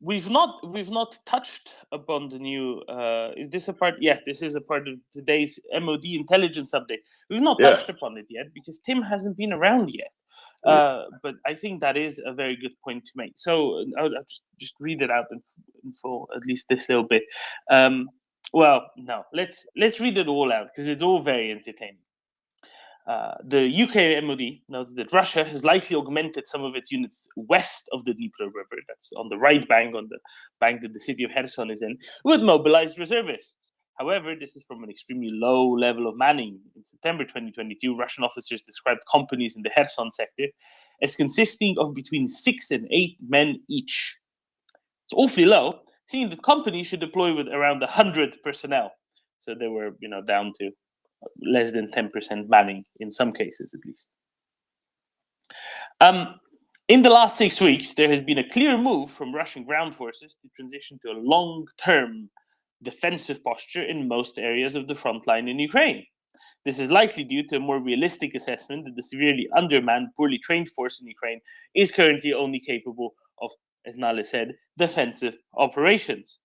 we've not touched upon the new. Is this a part? Yeah, this is a part of today's MOD intelligence update. We've not touched upon it yet because Tim hasn't been around yet. But I think that is a very good point to make. So I'll just read it out in full, at least this little bit. Well, no, let's read it all out because it's all very entertaining. The UK MOD notes that Russia has likely augmented some of its units west of the Dnieper River, that's on the right bank, on the bank that the city of Kherson is in, with mobilized reservists. However, this is from an extremely low level of manning. In September 2022, Russian officers described companies in the Kherson sector as consisting of between 6 and 8 men each. It's awfully low, seeing that companies should deploy with around 100 personnel. So they were, down to less than 10% manning in some cases, at least. In the last 6 weeks, there has been a clear move from Russian ground forces to transition to a long-term defensive posture in most areas of the front line in Ukraine. This is likely due to a more realistic assessment that the severely undermanned, poorly trained force in Ukraine is currently only capable of, as Nalle said, defensive operations.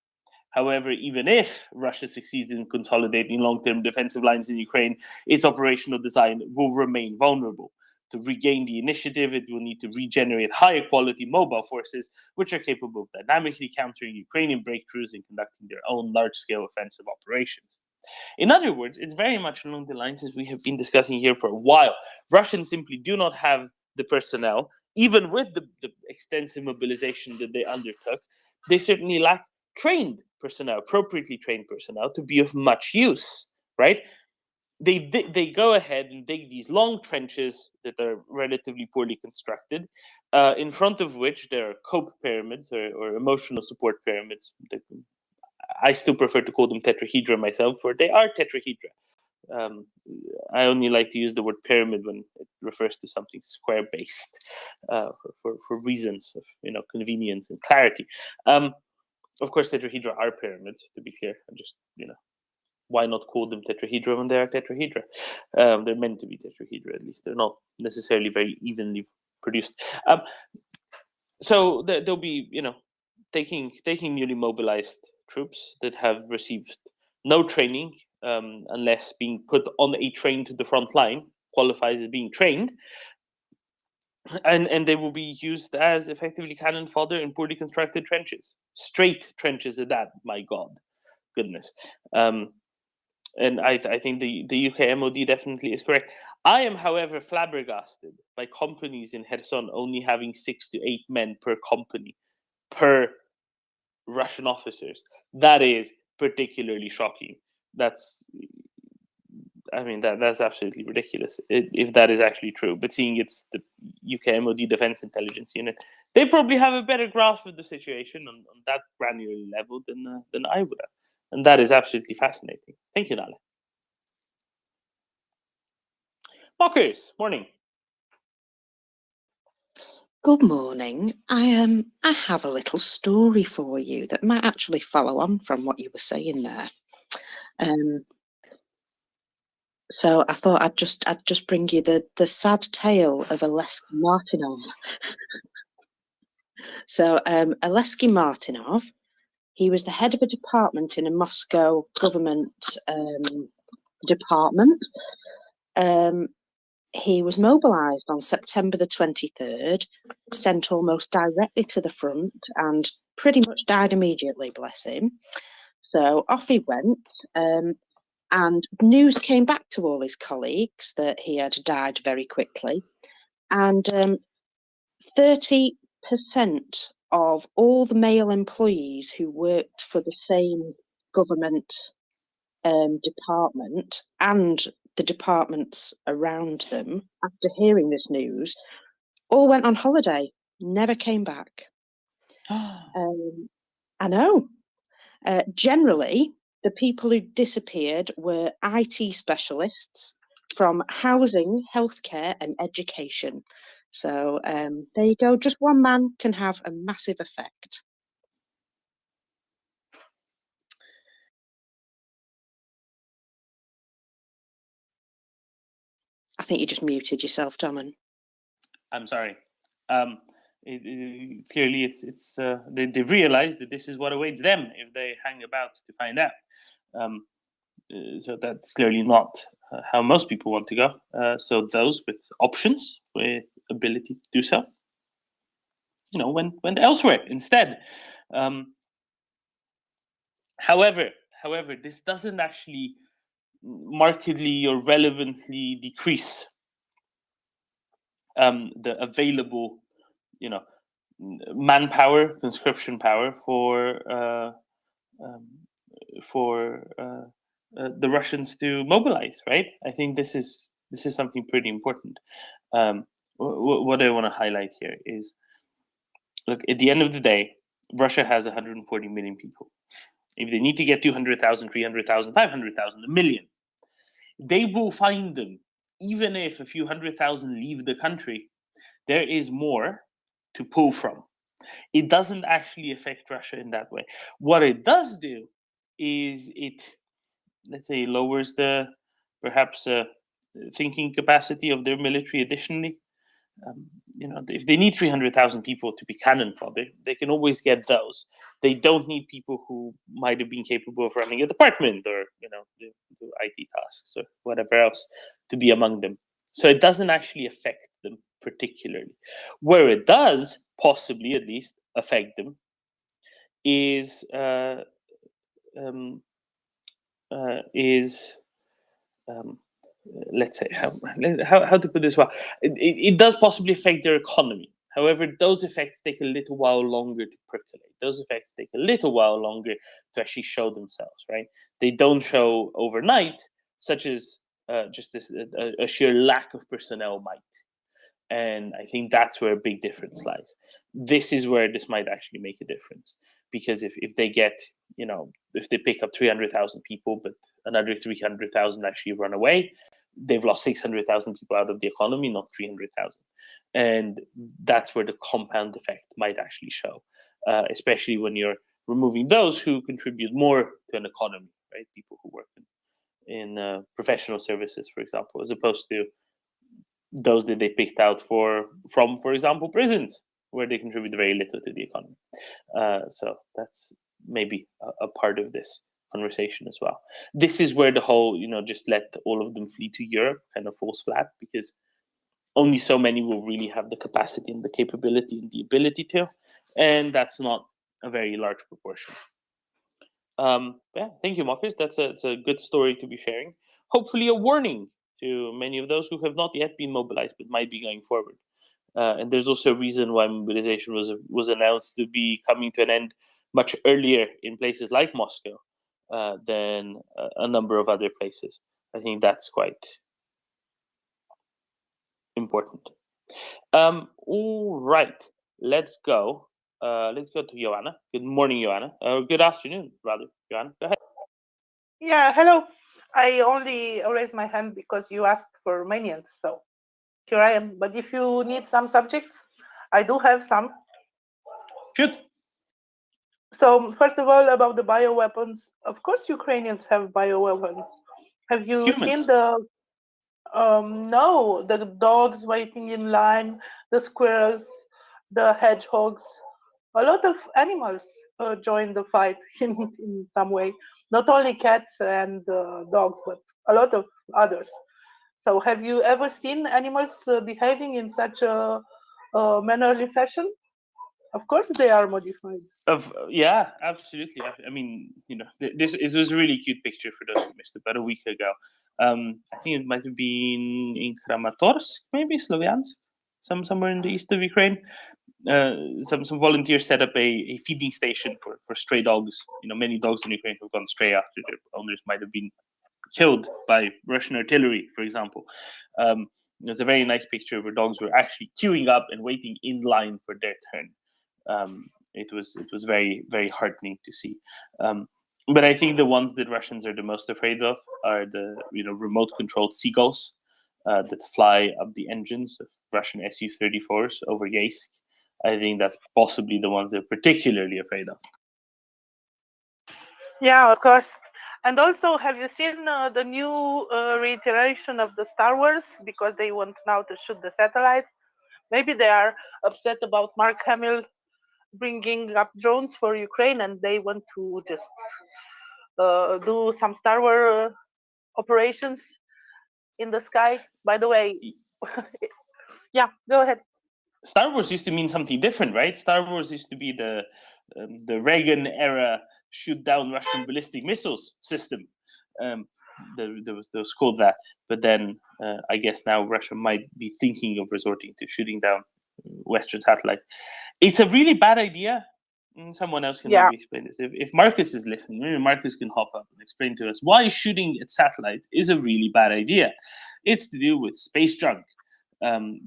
However, even if Russia succeeds in consolidating long-term defensive lines in Ukraine, its operational design will remain vulnerable. To regain the initiative, it will need to regenerate higher quality mobile forces, which are capable of dynamically countering Ukrainian breakthroughs and conducting their own large-scale offensive operations. In other words, it's very much along the lines as we have been discussing here for a while. Russians simply do not have the personnel, even with the extensive mobilization that they undertook. They certainly lack trained personnel, appropriately trained personnel, to be of much use, right? They go ahead and dig these long trenches that are relatively poorly constructed, in front of which there are cope pyramids or emotional support pyramids. I still prefer to call them tetrahedra myself, for they are tetrahedra. I only like to use the word pyramid when it refers to something square-based, for reasons of convenience and clarity. Of course, tetrahedra are pyramids, to be clear. I'm just why not call them tetrahedra when they are tetrahedra? They're meant to be tetrahedra, at least. They're not necessarily very evenly produced. So they'll be taking newly mobilized troops that have received no training, unless being put on a train to the front line qualifies as being trained, and they will be used as effectively cannon fodder in poorly constructed trenches, straight trenches at that. My goodness. And I think the UK MOD definitely is correct. I am, however, flabbergasted by companies in Kherson only having 6 to 8 men per company, per Russian officers. That is particularly shocking. That's absolutely ridiculous if that is actually true. But seeing it's the UK MOD Defense Intelligence Unit, they probably have a better grasp of the situation on that granular level than I would have. And that is absolutely fascinating. Thank you, Nale. Marcus, morning. Good morning. I have a little story for you that might actually follow on from what you were saying there. So I thought I'd just bring you the sad tale of Alesky Martinov. So Alesky Martinov, he was the head of a department in a Moscow government department. He was mobilized on September the 23rd, sent almost directly to the front, and pretty much died immediately, bless him. So off he went, and news came back to all his colleagues that he had died very quickly. And 30% of all the male employees who worked for the same government department and the departments around them, after hearing this news, all went on holiday, never came back. I know. Generally, the people who disappeared were IT specialists from housing, healthcare, and education. So there you go. Just one man can have a massive effect. I think you just muted yourself, Domin. I'm sorry. Clearly, they realize that this is what awaits them if they hang about to find out. So that's clearly not how most people want to go. So those with options, with ability to do so, went elsewhere instead. However, this doesn't actually markedly or relevantly decrease the available, manpower, conscription power for the Russians to mobilize. Right? I think this is something pretty important. What I want to highlight here is, look, at the end of the day, Russia has 140 million people. If they need to get 200,000, 300,000, 500,000, a million, they will find them. Even if a few 100,000 leave the country, there is more to pull from. It doesn't actually affect Russia in that way. What it does do is it, let's say, lowers the perhaps thinking capacity of their military additionally. If they need 300,000 people to be cannon fodder, they can always get those. They don't need people who might have been capable of running a department or do IT tasks or whatever else to be among them. So it doesn't actually affect them particularly. Where it does possibly, at least, affect them is let's say how to put this well. It does possibly affect their economy. However, those effects take a little while longer to percolate. Those effects take a little while longer to actually show themselves. Right? They don't show overnight, such as just this a sheer lack of personnel might. And I think that's where a big difference lies. This is where this might actually make a difference, because if they get, if they pick up 300,000 people, but another 300,000 actually run away, they've lost 600,000 people out of the economy, not 300,000. And that's where the compound effect might actually show, especially when you're removing those who contribute more to an economy, right? People who work in professional services, for example, as opposed to those that they picked out from, for example, prisons, where they contribute very little to the economy. So that's maybe a part of this conversation as well. This is where the whole, just let all of them flee to Europe kind of falls flat, because only so many will really have the capacity and the capability and the ability to, and that's not a very large proportion. Yeah, thank you, Marcus. That's a good story to be sharing. Hopefully a warning to many of those who have not yet been mobilized but might be going forward. And there's also a reason why mobilization was announced to be coming to an end much earlier in places like Moscow than a number of other places. I think that's quite important. All right, let's go. Let's go to Joanna. Good morning, Joanna. Good afternoon, rather. Joanna, go ahead. Yeah, hello. I only raised my hand because you asked for Romanians, so here I am. But if you need some subjects, I do have some. Shoot. So first of all, about the bioweapons. Of course, Ukrainians have bioweapons. Have you seen the? No, the dogs waiting in line, the squirrels, the hedgehogs. A lot of animals join the fight in some way. Not only cats and dogs, but a lot of others. So have you ever seen animals behaving in such a mannerly fashion? Of course they are modified. Yeah, absolutely. I mean, this was a really cute picture for those who missed it about a week ago. I think it might have been in Kramatorsk, maybe Sloviansk, somewhere in the east of Ukraine. Some volunteers set up a feeding station for stray dogs. Many dogs in Ukraine have gone stray after their owners might have been killed by Russian artillery, for example. There's a very nice picture where dogs were actually queuing up and waiting in line for their turn. It was very, very heartening to see. But I think the ones that Russians are the most afraid of are the remote controlled seagulls that fly up the engines of Russian Su-34s over Yeisk. I think that's possibly the ones they're particularly afraid of. Yeah, of course. And also, have you seen the new reiteration of the Star Wars? Because they want now to shoot the satellites. Maybe they are upset about Mark Hamill bringing up drones for Ukraine, and they want to just do some Star Wars operations in the sky. By the way, yeah, go ahead. Star Wars used to mean something different, right? Star Wars used to be the Reagan era shoot down Russian ballistic missiles system. There was called that, but then I guess now Russia might be thinking of resorting to shooting down Western satellites. It's a really bad idea. Someone else can maybe explain this. If Marcus is listening, maybe Marcus can hop up and explain to us why shooting at satellites is a really bad idea. It's to do with space junk.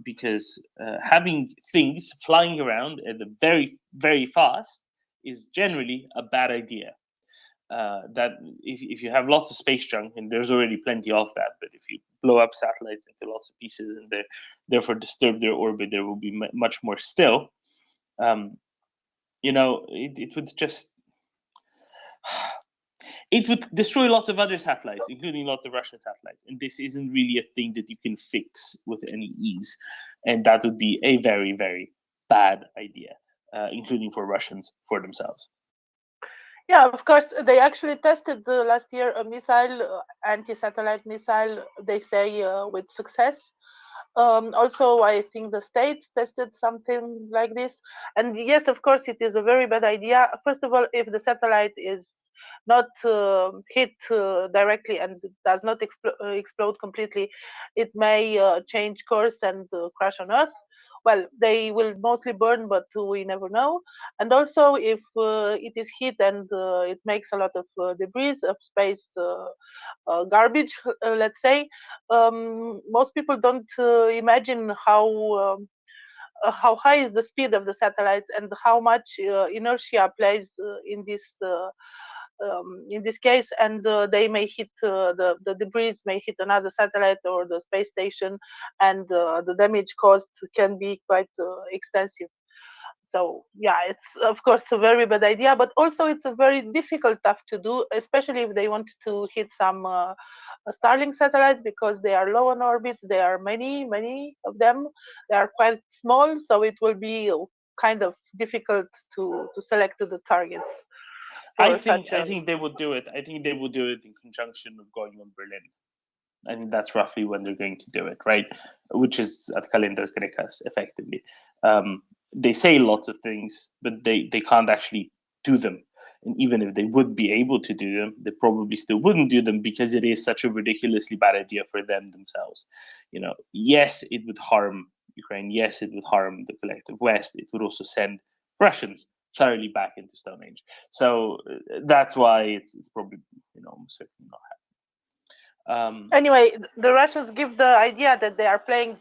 Because having things flying around at the very, very fast is generally a bad idea. That if you have lots of space junk, and there's already plenty of that, but if you blow up satellites into lots of pieces and therefore disturb their orbit, there will be much more still. It would just it would destroy lots of other satellites, including lots of Russian satellites. And this isn't really a thing that you can fix with any ease. And that would be a very, very bad idea, including for Russians for themselves. Yeah, of course, they actually tested last year a missile, anti-satellite missile, they say with success. Also, I think the States tested something like this. And yes, of course, it is a very bad idea. First of all, if the satellite is not hit directly and does not explode completely, it may change course and crash on Earth, well, they will mostly burn, but we never know. And also, if it is hit and it makes a lot of debris of space garbage, let's say, most people don't imagine how high is the speed of the satellites and how much inertia plays in this case, and they may hit the debris may hit another satellite or the space station, and the damage caused can be quite extensive. So yeah, it's of course a very bad idea, but also it's a very difficult stuff to do, especially if they want to hit some Starlink satellites, because they are low on orbit. There are many of them. They are quite small, so it will be kind of difficult to select the targets. I think they would do it. I think they would do it in conjunction with going on Berlin. I think that's roughly when they're going to do it, right? Which is at Kalendas Grecas, effectively. They say lots of things, but they can't actually do them. And even if they would be able to do them, they probably still wouldn't do them because it is such a ridiculously bad idea for them themselves. Yes, it would harm Ukraine. Yes, it would harm the collective West. It would also send Russians thoroughly back into Stone Age. So that's why it's probably almost certainly not happening. Anyway, the Russians give the idea that they are playing,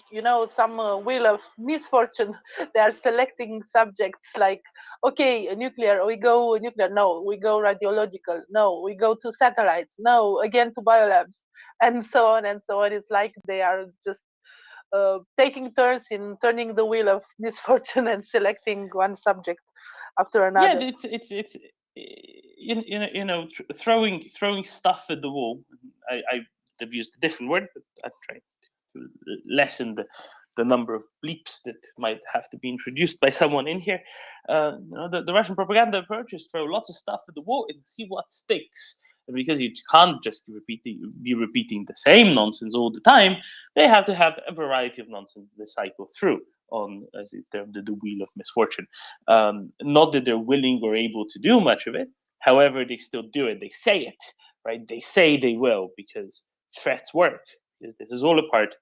some wheel of misfortune. They are selecting subjects like, okay, nuclear, we go nuclear. No, we go radiological. No, we go to satellites. No, again to biolabs, and so on and so on. It's like they are just taking turns in turning the wheel of misfortune and selecting one subject after another. Yeah, it's throwing stuff at the wall. I've used a different word, but I'm trying to lessen the number of bleeps that might have to be introduced by someone in here. The Russian propaganda approach is throw lots of stuff at the wall and see what sticks. And because you can't just be repeating the same nonsense all the time, they have to have a variety of nonsense they cycle through on, as it termed, the wheel of misfortune. Not that they're willing or able to do much of it. However, they still do it. They say it, right? They say they will because threats work. This is all a part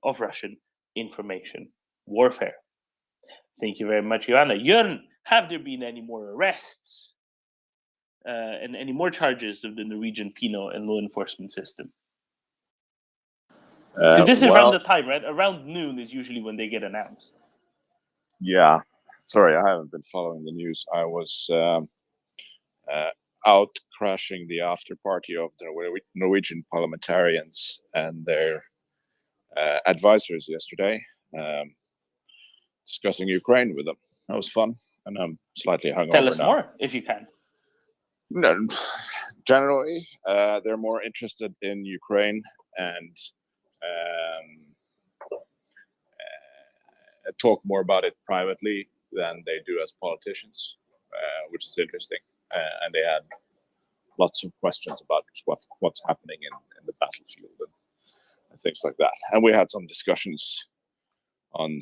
of Russian information warfare. Thank you very much, Joanna. Jörn, have there been any more arrests and any more charges of the Norwegian penal and law enforcement system? Because this is around the time, right? Around noon is usually when they get announced. Yeah. Sorry, I haven't been following the news. I was out crashing the after party of the Norwegian parliamentarians and their advisors yesterday, discussing Ukraine with them. That was fun, and I'm slightly hungover now. Tell us more, if you can. No, generally, they're more interested in Ukraine and talk more about it privately than they do as politicians, which is interesting. And they had lots of questions about what's happening in the battlefield and things like that. And we had some discussions on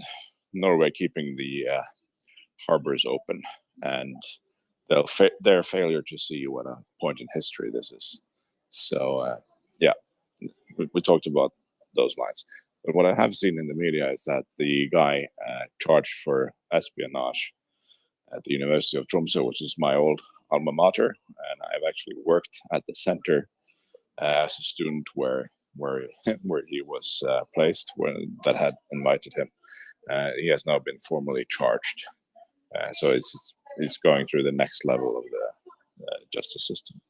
Norway keeping the harbors open and their failure to see what a point in history this is. So yeah, we talked about those lines. But what I have seen in the media is that the guy charged for espionage at the University of Tromsø, which is my old alma mater, and I've actually worked at the center as a student where he was placed, that had invited him. He has now been formally charged, so it's going through the next level of the justice system.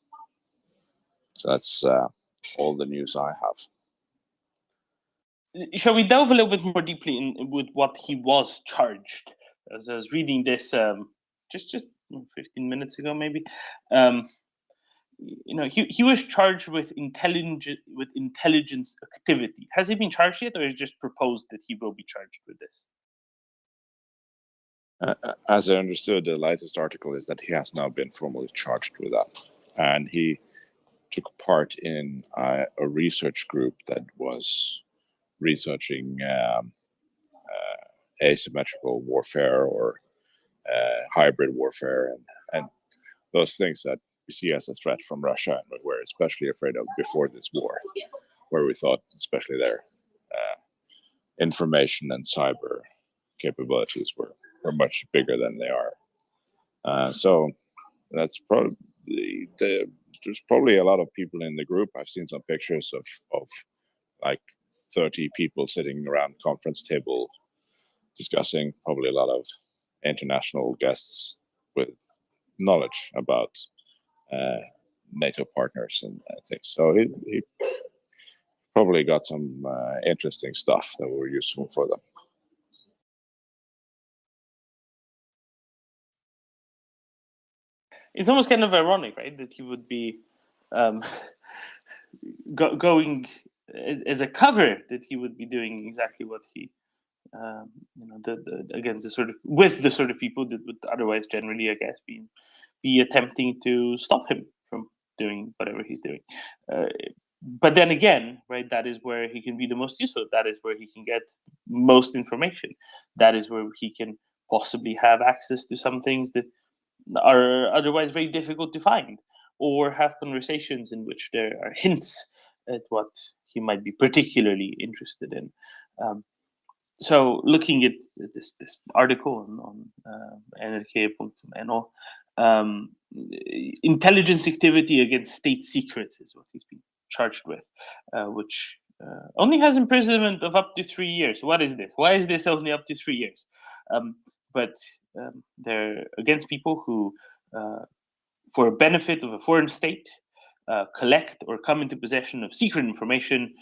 So that's all the news I have. Shall we delve a little bit more deeply in with what he was charged? As I was reading this just 15 minutes ago, maybe. He was charged with intelligence activity. Has he been charged yet, or is it just proposed that he will be charged with this? As I understood, the latest article is that he has now been formally charged with that, and he took part in a research group that was researching asymmetrical warfare or hybrid warfare and those things that we see as a threat from Russia and we're especially afraid of before this war, where we thought especially their information and cyber capabilities were much bigger than they are. So that's probably there's probably a lot of people in the group. I've seen some pictures of like 30 people sitting around conference table discussing, probably a lot of international guests with knowledge about NATO partners and things. So he probably got some interesting stuff that were useful for them. It's almost kind of ironic, right, that he would be going as a cover, that he would be doing exactly what he, against the sort of, with the sort of people that would otherwise generally, I guess, be attempting to stop him from doing whatever he's doing. But then again, right, that is where he can be the most useful. That is where he can get most information. That is where he can possibly have access to some things that are otherwise very difficult to find, or have conversations in which there are hints at what he might be particularly interested in. So looking at this article on NRK.no, intelligence activity against state secrets is what he's been charged with, which only has imprisonment of up to 3 years. What is this? Why is this only up to 3 years? But they're against people who, for a benefit of a foreign state, collect or come into possession of secret information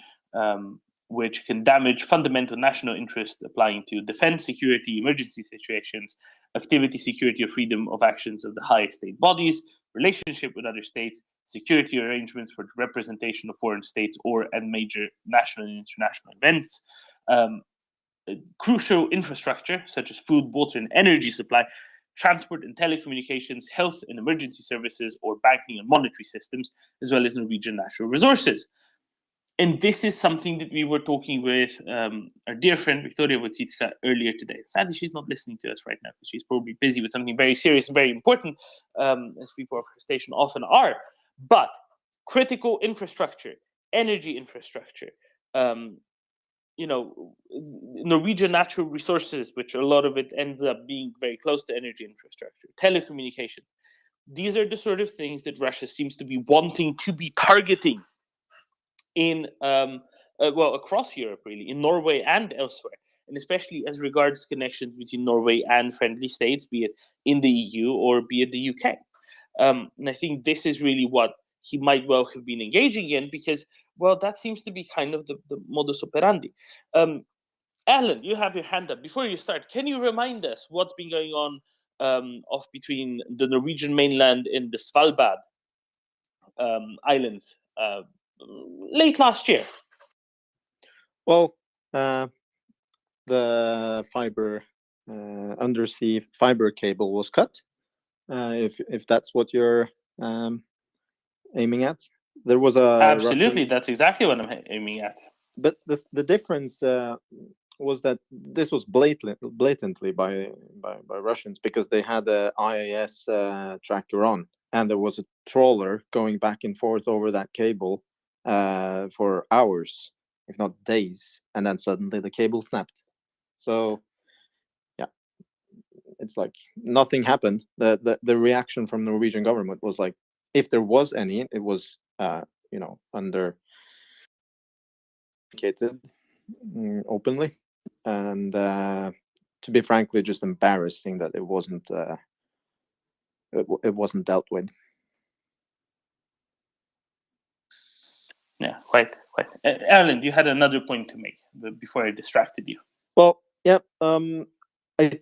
which can damage fundamental national interests applying to defense, security, emergency situations, activity, security, or freedom of actions of the highest state bodies, relationship with other states, security arrangements for the representation of foreign states or and major national and international events, crucial infrastructure such as food, water, and energy supply, transport and telecommunications, health and emergency services, or banking and monetary systems, as well as Norwegian natural resources. And this is something that we were talking with our dear friend Victoria Wojcicka earlier today. Sadly, she's not listening to us right now because she's probably busy with something very serious and very important, as people of her station often are. But critical infrastructure, energy infrastructure, Norwegian natural resources, which a lot of it ends up being very close to energy infrastructure, telecommunication. These are the sort of things that Russia seems to be wanting to be targeting in, across Europe, really, in Norway and elsewhere, and especially as regards connections between Norway and friendly states, be it in the EU or be it the UK. And I think this is really what he might well have been engaging in, because, well, that seems to be kind of the modus operandi. Alan, you have your hand up. Before you start, can you remind us what's been going on off between the Norwegian mainland and the Svalbard islands late last year? Well, the undersea fiber cable was cut. If that's what you're aiming at, there was a absolutely Russian... That's exactly what I'm aiming at. But the difference was that this was blatantly by Russians, because they had the IAS tracker on, and there was a trawler going back and forth over that cable for hours, if not days, and then suddenly the cable snapped. So yeah, it's like nothing happened. The reaction from the Norwegian government was like, if there was any, it was under openly, and to be frankly, just embarrassing that it wasn't dealt with. Yeah, quite. Erland, you had another point to make before I distracted you. Well, yeah, I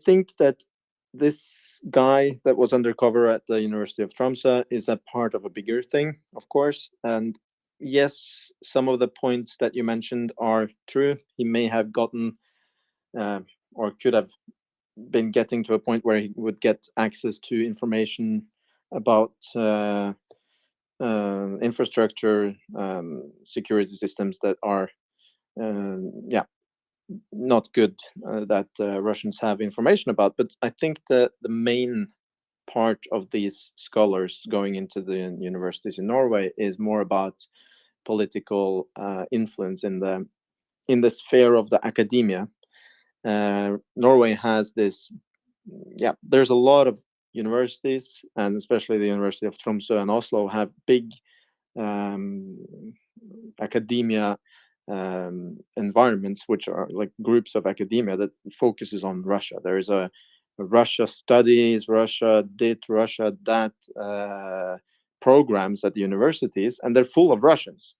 think that this guy that was undercover at the University of Tromsø is a part of a bigger thing, of course. And yes, some of the points that you mentioned are true. He may have gotten or could have been getting to a point where he would get access to information about infrastructure, security systems that are not good, that Russians have information about. But I think the main part of these scholars going into the universities in Norway is more about political influence in the sphere of the academia, Norway has this, yeah, there's a lot of universities, and especially the University of Tromsø and Oslo have big academia environments, which are like groups of academia that focuses on Russia. There is a Russia studies, Russia that programs at the universities, and they're full of Russians,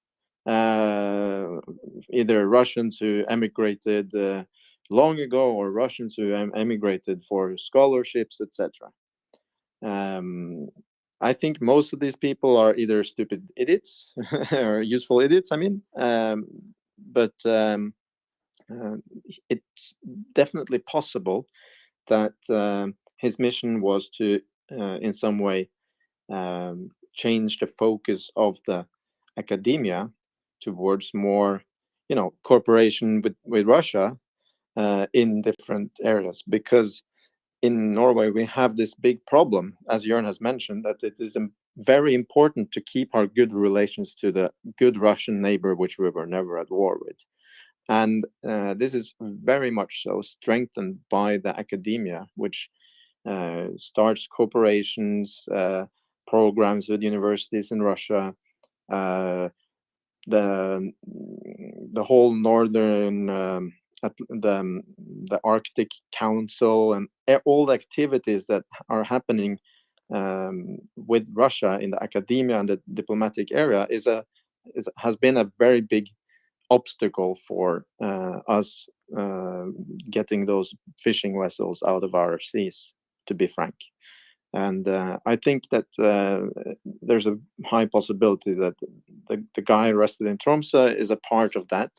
either Russians who emigrated long ago or Russians who emigrated for scholarships, etc. I think most of these people are either stupid idiots or useful idiots. I mean, but it's definitely possible that his mission was to, in some way, change the focus of the academia towards more, cooperation with Russia in different areas. Because in Norway we have this big problem, as Jørn has mentioned, that it is very important to keep our good relations to the good Russian neighbor, which we were never at war with. And this is very much so strengthened by the academia, which starts cooperations, programs with universities in Russia, the whole northern the Arctic Council, and all the activities that are happening with Russia in the academia and the diplomatic area has been a very big obstacle for us getting those fishing vessels out of our seas, to be frank. And I think that there's a high possibility that the guy arrested in Tromsø is a part of that.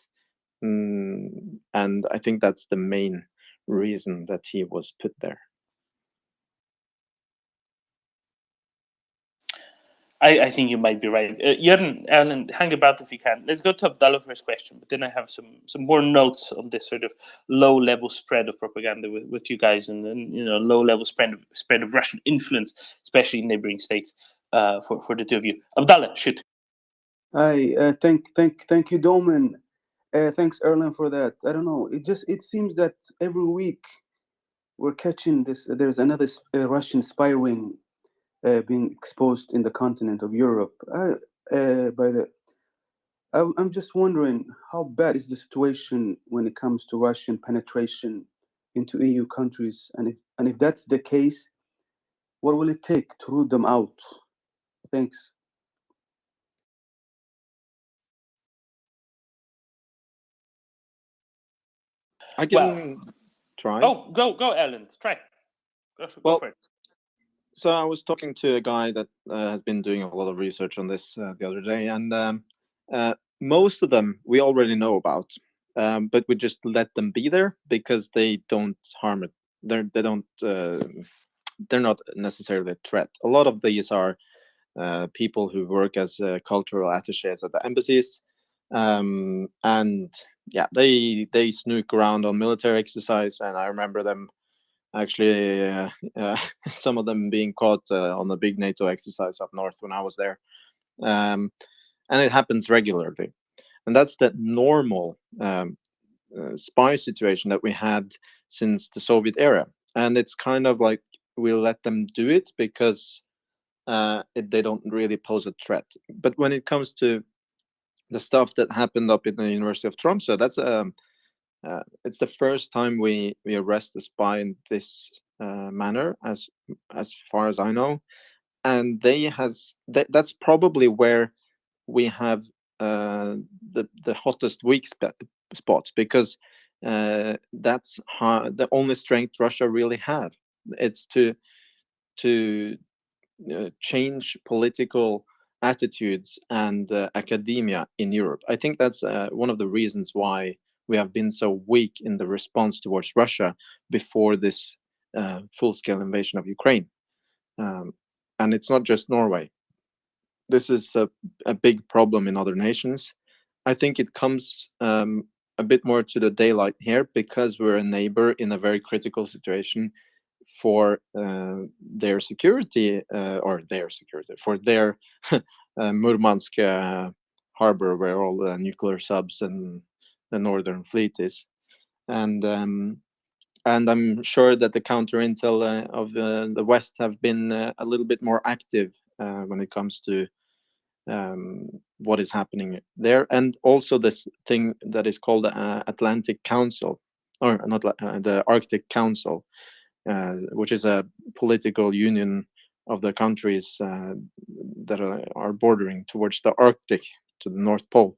And I think that's the main reason that he was put there. I think you might be right. Jørn, Alan, hang about if you can. Let's go to Abdullah for his question, but then I have some more notes on this sort of low-level spread of propaganda with you guys, and then low-level spread of Russian influence, especially in neighboring states. For the two of you, Abdullah, shoot. Hi, thank you, Domen. Thanks, Erlen, for that. I don't know. It seems that every week we're catching this. There's another Russian spy ring being exposed in the continent of Europe. I'm just wondering, how bad is the situation when it comes to Russian penetration into EU countries, and if that's the case, what will it take to root them out? Thanks. I can try. Oh, go, Alan. Try. Go for it. So I was talking to a guy that has been doing a lot of research on this the other day, and most of them we already know about, but we just let them be there because they don't harm it. They're not necessarily a threat. A lot of these are people who work as cultural attachés at the embassies, and yeah, they snook around on military exercise, and I remember them actually some of them being caught on a big NATO exercise up north when I was there, and it happens regularly, and that's the normal spy situation that we had since the Soviet era, and it's kind of like we let them do it because they don't really pose a threat. But when it comes to the stuff that happened up in the University of Tromsø, that's it's the first time we arrest a spy in this manner, as far as I know, and that's probably where we have the hottest weak spot, because that's the only strength Russia really have. It's to change political attitudes and academia in Europe. I think that's one of the reasons why we have been so weak in the response towards Russia before this full-scale invasion of Ukraine. And it's not just Norway. This is a big problem in other nations. I think it comes a bit more to the daylight here because we're a neighbor in a very critical situation for their security, for their Murmansk harbor, where all the nuclear subs and the Northern Fleet is. And and I'm sure that the counter intel of the West have been a little bit more active when it comes to what is happening there, and also this thing that is called the Atlantic Council, or not the Arctic Council, which is a political union of the countries that are bordering towards the Arctic, to the North Pole,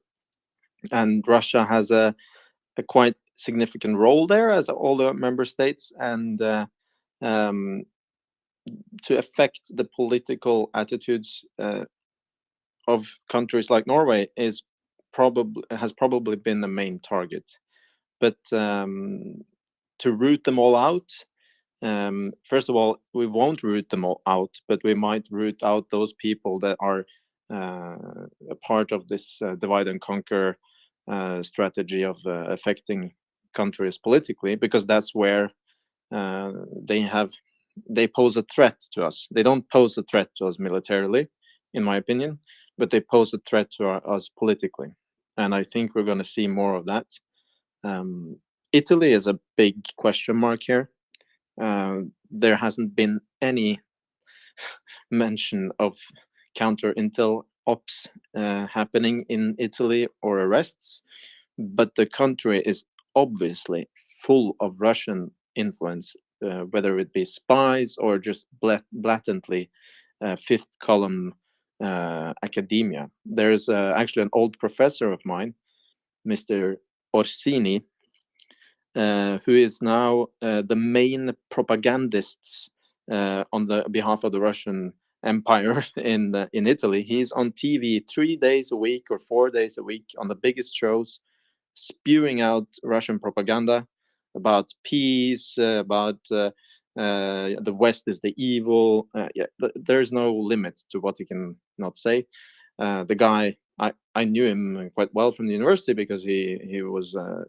and Russia has a quite significant role there, as all the member states, and to affect the political attitudes of countries like Norway has probably been the main target. But to root them all out, first of all, we won't root them all out, but we might root out those people that are a part of this divide and conquer strategy of affecting countries politically, because that's where they pose a threat to us. They don't pose a threat to us militarily, in my opinion, but they pose a threat to us politically, and I think we're going to see more of that. Italy is a big question mark here. There hasn't been any mention of counter intel ops happening in Italy or arrests, but the country is obviously full of Russian influence, whether it be spies or just blatantly fifth column academia. There's actually an old professor of mine, Mr. Orsini, who is now the main propagandists on the behalf of the Russian Empire in Italy. He's on TV 3 days a week or 4 days a week on the biggest shows, spewing out Russian propaganda about peace, about the West is the evil. There's no limit to what he can not say. The guy, I knew him quite well from the university because he was a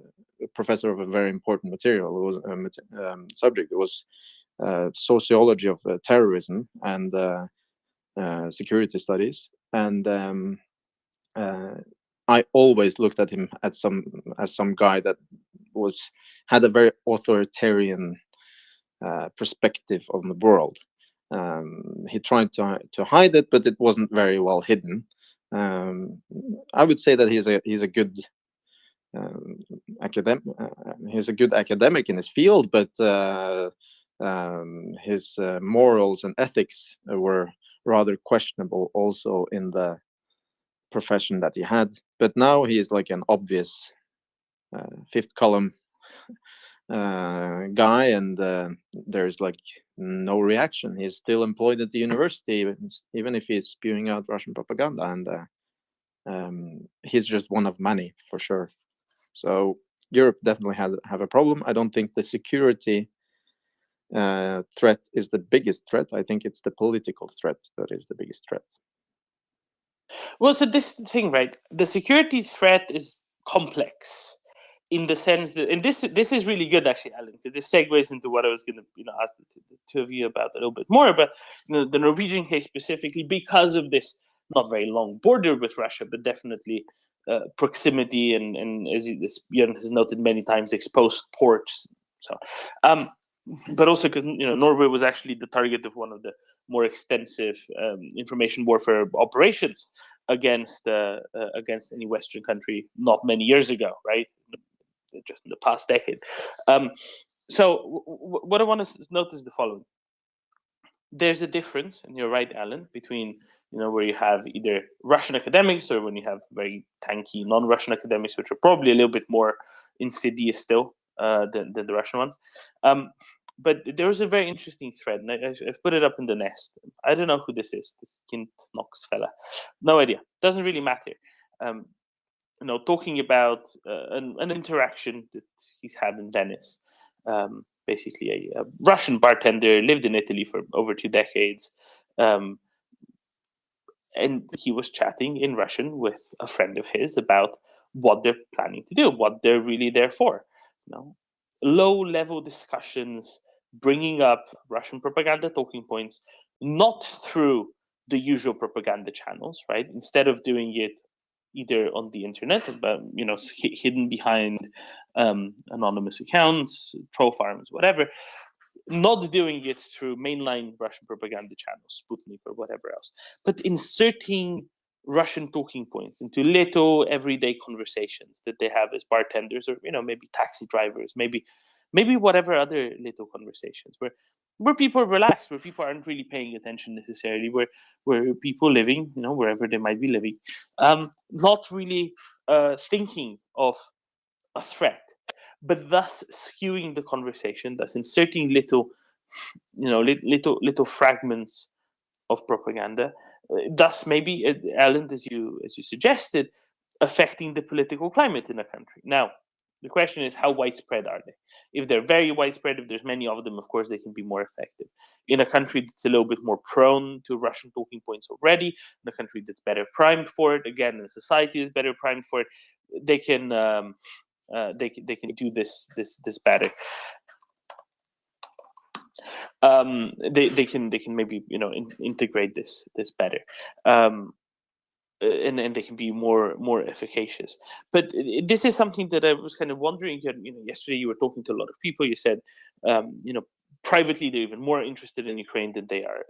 professor of a very important material. It was a subject. It was sociology of terrorism and security studies. And I always looked at him as some guy that had a very authoritarian perspective on the world. He tried to hide it, but it wasn't very well hidden. I would say that he's a good academic. He's a good academic in his field, but his morals and ethics were rather questionable also in the profession that he had. But now he is like an obvious fifth column guy, and there's like no reaction. He's still employed at the university, even if he's spewing out Russian propaganda, and he's just one of many for sure. So Europe definitely have a problem. I don't think the security threat is the biggest threat. I think it's the political threat that is the biggest threat. Well, so this thing, right? The security threat is complex in the sense that, and this is really good actually, Alan, because this segues into what I was going to ask the two of you about a little bit more. But the Norwegian case specifically, because of this not very long border with Russia, but definitely proximity and as Björn has noted many times, exposed ports. So, but also because Norway was actually the target of one of the more extensive information warfare operations against any Western country not many years ago, right? Just in the past decade. So what I want to note is the following: there's a difference, and you're right, Alan, between where you have either Russian academics or when you have very tanky non-Russian academics, which are probably a little bit more insidious still than the Russian ones. But there was a very interesting thread, and I've put it up in the nest. I don't know who this is, this Kint Knox fella. No idea. Doesn't really matter. Talking about an interaction that he's had in Venice. Basically, a Russian bartender lived in Italy for over 2 decades. And he was chatting in Russian with a friend of his about what they're planning to do, what they're really there for. Low-level discussions, bringing up Russian propaganda talking points, not through the usual propaganda channels, right? Instead of doing it either on the internet, but hidden behind anonymous accounts, troll farms, whatever, not doing it through mainline Russian propaganda channels, Sputnik or whatever else, but inserting Russian talking points into little everyday conversations that they have as bartenders, or maybe taxi drivers, maybe whatever other little conversations where people are relaxed, where people aren't really paying attention necessarily, where people living, wherever they might be living, not really thinking of a threat, but thus skewing the conversation, thus inserting little fragments of propaganda, thus maybe, Alan, as you suggested, affecting the political climate in a country. Now, the question is, how widespread are they? If they're very widespread, if there's many of them, of course they can be more effective. In a country that's a little bit more prone to Russian talking points already, in a country that's better primed for it, again, the society is better primed for it, they can do this better. They can maybe integrate this better, and they can be more efficacious. But this is something that I was kind of wondering. Yesterday you were talking to a lot of people. You said, privately they're even more interested in Ukraine than they are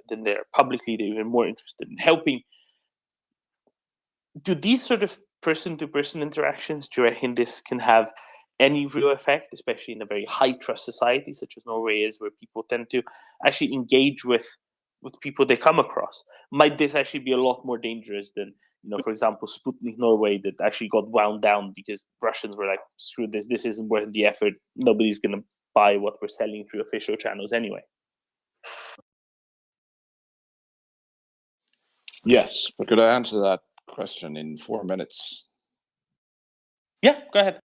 publicly. They're even more interested in helping. Do these sort of person-to-person interactions, do you reckon this can have any real effect, especially in a very high-trust society such as Norway is, where people tend to actually engage with people they come across? Might this actually be a lot more dangerous than, for example, Sputnik Norway, that actually got wound down because Russians were like, screw this isn't worth the effort, nobody's going to buy what we're selling through official channels anyway? Yes, but could I answer that question in 4 minutes? Yeah, go ahead.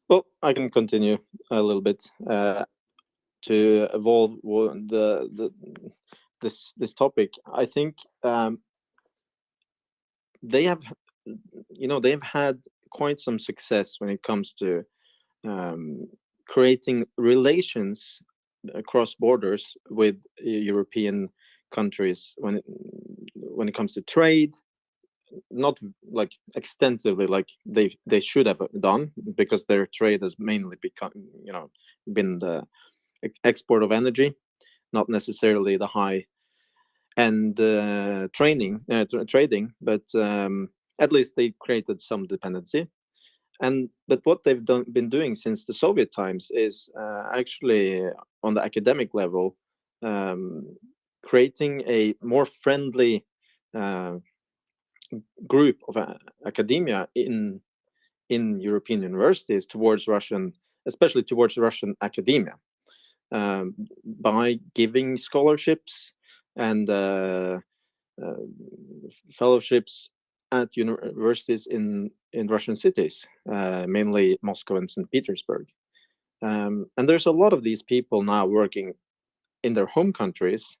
Well, I can continue a little bit to evolve this topic. I think they have had quite some success when it comes to creating relations across borders with European countries when it comes to trade. Not like extensively like they should have done, because their trade has mainly been the export of energy, not necessarily the high end trading, but at least they created some dependency. But what they've been doing since the Soviet times is actually on the academic level, creating a more friendly group of academia in European universities towards Russian, especially towards Russian academia, by giving scholarships and fellowships at universities in Russian cities, mainly Moscow and St. Petersburg. And there's a lot of these people now working in their home countries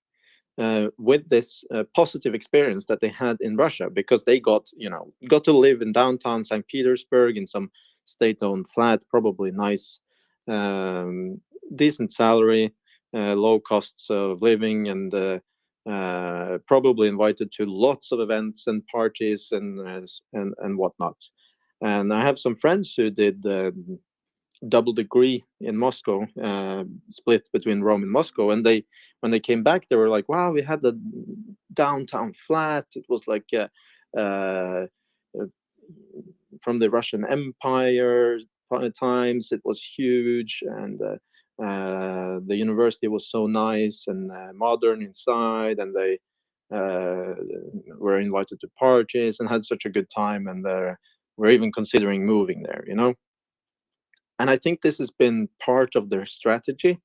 with this positive experience that they had in Russia, because they got to live in downtown St. Petersburg in some state-owned flat, probably nice, decent salary, low costs of living, and probably invited to lots of events and parties and whatnot. And I have some friends who did double degree in Moscow, split between Rome and Moscow, and when they came back, they were like, wow, we had the downtown flat, it was like from the Russian Empire times, it was huge, and the university was so nice and modern inside, and they were invited to parties and had such a good time, and were even considering moving there, And I think this has been part of their strategy,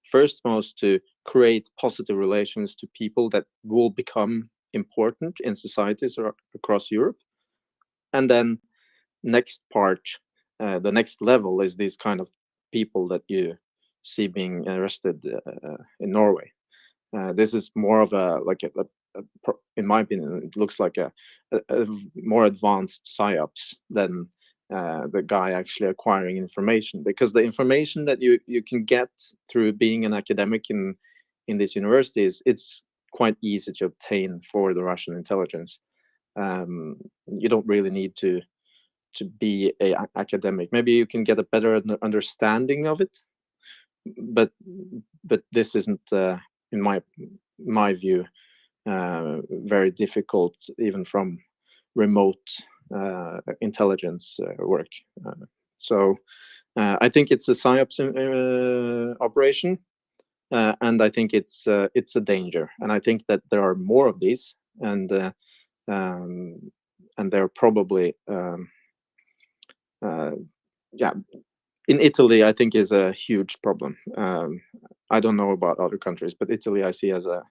first most to create positive relations to people that will become important in societies across Europe. And then next part, the next level, is these kind of people that you see being arrested in Norway. This is more of in my opinion, it looks like a more advanced psyops than the guy actually acquiring information, because the information that you can get through being an academic in these universities, it's quite easy to obtain for the Russian intelligence. You don't really need to to be a academic. Maybe you can get a better understanding of it, but this isn't, in my view, very difficult, even from remote intelligence work. So I think it's a psyops operation, and I think it's a danger. And I think that there are more of these, and they're probably yeah. In Italy, I think is a huge problem. I don't know about other countries, but Italy I see as a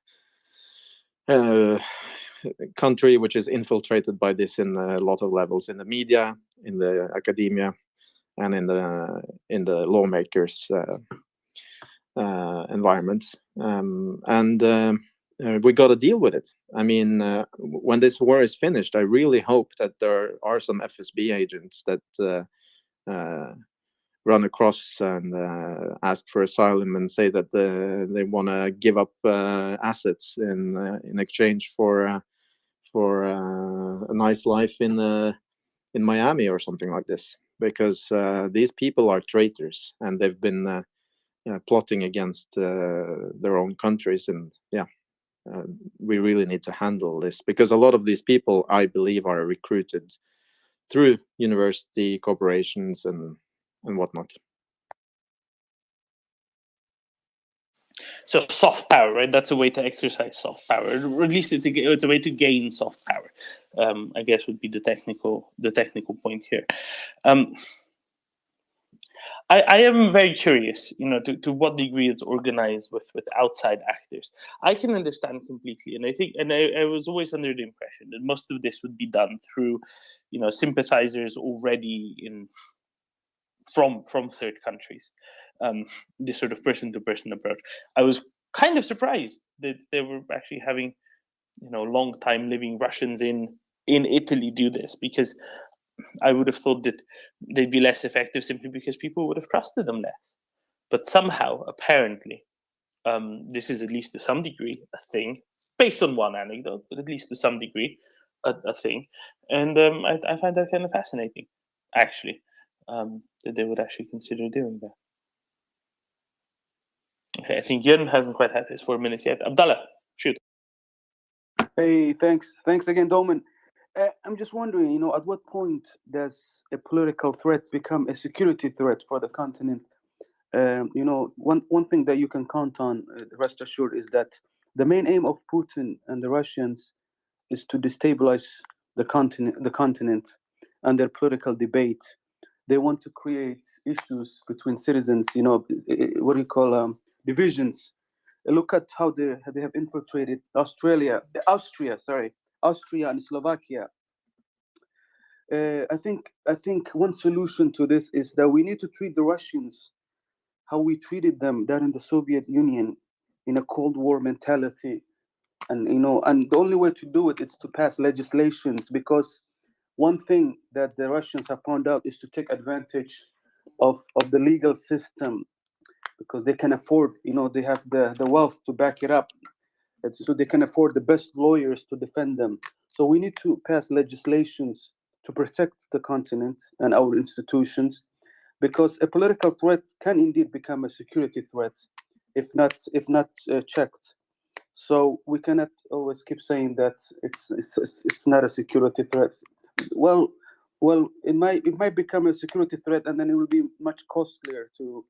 country which is infiltrated by this in a lot of levels, in the media, in the academia, and in the lawmakers' environments. We got to deal with it. I mean, when this war is finished, I really hope that there are some FSB agents that run across and ask for asylum and say that they want to give up assets in exchange for a nice life in Miami or something like this, because these people are traitors and they've been plotting against their own countries. And we really need to handle this, because a lot of these people, I believe, are recruited through university corporations and whatnot. So soft power, right? That's a way to exercise soft power, or at least it's a way to gain soft power. I guess would be the technical point here. I am very curious, to what degree it's organized with outside actors. I can understand completely, and I think, and I was always under the impression that most of this would be done through, sympathizers already from third countries. This sort of person-to-person approach. I was kind of surprised that they were actually having, long-time living Russians in Italy do this, because I would have thought that they'd be less effective simply because people would have trusted them less. But somehow, apparently, this is at least to some degree a thing, based on one anecdote, but at least to some degree a thing. And I find that kind of fascinating, actually, that they would actually consider doing that. Okay, I think Jörn hasn't quite had his 4 minutes yet. Abdallah, shoot. Hey, thanks again, Domen. I'm just wondering, at what point does a political threat become a security threat for the continent? One thing that you can count on, rest assured, is that the main aim of Putin and the Russians is to destabilize the continent and their political debate. They want to create issues between citizens, what do you call divisions. Look at how they have infiltrated Austria and Slovakia. I think one solution to this is that we need to treat the Russians how we treated them there in the Soviet Union, in a Cold War mentality, and and the only way to do it is to pass legislations, because one thing that the Russians have found out is to take advantage of the legal system, because they can afford, they have the wealth to back it up, and so they can afford the best lawyers to defend them. So we need to pass legislations to protect the continent and our institutions, because a political threat can indeed become a security threat if not checked. So we cannot always keep saying that it's not a security threat. Well, it might become a security threat, and then it will be much costlier to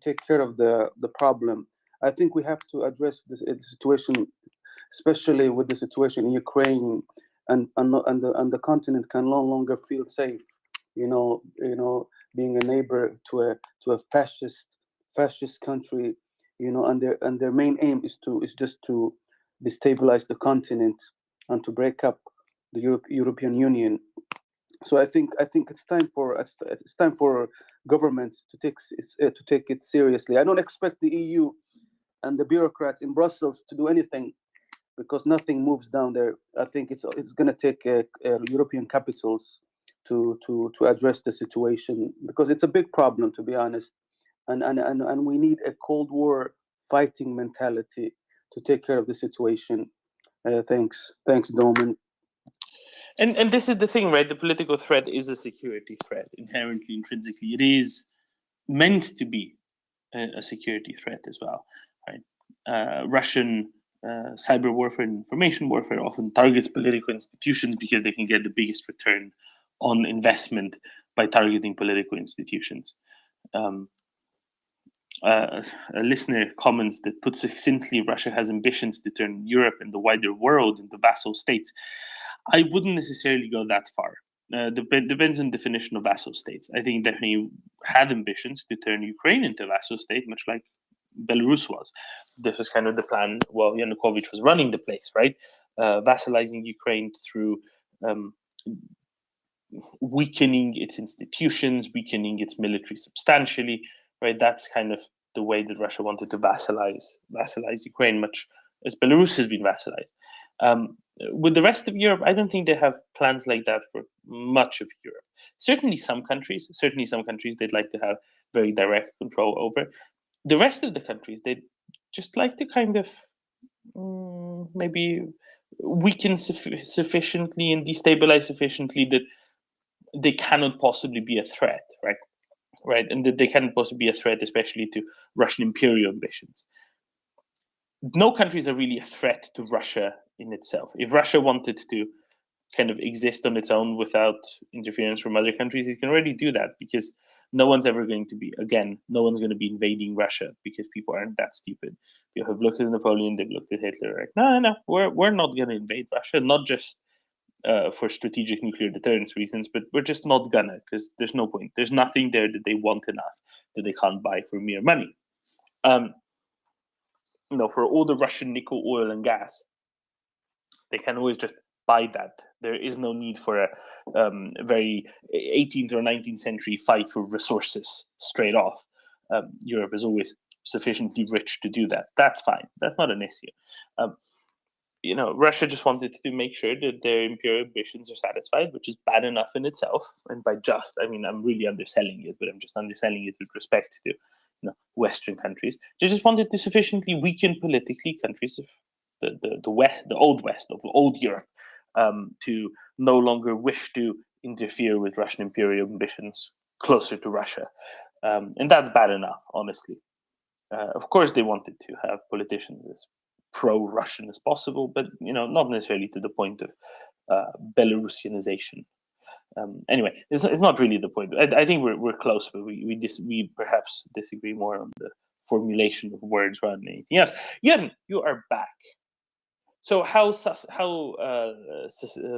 take care of the problem. I think we have to address this situation, especially with the situation in Ukraine, and the continent can no longer feel safe. Being a neighbor to a fascist country, and their main aim is just to destabilize the continent and to break up the European Union. So I think it's time for governments to take it seriously. I don't expect the EU and the bureaucrats in Brussels to do anything, because nothing moves down there. I think it's going to take European capitals to address the situation, because it's a big problem, to be honest, and we need a Cold War fighting mentality to take care of the situation. Thanks, Domen. And this is the thing, right? The political threat is a security threat inherently, intrinsically. It is meant to be a security threat as well, right? Russian cyber warfare and information warfare often targets political institutions because they can get the biggest return on investment by targeting political institutions. A listener comments that, put succinctly, Russia has ambitions to turn Europe and the wider world into vassal states. I wouldn't necessarily go that far. Depends on definition of vassal states. I think definitely had ambitions to turn Ukraine into a vassal state, much like Belarus was. This was kind of the plan while Yanukovych was running the place, right? Vassalizing Ukraine through weakening its institutions, weakening its military substantially, right? That's kind of the way that Russia wanted to vassalize Ukraine, much as Belarus has been vassalized. With the rest of Europe, I don't think they have plans like that for much of Europe. Certainly some countries they'd like to have very direct control over. The rest of the countries, they'd just like to kind of maybe weaken sufficiently and destabilize sufficiently that they cannot possibly be a threat, right? Right, and that they cannot possibly be a threat, especially to Russian imperial ambitions. No countries are really a threat to Russia in itself. If Russia wanted to kind of exist on its own without interference from other countries, it can already do that, because no one's ever going to be, again, no one's going to be invading Russia, because people aren't that stupid. People have looked at Napoleon, they've looked at Hitler, like, no, we're not going to invade Russia, not just for strategic nuclear deterrence reasons, but we're just not gonna, because there's no point. There's nothing there that they want enough that they can't buy for mere money. For all the Russian nickel, oil, and gas, they can always just buy that. There is no need for a very 18th or 19th century fight for resources straight off. Europe is always sufficiently rich to do that. That's fine. That's not an issue. Russia just wanted to make sure that their imperial ambitions are satisfied, which is bad enough in itself. And by just, I mean, I'm really underselling it, but I'm just underselling it with respect to, Western countries. They just wanted to sufficiently weaken politically countries of the West, the old West, of old Europe, to no longer wish to interfere with Russian imperial ambitions closer to Russia. And that's bad enough, honestly. Of course, they wanted to have politicians as pro-Russian as possible, but not necessarily to the point of Belarusianization. Anyway, it's not really the point. I think we're close, but we perhaps disagree more on the formulation of words rather than anything else. Jörn, you are back. So how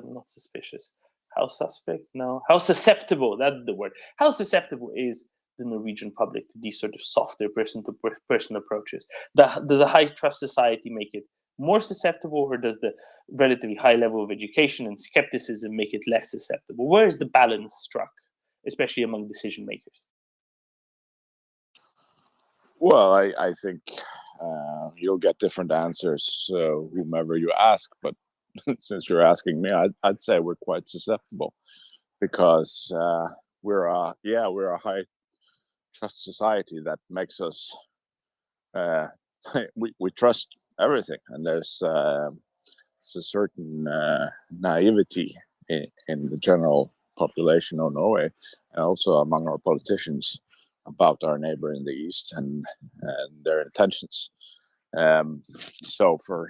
not suspicious? How suspect? No. How susceptible? That's the word. How susceptible is the Norwegian public to these sort of softer person-to-person approaches? Does a high-trust society make it more susceptible, or does the relatively high level of education and skepticism make it less susceptible? Where is the balance struck, especially among decision makers? Well, I think you'll get different answers whomever you ask, but since you're asking me, I'd say we're quite susceptible, because we're a high trust society that makes us we trust everything, and there's a certain naivety in the general population of Norway, and also among our politicians, about our neighbor in the east and their intentions. So for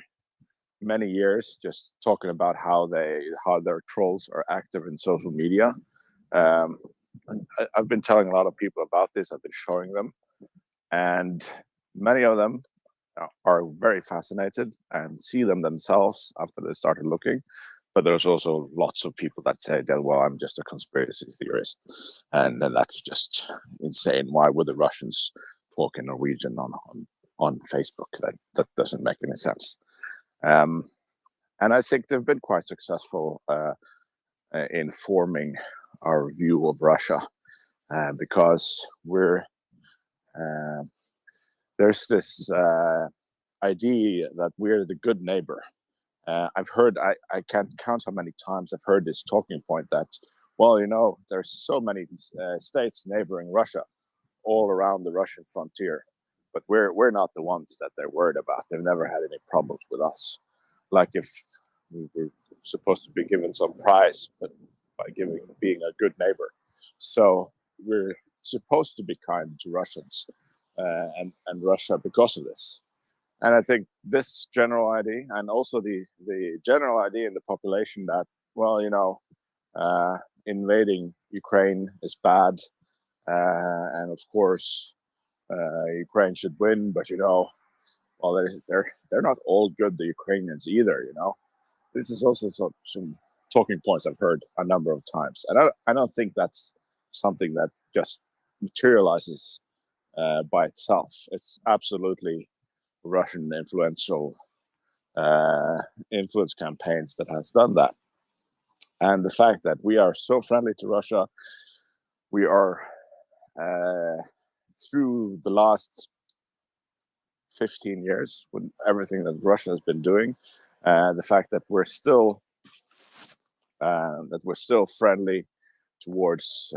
many years, just talking about how their trolls are active in social media. I've been telling a lot of people about this. I've been showing them, and many of them are very fascinated and see them themselves after they started looking. But there's also lots of people that say that, well, I'm just a conspiracy theorist, and that's just insane. Why would the Russians talk in Norwegian on Facebook? That doesn't make any sense. And I think they've been quite successful in forming our view of Russia, because there's this idea that we're the good neighbor. I've heard, I can't count how many times I've heard this talking point that, well, there's so many states neighboring Russia all around the Russian frontier, but we're not the ones that they're worried about. They've never had any problems with us. Like if we're supposed to be given some prize, but by being a good neighbor. So we're supposed to be kind to Russians and Russia because of this. And I think this general idea, and also the general idea in the population that, well, invading Ukraine is bad, and of course Ukraine should win, but well, they're not all good, the Ukrainians either. This is also some talking points I've heard a number of times, and I don't think that's something that just materializes by itself. It's absolutely Russian influence campaigns that has done that. And the fact that we are so friendly to Russia, we are through the last 15 years with everything that Russia has been doing, the fact that we're still friendly towards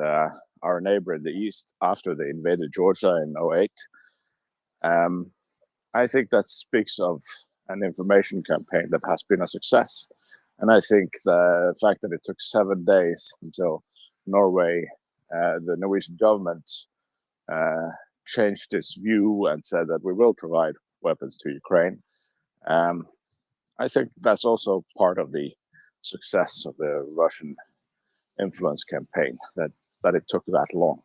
our neighbor in the east after they invaded Georgia in 2008. I think that speaks of an information campaign that has been a success. And I think the fact that it took 7 days until Norway, the Norwegian government, changed its view and said that we will provide weapons to Ukraine. I think that's also part of the success of the Russian influence campaign, that it took that long.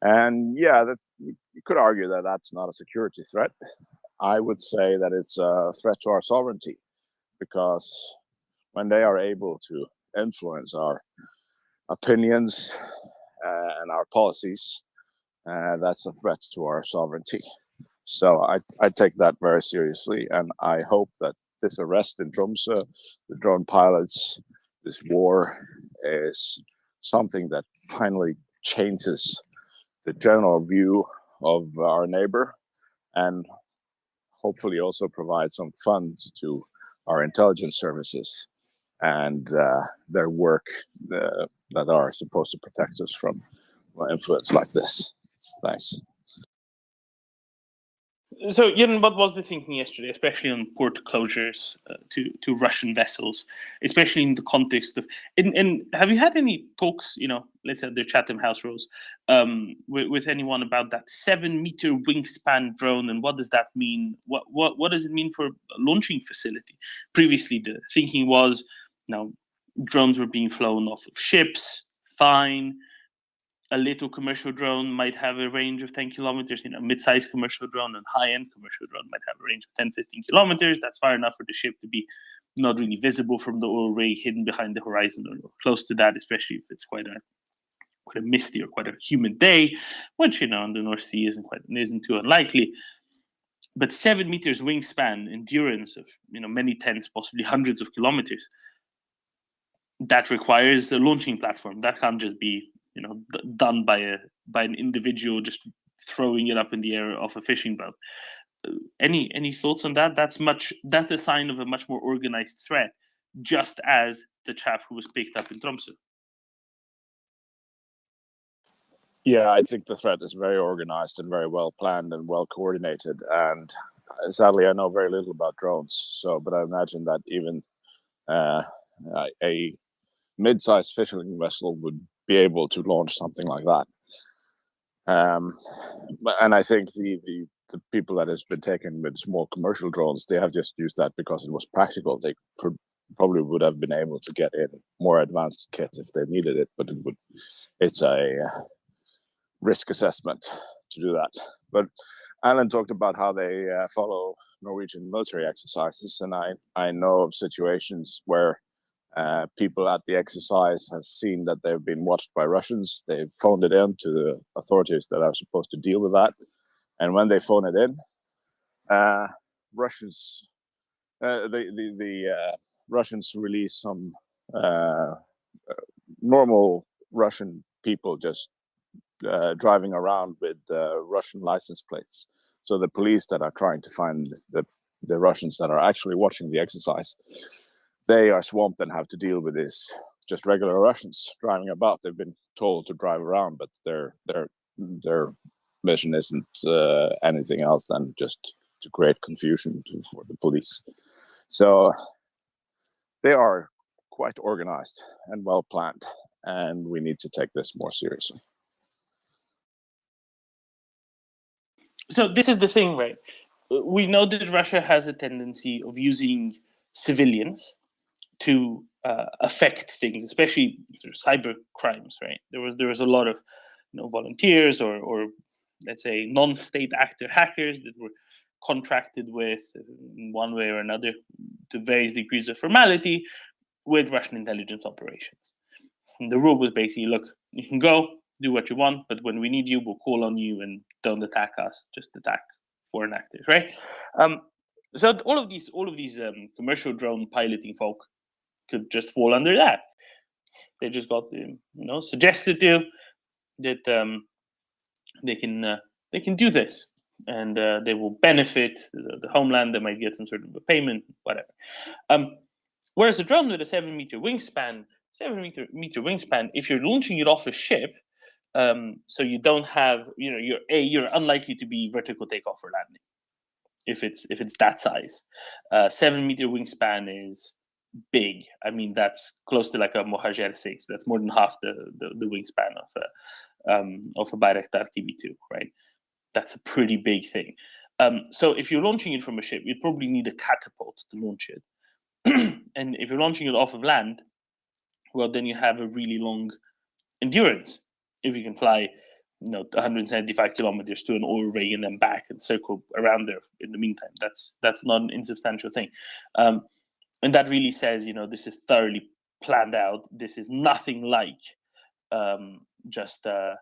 And yeah, that you could argue that that's not a security threat. I would say that it's a threat to our sovereignty, because when they are able to influence our opinions and our policies, that's a threat to our sovereignty. So I take that very seriously, and I hope that this arrest in Tromsø, the drone pilots, this war is something that finally changes the general view of our neighbor, and hopefully also provide some funds to our intelligence services and their work that are supposed to protect us from influence like this. Thanks. So, Jan, what was the thinking yesterday, especially on port closures to Russian vessels, especially in the context of? And have you had any talks, let's say the Chatham House rules, with anyone about that 7-meter wingspan drone, and what does that mean? What does it mean for a launching facility? Previously, the thinking was, drones were being flown off of ships, fine. A little commercial drone might have a range of 10 kilometers, mid-sized commercial drone and high-end commercial drone might have a range of 10, 15 kilometers. That's far enough for the ship to be not really visible from the oil rig, hidden behind the horizon or close to that, especially if it's quite a misty or quite a humid day, which, in the North Sea isn't too unlikely. But 7 meters wingspan, endurance of, many tens, possibly hundreds of kilometers, that requires a launching platform. That can't just be done by an individual just throwing it up in the air off a fishing boat. Any thoughts on that? That's a sign of a much more organized threat, just as the chap who was picked up in Tromsø. Yeah, I think the threat is very organized and very well planned and well coordinated. And sadly, I know very little about drones. But I imagine that even a mid-sized fishing vessel would be able to launch something like that. And I think the people that has been taken with small commercial drones, they have just used that because it was practical. They probably would have been able to get in more advanced kits if they needed it, but it's a risk assessment to do that. But Alan talked about how they follow Norwegian military exercises, and I know of situations where people at the exercise have seen that they've been watched by Russians. They've phoned it in to the authorities that are supposed to deal with that. And when they phone it in, Russians, the Russians release some normal Russian people just driving around with Russian license plates. So the police that are trying to find the Russians that are actually watching the exercise, they are swamped and have to deal with this just regular Russians driving about. They've been told to drive around, but their mission isn't anything else than just to create confusion for the police. So they are quite organized and well planned, and we need to take this more seriously. So this is the thing, right? We know that Russia has a tendency of using civilians to affect things, especially cyber crimes, right? There was a lot of volunteers or let's say non-state actor hackers that were contracted with in one way or another to various degrees of formality with Russian intelligence operations. And the rule was basically, look, you can go do what you want, but when we need you, we'll call on you and don't attack us, just attack foreign actors, right? So all of these commercial drone piloting folk could just fall under that. They just got suggested to that they can do this, and they will benefit the homeland. They might get some sort of a payment, whatever. Whereas a drone with a 7-meter wingspan, if you're launching it off a ship, so you don't have, you're unlikely to be vertical takeoff or landing if it's that size. 7-meter wingspan is big. I mean, that's close to like a Mohajer 6. That's more than half the wingspan of a Bayraktar TB2, right? That's a pretty big thing. So if you're launching it from a ship, you'd probably need a catapult to launch it. And if you're launching it off of land, well, then you have a really long endurance. If you can fly 175 kilometers to an oil rig and then back and circle around there in the meantime, that's not an insubstantial thing. And that really says, this is thoroughly planned out. This is nothing like just a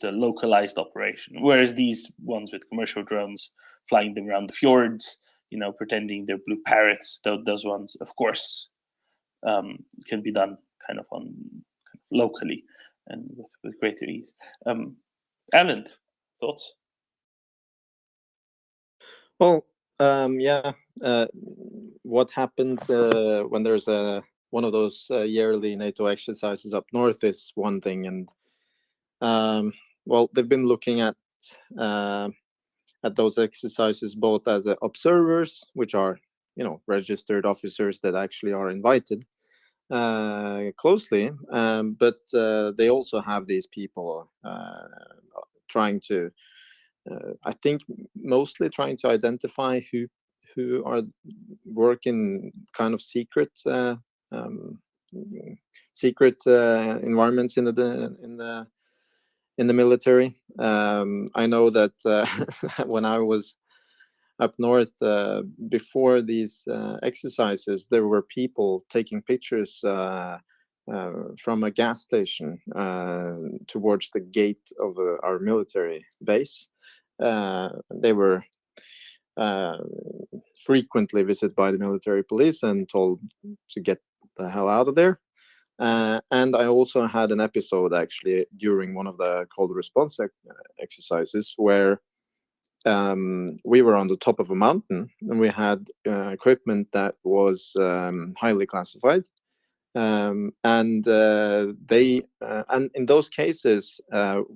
localized operation. Whereas these ones with commercial drones flying them around the fjords, pretending they're blue parrots, those ones, of course, can be done kind of locally and with greater ease. Alan, thoughts? Well, what happens when there's one of those yearly NATO exercises up north is one thing, and well, they've been looking at those exercises both as observers, which are registered officers that actually are invited closely, but they also have these people trying to, I think, mostly trying to identify who are working kind of secret environments in the military. I know that when I was up north before these exercises, there were people taking pictures from a gas station towards the gate of our military base. They were frequently visited by the military police and told to get the hell out of there. And I also had an episode actually during one of the cold response exercises where we were on the top of a mountain and we had equipment that was highly classified. And in those cases,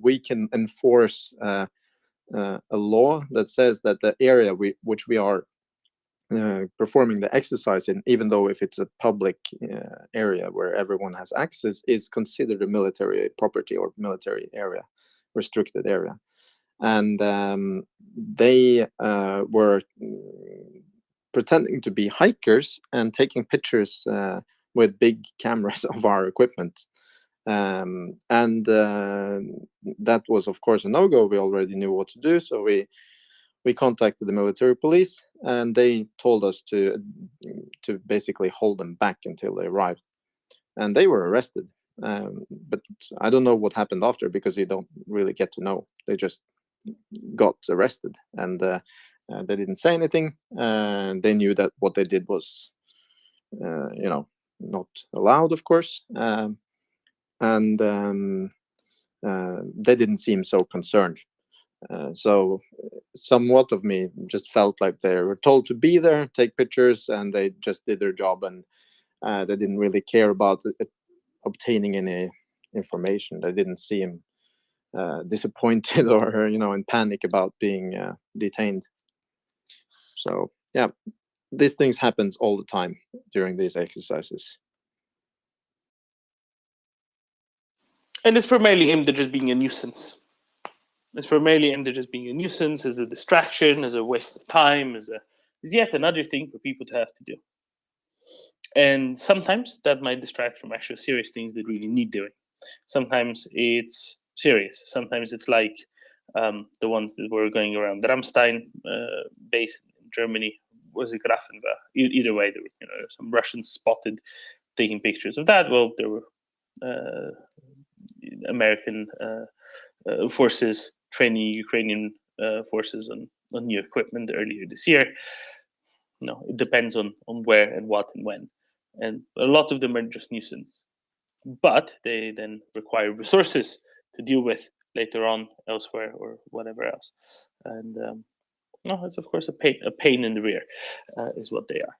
we can enforce a law that says that the area which we are performing the exercise in, even though if it's a public area where everyone has access, is considered a military property or military area, restricted area. And they were pretending to be hikers and taking pictures with big cameras of our equipment. And that was, of course, a no-go. We already knew what to do, so we contacted the military police, and they told us to basically hold them back until they arrived. And they were arrested. But I don't know what happened after, because you don't really get to know. They just got arrested, and they didn't say anything. They knew that what they did was, not allowed, of course. And they didn't seem so concerned. So somewhat of me just felt like they were told to be there, take pictures, and they just did their job, and they didn't really care about obtaining any information. They didn't seem disappointed or in panic about being detained. So yeah, these things happens all the time during these exercises. And it's primarily aimed at just being a nuisance. It's primarily aimed at just being a nuisance, as a distraction, as a waste of time, as yet another thing for people to have to do. And sometimes that might distract from actual serious things that really need doing. Sometimes it's serious. Sometimes it's like the ones that were going around the Ramstein base in Germany. Was it Grafenberg? Either way, there were some Russians spotted taking pictures of that. Well, there were American forces training Ukrainian forces on new equipment earlier this year. No, it depends on where and what and when. And a lot of them are just nuisance. But they then require resources to deal with later on elsewhere or whatever else. And no, it's of course a pain in the rear is what they are.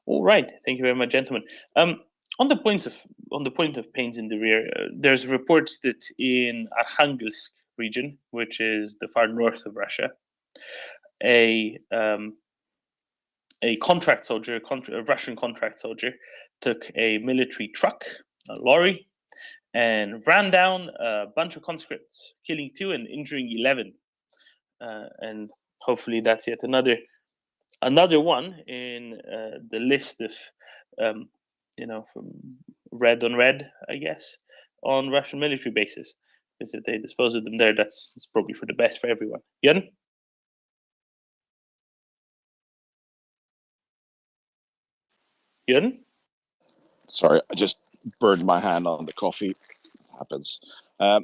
All right, thank you very much, gentlemen. On the point of pains in the rear, there's reports that in Arkhangelsk region, which is the far north of Russia, a contract soldier, a Russian contract soldier, took a military truck, a lorry, and ran down a bunch of conscripts, killing 2 and injuring 11. And hopefully that's yet another one in the list of, from red on red, I guess, on Russian military bases. Because if they dispose of them there, that's probably for the best for everyone. Jan? Jan? Sorry, I just burned my hand on the coffee. It happens.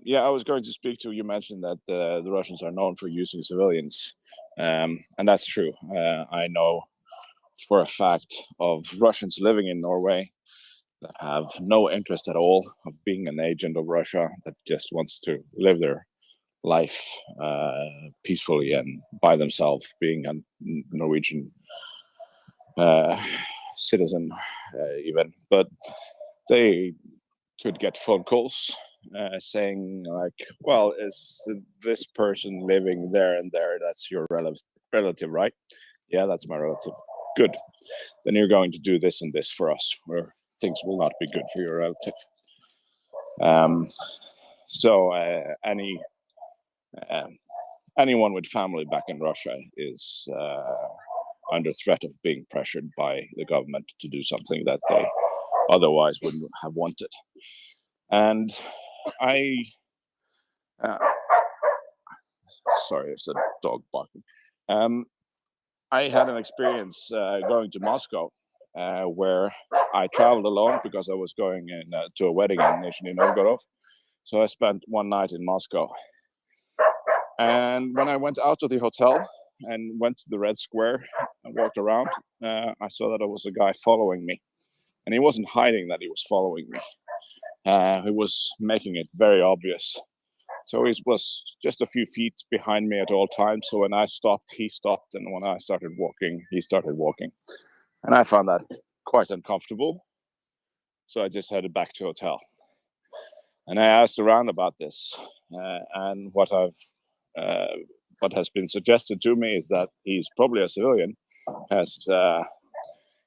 Yeah, I was going to speak to you. Mentioned that the Russians are known for using civilians, and that's true. I know for a fact of Russians living in Norway that have no interest at all of being an agent of Russia, that just wants to live their life peacefully and by themselves, being a Norwegian citizen even. But they could get phone calls saying like, well, is this person living there and there? That's your relative, right? Yeah, that's my relative. Good. Then you're going to do this and this for us, or things will not be good for your relative. So anyone with family back in Russia is under threat of being pressured by the government to do something that they otherwise wouldn't have wanted. And sorry, it's a dog barking. I had an experience going to Moscow where I traveled alone because I was going to a wedding in Nizhny Novgorod. So I spent one night in Moscow. And when I went out of the hotel and went to the Red Square and walked around, I saw that there was a guy following me. And he wasn't hiding that he was following me. He was making it very obvious. So he was just a few feet behind me at all times. So when I stopped, he stopped. And when I started walking, he started walking. And I found that quite uncomfortable. So I just headed back to hotel. And I asked around about this. And what has been suggested to me is that he's probably a civilian.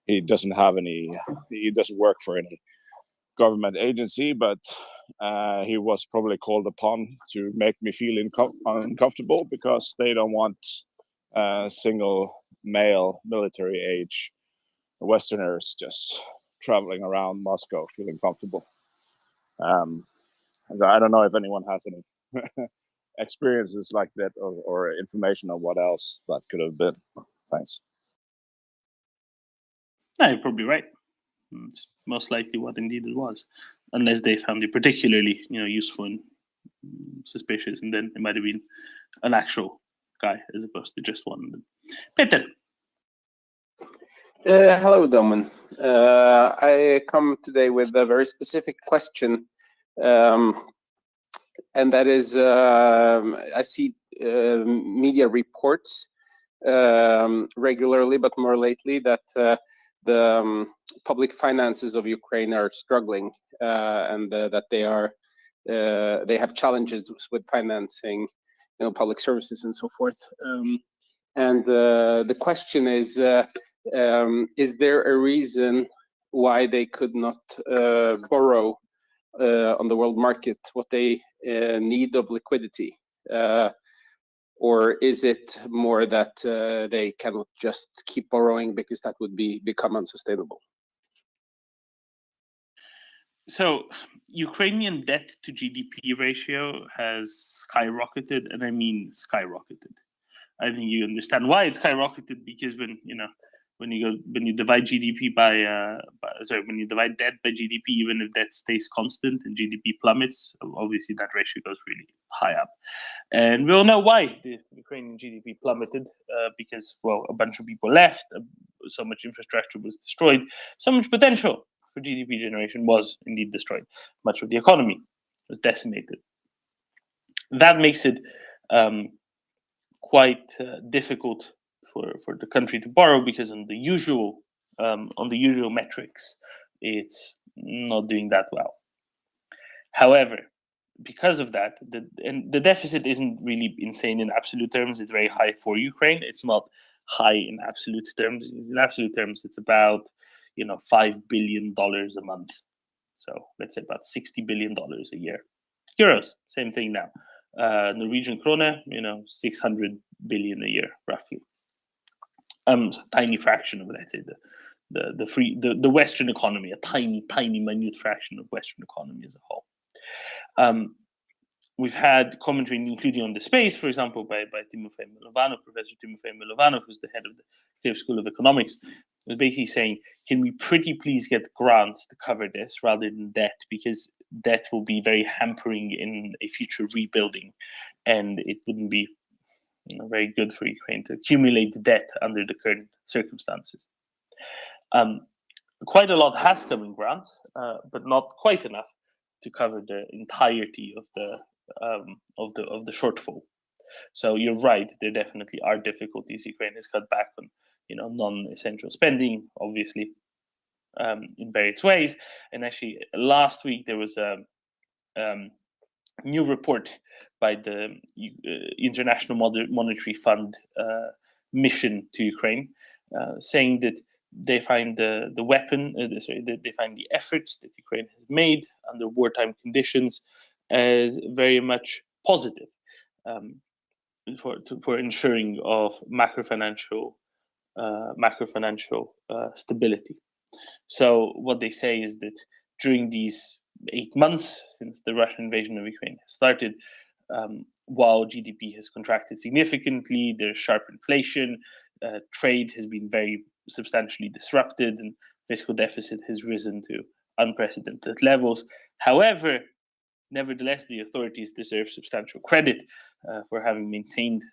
He doesn't work for any government agency, but he was probably called upon to make me feel uncomfortable because they don't want single male military age Westerners just traveling around Moscow feeling comfortable. I don't know if anyone has any experiences like that or information on what else that could have been. Thanks. No, you're probably right. It's most likely what indeed it was, unless they found it particularly, useful and suspicious, and then it might have been an actual guy as opposed to just one of them. Peter. Hello, Domen. I come today with a very specific question, and that is, I see media reports regularly, but more lately, that the public finances of Ukraine are struggling, and that they have challenges with financing, public services and so forth. And the question is there a reason why they could not borrow on the world market what they need of liquidity? Or is it more that they cannot just keep borrowing because that would become unsustainable? So Ukrainian debt to GDP ratio has skyrocketed, and I mean skyrocketed. I think you understand why it's skyrocketed, because when you divide GDP when you divide debt by GDP, even if debt stays constant and GDP plummets, obviously that ratio goes really high up. And we all know why the Ukrainian GDP plummeted, because, well, a bunch of people left, so much infrastructure was destroyed, so much potential for GDP generation was indeed destroyed. Much of the economy was decimated. That makes it quite difficult for the country to borrow, because on the usual metrics, it's not doing that well. However, because of that, the deficit isn't really insane in absolute terms. It's very high for Ukraine. It's not high in absolute terms. In absolute terms, it's about $5 billion a month. So let's say about $60 billion a year. Euros, same thing now. Norwegian krone, 600 billion a year, roughly. A tiny fraction of, let's say, the Western economy, a tiny, minute fraction of Western economy as a whole. We've had commentary, including on the space, for example, by Timofey Milovanov, Professor Timofey Milovanov, who's the head of the Kyiv School of Economics, was basically saying, can we pretty please get grants to cover this rather than debt, because debt will be very hampering in a future rebuilding, and it wouldn't be very good for Ukraine to accumulate debt under the current circumstances. Quite a lot has come in grants, but not quite enough to cover the entirety of the shortfall. So you're right, there definitely are difficulties. Ukraine has cut back on non-essential spending, obviously, in various ways. And actually, last week there was a new report by the International Monetary Fund mission to Ukraine, saying that they find they find the efforts that Ukraine has made under wartime conditions as very much positive for ensuring of macrofinancial stability. So what they say is that during these 8 months since the Russian invasion of Ukraine has started, while GDP has contracted significantly, there's sharp inflation, trade has been very substantially disrupted, and fiscal deficit has risen to unprecedented levels. However, nevertheless, the authorities deserve substantial credit for having maintained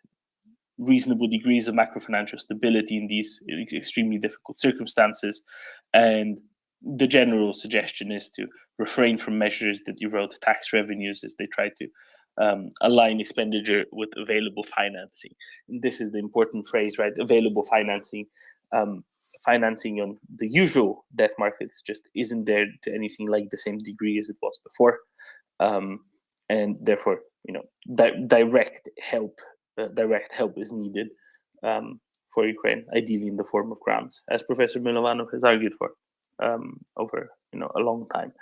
reasonable degrees of macrofinancial stability in these extremely difficult circumstances. And the general suggestion is to refrain from measures that erode tax revenues as they try to align expenditure with available financing. And this is the important phrase, right? Available financing. Financing on the usual debt markets just isn't there to anything like the same degree as it was before. And therefore, direct help is needed for Ukraine, ideally in the form of grants, as Professor Milovanov has argued for over a long time.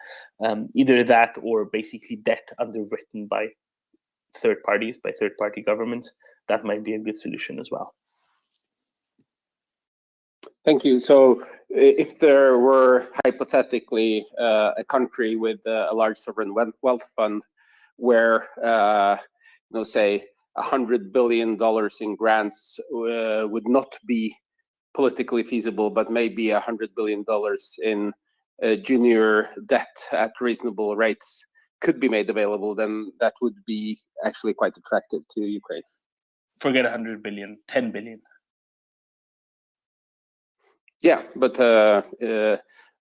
Either that or basically debt underwritten by third party governments. That might be a good solution as well. Thank you. So if there were hypothetically a country with a large sovereign wealth fund where, say, $100 billion in grants would not be politically feasible, but maybe $100 billion in junior debt at reasonable rates could be made available, then that would be actually quite attractive to Ukraine. Forget 100 billion, 10 billion. Yeah, but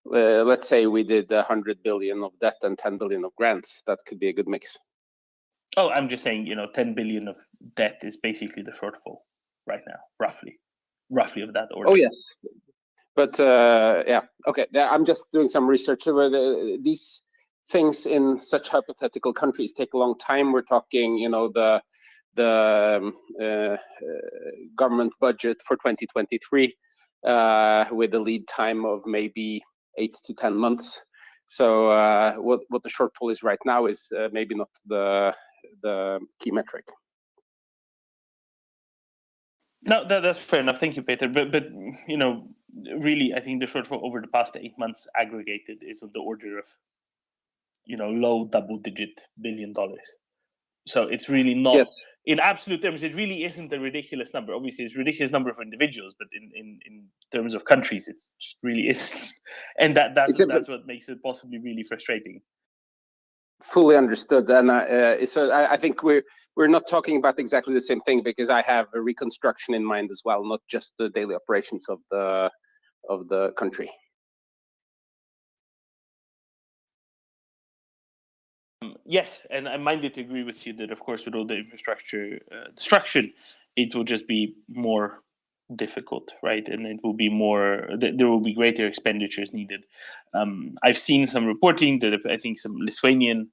let's say we did 100 billion of debt and 10 billion of grants. That could be a good mix. Oh, I'm just saying, 10 billion of debt is basically the shortfall right now, roughly of that order. Oh, yes. But yeah, okay. I'm just doing some research over these things in such hypothetical countries take a long time. We're talking, the government budget for 2023 with a lead time of maybe 8 to 10 months. So what the shortfall is right now is maybe not the key metric. No, that's fair enough. Thank you, Peter. But you know, really, I think the shortfall over the past 8 months aggregated is of the order of, you know, low double-digit $billion. So it's really not, yes, in absolute terms, it really isn't a ridiculous number. Obviously, it's a ridiculous number for individuals, but in terms of countries, it just really isn't. And that's what makes it possibly really frustrating. Fully understood, and so I think we're not talking about exactly the same thing, because I have a reconstruction in mind as well, not just the daily operations of the country. Yes, and I'm minded to agree with you that, of course, with all the infrastructure destruction, it will just be more difficult, right? And it will be more, there will be greater expenditures needed. I've seen some reporting that I think some Lithuanian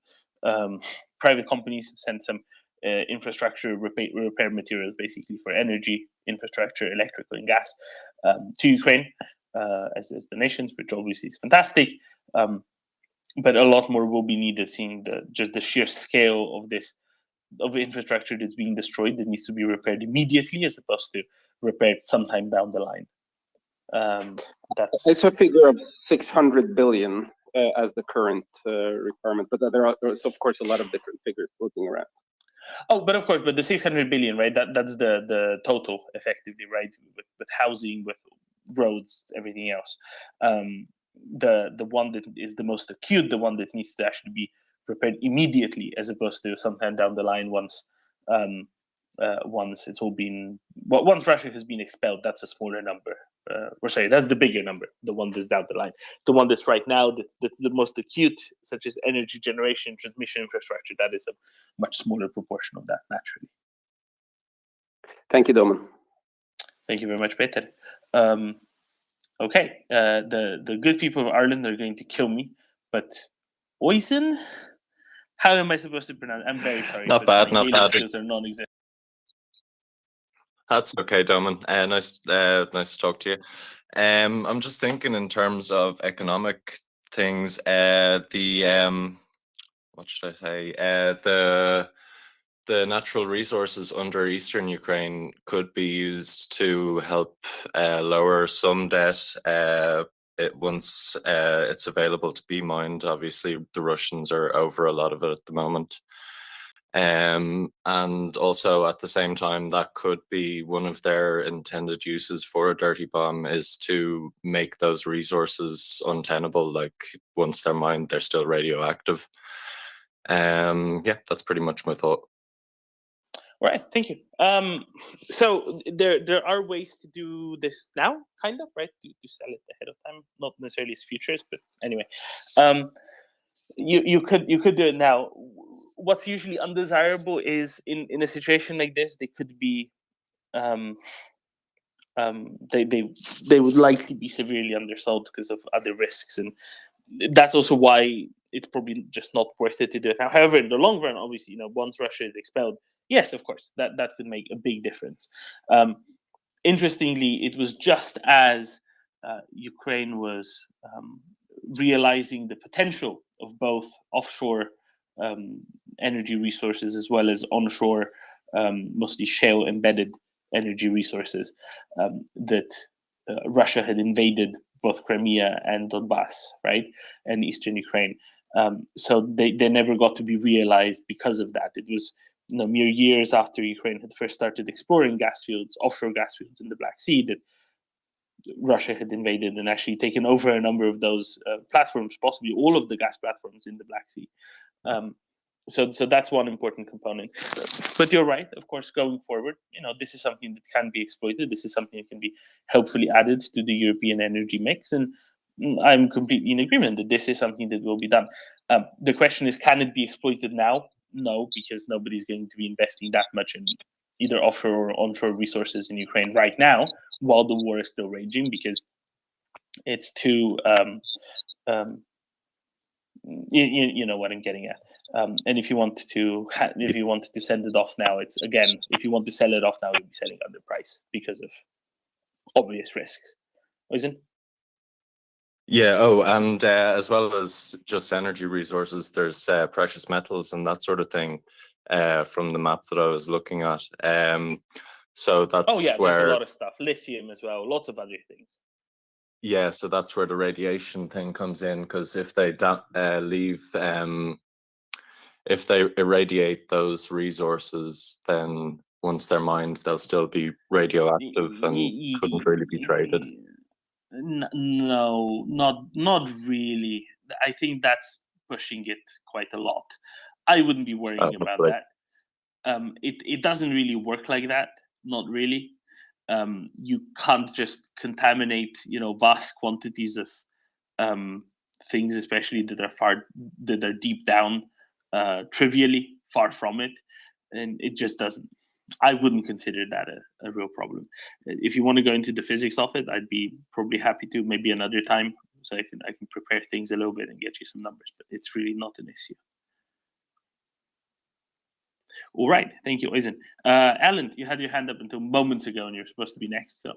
private companies have sent some infrastructure repair materials, basically for energy infrastructure, electrical and gas, to Ukraine as the nations, which obviously is fantastic. But a lot more will be needed, seeing just the sheer scale of infrastructure that's being destroyed, that needs to be repaired immediately as opposed to repaired sometime down the line. It's a figure of 600 billion as the current requirement, but there's of course a lot of different figures floating around. Oh, but of course, but the 600 billion, right? That's the total, effectively, right? With housing, with roads, everything else. The one that is the most acute, the one that needs to actually be repaired immediately, as opposed to sometime down the line once it's all been, once Russia has been expelled. That's a smaller number. Or sorry, that's the bigger number. The one that's down the line. The one that's right now, that's the most acute, such as energy generation, transmission infrastructure. That is a much smaller proportion of that, naturally. Thank you, Domen. Thank you very much, Peter. Okay, the good people of Ireland are going to kill me, but Oisin? How am I supposed to pronounce it? I'm very sorry. Not bad, not bad. Skills are non-existent. That's okay, Domen. Nice to talk to you. I'm just thinking in terms of economic things. What should I say? The natural resources under Eastern Ukraine could be used to help lower some debt once it's available to be mined. Obviously, the Russians are over a lot of it at the moment. And also at the same time, that could be one of their intended uses for a dirty bomb, is to make those resources untenable. Like once they're mined, they're still radioactive. Yeah, that's pretty much my thought. All right, thank you. So there are ways to do this now, kind of, right? To sell it ahead of time, not necessarily as futures, but anyway, you could do it now. What's usually undesirable is in a situation like this, they could be they would likely be severely undersold because of other risks, and that's also why it's probably just not worth it to do it now. However, in the long run, obviously, once Russia is expelled, yes, of course, that could make a big difference. Interestingly, it was just as Ukraine was realizing the potential of both offshore energy resources as well as onshore, mostly shale embedded energy resources, that Russia had invaded both Crimea and Donbass, right, and eastern Ukraine. So they never got to be realized because of that. It was mere years after Ukraine had first started exploring gas fields, offshore gas fields in the Black Sea, that Russia had invaded and actually taken over a number of those platforms, possibly all of the gas platforms in the Black Sea. So that's one important component. But you're right, of course, going forward, this is something that can be exploited. This is something that can be helpfully added to the European energy mix. And I'm completely in agreement that this is something that will be done. The question is, can it be exploited now? No, because nobody's going to be investing that much in either offshore or onshore resources in Ukraine right now, while the war is still raging, because it's too, you know what I'm getting at. And if you want to send it off now, it's again, if you want to sell it off now, you'll be selling under price because of obvious risks. Isn't? Yeah. Oh, and as well as just energy resources, there's precious metals and that sort of thing from the map that I was looking at. So that's oh yeah, where, there's a lot of stuff, lithium as well, lots of other things. Yeah, so that's where the radiation thing comes in, because if they if they irradiate those resources, then once they're mined, they'll still be radioactive and couldn't really be traded. No, not really. I think that's pushing it quite a lot. I wouldn't be worrying about right. that. It doesn't really work like that. Not really. You can't just contaminate, vast quantities of things, especially that are deep down, trivially far from it, and it just doesn't. I wouldn't consider that a real problem. If you want to go into the physics of it, I'd be probably happy to, maybe another time, so I can prepare things a little bit and get you some numbers. But it's really not an issue. All right, thank you, Oisin. Alan, you had your hand up until moments ago, and you're supposed to be next. So,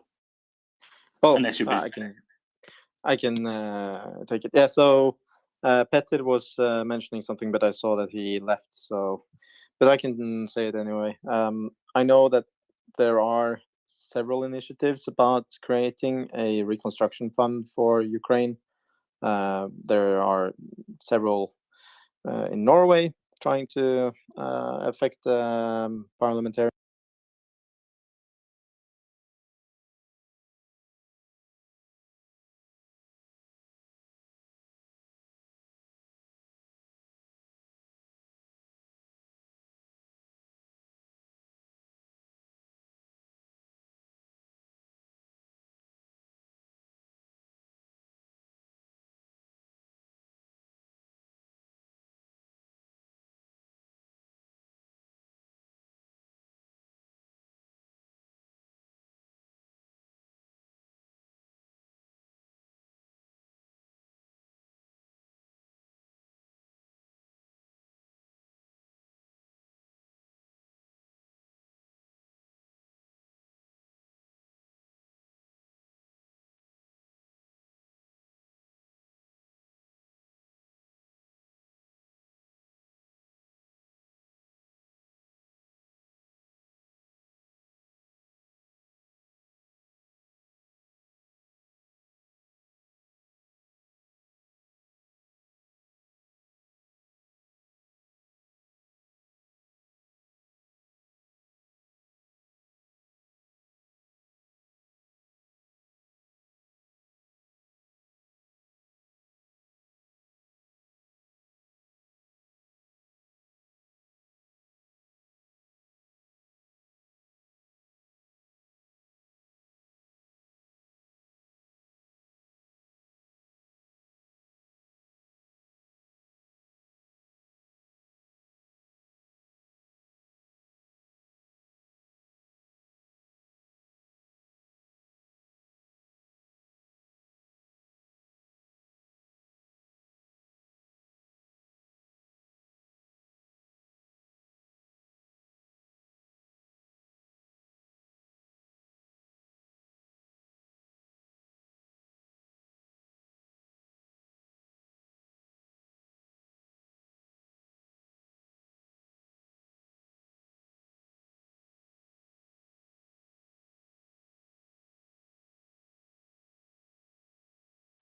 unless you're busy, I can take it. Yeah. So Petter was mentioning something, but I saw that he left. So, but I can say it anyway. I know that there are several initiatives about creating a reconstruction fund for Ukraine. There are several in Norway trying to affect parliamentary.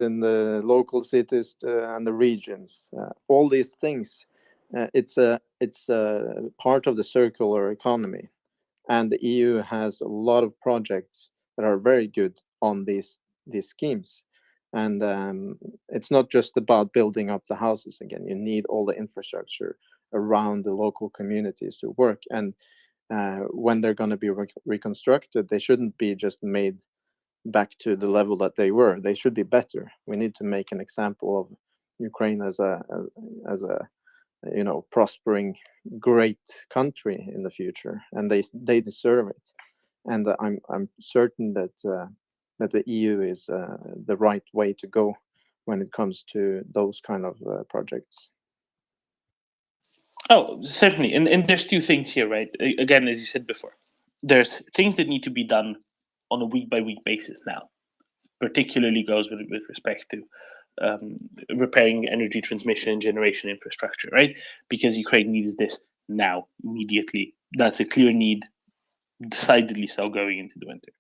In the local cities and the regions, all these things, it's a part of the circular economy, and the EU has a lot of projects that are very good on these schemes. And it's not just about building up the houses again. You need all the infrastructure around the local communities to work. And when they're going to be reconstructed, they shouldn't be just made back to the level that they were. They should be better. We need to make an example of Ukraine as a prospering great country in the future, and they deserve it. And I'm certain that the EU is the right way to go when it comes to those kind of projects. Oh, certainly. And there's two things here, right? Again, as you said before, there's things that need to be done on a week-by-week basis now. Particularly goes with respect to repairing energy transmission and generation infrastructure, right? Because Ukraine needs this now, immediately. That's a clear need, decidedly so, going into the winter.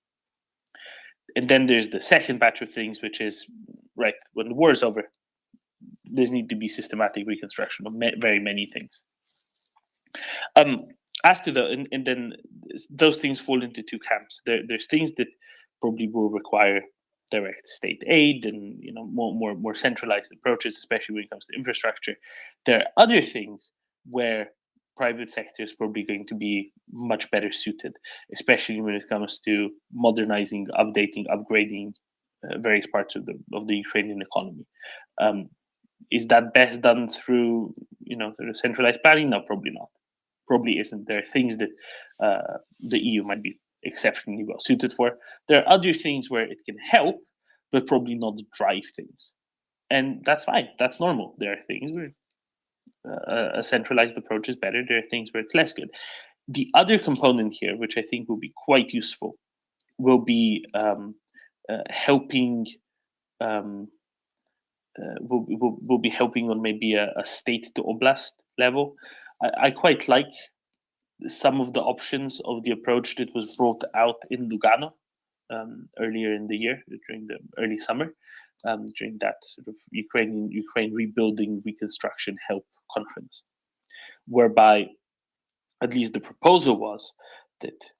And then there's the second batch of things, which is, right, when the war is over, there need to be systematic reconstruction of very many things. As to and then those things fall into two camps. There's things that probably will require direct state aid and more centralized approaches, especially when it comes to infrastructure. There are other things where private sector is probably going to be much better suited, especially when it comes to modernizing, updating, upgrading various parts of the Ukrainian economy. Is that best done through sort of centralized planning? No, probably not. Probably isn't. There are things that the EU might be exceptionally well suited for. There are other things where it can help, but probably not drive things, and that's fine. That's normal. There are things where a centralized approach is better. There are things where it's less good. The other component here, which I think will be quite useful, will be helping. Will be helping on maybe a state to oblast level. I quite like some of the options of the approach that was brought out in Lugano earlier in the year, during the early summer, during that sort of Ukraine rebuilding, reconstruction help conference, whereby at least the proposal was that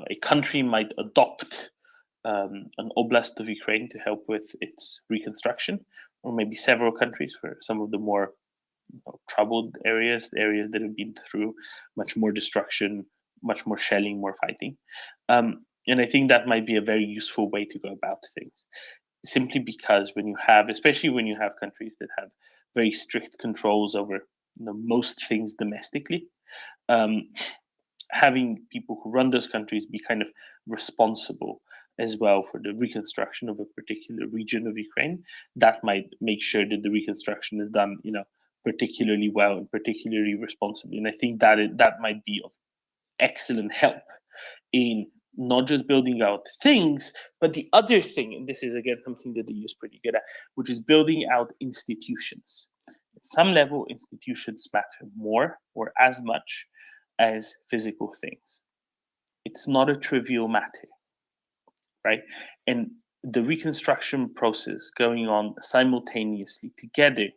a country might adopt an oblast of Ukraine to help with its reconstruction, or maybe several countries for some of the more troubled areas that have been through much more destruction, much more shelling, more fighting. And I think that might be a very useful way to go about things, simply because especially when you have countries that have very strict controls over most things domestically, having people who run those countries be kind of responsible as well for the reconstruction of a particular region of Ukraine, that might make sure that the reconstruction is done, particularly well and particularly responsibly. And I think that might be of excellent help in not just building out things, but the other thing, and this is again something that the EU is pretty good at, which is building out institutions. At some level, institutions matter more or as much as physical things. It's not a trivial matter, right? And the reconstruction process going on simultaneously together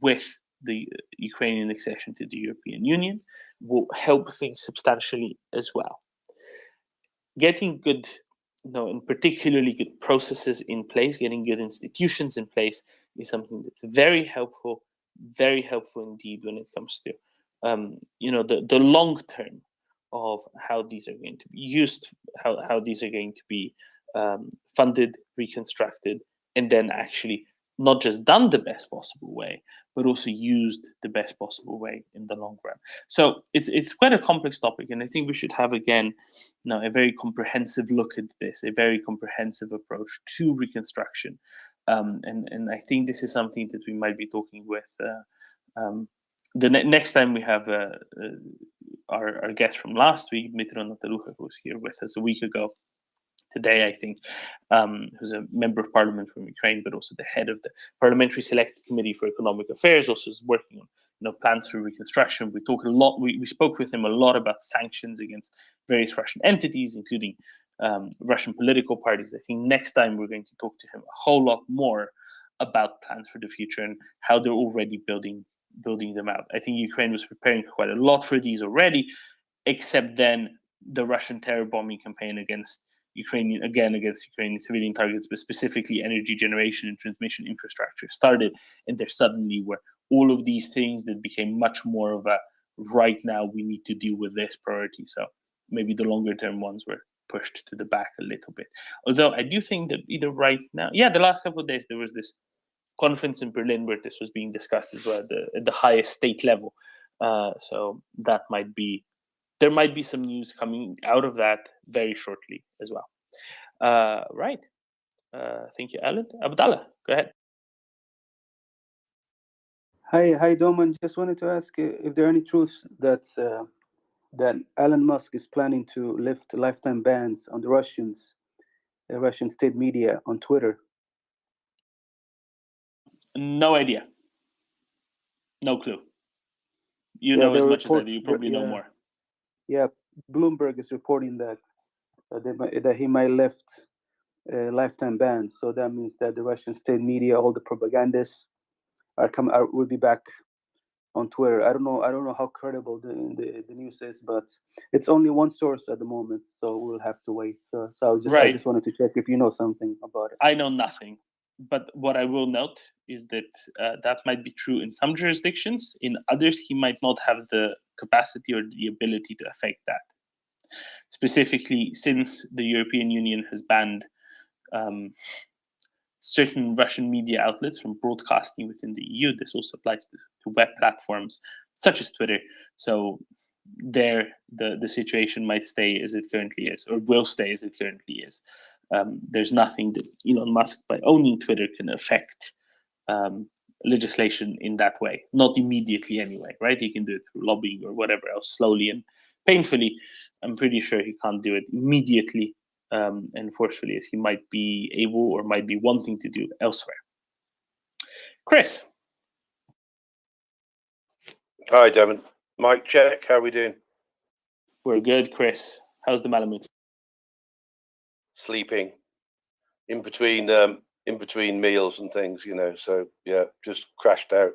with the Ukrainian accession to the European Union will help things substantially as well. Getting good, and particularly good processes in place, getting good institutions in place is something that's very helpful indeed when it comes to, the long term of how these are going to be used, how these are going to be funded, reconstructed, and then actually not just done the best possible way, but also used the best possible way in the long run. So it's quite a complex topic, and I think we should have again a very comprehensive look at this, a very comprehensive approach to reconstruction, and I think this is something that we might be talking with the next time we have our guest from last week, Dmitry Natalucha, who was here with us a week ago. Today, I think, who's a member of parliament from Ukraine, but also the head of the Parliamentary Select Committee for Economic Affairs, also is working on plans for reconstruction. We talked a lot. We spoke with him a lot about sanctions against various Russian entities, including Russian political parties. I think next time we're going to talk to him a whole lot more about plans for the future and how they're already building them out. I think Ukraine was preparing quite a lot for these already, except then the Russian terror bombing campaign against Ukrainian civilian targets, but specifically energy generation and transmission infrastructure started, and there suddenly were all of these things that became much more of a right now we need to deal with this priority. So maybe the longer term ones were pushed to the back a little bit. Although I do think that either right now, the last couple of days there was this conference in Berlin where this was being discussed as well at the highest state level. So that might be. There might be some news coming out of that very shortly as well. Right. Thank you, Alan. Abdallah, go ahead. Hi, Doman. Just wanted to ask if there are any truths that Elon Musk is planning to lift lifetime bans on the Russian state media on Twitter. No idea. No clue. You Yeah, know as the much as I report- do. You probably know yeah. more. Yeah, Bloomberg is reporting that that he might lift lifetime bans. So that means that the Russian state media, all the propagandists, will be back on Twitter. I don't know how credible the news is, but it's only one source at the moment, so we'll have to wait. So I Right. just wanted to check if you know something about it. I know nothing. But what I will note is that that might be true in some jurisdictions. In others, he might not have the capacity or the ability to affect that. Specifically, since the European Union has banned certain Russian media outlets from broadcasting within the EU, this also applies to web platforms such as Twitter. So there, the situation might stay as it currently is, or will stay as it currently is. There's nothing that Elon Musk, by owning Twitter, can affect legislation in that way. Not immediately anyway, right? He can do it through lobbying or whatever else, slowly and painfully. I'm pretty sure he can't do it immediately and forcefully as he might be able or might be wanting to do elsewhere. Chris. Hi, Devon. Mic check. How are we doing? We're good, Chris. How's the Malamute? Sleeping in between meals and things, you know. So yeah, just crashed out.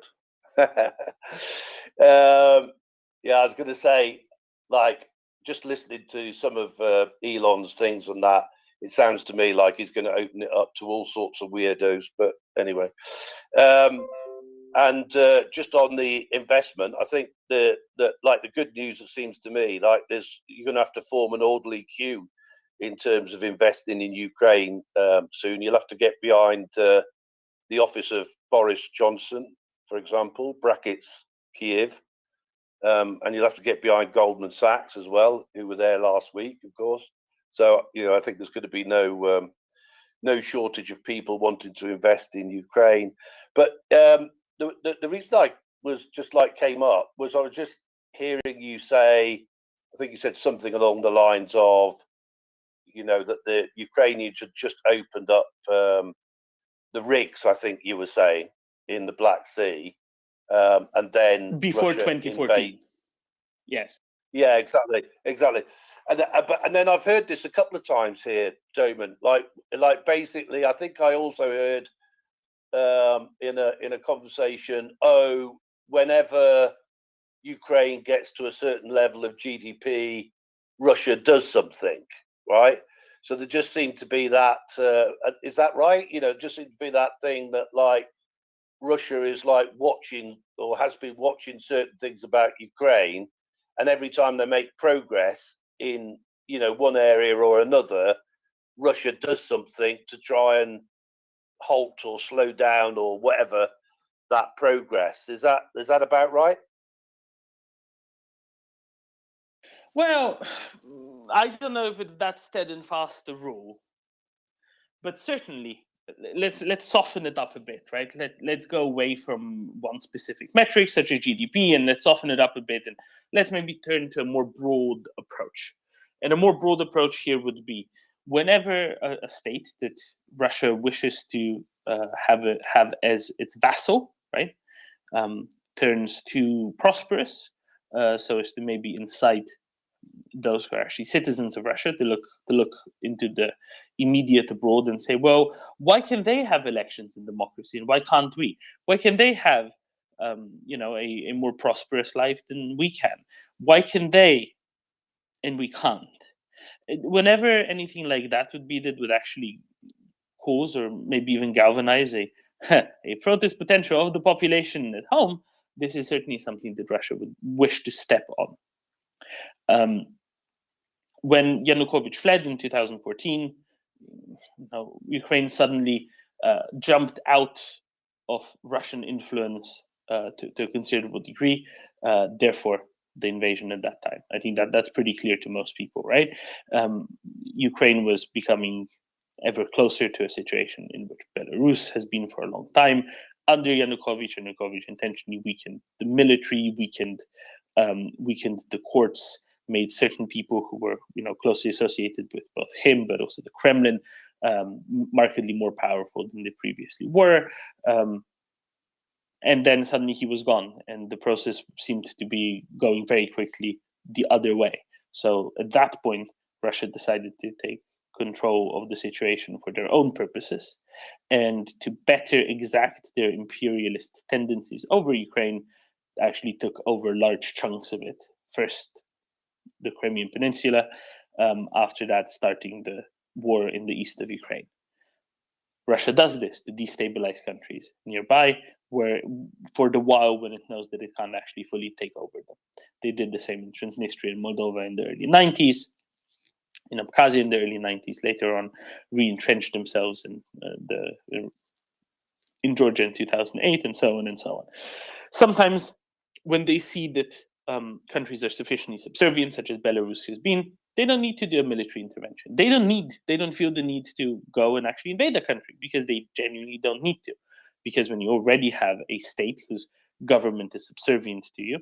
Yeah, I was going to say, like, just listening to some of Elon's things on that, it sounds to me like he's going to open it up to all sorts of weirdos. But anyway, and just on the investment, I think the good news, it seems to me, like you're going to have to form an orderly queue in terms of investing in Ukraine soon. You'll have to get behind the office of Boris Johnson, for example, brackets Kiev, and you'll have to get behind Goldman Sachs as well, who were there last week, of course. So I think there's going to be no shortage of people wanting to invest in Ukraine. But the reason I was just came up was I was just hearing you say, I think you said something along the lines of, that the Ukrainians had just opened up the rigs, I think you were saying, in the Black Sea, and then before Russia 2014. Yes. Yeah, exactly. And then I've heard this a couple of times here, Doman. Like basically, I think I also heard in a conversation, whenever Ukraine gets to a certain level of GDP, Russia does something, right? So there just seemed to be that. Is that right? Just seemed to be that thing that Russia is watching or has been watching certain things about Ukraine, and every time they make progress in one area or another, Russia does something to try and halt or slow down or whatever that progress. Is that about right? Well, I don't know if it's that steady and fast a rule, but certainly let's soften it up a bit, right? Let's go away from one specific metric such as GDP, and let's soften it up a bit, and let's maybe turn to a more broad approach. And a more broad approach here would be whenever a state that Russia wishes to have as its vassal, right, turns too prosperous, so as to maybe incite those who are actually citizens of Russia to look into the immediate abroad and say, well, why can they have elections in democracy and why can't we? Why can they have a more prosperous life than we can? Why can they and we can't? Whenever anything like that would actually cause or maybe even galvanize a protest potential of the population at home, this is certainly something that Russia would wish to step on. When Yanukovych fled in 2014, Ukraine suddenly jumped out of Russian influence to a considerable degree. Therefore, the invasion at that time. I think that's pretty clear to most people, right? Ukraine was becoming ever closer to a situation in which Belarus has been for a long time, under Yanukovych intentionally weakened the military, weakened the courts, made certain people who were closely associated with both him but also the Kremlin markedly more powerful than they previously were. And then suddenly he was gone, and the process seemed to be going very quickly the other way. So at that point, Russia decided to take control of the situation for their own purposes, and to better exact their imperialist tendencies over Ukraine, actually took over large chunks of it. First, the Crimean Peninsula, after that, starting the war in the east of Ukraine. Russia does this to destabilize countries nearby, where for the while when it knows that it can't actually fully take over them. They did the same in Transnistria and Moldova in the early 90s, in Abkhazia in the early 90s, later on re-entrenched themselves in Georgia in 2008, and so on and so on. Sometimes when they see that countries are sufficiently subservient, such as Belarus has been, they don't need to do a military intervention. They don't feel the need to go and actually invade the country, because they genuinely don't need to. Because when you already have a state whose government is subservient to you,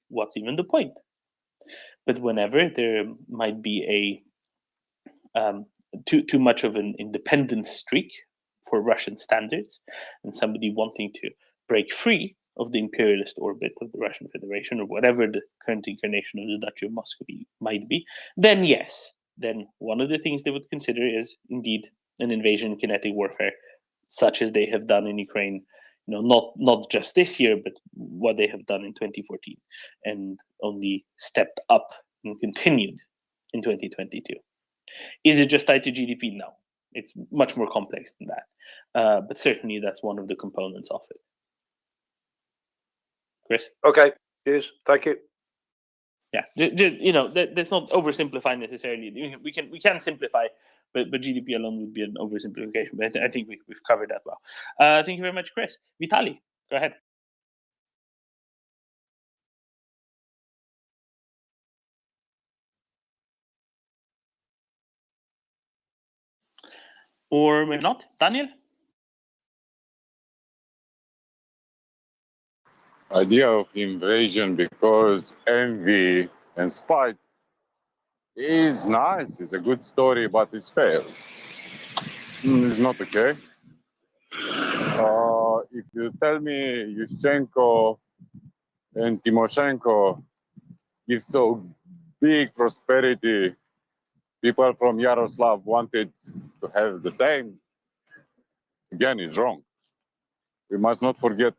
what's even the point? But whenever there might be too much of an independent streak for Russian standards, and somebody wanting to break free of the imperialist orbit of the Russian Federation, or whatever the current incarnation of the Duchy of Muscovy might be, then yes, then one of the things they would consider is indeed an invasion, kinetic warfare, such as they have done in Ukraine, not just this year, but what they have done in 2014, and only stepped up and continued in 2022. Is it just tied to GDP? No, it's much more complex than that. But certainly that's one of the components of it. Chris? Okay, cheers. Thank you. Yeah, that's not oversimplifying necessarily. We can simplify, but GDP alone would be an oversimplification. But I think we've covered that well. Thank you very much, Chris. Vitaly, go ahead. Or maybe not. Daniel? Idea of invasion because envy and spite is nice. It's a good story, but it's failed. It's not okay. If you tell me Yushchenko and Timoshenko give so big prosperity, people from Yaroslav wanted to have the same, again, is wrong. We must not forget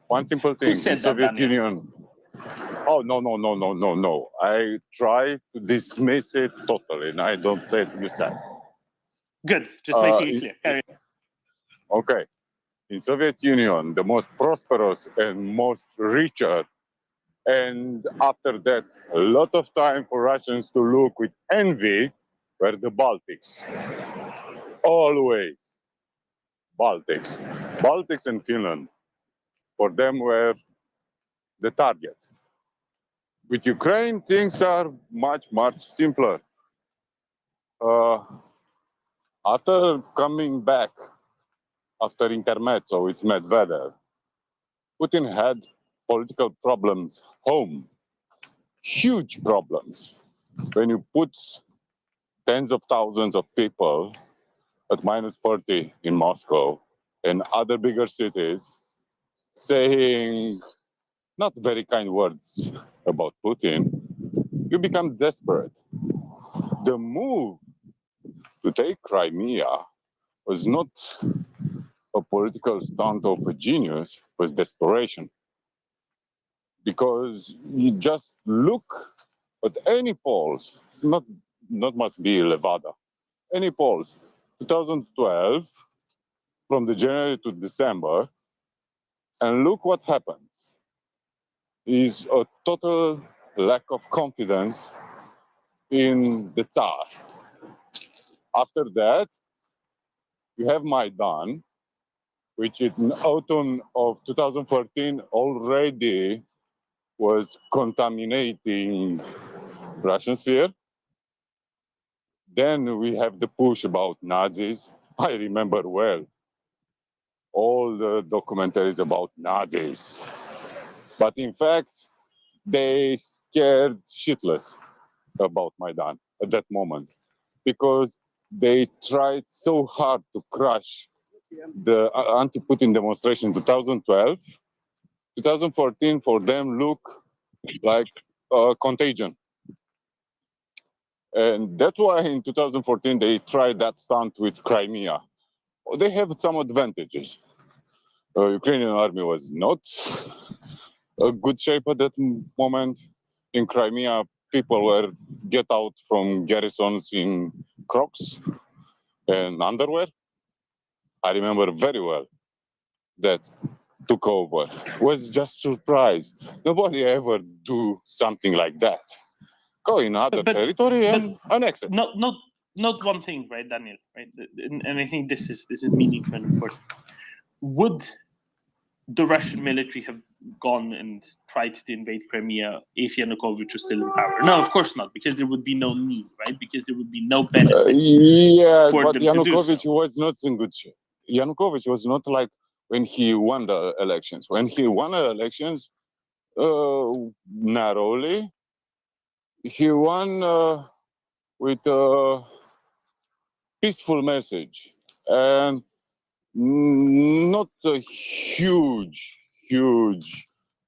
one simple thing. Who said in Soviet that, Union. Oh, no. I try to dismiss it totally, and I don't say it you said. Good, just making it clear. Carry on. Okay. In Soviet Union, the most prosperous and most richer, and after that, a lot of time for Russians to look with envy were the Baltics. Always. Baltics and Finland. For them were the target. With Ukraine, things are much simpler. After coming back, after intermezzo with Medvedev, Putin had political problems home, huge problems. When you put tens of thousands of people at -40 in Moscow and other bigger cities saying not very kind words about Putin, you become desperate. The move to take Crimea was not a political stunt of a genius, was desperation. Because you just look at any polls, not must be Levada, any polls, 2012, from the January to December, and look what happens. Is a total lack of confidence in the Tsar. After that, you have Maidan, which in autumn of 2014 already was contaminating Russian sphere. Then we have the push about Nazis. I remember well. all the documentaries about Nazis. But in fact, they scared shitless about Maidan at that moment because they tried so hard to crush the anti-Putin demonstration in 2012. 2014 for them look like a contagion. And that's why in 2014 they tried that stunt with Crimea. They have some advantages. Ukrainian army was not a good shape at that moment. In Crimea, people were get out from garrisons in Crocs and underwear. I remember very well that took over. Was just surprised. Nobody ever do something like that. Go in other territory and annex it. Not one thing, right, Daniel? Right, and I think this is meaningful and important. Would the Russian military have gone and tried to invade Crimea if Yanukovych was still in power? No, of course not, because there would be no need, right? Because there would be no benefit. Yes, for but them to do Yanukovych so. was not in good shape. Yanukovych was not like when he won the elections. When he won the elections, narrowly, he won with a peaceful message and not a huge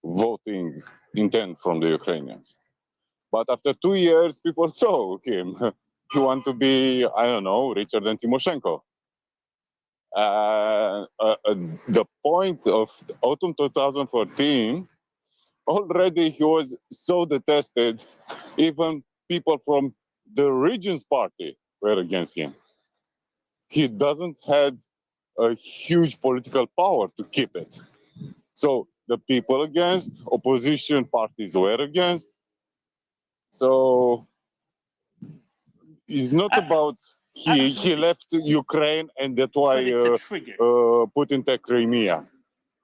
voting intent from the Ukrainians. But after 2 years, people saw him. He want to be, I don't know, richer than Timoshenko. The point of autumn 2014, already he was so detested, even people from the Regions Party were against him. He doesn't have a huge political power to keep it. So the people against, opposition parties were against. So it's not about he left Ukraine and that's why Putin took Crimea.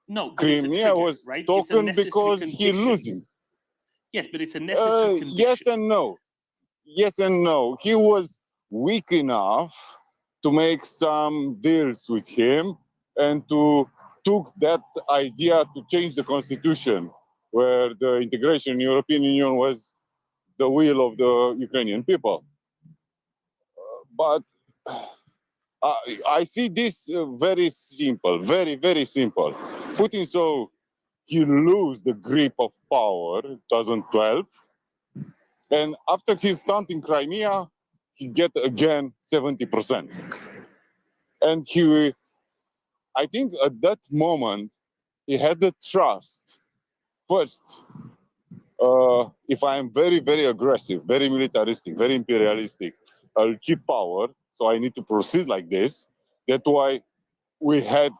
No, but Crimea it's a trigger, was right? It's a taken necessary because he condition. losing. Yes, but it's a necessary condition. Yes and no. Yes and no. He was weak enough to make some deals with him and to took that idea to change the constitution, where the integration in European Union was the will of the Ukrainian people. But I see this very simple, very simple. Putin saw he lose the grip of power in 2012, and after his stunt in Crimea, he get again 70%. And I think at that moment, he had the trust. First, if I am very aggressive, very militaristic, very imperialistic, I'll keep power, so I need to proceed like this. That's why we had,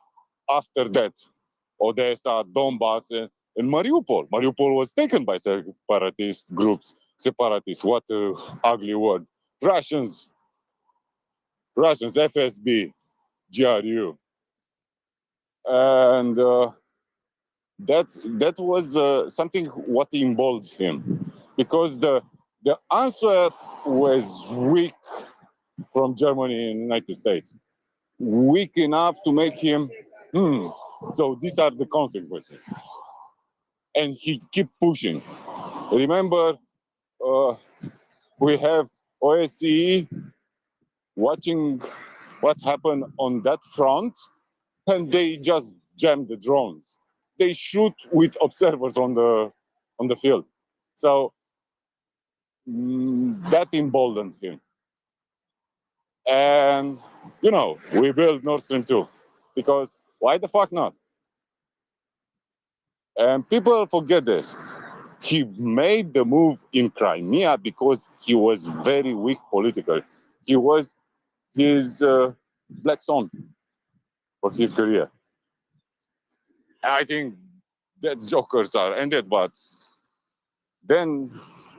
after that, Odessa, Donbass, and Mariupol. Mariupol was taken by separatist groups. Separatists, what an ugly word. Russians, FSB, GRU. And that was something what emboldened him, because the answer was weak from Germany and United States, weak enough to make him so these are the consequences, and he keep pushing. Remember, we have OSCE watching what happened on that front, and they just jam the drones. They shoot with observers on the field. So that emboldened him. And, we built Nord Stream 2 because why the fuck not? And people forget this. He made the move in Crimea because he was very weak politically. He was his black swan for his career. I think that jokers are ended, but then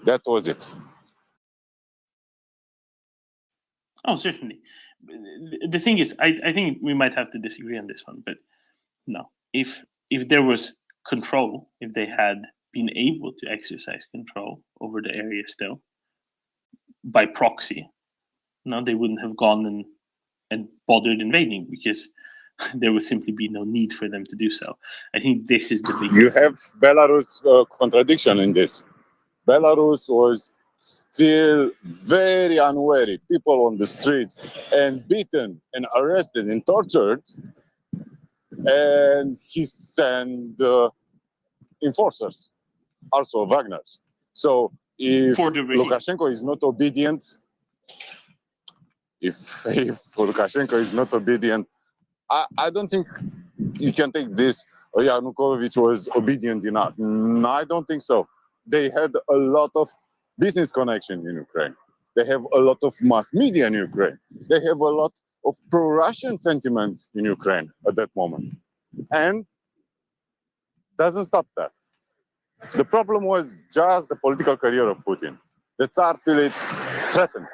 that was it. Oh, certainly. The thing is, I think we might have to disagree on this one, but no. If there was control, if they had been able to exercise control over the area still by proxy, no, they wouldn't have gone and bothered invading, because there would simply be no need for them to do so. I think this is the big You difference. have Belarus contradiction in this. Belarus was still very unwary, people on the streets, and beaten and arrested and tortured, and he sent enforcers, also Wagner's. So if Lukashenko is not obedient, if Lukashenko is not obedient, I don't think you can take this, oh, Yanukovych was obedient enough. No, I don't think so. They had a lot of business connection in Ukraine. They have a lot of mass media in Ukraine. They have a lot of pro-Russian sentiment in Ukraine at that moment. And doesn't stop that. The problem was just the political career of Putin. The Tsar feels threatened.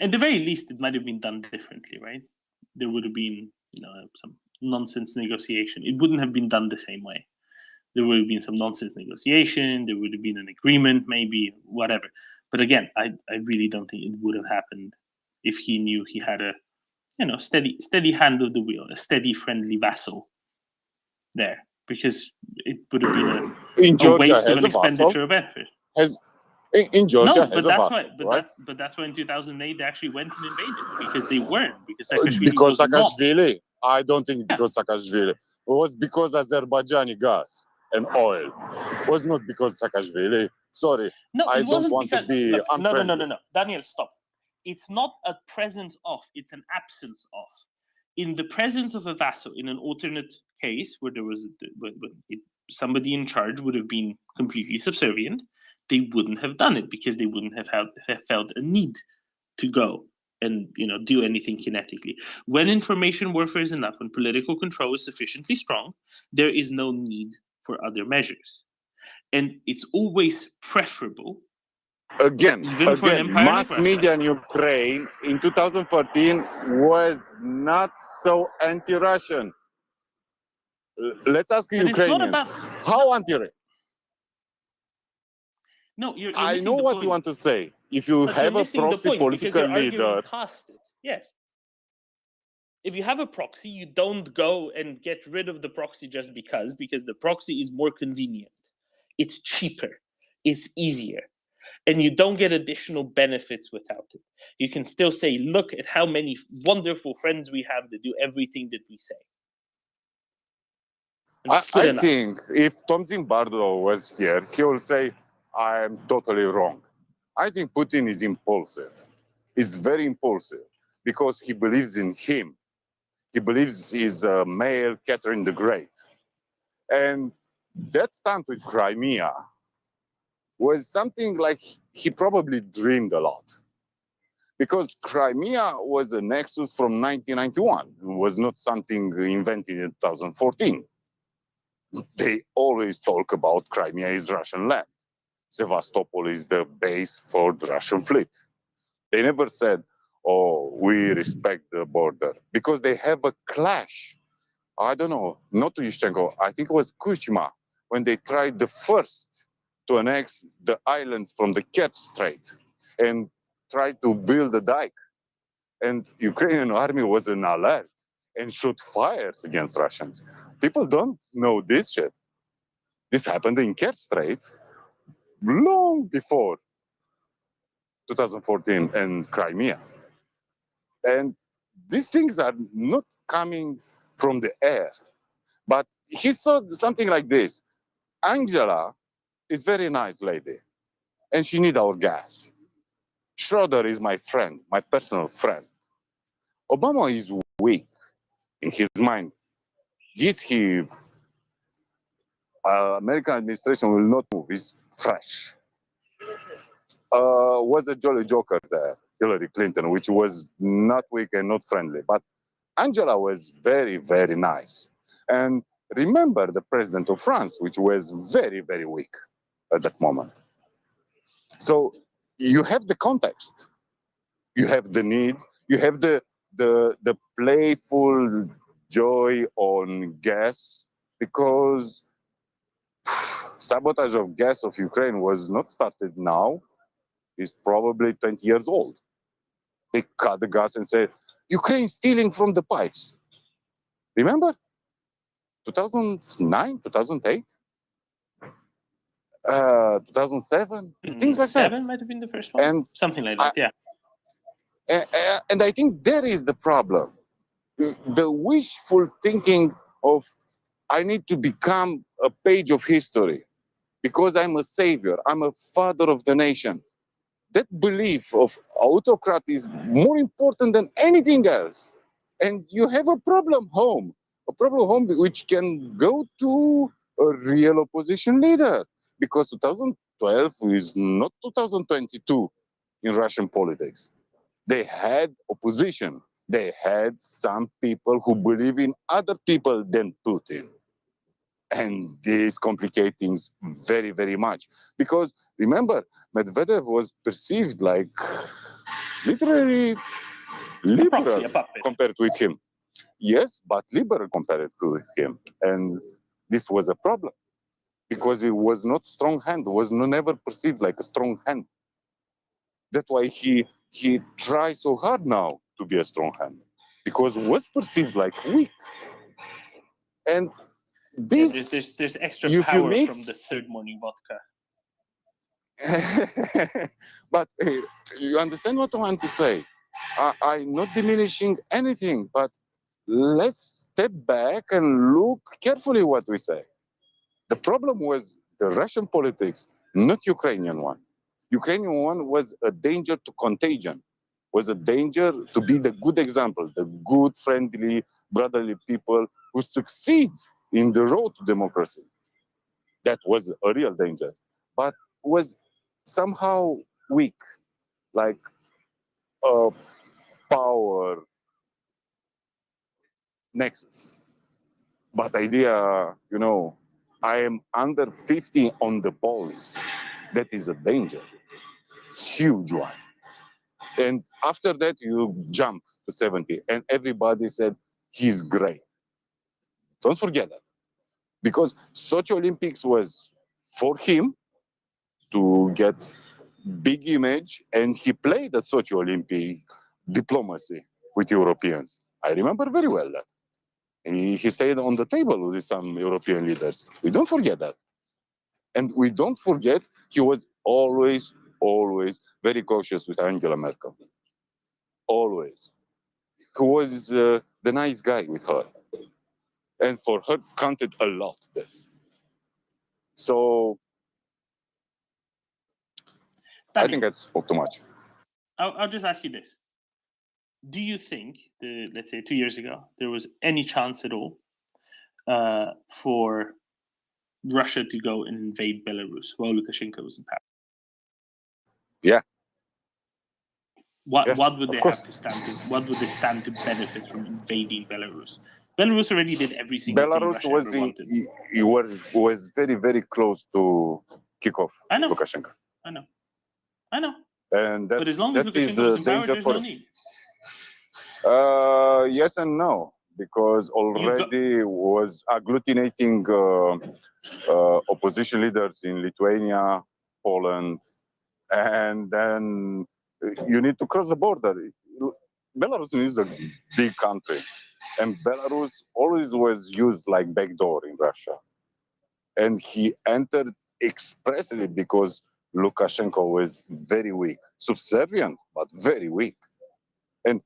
At the very least, it might have been done differently, right? There would have been, some nonsense negotiation. It wouldn't have been done the same way. There would have been some nonsense negotiation. There would have been an agreement, maybe, whatever. But again, I really don't think it would have happened if he knew he had a, steady hand of the wheel, a steady, friendly vassal there, because it would have been a waste of an expenditure of effort. In Georgia, No, but that's why in 2008 they actually went and invaded, because they weren't, because Saakashvili Because was not. Saakashvili, I don't think because Saakashvili. It was because Azerbaijani gas and oil. It was not because Saakashvili. Sorry, No, I it don't wasn't want because, to be look, unfriendly. No. Daniel, stop. It's not a presence of, it's an absence of. In the presence of a vassal, in an alternate case where there was somebody in charge would have been completely subservient, they wouldn't have done it, because they wouldn't have felt a need to go and do anything kinetically. When information warfare is enough, when political control is sufficiently strong, there is no need for other measures. And it's always preferable. Again, For an empire mass like Russia, media in Ukraine in 2014 was not so anti-Russian. Let's ask But it's not Ukrainians, about how anti-Russian? No, you're I missing know the what point. you want to say. If you But have you're a missing the proxy point, because political you're arguing leader, past it. Yes. If you have a proxy, you don't go and get rid of the proxy just because the proxy is more convenient. It's cheaper. It's easier. And you don't get additional benefits without it. You can still say, look at how many wonderful friends we have that do everything that we say. I think if Tom Zimbardo was here, he will say, I'm totally wrong. I think Putin is impulsive. He's very impulsive because he believes in him. He believes he's a male Catherine the Great. And that stunt with Crimea was something like he probably dreamed a lot. Because Crimea was a nexus from 1991. It was not something invented in 2014. They always talk about Crimea is Russian land. Sevastopol is the base for the Russian fleet. They never said, oh, we respect the border, because they have a clash. I don't know, not Yushchenko, I think it was Kuchma, when they tried the first to annex the islands from the Kerch Strait and tried to build a dike. And Ukrainian army was in alert and shoot fires against Russians. People don't know this shit. This happened in Kerch Strait long before 2014 and Crimea. And these things are not coming from the air. But he saw something like this. Angela is very nice lady, and she need our gas. Schroeder is my friend, my personal friend. Obama is weak in his mind. Yes, American administration will not move. He's fresh. Was a jolly joker there, Hillary Clinton, which was not weak and not friendly. But Angela was very, very nice. And remember the president of France, which was very, very weak at that moment. So you have the context, you have the need, you have the playful joy on gas, because sabotage of gas of Ukraine was not started now. It's probably 20 years old. They cut the gas and say, Ukraine stealing from the pipes. Remember? 2009, 2008, 2007, things like that. 7 might have been the first one. And something like that, yeah. And I think there is the problem. The wishful thinking of, I need to become a page of history because I'm a savior, I'm a father of the nation. That belief of autocrat is more important than anything else. And you have a problem home which can go to a real opposition leader, because 2012 is not 2022 in Russian politics. They had opposition. They had some people who believe in other people than Putin. And this complicates things very, very much. Because remember, Medvedev was perceived like literally liberal compared with him. Yes, but liberal compared with him. And this was a problem. Because it was not strong hand, was never perceived like a strong hand. That's why he tries so hard now to be a strong hand. Because it was perceived like weak. And this, there's extra if you power mix, from the third morning vodka. but you understand what I want to say? I'm not diminishing anything, but let's step back and look carefully what we say. The problem was the Russian politics, not Ukrainian one. Ukrainian one was a danger to contagion, was a danger to be the good example, the good, friendly, brotherly people who succeed in the road to democracy. That was a real danger, but was somehow weak, like a power nexus. But idea, you know, I am under 50 on the polls. That is a danger, huge one. And after that, you jump to 70, and everybody said he's great. Don't forget that, because Sochi Olympics was for him to get big image, and he played at Sochi Olympic diplomacy with Europeans. I remember very well that. And he stayed on the table with some European leaders. We don't forget that. And we don't forget he was always very cautious with Angela Merkel. Always. He was the nice guy with her. And for her counted a lot, this. So I think I spoke too much. I'll just ask you this. Do you think, let's say 2 years ago, there was any chance at all for Russia to go and invade Belarus while Lukashenko was in power? Yeah. What would they have to stand to? What would they stand to benefit from invading Belarus? Belarus already did every single thing Russia ever wanted. He was very, very close to kick off Lukashenko. I know. And that, but as long as Lukashenko was in power, there's no need. Yes and no, because already was agglutinating opposition leaders in Lithuania, Poland, and then you need to cross the border. Belarus is a big country, and Belarus always was used like backdoor in Russia. And he entered expressly because Lukashenko was very weak, subservient, but very weak. And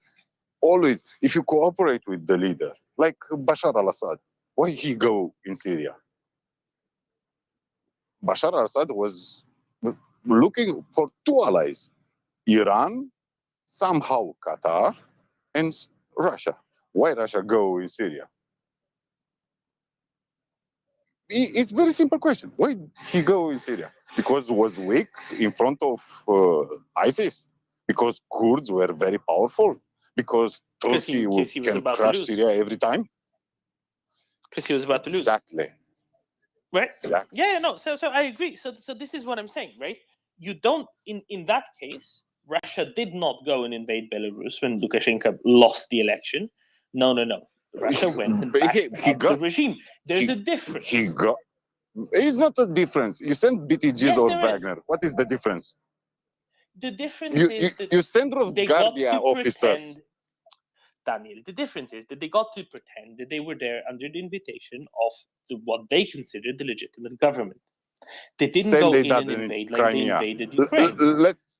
always, if you cooperate with the leader, like Bashar al-Assad, why he go in Syria? Bashar al-Assad was looking for two allies, Iran, somehow Qatar, and Russia. Why Russia go in Syria? It's a very simple question. Why he go in Syria? Because was weak in front of ISIS? Because Kurds were very powerful? Because Turkey can crush Syria every time? Because he was about to lose. Exactly. Right? Exactly. Yeah, no. So I agree. So this is what I'm saying, right? You don't in that case, Russia did not go and invade Belarus when Lukashenko lost the election. No. Russia went and backed up the regime. There's a difference. It's not a difference. You send BTGs or Wagner. What is the difference? The difference is that you send they got to officers. Daniel. The difference is that they got to pretend that they were there under the invitation of what they considered the legitimate government. They didn't Same go they in did and in invade like they Crimea. invaded Ukraine.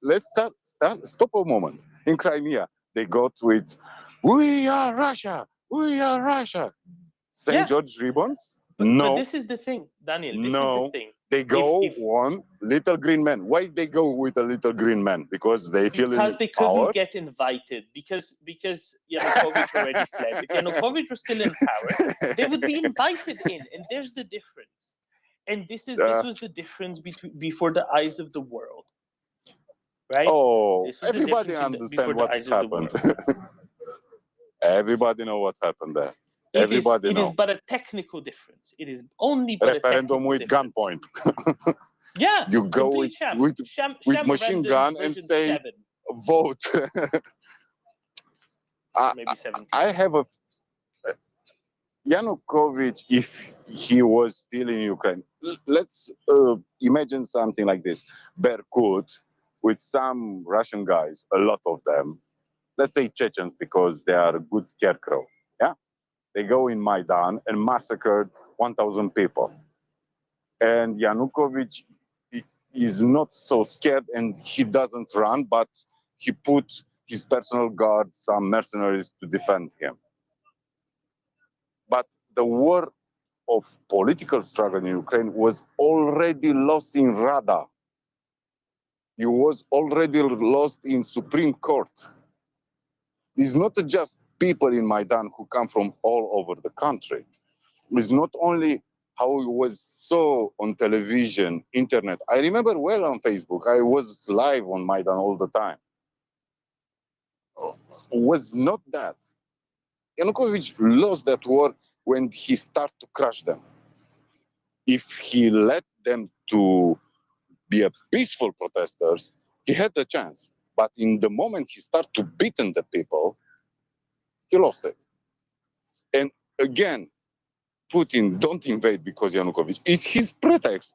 Let's stop a moment. In Crimea, they got with, "We are Russia, we are Russia." St. Yeah. George ribbons? But No, this is the thing, Daniel. This is no. the thing. They go If one little green man. Why they go with a little green man? Because they feel because in they couldn't power. get invited because Yanukovych already fled. If Yanukovych was still in power, they would be invited in, and there's the difference. And this was the difference before the eyes of the world, right? Oh, This was the everybody difference understand before the what's eyes of the happened. world. Everybody know what happened there. It Everybody is know. but a technical difference. It is only but Referendum a with technical difference. gunpoint. Yeah, You go complete sham. with Sham machine referendum gun and version say 7, vote. maybe 17. I have a Yanukovych, if he was still in Ukraine, let's imagine something like this. Berkut with some Russian guys, a lot of them, let's say Chechens because they are a good scarecrow. Yeah, they go in Maidan and massacred 1,000 people. And Yanukovych is not so scared and he doesn't run, but he put his personal guard, some mercenaries to defend him. But the war of political struggle in Ukraine was already lost in Rada. It was already lost in Supreme Court. It's not just people in Maidan who come from all over the country. It's not only how it was so on television, internet. I remember well on Facebook. I was live on Maidan all the time. It was not that. Yanukovych lost that war when he started to crush them. If he let them to be a peaceful protesters, he had the chance. But in the moment he started to beaten the people, he lost it. And again, Putin don't invade because Yanukovych. It's his pretext.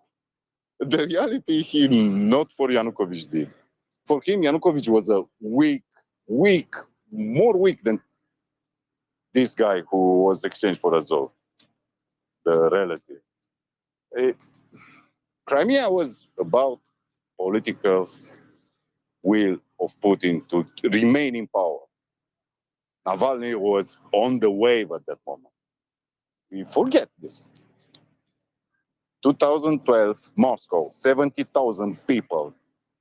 The reality he not for Yanukovych did. For him, Yanukovych was a weak, more weak than this guy who was exchanged for Azov, the relative. Crimea was about political will of Putin to remain in power. Navalny was on the wave at that moment. We forget this. 2012, Moscow, 70,000 people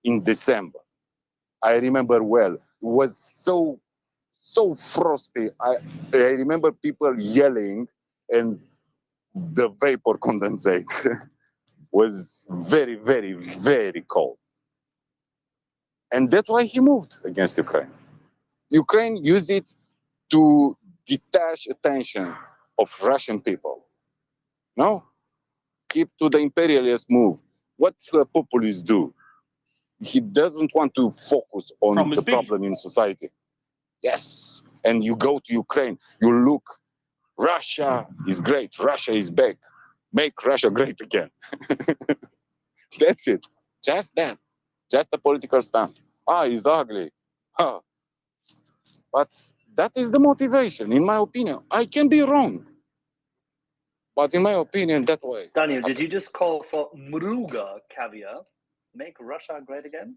in December. I remember well. It was so frosty. I remember people yelling and the vapor condensate was very, very, very cold. And that's why he moved against Ukraine. Ukraine used it to detach attention of Russian people. No? Keep to the imperialist move. What the populists do? He doesn't want to focus on the problem in society. Yes. And you go to Ukraine, you look, Russia is great, Russia is back. Make Russia great again. That's it. Just that. Just a political stunt. He's ugly. Huh. But that is the motivation, in my opinion. I can be wrong. But in my opinion, that way. Daniel, did you just call for Mruga caviar? Make Russia great again?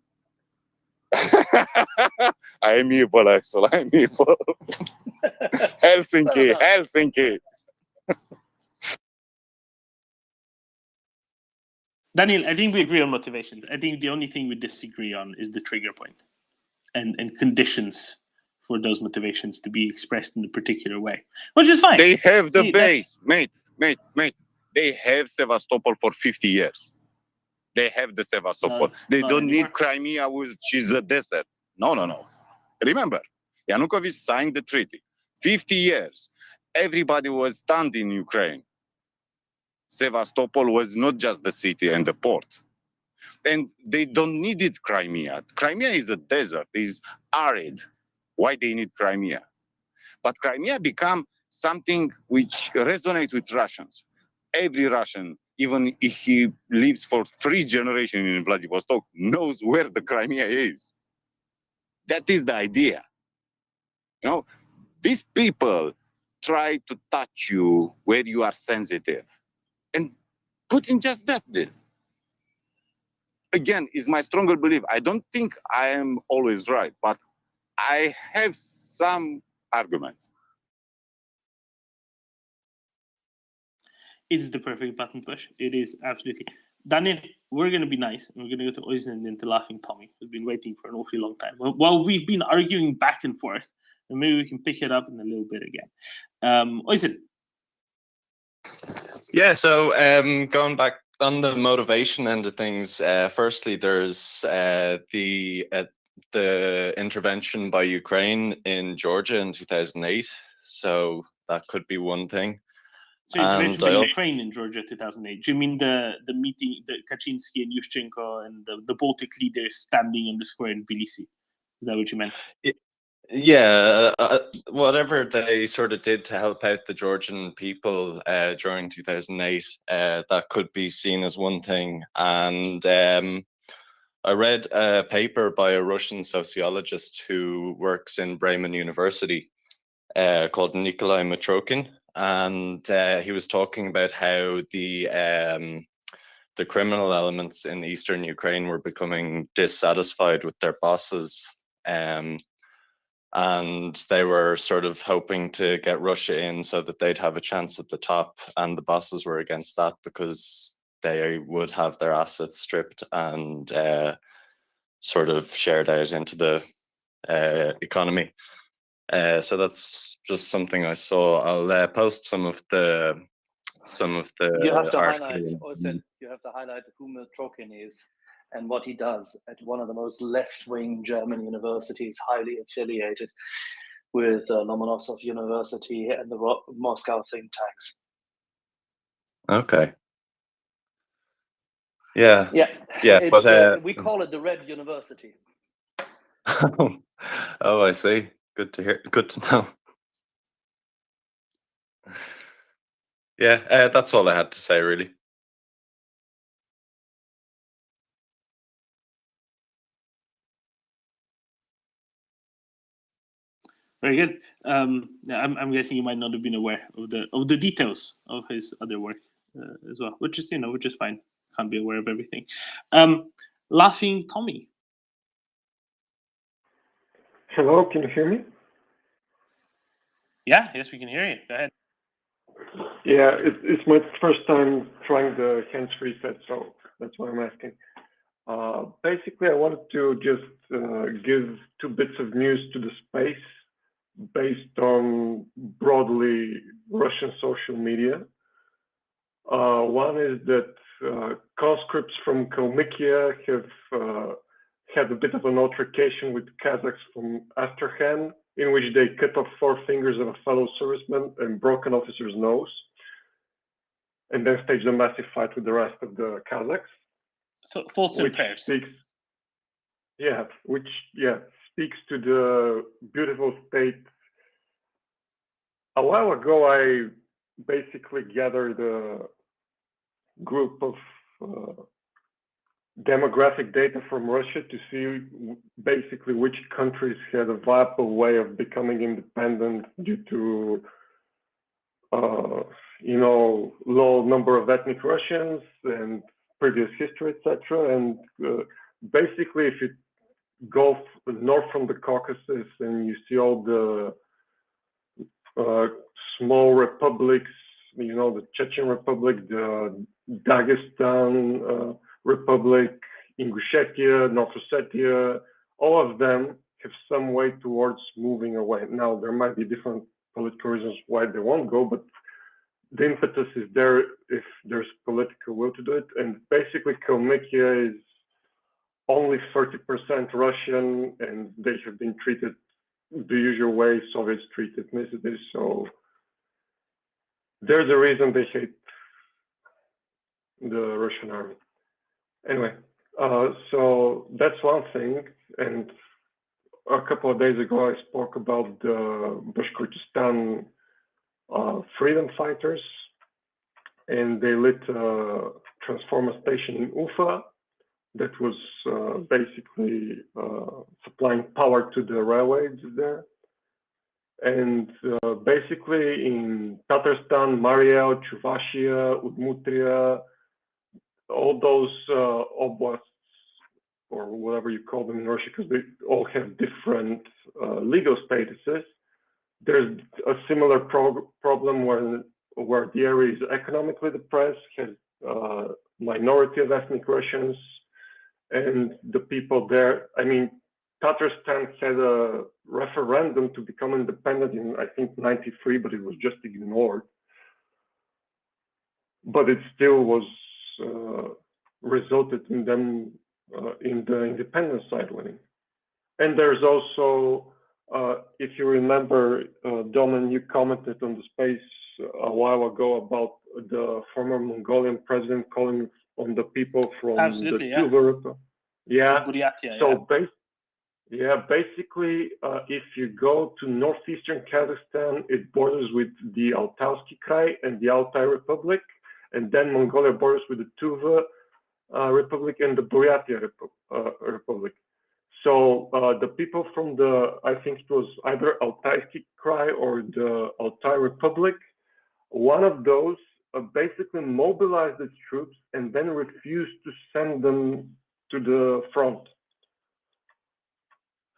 I'm evil, Axel. I'm evil. Helsinki, Helsinki. Daniel, I think we agree on motivations. I think the only thing we disagree on is the trigger point and conditions for those motivations to be expressed in a particular way, which is fine. They have the base, mate. They have Sevastopol for 50 years. They have the Sevastopol. They don't need Crimea, which is a desert. No. Remember, Yanukovych signed the treaty. 50 years. Everybody was stunned in Ukraine. Sevastopol was not just the city and the port. And they don't need it, Crimea. Crimea is a desert, is arid. Why they need Crimea? But Crimea become something which resonates with Russians. Every Russian, even if he lives for 3 generations in Vladivostok, knows where the Crimea is. That is the idea. You know, These people try to touch you where you are sensitive. And Putin just does this. Again, is my stronger belief. I don't think I am always right, but I have some arguments. It's the perfect button push. It is absolutely. Daniel, we're going to be nice. We're going to go to Oystein and then to Laughing Tommy, who's been waiting for an awfully long time. While we've been arguing back and forth, and maybe we can pick it up in a little bit again. Oystein. Yeah, so going back on the motivation end of things, firstly, there's the intervention by Ukraine in Georgia in 2008. So that could be one thing. So intervention by Ukraine in Georgia 2008. Do you mean the meeting, the Kaczynski and Yushchenko and the Baltic leaders standing on the square in Tbilisi? Is that what you meant? Yeah, whatever they sort of did to help out the Georgian people during 2008, that could be seen as one thing. And I read a paper by a Russian sociologist who works in Bremen University called Nikolai Matrokin, and he was talking about how the criminal elements in eastern Ukraine were becoming dissatisfied with their bosses. And they were sort of hoping to get Russia in so that they'd have a chance at the top, and the bosses were against that because they would have their assets stripped and sort of shared out into the economy. So that's just something I saw. I'll post some of the You have to articles. highlight, Oystein, you have to highlight who Matrokin is and what he does at one of the most left-wing German universities, highly affiliated with Lomonosov University and the Moscow think tanks. Okay. Yeah. Yeah. It's, but we call it the Red University. Oh, I see. Good to hear. Good to know. Yeah, that's all I had to say, really. Very good. I'm guessing you might not have been aware of the details of his other work as well, which is fine. Can't be aware of everything. Laughing Tommy. Hello, can you hear me? Yeah, yes, we can hear you. Go ahead. Yeah, it's my first time trying the hands-free set, so that's why I'm asking. Basically, I wanted to just give 2 bits of news to the space based on broadly Russian social media. One is that conscripts from Kalmykia have had a bit of an altercation with Kazakhs from Astrakhan, in which they cut off 4 fingers of a fellow serviceman and broke an officer's nose, and then staged a massive fight with the rest of the Kazakhs. So, thoughts and prayers. Which speaks to the beautiful state. A while ago, I basically gathered a group of demographic data from Russia to see basically which countries had a viable way of becoming independent due to low number of ethnic Russians and previous history, etc. And basically, if you go north from the Caucasus and you see all the small republics, the Chechen Republic, the Dagestan Republic, Ingushetia, North Ossetia, all of them have some way towards moving away. Now, there might be different political reasons why they won't go, but the impetus is there if there's political will to do it. And basically, Kalmykia is only 30% Russian, and they have been treated the usual way Soviets treated ethnicities. So there's a reason they hate the Russian army. Anyway, so that's one thing. And a couple of days ago, I spoke about the Bashkortostan freedom fighters, and they lit a transformer station in Ufa that was basically supplying power to the railways there. And basically in Tatarstan, Mariel, Chuvashia, Udmurtia, all those oblasts, or whatever you call them in Russia, because they all have different legal statuses. There's a similar problem where the area is economically depressed, has minority of ethnic Russians, and the people there, I mean, Tatarstan had a referendum to become independent in, I think, '93, but it was just ignored. But it still was resulted in them in the independence side winning. And there's also, if you remember, Domen, you commented on the space a while ago about the former Mongolian president calling on the people from Absolutely, the Tuva. Yeah. Buryatia, So basically, if you go to northeastern Kazakhstan, it borders with the Altausky Krai and the Altai Republic, and then Mongolia borders with the Tuva Republic and the Buryatia Republic. So the people from the, I think it was either Altaisky Krai or the Altai Republic, one of those basically mobilized its troops and then refused to send them to the front.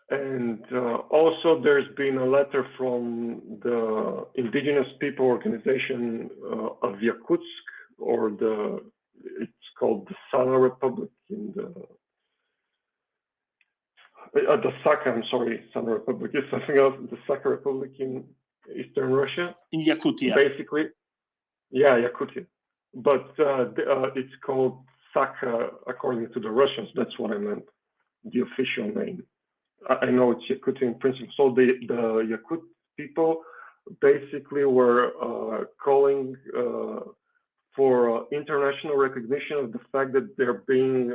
And also there's been a letter from the Indigenous People Organization of Yakutsk, or it's called the Sana Republic in the Sakha, I'm sorry, Sana Republic is something else, the Sakha Republic in Eastern Russia. In Yakutia. Basically, yeah, Yakutia. But it's called Sakha according to the Russians, that's what I meant, the official name. I know it's Yakutia in principle. So the Yakut people basically were calling for international recognition of the fact that they're being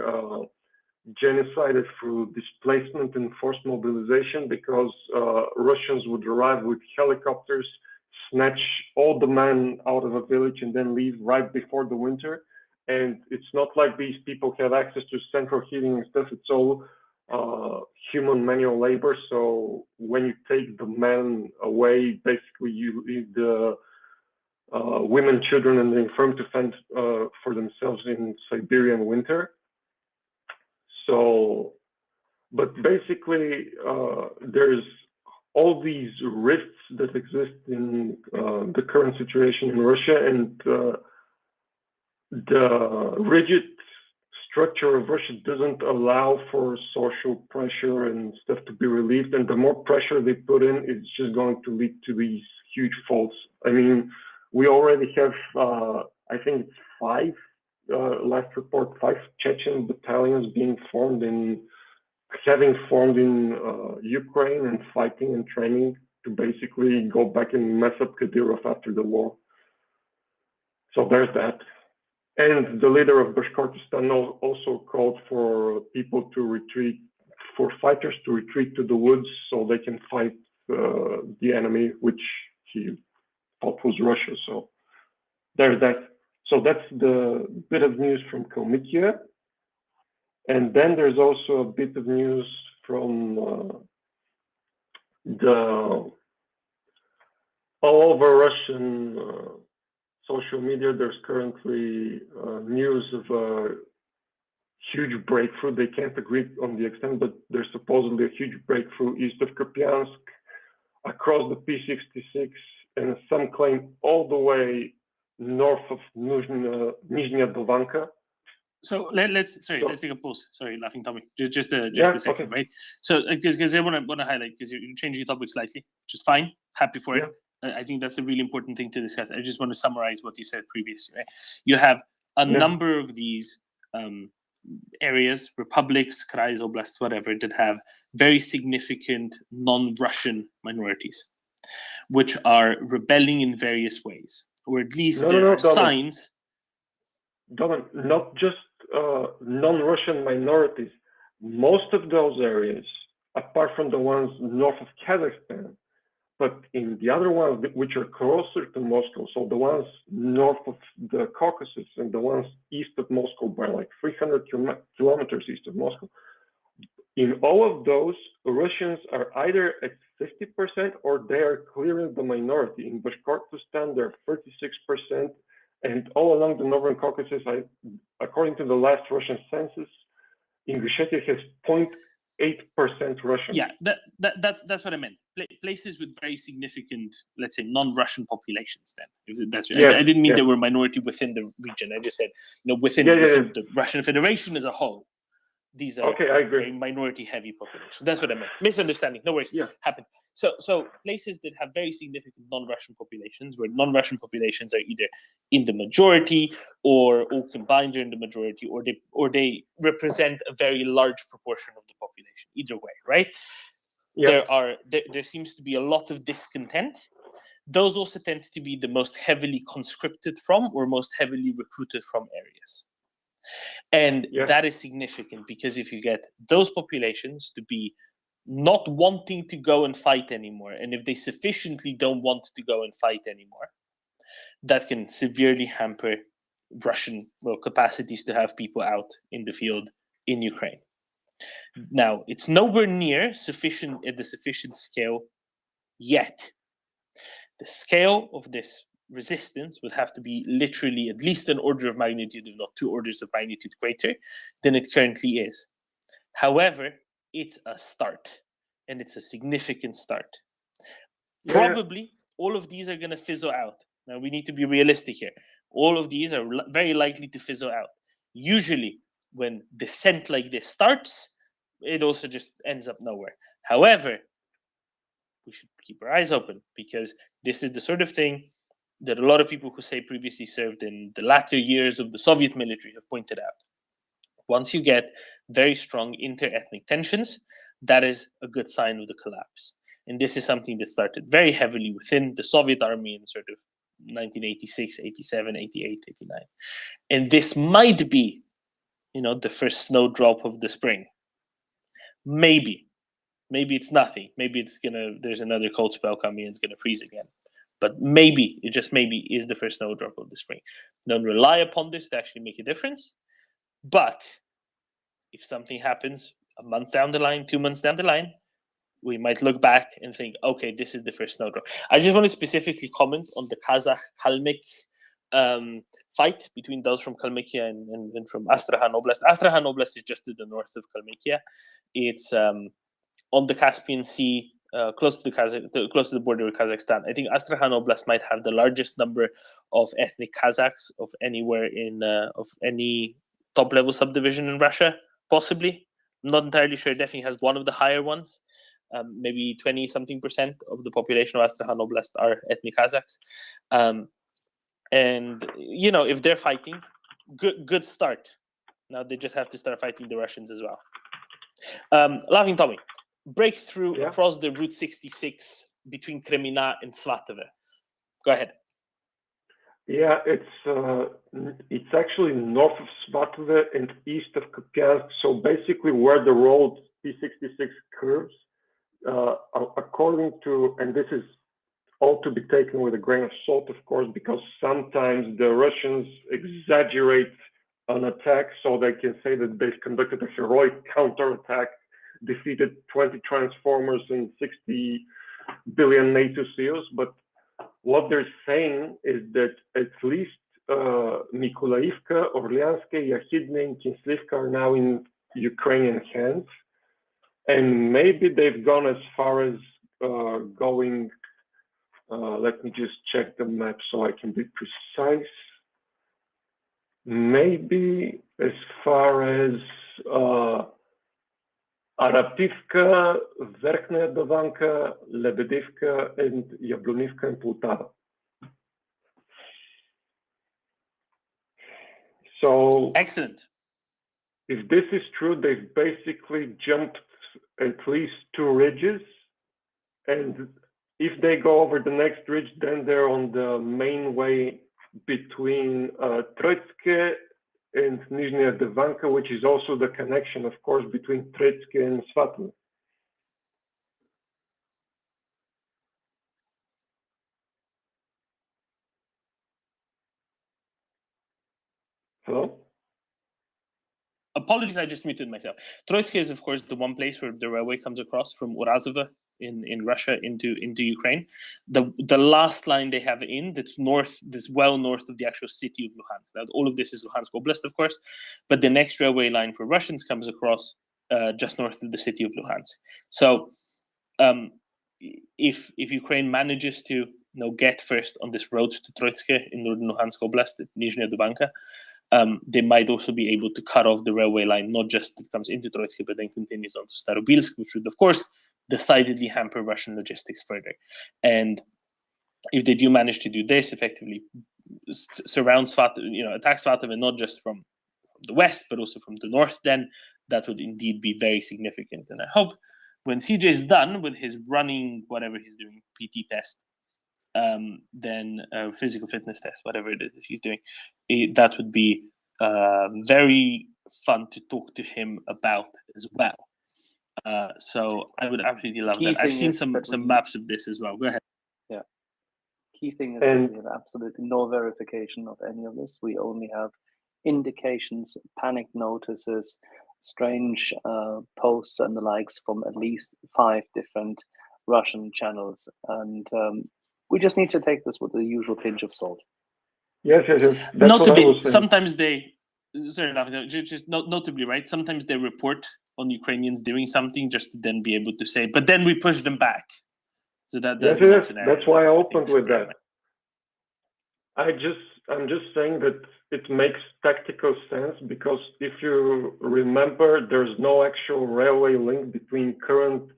genocided through displacement and forced mobilization, because Russians would arrive with helicopters, snatch all the men out of a village and then leave right before the winter. And it's not like these people have access to central heating and stuff. It's all human manual labor. So when you take the men away, basically you leave the women, children, and the infirm to fend for themselves in Siberian winter. So, but basically there's all these rifts that exist in the current situation in Russia, and the rigid structure of Russia doesn't allow for social pressure and stuff to be relieved. And the more pressure they put in, it's just going to lead to these huge faults. I mean, we already have, I think it's 5, last report, 5 Chechen battalions being formed having formed in Ukraine and fighting and training to basically go back and mess up Kadyrov after the war. So there's that. And the leader of Bashkortostan also called for people to retreat, for fighters to retreat to the woods so they can fight the enemy, which he thought was Russia. So there's that. So that's the bit of news from Kalmykia. And then there's also a bit of news from the all over Russian social media. There's currently news of a huge breakthrough. They can't agree on the extent, but there's supposedly a huge breakthrough east of Kupiansk, across the P66, and some claim all the way north of Nizhnya Dovanka. So let's take a pause. Sorry, laughing Tommy. Just a second, okay. Right? So because I want to highlight, because you're changing your topic slightly, which is fine. Happy for it. I think that's a really important thing to discuss. I just want to summarize what you said previously. Right? You have a number of these areas, republics, krais, oblasts, whatever, that have very significant non-Russian minorities, which are rebelling in various ways, or at least there are signs. Not just non-Russian minorities. Most of those areas, apart from the ones north of Kazakhstan, but in the other ones which are closer to Moscow, so the ones north of the Caucasus and the ones east of Moscow by like 300 kilometers east of Moscow, in all of those, Russians are either at 50% or they are clearly the minority. In Bashkortostan, they're 36%, and all along the Northern Caucasus, according to the last Russian census, Ingushetia has 0.8% Russian. Yeah, that's what I meant. Places with very significant, let's say, non-Russian populations. Then, if that's right. Yes, I didn't mean yes. they were minority within the region. I just said, within the Russian Federation as a whole. These are Okay, I agree. very minority-heavy populations. That's what I meant. Misunderstanding. No worries. Happens. So places that have very significant non-Russian populations, where non-Russian populations are either in the majority or all combined are in the majority, or they represent a very large proportion of the population. Either way, right? There seems to be a lot of discontent. Those also tend to be the most heavily conscripted from or most heavily recruited from areas. And that is significant because if you get those populations to be not wanting to go and fight anymore, and if they sufficiently don't want to go and fight anymore, that can severely hamper Russian capacities to have people out in the field in Ukraine. Now, it's nowhere near sufficient at the sufficient scale yet. The scale of this resistance would have to be literally at least an order of magnitude, if not 2 orders of magnitude greater than it currently is. However, it's a start, and it's a significant start. Probably all of these are going to fizzle out. Now, we need to be realistic here. All of these are very likely to fizzle out. Usually, when descent like this starts, it also just ends up nowhere. However, we should keep our eyes open because this is the sort of thing that a lot of people who say previously served in the latter years of the Soviet military have pointed out. Once you get very strong inter-ethnic tensions, that is a good sign of the collapse. And this is something that started very heavily within the Soviet army in sort of 1986, 87, 88, 89. And this might be, the first snowdrop of the spring. Maybe it's nothing. Maybe there's another cold spell coming and it's gonna freeze again. But maybe, it just maybe is the first snowdrop of the spring. Don't rely upon this to actually make a difference. But if something happens a month down the line, 2 months down the line, we might look back and think, okay, this is the first snowdrop. I just want to specifically comment on the Kazakh-Kalmyk fight between those from Kalmykia and from Astrakhan Oblast. Astrakhan Oblast is just to the north of Kalmykia. It's on the Caspian Sea, close to the border with Kazakhstan. I think Astrakhan Oblast might have the largest number of ethnic Kazakhs of anywhere of any top-level subdivision in Russia, possibly. I'm not entirely sure. It definitely has one of the higher ones. Maybe 20-something% of the population of Astrakhan Oblast are ethnic Kazakhs. And, if they're fighting, good start. Now they just have to start fighting the Russians as well. Laughing Tommy, breakthrough across the Route 66 between Kremina and Svatove. Go ahead. Yeah, it's actually north of Svatove and east of Kupiansk. So basically where the road P66 curves, according to, and this is all to be taken with a grain of salt, of course, because sometimes the Russians exaggerate an attack so they can say that they've conducted a heroic counterattack, defeated 20 transformers and 60 billion NATO SEALs. But what they're saying is that at least Nikolaivka, Orleanske, Yahidne, and Kinslivka are now in Ukrainian hands. And maybe they've gone as far as going, let me just check the map so I can be precise. Maybe as far as Arativka, Verkhnya Dovanka, Lebedivka, and Yablunivka and Poltava. So excellent. If this is true, they've basically jumped at least 2 ridges, and if they go over the next ridge, then they're on the main way between Troitske and Nizhnya Devanka, which is also the connection, of course, between Troitske and Svatove. Hello? apologies, I just muted myself. Troitske is, of course, the one place where the railway comes across from Urazovo in Russia into Ukraine. The last line they have that's north, that's well north of the actual city of Luhansk. Now, all of this is Luhansk Oblast, of course, but the next railway line for Russians comes across just north of the city of Luhansk. So if Ukraine manages to get first on this road to Troitske in northern Luhansk Oblast, at Nizhnya Dubanka, they might also be able to cut off the railway line, not just that comes into Troitske, but then continues on to Starobilsk, which would, of course, decidedly hamper Russian logistics further. And if they do manage to do this, effectively surround Svatov, attack Svatov, and not just from the west, but also from the north, then that would indeed be very significant. And I hope when CJ is done with his running, whatever he's doing, PT test, then physical fitness test, whatever it is he's doing, that would be very fun to talk to him about as well. So I would absolutely love that. I've seen some maps of this as well. Go ahead. Yeah. Key thing is that we have absolutely no verification of any of this. We only have indications, panic notices, strange posts and the likes from at least 5 different Russian channels. And we just need to take this with the usual pinch of salt. Yes. Notably, sometimes they, just notably, right? Sometimes they report on Ukrainians doing something just to then be able to say, but then we push them back. So that's why I opened with that. I'm just saying that it makes tactical sense, because if you remember, there's no actual railway link between current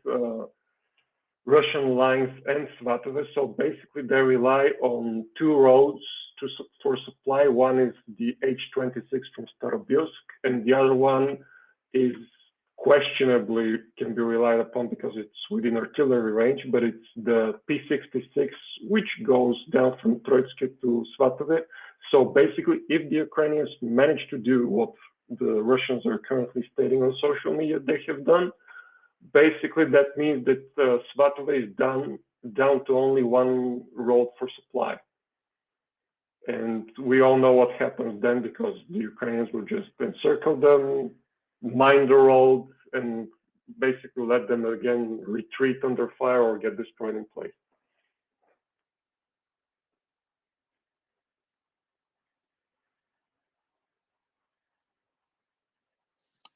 Russian lines and Svatove. So basically they rely on 2 roads for supply. One is the H-26 from Starobilsk, and the other one is questionably can be relied upon because it's within artillery range, but it's the P-66, which goes down from Troitske to Svatove. So basically, if the Ukrainians manage to do what the Russians are currently stating on social media they have done, basically that means that Svatove is down to only 1 road for supply. And we all know what happens then, because the Ukrainians will just encircle them, mine the road, and basically let them again retreat under fire or get destroyed in place.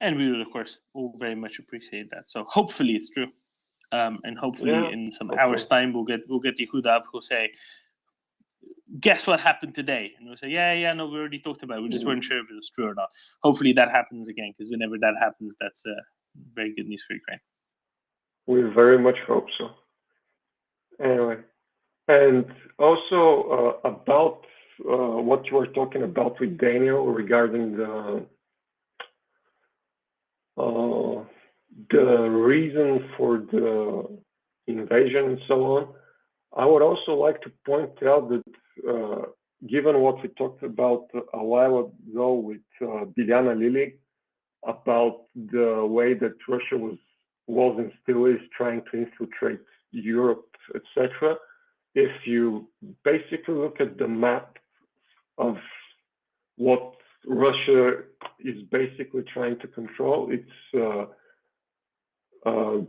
And we would, of course, all very much appreciate that. So hopefully it's true, and hopefully in some hours' time we'll get Yehuda up who'll say, "Guess what happened today?" And we'll say, "Yeah, no, we already talked about it. We just weren't sure if it was true or not." Hopefully that happens again, because whenever that happens, that's very good news for Ukraine. We very much hope so. Anyway, and also about what you were talking about with Daniel regarding the reason for the invasion and so on, I would also like to point out that given what we talked about a while ago with Bilyana Lily about the way that Russia was and still is trying to infiltrate Europe, etc. If you basically look at the map of what Russia is basically trying to control, it's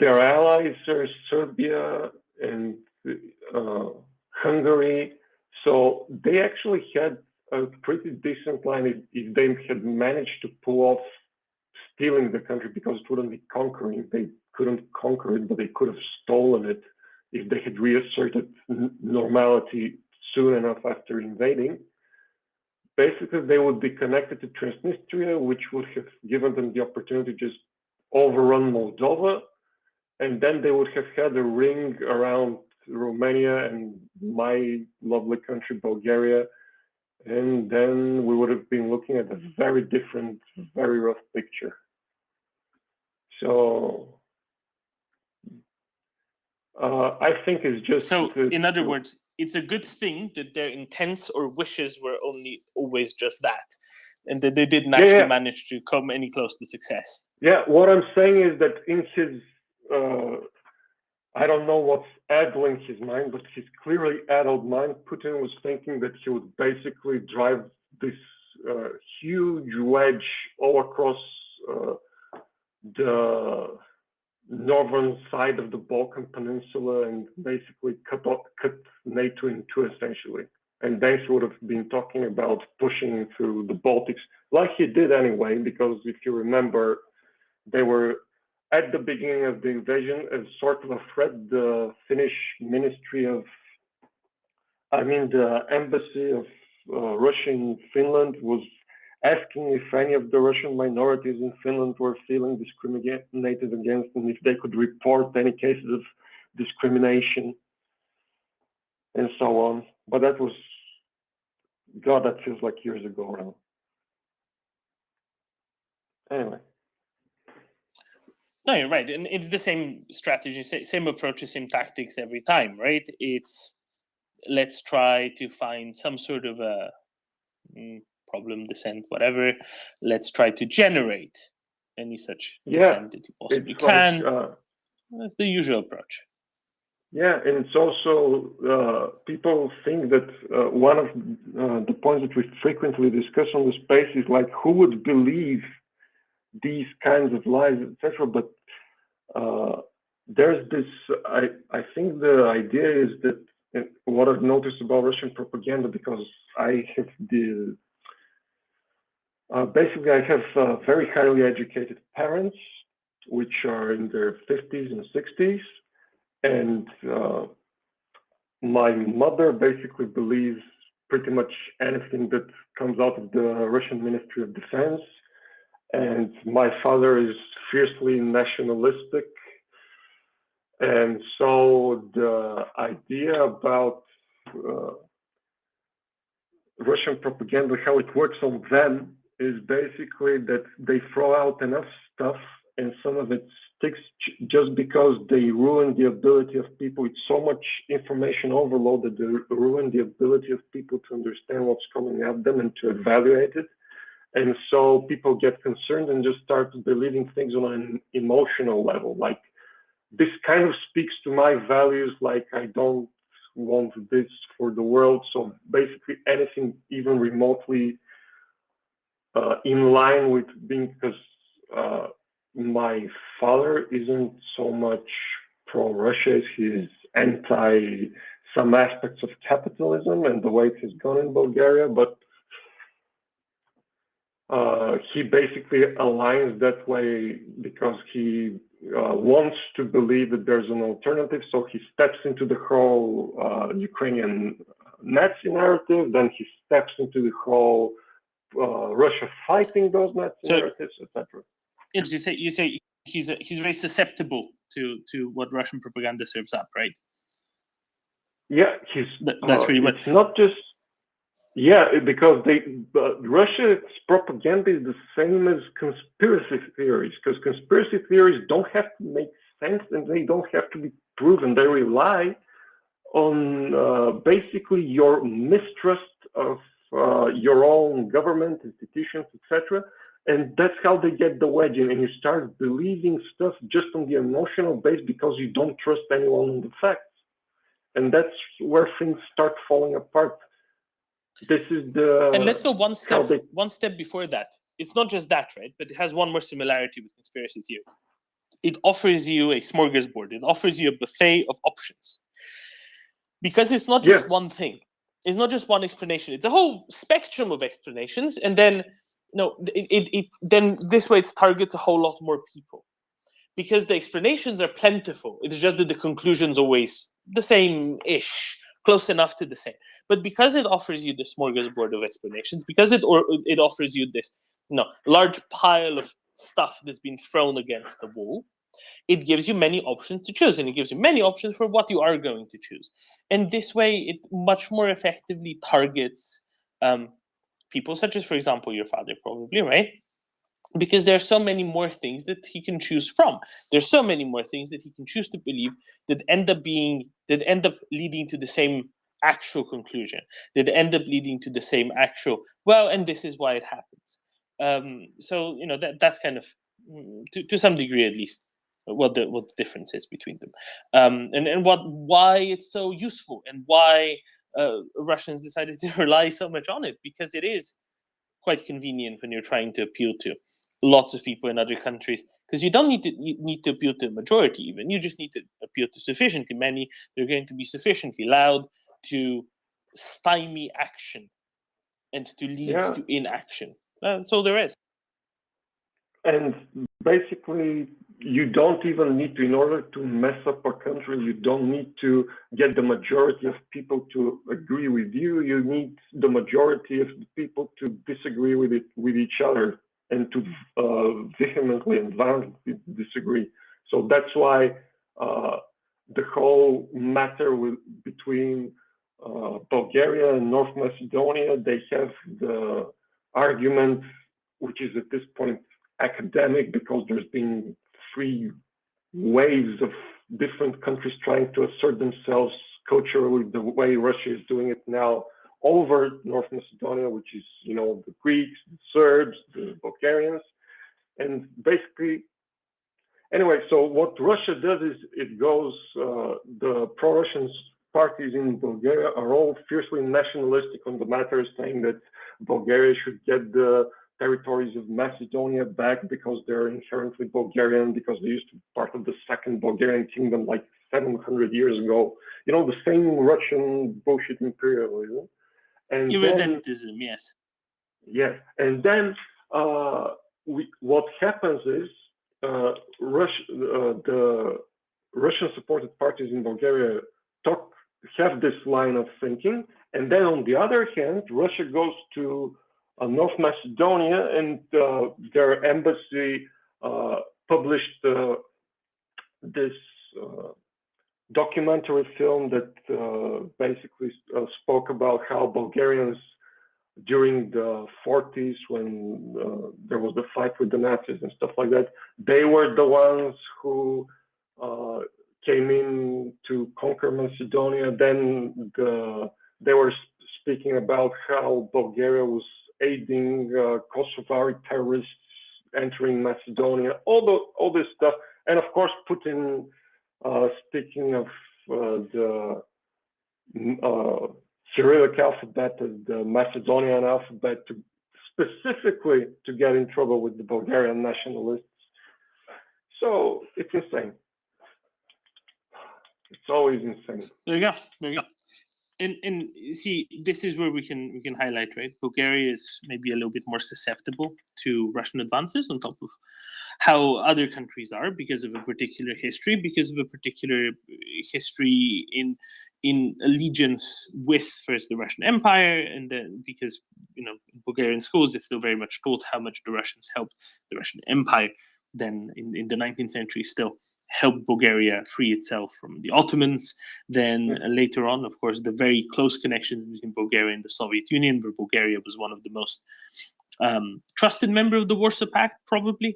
their allies are Serbia and Hungary. So they actually had a pretty decent line if they had managed to pull off stealing the country, because it wouldn't be conquering. They couldn't conquer it, but they could have stolen it if they had reasserted normality soon enough after invading. Basically, they would be connected to Transnistria, which would have given them the opportunity to just overrun Moldova, and then they would have had a ring around Romania and my lovely country, Bulgaria, and then we would have been looking at a very different, very rough picture. So I think it's just... So, in other words, it's a good thing that their intents or wishes were only always just that, and that they didn't actually manage to come any close to success. Yeah, what I'm saying is that in his, I don't know what's addling his mind, but his clearly addled mind, Putin was thinking that he would basically drive this huge wedge all across the northern side of the Balkan Peninsula and basically cut NATO in two, essentially. And then he would have been talking about pushing through the Baltics, like he did anyway, because if you remember, they were at the beginning of the invasion as sort of a threat. The Finnish Ministry of, the embassy of Russia in Finland was asking if any of the Russian minorities in Finland were feeling discriminated against and if they could report any cases of discrimination and so on. But that was, God, that feels like years ago now. Anyway. No, you're right. And it's the same strategy, same approach, same tactics every time, right? It's let's try to find some sort of a problem, dissent, whatever. Let's try to generate any such dissent that you possibly can. That's the usual approach. Yeah, and it's also, people think that one of the points that we frequently discuss on the space is like, who would believe these kinds of lies, etc. But there's this, I think the idea is that what I've noticed about Russian propaganda, because I have basically I have very highly educated parents, which are in their 50s and 60s. And my mother basically believes pretty much anything that comes out of the Russian Ministry of Defense. And my father is fiercely nationalistic. And so the idea about Russian propaganda, how it works on them, is basically that they throw out enough stuff and some of it sticks just because they ruin the ability of people. It's so much information overload that they ruin the ability of people to understand what's coming at them and to evaluate it. And so people get concerned and just start believing things on an emotional level. Like, this kind of speaks to my values, like I don't want this for the world. So basically anything even remotely in line with being, because my father isn't so much pro-Russia, he's anti some aspects of capitalism and the way it has gone in Bulgaria, but he basically aligns that way because he wants to believe that there's an alternative. So he steps into the whole Ukrainian Nazi narrative, then he steps into the whole Russia fighting those Nazi narratives, etc. You say he's very susceptible to what Russian propaganda serves up, right? Yeah, that's really what. It's not just. Yeah, because Russia's propaganda is the same as conspiracy theories, because conspiracy theories don't have to make sense and they don't have to be proven. They rely on basically your mistrust of your own government, institutions, etc. And that's how they get the wedge in, and you start believing stuff just on the emotional base because you don't trust anyone on the facts. And that's where things start falling apart. This is the. And let's go one step before that. It's not just that, right? But it has one more similarity with conspiracy theories. It offers you a smorgasbord. It offers you a buffet of options. Because it's not just one thing. It's not just one explanation. It's a whole spectrum of explanations. And then, then this way it targets a whole lot more people. Because the explanations are plentiful. It's just that the conclusion's always the same-ish, close enough to the same. But because it offers you the smorgasbord of explanations, because it offers you this large pile of stuff that's been thrown against the wall, it gives you many options to choose, and it gives you many options for what you are going to choose. And this way, it much more effectively targets people such as, for example, your father, probably, right? Because there are so many more things that he can choose from. There's so many more things that he can choose to believe that end up leading to the same actual conclusion, that end up leading to the same actual, and this is why it happens. So that's kind of, to some degree at least, what the difference is between them, and why it's so useful, and why Russians decided to rely so much on it, because it is quite convenient when you're trying to appeal to lots of people in other countries because you don't need to appeal to a majority even. You just need to appeal to sufficiently many. They're going to be sufficiently loud to stymie action and to lead to inaction. That's all there is. And basically, you don't even need to, in order to mess up a country, you don't need to get the majority of people to agree with you. You need the majority of the people to disagree with each other and to vehemently and violently disagree. So that's why the whole matter between Bulgaria and North Macedonia, they have the argument, which is at this point academic, because there's been 3 waves of different countries trying to assert themselves culturally the way Russia is doing it now over North Macedonia, which is, you know, the Greeks, the Serbs, the Bulgarians. And basically, anyway, so what Russia does is it goes, the pro-Russian parties in Bulgaria are all fiercely nationalistic on the matter, saying that Bulgaria should get the territories of Macedonia back because they're inherently Bulgarian, because they used to be part of the Second Bulgarian Kingdom like 700 years ago. You know, the same Russian bullshit imperialism. And irredentism, yes. Yes, and then what happens is the Russian-supported parties in Bulgaria have this line of thinking, and then on the other hand, Russia goes to North Macedonia, and their embassy published this documentary film that basically spoke about how Bulgarians during the 40s, when there was the fight with the Nazis and stuff like that, they were the ones who came in to conquer Macedonia. Then they were speaking about how Bulgaria was aiding Kosovari terrorists entering Macedonia, all this stuff. And of course, Putin, speaking of the Cyrillic alphabet, the Macedonian alphabet, specifically to get in trouble with the Bulgarian nationalists. So it's insane. It's always insane. There you go. There you go. And see, this is where we can highlight, right? Bulgaria is maybe a little bit more susceptible to Russian advances on top of how other countries are, because of a particular history, in allegiance with first the Russian Empire, and then because, you know, in Bulgarian schools it's still very much taught how much the Russians helped the Russian Empire. Then in the 19th century still helped Bulgaria free itself from the Ottomans. Then later on, of course, the very close connections between Bulgaria and the Soviet Union, where Bulgaria was one of the most trusted member of the Warsaw Pact, probably,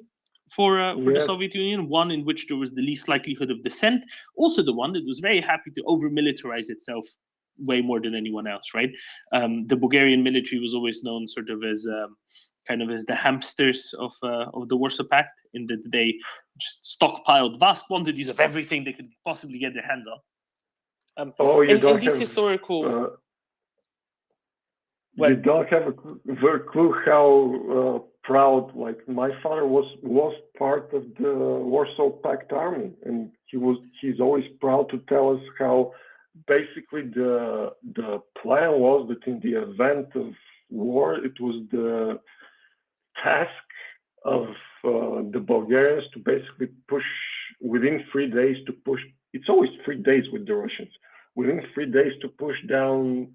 for the Soviet Union, one in which there was the least likelihood of dissent, also the one that was very happy to over-militarize itself way more than anyone else, right? The Bulgarian military was always known sort of as kind of as the hamsters of the Warsaw Pact, in that they just stockpiled vast quantities of everything they could possibly get their hands on. You don't these have historical. You don't have a clue how proud, like, my father was part of the Warsaw Pact Army, and he's always proud to tell us how basically the plan was that in the event of war, it was the task of the Bulgarians to basically push within 3 days to push. It's always 3 days with the Russians. Within 3 days to push down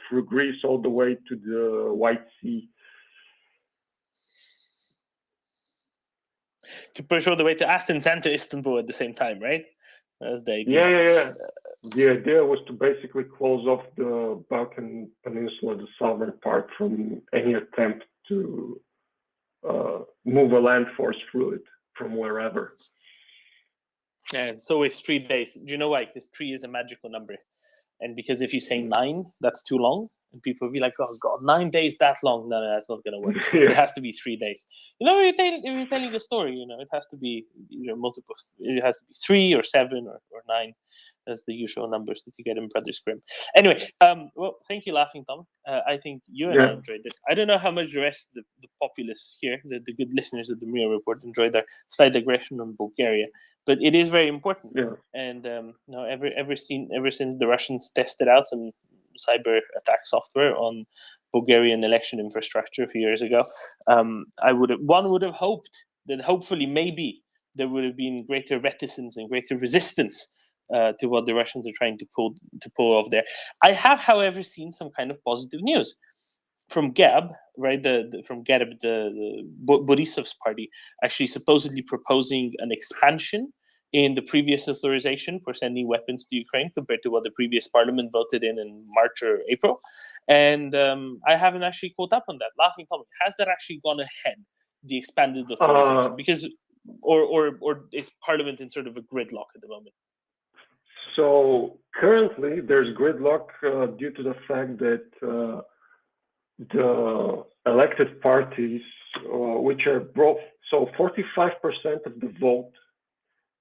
through Greece all the way to the White Sea. To push all the way to Athens and to Istanbul at the same time, right? That's the idea. Yeah. The idea was to basically close off the Balkan Peninsula, the southern part, from any attempt to move a land force through it from wherever. Yeah, it's always 3 days. Do you know why? Because 3 is a magical number. And because if you say 9, that's too long. And people will be like, oh, God, 9 days, that long? No, that's not going to work. Yeah. It has to be 3 days. You know, if you're telling a story, you know, it has to be, you know, multiple. It has to be 3 or 7 or 9. as the usual numbers that you get in Brothers Grimm. Anyway, well, thank you, Laughing Tom. I think you and I enjoyed this. I don't know how much the rest of the populace here, the good listeners of the MriyaReport, Report, enjoyed our slight digression on Bulgaria, but it is very important. Yeah. And ever since the Russians tested out some cyber attack software on Bulgarian election infrastructure a few years ago, one would have hoped that hopefully maybe there would have been greater reticence and greater resistance to what the Russians are trying to pull off there. I have, however, seen some kind of positive news from Gab, right? From Gab, the Borisov's party, actually supposedly proposing an expansion in the previous authorization for sending weapons to Ukraine compared to what the previous parliament voted in March or April. And I haven't actually caught up on that. Laughing Tom, has that actually gone ahead, the expanded authorization? Because or is Parliament in sort of a gridlock at the moment? So currently there's gridlock due to the fact that the elected parties, which are both, so 45% of the vote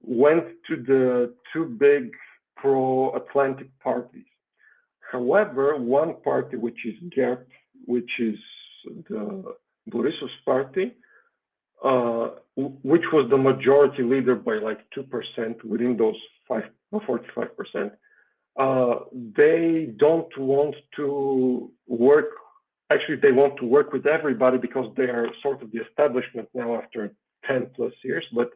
went to the two big pro-Atlantic parties. However, one party, which is GERB, which is the Borisov's party, which was the majority leader by like 2% within those 45%, they don't want to work. Actually, they want to work with everybody because they are sort of the establishment now after 10 plus years. But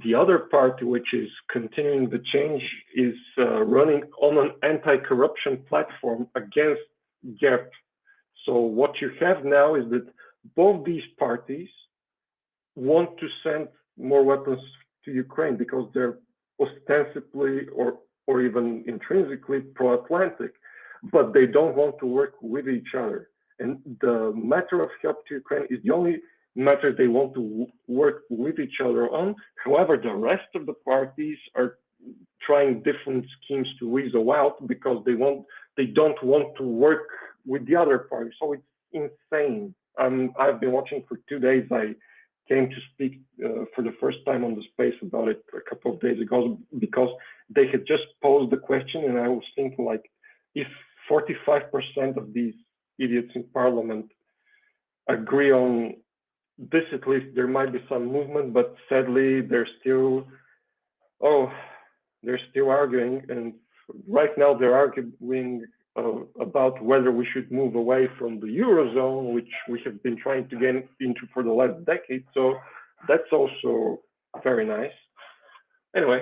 the other party, which is continuing the change, is running on an anti-corruption platform against GERB. So what you have now is that both these parties want to send more weapons to Ukraine because they're ostensibly or even intrinsically pro-Atlantic, but they don't want to work with each other. And the matter of help to Ukraine is the only matter they want to work with each other on. However, the rest of the parties are trying different schemes to weasel out because they don't want to work with the other party. So it's insane. I've been watching for 2 days. I came to speak for the first time on the space about it a couple of days ago because they had just posed the question, and I was thinking, like, if 45% of these idiots in parliament agree on this, at least there might be some movement, but sadly they're still arguing, and right now they're arguing about whether we should move away from the Eurozone, which we have been trying to get into for the last decade. So that's also very nice. Anyway,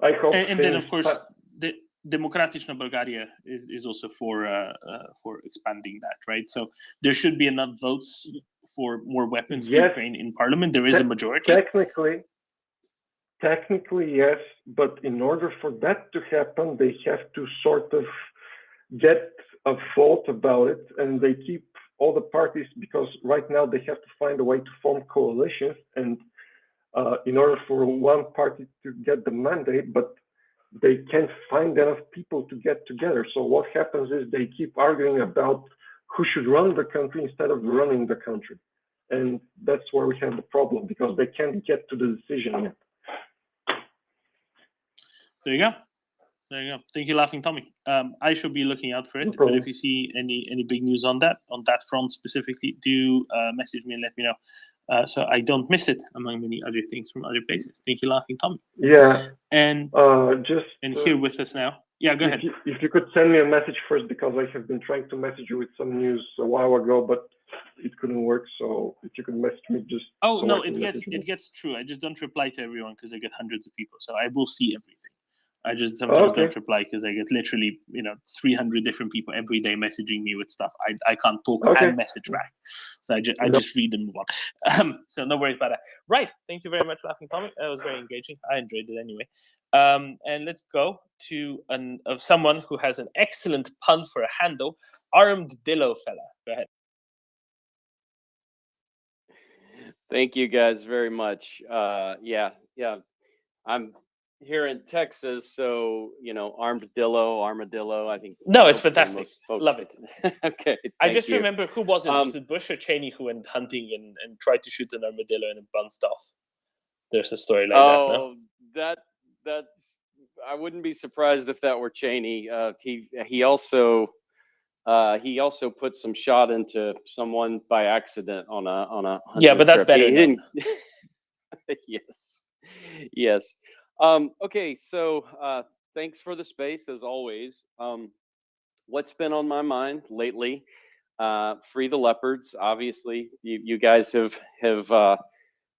I hope. And then, of course, the Democratična Bulgaria is also for expanding that, right? So there should be enough votes for more weapons to Ukraine in Parliament. There is a majority. Technically, yes, but in order for that to happen, they have to sort of get a vote about it, and they keep all the parties, because right now they have to find a way to form coalitions, and in order for one party to get the mandate, but they can't find enough people to get together. So what happens is they keep arguing about who should run the country instead of running the country. And that's where we have the problem, because they can't get to the decision yet. There you go. Thank you, Laughing Tommy. I shall be looking out for it. But if you see any big news on that front specifically, do message me and let me know, so I don't miss it among many other things from other places. Thank you, Laughing Tommy. Yeah. And here with us now. Yeah, go ahead. If you could send me a message first, because I have been trying to message you with some news a while ago, but it couldn't work. So if you could message me just. Oh no, it gets through. I just don't reply to everyone because I get hundreds of people. So I will see everything. I just sometimes don't reply because I get literally 300 different people every day messaging me with stuff. I can't talk and message back, so I just read and move on. So no worries about that. Right, thank you very much, Laughing Tommy. That was very engaging. I enjoyed it anyway. And let's go to someone who has an excellent pun for a handle, Armadillo fella. Go ahead. Thank you guys very much. Yeah. I'm here in Texas, so armadillo. I think it's fantastic. Love it. Okay. I just remember, who was it? Was it Bush or Cheney who went hunting and tried to shoot an armadillo and it bounced off? There's a story like that. No? that's I wouldn't be surprised if that were Cheney. He also put some shot into someone by accident on a hunting Yeah, but that's trip. better He known. didn't. Yes. Okay, so thanks for the space as always. What's been on my mind lately? Free the leopards. Obviously, you guys have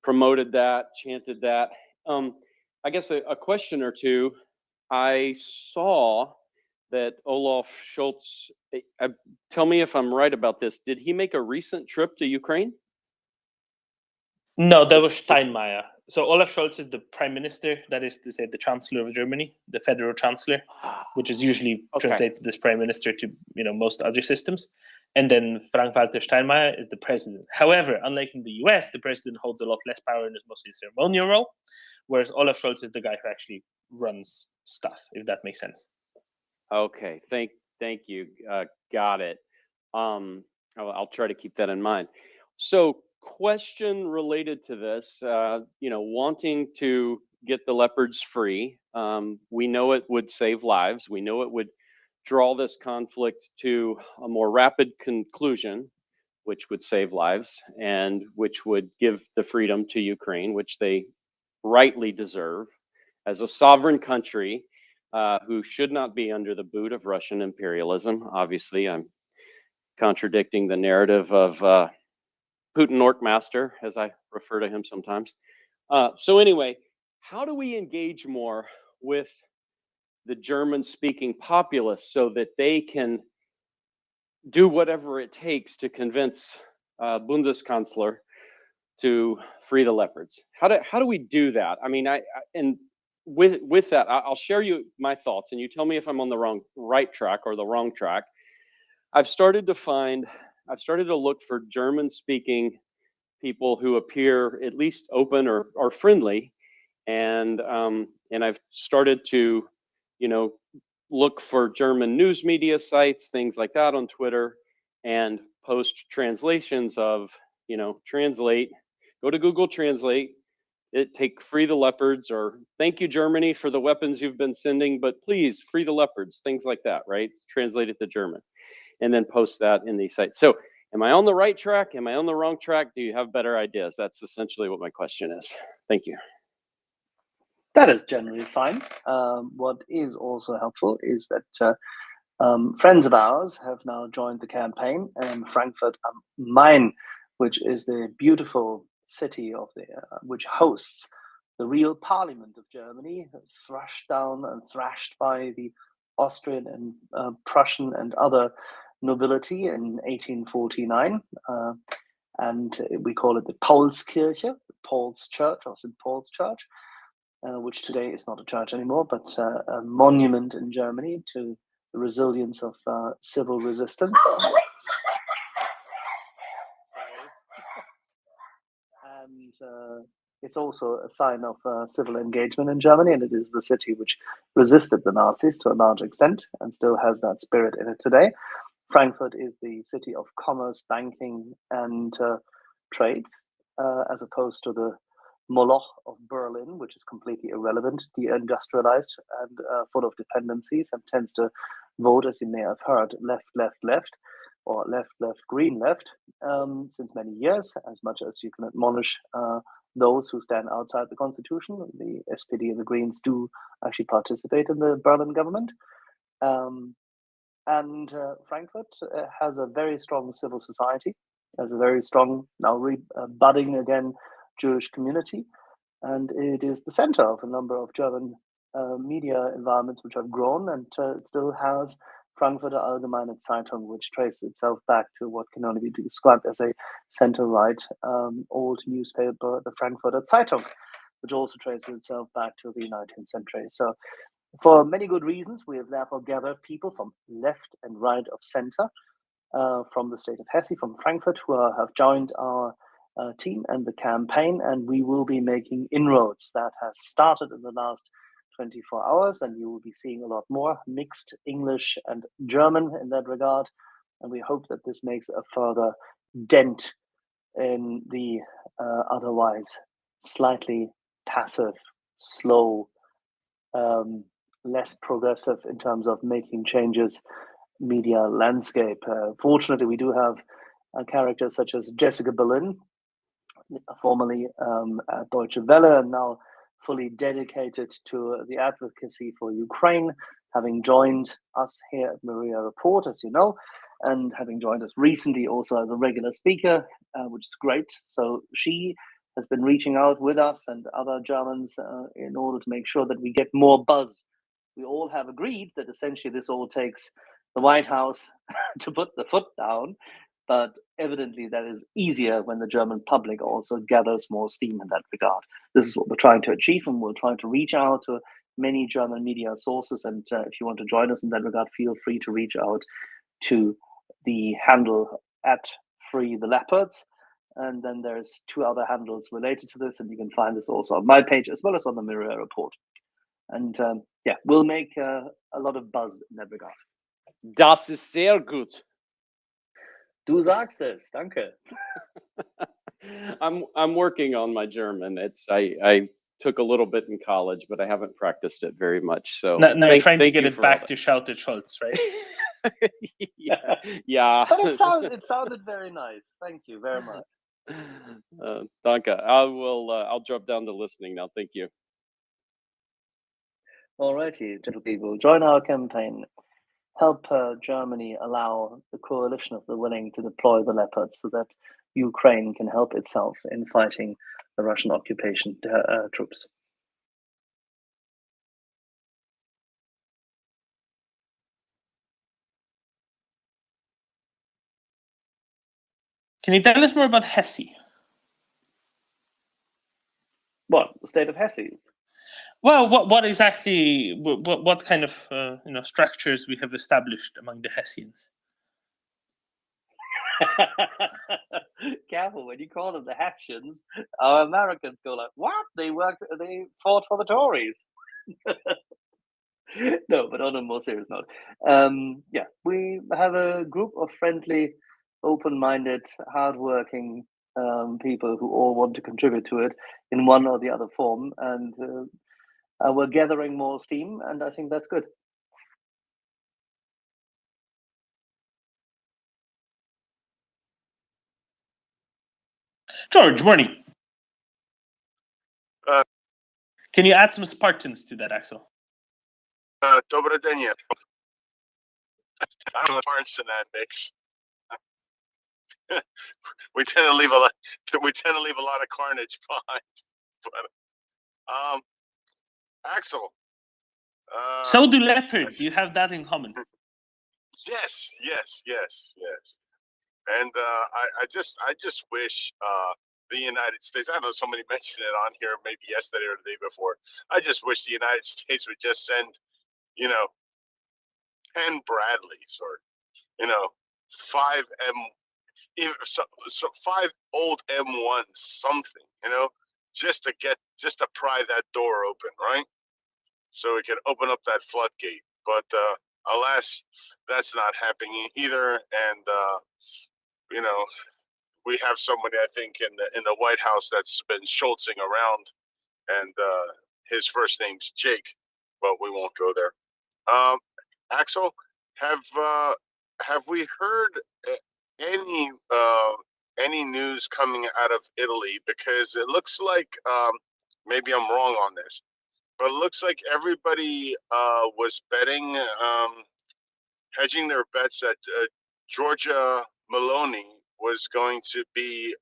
promoted that, chanted that. I guess a question or two. I saw that Olaf Scholz, tell me if I'm right about this, did he make a recent trip to Ukraine? No, that was Steinmeier. So Olaf Scholz is the prime minister, that is to say the chancellor of Germany, the federal chancellor, which is usually translated as prime minister to most other systems. And then Frank-Walter Steinmeier is the president. However, unlike in the US, the president holds a lot less power and is mostly a ceremonial role, whereas Olaf Scholz is the guy who actually runs stuff, if that makes sense. Okay, thank you. Got it. I'll try to keep that in mind. So, question related to this, wanting to get the leopards free. We know it would save lives. We know it would draw this conflict to a more rapid conclusion, which would save lives and which would give the freedom to Ukraine, which they rightly deserve as a sovereign country who should not be under the boot of Russian imperialism. Obviously, I'm contradicting the narrative of Putin Orkmaster, as I refer to him sometimes. So anyway, how do we engage more with the German-speaking populace so that they can do whatever it takes to convince Bundeskanzler to free the leopards? How do we do that? I mean, and with that, I'll share you my thoughts, and you tell me if I'm on the right track or the wrong track. I've started to look for German-speaking people who appear at least open or friendly, and I've started to, look for German news media sites, things like that on Twitter, and post translations of, translate. Go to Google Translate. Take free the leopards, or thank you Germany for the weapons you've been sending, but please free the leopards, things like that, right? Translate it to German, and then post that in these sites. So am I on the right track? Am I on the wrong track? Do you have better ideas? That's essentially what my question is. Thank you. That is generally fine. What is also helpful is that friends of ours have now joined the campaign, and Frankfurt am Main, which is the beautiful city which hosts the real parliament of Germany, thrashed down and thrashed by the Austrian and Prussian and other nobility in 1849. And we call it the Paulskirche, Paul's Church, or St. Paul's Church, which today is not a church anymore, but a monument in Germany to the resilience of civil resistance. And it's also a sign of civil engagement in Germany, and it is the city which resisted the Nazis to a large extent and still has that spirit in it today. Frankfurt is the city of commerce, banking, and trade, as opposed to the Moloch of Berlin, which is completely irrelevant, deindustrialized, and full of dependencies, and tends to vote, as you may have heard, left, left, left, or left, left, green, left, since many years, as much as you can admonish those who stand outside the constitution. The SPD and the Greens do actually participate in the Berlin government. And Frankfurt has a very strong civil society, has a very strong, now budding again, Jewish community, and it is the center of a number of German media environments which have grown, and it still has Frankfurter Allgemeine Zeitung, which traces itself back to what can only be described as a center-right old newspaper, the Frankfurter Zeitung, which also traces itself back to the 19th century. So for many good reasons, we have therefore gathered people from left and right of center, from the state of Hesse, from Frankfurt, who have joined our team and the campaign, and we will be making inroads. That has started in the last 24 hours, and you will be seeing a lot more mixed English and German in that regard, and we hope that this makes a further dent in the otherwise slightly passive, slow, less progressive in terms of making changes media landscape. Fortunately, we do have characters such as Jessica Berlin, formerly at Deutsche Welle, and now fully dedicated to the advocacy for Ukraine, having joined us here at MriyaReport, as you know, and having joined us recently also as a regular speaker, which is great. So she has been reaching out with us and other Germans in order to make sure that we get more buzz. We all have agreed that essentially this all takes the White House to put the foot down, but evidently that is easier when the German public also gathers more steam in that regard. This is what we're trying to achieve, and we're trying to reach out to many German media sources. And if you want to join us in that regard, feel free to reach out to the handle at Free the Leopards. And then there's 2 other handles related to this, and you can find this also on my page as well as on the MriyaReport. And yeah, we'll make a lot of buzz in that regard. Das ist sehr gut. Du sagst es, danke. I'm working on my German. I took a little bit in college, but I haven't practiced it very much. So now you're trying to get you it for all back that. to shout at Schultz, right? Yeah. But it sounded very nice. Thank you very much. Danke. I'll drop down to listening now. Thank you. Alrighty, gentle people, join our campaign. Help Germany allow the coalition of the willing to deploy the Leopards so that Ukraine can help itself in fighting the Russian occupation troops. Can you tell us more about Hesse? What, the state of Hesse? Well, what exactly, what kind of structures we have established among the Hessians? Careful when you call them the Hessians. Our Americans go like, "What? They fought for the Tories." No, but on a more serious note, yeah, we have a group of friendly, open-minded, hardworking people who all want to contribute to it in one or the other form, and we're gathering more steam, and I think that's good. George, morning. Can you add some Spartans to that, Axel? Добрый день. I don't know Spartans in that mix. we tend to leave a lot of carnage behind. But Axel. So do leopards. You have that in common. Yes. And I just wish the United States, I know somebody mentioned it on here maybe yesterday or the day before. I just wish the United States would just send, 10 Bradleys or, 5 5 old M1s, something, just to pry that door open, right? So we can open up that floodgate. But alas, that's not happening either. And we have somebody, I think, in the White House that's been schultzing around, and his first name's Jake, but we won't go there. Axel, have we heard any news coming out of Italy? Because it looks like maybe I'm wrong on this, but it looks like everybody was betting, hedging their bets that Giorgia Meloni was going to be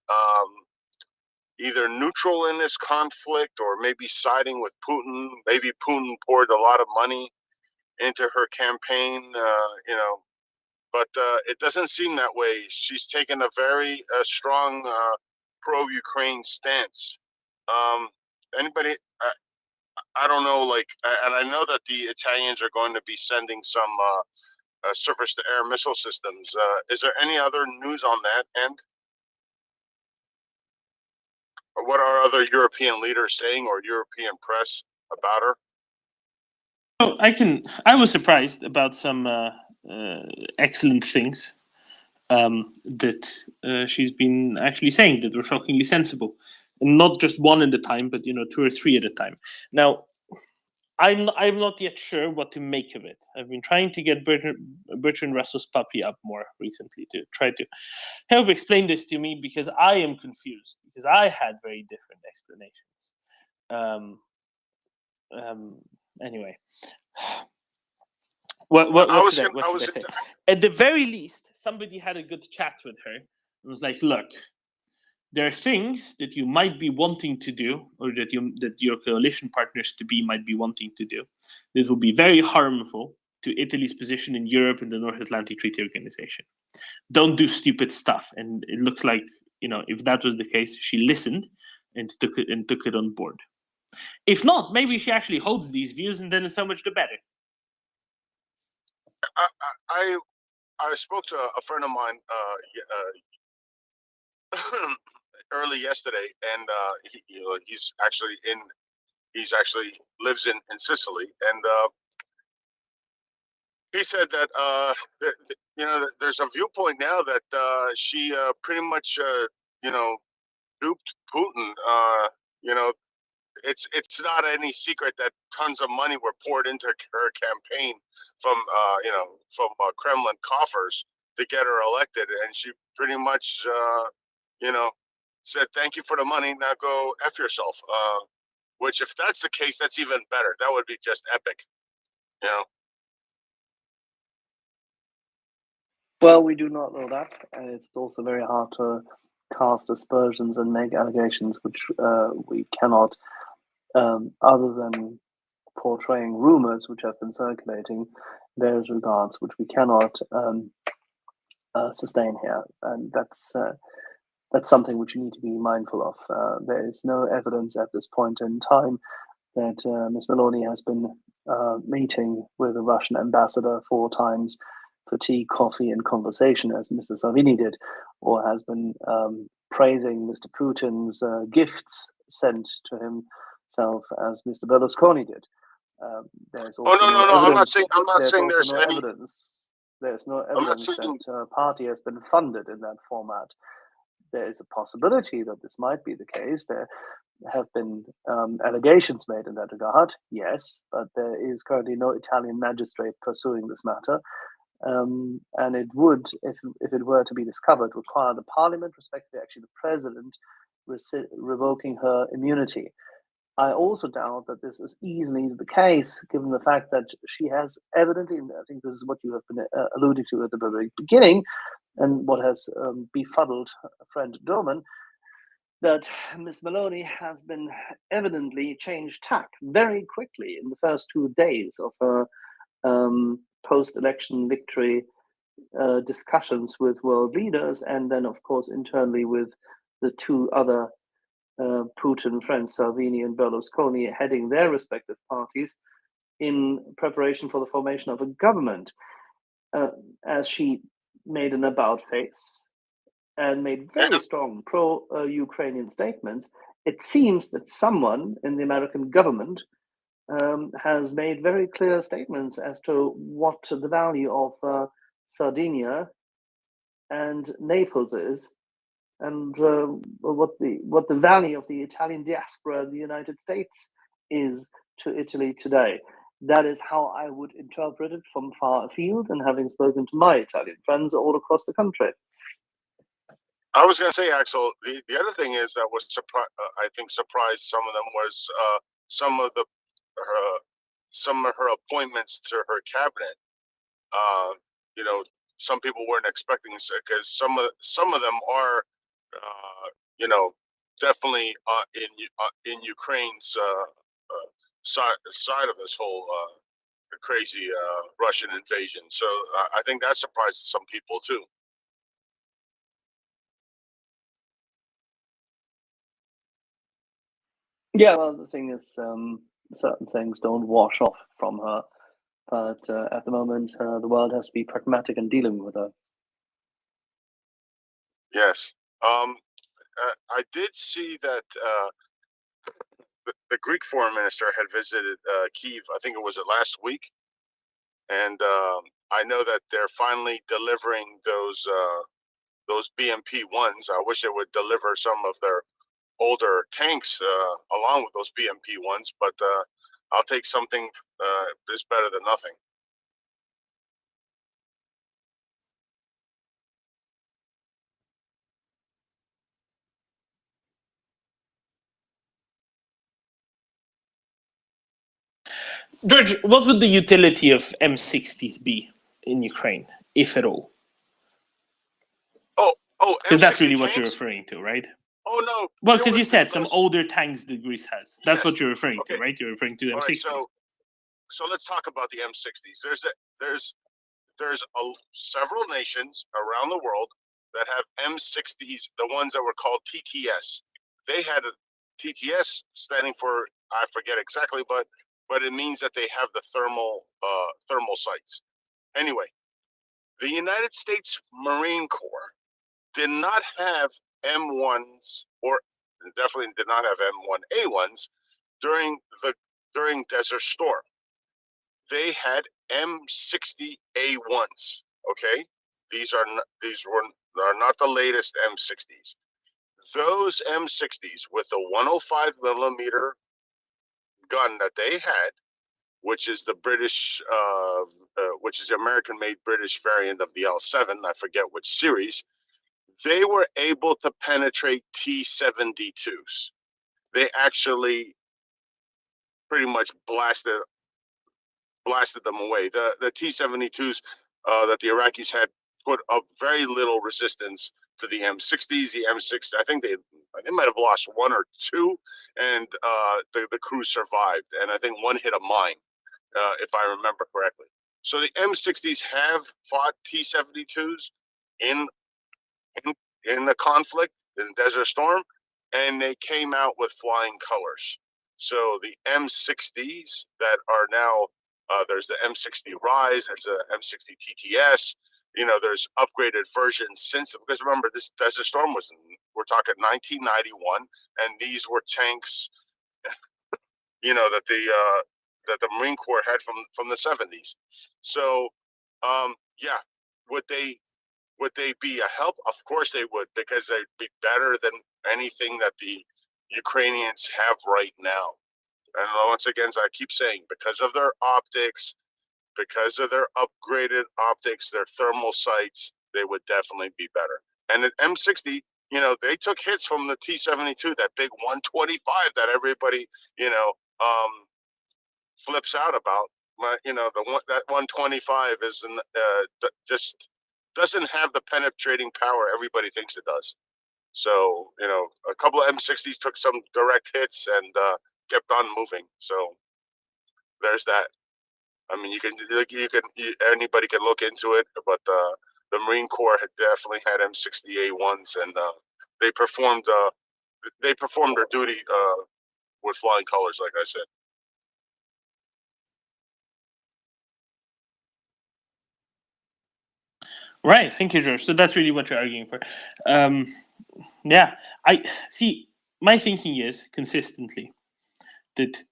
either neutral in this conflict or maybe siding with Putin. Maybe Putin poured a lot of money into her campaign, but it doesn't seem that way. She's taken a very strong pro-Ukraine stance. Anybody, I don't know, and I know that the Italians are going to be sending some surface-to-air missile systems. Is there any other news on that end? Or what are other European leaders saying, or European press about her? Oh, I was surprised about some excellent things that she's been actually saying that were shockingly sensible, and not just one at a time, but 2 or 3 at a time. Now, I'm not yet sure what to make of it. I've been trying to get Bertrand Russell's puppy up more recently to try to help explain this to me, because I am confused, because I had very different explanations. Anyway, what should I say? At the very least, somebody had a good chat with her. It was like, look, there are things that you might be wanting to do, or that your coalition partners to be might be wanting to do, that will be very harmful to Italy's position in Europe and the North Atlantic Treaty Organization. Don't do stupid stuff. And it looks like, if that was the case, she listened and took it on board. If not, maybe she actually holds these views, and then it's so much the better. I spoke to a friend of mine early yesterday, and he's actually lives in Sicily, and he said that there's a viewpoint now that she pretty much duped Putin. It's not any secret that tons of money were poured into her campaign from Kremlin coffers to get her elected, and she pretty much said, "Thank you for the money. Now go F yourself." Which, if that's the case, that's even better. That would be just epic. Well, we do not know that, and it's also very hard to cast aspersions and make allegations which we cannot, other than portraying rumors which have been circulating in various regards, which we cannot sustain here, and that's something which you need to be mindful of. There is no evidence at this point in time that Ms. Meloni has been meeting with the Russian ambassador 4 times for tea, coffee, and conversation, as Mr. Salvini did, or has been praising Mr. Putin's gifts sent to himself, as Mr. Berlusconi did. There's also no, I'm not saying there's any evidence. There's no evidence that a party has been funded in that format. There is a possibility that this might be the case. There have been allegations made in that regard, yes, but there is currently no Italian magistrate pursuing this matter. And it would, if it were to be discovered, require the parliament, respectively actually the president, revoking her immunity. I also doubt that this is easily the case, given the fact that she has evidently, and I think this is what you have been alluding to at the very beginning, and what has befuddled friend Doman, that Ms. Meloni has been evidently changed tack very quickly in the first 2 days of her post-election victory discussions with world leaders, and then, of course, internally with the 2 other Putin friends, Salvini and Berlusconi, heading their respective parties in preparation for the formation of a government, as she made an about face and made very strong pro-Ukrainian statements. It seems that someone in the American government has made very clear statements as to what the value of Sardinia and Naples is, and what the value of the Italian diaspora in the United States is to Italy today. That is how I would interpret it from far afield, and having spoken to my Italian friends all across the country. I was going to say, Axel, the other thing is that was I think surprised some of them was some of her appointments to her cabinet. Some people weren't expecting this, because some of them are, definitely in Ukraine's side of this whole crazy Russian invasion. So I think that surprised some people too. Yeah, well, the thing is, certain things don't wash off from her, but at the moment, the world has to be pragmatic in dealing with her. Yes. I did see that the Greek foreign minister had visited Kyiv. I think it was last week, and I know that they're finally delivering those BMP-1s. I wish they would deliver some of their older tanks along with those BMP-1s, but I'll take something is better than nothing. George, what would the utility of M60s be in Ukraine, if at all? Oh, Because M60 that's really what you're tanks? referring to, right? Oh no. Well, there because you were- said some there's- older tanks that Greece has. That's Yes. what you're referring to, Okay. right? You're referring to All M60s. right, so let's talk about the M60s. There's several nations around the world that have M60s, the ones that were called TTS. They had a TTS standing for, I forget exactly, but it means that they have the thermal sights. Anyway, the United States Marine Corps did not have M1s, or definitely did not have M1A1s during Desert Storm. They had M60A1s. Okay, these are not the latest M60s. Those M60s with the 105 millimeter gun that they had, which is the British, which is the American-made British variant of the L7. I forget which series. They were able to penetrate T-72s. They actually pretty much blasted them away. The T-72s that the Iraqis had put up very little resistance to the M60s. The M6, I think they might have lost one or two, and the crew survived. And I think one hit a mine, if I remember correctly. So the M60s have fought T-72s in the conflict in Desert Storm, and they came out with flying colors. So the M60s that are now there's the M60 Rise, there's the M60 TTS. You know, there's upgraded versions since, because remember, this Desert Storm we're talking 1991, and these were tanks, you know, that the Marine Corps had from the 70s. So, yeah, would they be a help? Of course they would, because they'd be better than anything that the Ukrainians have right now. And once again, as I keep saying, because of their optics, because of their upgraded optics, their thermal sights, they would definitely be better. And the M60, you know, they took hits from the T-72, that big 125 that everybody, you know, flips out about. You know, that 125 just doesn't have the penetrating power everybody thinks it does. So, you know, a couple of M60s took some direct hits and kept on moving. So there's that. I mean, anybody can look into it, but the Marine Corps had definitely had M60A1s, and they performed their duty with flying colors, like I said. Right. Thank you, George. So that's really what you're arguing for. Yeah. I see. My thinking is consistently that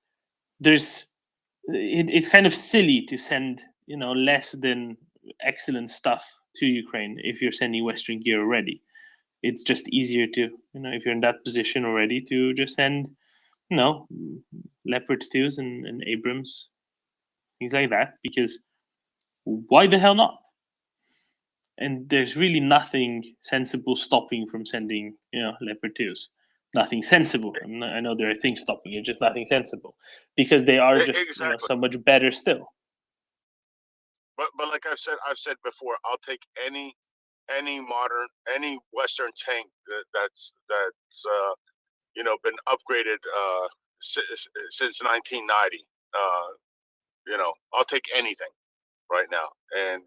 it's kind of silly to send, you know, less than excellent stuff to Ukraine if you're sending Western gear already. It's just easier to, you know, if you're in that position already, to just send, you know, Leopard 2s and Abrams, things like that, because why the hell not? And there's really nothing sensible stopping from sending, you know, Leopard 2s. Nothing sensible. I know there are things stopping it, just nothing sensible, because they are just Exactly. you know, so much better still. But like I've said before, I'll take any Western tank that's you know, been upgraded since 1990. You know, I'll take anything right now, and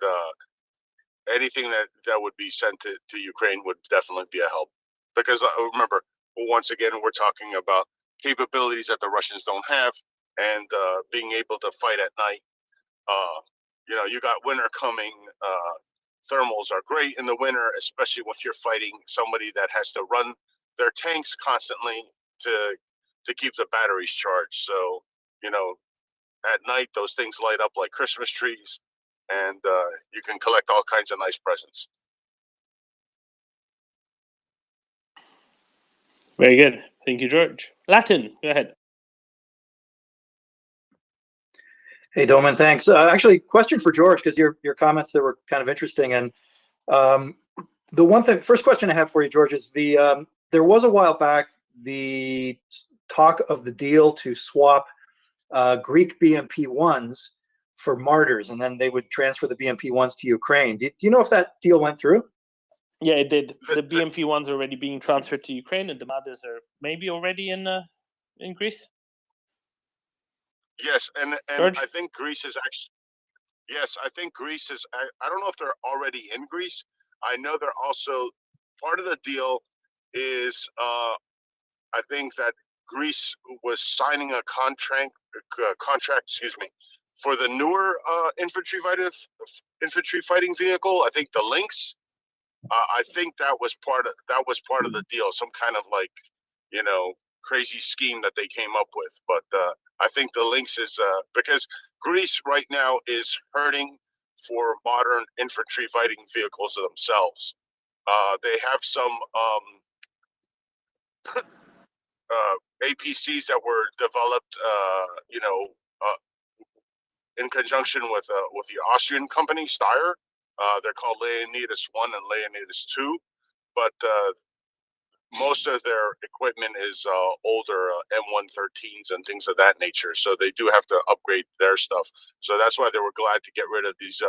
anything that would be sent to Ukraine would definitely be a help, because remember, once again, we're talking about capabilities that the Russians don't have, and being able to fight at night. You know, you got winter coming. Thermals are great in the winter, especially when you're fighting somebody that has to run their tanks constantly to keep the batteries charged. So, you know, at night those things light up like Christmas trees, and you can collect all kinds of nice presents. Very good. Thank you, George. Latin, go ahead. Hey, Doman, thanks. Actually, question for George, because your comments there were kind of interesting. And first question I have for you, George, is there was a while back the talk of the deal to swap Greek BMP-1s for Martyrs, and then they would transfer the BMP-1s to Ukraine. Do you know if that deal went through? Yeah, it did. The BMP-1s are already being transferred to Ukraine, and the Martyrs are maybe already in Greece. Yes, and George? I think Greece is actually. Yes, I think Greece is. I don't know if they're already in Greece. I know they're also part of the deal. Is I think that Greece was signing a contract. Excuse me, for the newer infantry fighting vehicle. I think the Lynx. I think that was part of the deal. Some kind of like, crazy scheme that they came up with. But I think the Lynx is because Greece right now is hurting for modern infantry fighting vehicles themselves. They have some APCs that were developed, in conjunction with the Austrian company Steyr. They're called Leonidas 1 and Leonidas 2, but most of their equipment is older M113s and things of that nature. So they do have to upgrade their stuff. So that's why they were glad to get rid of these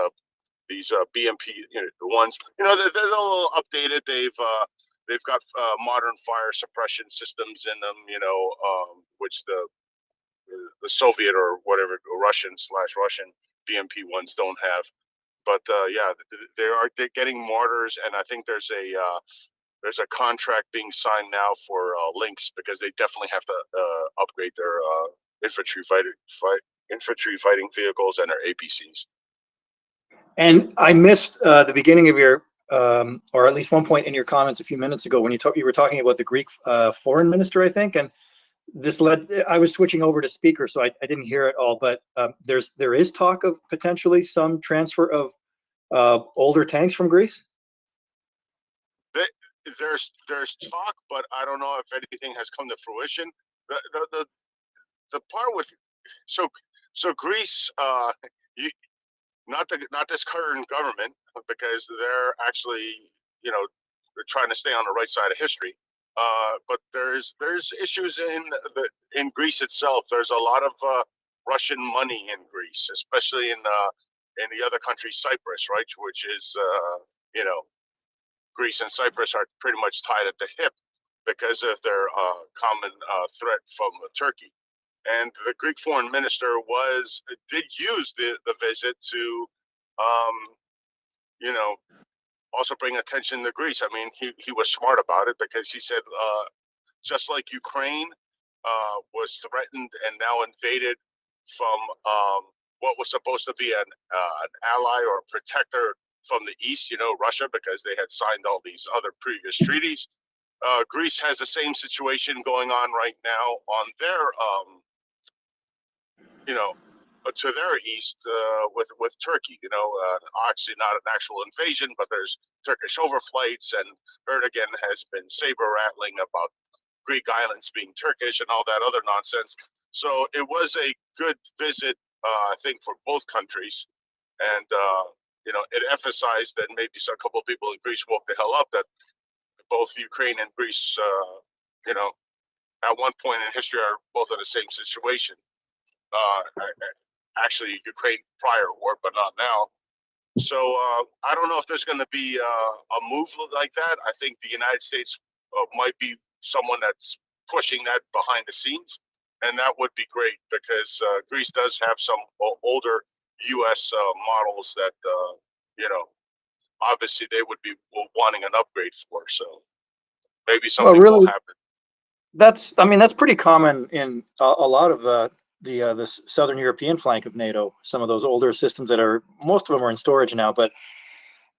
BMP ones. They're a little updated. They've got modern fire suppression systems in them. Which the Soviet or whatever Russian BMP ones don't have. But yeah, they're getting Martyrs, and I think there's a contract being signed now for Lynx, because they definitely have to upgrade their infantry fighting vehicles and their APCs. And I missed the beginning of your, or at least one point in your comments a few minutes ago when you were talking about the Greek foreign minister, I think, and I was switching over to speaker, so I didn't hear it all. But there is talk of potentially some transfer of older tanks from Greece. There's talk, but I don't know if anything has come to fruition. The part with so Greece, not this current government, because they're actually they're trying to stay on the right side of history. But there's issues in Greece itself. There's a lot of Russian money in Greece, especially in the other country, Cyprus, right, which is Greece and Cyprus are pretty much tied at the hip because of their common threat from Turkey. And the Greek foreign minister did use the visit to, also bring attention to Greece. I mean, he was smart about it, because he said, just like Ukraine was threatened and now invaded from what was supposed to be an ally or protector from the east, Russia, because they had signed all these other previous treaties. Greece has the same situation going on right now on their, to their east with Turkey. Actually not an actual invasion, but there's Turkish overflights, and Erdogan has been saber rattling about Greek islands being Turkish and all that other nonsense. So it was a good visit, I think, for both countries, and it emphasized that maybe a couple of people in Greece woke the hell up that both Ukraine and Greece, at one point in history, are both in the same situation. Actually, Ukraine prior war, but not now. So I don't know if there's going to be a move like that. I think the United States might be someone that's pushing that behind the scenes, and that would be great, because Greece does have some older U.S. models that obviously they would be wanting an upgrade for. So maybe something will happen. That's pretty common in a lot of the southern European flank of NATO. Some of those older systems most of them are in storage now, but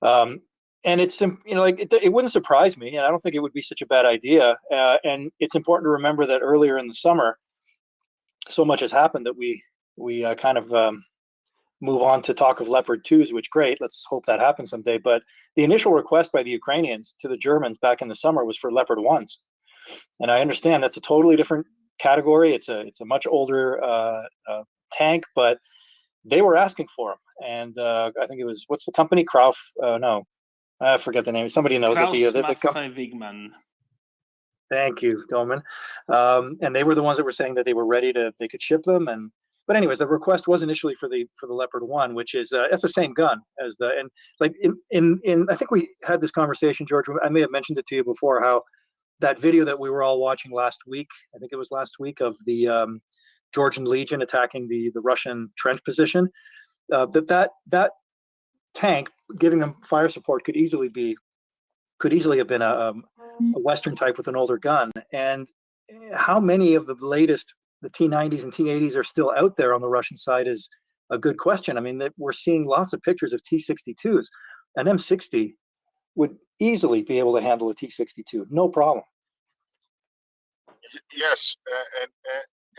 and it's it wouldn't surprise me, and I don't think it would be such a bad idea. And it's important to remember that earlier in the summer, so much has happened that we kind of move on to talk of Leopard 2s, which great. Let's hope that happens someday. But the initial request by the Ukrainians to the Germans back in the summer was for Leopard 1s. And I understand that's a totally different category. It's a much older tank, but they were asking for them. And I think it was, what's the company? Krauf? No, I forget the name. Somebody knows it. Wigman. Thank you, Doman. And they were the ones that were saying that they were ready to, they could ship them. And but anyways, the request was initially for the Leopard 1, which is that's the same gun as the, and like in I think we had this conversation, George. I may have mentioned it to you before, how that video that we were all watching last week, I think it was last week, of the Georgian Legion attacking the Russian trench position, that tank giving them fire support could easily have been a Western type with an older gun. And how many of the latest, the T-90s and T-80s, are still out there on the Russian side is a good question. I mean, that we're seeing lots of pictures of T-62s. An M60 would easily be able to handle a T-62, no problem. Yes,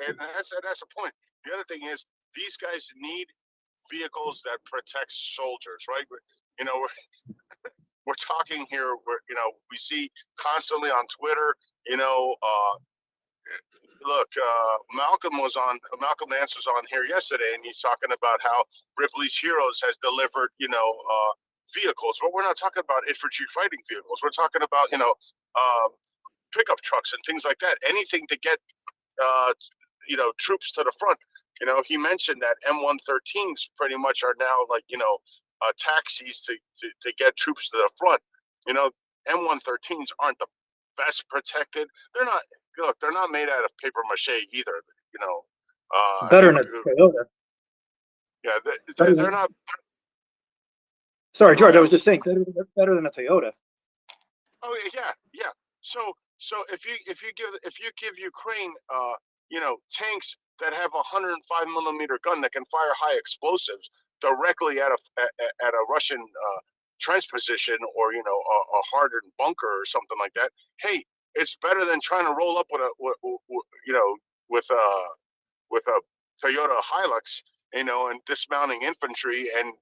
and that's the point. The other thing is, these guys need vehicles that protect soldiers, right? You know, we're talking here. We see constantly on Twitter. Look, Malcolm Nance was on here yesterday, and he's talking about how Ripley's Heroes has delivered, vehicles. But we're not talking about infantry fighting vehicles. We're talking about, pickup trucks and things like that. Anything to get, troops to the front. He mentioned that M113s pretty much are now like, taxis to get troops to the front. M113s aren't the best protected. They're not. Look, they're not made out of paper mache either. Better than a Toyota. Yeah, they're not. Sorry, George. I was just saying better than a Toyota. Oh yeah. So if you give Ukraine tanks that have a 105 millimeter gun that can fire high explosives directly at a Russian trench position, or a hardened bunker or something like that, hey, it's better than trying to roll up with a Toyota Hilux, and dismounting infantry, and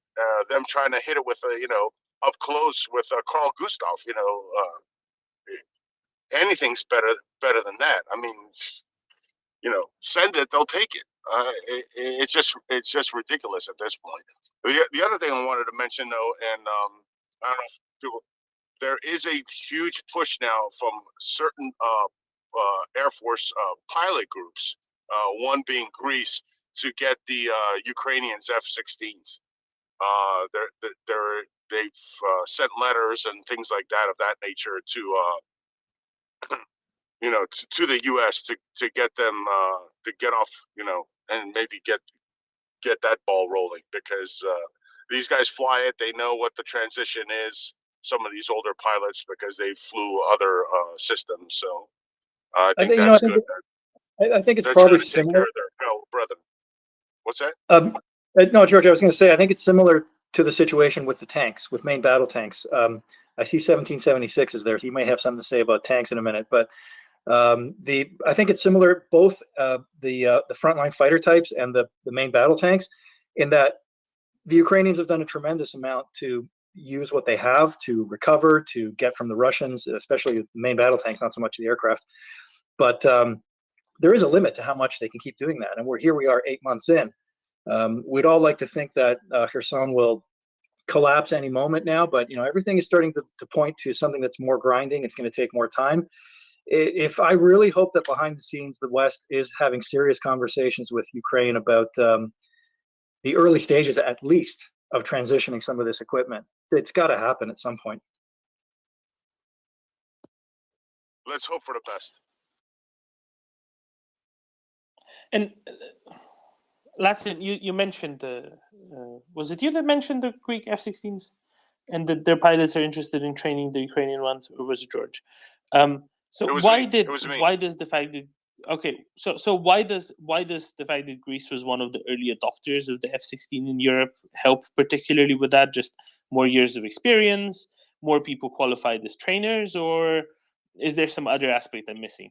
them trying to hit it with up close with Carl Gustav. Anything's better than that. I mean, send it, they'll take it. It's just ridiculous at this point. The other thing I wanted to mention, though, and I don't know if people, there is a huge push now from certain Air Force pilot groups, one being Greece, to get the Ukrainians F-16s. They've sent letters and things like that of that nature to to the U.S. to get them to get off, and maybe get that ball rolling, because these guys fly it. They know what the transition is. Some of these older pilots, because they flew other systems. So I think that's good. I think it's They're probably trying to take similar. care of their fellow brethren. What's that? No, George, I was going to say, I think it's similar to the situation with the tanks, with main battle tanks. I see 1776 is there. He may have something to say about tanks in a minute, but I think it's similar, both the frontline fighter types and the main battle tanks, in that the Ukrainians have done a tremendous amount to use what they have to recover, to get from the Russians, especially the main battle tanks, not so much the aircraft. But there is a limit to how much they can keep doing that. And we are 8 months in. We'd all like to think that Kherson will collapse any moment now, but everything is starting to point to something that's more grinding. It's going to take more time. If I really hope that behind the scenes, the West is having serious conversations with Ukraine about the early stages, at least, of transitioning some of this equipment. It's got to happen at some point. Let's hope for the best. And Latin, you mentioned, was it you that mentioned the Greek F-16s, and that their pilots are interested in training the Ukrainian ones, or was it George? So why does the fact that why does the fact that Greece was one of the early adopters of the F-16 in Europe help particularly with that? Just more years of experience, more people qualified as trainers, or is there some other aspect I'm missing?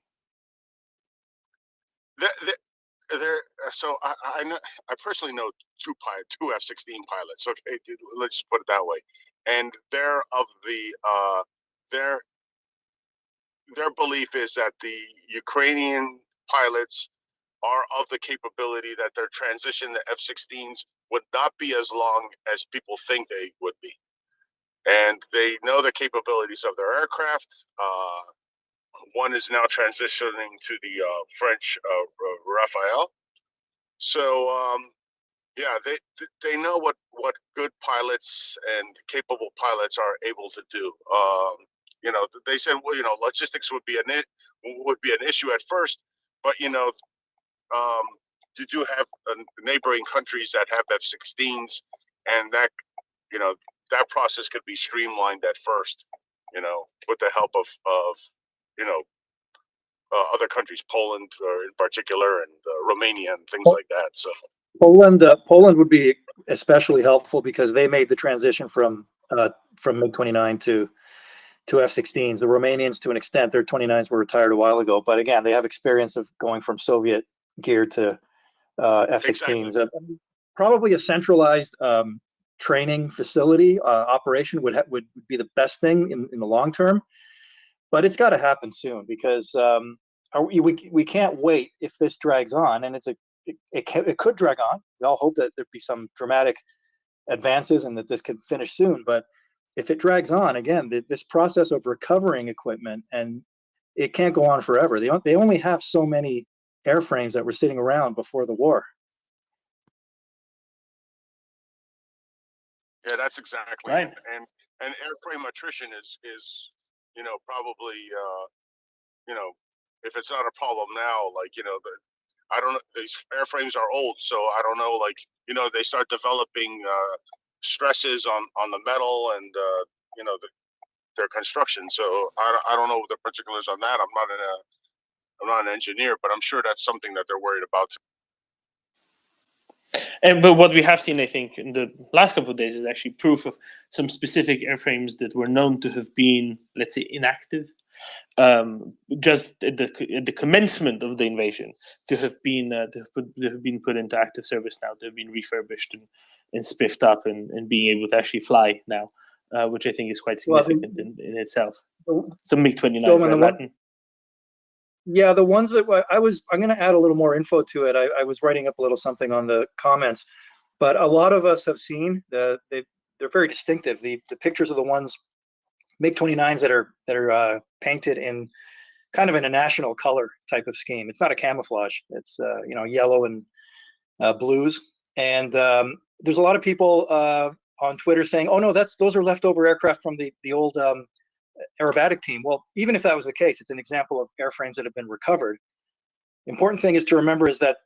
So I personally know two F-16 pilots. Okay, let's just put it that way, and they're of the their belief is that the Ukrainian pilots are of the capability that their transition to F-16s would not be as long as people think they would be. And they know the capabilities of their aircraft. One is now transitioning to the French Rafale. So yeah, they know what good pilots and capable pilots are able to do. You know, they said, well, you know, logistics would be an issue at first, but you know, you do have neighboring countries that have F-16s, and that, you know, that process could be streamlined at first, you know, with the help of you know, other countries, Poland in particular, and Romania and things like that. So Poland would be especially helpful because they made the transition from MiG-29 to F-16s. The Romanians, to an extent, their 29s were retired a while ago, but again, they have experience of going from Soviet gear to F-16s. Exactly. Probably a centralized training facility operation would be the best thing in the long term, but it's got to happen soon because we can't wait if this drags on, and it could drag on. We all hope that there'd be some dramatic advances and that this could finish soon, but if it drags on, again, this process of recovering equipment, and it can't go on forever. They only have so many airframes that were sitting around before the war. yeah, that's exactly right. And airframe attrition is you know, probably you know, if it's not a problem now, like, you know, I don't know, these airframes are old, so I don't know, like, you know, they start developing stresses on the metal and you know, their construction. So I don't know the particulars on that. I'm not an engineer, but I'm sure that's something that they're worried about. But what we have seen, I think, in the last couple of days is actually proof of some specific airframes that were known to have been, let's say, inactive, just at the commencement of the invasion, to have been put into active service now, to have been refurbished and spiffed up and being able to actually fly now, which I think is quite significant in itself. Some MiG-29s, right, Latin? Yeah, the ones that I'm going to add a little more info to it. I was writing up a little something on the comments, but a lot of us have seen they're very distinctive. The pictures of the ones MiG-29s that are painted in kind of in a national color type of scheme. It's not a camouflage. It's you know, yellow and blues. And there's a lot of people on Twitter saying, "Oh no, those are leftover aircraft from the old aerobatic team." Well, even if that was the case, it's an example of airframes that have been recovered. Important thing is to remember is that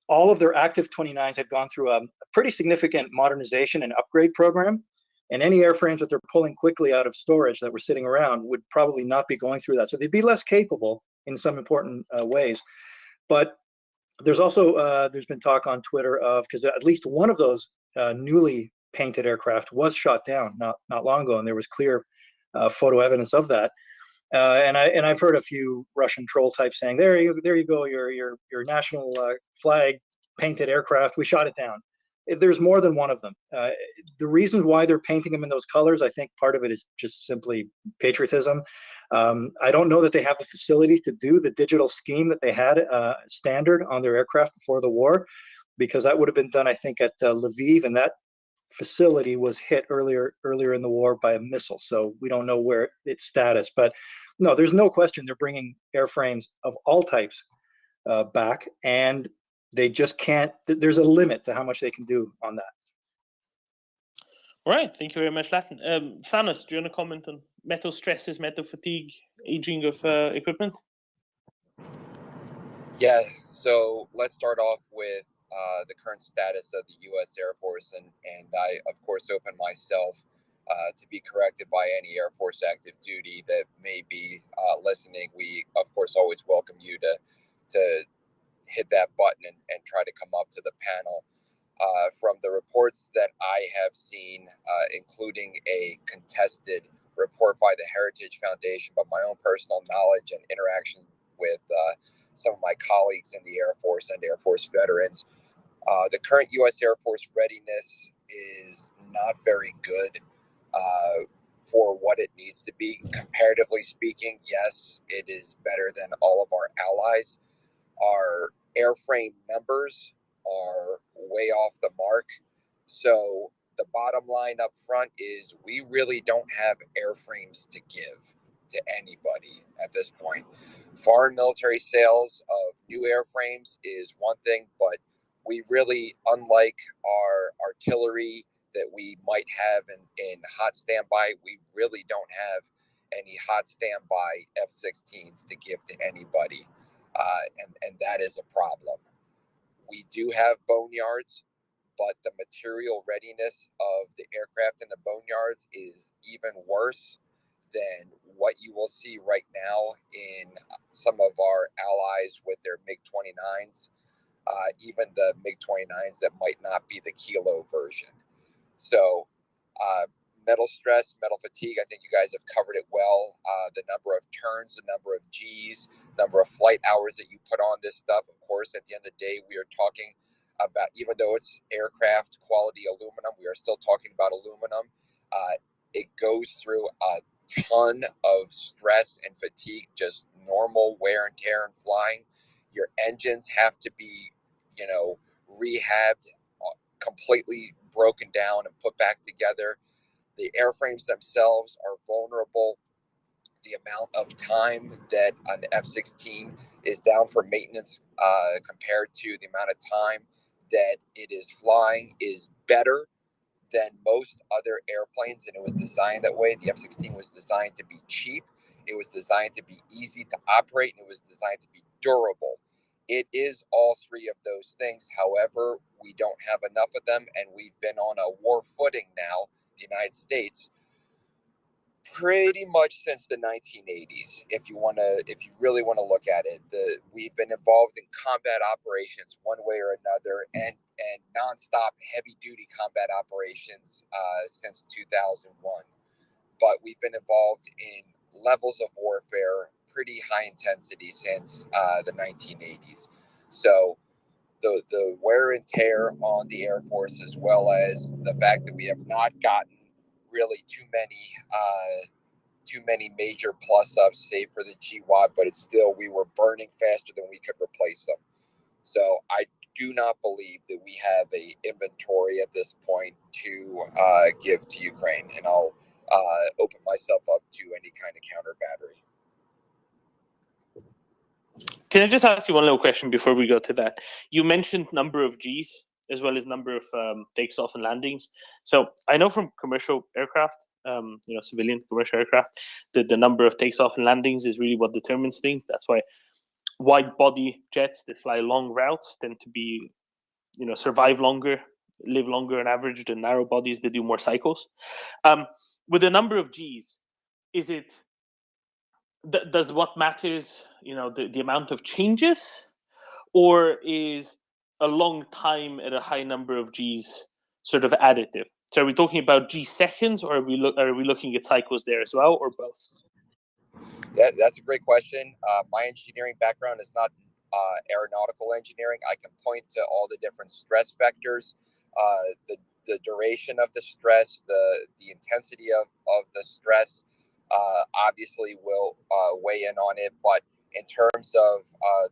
all of their active 29s had gone through a pretty significant modernization and upgrade program, and any airframes that they're pulling quickly out of storage that were sitting around would probably not be going through that. So they'd be less capable in some important ways. But there's also there's been talk on Twitter of, because at least one of those newly painted aircraft was shot down not long ago, and there was clear photo evidence of that. And I've heard a few Russian troll types saying, there you go, your national flag painted aircraft, we shot it down. There's more than one of them. The reasons why they're painting them in those colors, I think part of it is just simply patriotism. I don't know that they have the facilities to do the digital scheme that they had standard on their aircraft before the war, because that would have been done, I think, at Lviv, and that facility was hit earlier in the war by a missile. So we don't know where its status, but no, there's no question they're bringing airframes of all types back, and they just can't. There's a limit to how much they can do on that. All right, thank you very much, Latin. Thanos, do you want to comment on metal stresses, metal fatigue, aging of equipment? Yeah, so let's start off with the current status of the U.S. Air Force, and I, of course, open myself to be corrected by any Air Force active duty that may be listening. We, of course, always welcome you to hit that button and try to come up to the panel. From the reports that I have seen, including a contested report by the Heritage Foundation, but my own personal knowledge and interaction with some of my colleagues in the Air Force and Air Force veterans, the current U.S. Air Force readiness is not very good for what it needs to be. Comparatively speaking, yes, it is better than all of our allies. Our airframe numbers are way off the mark. So the bottom line up front is we really don't have airframes to give to anybody at this point. Foreign military sales of new airframes is one thing, but we really, unlike our artillery that we might have in hot standby, we really don't have any hot standby F-16s to give to anybody. And that is a problem. We do have boneyards, but the material readiness of the aircraft in the boneyards is even worse than what you will see right now in some of our allies with their MiG-29s, even the MiG-29s that might not be the Kilo version. So metal stress, metal fatigue, I think you guys have covered it well. The number of turns, the number of Gs, number of flight hours that you put on this stuff. Of course, at the end of the day, we are talking about, even though it's aircraft quality aluminum, we are still talking about aluminum. It goes through a ton of stress and fatigue, just normal wear and tear and flying. Your engines have to be, rehabbed, completely broken down and put back together. The airframes themselves are vulnerable. The amount of time that an F-16 is down for maintenance compared to the amount of time that it is flying is better than most other airplanes, and it was designed that way. The F-16 was designed to be cheap, it was designed to be easy to operate, and it was designed to be durable. It is all three of those things. However, we don't have enough of them, and we've been on a war footing now, the United States, pretty much since the 1980s. If you really want to look at it, we've been involved in combat operations one way or another, and nonstop heavy-duty combat operations since 2001. But we've been involved in levels of warfare, pretty high intensity since the 1980s. So the wear and tear on the Air Force, as well as the fact that we have not gotten really too many major plus ups, save for the GWAT, but it's still, we were burning faster than we could replace them. So I do not believe that we have a inventory at this point to give to Ukraine, and I'll open myself up to any kind of counter battery. Can I just ask you one little question before we go to that? You mentioned number of Gs as well as number of takes off and landings. So I know from commercial aircraft, civilian commercial aircraft, that the number of takes off and landings is really what determines things. That's why wide body jets that fly long routes tend to be, survive longer, live longer on average than narrow bodies that do more cycles. With the number of Gs, is it, does what matters, the amount of changes, or is a long time at a high number of Gs sort of additive? So are we talking about G seconds, or are we looking at cycles there as well, or both? That's a great question. My engineering background is not aeronautical engineering. I can point to all the different stress vectors, the duration of the stress, the intensity of the stress, obviously will weigh in on it. But in terms of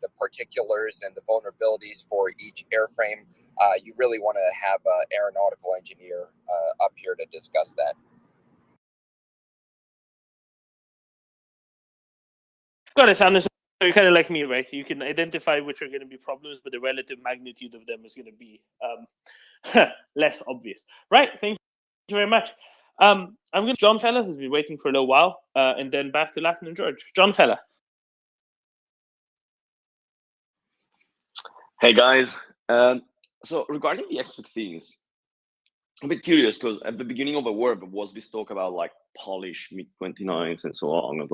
the particulars and the vulnerabilities for each airframe, you really want to have an aeronautical engineer up here to discuss that. Got it, Sanders. So you're kind of like me, right? You can identify which are going to be problems, but the relative magnitude of them is going to be less obvious. Right, thank you very much. I'm going to John Fella, who's been waiting for a little while, and then back to Latin and George. John Fella. Hey guys, so regarding the F-16s, I'm a bit curious because at the beginning of the war there was this talk about like Polish MiG-29s and so on, like